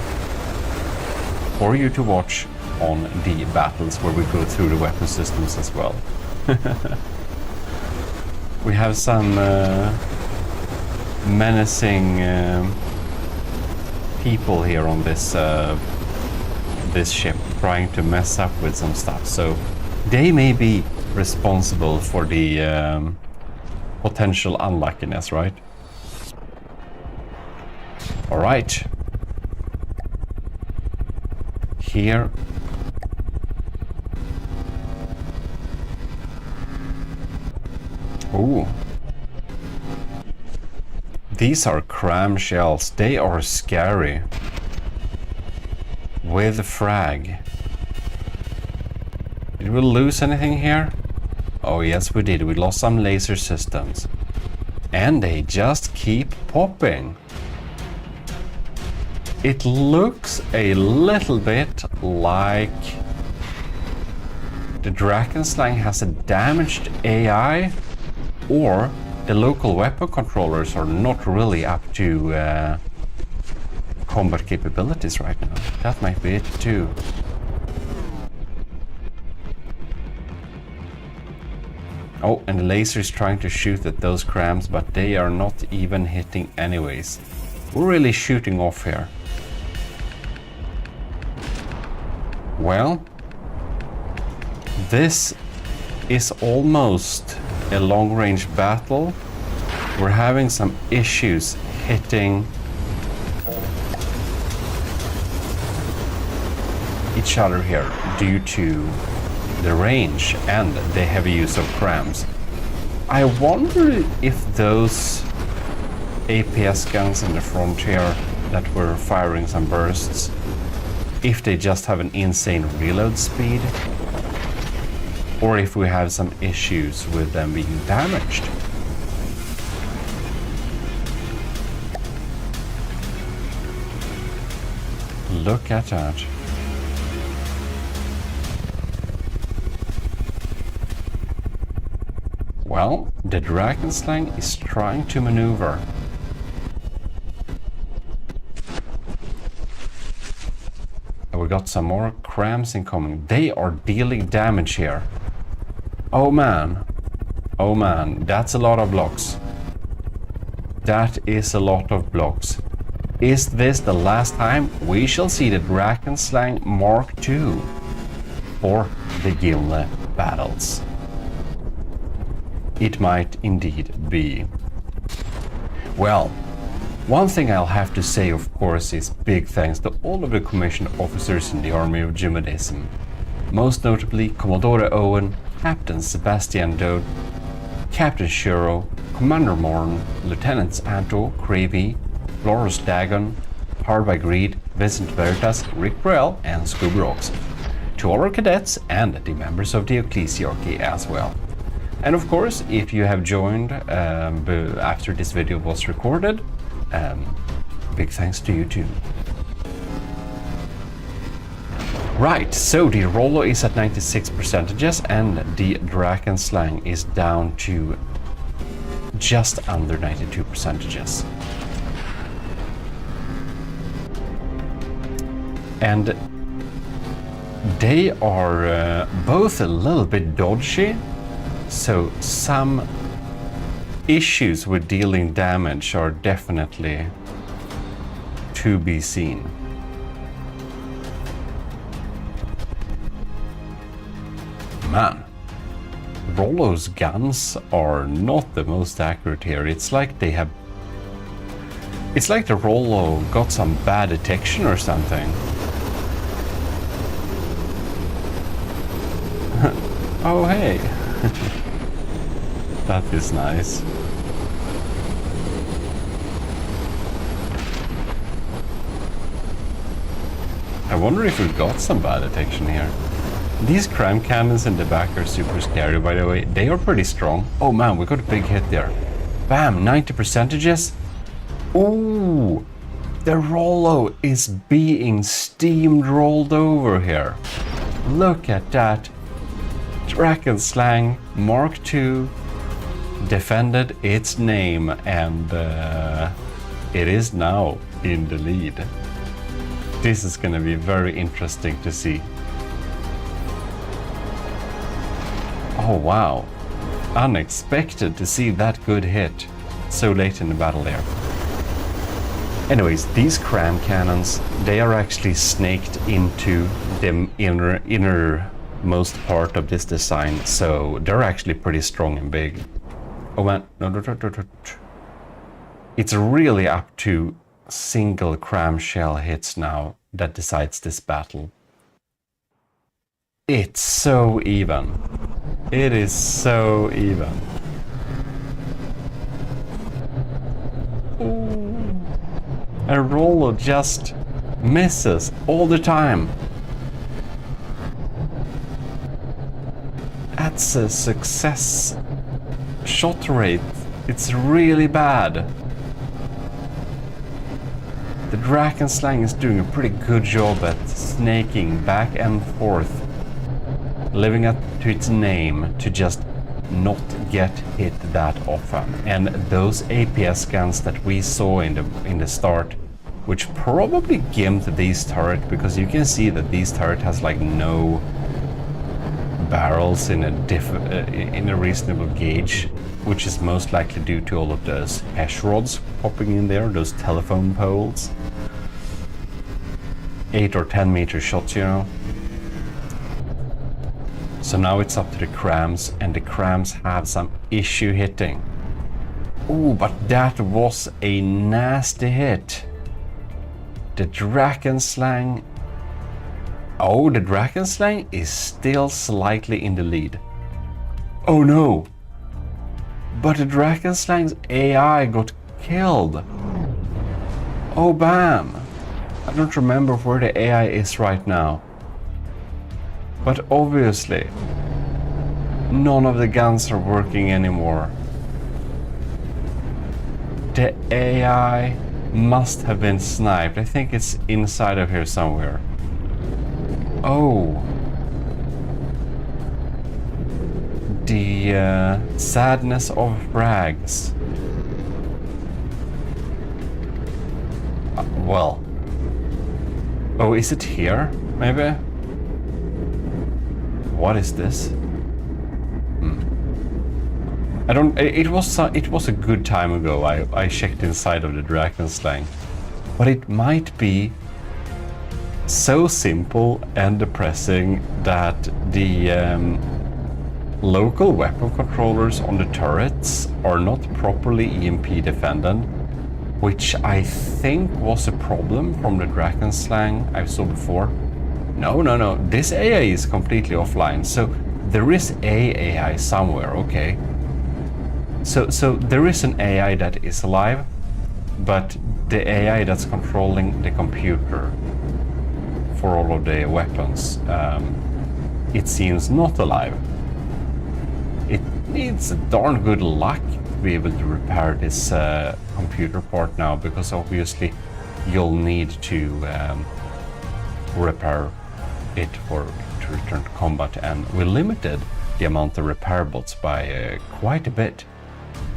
for you to watch on the battles where we go through the weapon systems as well. We have some menacing people here on this this ship trying to mess up with some stuff, so they may be responsible for the potential unluckiness, right? All right. Here. Ooh. These are cram shells. They are scary. With frag. Did we lose anything here? Oh yes, we did. We lost some laser systems. And they just keep popping. It looks a little bit like the Drakenslang has a damaged AI, or the local weapon controllers are not really up to combat capabilities right now. That might be it too. Oh, and the laser is trying to shoot at those crams, but they are not even hitting anyways. We're really shooting off here. Well, this is almost a long-range battle. We're having some issues hitting each other here due to the range and the heavy use of crams. I wonder if those APS guns in the front here that were firing some bursts, if they just have an insane reload speed, or if we have some issues with them being damaged. Look at that. Well, the Dragon Slang is trying to maneuver. We got some more crams incoming. They are dealing damage here. Oh man. Oh man, that's a lot of blocks. That is a lot of blocks. Is this the last time we shall see the Dragon Slang Mark II for the Gimle battles? It might indeed be. Well, one thing I'll have to say, of course, is big thanks to all of the commissioned officers in the army of GMODISM. Most notably Commodore Owen, Captain Sebastian Dode, Captain Shiro, Commander Morn, Lieutenants Anto, Cravey, Florus Dagon, Powered by Greed, Vincent Veritas, Rick Brell, and Scoob Rocks. To all our cadets and the members of the Ecclesiarchy as well. And of course, if you have joined after this video was recorded, big thanks to you too. Right, so the Rollo is at 96% and the Dragon Slang is down to just under 92%. And they are both a little bit dodgy, so some issues with dealing damage are definitely to be seen. Man, Rollo's guns are not the most accurate here. It's like the Rollo got some bad detection or something. Oh hey. That is nice. I wonder if we got some bad detection here. These cram cannons in the back are super scary, by the way. They are pretty strong. Oh man, we got a big hit there. Bam, 90%. Ooh, the Rollo is being steamed rolled over here. Look at that. Dragon Slang Mark II defended its name, and it is now in the lead. This is gonna be very interesting to see. Oh wow, unexpected to see that good hit so late in the battle there. Anyways, these cram cannons, they are actually snaked into the innermost part of this design, so they're actually pretty strong and big. Oh man, no. It's really up to single cram shell hits now that decides this battle. It's so even. It is so even. Ooh. And Rollo just misses all the time. That's a success shot rate. It's really bad. The Dragon Slang is doing a pretty good job at snaking back and forth, living up to its name to just not get hit that often. And those APS guns that we saw in the start, which probably gimped these turret, because you can see that these turret has like no barrels in a reasonable gauge, which is most likely due to all of those hash rods popping in there, those telephone poles. 8 or 10 meter shots, you know. So now it's up to the crams, and the crams have some issue hitting. Ooh, but that was a nasty hit. The Dragon Slang. Oh, the Dragon Slang is still slightly in the lead. Oh no! But the Dragon Slang's AI got killed. Oh bam! I don't remember where the AI is right now. But obviously, none of the guns are working anymore. The AI must have been sniped. I think it's inside of here somewhere. Oh. The sadness of rags. Well. Oh, is it here? Maybe? What is this? I don't. It was a good time ago. I checked inside of the Dragon Slang, but it might be so simple and depressing that the local weapon controllers on the turrets are not properly EMP defended, which I think was a problem from the Dragon Slang I saw before. No. This AI is completely offline, so there is a AI somewhere. Okay. So there is an AI that is alive, but the AI that's controlling the computer for all of the weapons, it seems not alive. It needs a darn good luck to be able to repair this computer part now, because obviously you'll need to repair it to return to combat, and we limited the amount of repair bots by quite a bit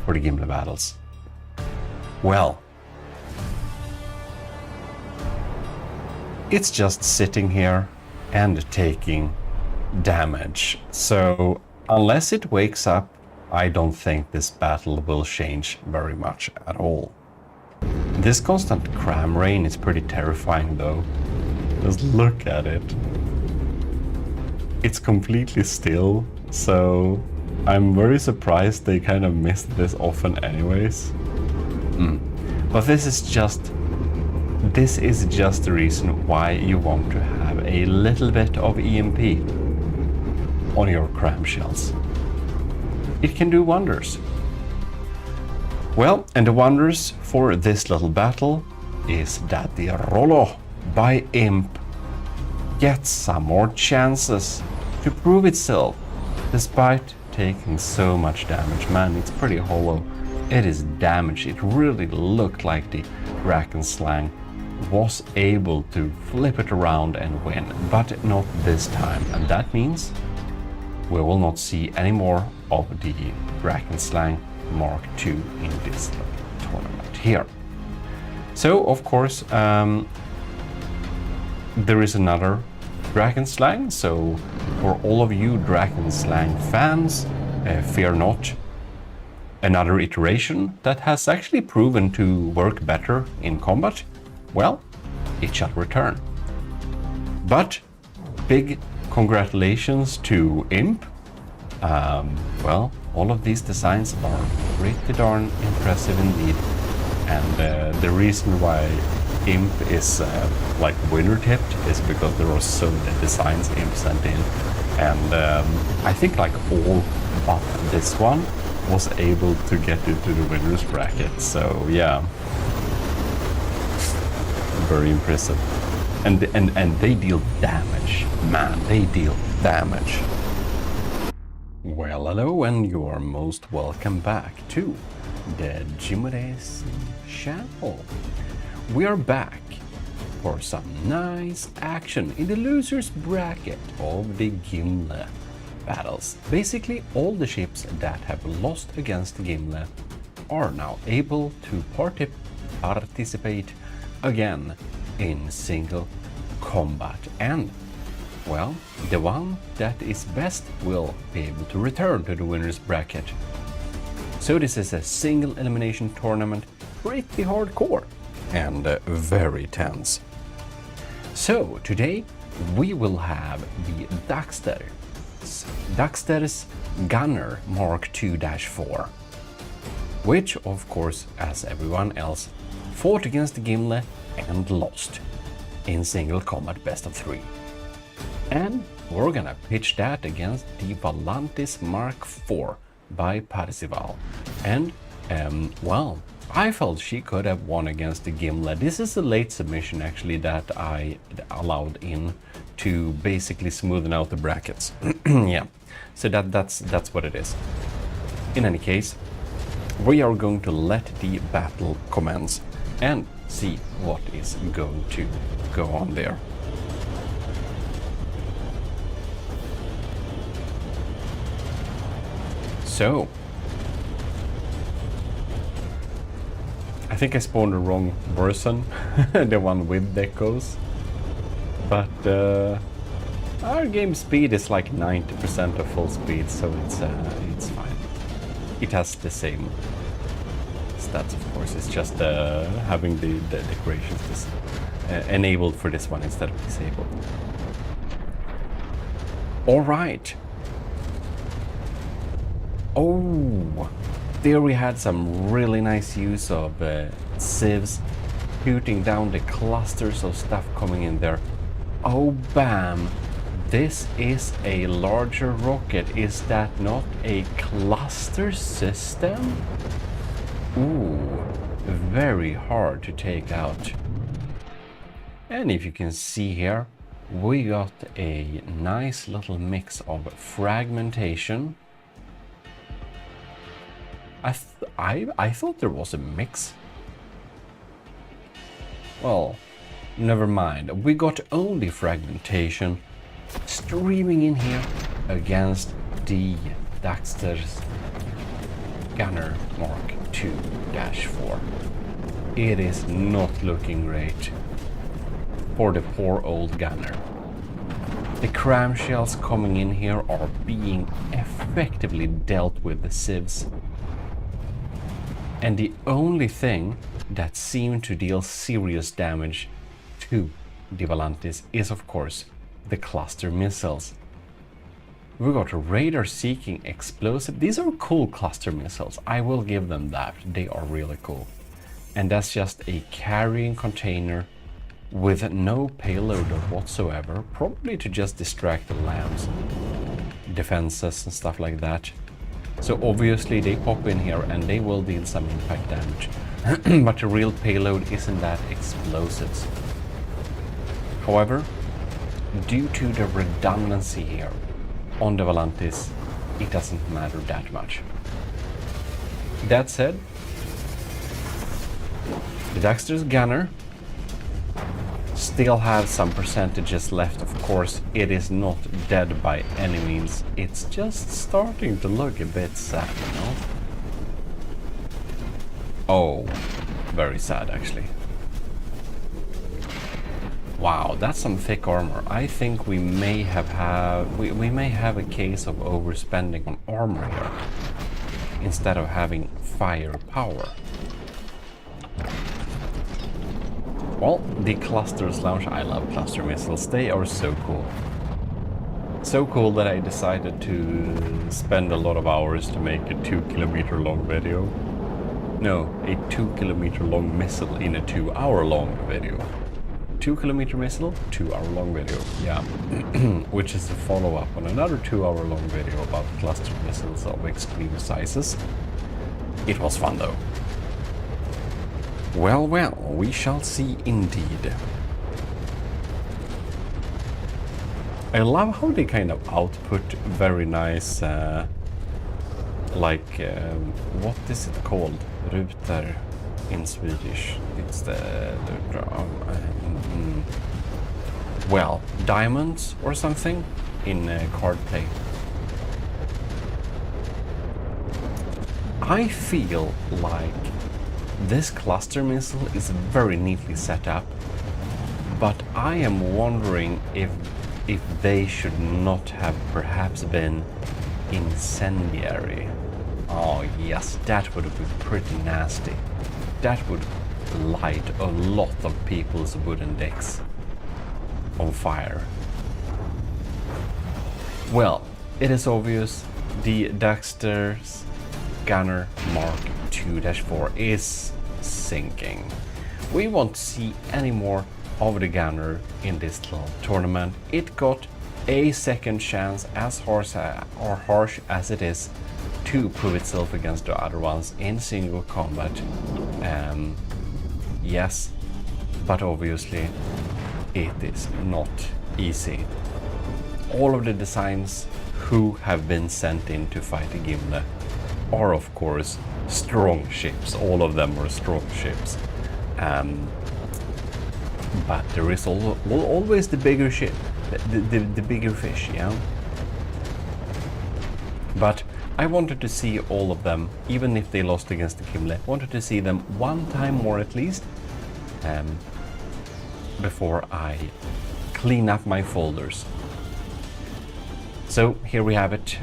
for the Gimli battles. Well, it's just sitting here and taking damage. So unless it wakes up, I don't think this battle will change very much at all. This constant cram rain is pretty terrifying though. Just look at it. It's completely still, so I'm very surprised they kind of missed this often anyways. But this is just the reason why you want to have a little bit of EMP on your cram shells. It can do wonders. Well, and the wonders for this little battle is that the Rollo by Imp gets some more chances to prove itself, despite taking so much damage. Man, it's pretty hollow. It is damaged. It really looked like the Dragon Slang was able to flip it around and win, but not this time. And that means we will not see any more of the Dragon Slang Mark II in this tournament here. So, of course, there is another Dragon Slang, so for all of you Dragon Slang fans, fear not. Another iteration that has actually proven to work better in combat, well, it shall return. But big congratulations to Imp. Well, all of these designs are pretty darn impressive indeed. And the reason why Imp is like winner tipped is because there are so many designs Imp sent in. And I think like all but this one was able to get into the winners bracket. So yeah, very impressive. And they deal damage. Man, they deal damage. Well, hello, and you are most welcome back to the GMODIST channel. We are back for some nice action in the losers bracket of the Gimli battles. Basically, all the ships that have lost against Gimli are now able to participate again in single combat, and well, the one that is best will be able to return to the winners bracket. So this is a single elimination tournament, pretty hardcore and very tense. So today we will have the Daxter's Gunner Mark II-4, which of course, as everyone else, fought against Gimli and lost in single combat best of 3. And we're gonna pitch that against the Valantis Mark IV by Parzival. And, well, I felt she could have won against the Gimli. This is a late submission actually that I allowed in to basically smoothen out the brackets. Yeah, so that's what it is. In any case, we are going to let the battle commence. And see what is going to go on there. So, I think I spawned the wrong version, the one with decos, but our game speed is like 90% of full speed, so it's fine. It has the same stats, of course. It's just having the decorations enabled for this one instead of disabled. All right. Oh, there we had some really nice use of sieves, shooting down the clusters of stuff coming in there. Oh, bam! This is a larger rocket. Is that not a cluster system? Ooh, very hard to take out. And if you can see here, we got a nice little mix of fragmentation. I thought there was a mix. Well, never mind. We got only fragmentation streaming in here against the Daxter's Gunner Mark II-4. It is not looking great for the poor old gunner. The cramshells coming in here are being effectively dealt with the sieves. And the only thing that seemed to deal serious damage to the Volantis is, of course, the cluster missiles. We got a radar-seeking explosive. These are cool cluster missiles. I will give them that. They are really cool. And that's just a carrying container with no payload whatsoever, probably to just distract the lambs, defenses and stuff like that. So obviously they pop in here and they will deal some impact damage, but the real payload isn't that explosives. However, due to the redundancy here on the Volantis, it doesn't matter that much. That said, the Daxter's gunner still have some percentages left. Of course, it is not dead by any means. It's just starting to look a bit sad, you know? Oh, very sad actually. Wow, that's some thick armor. I think we may we may have a case of overspending on armor here instead of having firepower. Well, the clusters launch. I love cluster missiles. They are so cool. So cool that I decided to spend a lot of hours to make a 2-kilometer long video. No, a 2-kilometer long missile in a 2-hour-long video. 2-kilometer missile, 2-hour-long video. Yeah, which is a follow-up on another 2-hour-long video about cluster missiles of extreme sizes. It was fun though. Well, well, we shall see indeed. I love how they kind of output very nice, what is it called? Ruter in Swedish. It's well, diamonds or something in card play. I feel like this cluster missile is very neatly set up, but I am wondering if they should not have perhaps been incendiary. Oh yes, that would be pretty nasty. That would light a lot of people's wooden decks on fire. Well, it is obvious the Daxter's Gunner Mark II-4 is sinking. We won't see any more of the gunner in this little tournament. It got a second chance, as harsh as it is, to prove itself against the other ones in single combat. Yes, but obviously it is not easy. All of the designs who have been sent in to fight the Gimle are of course strong ships. All of them are strong ships. But there is always the bigger ship, the bigger fish, yeah? But I wanted to see all of them, even if they lost against the Gimli. Wanted to see them one time more at least, before I clean up my folders. So here we have it.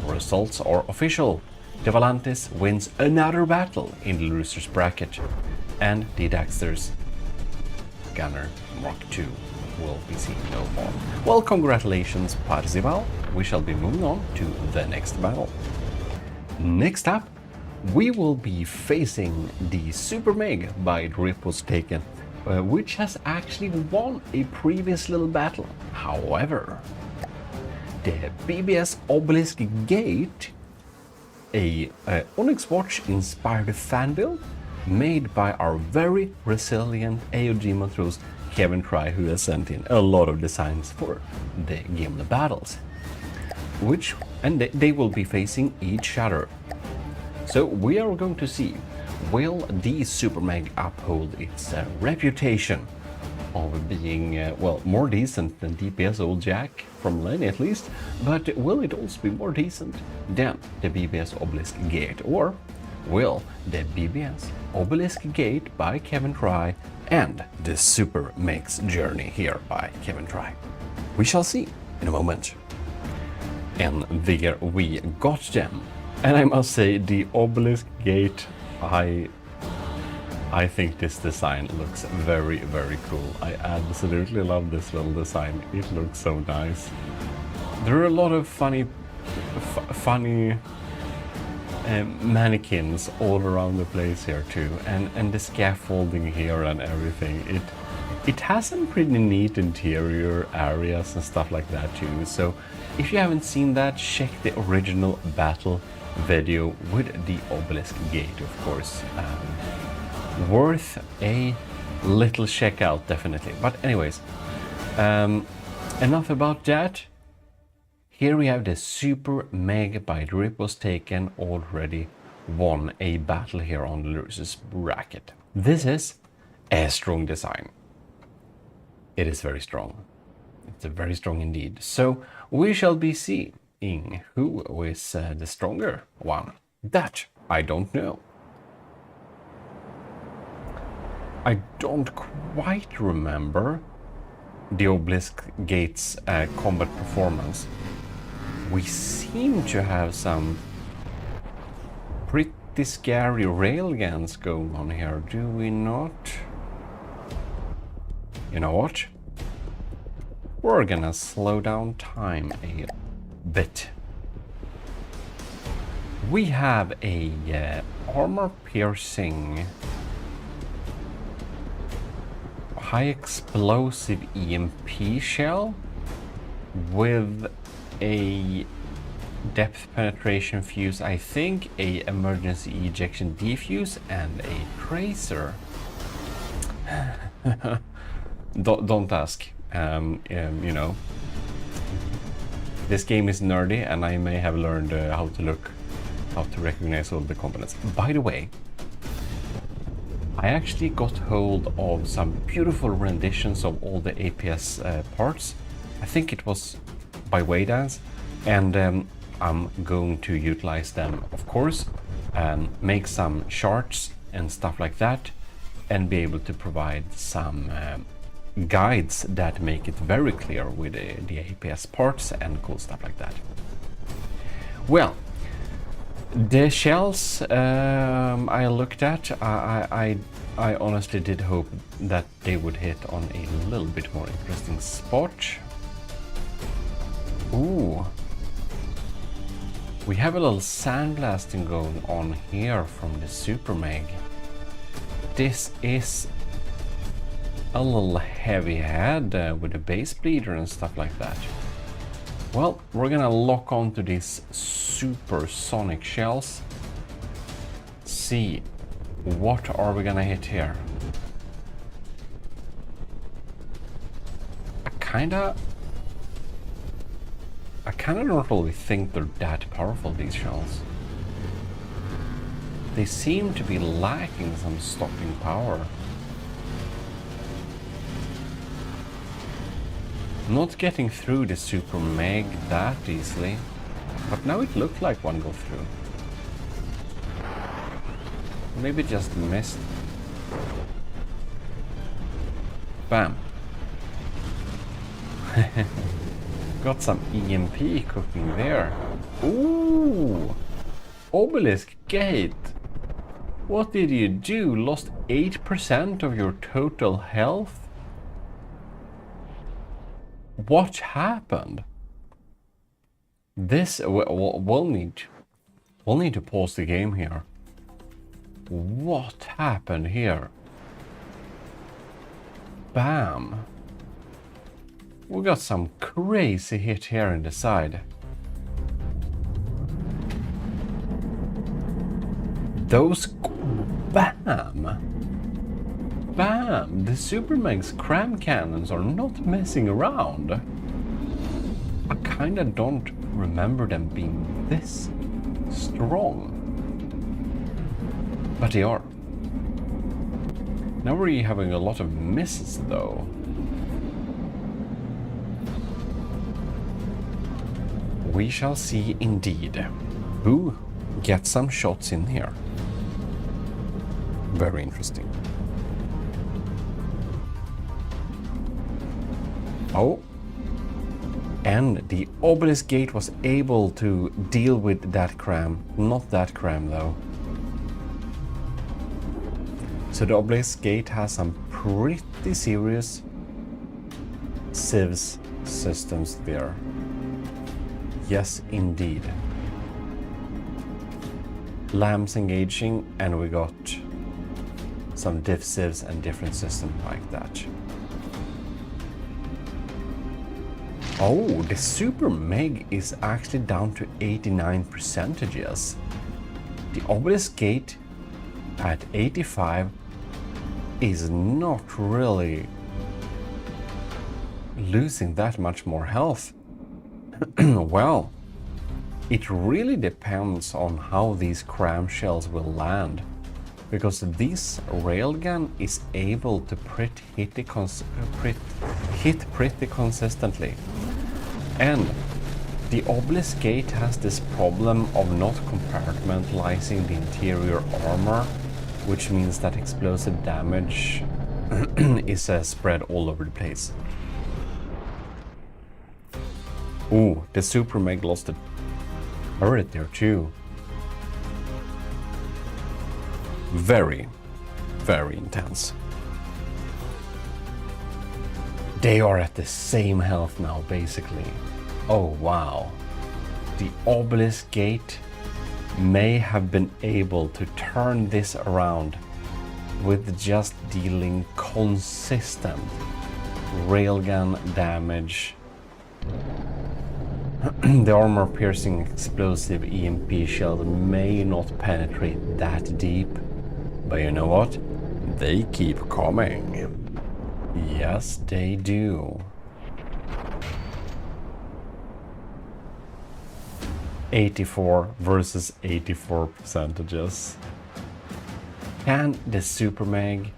Results are official. De Valantis wins another battle in the losers bracket, and the Daxter's Gunner Mark II will be seen no more. Well, congratulations, Parzival. We shall be moving on to the next battle. Next up, we will be facing the Super Meg by Drip Was Taken, which has actually won a previous little battle. However, the BBS Obelisk Gate, a Onyx Watch inspired fan build made by our very resilient AOG Montrose Kevin Try, who has sent in a lot of designs for the Gimli battles, and they will be facing each other. So we are going to see, will the Super Meg uphold its reputation of being, well, more decent than DPS Old Jack, from Lenny at least, but will it also be more decent than the BBS Obelisk Gate? Or will the BBS Obelisk Gate by Kevin Try and the Super Meg's Journey here by Kevin Try? We shall see in a moment. And there we got them. And I must say, the Obelisk Gate, I think this design looks very, very cool. I absolutely love this little design. It looks so nice. There are a lot of funny mannequins all around the place here too, and the scaffolding here and everything. It has some pretty neat interior areas and stuff like that too. So if you haven't seen that, check the original battle video with the Obelisk Gate, of course. Worth a little check out, definitely. But anyways, enough about that. Here we have the Super Meg by Drip Was Taken, already won a battle here on the losers bracket. This is a strong design. It is very strong. It's a very strong indeed. So we shall be seeing who is the stronger one. That I don't know. I don't quite remember the Obelisk Gate's combat performance. We seem to have some pretty scary railguns going on here, do we not? You know what? We're gonna slow down time a bit. We have a armor-piercing, high-explosive EMP shell with a depth penetration fuse, I think, a emergency ejection defuse, and a tracer. Don't ask. You know, this game is nerdy, and I may have learned how to recognize all the components. By the way, I actually got hold of some beautiful renditions of all the APS parts. I think it was by Waydance, and I'm going to utilize them, of course, make some charts and stuff like that, and be able to provide some guides that make it very clear with the APS parts and cool stuff like that. Well, the shells I looked at, I honestly did hope that they would hit on a little bit more interesting spot. Ooh. We have a little sandblasting going on here from the Super Meg. This is a little heavy head with a base bleeder and stuff like that. Well, we're gonna lock onto these supersonic shells. See, what are we gonna hit here? I kinda don't really think they're that powerful, these shells. they seem to be lacking some stopping power. Not getting through the Super Meg that easily, but now it looked like one go through. Maybe just missed. Bam. Got some EMP cooking there. Ooh! Obelisk Gate! What did you do? Lost 8% of your total health? What happened? This we'll need to pause the game here. What happened here? Bam. We got some crazy hit here in the side. Those... Bam! Bam! The Super Meg's cram cannons are not messing around. I kinda don't remember them being this strong. But they are. Now we're having a lot of misses though. We shall see indeed who gets some shots in here. Very interesting. Oh, and the Obelisk Gate was able to deal with that cram. Not that cram though. So the Obelisk Gate has some pretty serious civs systems there. Yes, indeed. Lamps engaging, and we got some diff civs and different systems like that. Oh, the Super Meg is actually down to 89%. The Obelisk Gate at 85 is not really losing that much more health. Well, it really depends on how these cram shells will land, because this railgun is able to hit pretty consistently. And the Obelisk Gate has this problem of not compartmentalizing the interior armor, which means that explosive damage is spread all over the place. Ooh, the Super Meg lost a turret there too. Very, very intense. They are at the same health now, basically. Oh wow. The Obelisk Gate may have been able to turn this around with just dealing consistent railgun damage. The armor-piercing explosive EMP shells may not penetrate that deep, but you know what? They keep coming. Yes, they do. 84 versus 84%. Can the Super Meg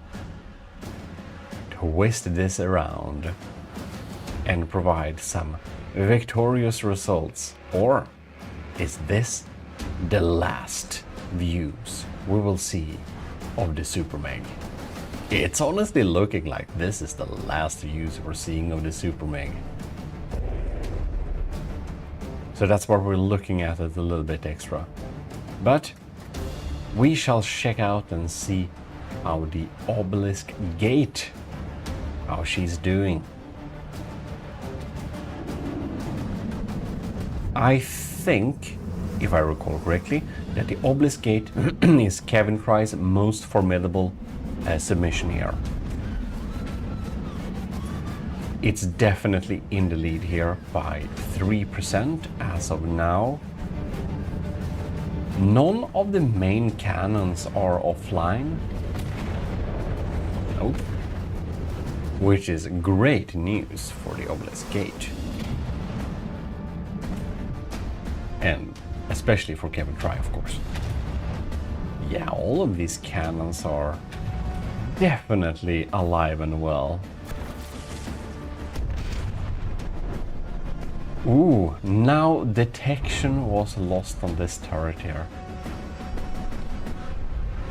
twist this around and provide some victorious results, or is this the last views we will see of the Super Meg? It's honestly looking like this is the last views we're seeing of the Super Meg. So that's what we're looking at it a little bit extra. But we shall check out and see how the Obelisk Gate, how she's doing. I think, if I recall correctly, that the Obelisk Gate is Kevin Fry's most formidable submission here. It's definitely in the lead here by 3% as of now. None of the main cannons are offline. Nope. Which is great news for the Obelisk Gate. And especially for Kevin Fry, of course. Yeah, all of these cannons are definitely alive and well. Ooh, now detection was lost on this turret here.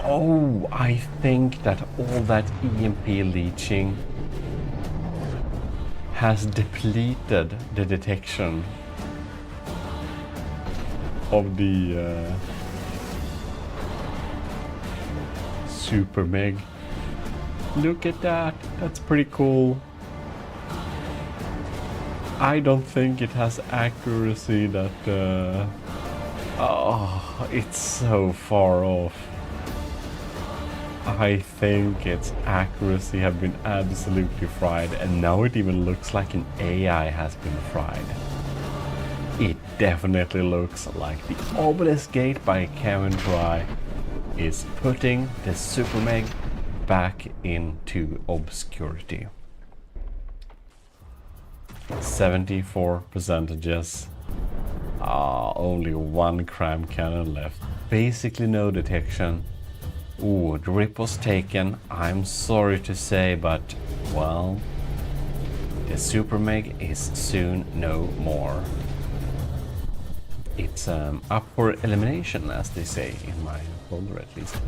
Oh, I think that all that EMP leeching has depleted the detection of the Super Meg. Look at that, that's pretty cool. I don't think it has accuracy that... oh, it's so far off. I think its accuracy have been absolutely fried, and now it even looks like an AI has been fried. It definitely looks like the Obelisk Gate by Kevin Fry is putting the Super Meg back into obscurity. 74%. Only one cram cannon left. Basically no detection. Ooh, the rip was taken. I'm sorry to say, but, well, the Super Meg is soon no more. It's up for elimination, as they say, in my folder at least.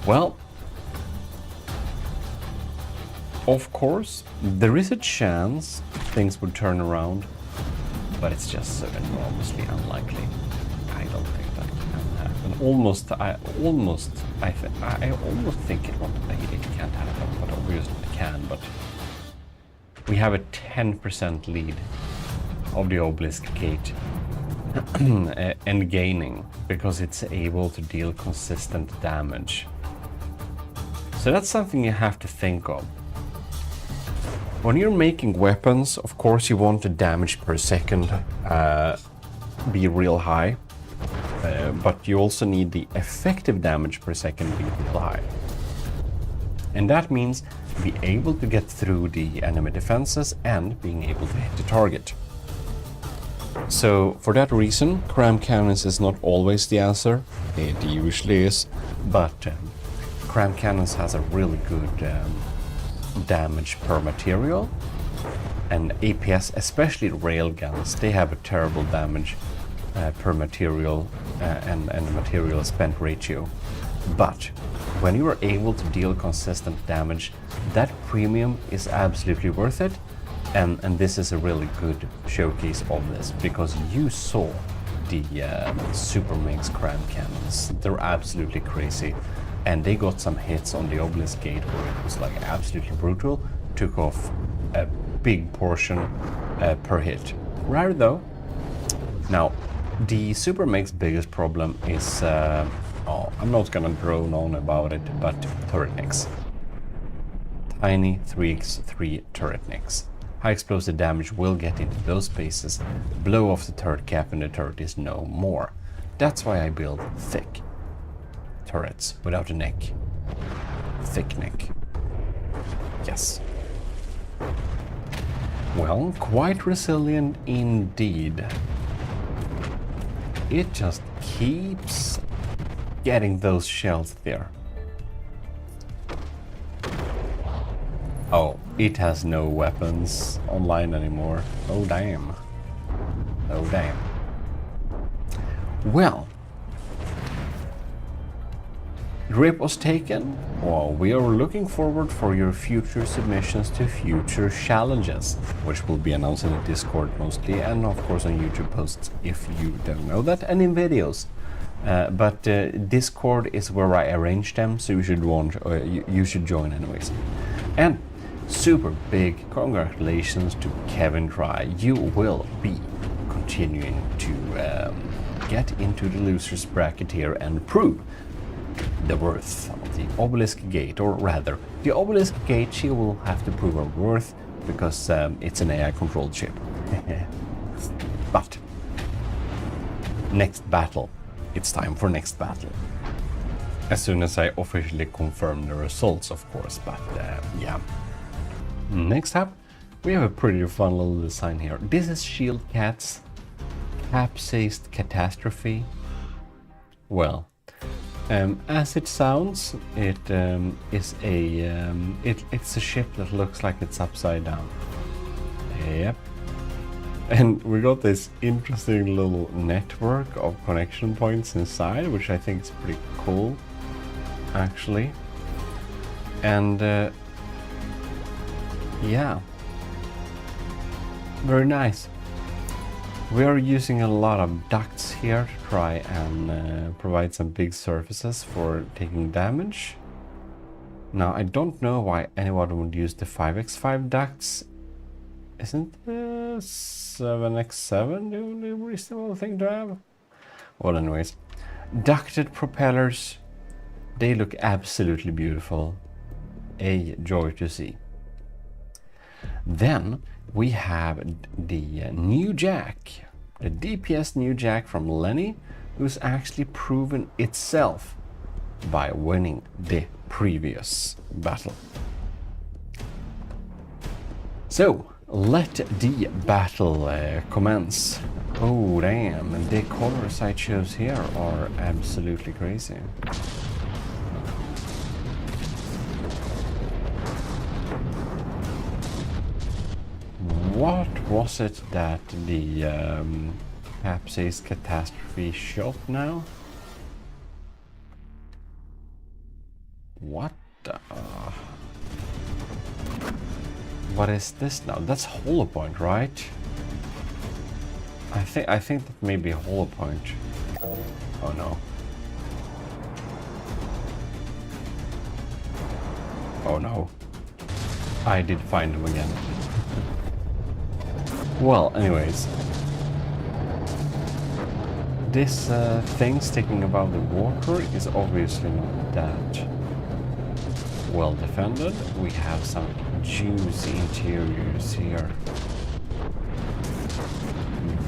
Well, of course, there is a chance things would turn around, but it's just so enormously unlikely. I don't think that can happen. I almost think it can't happen, but obviously it can. But we have a 10% lead of the Obelisk Gate and gaining because it's able to deal consistent damage. So that's something you have to think of. When you're making weapons, of course you want the damage per second be real high, but you also need the effective damage per second be real high. And that means be able to get through the enemy defenses and being able to hit the target. So for that reason, cram cannons is not always the answer. It usually is, but cram cannons has a really good damage per material, and APS, especially railguns, they have a terrible damage per material and material spent ratio. But when you are able to deal consistent damage, that premium is absolutely worth it, and this is a really good showcase of this, because you saw the Super Meg's cram cannons. They're absolutely crazy. And they got some hits on the Obelisk Gate where it was like absolutely brutal. Took off a big portion per hit. Rare though. Now, the Super Meg's biggest problem is, I'm not gonna drone on about it, but turret necks. Tiny 3x3 turret necks. High explosive damage will get into those spaces, blow off the turret cap, and the turret is no more. That's why I build thick turrets without a neck. Thick neck. Yes. Well, quite resilient indeed. It just keeps getting those shells there. Oh, it has no weapons online anymore. Oh damn. Oh damn. Well, Grip was taken. Well, we are looking forward for your future submissions to future challenges, which will be announced in the Discord mostly, and of course on YouTube posts if you don't know that, and in videos. But Discord is where I arrange them, so you should join anyways. And super big congratulations to Kevin Dry. You will be continuing to get into the losers bracket here and prove the worth of the Obelisk Gate, or rather, the Obelisk Gate she will have to prove her worth because it's an AI controlled ship. But next battle, it's time for next battle. As soon as I officially confirm the results, of course, but yeah. Next up, we have a pretty fun little design here. This is Shield Cat's capsized catastrophe? Well, as it sounds, it's a ship that looks like it's upside down. Yep. And we got this interesting little network of connection points inside, which I think is pretty cool, actually. And yeah, very nice. We are using a lot of ducts here to try and provide some big surfaces for taking damage. Now, I don't know why anyone would use the 5x5 ducts. Isn't the 7x7 the only reasonable thing to have? Well, anyways, ducted propellers, they look absolutely beautiful. A joy to see. Then we have the new jack, the DPS new jack from Lenny, who's actually proven itself by winning the previous battle. So, let the battle commence. Oh damn, the colors I chose here are absolutely crazy. What was it that the capsized catastrophe shot now? What the... What is this now? That's hollow point, right? I think that may be a hollow point. Oh no. Oh no. I did find him again. Well, anyways. This thing sticking above the water is obviously not that well defended. We have some juicy interiors here.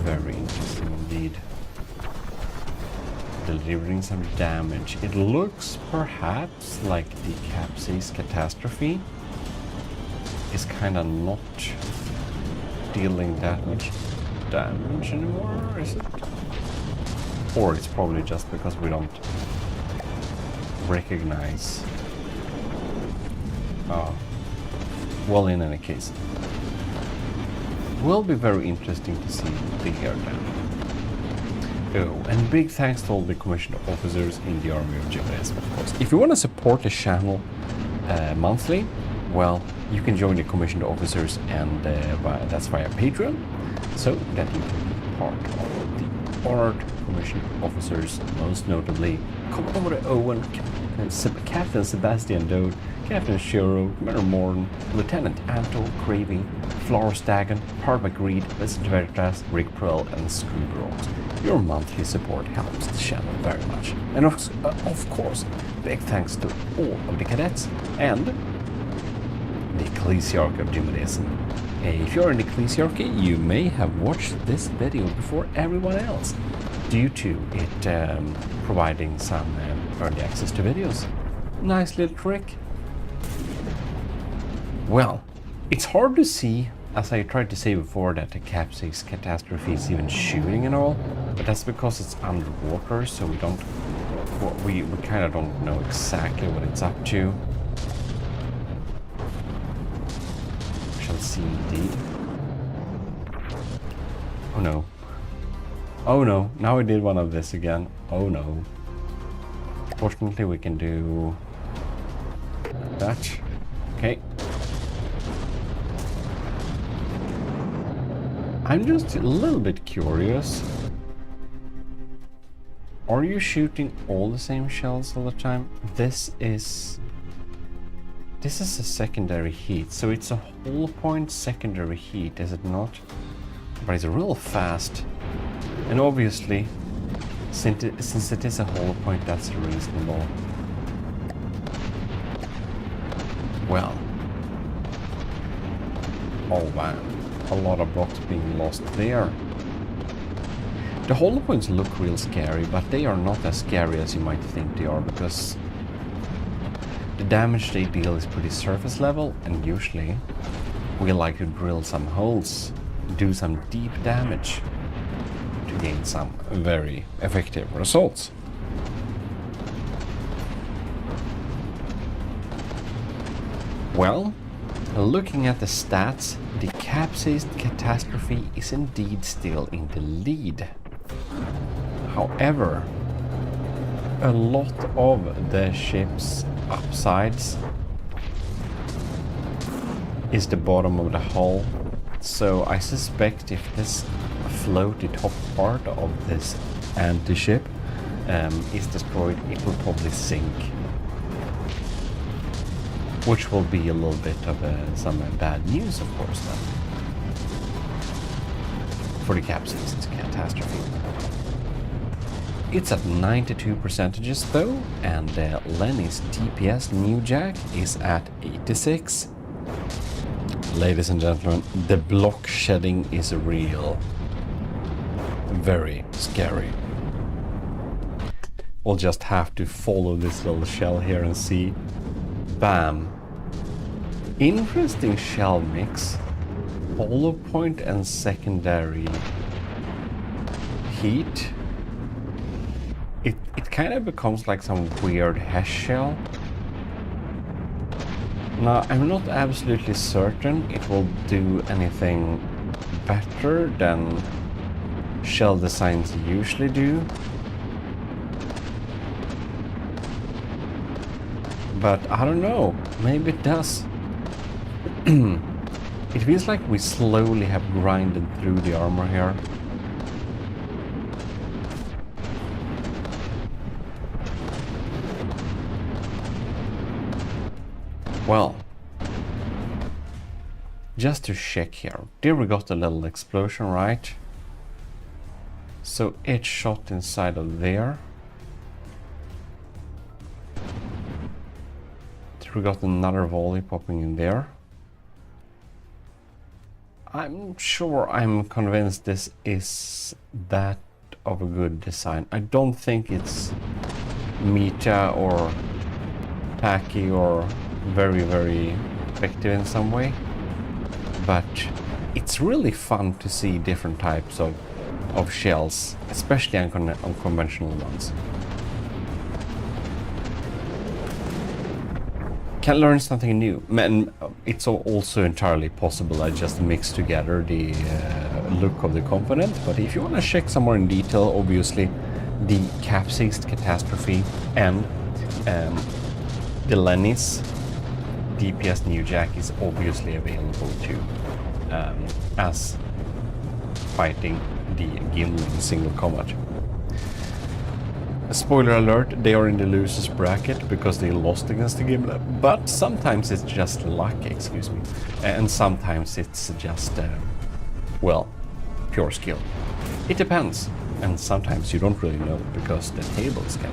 Very interesting indeed. Delivering some damage. It looks perhaps like the capsized catastrophe is kinda not dealing that much damage anymore, is it? Or it's probably just because we don't recognize. Well, in any case, will be very interesting to see the hair down. Oh, and big thanks to all the commissioned officers in the army of GMODIST, of course. If you want to support the channel monthly, well, you can join the commissioned officers, and that's via Patreon, so that you can be part of the honored commissioned officers, most notably Commodore Owen, Captain Sebastian Dode, Captain Shiro, Commander Morton, Lieutenant Anto, Craving, Flores Dagon, Hard McGreed, Vincent Veritas, Rick Pearl, and Screwbros. Your monthly support helps the channel very much. And of course, big thanks to all of the cadets and the Ecclesiarchy of GMODIST. If you're in the Ecclesiarchy, you may have watched this video before everyone else, due to it providing some early access to videos. Nice little trick. Well, it's hard to see, as I tried to say before, that the capsized catastrophe is even shooting and all, but that's because it's underwater, so we kind of don't know exactly what it's up to. We shall see indeed. Oh no. Oh no, now we did one of this again. Oh no. Fortunately we can do that. Okay. I'm just a little bit curious. Are you shooting all the same shells all the time? This is a secondary heat, so it's a hollow point secondary heat, is it not? But it's real fast. And obviously, since it is a hollow point, that's reasonable. Well. Oh man. A lot of blocks being lost there. The hollow points look real scary, but they are not as scary as you might think they are, because the damage they deal is pretty surface level, and usually we like to drill some holes, do some deep damage to gain some very effective results. Well, looking at the stats, the capsized catastrophe is indeed still in the lead. However, a lot of the ship's upsides is the bottom of the hull, so I suspect if this floaty top part of this anti-ship is destroyed, it will probably sink. Which will be a little bit of some bad news, of course, then. For the capsized catastrophe. It's at 92% though, and Lenny's DPS new jack is at 86. Ladies and gentlemen, the block shedding is real. Very scary. We'll just have to follow this little shell here and see. Bam. Interesting shell mix. Hollow point and secondary heat. It kind of becomes like some weird hash shell. Now, I'm not absolutely certain it will do anything better than shell designs usually do. But I don't know, maybe it does. It feels like we slowly have grinded through the armor here. Well, just to check here. There we got a little explosion, right? So it shot inside of there. We got another volley popping in there. I'm convinced this is that of a good design. I don't think it's meta or tacky or very, very effective in some way, but it's really fun to see different types of shells, especially unconventional ones. Can learn something new. And it's also entirely possible I just mix together the look of the component, but if you want to check some more in detail, obviously the capsized catastrophe and the Lenny's DPS new jack is obviously available too, as fighting the Gimli in single combat. Spoiler alert, they are in the losers bracket because they lost against the Gimli, but sometimes it's just luck, excuse me, and sometimes it's just, well, pure skill. It depends, and sometimes you don't really know because the tables can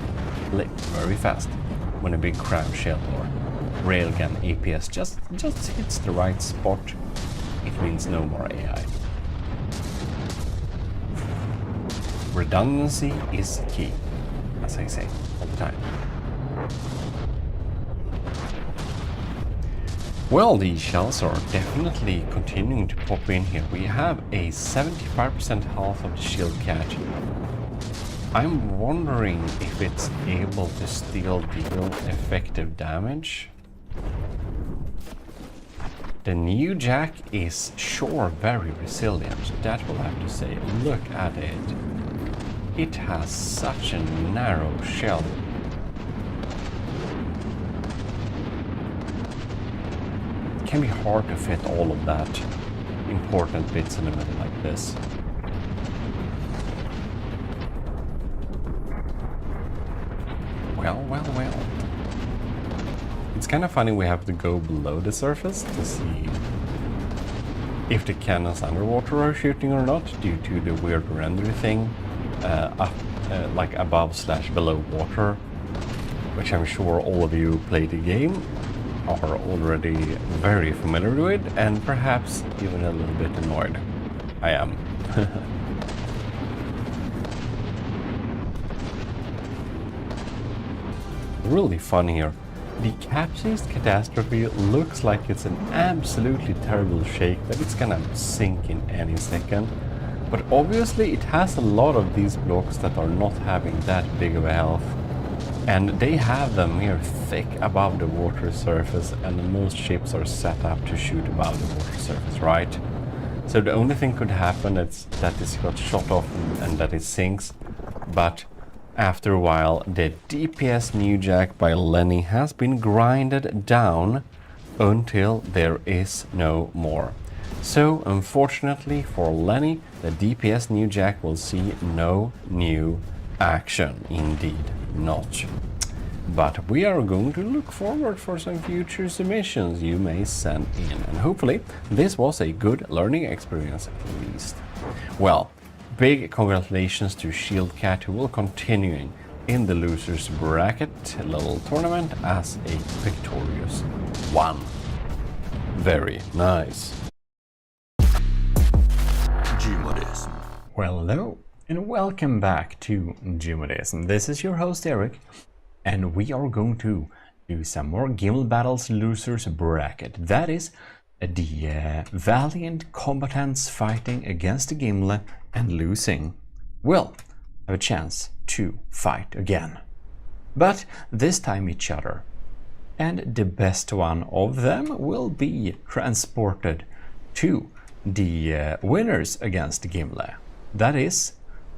flip very fast when a big crown shell or railgun APS just hits the right spot. It means no more AI. Redundancy is key, as I say all the time. Well, these shells are definitely continuing to pop in here. We have a 75% health of the shield catch. I'm wondering if it's able to still deal effective damage. The new jack is sure very resilient, that will have to say. Look at it. It has such a narrow shell. It can be hard to fit all of that important bits in the middle like this. Well. It's kind of funny we have to go below the surface to see if the cannons underwater are shooting or not, due to the weird render thing like above/below water, which I'm sure all of you who play the game are already very familiar with, and perhaps even a little bit annoyed. I am. Really fun here. The capsized catastrophe looks like it's an absolutely terrible shake, that it's gonna sink in any second. But obviously it has a lot of these blocks that are not having that big of a health. And they have them here thick above the water surface, and most ships are set up to shoot above the water surface, right? So the only thing could happen is that it got shot off and that it sinks. But after a while, the DPS new jack by Lenny has been grinded down until there is no more. So unfortunately for Lenny, the DPS new jack will see no new action, indeed not. But we are going to look forward for some future submissions you may send in, and hopefully this was a good learning experience at least. Well, big congratulations to Shieldcat, who will continuing in the losers bracket little tournament as a victorious one. Very nice. GMODIST. Well, hello and welcome back to GMODIST. This is your host Eric, and we are going to do some more Gimle Battles Losers Bracket. That is the valiant combatants fighting against the Gimle and losing will have a chance to fight again. But this time each other. And the best one of them will be transported to the winners against the Gimle. That is,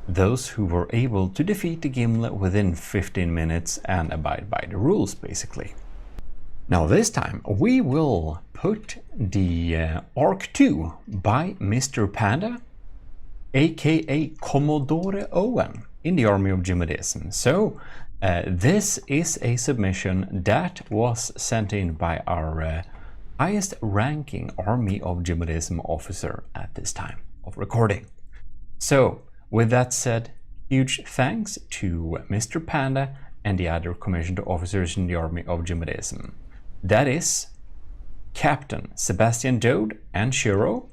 those who were able to defeat the Gimle within 15 minutes and abide by the rules, basically. Now this time we will put the Arc 2 by Mr. Panda, aka Commodore Owen, in the army of GMODIST. So this is a submission that was sent in by our highest ranking army of GMODIST officer at this time of recording. So with that said, huge thanks to Mr. Panda and the other commissioned officers in the army of GMODIST. That is Captain Sebastian Dode and Shiro,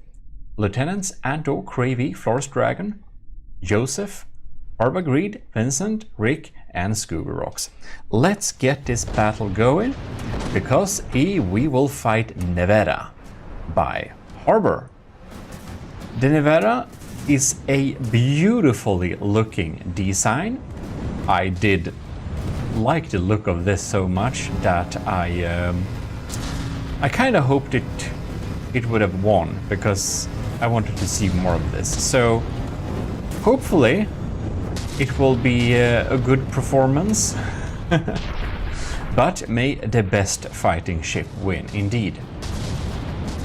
Lieutenants Anto Cravey, Flores Dragon, Joseph, Arbagreed, Vincent, Rick, and Scuba Rocks. Let's get this battle going, because we will fight Nevada by Harbor. The Nevada is a beautifully looking design. I did like the look of this so much that I kind of hoped it would have won, because I wanted to see more of this. So hopefully it will be a good performance. But may the best fighting ship win, indeed.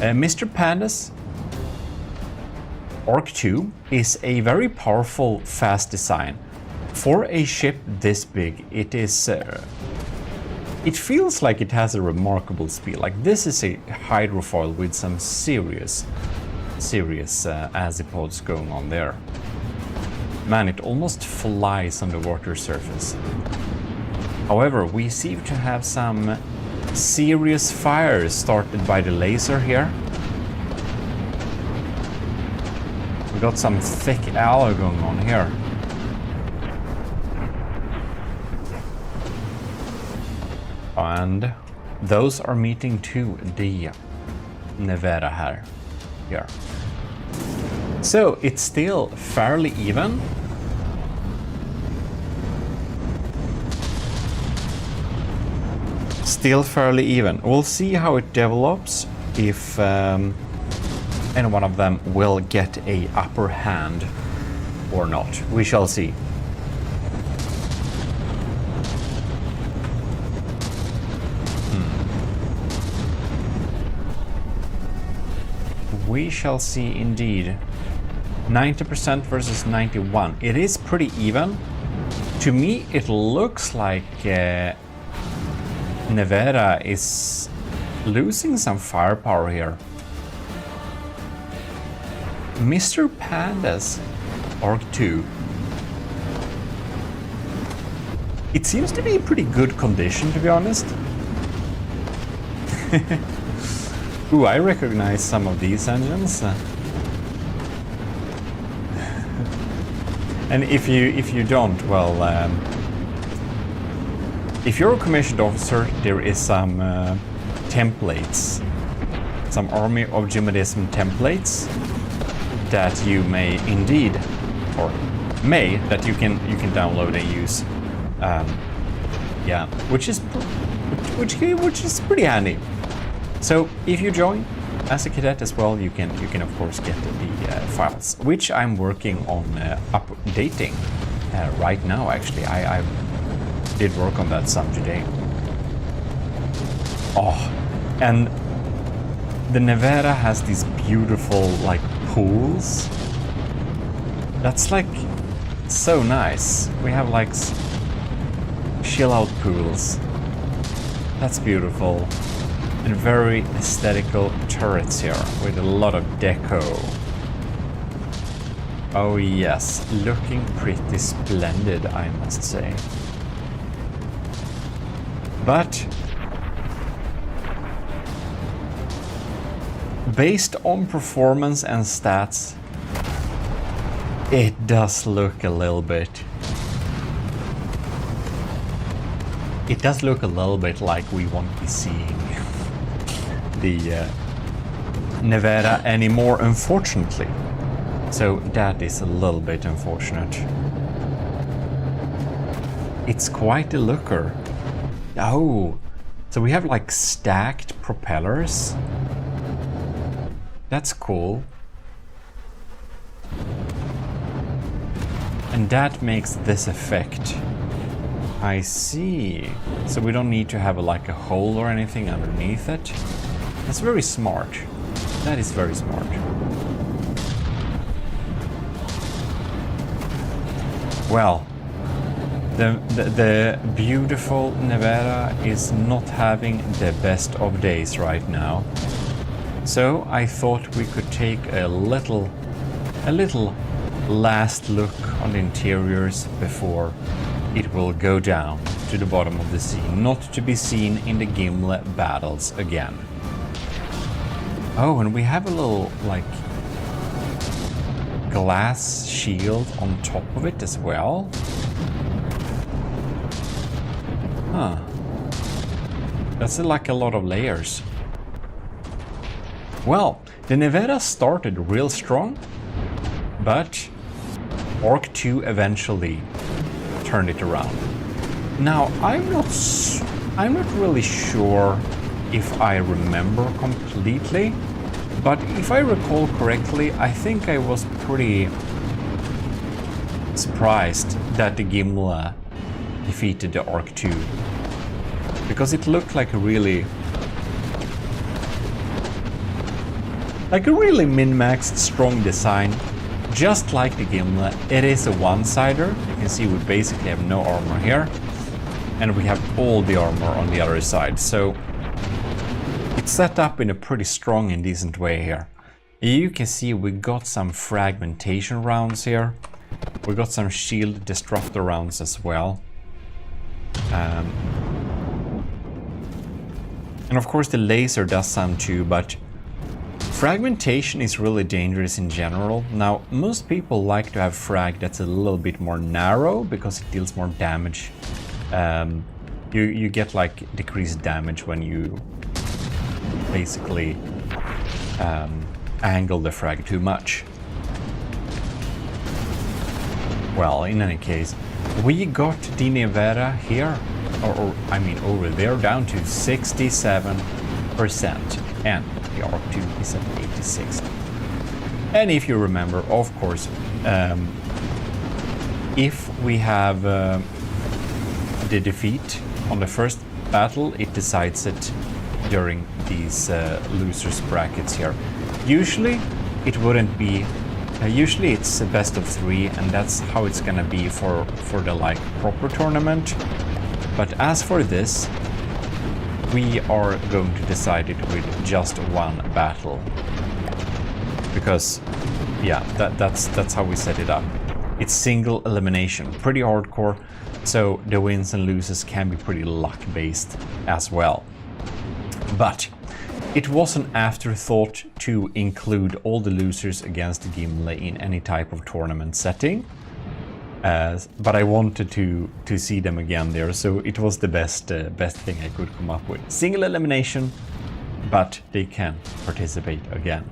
Mr. Panda's Arc 2 is a very powerful, fast design. For a ship this big, it is it feels like it has a remarkable speed. Like, this is a hydrofoil with some serious azipods going on there. Man, it almost flies on the water surface. However, we seem to have some serious fires started by the laser here. We got some thick alloy going on here. And those are meeting to the Nevada here. So it's still fairly even. Still fairly even. We'll see how it develops, if any one of them will get a upper hand or not. We shall see. We shall see indeed. 90% versus 91. It is pretty even. To me, it looks like Nevada is losing some firepower here. Mr. Panda's Arc 2. It seems to be in pretty good condition, to be honest. Ooh, I recognize some of these engines. And if you don't, well, if you're a commissioned officer, there is some templates, some Army of GMODIST templates that you may indeed, or that you can download and use. Yeah, which is pretty handy. So if you join as a cadet as well, you can of course get the files, which I'm working on updating right now. Actually, I did work on that some today. Oh, and the Nevada has these beautiful like pools. That's like so nice. We have like chill out pools. That's beautiful. And very aesthetical turrets here with a lot of deco. Oh yes, looking pretty splendid, I must say. But based on performance and stats, it does look a little bit... It does look a little bit like we won't be seeing the Nevada anymore, unfortunately. So that is a little bit unfortunate. It's quite a looker. Oh, so we have like stacked propellers. That's cool. And that makes this effect. I see. So we don't need to have like a hole or anything underneath it. That's very smart. That is very smart. Well, the beautiful Nevada is not having the best of days right now. So I thought we could take a little last look on the interiors before it will go down to the bottom of the sea, not to be seen in the Gimli battles again. Oh, and we have a little, like, glass shield on top of it as well. Huh. That's like a lot of layers. Well, the Nevada started real strong, but Orc 2 eventually turned it around. Now, I'm not really sure if I remember completely, but if I recall correctly, I think I was pretty surprised that the Gimli defeated the Orc 2, because it looked like a really min-maxed strong design. Just like the Gimli, it is a one-sider. You can see we basically have no armor here, and we have all the armor on the other side. So it's set up in a pretty strong and decent way here. You can see we got some fragmentation rounds here. We got some shield disruptor rounds as well. And of course the laser does some too, but fragmentation is really dangerous in general. Now, most people like to have frag that's a little bit more narrow because it deals more damage. You get like decreased damage when you basically angle the frag too much. Well, in any case, we got the Nevada here, or I mean over there, down to 67%, and the Orc 2 is at 86. And if you remember, of course, if we have the defeat on the first battle, it decides it during these losers brackets here. Usually it wouldn't be, usually it's a best of 3, and that's how it's gonna be for the like proper tournament. But as for this, we are going to decide it with just one battle, because yeah, that's how we set it up. It's single elimination, pretty hardcore, so the wins and loses can be pretty luck based as well. But it was an afterthought to include all the losers against Gimli in any type of tournament setting. But I wanted to see them again there, so it was the best thing I could come up with. Single elimination, but they can participate again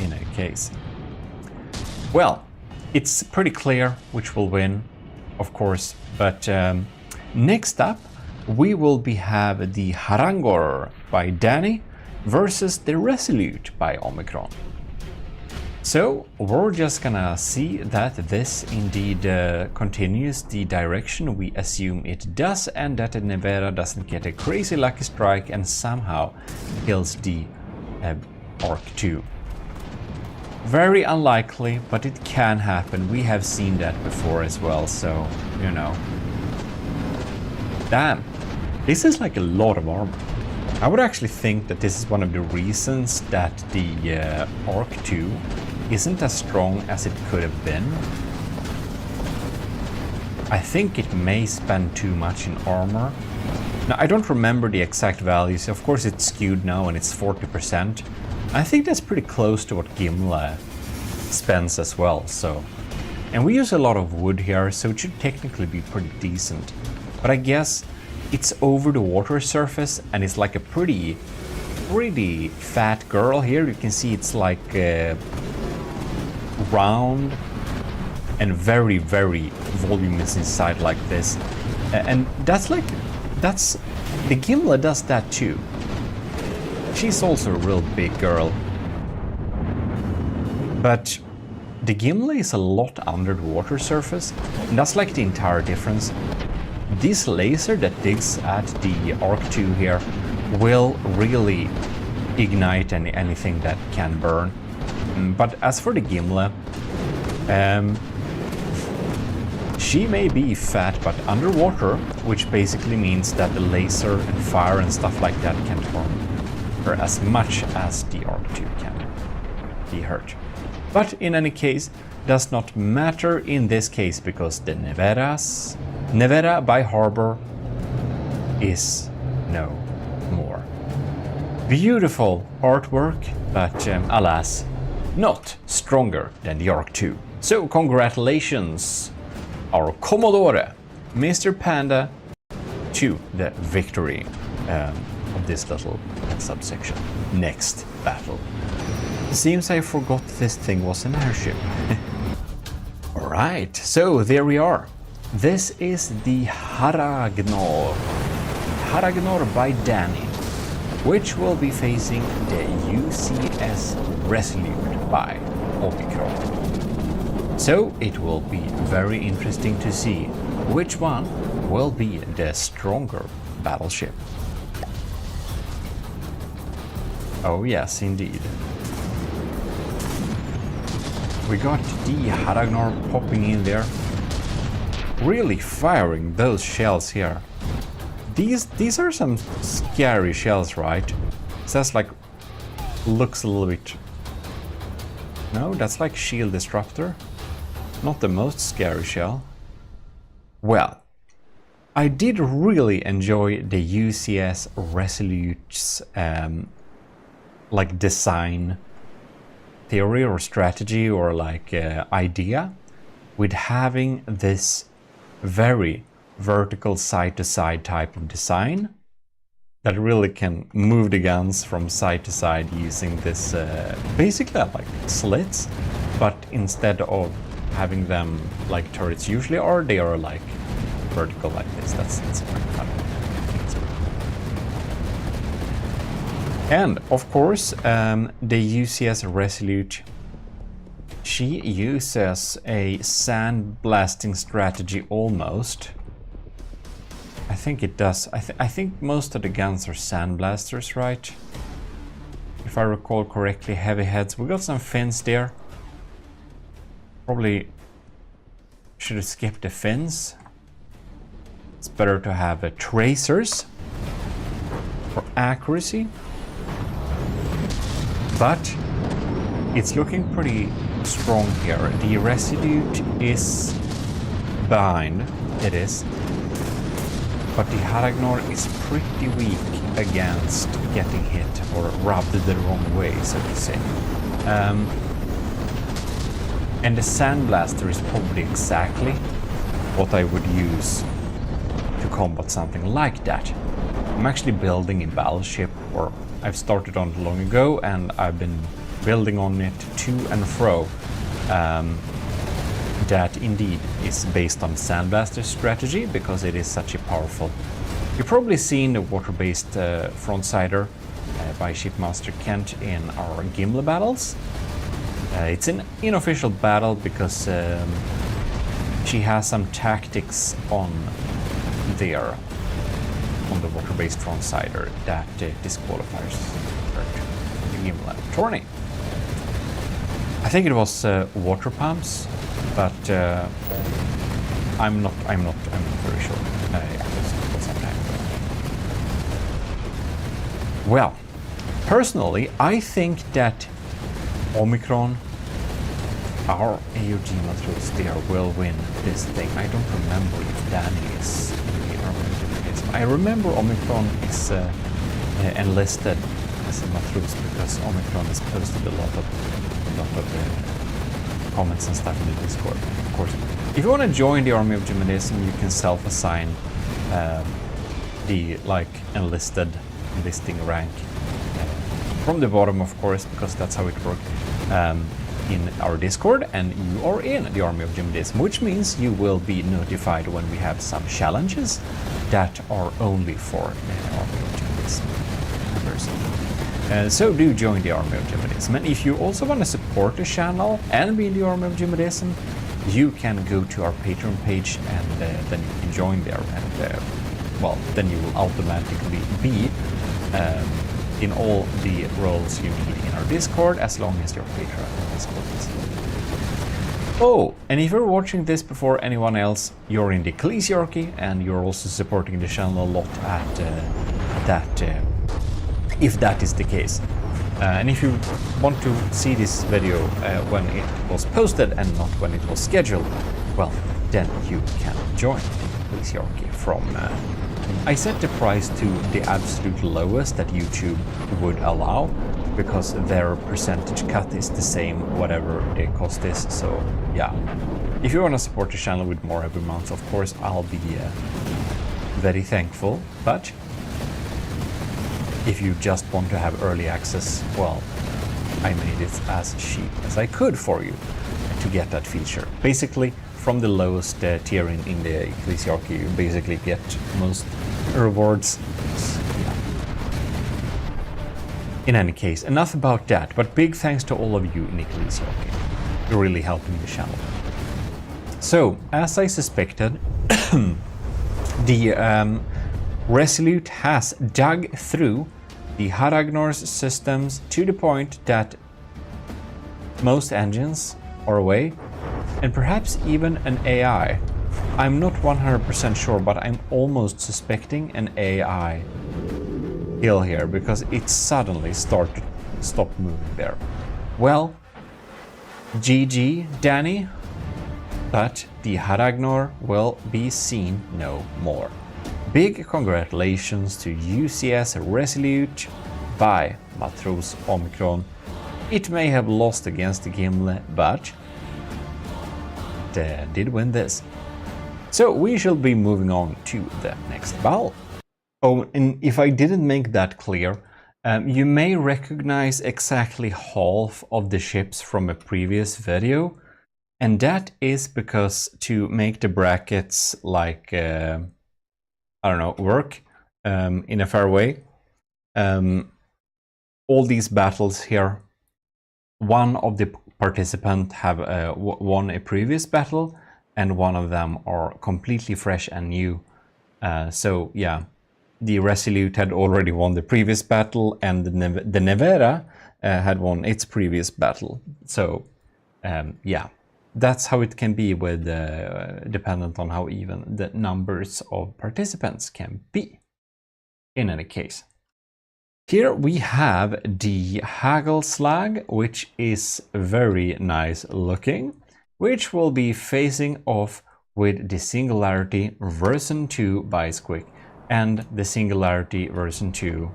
in a case. Well, it's pretty clear which will win, of course, but next up we will have the Harangor by Danny versus the Resolute by Omicron. So we're just gonna see that this indeed continues the direction we assume it does, and that the Nevada doesn't get a crazy lucky strike and somehow kills the Arc 2. Very unlikely, but it can happen. We have seen that before as well, so, you know. Damn, this is like a lot of armor. I would actually think that this is one of the reasons that the Arc 2 isn't as strong as it could have been. I think it may spend too much in armor. Now, I don't remember the exact values. Of course, it's skewed now and it's 40%. I think that's pretty close to what Gimle spends as well, so. And we use a lot of wood here, so it should technically be pretty decent. But I guess it's over the water surface and it's like a pretty fat girl here. You can see it's like round and very voluminous inside like this. And that's the Gimle does that too. She's also a real big girl. But the Gimle is a lot under the water surface, and that's like the entire difference. This laser that digs at the Arc 2 here will really ignite anything that can burn. But as for the Gimle, she may be fat but underwater, which basically means that the laser and fire and stuff like that can't harm her as much as the Arc 2 can be hurt. But in any case, does not matter in this case because the Nevada by Harbor is no more. Beautiful artwork, but alas, not stronger than the Arc 2. So congratulations, our Commodore, Mr. Panda, to the victory of this little subsection. Next battle. Seems I forgot this thing was an airship. Alright, so there we are. This is the Haragnor by Danny, which will be facing the UCS Resolute by Omicron. So it will be very interesting to see which one will be the stronger battleship. Oh yes, indeed. We got the Haragnor popping in there, really firing those shells here. These are some scary shells, right? So that's like, looks a little bit... No, that's like shield disruptor. Not the most scary shell. Well, I did really enjoy the UCS Resolute's like design theory or strategy or like idea with having this very vertical side-to-side type of design that really can move the guns from side to side using this basically like slits, but instead of having them like turrets usually are, they are like vertical like this. That's pretty fun. And of course, the UCS Resolute, she uses a sandblasting strategy almost. I think it does. I think most of the guns are sandblasters, right? If I recall correctly, heavy heads. We got some fins there. Probably should have skipped the fins. It's better to have tracers for accuracy. But it's looking pretty strong here. The Resolute is behind. It is. But the Haragnor is pretty weak against getting hit or rubbed the wrong way, so to say. And the Sandblaster is probably exactly what I would use to combat something like that. I'm actually building a battleship, or I've started on it long ago, and I've been building on it to and fro that indeed is based on Sandblaster's strategy because it is such a powerful. You've probably seen the water-based frontsider by Shipmaster Kent in our Gimli battles. It's an unofficial battle because she has some tactics on there on the water-based frontsider that disqualifies her to the Gimli tourney. I think it was water pumps, but I'm not very sure. Yeah, it was some time ago. Well, personally, I think that Omicron, our AOG Matros there, will win this thing. I don't remember if Danny is in the army. I remember Omicron is enlisted as a Matros because Omicron has posted a lot of comments and stuff in the Discord. Of course, if you want to join the army of GMODIST, you can self-assign the enlisting rank from the bottom, of course, because that's how it works in our Discord, and you are in the army of GMODIST, which means you will be notified when we have some challenges that are only for the army of GMODIST members. So do join the army of GMODIST. And if you also want to support the channel and be in the army of GMODIST, you can go to our Patreon page and then you can join there, and well, then you will automatically be in all the roles you need in our Discord, as long as your Patreon Discord is loaded. Oh, and if you're watching this before anyone else, you're in the ECCLESIARCHY, and you're also supporting the channel a lot at that, if that is the case. And if you want to see this video when it was posted and not when it was scheduled, well, then you can join the ECCLESIARCHY from... I set the price to the absolute lowest that YouTube would allow, because their percentage cut is the same whatever the cost is. So yeah, if you want to support the channel with more every month, of course I'll be very thankful. But if you just want to have early access, well, I made it as cheap as I could for you to get that feature. Basically, from the lowest tier in the ECCLESIARCHY, you basically get most rewards. Yeah. In any case, enough about that, but big thanks to all of you in ECCLESIARCHY. You're really helping the channel. So, as I suspected, the Resolute has dug through the Haragnor's systems to the point that most engines are away, and perhaps even an AI. I'm not 100% sure, but I'm almost suspecting an AI kill here, because it suddenly stopped moving there. Well, GG, Danny, but the Haragnor will be seen no more. Big congratulations to UCS Resolute by Matros Omicron. It may have lost against the Gimli, but did win this. So we shall be moving on to the next battle. Oh, and if I didn't make that clear, you may recognize exactly half of the ships from a previous video, and that is because to make the brackets like I don't know, work in a fair way, all these battles here, one of the participants have won a previous battle, and one of them are completely fresh and new. So yeah, the Resolute had already won the previous battle, and the Nevera had won its previous battle. So yeah, that's how it can be with dependent on how even the numbers of participants can be. In any case, here we have the Hagelslag, which is very nice looking, which will be facing off with the Singularity version 2 by Squick, and the Singularity version 2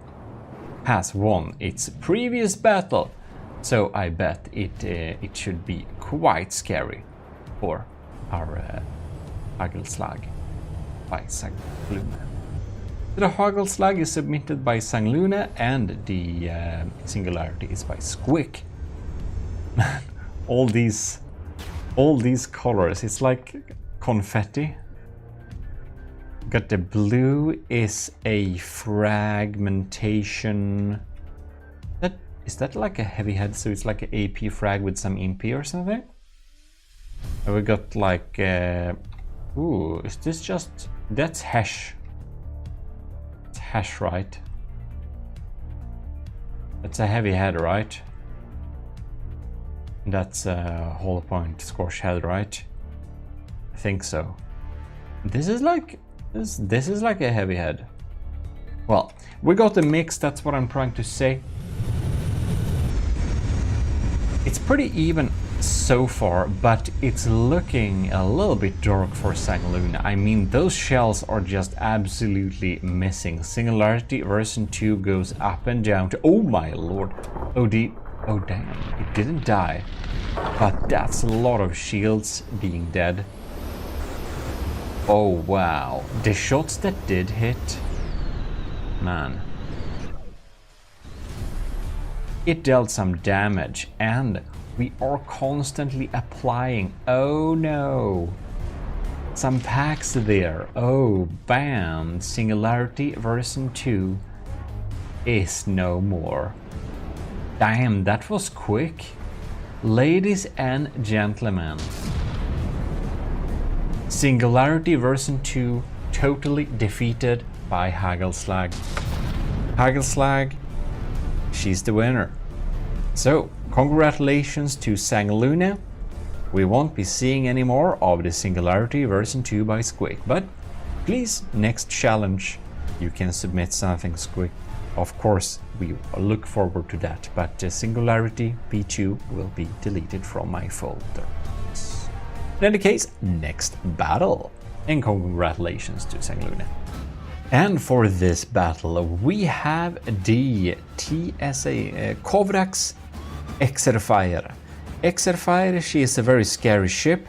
has won its previous battle, so I bet it should be quite scary for our Hagelslag by Sanglune. The Hagelslag is submitted by Sanglune, and the Singularity is by Squick. All these all these colors. It's like confetti. Got the blue is a fragmentation. Is that like a heavy head? So it's like an AP frag with some MP or something? And we got like ooh, is this just, that's hash. It's hash, right? That's a heavy head, right? That's a hollow point squash head, right? I think so. This is like this is like a heavy head. Well, we got the mix, that's what I'm trying to say. It's pretty even so far, but it's looking a little bit dark for Sangaloon. I mean, those shells are just absolutely missing. Singularity version 2 goes up and down to, oh my lord. Oh damn, it didn't die. But that's a lot of shields being dead. Oh wow, the shots that did hit, man. It dealt some damage, and we are constantly applying, oh no, some packs there. Oh bam, Singularity version 2 is no more. Damn, that was quick. Ladies and gentlemen, Singularity version 2 totally defeated by Hagelslag. Hagelslag, she's the winner. So, congratulations to Sangaluna. We won't be seeing any more of the Singularity version 2 by Squig, but please, next challenge, you can submit something, Squig. Of course, we look forward to that, but the Singularity P2 will be deleted from my folder. In any case, next battle, and congratulations to Sangaluna. And for this battle, we have the TSA Kovrax Exerfire. Exerfire, she is a very scary ship.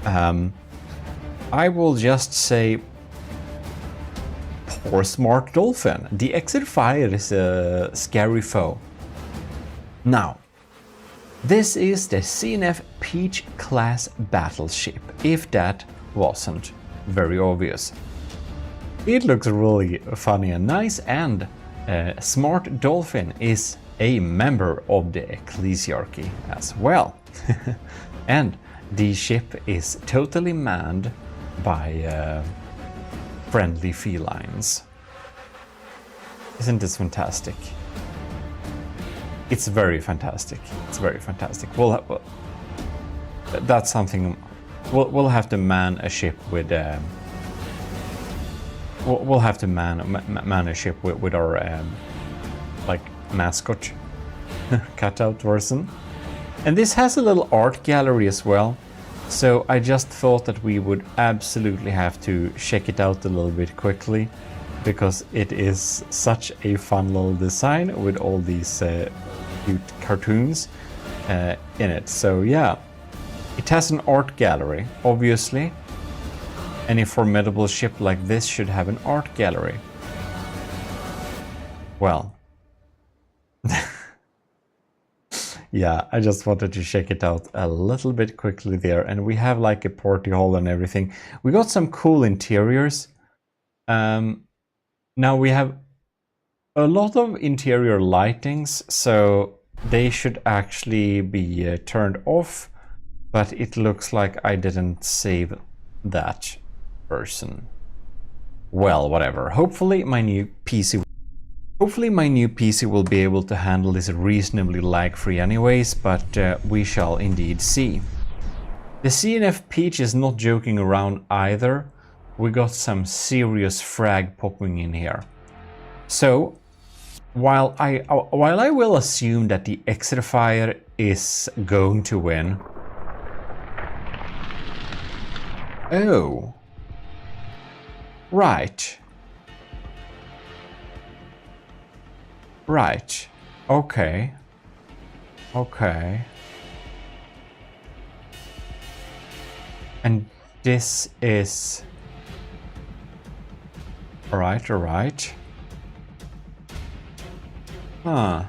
I will just say, poor smart dolphin. The Exerfire is a scary foe. Now, this is the CNF Peach class battleship, if that wasn't very obvious. It looks really funny and nice, and Smart Dolphin is a member of the Ecclesiarchy as well. And the ship is totally manned by friendly felines. Isn't this fantastic? It's very fantastic. It's very fantastic. That's something. We'll have to man a ship with. We'll have to man a ship with our like mascot cutout version. And this has a little art gallery as well. So I just thought that we would absolutely have to check it out a little bit quickly, because it is such a fun little design with all these cute cartoons in it. So yeah, it has an art gallery, obviously. Any formidable ship like this should have an art gallery. Well, yeah, I just wanted to check it out a little bit quickly there. And we have like a party hall and everything. We got some cool interiors. Now we have a lot of interior lightings, so they should actually be turned off. But it looks like I didn't save that version. Well, whatever. Hopefully my new PC will be able to handle this reasonably lag-free anyways, but we shall indeed see. The CNF Peach is not joking around either. We got some serious frag popping in here. So, while I will assume that the Exerfire is going to win. Oh. Right. Right. Okay. Okay. And this is... Alright, alright. Huh.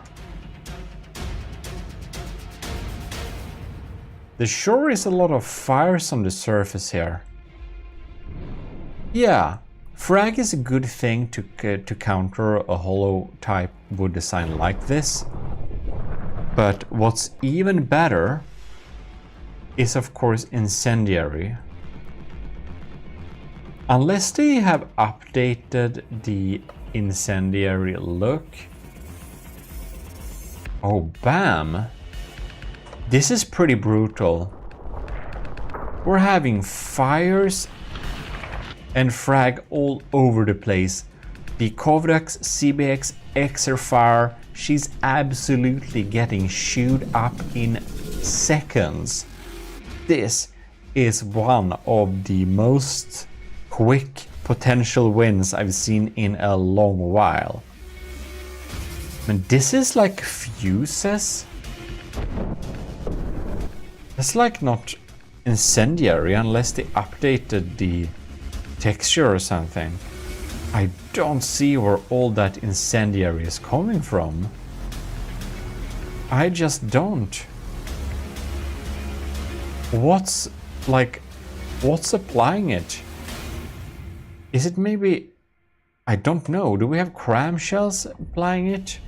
There sure is a lot of fires on the surface here. Yeah, frag is a good thing to counter a hollow type wood design like this. But what's even better is of course incendiary. Unless they have updated the incendiary look. Oh, bam! This is pretty brutal. We're having fires and frag all over the place. The Kovrax CBX Exerfire, she's absolutely getting chewed up in seconds. This is one of the most quick potential wins I've seen in a long while. And this is like fuses. It's like not incendiary unless they updated the texture or something. I don't see where all that incendiary is coming from. I just don't. What's applying it? Is it maybe, I don't know, do we have clamshells applying it?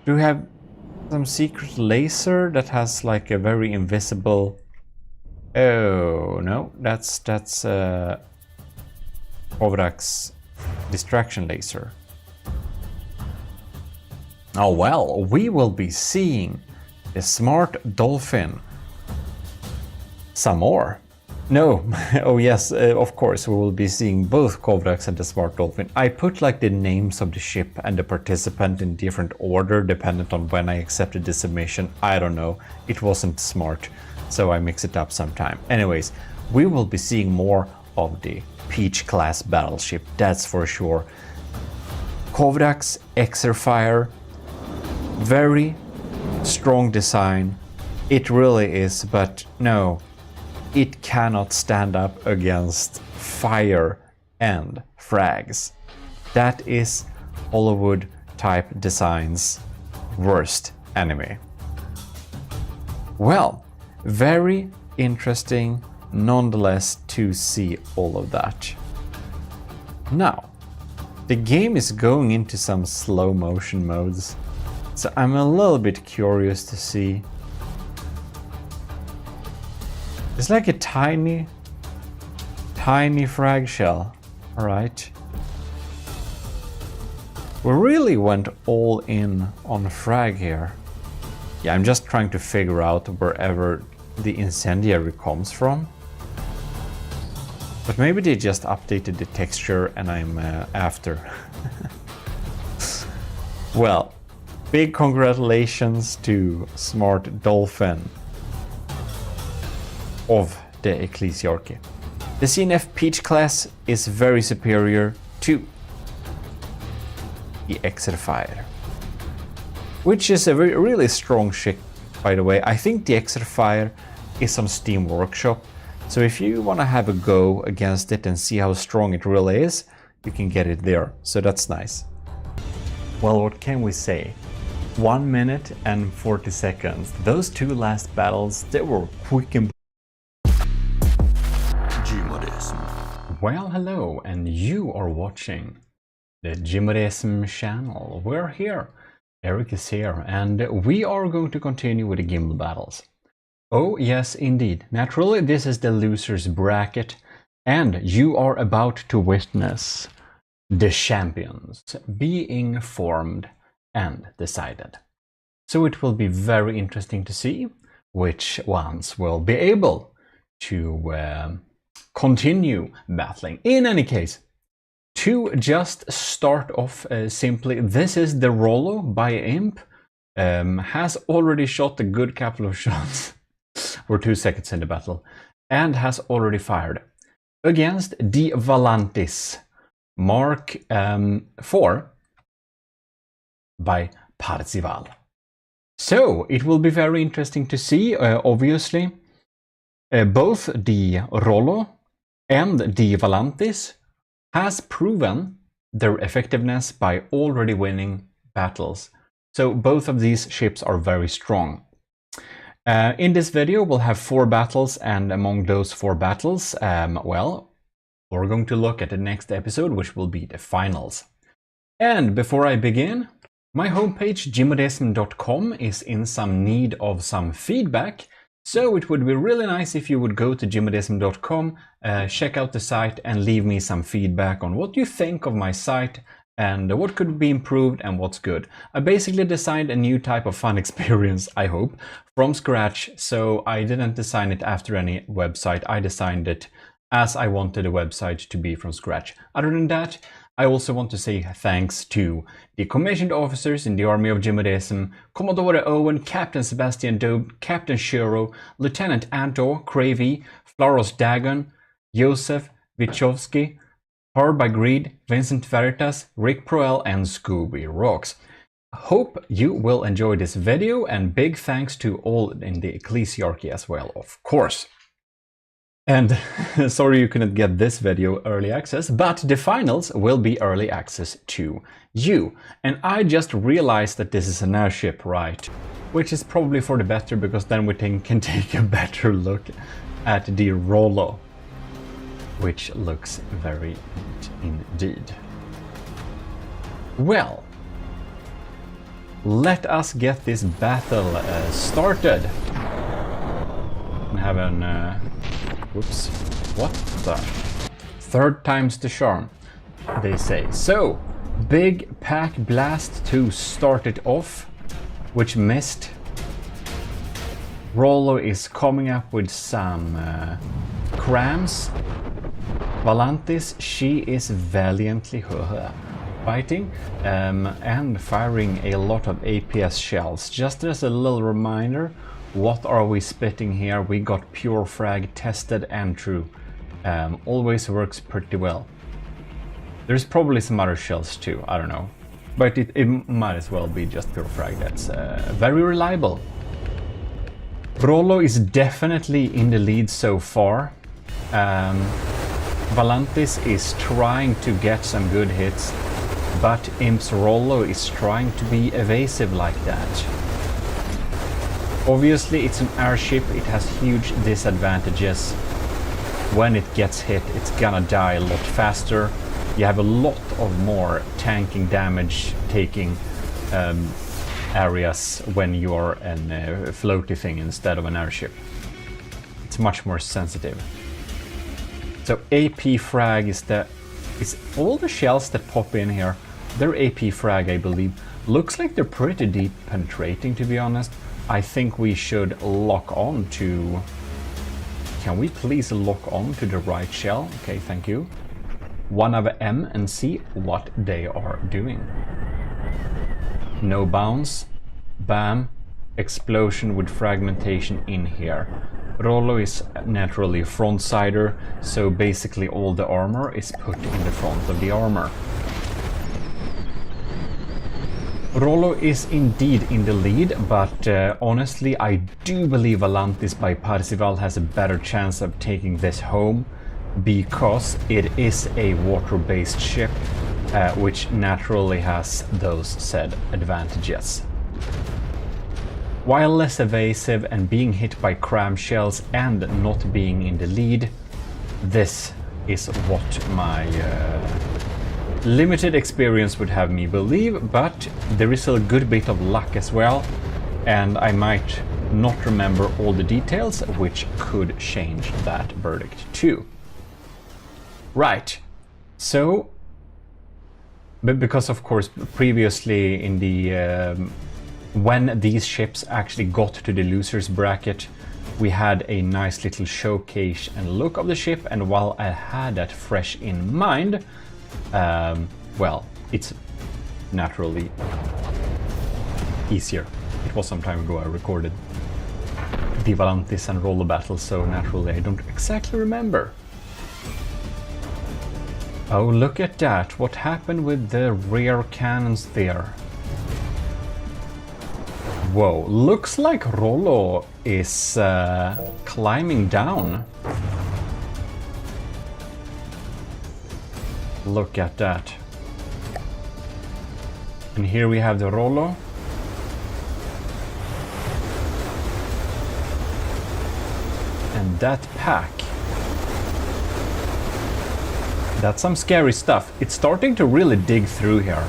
Do we have some secret laser that has like a very invisible... Oh, no, that's Kovrax distraction laser. Oh well, we will be seeing the smart dolphin some more. No, oh yes, of course, we will be seeing both Kovrax and the smart dolphin. I put like the names of the ship and the participant in different order dependent on when I accepted the submission. I don't know, it wasn't smart, so I mix it up sometime. Anyways, we will be seeing more of the Peach class battleship, that's for sure. Kovrax Exerfire, very strong design. It really is, but no. It cannot stand up against fire and frags. That is Hollywood type design's worst enemy. Well, very interesting nonetheless to see all of that. Now, the game is going into some slow motion modes, so I'm a little bit curious to see. It's like a tiny frag shell, alright. We really went all in on frag here. Yeah, I'm just trying to figure out wherever the incendiary comes from. But maybe they just updated the texture and I'm after. Well, big congratulations to Smart Dolphin of the Ecclesiarchy. The CNF Peach class is very superior to the Exerfire, which is a really strong ship, by the way. I think the Exerfire is on Steam Workshop, so if you want to have a go against it and see how strong it really is, you can get it there, so that's nice. Well, what can we say? 1 minute and 40 seconds. Those two last battles, they were quick and GMODIST. Well, hello, and you are watching the GMODIST channel. We're here, Eric is here, and we are going to continue with the Gimbal battles. Oh yes, indeed. Naturally, this is the loser's bracket, and you are about to witness the champions being formed and decided. So it will be very interesting to see which ones will be able to continue battling. In any case, to just start off simply, this is the Rollo by Imp. Has already shot a good couple of shots. We're 2 seconds in the battle. And has already fired against the Valantis Mark 4 by Parzival. So it will be very interesting to see, obviously, both the Rollo and the Valantis has proven their effectiveness by already winning battles. So both of these ships are very strong. In this video, we'll have 4 battles, and among those 4 battles, well, we're going to look at the next episode, which will be the finals. And before I begin, my homepage, gmodims.com, is in some need of some feedback, so it would be really nice if you would go to gmodims.com, check out the site, and leave me some feedback on what you think of my site, and what could be improved and what's good. I basically designed a new type of fun experience, I hope, from scratch, so I didn't design it after any website. I designed it as I wanted the website to be from scratch. Other than that, I also want to say thanks to the commissioned officers in the Army of GMODIST, Commodore Owen, Captain Sebastian Dobe, Captain Shiro, Lieutenant Anto, Cravey, Flaros Dagon, Joseph Wachowski, Powered by Greed, Vincent Veritas, Rick Proel, and Scooby Rocks. Hope you will enjoy this video, and big thanks to all in the Ecclesiarchy as well, of course. And sorry you couldn't get this video early access, but the finals will be early access to you. And I just realized that this is an airship, right? Which is probably for the better, because then we can take a better look at the Rollo, which looks very neat indeed. Well, let us get this battle started. We have an whoops, what the? 3rd time's the charm, they say. So, big pack blast to start it off, which missed. Rollo is coming up with some crams. Valantis, she is valiantly fighting and firing a lot of APS shells. Just as a little reminder, what are we spitting here? We got pure frag, tested and true. Always works pretty well. There's probably some other shells too, I don't know. But it might as well be just pure frag. That's very reliable. Rollo is definitely in the lead so far. Valantis is trying to get some good hits, but Imp's Rollo is trying to be evasive like that. Obviously it's an airship, it has huge disadvantages. When it gets hit, it's gonna die a lot faster. You have a lot of more tanking damage taking areas when you're a floaty thing instead of an airship. It's much more sensitive. So AP frag is all the shells that pop in here, they're AP frag, I believe. Looks like they're pretty deep penetrating, to be honest. I think we should lock on to... Can we please lock on to the right shell? Okay, thank you. One of M and see what they are doing. No bounce. Bam. Explosion with fragmentation in here. Rollo is naturally a front-sider, so basically all the armor is put in the front of the armor. Rollo is indeed in the lead, but honestly I do believe Valantis by Parzival has a better chance of taking this home, because it is a water-based ship, which naturally has those said advantages. While less evasive and being hit by cram shells and not being in the lead, this is what my limited experience would have me believe, but there is a good bit of luck as well, and I might not remember all the details, which could change that verdict too. Right, so, but because of course previously in the when these ships actually got to the losers bracket, we had a nice little showcase and look of the ship, and while I had that fresh in mind, well, it's naturally easier. It was some time ago I recorded the Valantis and Rollo battle, so naturally I don't exactly remember. Oh, look at that. What happened with the rear cannons there? Whoa, looks like Rollo is climbing down. Look at that. And here we have the Rollo. and that pack. That's some scary stuff. It's starting to really dig through here.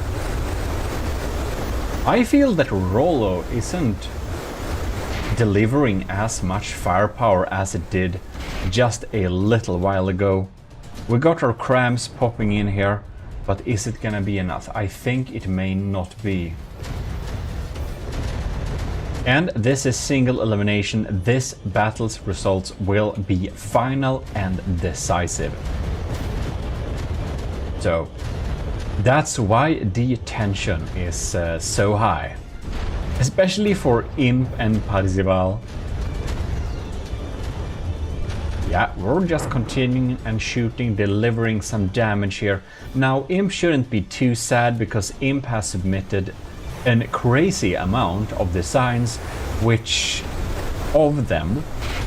I feel that Rollo isn't delivering as much firepower as it did just a little while ago. We got our crams popping in here, but is it gonna be enough? I think it may not be. And this is single elimination. This battle's results will be final and decisive. So that's why the tension is so high. Especially for Imp and Parzival. Yeah, we're just continuing and shooting, delivering some damage here. Now, Imp shouldn't be too sad because Imp has submitted a crazy amount of designs, which of them,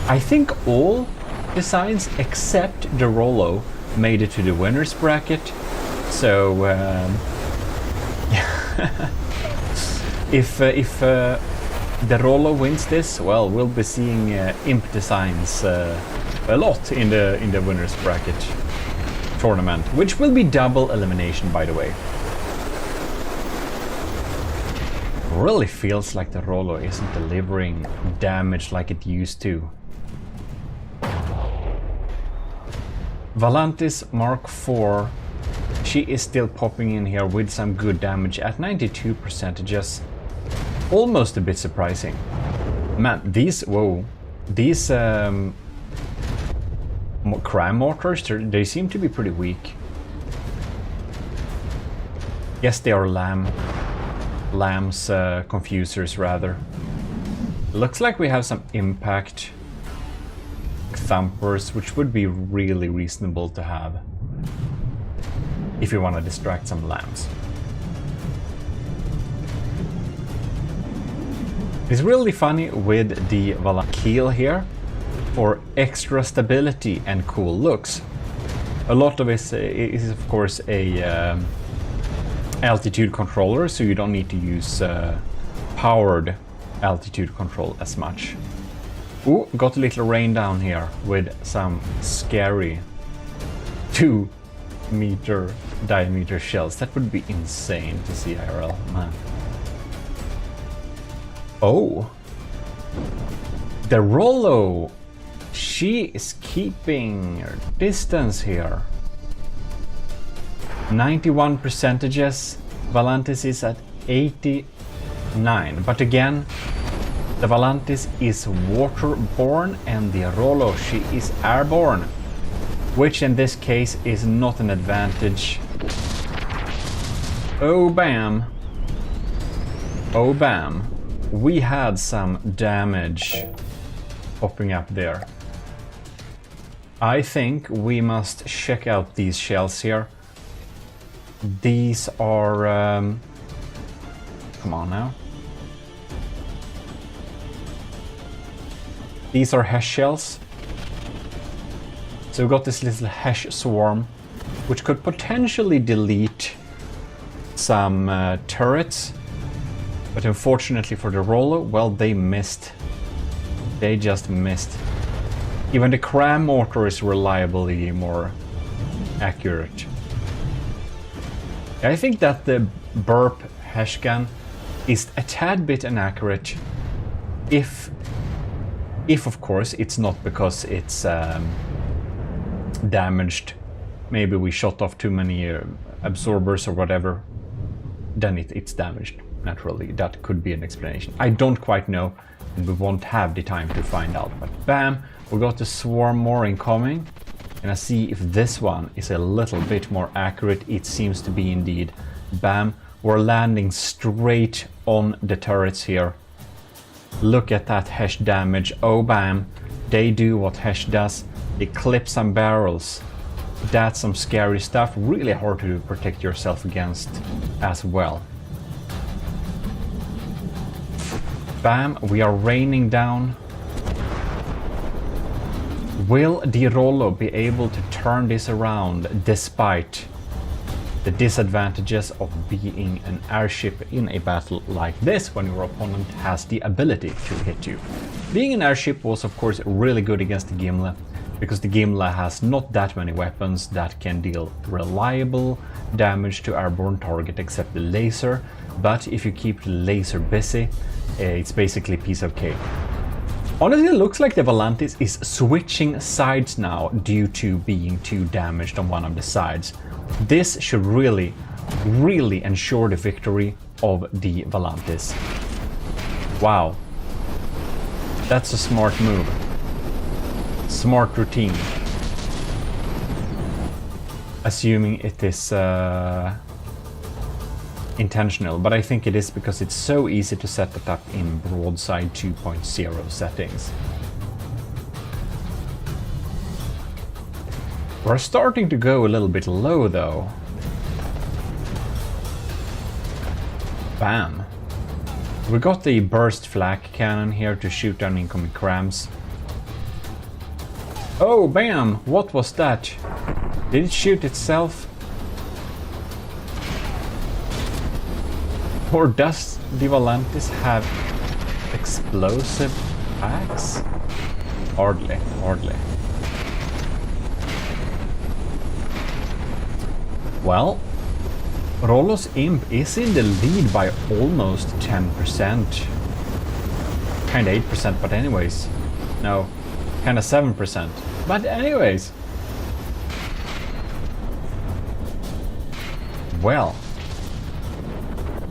I think all designs except the Rollo made it to the winners bracket. So, if the Rollo wins this, well, we'll be seeing Imp designs a lot in the winners bracket tournament, which will be double elimination, by the way. Really feels like the Rollo isn't delivering damage like it used to. Valantis Mark IV, she is still popping in here with some good damage at 92%, just almost a bit surprising. Man, these cram mortars, they seem to be pretty weak. Yes, they are lambs confusers rather. Looks like we have some impact thumpers, which would be really reasonable to have if you want to distract some lambs. It's really funny with the Valakil here for extra stability and cool looks. A lot of it is of course a altitude controller, so you don't need to use powered altitude control as much. Ooh, got a little rain down here with some scary 2-meter diameter shells. That would be insane to see IRL, man. Oh, the Rollo, she is keeping her distance here. 91 percentages, Valantis is at 89, but again, the Valantis is waterborne and the Rollo, she is airborne, which in this case is not an advantage. Oh bam, oh bam, we had some damage popping up there. I think we must check out these shells here. These are, come on now. These are Hesh shells. So we've got this little Hesh swarm, which could potentially delete some turrets. But unfortunately for the Rollo, well, they missed. They just missed. Even the cram mortar is reliably more accurate. I think that the burp Hesh gun is a tad bit inaccurate, if of course it's not because it's damaged. Maybe we shot off too many absorbers or whatever, then it's damaged, naturally. That could be an explanation. I don't quite know, and we won't have the time to find out. But bam, we got the swarm more incoming. And I see if this one is a little bit more accurate. It seems to be indeed. Bam, we're landing straight on the turrets here. Look at that Hesh damage. Oh bam, they do what Hesh does. They clip some barrels. That's some scary stuff. Really hard to protect yourself against as well. Bam, we are raining down. Will the Rollo be able to turn this around despite the disadvantages of being an airship in a battle like this when your opponent has the ability to hit you. Being an airship was of course really good against the Gimli, because the Gimli has not that many weapons that can deal reliable damage to airborne target except the laser, but if you keep the laser busy, it's basically a piece of cake. Honestly, it looks like the Volantis is switching sides now due to being too damaged on one of the sides. This should really ensure the victory of the Volantis. Wow. That's a smart move. Smart routine. Assuming it is intentional, but I think it is because it's so easy to set it up in broadside 2.0 settings. We're starting to go a little bit low though. Bam. We got the burst flak cannon here to shoot down incoming crams. Oh, bam! What was that? Did it shoot itself? Or does the Volantis have explosive packs? Hardly. Well, Rollo's imp is in the lead by almost 10%. Kinda 8%, but anyways. No, kinda 7%. But anyways. Well.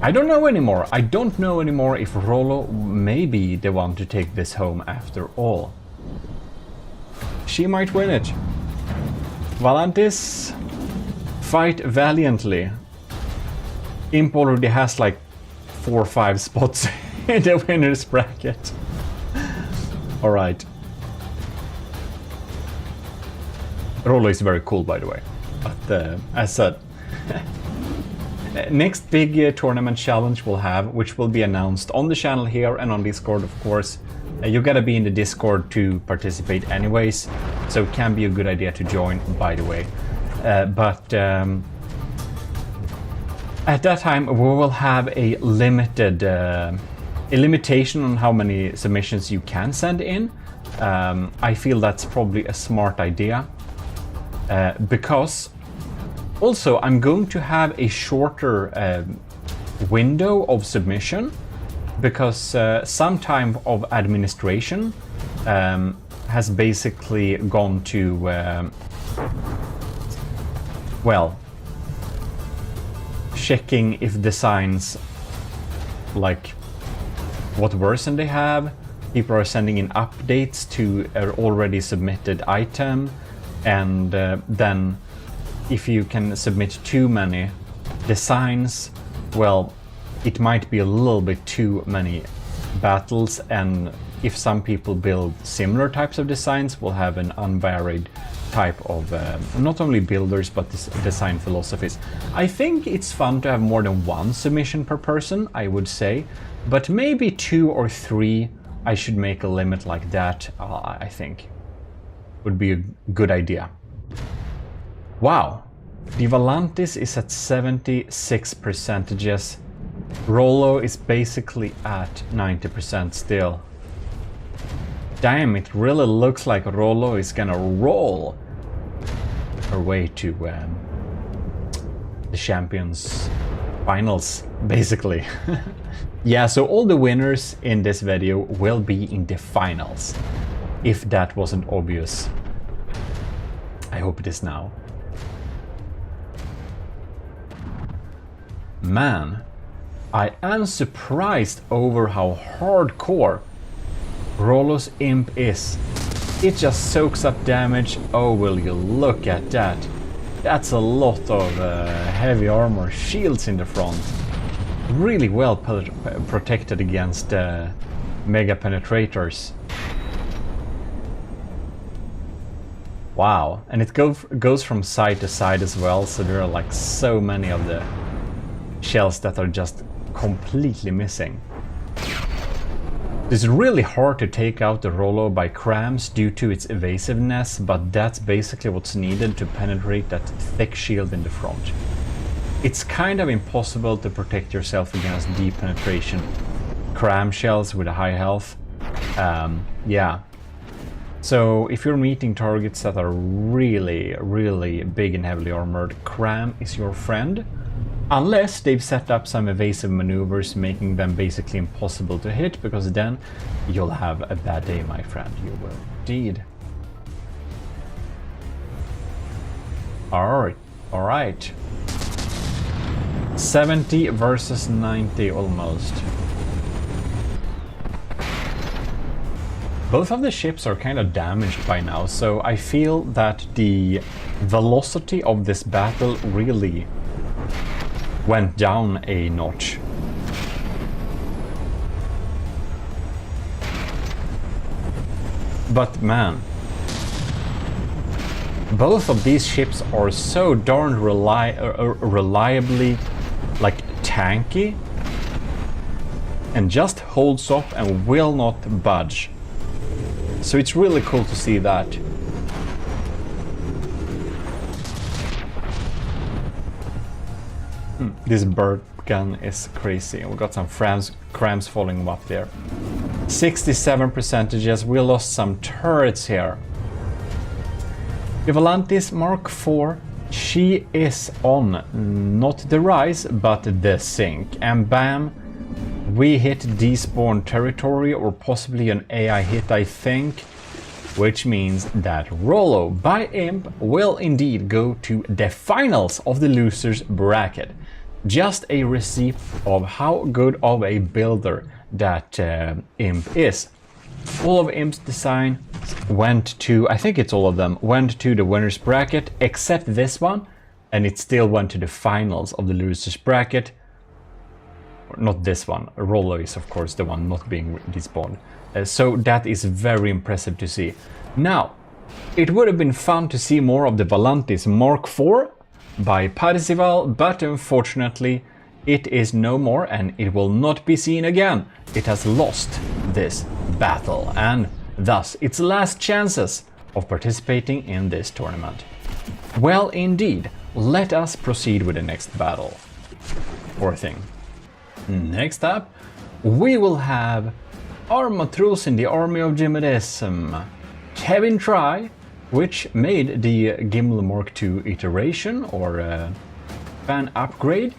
I don't know anymore. I don't know anymore if Rollo may be the one to take this home after all. She might win it. Volantis, fight valiantly. Imp already has like 4 or 5 spots in the winner's bracket. Alright. Rollo is very cool, by the way. But as said, next big tournament challenge we'll have, which will be announced on the channel here and on Discord, of course. You gotta be in the Discord to participate anyways, so it can be a good idea to join, by the way. But at that time we will have a limitation on how many submissions you can send in. I feel that's probably a smart idea, because also I'm going to have a shorter window of submission, because some time of administration has basically gone to well, checking if designs, like what version they have. People are sending in updates to an already submitted item, and then if you can submit too many designs, well, it might be a little bit too many battles, and if some people build similar types of designs, we'll have an unvaried type of not only builders but design philosophies. I think it's fun to have more than 1 submission per person, I would say, but maybe 2 or 3. I should make a limit like that. I think would be a good idea. Wow, the Volantis is at 76%. Rollo is basically at 90% still. Damn, it really looks like Rollo is gonna roll her way to the Champions Finals, basically. Yeah, so all the winners in this video will be in the finals, if that wasn't obvious. I hope it is now. Man, I am surprised over how hardcore Rollo's imp is. It just soaks up damage. Oh, will you look at that? That's a lot of heavy armor shields in the front. Really well protected against mega penetrators. Wow, and it goes from side to side as well, so there are like so many of the shells that are just completely missing. It's really hard to take out the Rollo by crams due to its evasiveness, but that's basically what's needed to penetrate that thick shield in the front. It's kind of impossible to protect yourself against deep penetration cram shells with a high health. Yeah. So if you're meeting targets that are really, really big and heavily armored, cram is your friend. Unless they've set up some evasive maneuvers making them basically impossible to hit, because then you'll have a bad day, my friend. You will indeed. Alright. 70 versus 90 almost. Both of the ships are kind of damaged by now, so I feel that the velocity of this battle really went down a notch. But man, both of these ships are so darn reliably like tanky and just holds up and will not budge. So it's really cool to see that. This bird gun is crazy. We got some crams falling up there. 67%. We lost some turrets here. The Volantis Mark IV, she is on not the rise but the sink, and bam, we hit despawn territory, or possibly an AI hit, I think, which means that Rollo by Imp will indeed go to the finals of the losers bracket. Just a receipt of how good of a builder that Imp is. All of Imp's design went to, I think it's all of them, went to the winners bracket, except this one, and it still went to the finals of the losers bracket. Not this one. Rollo is of course the one not being despawned. So that is very impressive to see. Now, it would have been fun to see more of the Volantis Mark IV by Parzival, but unfortunately it is no more and it will not be seen again. It has lost this battle and thus its last chances of participating in this tournament. Well, indeed, let us proceed with the next battle or thing. Next up, we will have our matros in the army of GMODIST, Kevin Try, which made the Gimli Mark II iteration or fan upgrade.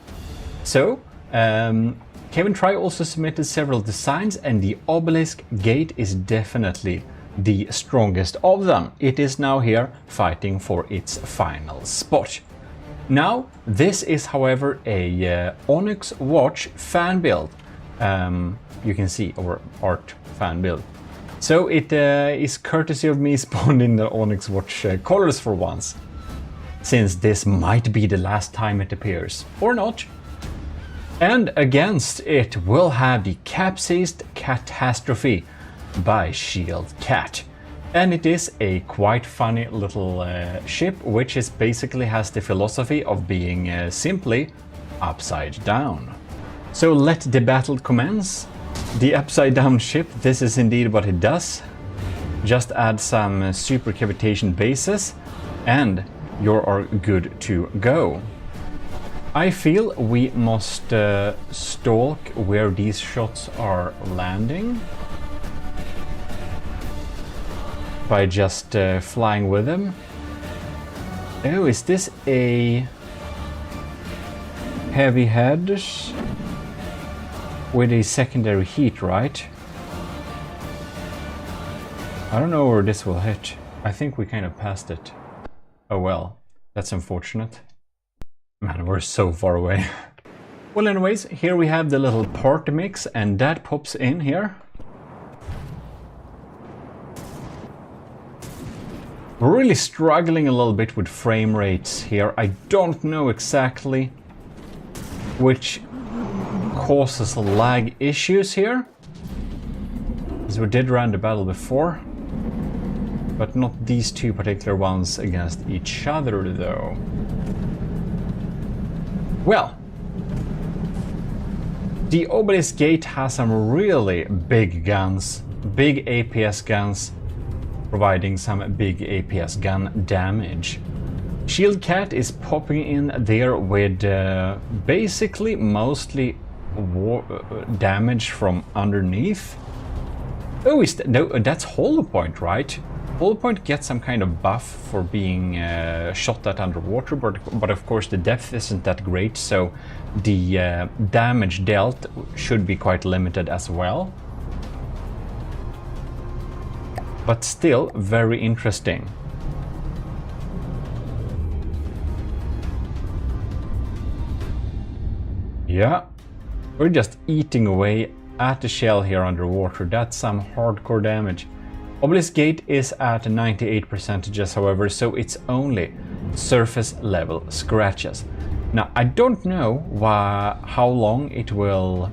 So, Kevin Try also submitted several designs, and the obelisk gate is definitely the strongest of them. It is now here fighting for its final spot. Now, this is however a Onyx Watch fan build. You can see our art fan build. So it is courtesy of me spawning the Onyx Watch colors for once, since this might be the last time it appears, or not. And against it we'll have the Capsized Catastrophe by Shield Cat. And it is a quite funny little ship, which is basically has the philosophy of being simply upside down. So let the battle commence. The upside down ship, this is indeed what it does. Just add some super cavitation bases and you are good to go. I feel we must stalk where these shots are landing by just flying with them. Oh, is this a heavy head with a secondary heat, right? I don't know where this will hit. I think we kind of passed it. Oh well, that's unfortunate. Man, we're so far away. Well, anyways, here we have the little party mix, and that pops in here. We're really struggling a little bit with frame rates here. I don't know exactly which causes lag issues here, as we did run the battle before, but not these two particular ones against each other though. Well, the Obelisk Gate has some really big guns, big APS guns, providing some big APS gun damage. Shield Cat is popping in there with basically mostly damage from underneath. Oh, no, that's Hollow Point, right? Hollow Point gets some kind of buff for being shot at underwater, but of course the depth isn't that great, so the damage dealt should be quite limited as well. But still very interesting. Yeah, we're just eating away at the shell here underwater. That's some hardcore damage. Obelisk Gate is at 98%, however, so it's only surface level scratches. Now, I don't know how long it will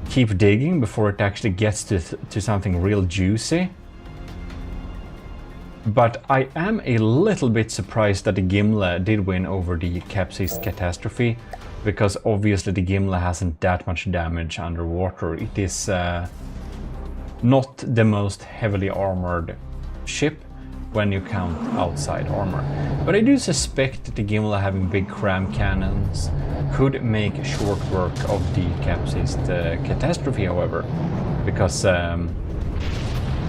keep digging before it actually gets to something real juicy. But I am a little bit surprised that the Gimle did win over the Capsized Catastrophe, because obviously the Gimle hasn't that much damage underwater. It is not the most heavily armored ship when you count outside armor. But I do suspect that the Gimle having big cram cannons could make short work of the Capsized Catastrophe, however, because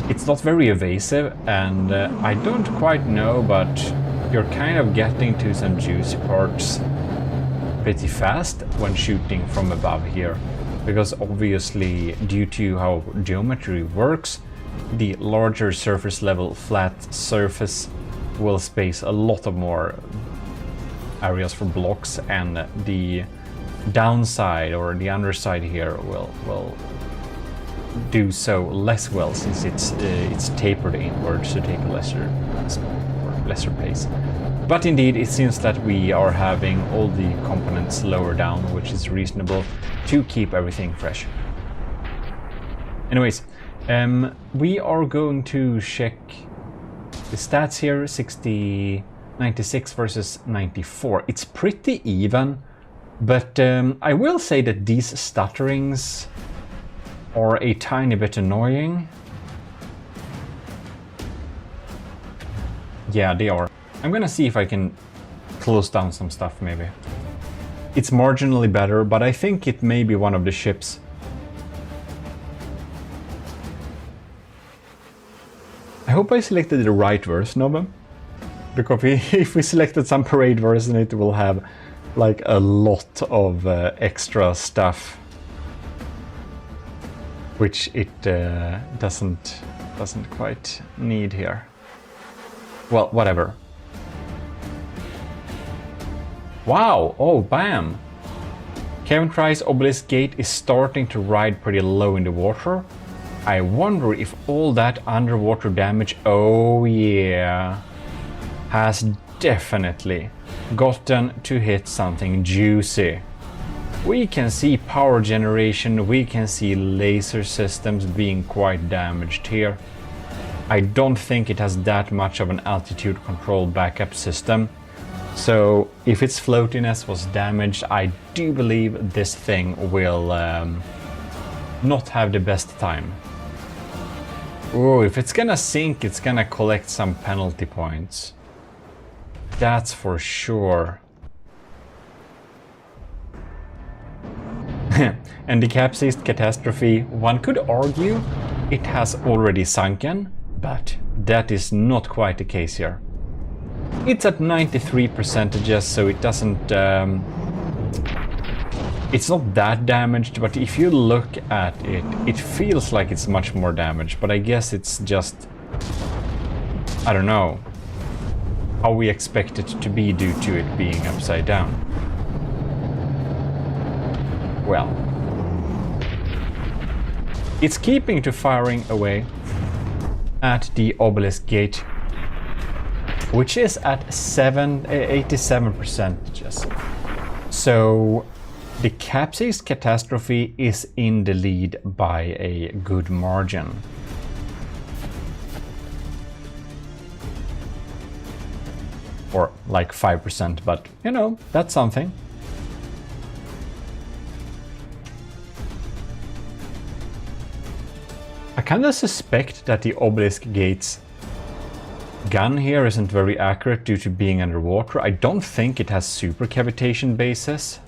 it's not very evasive, and I don't quite know, but you're kind of getting to some juicy parts pretty fast when shooting from above here, because obviously, due to how geometry works, the larger surface level flat surface will space a lot of more areas for blocks, and the downside or the underside here will do so less well, since it's tapered inwards to take a lesser pace. But indeed, it seems that we are having all the components lower down, which is reasonable to keep everything fresh. Anyways, we are going to check the stats here. 96 versus 94. It's pretty even, but I will say that these stutterings are a tiny bit annoying. Yeah, they are. I'm gonna see if I can close down some stuff, maybe. It's marginally better, but I think it may be one of the ships. I hope I selected the right version of them, because if we selected some parade version, it will have like a lot of extra stuff, which it doesn't quite need here. Well, whatever. Wow! Oh, bam! Caventry's Obelisk Gate is starting to ride pretty low in the water. I wonder if all that underwater damage, oh yeah, has definitely gotten to hit something juicy. We can see power generation, we can see laser systems being quite damaged here. I don't think it has that much of an altitude control backup system. So if its floatiness was damaged, I do believe this thing will not have the best time. Oh, if it's gonna sink, it's gonna collect some penalty points. That's for sure. And the Capsized Catastrophe, one could argue it has already sunken, but that is not quite the case here. It's at 93%, so it doesn't... it's not that damaged, but if you look at it, it feels like it's much more damaged, but I guess it's just... I don't know how we expect it to be due to it being upside down. Well, it's keeping to firing away at the Obelisk Gate, which is at 87%. So the Capsized Catastrophe is in the lead by a good margin. Or like 5%, but you know, that's something. I kind of suspect that the Obelisk Gate's gun here isn't very accurate due to being underwater. I don't think it has super cavitation bases.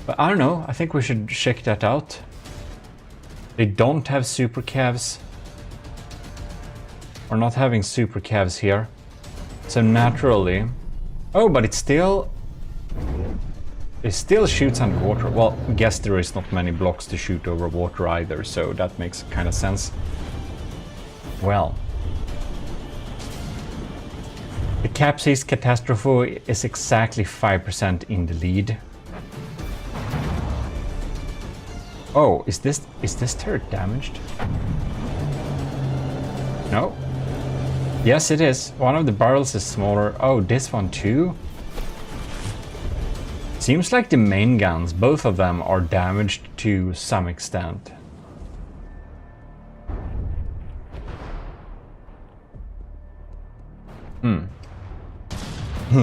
But I don't know, I think we should check that out. They don't have super cavs. We're not having super cavs here. So naturally... Oh, but it still shoots underwater. Well, I guess there is not many blocks to shoot over water either, so that makes kind of sense. Well... The capsized catastrophe is exactly 5% in the lead. Oh, is this turret damaged? No. Yes, it is. One of the barrels is smaller. Oh, this one too? Seems like the main guns, both of them, are damaged to some extent.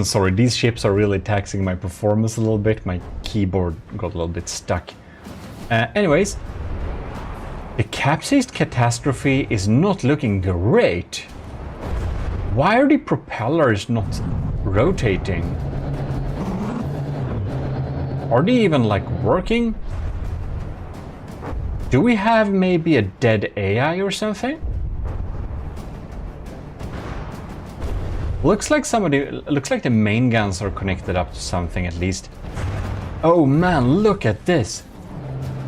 Sorry, these ships are really taxing my performance a little bit. My keyboard got a little bit stuck. Anyways, the capsized catastrophe is not looking great. Why are the propellers not rotating? Are they even like working? Do we have maybe a dead AI or something? Looks like the main guns are connected up to something at least. Oh man, look at this.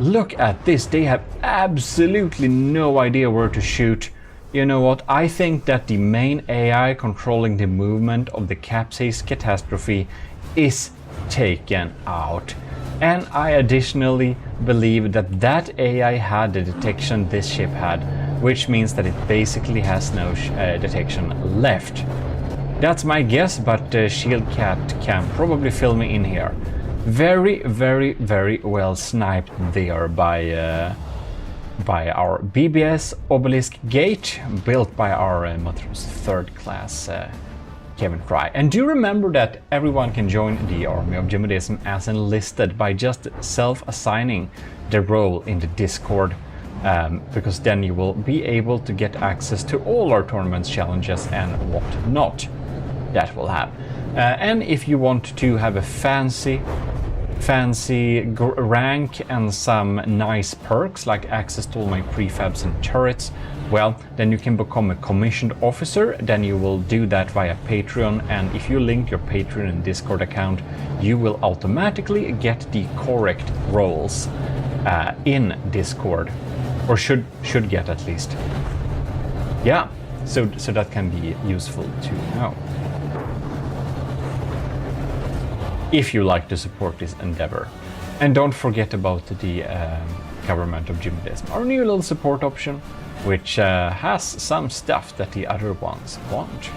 Look at this. They have absolutely no idea where to shoot. You know what? I think that the main AI controlling the movement of the capsized catastrophe is taken out. And I additionally believe that that AI had the detection this ship had, which means that it basically has no detection left. That's my guess, but Shieldcat can probably fill me in here. Very, very, very well sniped there by our BBS Obelisk Gate, built by our Mother's third class Kevin Fry. And do remember that everyone can join the army of GMODISM as enlisted by just self-assigning the role in the Discord, because then you will be able to get access to all our tournaments, challenges and whatnot that we'll have. And if you want to have a fancy rank and some nice perks like access to all my prefabs and turrets, well, then you can become a commissioned officer. Then you will do that via Patreon, and if you link your Patreon and Discord account, you will automatically get the correct roles in Discord, or should get at least. Yeah, so that can be useful to know if you like to support this endeavor. And don't forget about the government of GMODISM, our new little support option, which has some stuff that the other ones want.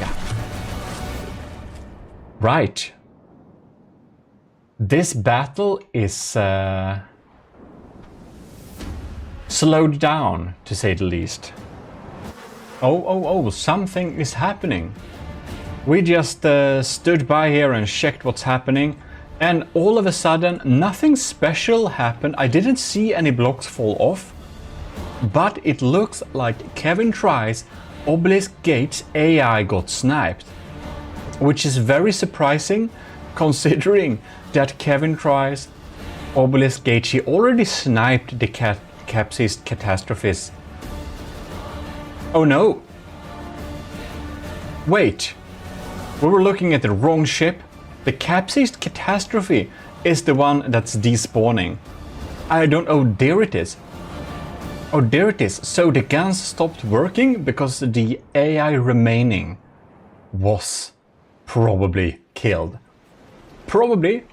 Yeah. Right. This battle is slowed down, to say the least. Oh, something is happening. We just stood by here and checked what's happening, and all of a sudden nothing special happened. I didn't see any blocks fall off, but it looks like Kevin Try's Obelisk Gate's AI got sniped, which is very surprising considering that Kevin Try's Obelisk Gate, she already sniped the capsized catastrophes. Oh no! Wait! We were looking at the wrong ship. The capsized catastrophe is the one that's despawning. I don't... Oh, there it is. Oh, there it is. So the guns stopped working because the AI remaining was probably killed. Probably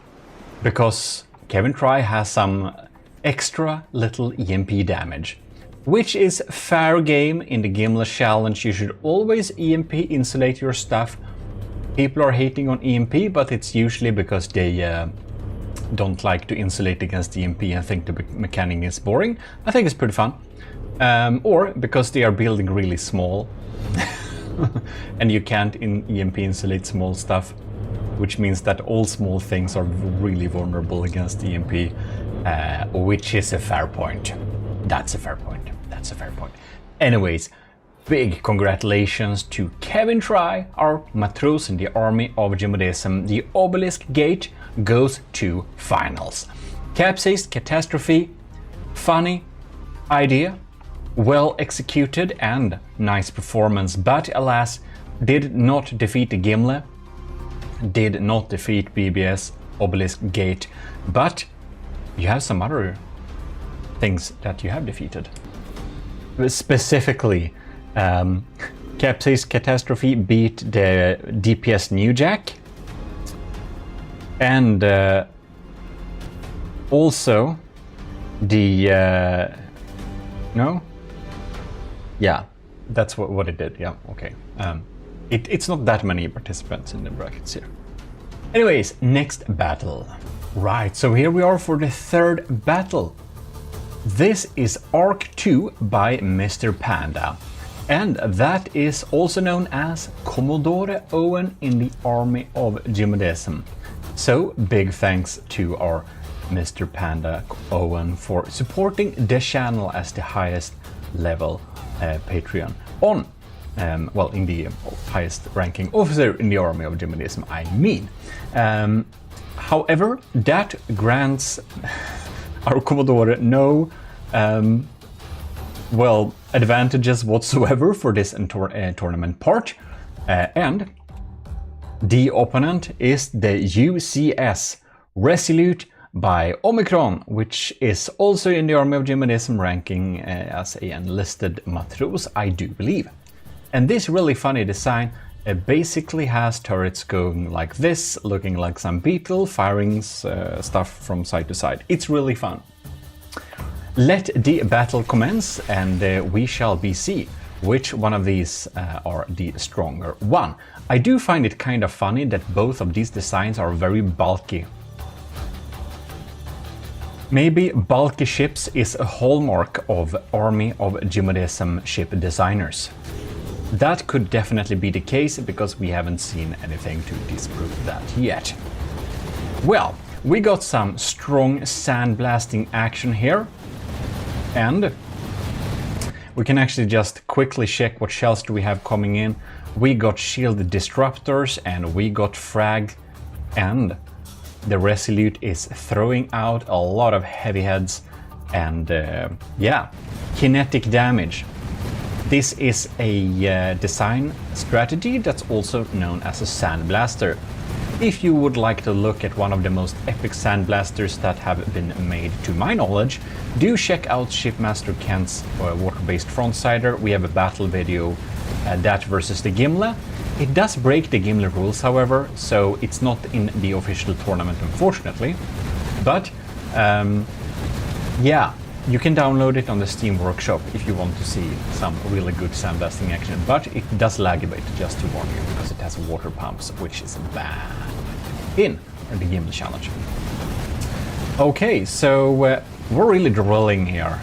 because Kevin Try has some extra little EMP damage, which is fair game in the Gimlet challenge. You should always EMP insulate your stuff. People are hating on EMP, but it's usually because they don't like to insulate against EMP and think the mechanic is boring. I think it's pretty fun. Or because they are building really small and you can't EMP insulate small stuff, which means that all small things are really vulnerable against EMP, which is a fair point. That's a fair point. That's a fair point. Anyways, Big congratulations to Kevin Try, our matros in the army of GMODISM. The obelisk gate goes to finals. Capsized catastrophe, funny idea, well executed and nice performance, but alas, did not defeat the Gimle, did not defeat BBS obelisk gate, but you have some other things that you have defeated. Specifically, Capsized Catastrophe beat the DPS New Jack, and also the no, yeah, that's what it did. Yeah, okay. It's not that many participants in the brackets here. Anyways, next battle. Right, so here we are for the third battle. This is Arc 2 by Mr. Panda, and that is also known as Commodore Owen in the army of GMODISM. So big thanks to our Mr. Panda Owen for supporting the channel as the highest level Patreon on, well, in the highest ranking officer in the army of GMODISM, I mean. However, that grants our Commodore no well, advantages whatsoever for this tournament part, and the opponent is the UCS Resolute by Omicron, which is also in the army of GMODISM, ranking as a enlisted matros, I do believe. And this really funny design basically has turrets going like this, looking like some beetle, firing stuff from side to side. It's really fun. Let the battle commence, and we shall see which one of these are the stronger one. I do find it kind of funny that both of these designs are very bulky. Maybe bulky ships is a hallmark of army of GMODISM ship designers. That could definitely be the case, because we haven't seen anything to disprove that yet. Well, we got some strong sandblasting action here, and we can actually just quickly check what shells do we have coming in. We got shield disruptors, and we got frag, and the Resolute is throwing out a lot of heavy heads and yeah, kinetic damage. This is a design strategy that's also known as a sandblaster. If you would like to look at one of the most epic sandblasters that have been made to my knowledge, do check out Shipmaster Kent's water-based frontsider. We have a battle video, that versus the Gimle. It does break the Gimle rules, however, so it's not in the official tournament, unfortunately. But yeah, you can download it on the Steam Workshop if you want to see some really good sandblasting action, but it does lag a bit, just to warn you, because it has water pumps, which is bad in the Gimle challenge. Okay, so we're really drilling here.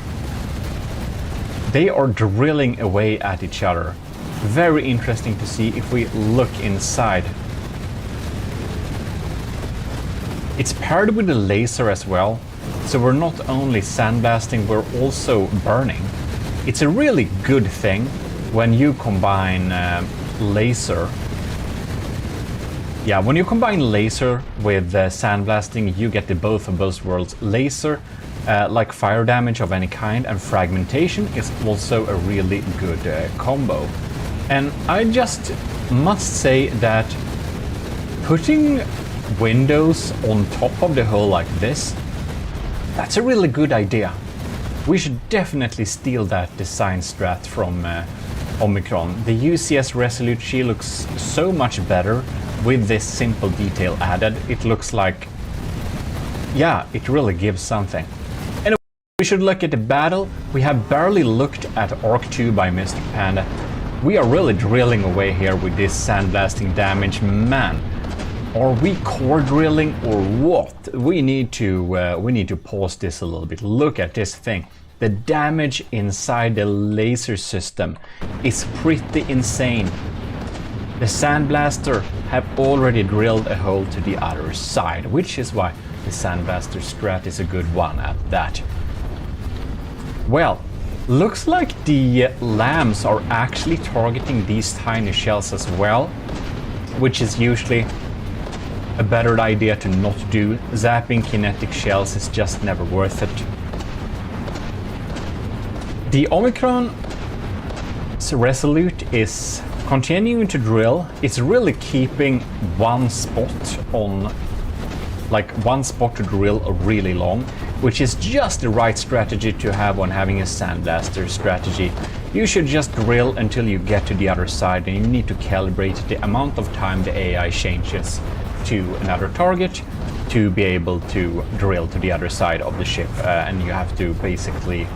They are drilling away at each other. Very interesting to see if we look inside. It's paired with a laser as well, so we're not only sandblasting, we're also burning. It's a really good thing when you combine laser. Yeah, when you combine laser with sandblasting, you get the both of those worlds. Laser, like fire damage of any kind, and fragmentation is also a really good combo. And I just must say that putting windows on top of the hull like this, that's a really good idea. We should definitely steal that design strat from Omicron. The UCS Resolute, she looks so much better with this simple detail added. It looks like, yeah, it really gives something. Anyway, we should look at the battle. We have barely looked at Arc 2 by Mr. Panda. We are really drilling away here with this sandblasting damage. Man, are we core drilling or what? We need to pause this a little bit. Look at this thing. The damage inside the laser system is pretty insane. The sandblaster have already drilled a hole to the other side, which is why the sandblaster strat is a good one at that. Well, Looks like the lambs are actually targeting these tiny shells as well, which is usually a better idea to not do. Zapping kinetic shells is just never worth it. The Omicron's Resolute is continuing to drill. It's really keeping one spot to drill really long, which is just the right strategy to have when having a sandblaster strategy. You should just drill until you get to the other side, and you need to calibrate the amount of time the AI changes to another target to be able to drill to the other side of the ship, and you have to basically,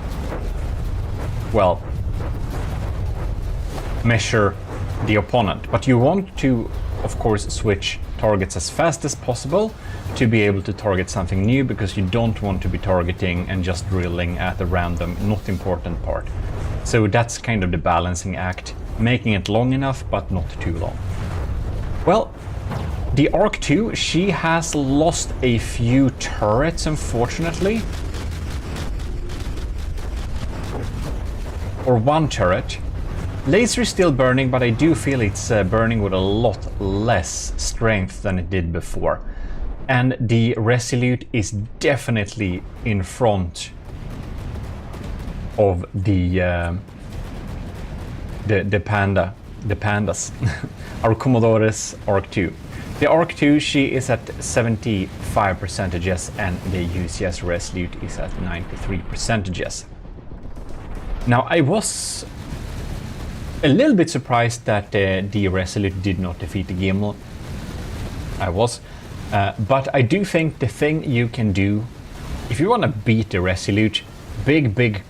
well, measure the opponent. But you want to, of course, switch targets as fast as possible to be able to target something new, because you don't want to be targeting and just drilling at a random, not important part. So that's kind of the balancing act, making it long enough but not too long. Well, the Arc 2, she has lost a few turrets, unfortunately. Or one turret. Laser is still burning, but I do feel it's burning with a lot less strength than it did before. And the Resolute is definitely in front of the pandas, our Commodore's Arc 2. The Arc 2, she is at 75%, and the UCS Resolute is at 93%. Now, I was a little bit surprised that the Resolute did not defeat the Gimel. I was. But I do think the thing you can do, if you want to beat the Resolute, bring big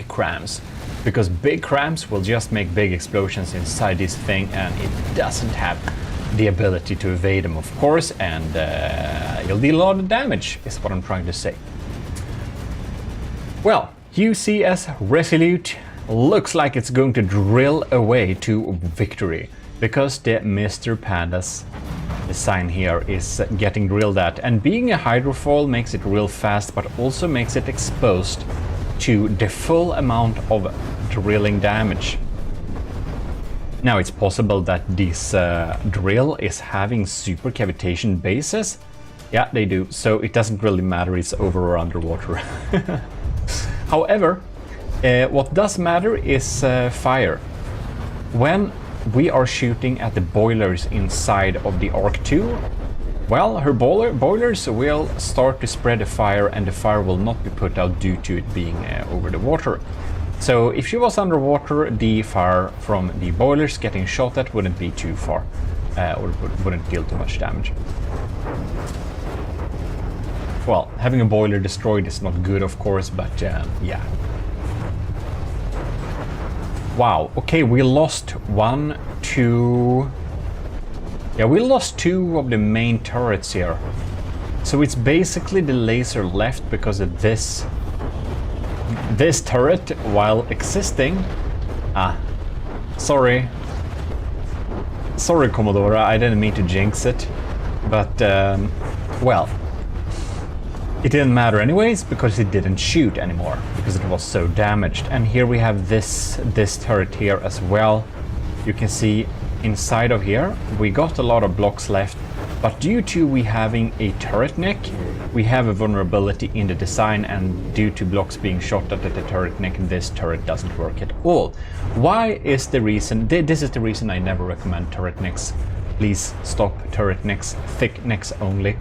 crams. Because big crams will just make big explosions inside this thing, and it doesn't have the ability to evade them, of course, and you'll deal a lot of damage, is what I'm trying to say. Well, UCS Resolute looks like it's going to drill away to victory, because the Mr. Pandas design here is getting drilled at, and being a hydrofoil makes it real fast, but also makes it exposed to the full amount of drilling damage. Now, it's possible that this drill is having super cavitation bases. Yeah, they do, so it doesn't really matter, it's over or underwater. However, what does matter is fire. When we are shooting at the boilers inside of the Arc 2, well, her boilers will start to spread the fire, and the fire will not be put out due to it being over the water. So if she was underwater, the fire from the boilers getting shot at wouldn't be too far, or wouldn't deal too much damage. Well, having a boiler destroyed is not good, of course, but yeah. Wow, okay, we lost we lost two of the main turrets here. So it's basically the laser left because of this turret, while existing. Sorry, Commodore, I didn't mean to jinx it, but well, it didn't matter anyways, because it didn't shoot anymore, because it was so damaged. And here we have this turret here as well. You can see inside of here we got a lot of blocks left, but due to we having a turret neck, we have a vulnerability in the design, and due to blocks being shot at the turret neck, this turret doesn't work at all. Why is the reason? This is the reason I never recommend turret necks. Please stop turret necks, thick necks only.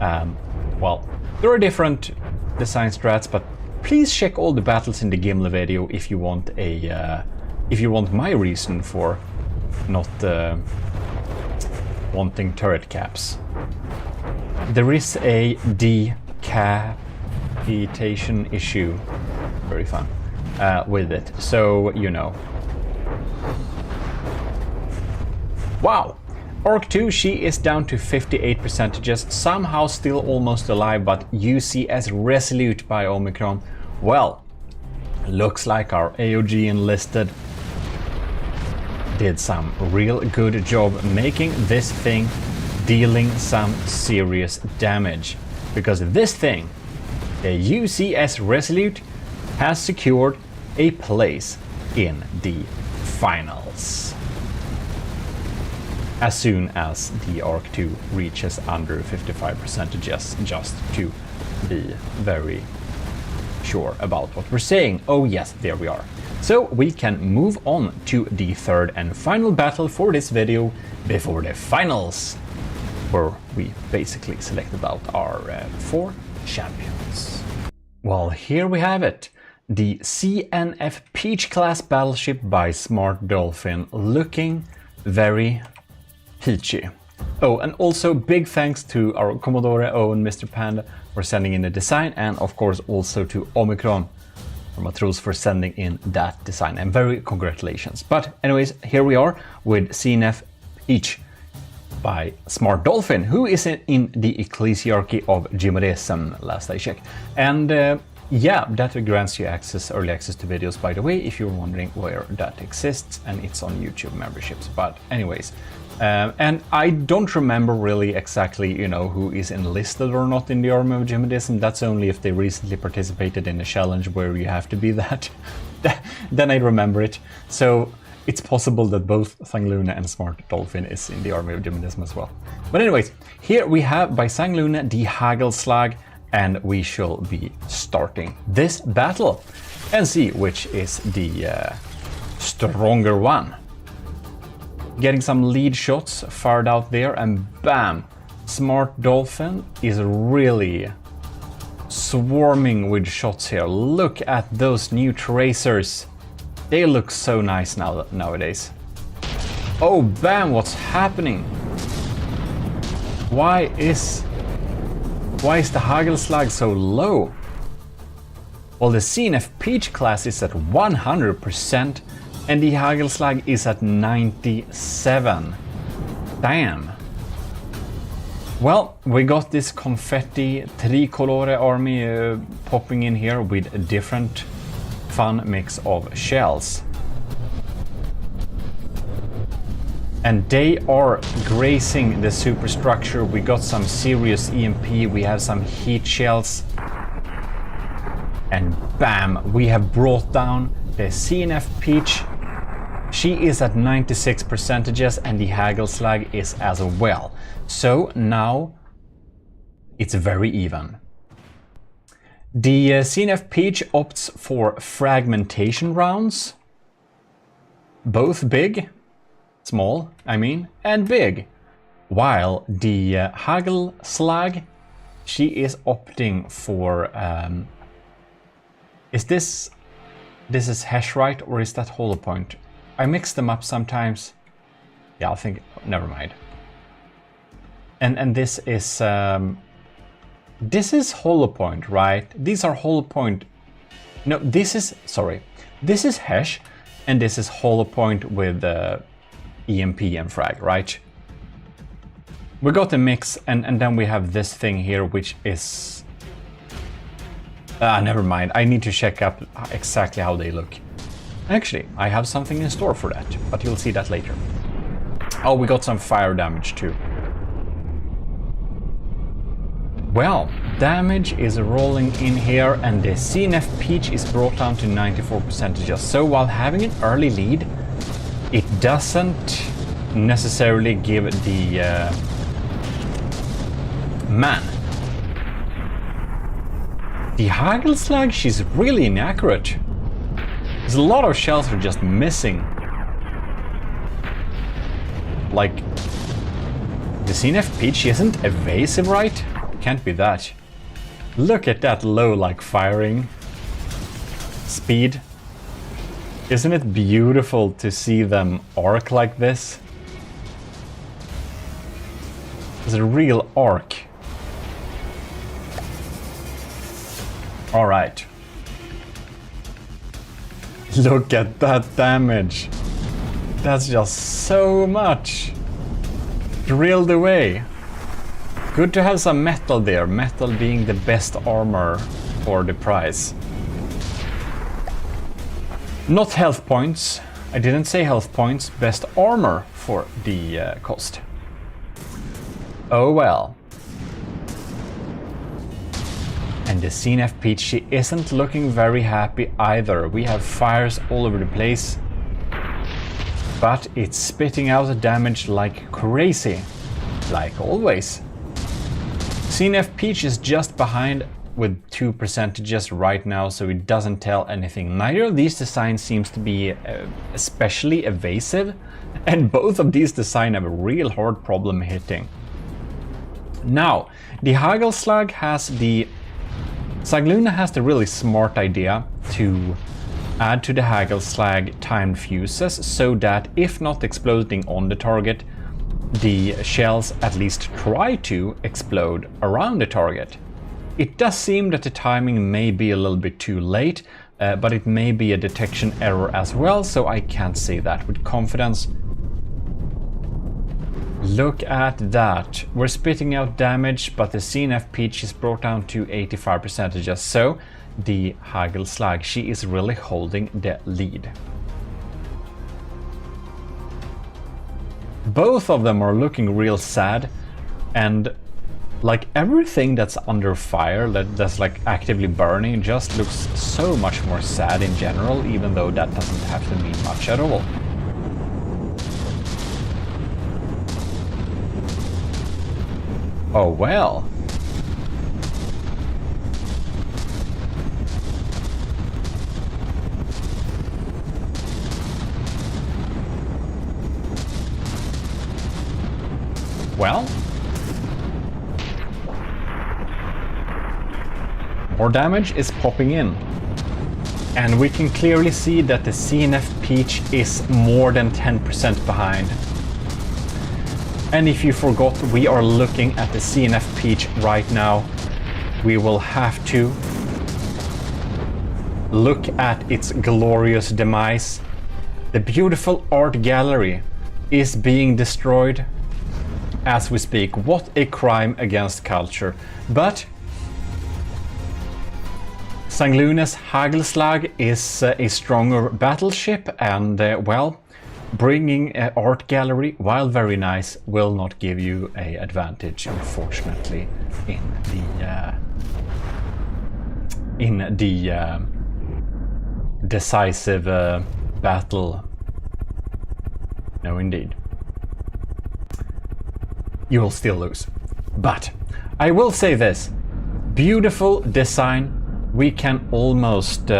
Well, there are different design strats, but please check all the battles in the Gimle video if you want my reason for not wanting turret caps. There is a decapitation issue, very fun, with it, so you know. Wow! Arc 2, she is down to 58%, somehow still almost alive, but UCS Resolute by Omicron, well, looks like our AOG enlisted did some real good job making this thing dealing some serious damage. Because this thing, the UCS Resolute, has secured a place in the finals. As soon as the Arc 2 reaches under 55%, just to be very sure about what we're saying. Oh yes, there we are. So we can move on to the third and final battle for this video before the finals, where we basically selected out our 4 champions. Well, here we have it. The CNF Peach class battleship by Smart Dolphin, looking very peachy. Oh, and also big thanks to our Commodore own Mr. Panda for sending in the design, and of course also to Omicron from Matros for sending in that design, and very congratulations. But anyways, here we are with CNF Peach by Smart Dolphin, who is in the Ecclesiarchy of GMODIST, last I checked. And yeah, that grants you early access to videos, by the way, if you're wondering where that exists, and it's on YouTube memberships. But anyways, and I don't remember really exactly, you know, who is enlisted or not in the army of GMODIST. That's only if they recently participated in a challenge where you have to be that. Then I remember it. So it's possible that both Sangluna and Smart Dolphin is in the army of GMODIST as well. But anyways, here we have by Sangluna the Hagelslag, and we shall be starting this battle and see which is the stronger one. Getting some lead shots fired out there, and bam! Smart Dolphin is really swarming with shots here. Look at those new tracers. They look so nice nowadays. Oh, bam! What's happening? Why is the Hagelslag so low? Well, the CNF Peach class is at 100%, and the Hagelslag is at 97. Damn. Well, we got this confetti tricolore army popping in here with a different fun mix of shells. And they are grazing the superstructure. We got some serious EMP, we have some heat shells. And bam, we have brought down the CNF Peach. She is at 96%, and the Hagelslag is as well. So now it's very even. The CNF Peach opts for fragmentation rounds. Both big. Small, I mean, and big. While the Hagelslag, she is opting for is this is hash right, or is that hollow point? I mix them up sometimes. Yeah, I think, never mind. And this is hollow point, right? These are hollow point. No, this is, sorry, this is hash, and this is hollow point with EMP and frag, right? We got a mix, and then we have this thing here, which is... never mind. I need to check up exactly how they look. Actually, I have something in store for that, but you'll see that later. Oh, we got some fire damage too. Well, damage is rolling in here, and the CNF Peach is brought down to 94% just. So while having an early lead, it doesn't necessarily give the man. The Hagelslag, she's really inaccurate. There's a lot of shells that are just missing. Like, the CNF Peach isn't evasive, right? Can't be that. Look at that low, like, firing speed. Isn't it beautiful to see them arc like this? It's a real arc. All right. Look at that damage. That's just so much. Drilled away. Good to have some metal there. Metal being the best armor for the price. Not health points. I didn't say health points. Best armor for the cost. Oh well. And And the CNF Peach, she isn't looking very happy either. We have fires all over the place, but it's spitting out damage like crazy, like always. CNF Peach is just behind with 2% just right now, so it doesn't tell anything. Neither of these designs seems to be especially evasive, and both of these designs have a real hard problem hitting. Now, the Hagelslag has the... Sangluna has the really smart idea to add to the Hagelslag timed fuses so that if not exploding on the target, the shells at least try to explode around the target. It does seem that the timing may be a little bit too late, but it may be a detection error as well, so I can't say that with confidence. Look at that. We're spitting out damage, but the CNF Peach is brought down to 85% just so. The Hagelslag, she is really holding the lead. Both of them are looking real sad, and like everything that's under fire, that's like actively burning, just looks so much more sad in general, even though that doesn't have to mean much at all. Oh well. Well, more damage is popping in, and we can clearly see that the CNF Peach is more than 10% behind. And if you forgot, we are looking at the CNF Peach right now. We will have to look at its glorious demise. The beautiful art gallery is being destroyed as we speak. What a crime against culture. But Sangluna's Hagelslag is a stronger battleship, and well, bringing an art gallery, while very nice, will not give you an advantage, unfortunately, in the decisive battle. No, indeed. You will still lose. But I will say this. Beautiful design. We can almost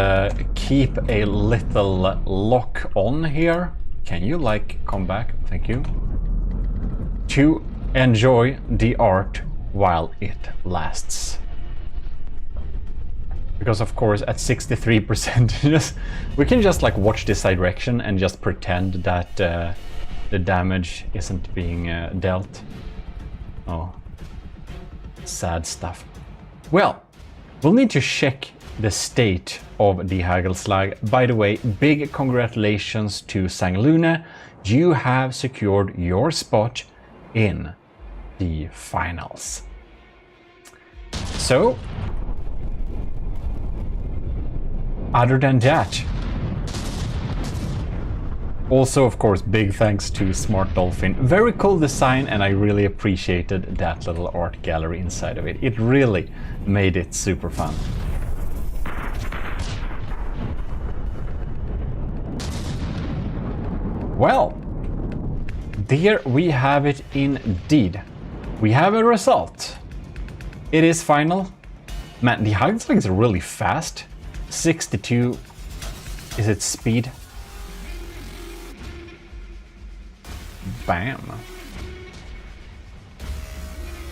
keep a little lock on here. Can you like come back? Thank you. To enjoy the art while it lasts. Because of course at 63% we can just like watch this direction and just pretend that the damage isn't being dealt. Oh, sad stuff. Well, we'll need to check the state of the Hagelslag. By the way, big congratulations to Sangluna. You have secured your spot in the finals. So, other than that, also of course big thanks to Smart Dolphin. Very cool design, and I really appreciated that little art gallery inside of it. It really made it super fun. Well, there we have it indeed. We have a result. It is final. Man, the Hagelslag is really fast. 62 is its speed. Bam.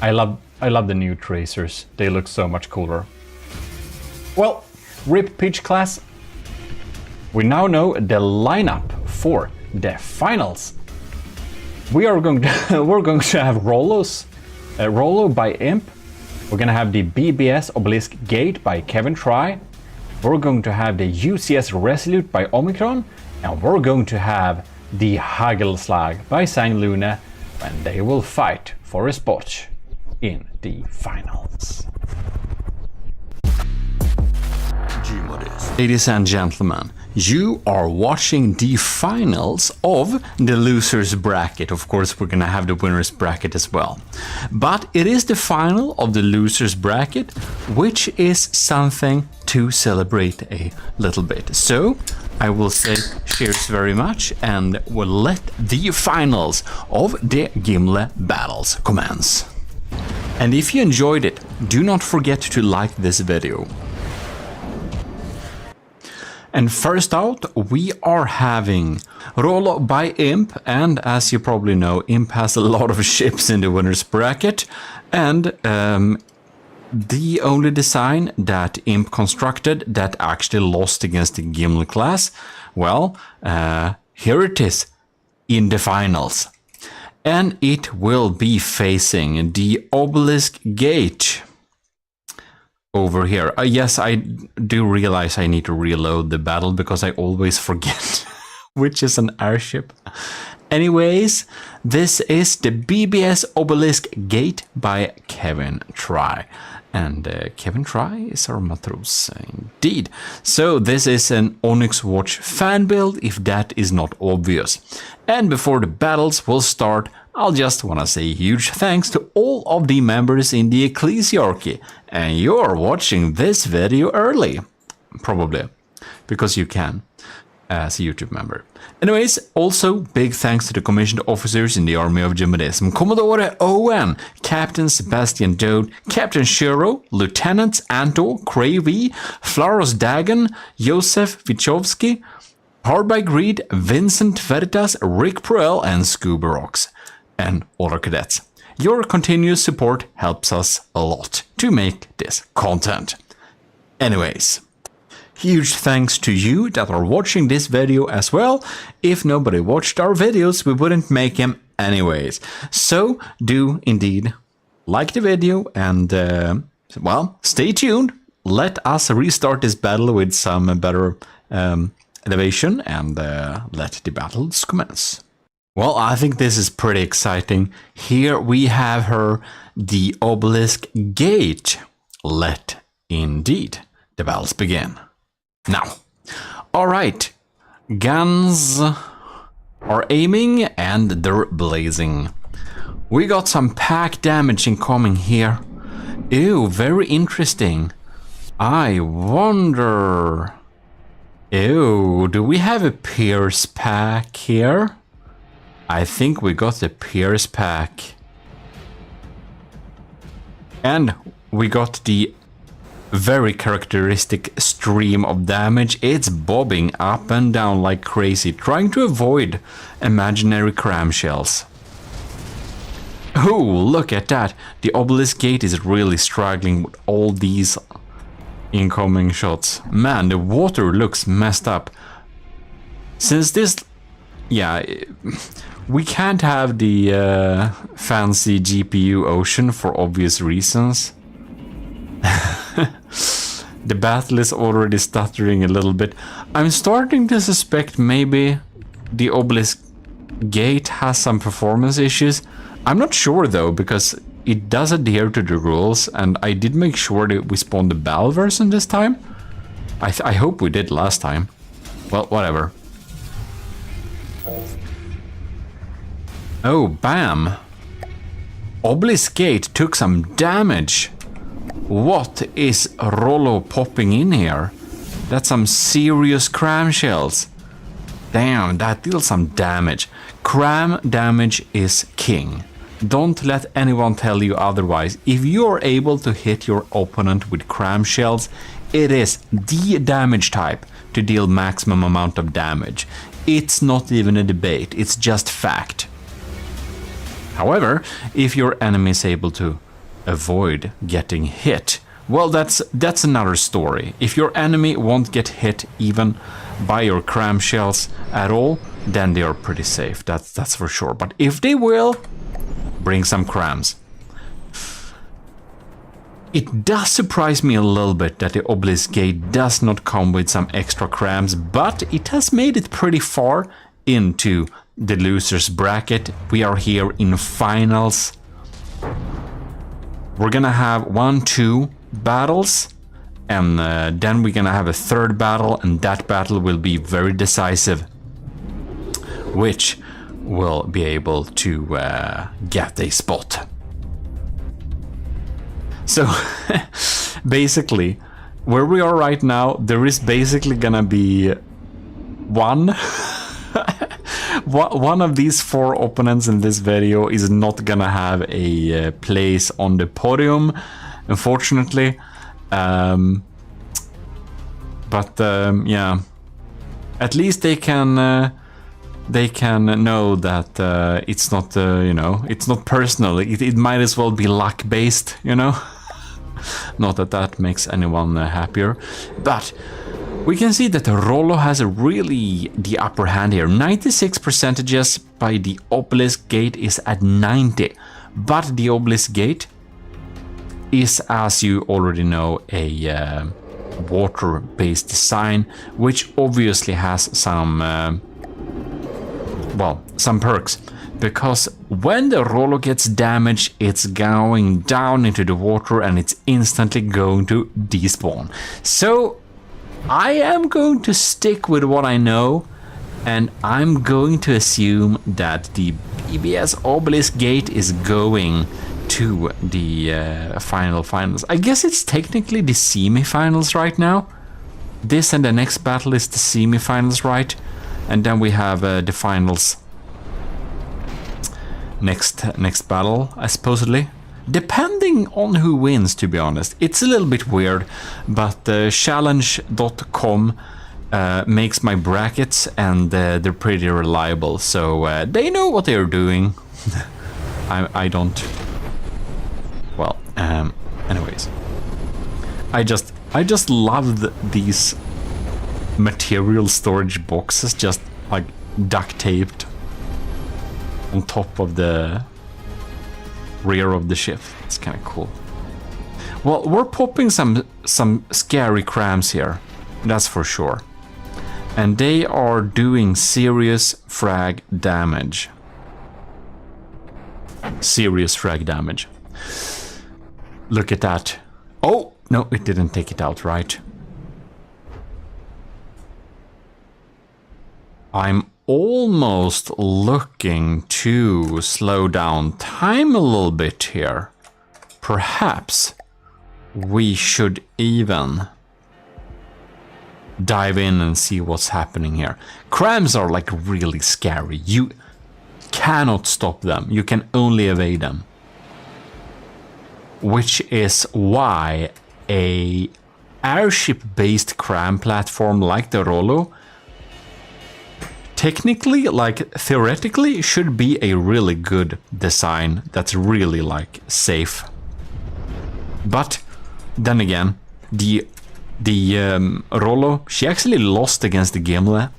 I love the new tracers. They look so much cooler. Well, RIP Peach class. We now know the lineup for the finals. We're going to have Rollo by Imp. We're going to have the BBS Obelisk Gate by Kevin Try. We're going to have the UCS Resolute by Omicron, and we're going to have the Hagelslag by Sangluna, and they will fight for a spot in the finals. GMODIST. Ladies and gentlemen, you are watching the finals of the losers bracket. Of course, we're gonna have the winners bracket as well. But it is the final of the losers bracket, which is something to celebrate a little bit. So I will say cheers very much, and we'll let the finals of the Gimle battles commence. And if you enjoyed it, do not forget to like this video. And first out, we are having Rollo by Imp, and as you probably know, Imp has a lot of ships in the winners bracket, and the only design that Imp constructed that actually lost against the Gimle class, well, here it is in the finals. And it will be facing the obelisk gate over here. Yes, I do realize I need to reload the battle because I always forget which is an airship. Anyways, this is the BBS Obelisk Gate by Kevin Try. And Kevin Try is our matros, indeed. So this is an Onyx Watch fan build, if that is not obvious. And before the battles will start, I'll just want to say huge thanks to all of the members in the Ecclesiarchy. And you're watching this video early. Probably. Because you can. As a YouTube member. Anyways, also big thanks to the commissioned officers in the army of GMODIST. Commodore Owen, Captain Sebastian Dode, Captain Shiro, Lieutenants Anto, Cravey, Flaros Dagon, Josef Wichovsky, Hard by Greed, Vincent Veritas, Rick Proel, and Scuba Rocks. And all our cadets. Your continuous support helps us a lot to make this content. Anyways, huge thanks to you that are watching this video as well. If nobody watched our videos, we wouldn't make them anyways. So do indeed like the video and, well, stay tuned. Let us restart this battle with some better elevation and let the battles commence. Well, I think this is pretty exciting. Here we have her, the obelisk gate. Let indeed the battles begin. Now, alright, guns are aiming and they're blazing. We got some pack damage incoming here. Ew, very interesting. I wonder... Ew, do we have a Pierce pack here? I think we got the Pierce pack. And we got the very characteristic stream of damage. It's bobbing up and down like crazy, trying to avoid imaginary cram shells. Oh, look at that. The obelisk gate is really struggling with all these incoming shots. Man, the water looks messed up. Since this... Yeah, we can't have the fancy GPU ocean for obvious reasons. The battle is already stuttering a little bit. I'm starting to suspect maybe the obelisk gate has some performance issues. I'm not sure though, because it does adhere to the rules, and I did make sure that we spawned the battle version this time. I hope we did last time. Well, whatever. Oh, bam! Obelisk gate took some damage. What is Rollo popping in here? That's some serious cram shells. Damn, that deals some damage. Cram damage is king. Don't let anyone tell you otherwise. If you're able to hit your opponent with cram shells, it is the damage type to deal maximum amount of damage. It's not even a debate, it's just fact. However, if your enemy is able to avoid getting hit, well, that's another story. If your enemy won't get hit even by your cram shells at all, then they are pretty safe, that's for sure. But if they will, bring some crams. It does surprise me a little bit that the obelisk gate does not come with some extra crams, but it has made it pretty far into the losers bracket. We are here in finals. We're gonna have 1-2 battles, and then we're gonna have a third battle, and that battle will be very decisive, which will be able to get a spot. So basically, where we are right now, there is basically gonna be one of these 4 opponents in this video is not gonna have a place on the podium, unfortunately. Yeah, at least they can know that it's not you know, it's not personal. It might as well be luck based, you know. Not that that makes anyone happier, but we can see that Rollo has really the upper hand here. 96% by the obelisk gate is at 90, but the obelisk gate is, as you already know, a water-based design, which obviously has some some perks, because when the Rollo gets damaged, it's going down into the water and it's instantly going to despawn. So I am going to stick with what I know, and I'm going to assume that the BBS Obelisk Gate is going to the finals. I guess it's technically the semi-finals right now. This and the next battle is the semi-finals, right? And then we have the finals. Next battle, supposedly. Depending on who wins, to be honest. It's a little bit weird, but challenge.com makes my brackets, and they're pretty reliable, so they know what they're doing. I don't. Well, anyways, I just love these material storage boxes, just like duct taped on top of the rear of the ship. It's kind of cool. Well, we're popping some scary crams here, that's for sure, and they are doing serious frag damage. Serious frag damage. Look at that. Oh no, it didn't take it out right. I'm almost looking to slow down time a little bit here. Perhaps we should even dive in and see what's happening here. Crams are like really scary. You cannot stop them. You can only evade them. Which is why a airship-based cram platform like the Rollo technically, like theoretically, should be a really good design that's really like safe. But then again, the Rollo, she actually lost against the Gimle.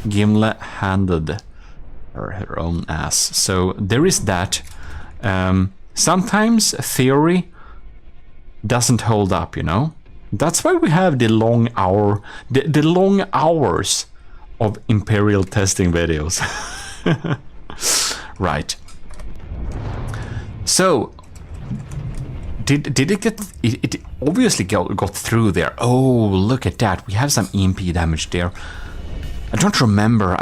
Gimle handed her own ass. So there is that. Sometimes theory doesn't hold up, you know. That's why we have the long hours of Imperial testing videos. Right. So did it get it obviously got through there. Oh, look at that. We have some EMP damage there. I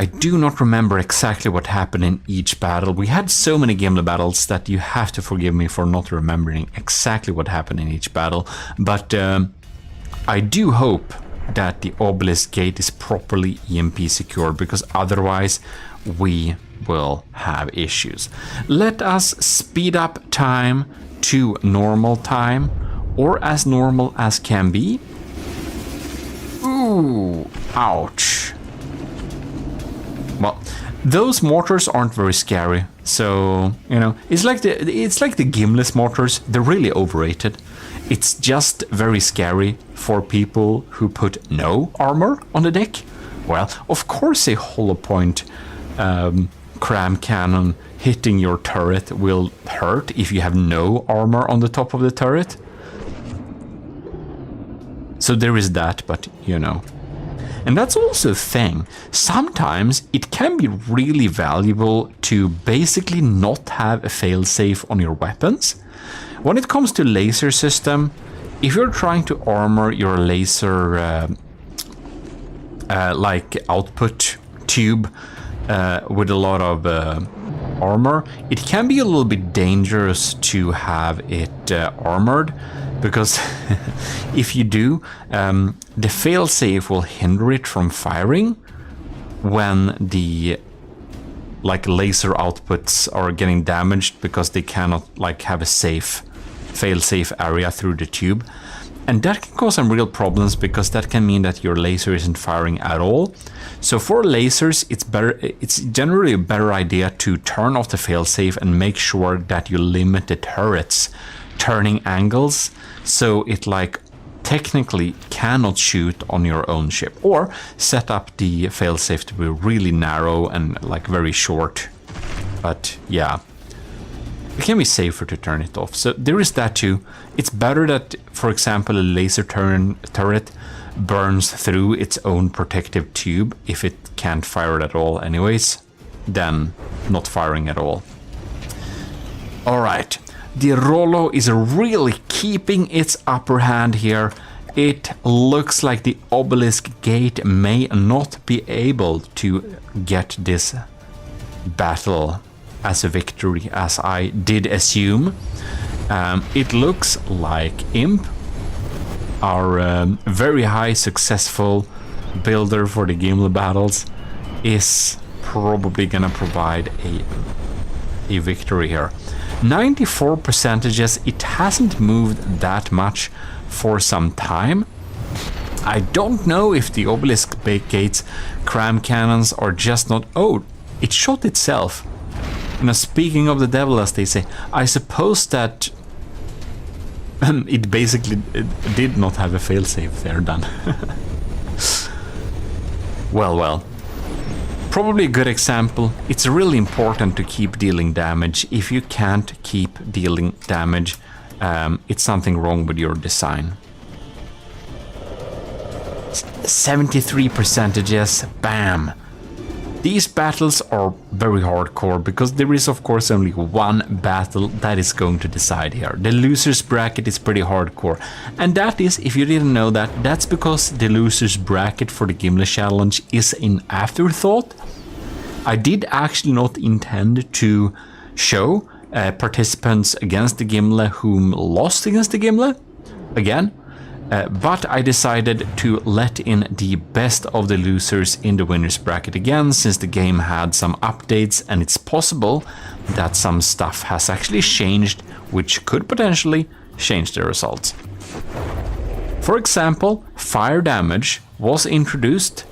do not remember exactly what happened in each battle. We had so many Gimle battles that you have to forgive me for not remembering exactly what happened in each battle. But I do hope that the obelisk gate is properly EMP secured, because otherwise we will have issues. Let us speed up time to normal time, or as normal as can be. Ooh, ouch. Well, those mortars aren't very scary, so you know, it's like the Gimle's mortars. They're really overrated. It's just very scary for people who put no armor on the deck. Well, of course a hollow point cram cannon hitting your turret will hurt if you have no armor on the top of the turret. So there is that, but you know. And that's also a thing. Sometimes it can be really valuable to basically not have a failsafe on your weapons. When it comes to laser system, if you're trying to armor your laser like output tube with a lot of armor, it can be a little bit dangerous to have it armored, because if you do, the failsafe will hinder it from firing when the laser outputs are getting damaged, because they cannot have a safe fail-safe area through the tube. And that can cause some real problems, because that can mean that your laser isn't firing at all. So for lasers, it's generally a better idea to turn off the failsafe and make sure that you limit the turret's turning angles, so it technically cannot shoot on your own ship, or set up the failsafe to be really narrow and very short. But yeah, it can be safer to turn it off. So there is that too. It's better that, for example, a laser turret burns through its own protective tube if it can't fire it at all anyways, than not firing at all. Alright, the Rollo is really keeping its upper hand here. It looks like the Obelisk Gate may not be able to get this battle as a victory, as I did assume. It looks like Imp, our very high successful builder for the Gimli battles, is probably gonna provide a victory here. 94%, it hasn't moved that much for some time. I don't know if the Obelisk Gate's cram cannons are just not... Oh, it shot itself. Speaking of the devil, as they say, I suppose that it basically did not have a failsafe there done. Well. Probably a good example. It's really important to keep dealing damage. If you can't keep dealing damage, it's something wrong with your design. 73%, yes, bam! These battles are very hardcore, because there is of course only one battle that is going to decide here. The loser's bracket is pretty hardcore, and that is, if you didn't know that, that's because the loser's bracket for the Gimli challenge is an afterthought. I did actually not intend to show participants against the Gimli whom lost against the Gimli again. But I decided to let in the best of the losers in the winner's bracket again, since the game had some updates and it's possible that some stuff has actually changed, which could potentially change the results. For example, fire damage was introduced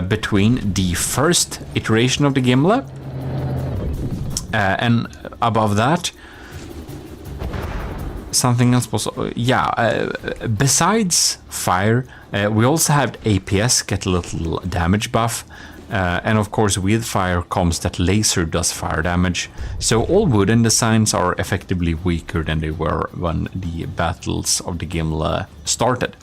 between the first iteration of the Gimli, and above that, something else was, besides fire, we also had APS get a little damage buff, and of course with fire comes that laser does fire damage, so all wooden designs are effectively weaker than they were when the battles of the Gimli started.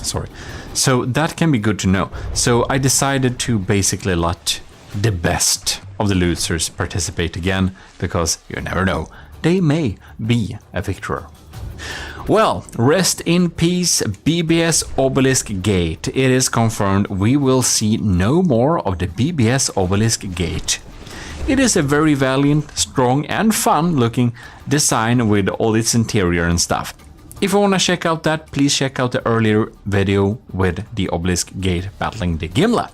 Sorry. So that can be good to know. So I decided to basically let the best of the losers participate again, because you never know, they may be a victor. Well, rest in peace, BBS Obelisk Gate. It is confirmed we will see no more of the BBS Obelisk Gate. It is a very valiant, strong and fun looking design with all its interior and stuff. If you want to check out that, please check out the earlier video with the Obelisk Gate battling the Gimli.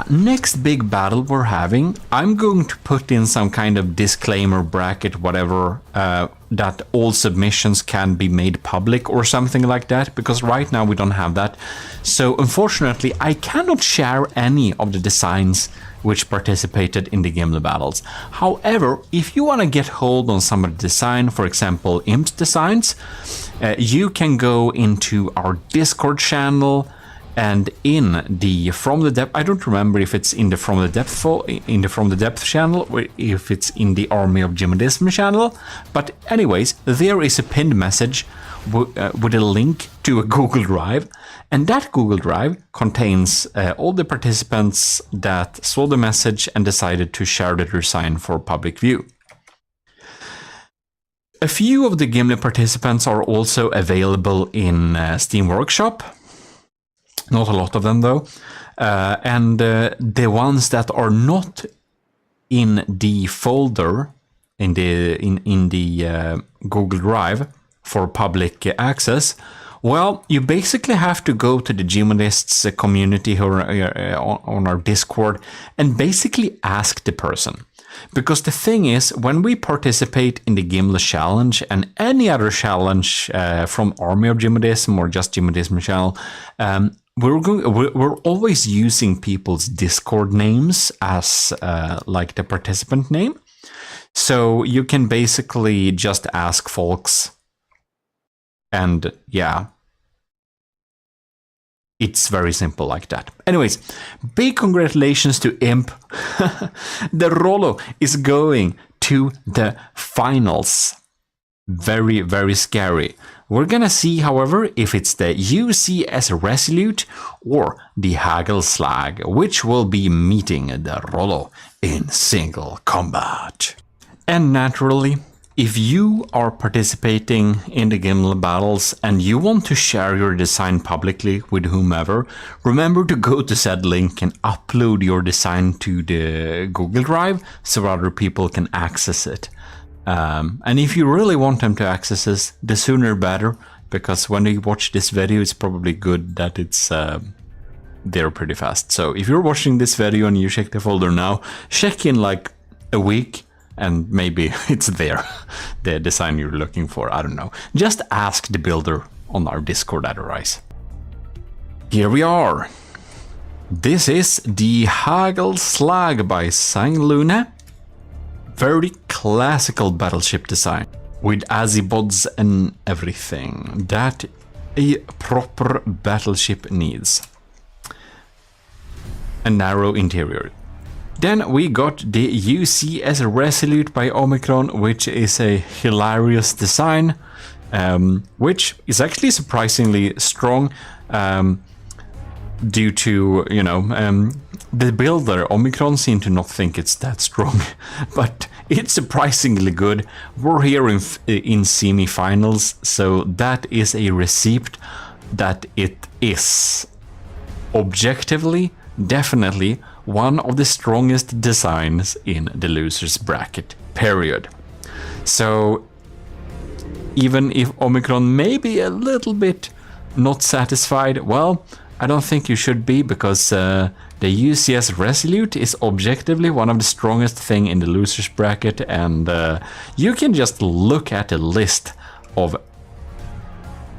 Next big battle we're having, I'm going to put in some kind of disclaimer bracket, whatever, that all submissions can be made public or something like that, because right now we don't have that. So unfortunately, I cannot share any of the designs which participated in the Gimli battles. However, if you want to get hold on some of the design, for example, Imp's designs, you can go into our Discord channel And in the from the depth, I don't remember if it's in the from the depth channel or if it's in the Army of GMODIST channel. But anyways, there is a pinned message with a link to a Google Drive, and that Google Drive contains all the participants that saw the message and decided to share the design for public view. A few of the Gimli participants are also available in Steam Workshop. Not a lot of them though. And the ones that are not in the folder in the Google Drive for public access, well, you basically have to go to the GMODIST's community on our Discord and basically ask the person. Because the thing is, when we participate in the Gimli challenge and any other challenge from Army of GMODIST or just GMODIST channel, we're always using people's Discord names as like the participant name. So you can basically just ask folks, and yeah, it's very simple like that. Anyways, big congratulations to Imp. The Rollo is going to the finals. Very, very scary. We're gonna see, however, if it's the UCS Resolute or the Hagelslag, which will be meeting the Rollo in single combat. And naturally, if you are participating in the Gimli battles and you want to share your design publicly with whomever, remember to go to said link and upload your design to the Google Drive so other people can access it. And if you really want them to access this, the sooner better, because when you watch this video, it's probably good that it's there pretty fast. So if you're watching this video and you check the folder now, check in like a week and maybe it's there, the design you're looking for. I don't know. Just ask the builder on our Discord otherwise. Here we are. This is the Hagelslag by Sanglune. Very classical battleship design with azibods and everything that a proper battleship needs. A narrow interior. Then we got the UCS Resolute by Omicron, which is a hilarious design, which is actually surprisingly strong due to, you know, the builder, Omicron, seemed to not think it's that strong, but it's surprisingly good. We're here in semi-finals, so that is a receipt that it is objectively, definitely one of the strongest designs in the losers bracket, period. So even if Omicron may be a little bit not satisfied, well, I don't think you should be, because the UCS Resolute is objectively one of the strongest thing in the losers bracket, and you can just look at a list of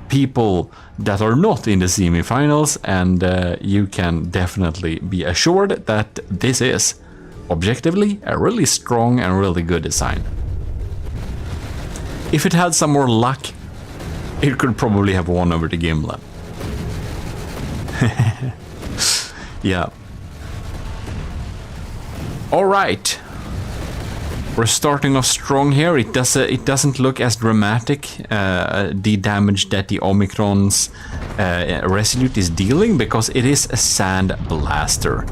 people that are not in the semi-finals, and you can definitely be assured that this is objectively a really strong and really good design. If it had some more luck, it could probably have won over the Gimli. Yeah. All right. We're starting off strong here. It doesn't look as dramatic, the damage that the Omicron's Resolute is dealing, because it is a sand blaster.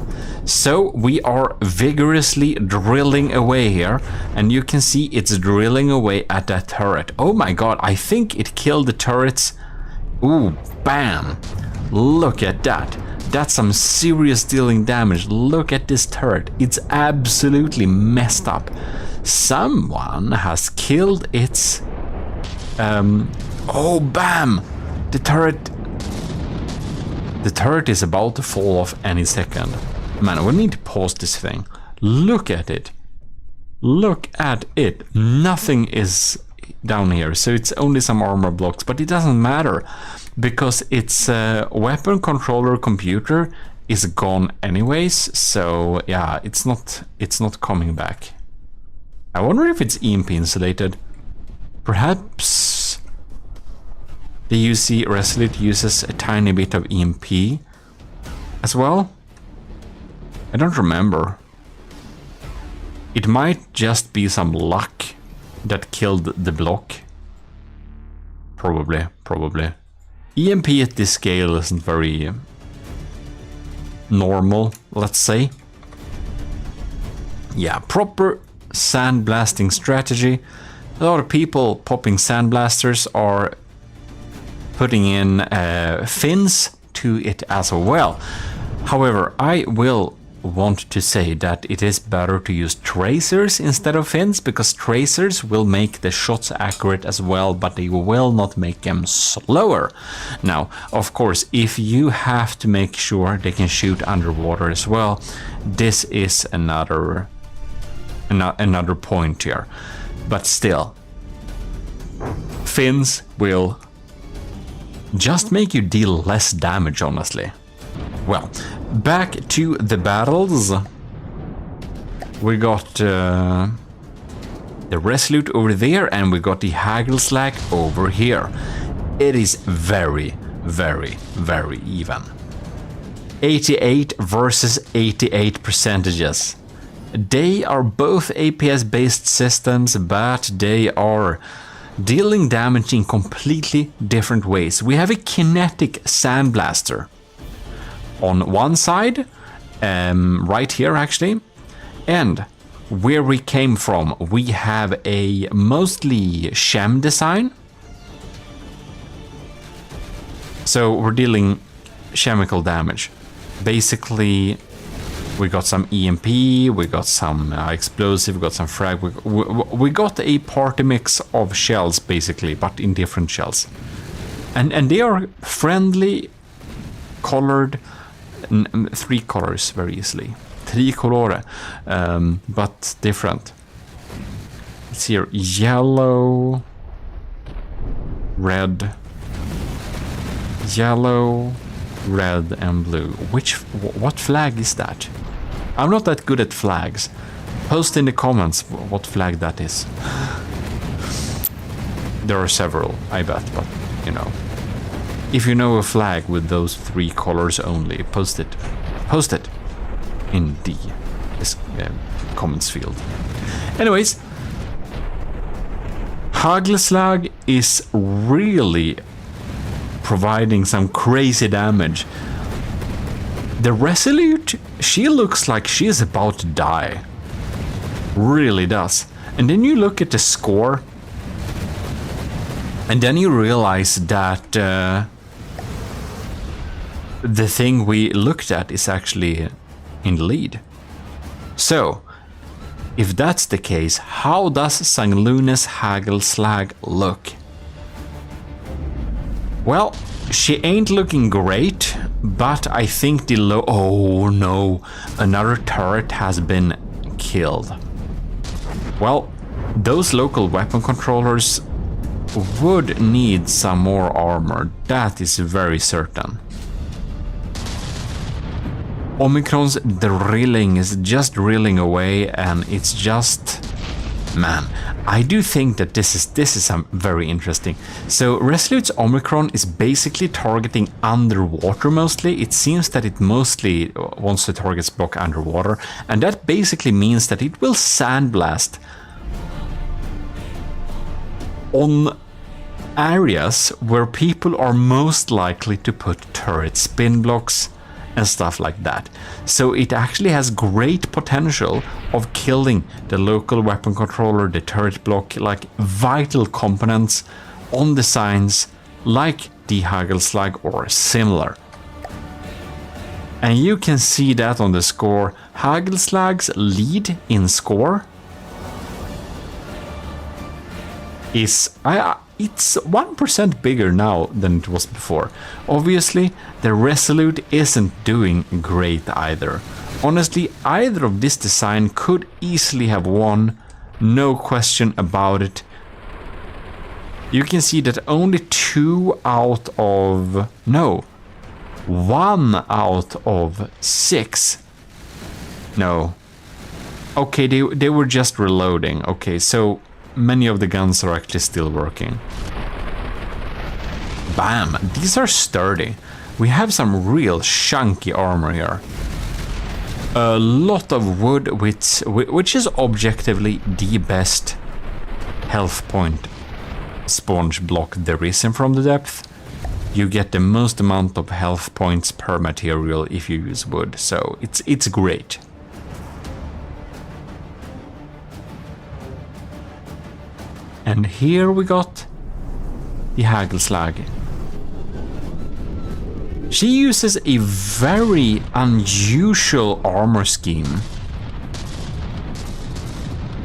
So we are vigorously drilling away here, and you can see it's drilling away at that turret. Oh my god, I think it killed the turrets. Ooh, bam! Look at that. That's some serious dealing damage. Look at this turret. It's absolutely messed up. Someone has killed its... oh, bam! The turret is about to fall off any second. Man, we need to pause this thing. Look at it. Look at it. Nothing is down here, so it's only some armor blocks, but it doesn't matter, because its weapon controller computer is gone anyways, so yeah, it's not coming back. I wonder if it's EMP insulated. Perhaps the UC Resolute uses a tiny bit of EMP as well? I don't remember. It might just be some luck that killed the block. Probably. EMP at this scale isn't very normal, let's say. Yeah, proper sandblasting strategy. A lot of people popping sandblasters are putting in fins to it as well. However, I will want to say that it is better to use tracers instead of fins, because tracers will make the shots accurate as well, but they will not make them slower. Now, of course, if you have to make sure they can shoot underwater as well, this is another point here. But still, fins will just make you deal less damage, honestly. Well, back to the battles. We got the Resolute over there, and we got the Hagelslag over here. It is very, very, very even. 88 versus 88 percentages. They are both APS-based systems, but they are dealing damage in completely different ways. We have a kinetic sandblaster on one side, right here actually, and where we came from, we have a mostly sham design. So we're dealing chemical damage. Basically, we got some EMP, we got some explosive, we got some frag, we got a party mix of shells basically, but in different shells. And they are friendly, colored, 3 colors very easily. Tricolore, but different. Let's see here, yellow, red, and blue. What flag is that? I'm not that good at flags. Post in the comments what flag that is. There are several, I bet, but you know. If you know a flag with those 3 colors only, post it. Post it in the comments field. Anyways, Hagelslag is really providing some crazy damage. The Resolute, she looks like she's about to die. Really does. And then you look at the score, and then you realize that the thing we looked at is actually in the lead. So, if that's the case, how does Sanglunes Hagelslag look? Well, she ain't looking great, but I think the oh no, another turret has been killed. Well, those local weapon controllers would need some more armor, that is very certain. Omicron's drilling is just drilling away, and it's just... Man, I do think that this is very interesting. So Resolute's Omicron is basically targeting underwater mostly. It seems that it mostly wants to target block underwater, and that basically means that it will sandblast on areas where people are most likely to put turret spin blocks and stuff like that. So it actually has great potential of killing the local weapon controller, the turret block, like vital components on designs like the Hagelslag or similar. And you can see that on the score. Hagelslag's lead in score is it's 1% bigger now than it was before. Obviously, the Resolute isn't doing great either. Honestly, either of this design could easily have won, no question about it. You can see that only 1 out of 6. No. Okay, they were just reloading. Okay, so many of the guns are actually still working. Bam! These are sturdy. we have some real chunky armor here. A lot of wood, which is objectively the best health point sponge block there is in From the Depth. You get the most amount of health points per material if you use wood, so it's great. And here we got the Hagelslag. She uses a very unusual armor scheme.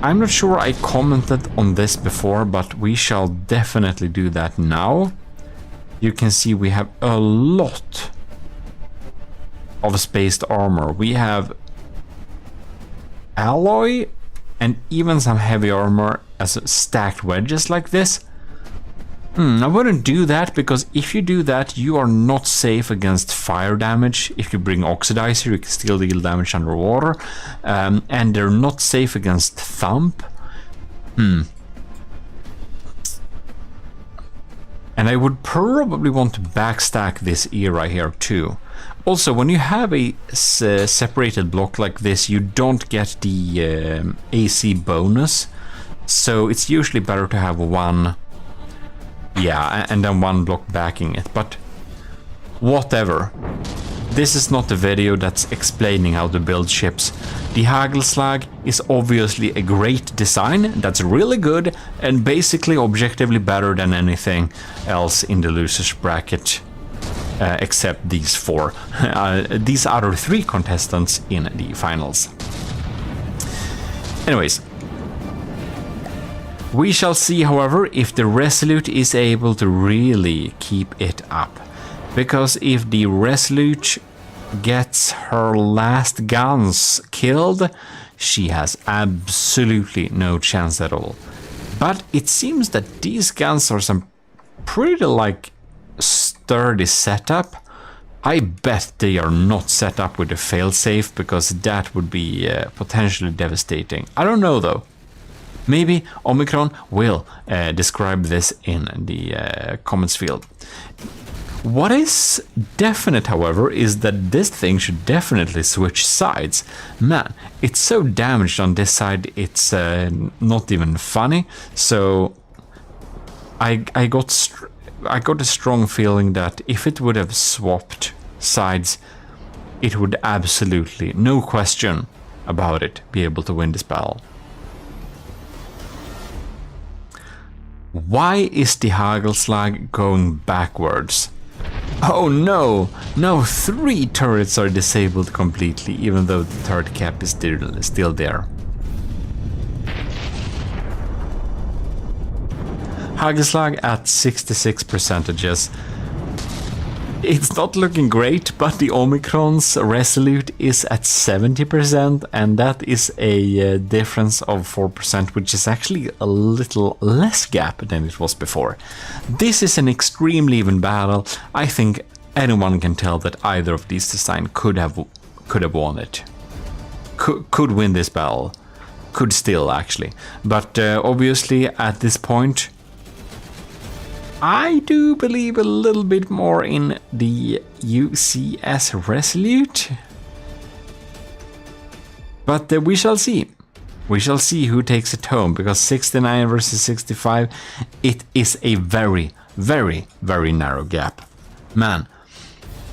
I'm not sure I commented on this before, but we shall definitely do that now. You can see we have a lot of spaced armor. We have alloy and even some heavy armor as stacked wedges like this. I wouldn't do that, because if you do that, you are not safe against fire damage. If you bring Oxidizer, you can still deal damage underwater. And they're not safe against Thump. And I would probably want to backstack this era here too. Also, when you have a separated block like this, you don't get the AC bonus. So it's usually better to have one... Yeah, and then one block backing it, but whatever. This is not a video that's explaining how to build ships. The Hagelslag is obviously a great design that's really good and basically objectively better than anything else in the losers bracket, except these four. These other three contestants in the finals. Anyways. We shall see, however, if the Resolute is able to really keep it up. Because if the Resolute gets her last guns killed, she has absolutely no chance at all. But it seems that these guns are some pretty sturdy setup. I bet they are not set up with a failsafe, because that would be potentially devastating. I don't know though. Maybe Omicron will describe this in the comments field. What is definite, however, is that this thing should definitely switch sides. Man, it's so damaged on this side, it's not even funny. So I got a strong feeling that if it would have swapped sides, it would absolutely, no question about it, be able to win this battle. Why is the Hagelslag going backwards? Oh no! No, 3 turrets are disabled completely, even though the turret cap is still there. Hagelslag at 66%. It's not looking great, but the Omicron's Resolute is at 70%, and that is a difference of 4%, which is actually a little less gap than it was before. This is an extremely even battle. I think anyone can tell that either of these designs could have won it. Could win this battle. Could still, actually. But obviously, at this point, I do believe a little bit more in the UCS Resolute. But we shall see. We shall see who takes it home, because 69 versus 65, it is a very, very, very narrow gap. Man,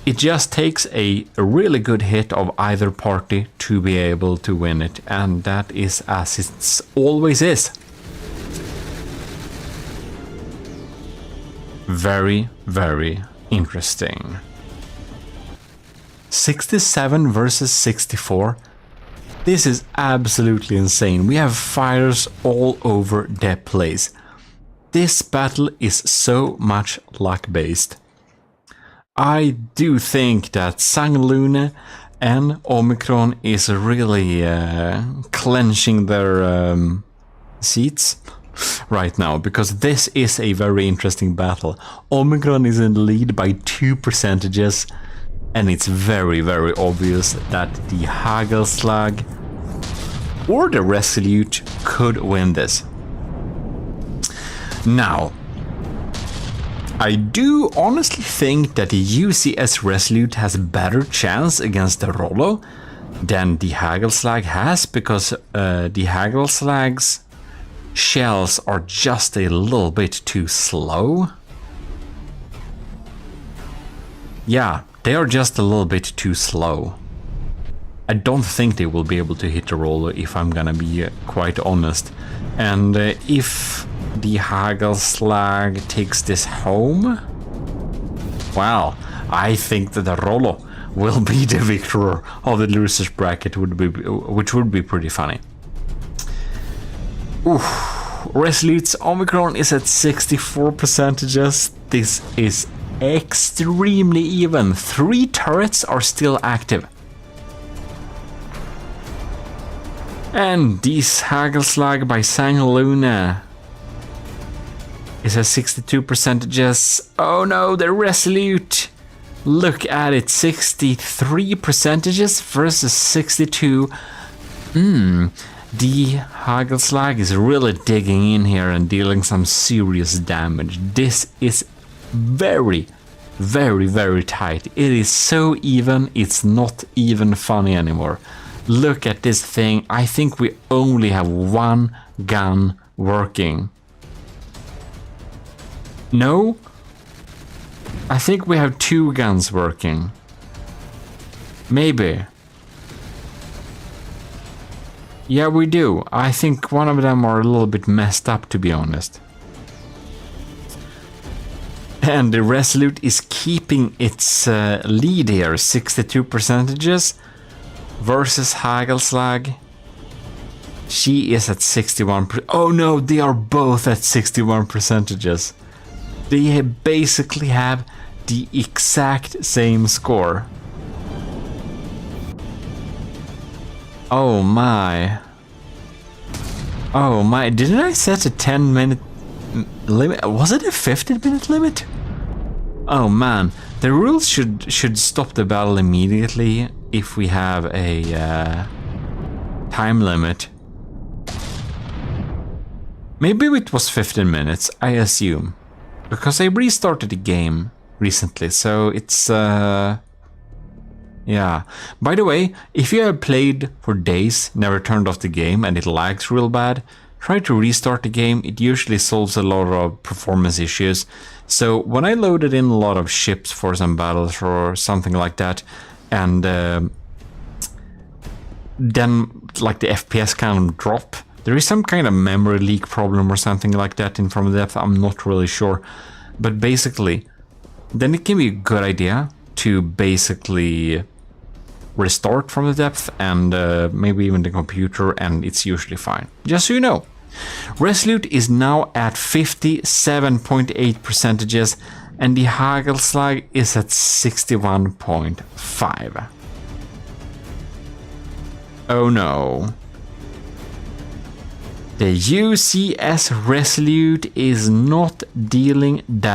it just takes a really good hit of either party to be able to win it, and that is as it always is. Very, very interesting. 67 versus 64. This is absolutely insane. We have fires all over the place. This battle is so much luck-based. I do think that Sanglune and Omicron is really clenching their seats right now, because this is a very interesting battle. Omicron is in the lead by 2%, and it's very, very obvious that the Hagelslag or the Resolute could win this. Now, I do honestly think that the UCS Resolute has a better chance against the Rollo than the Hagelslag has, because the Hagelslag's shells are just a little bit too slow. Yeah, they are just a little bit too slow. I don't think they will be able to hit the Rollo, if I'm gonna be quite honest. And if the Hagelslag takes this home, well, I think that the Rollo will be the victor of the losers bracket, which would be pretty funny. Oof. Resolute's Omicron is at 64%. This is extremely even. 3 turrets are still active. And this Hagelslag by Sangluna is at 62%. Oh no, the Resolute! Look at it, 63% versus 62. The Hagelslag is really digging in here and dealing some serious damage. This is very, very, very tight. It is so even, it's not even funny anymore. Look at this thing. I think we only have 1 gun working. No? I think we have 2 guns working. Maybe. Yeah, we do. I think one of them are a little bit messed up, to be honest. And the Resolute is keeping its lead here, 62% versus Hagelslag. She is at 61%. Oh no, they are both at 61%. They basically have the exact same score. Oh my. Oh my, didn't I set a 10-minute limit? Was it a 15-minute limit? Oh man, the rules should stop the battle immediately if we have a time limit. Maybe it was 15 minutes, I assume. Because I restarted the game recently, so it's yeah. By the way, if you have played for days, never turned off the game, and it lags real bad, try to restart the game. It usually solves a lot of performance issues. So when I loaded in a lot of ships for some battles or something like that, and then like the FPS kind of drop, there is some kind of memory leak problem or something like that in From the Depth. I'm not really sure, but basically, then it can be a good idea to basically restart From the Depth and maybe even the computer, and it's usually fine. Just so you know. Resolute is now at 57.8%, and the Hagelslag is at 61.5%. Oh no. The UCS Resolute is not dealing that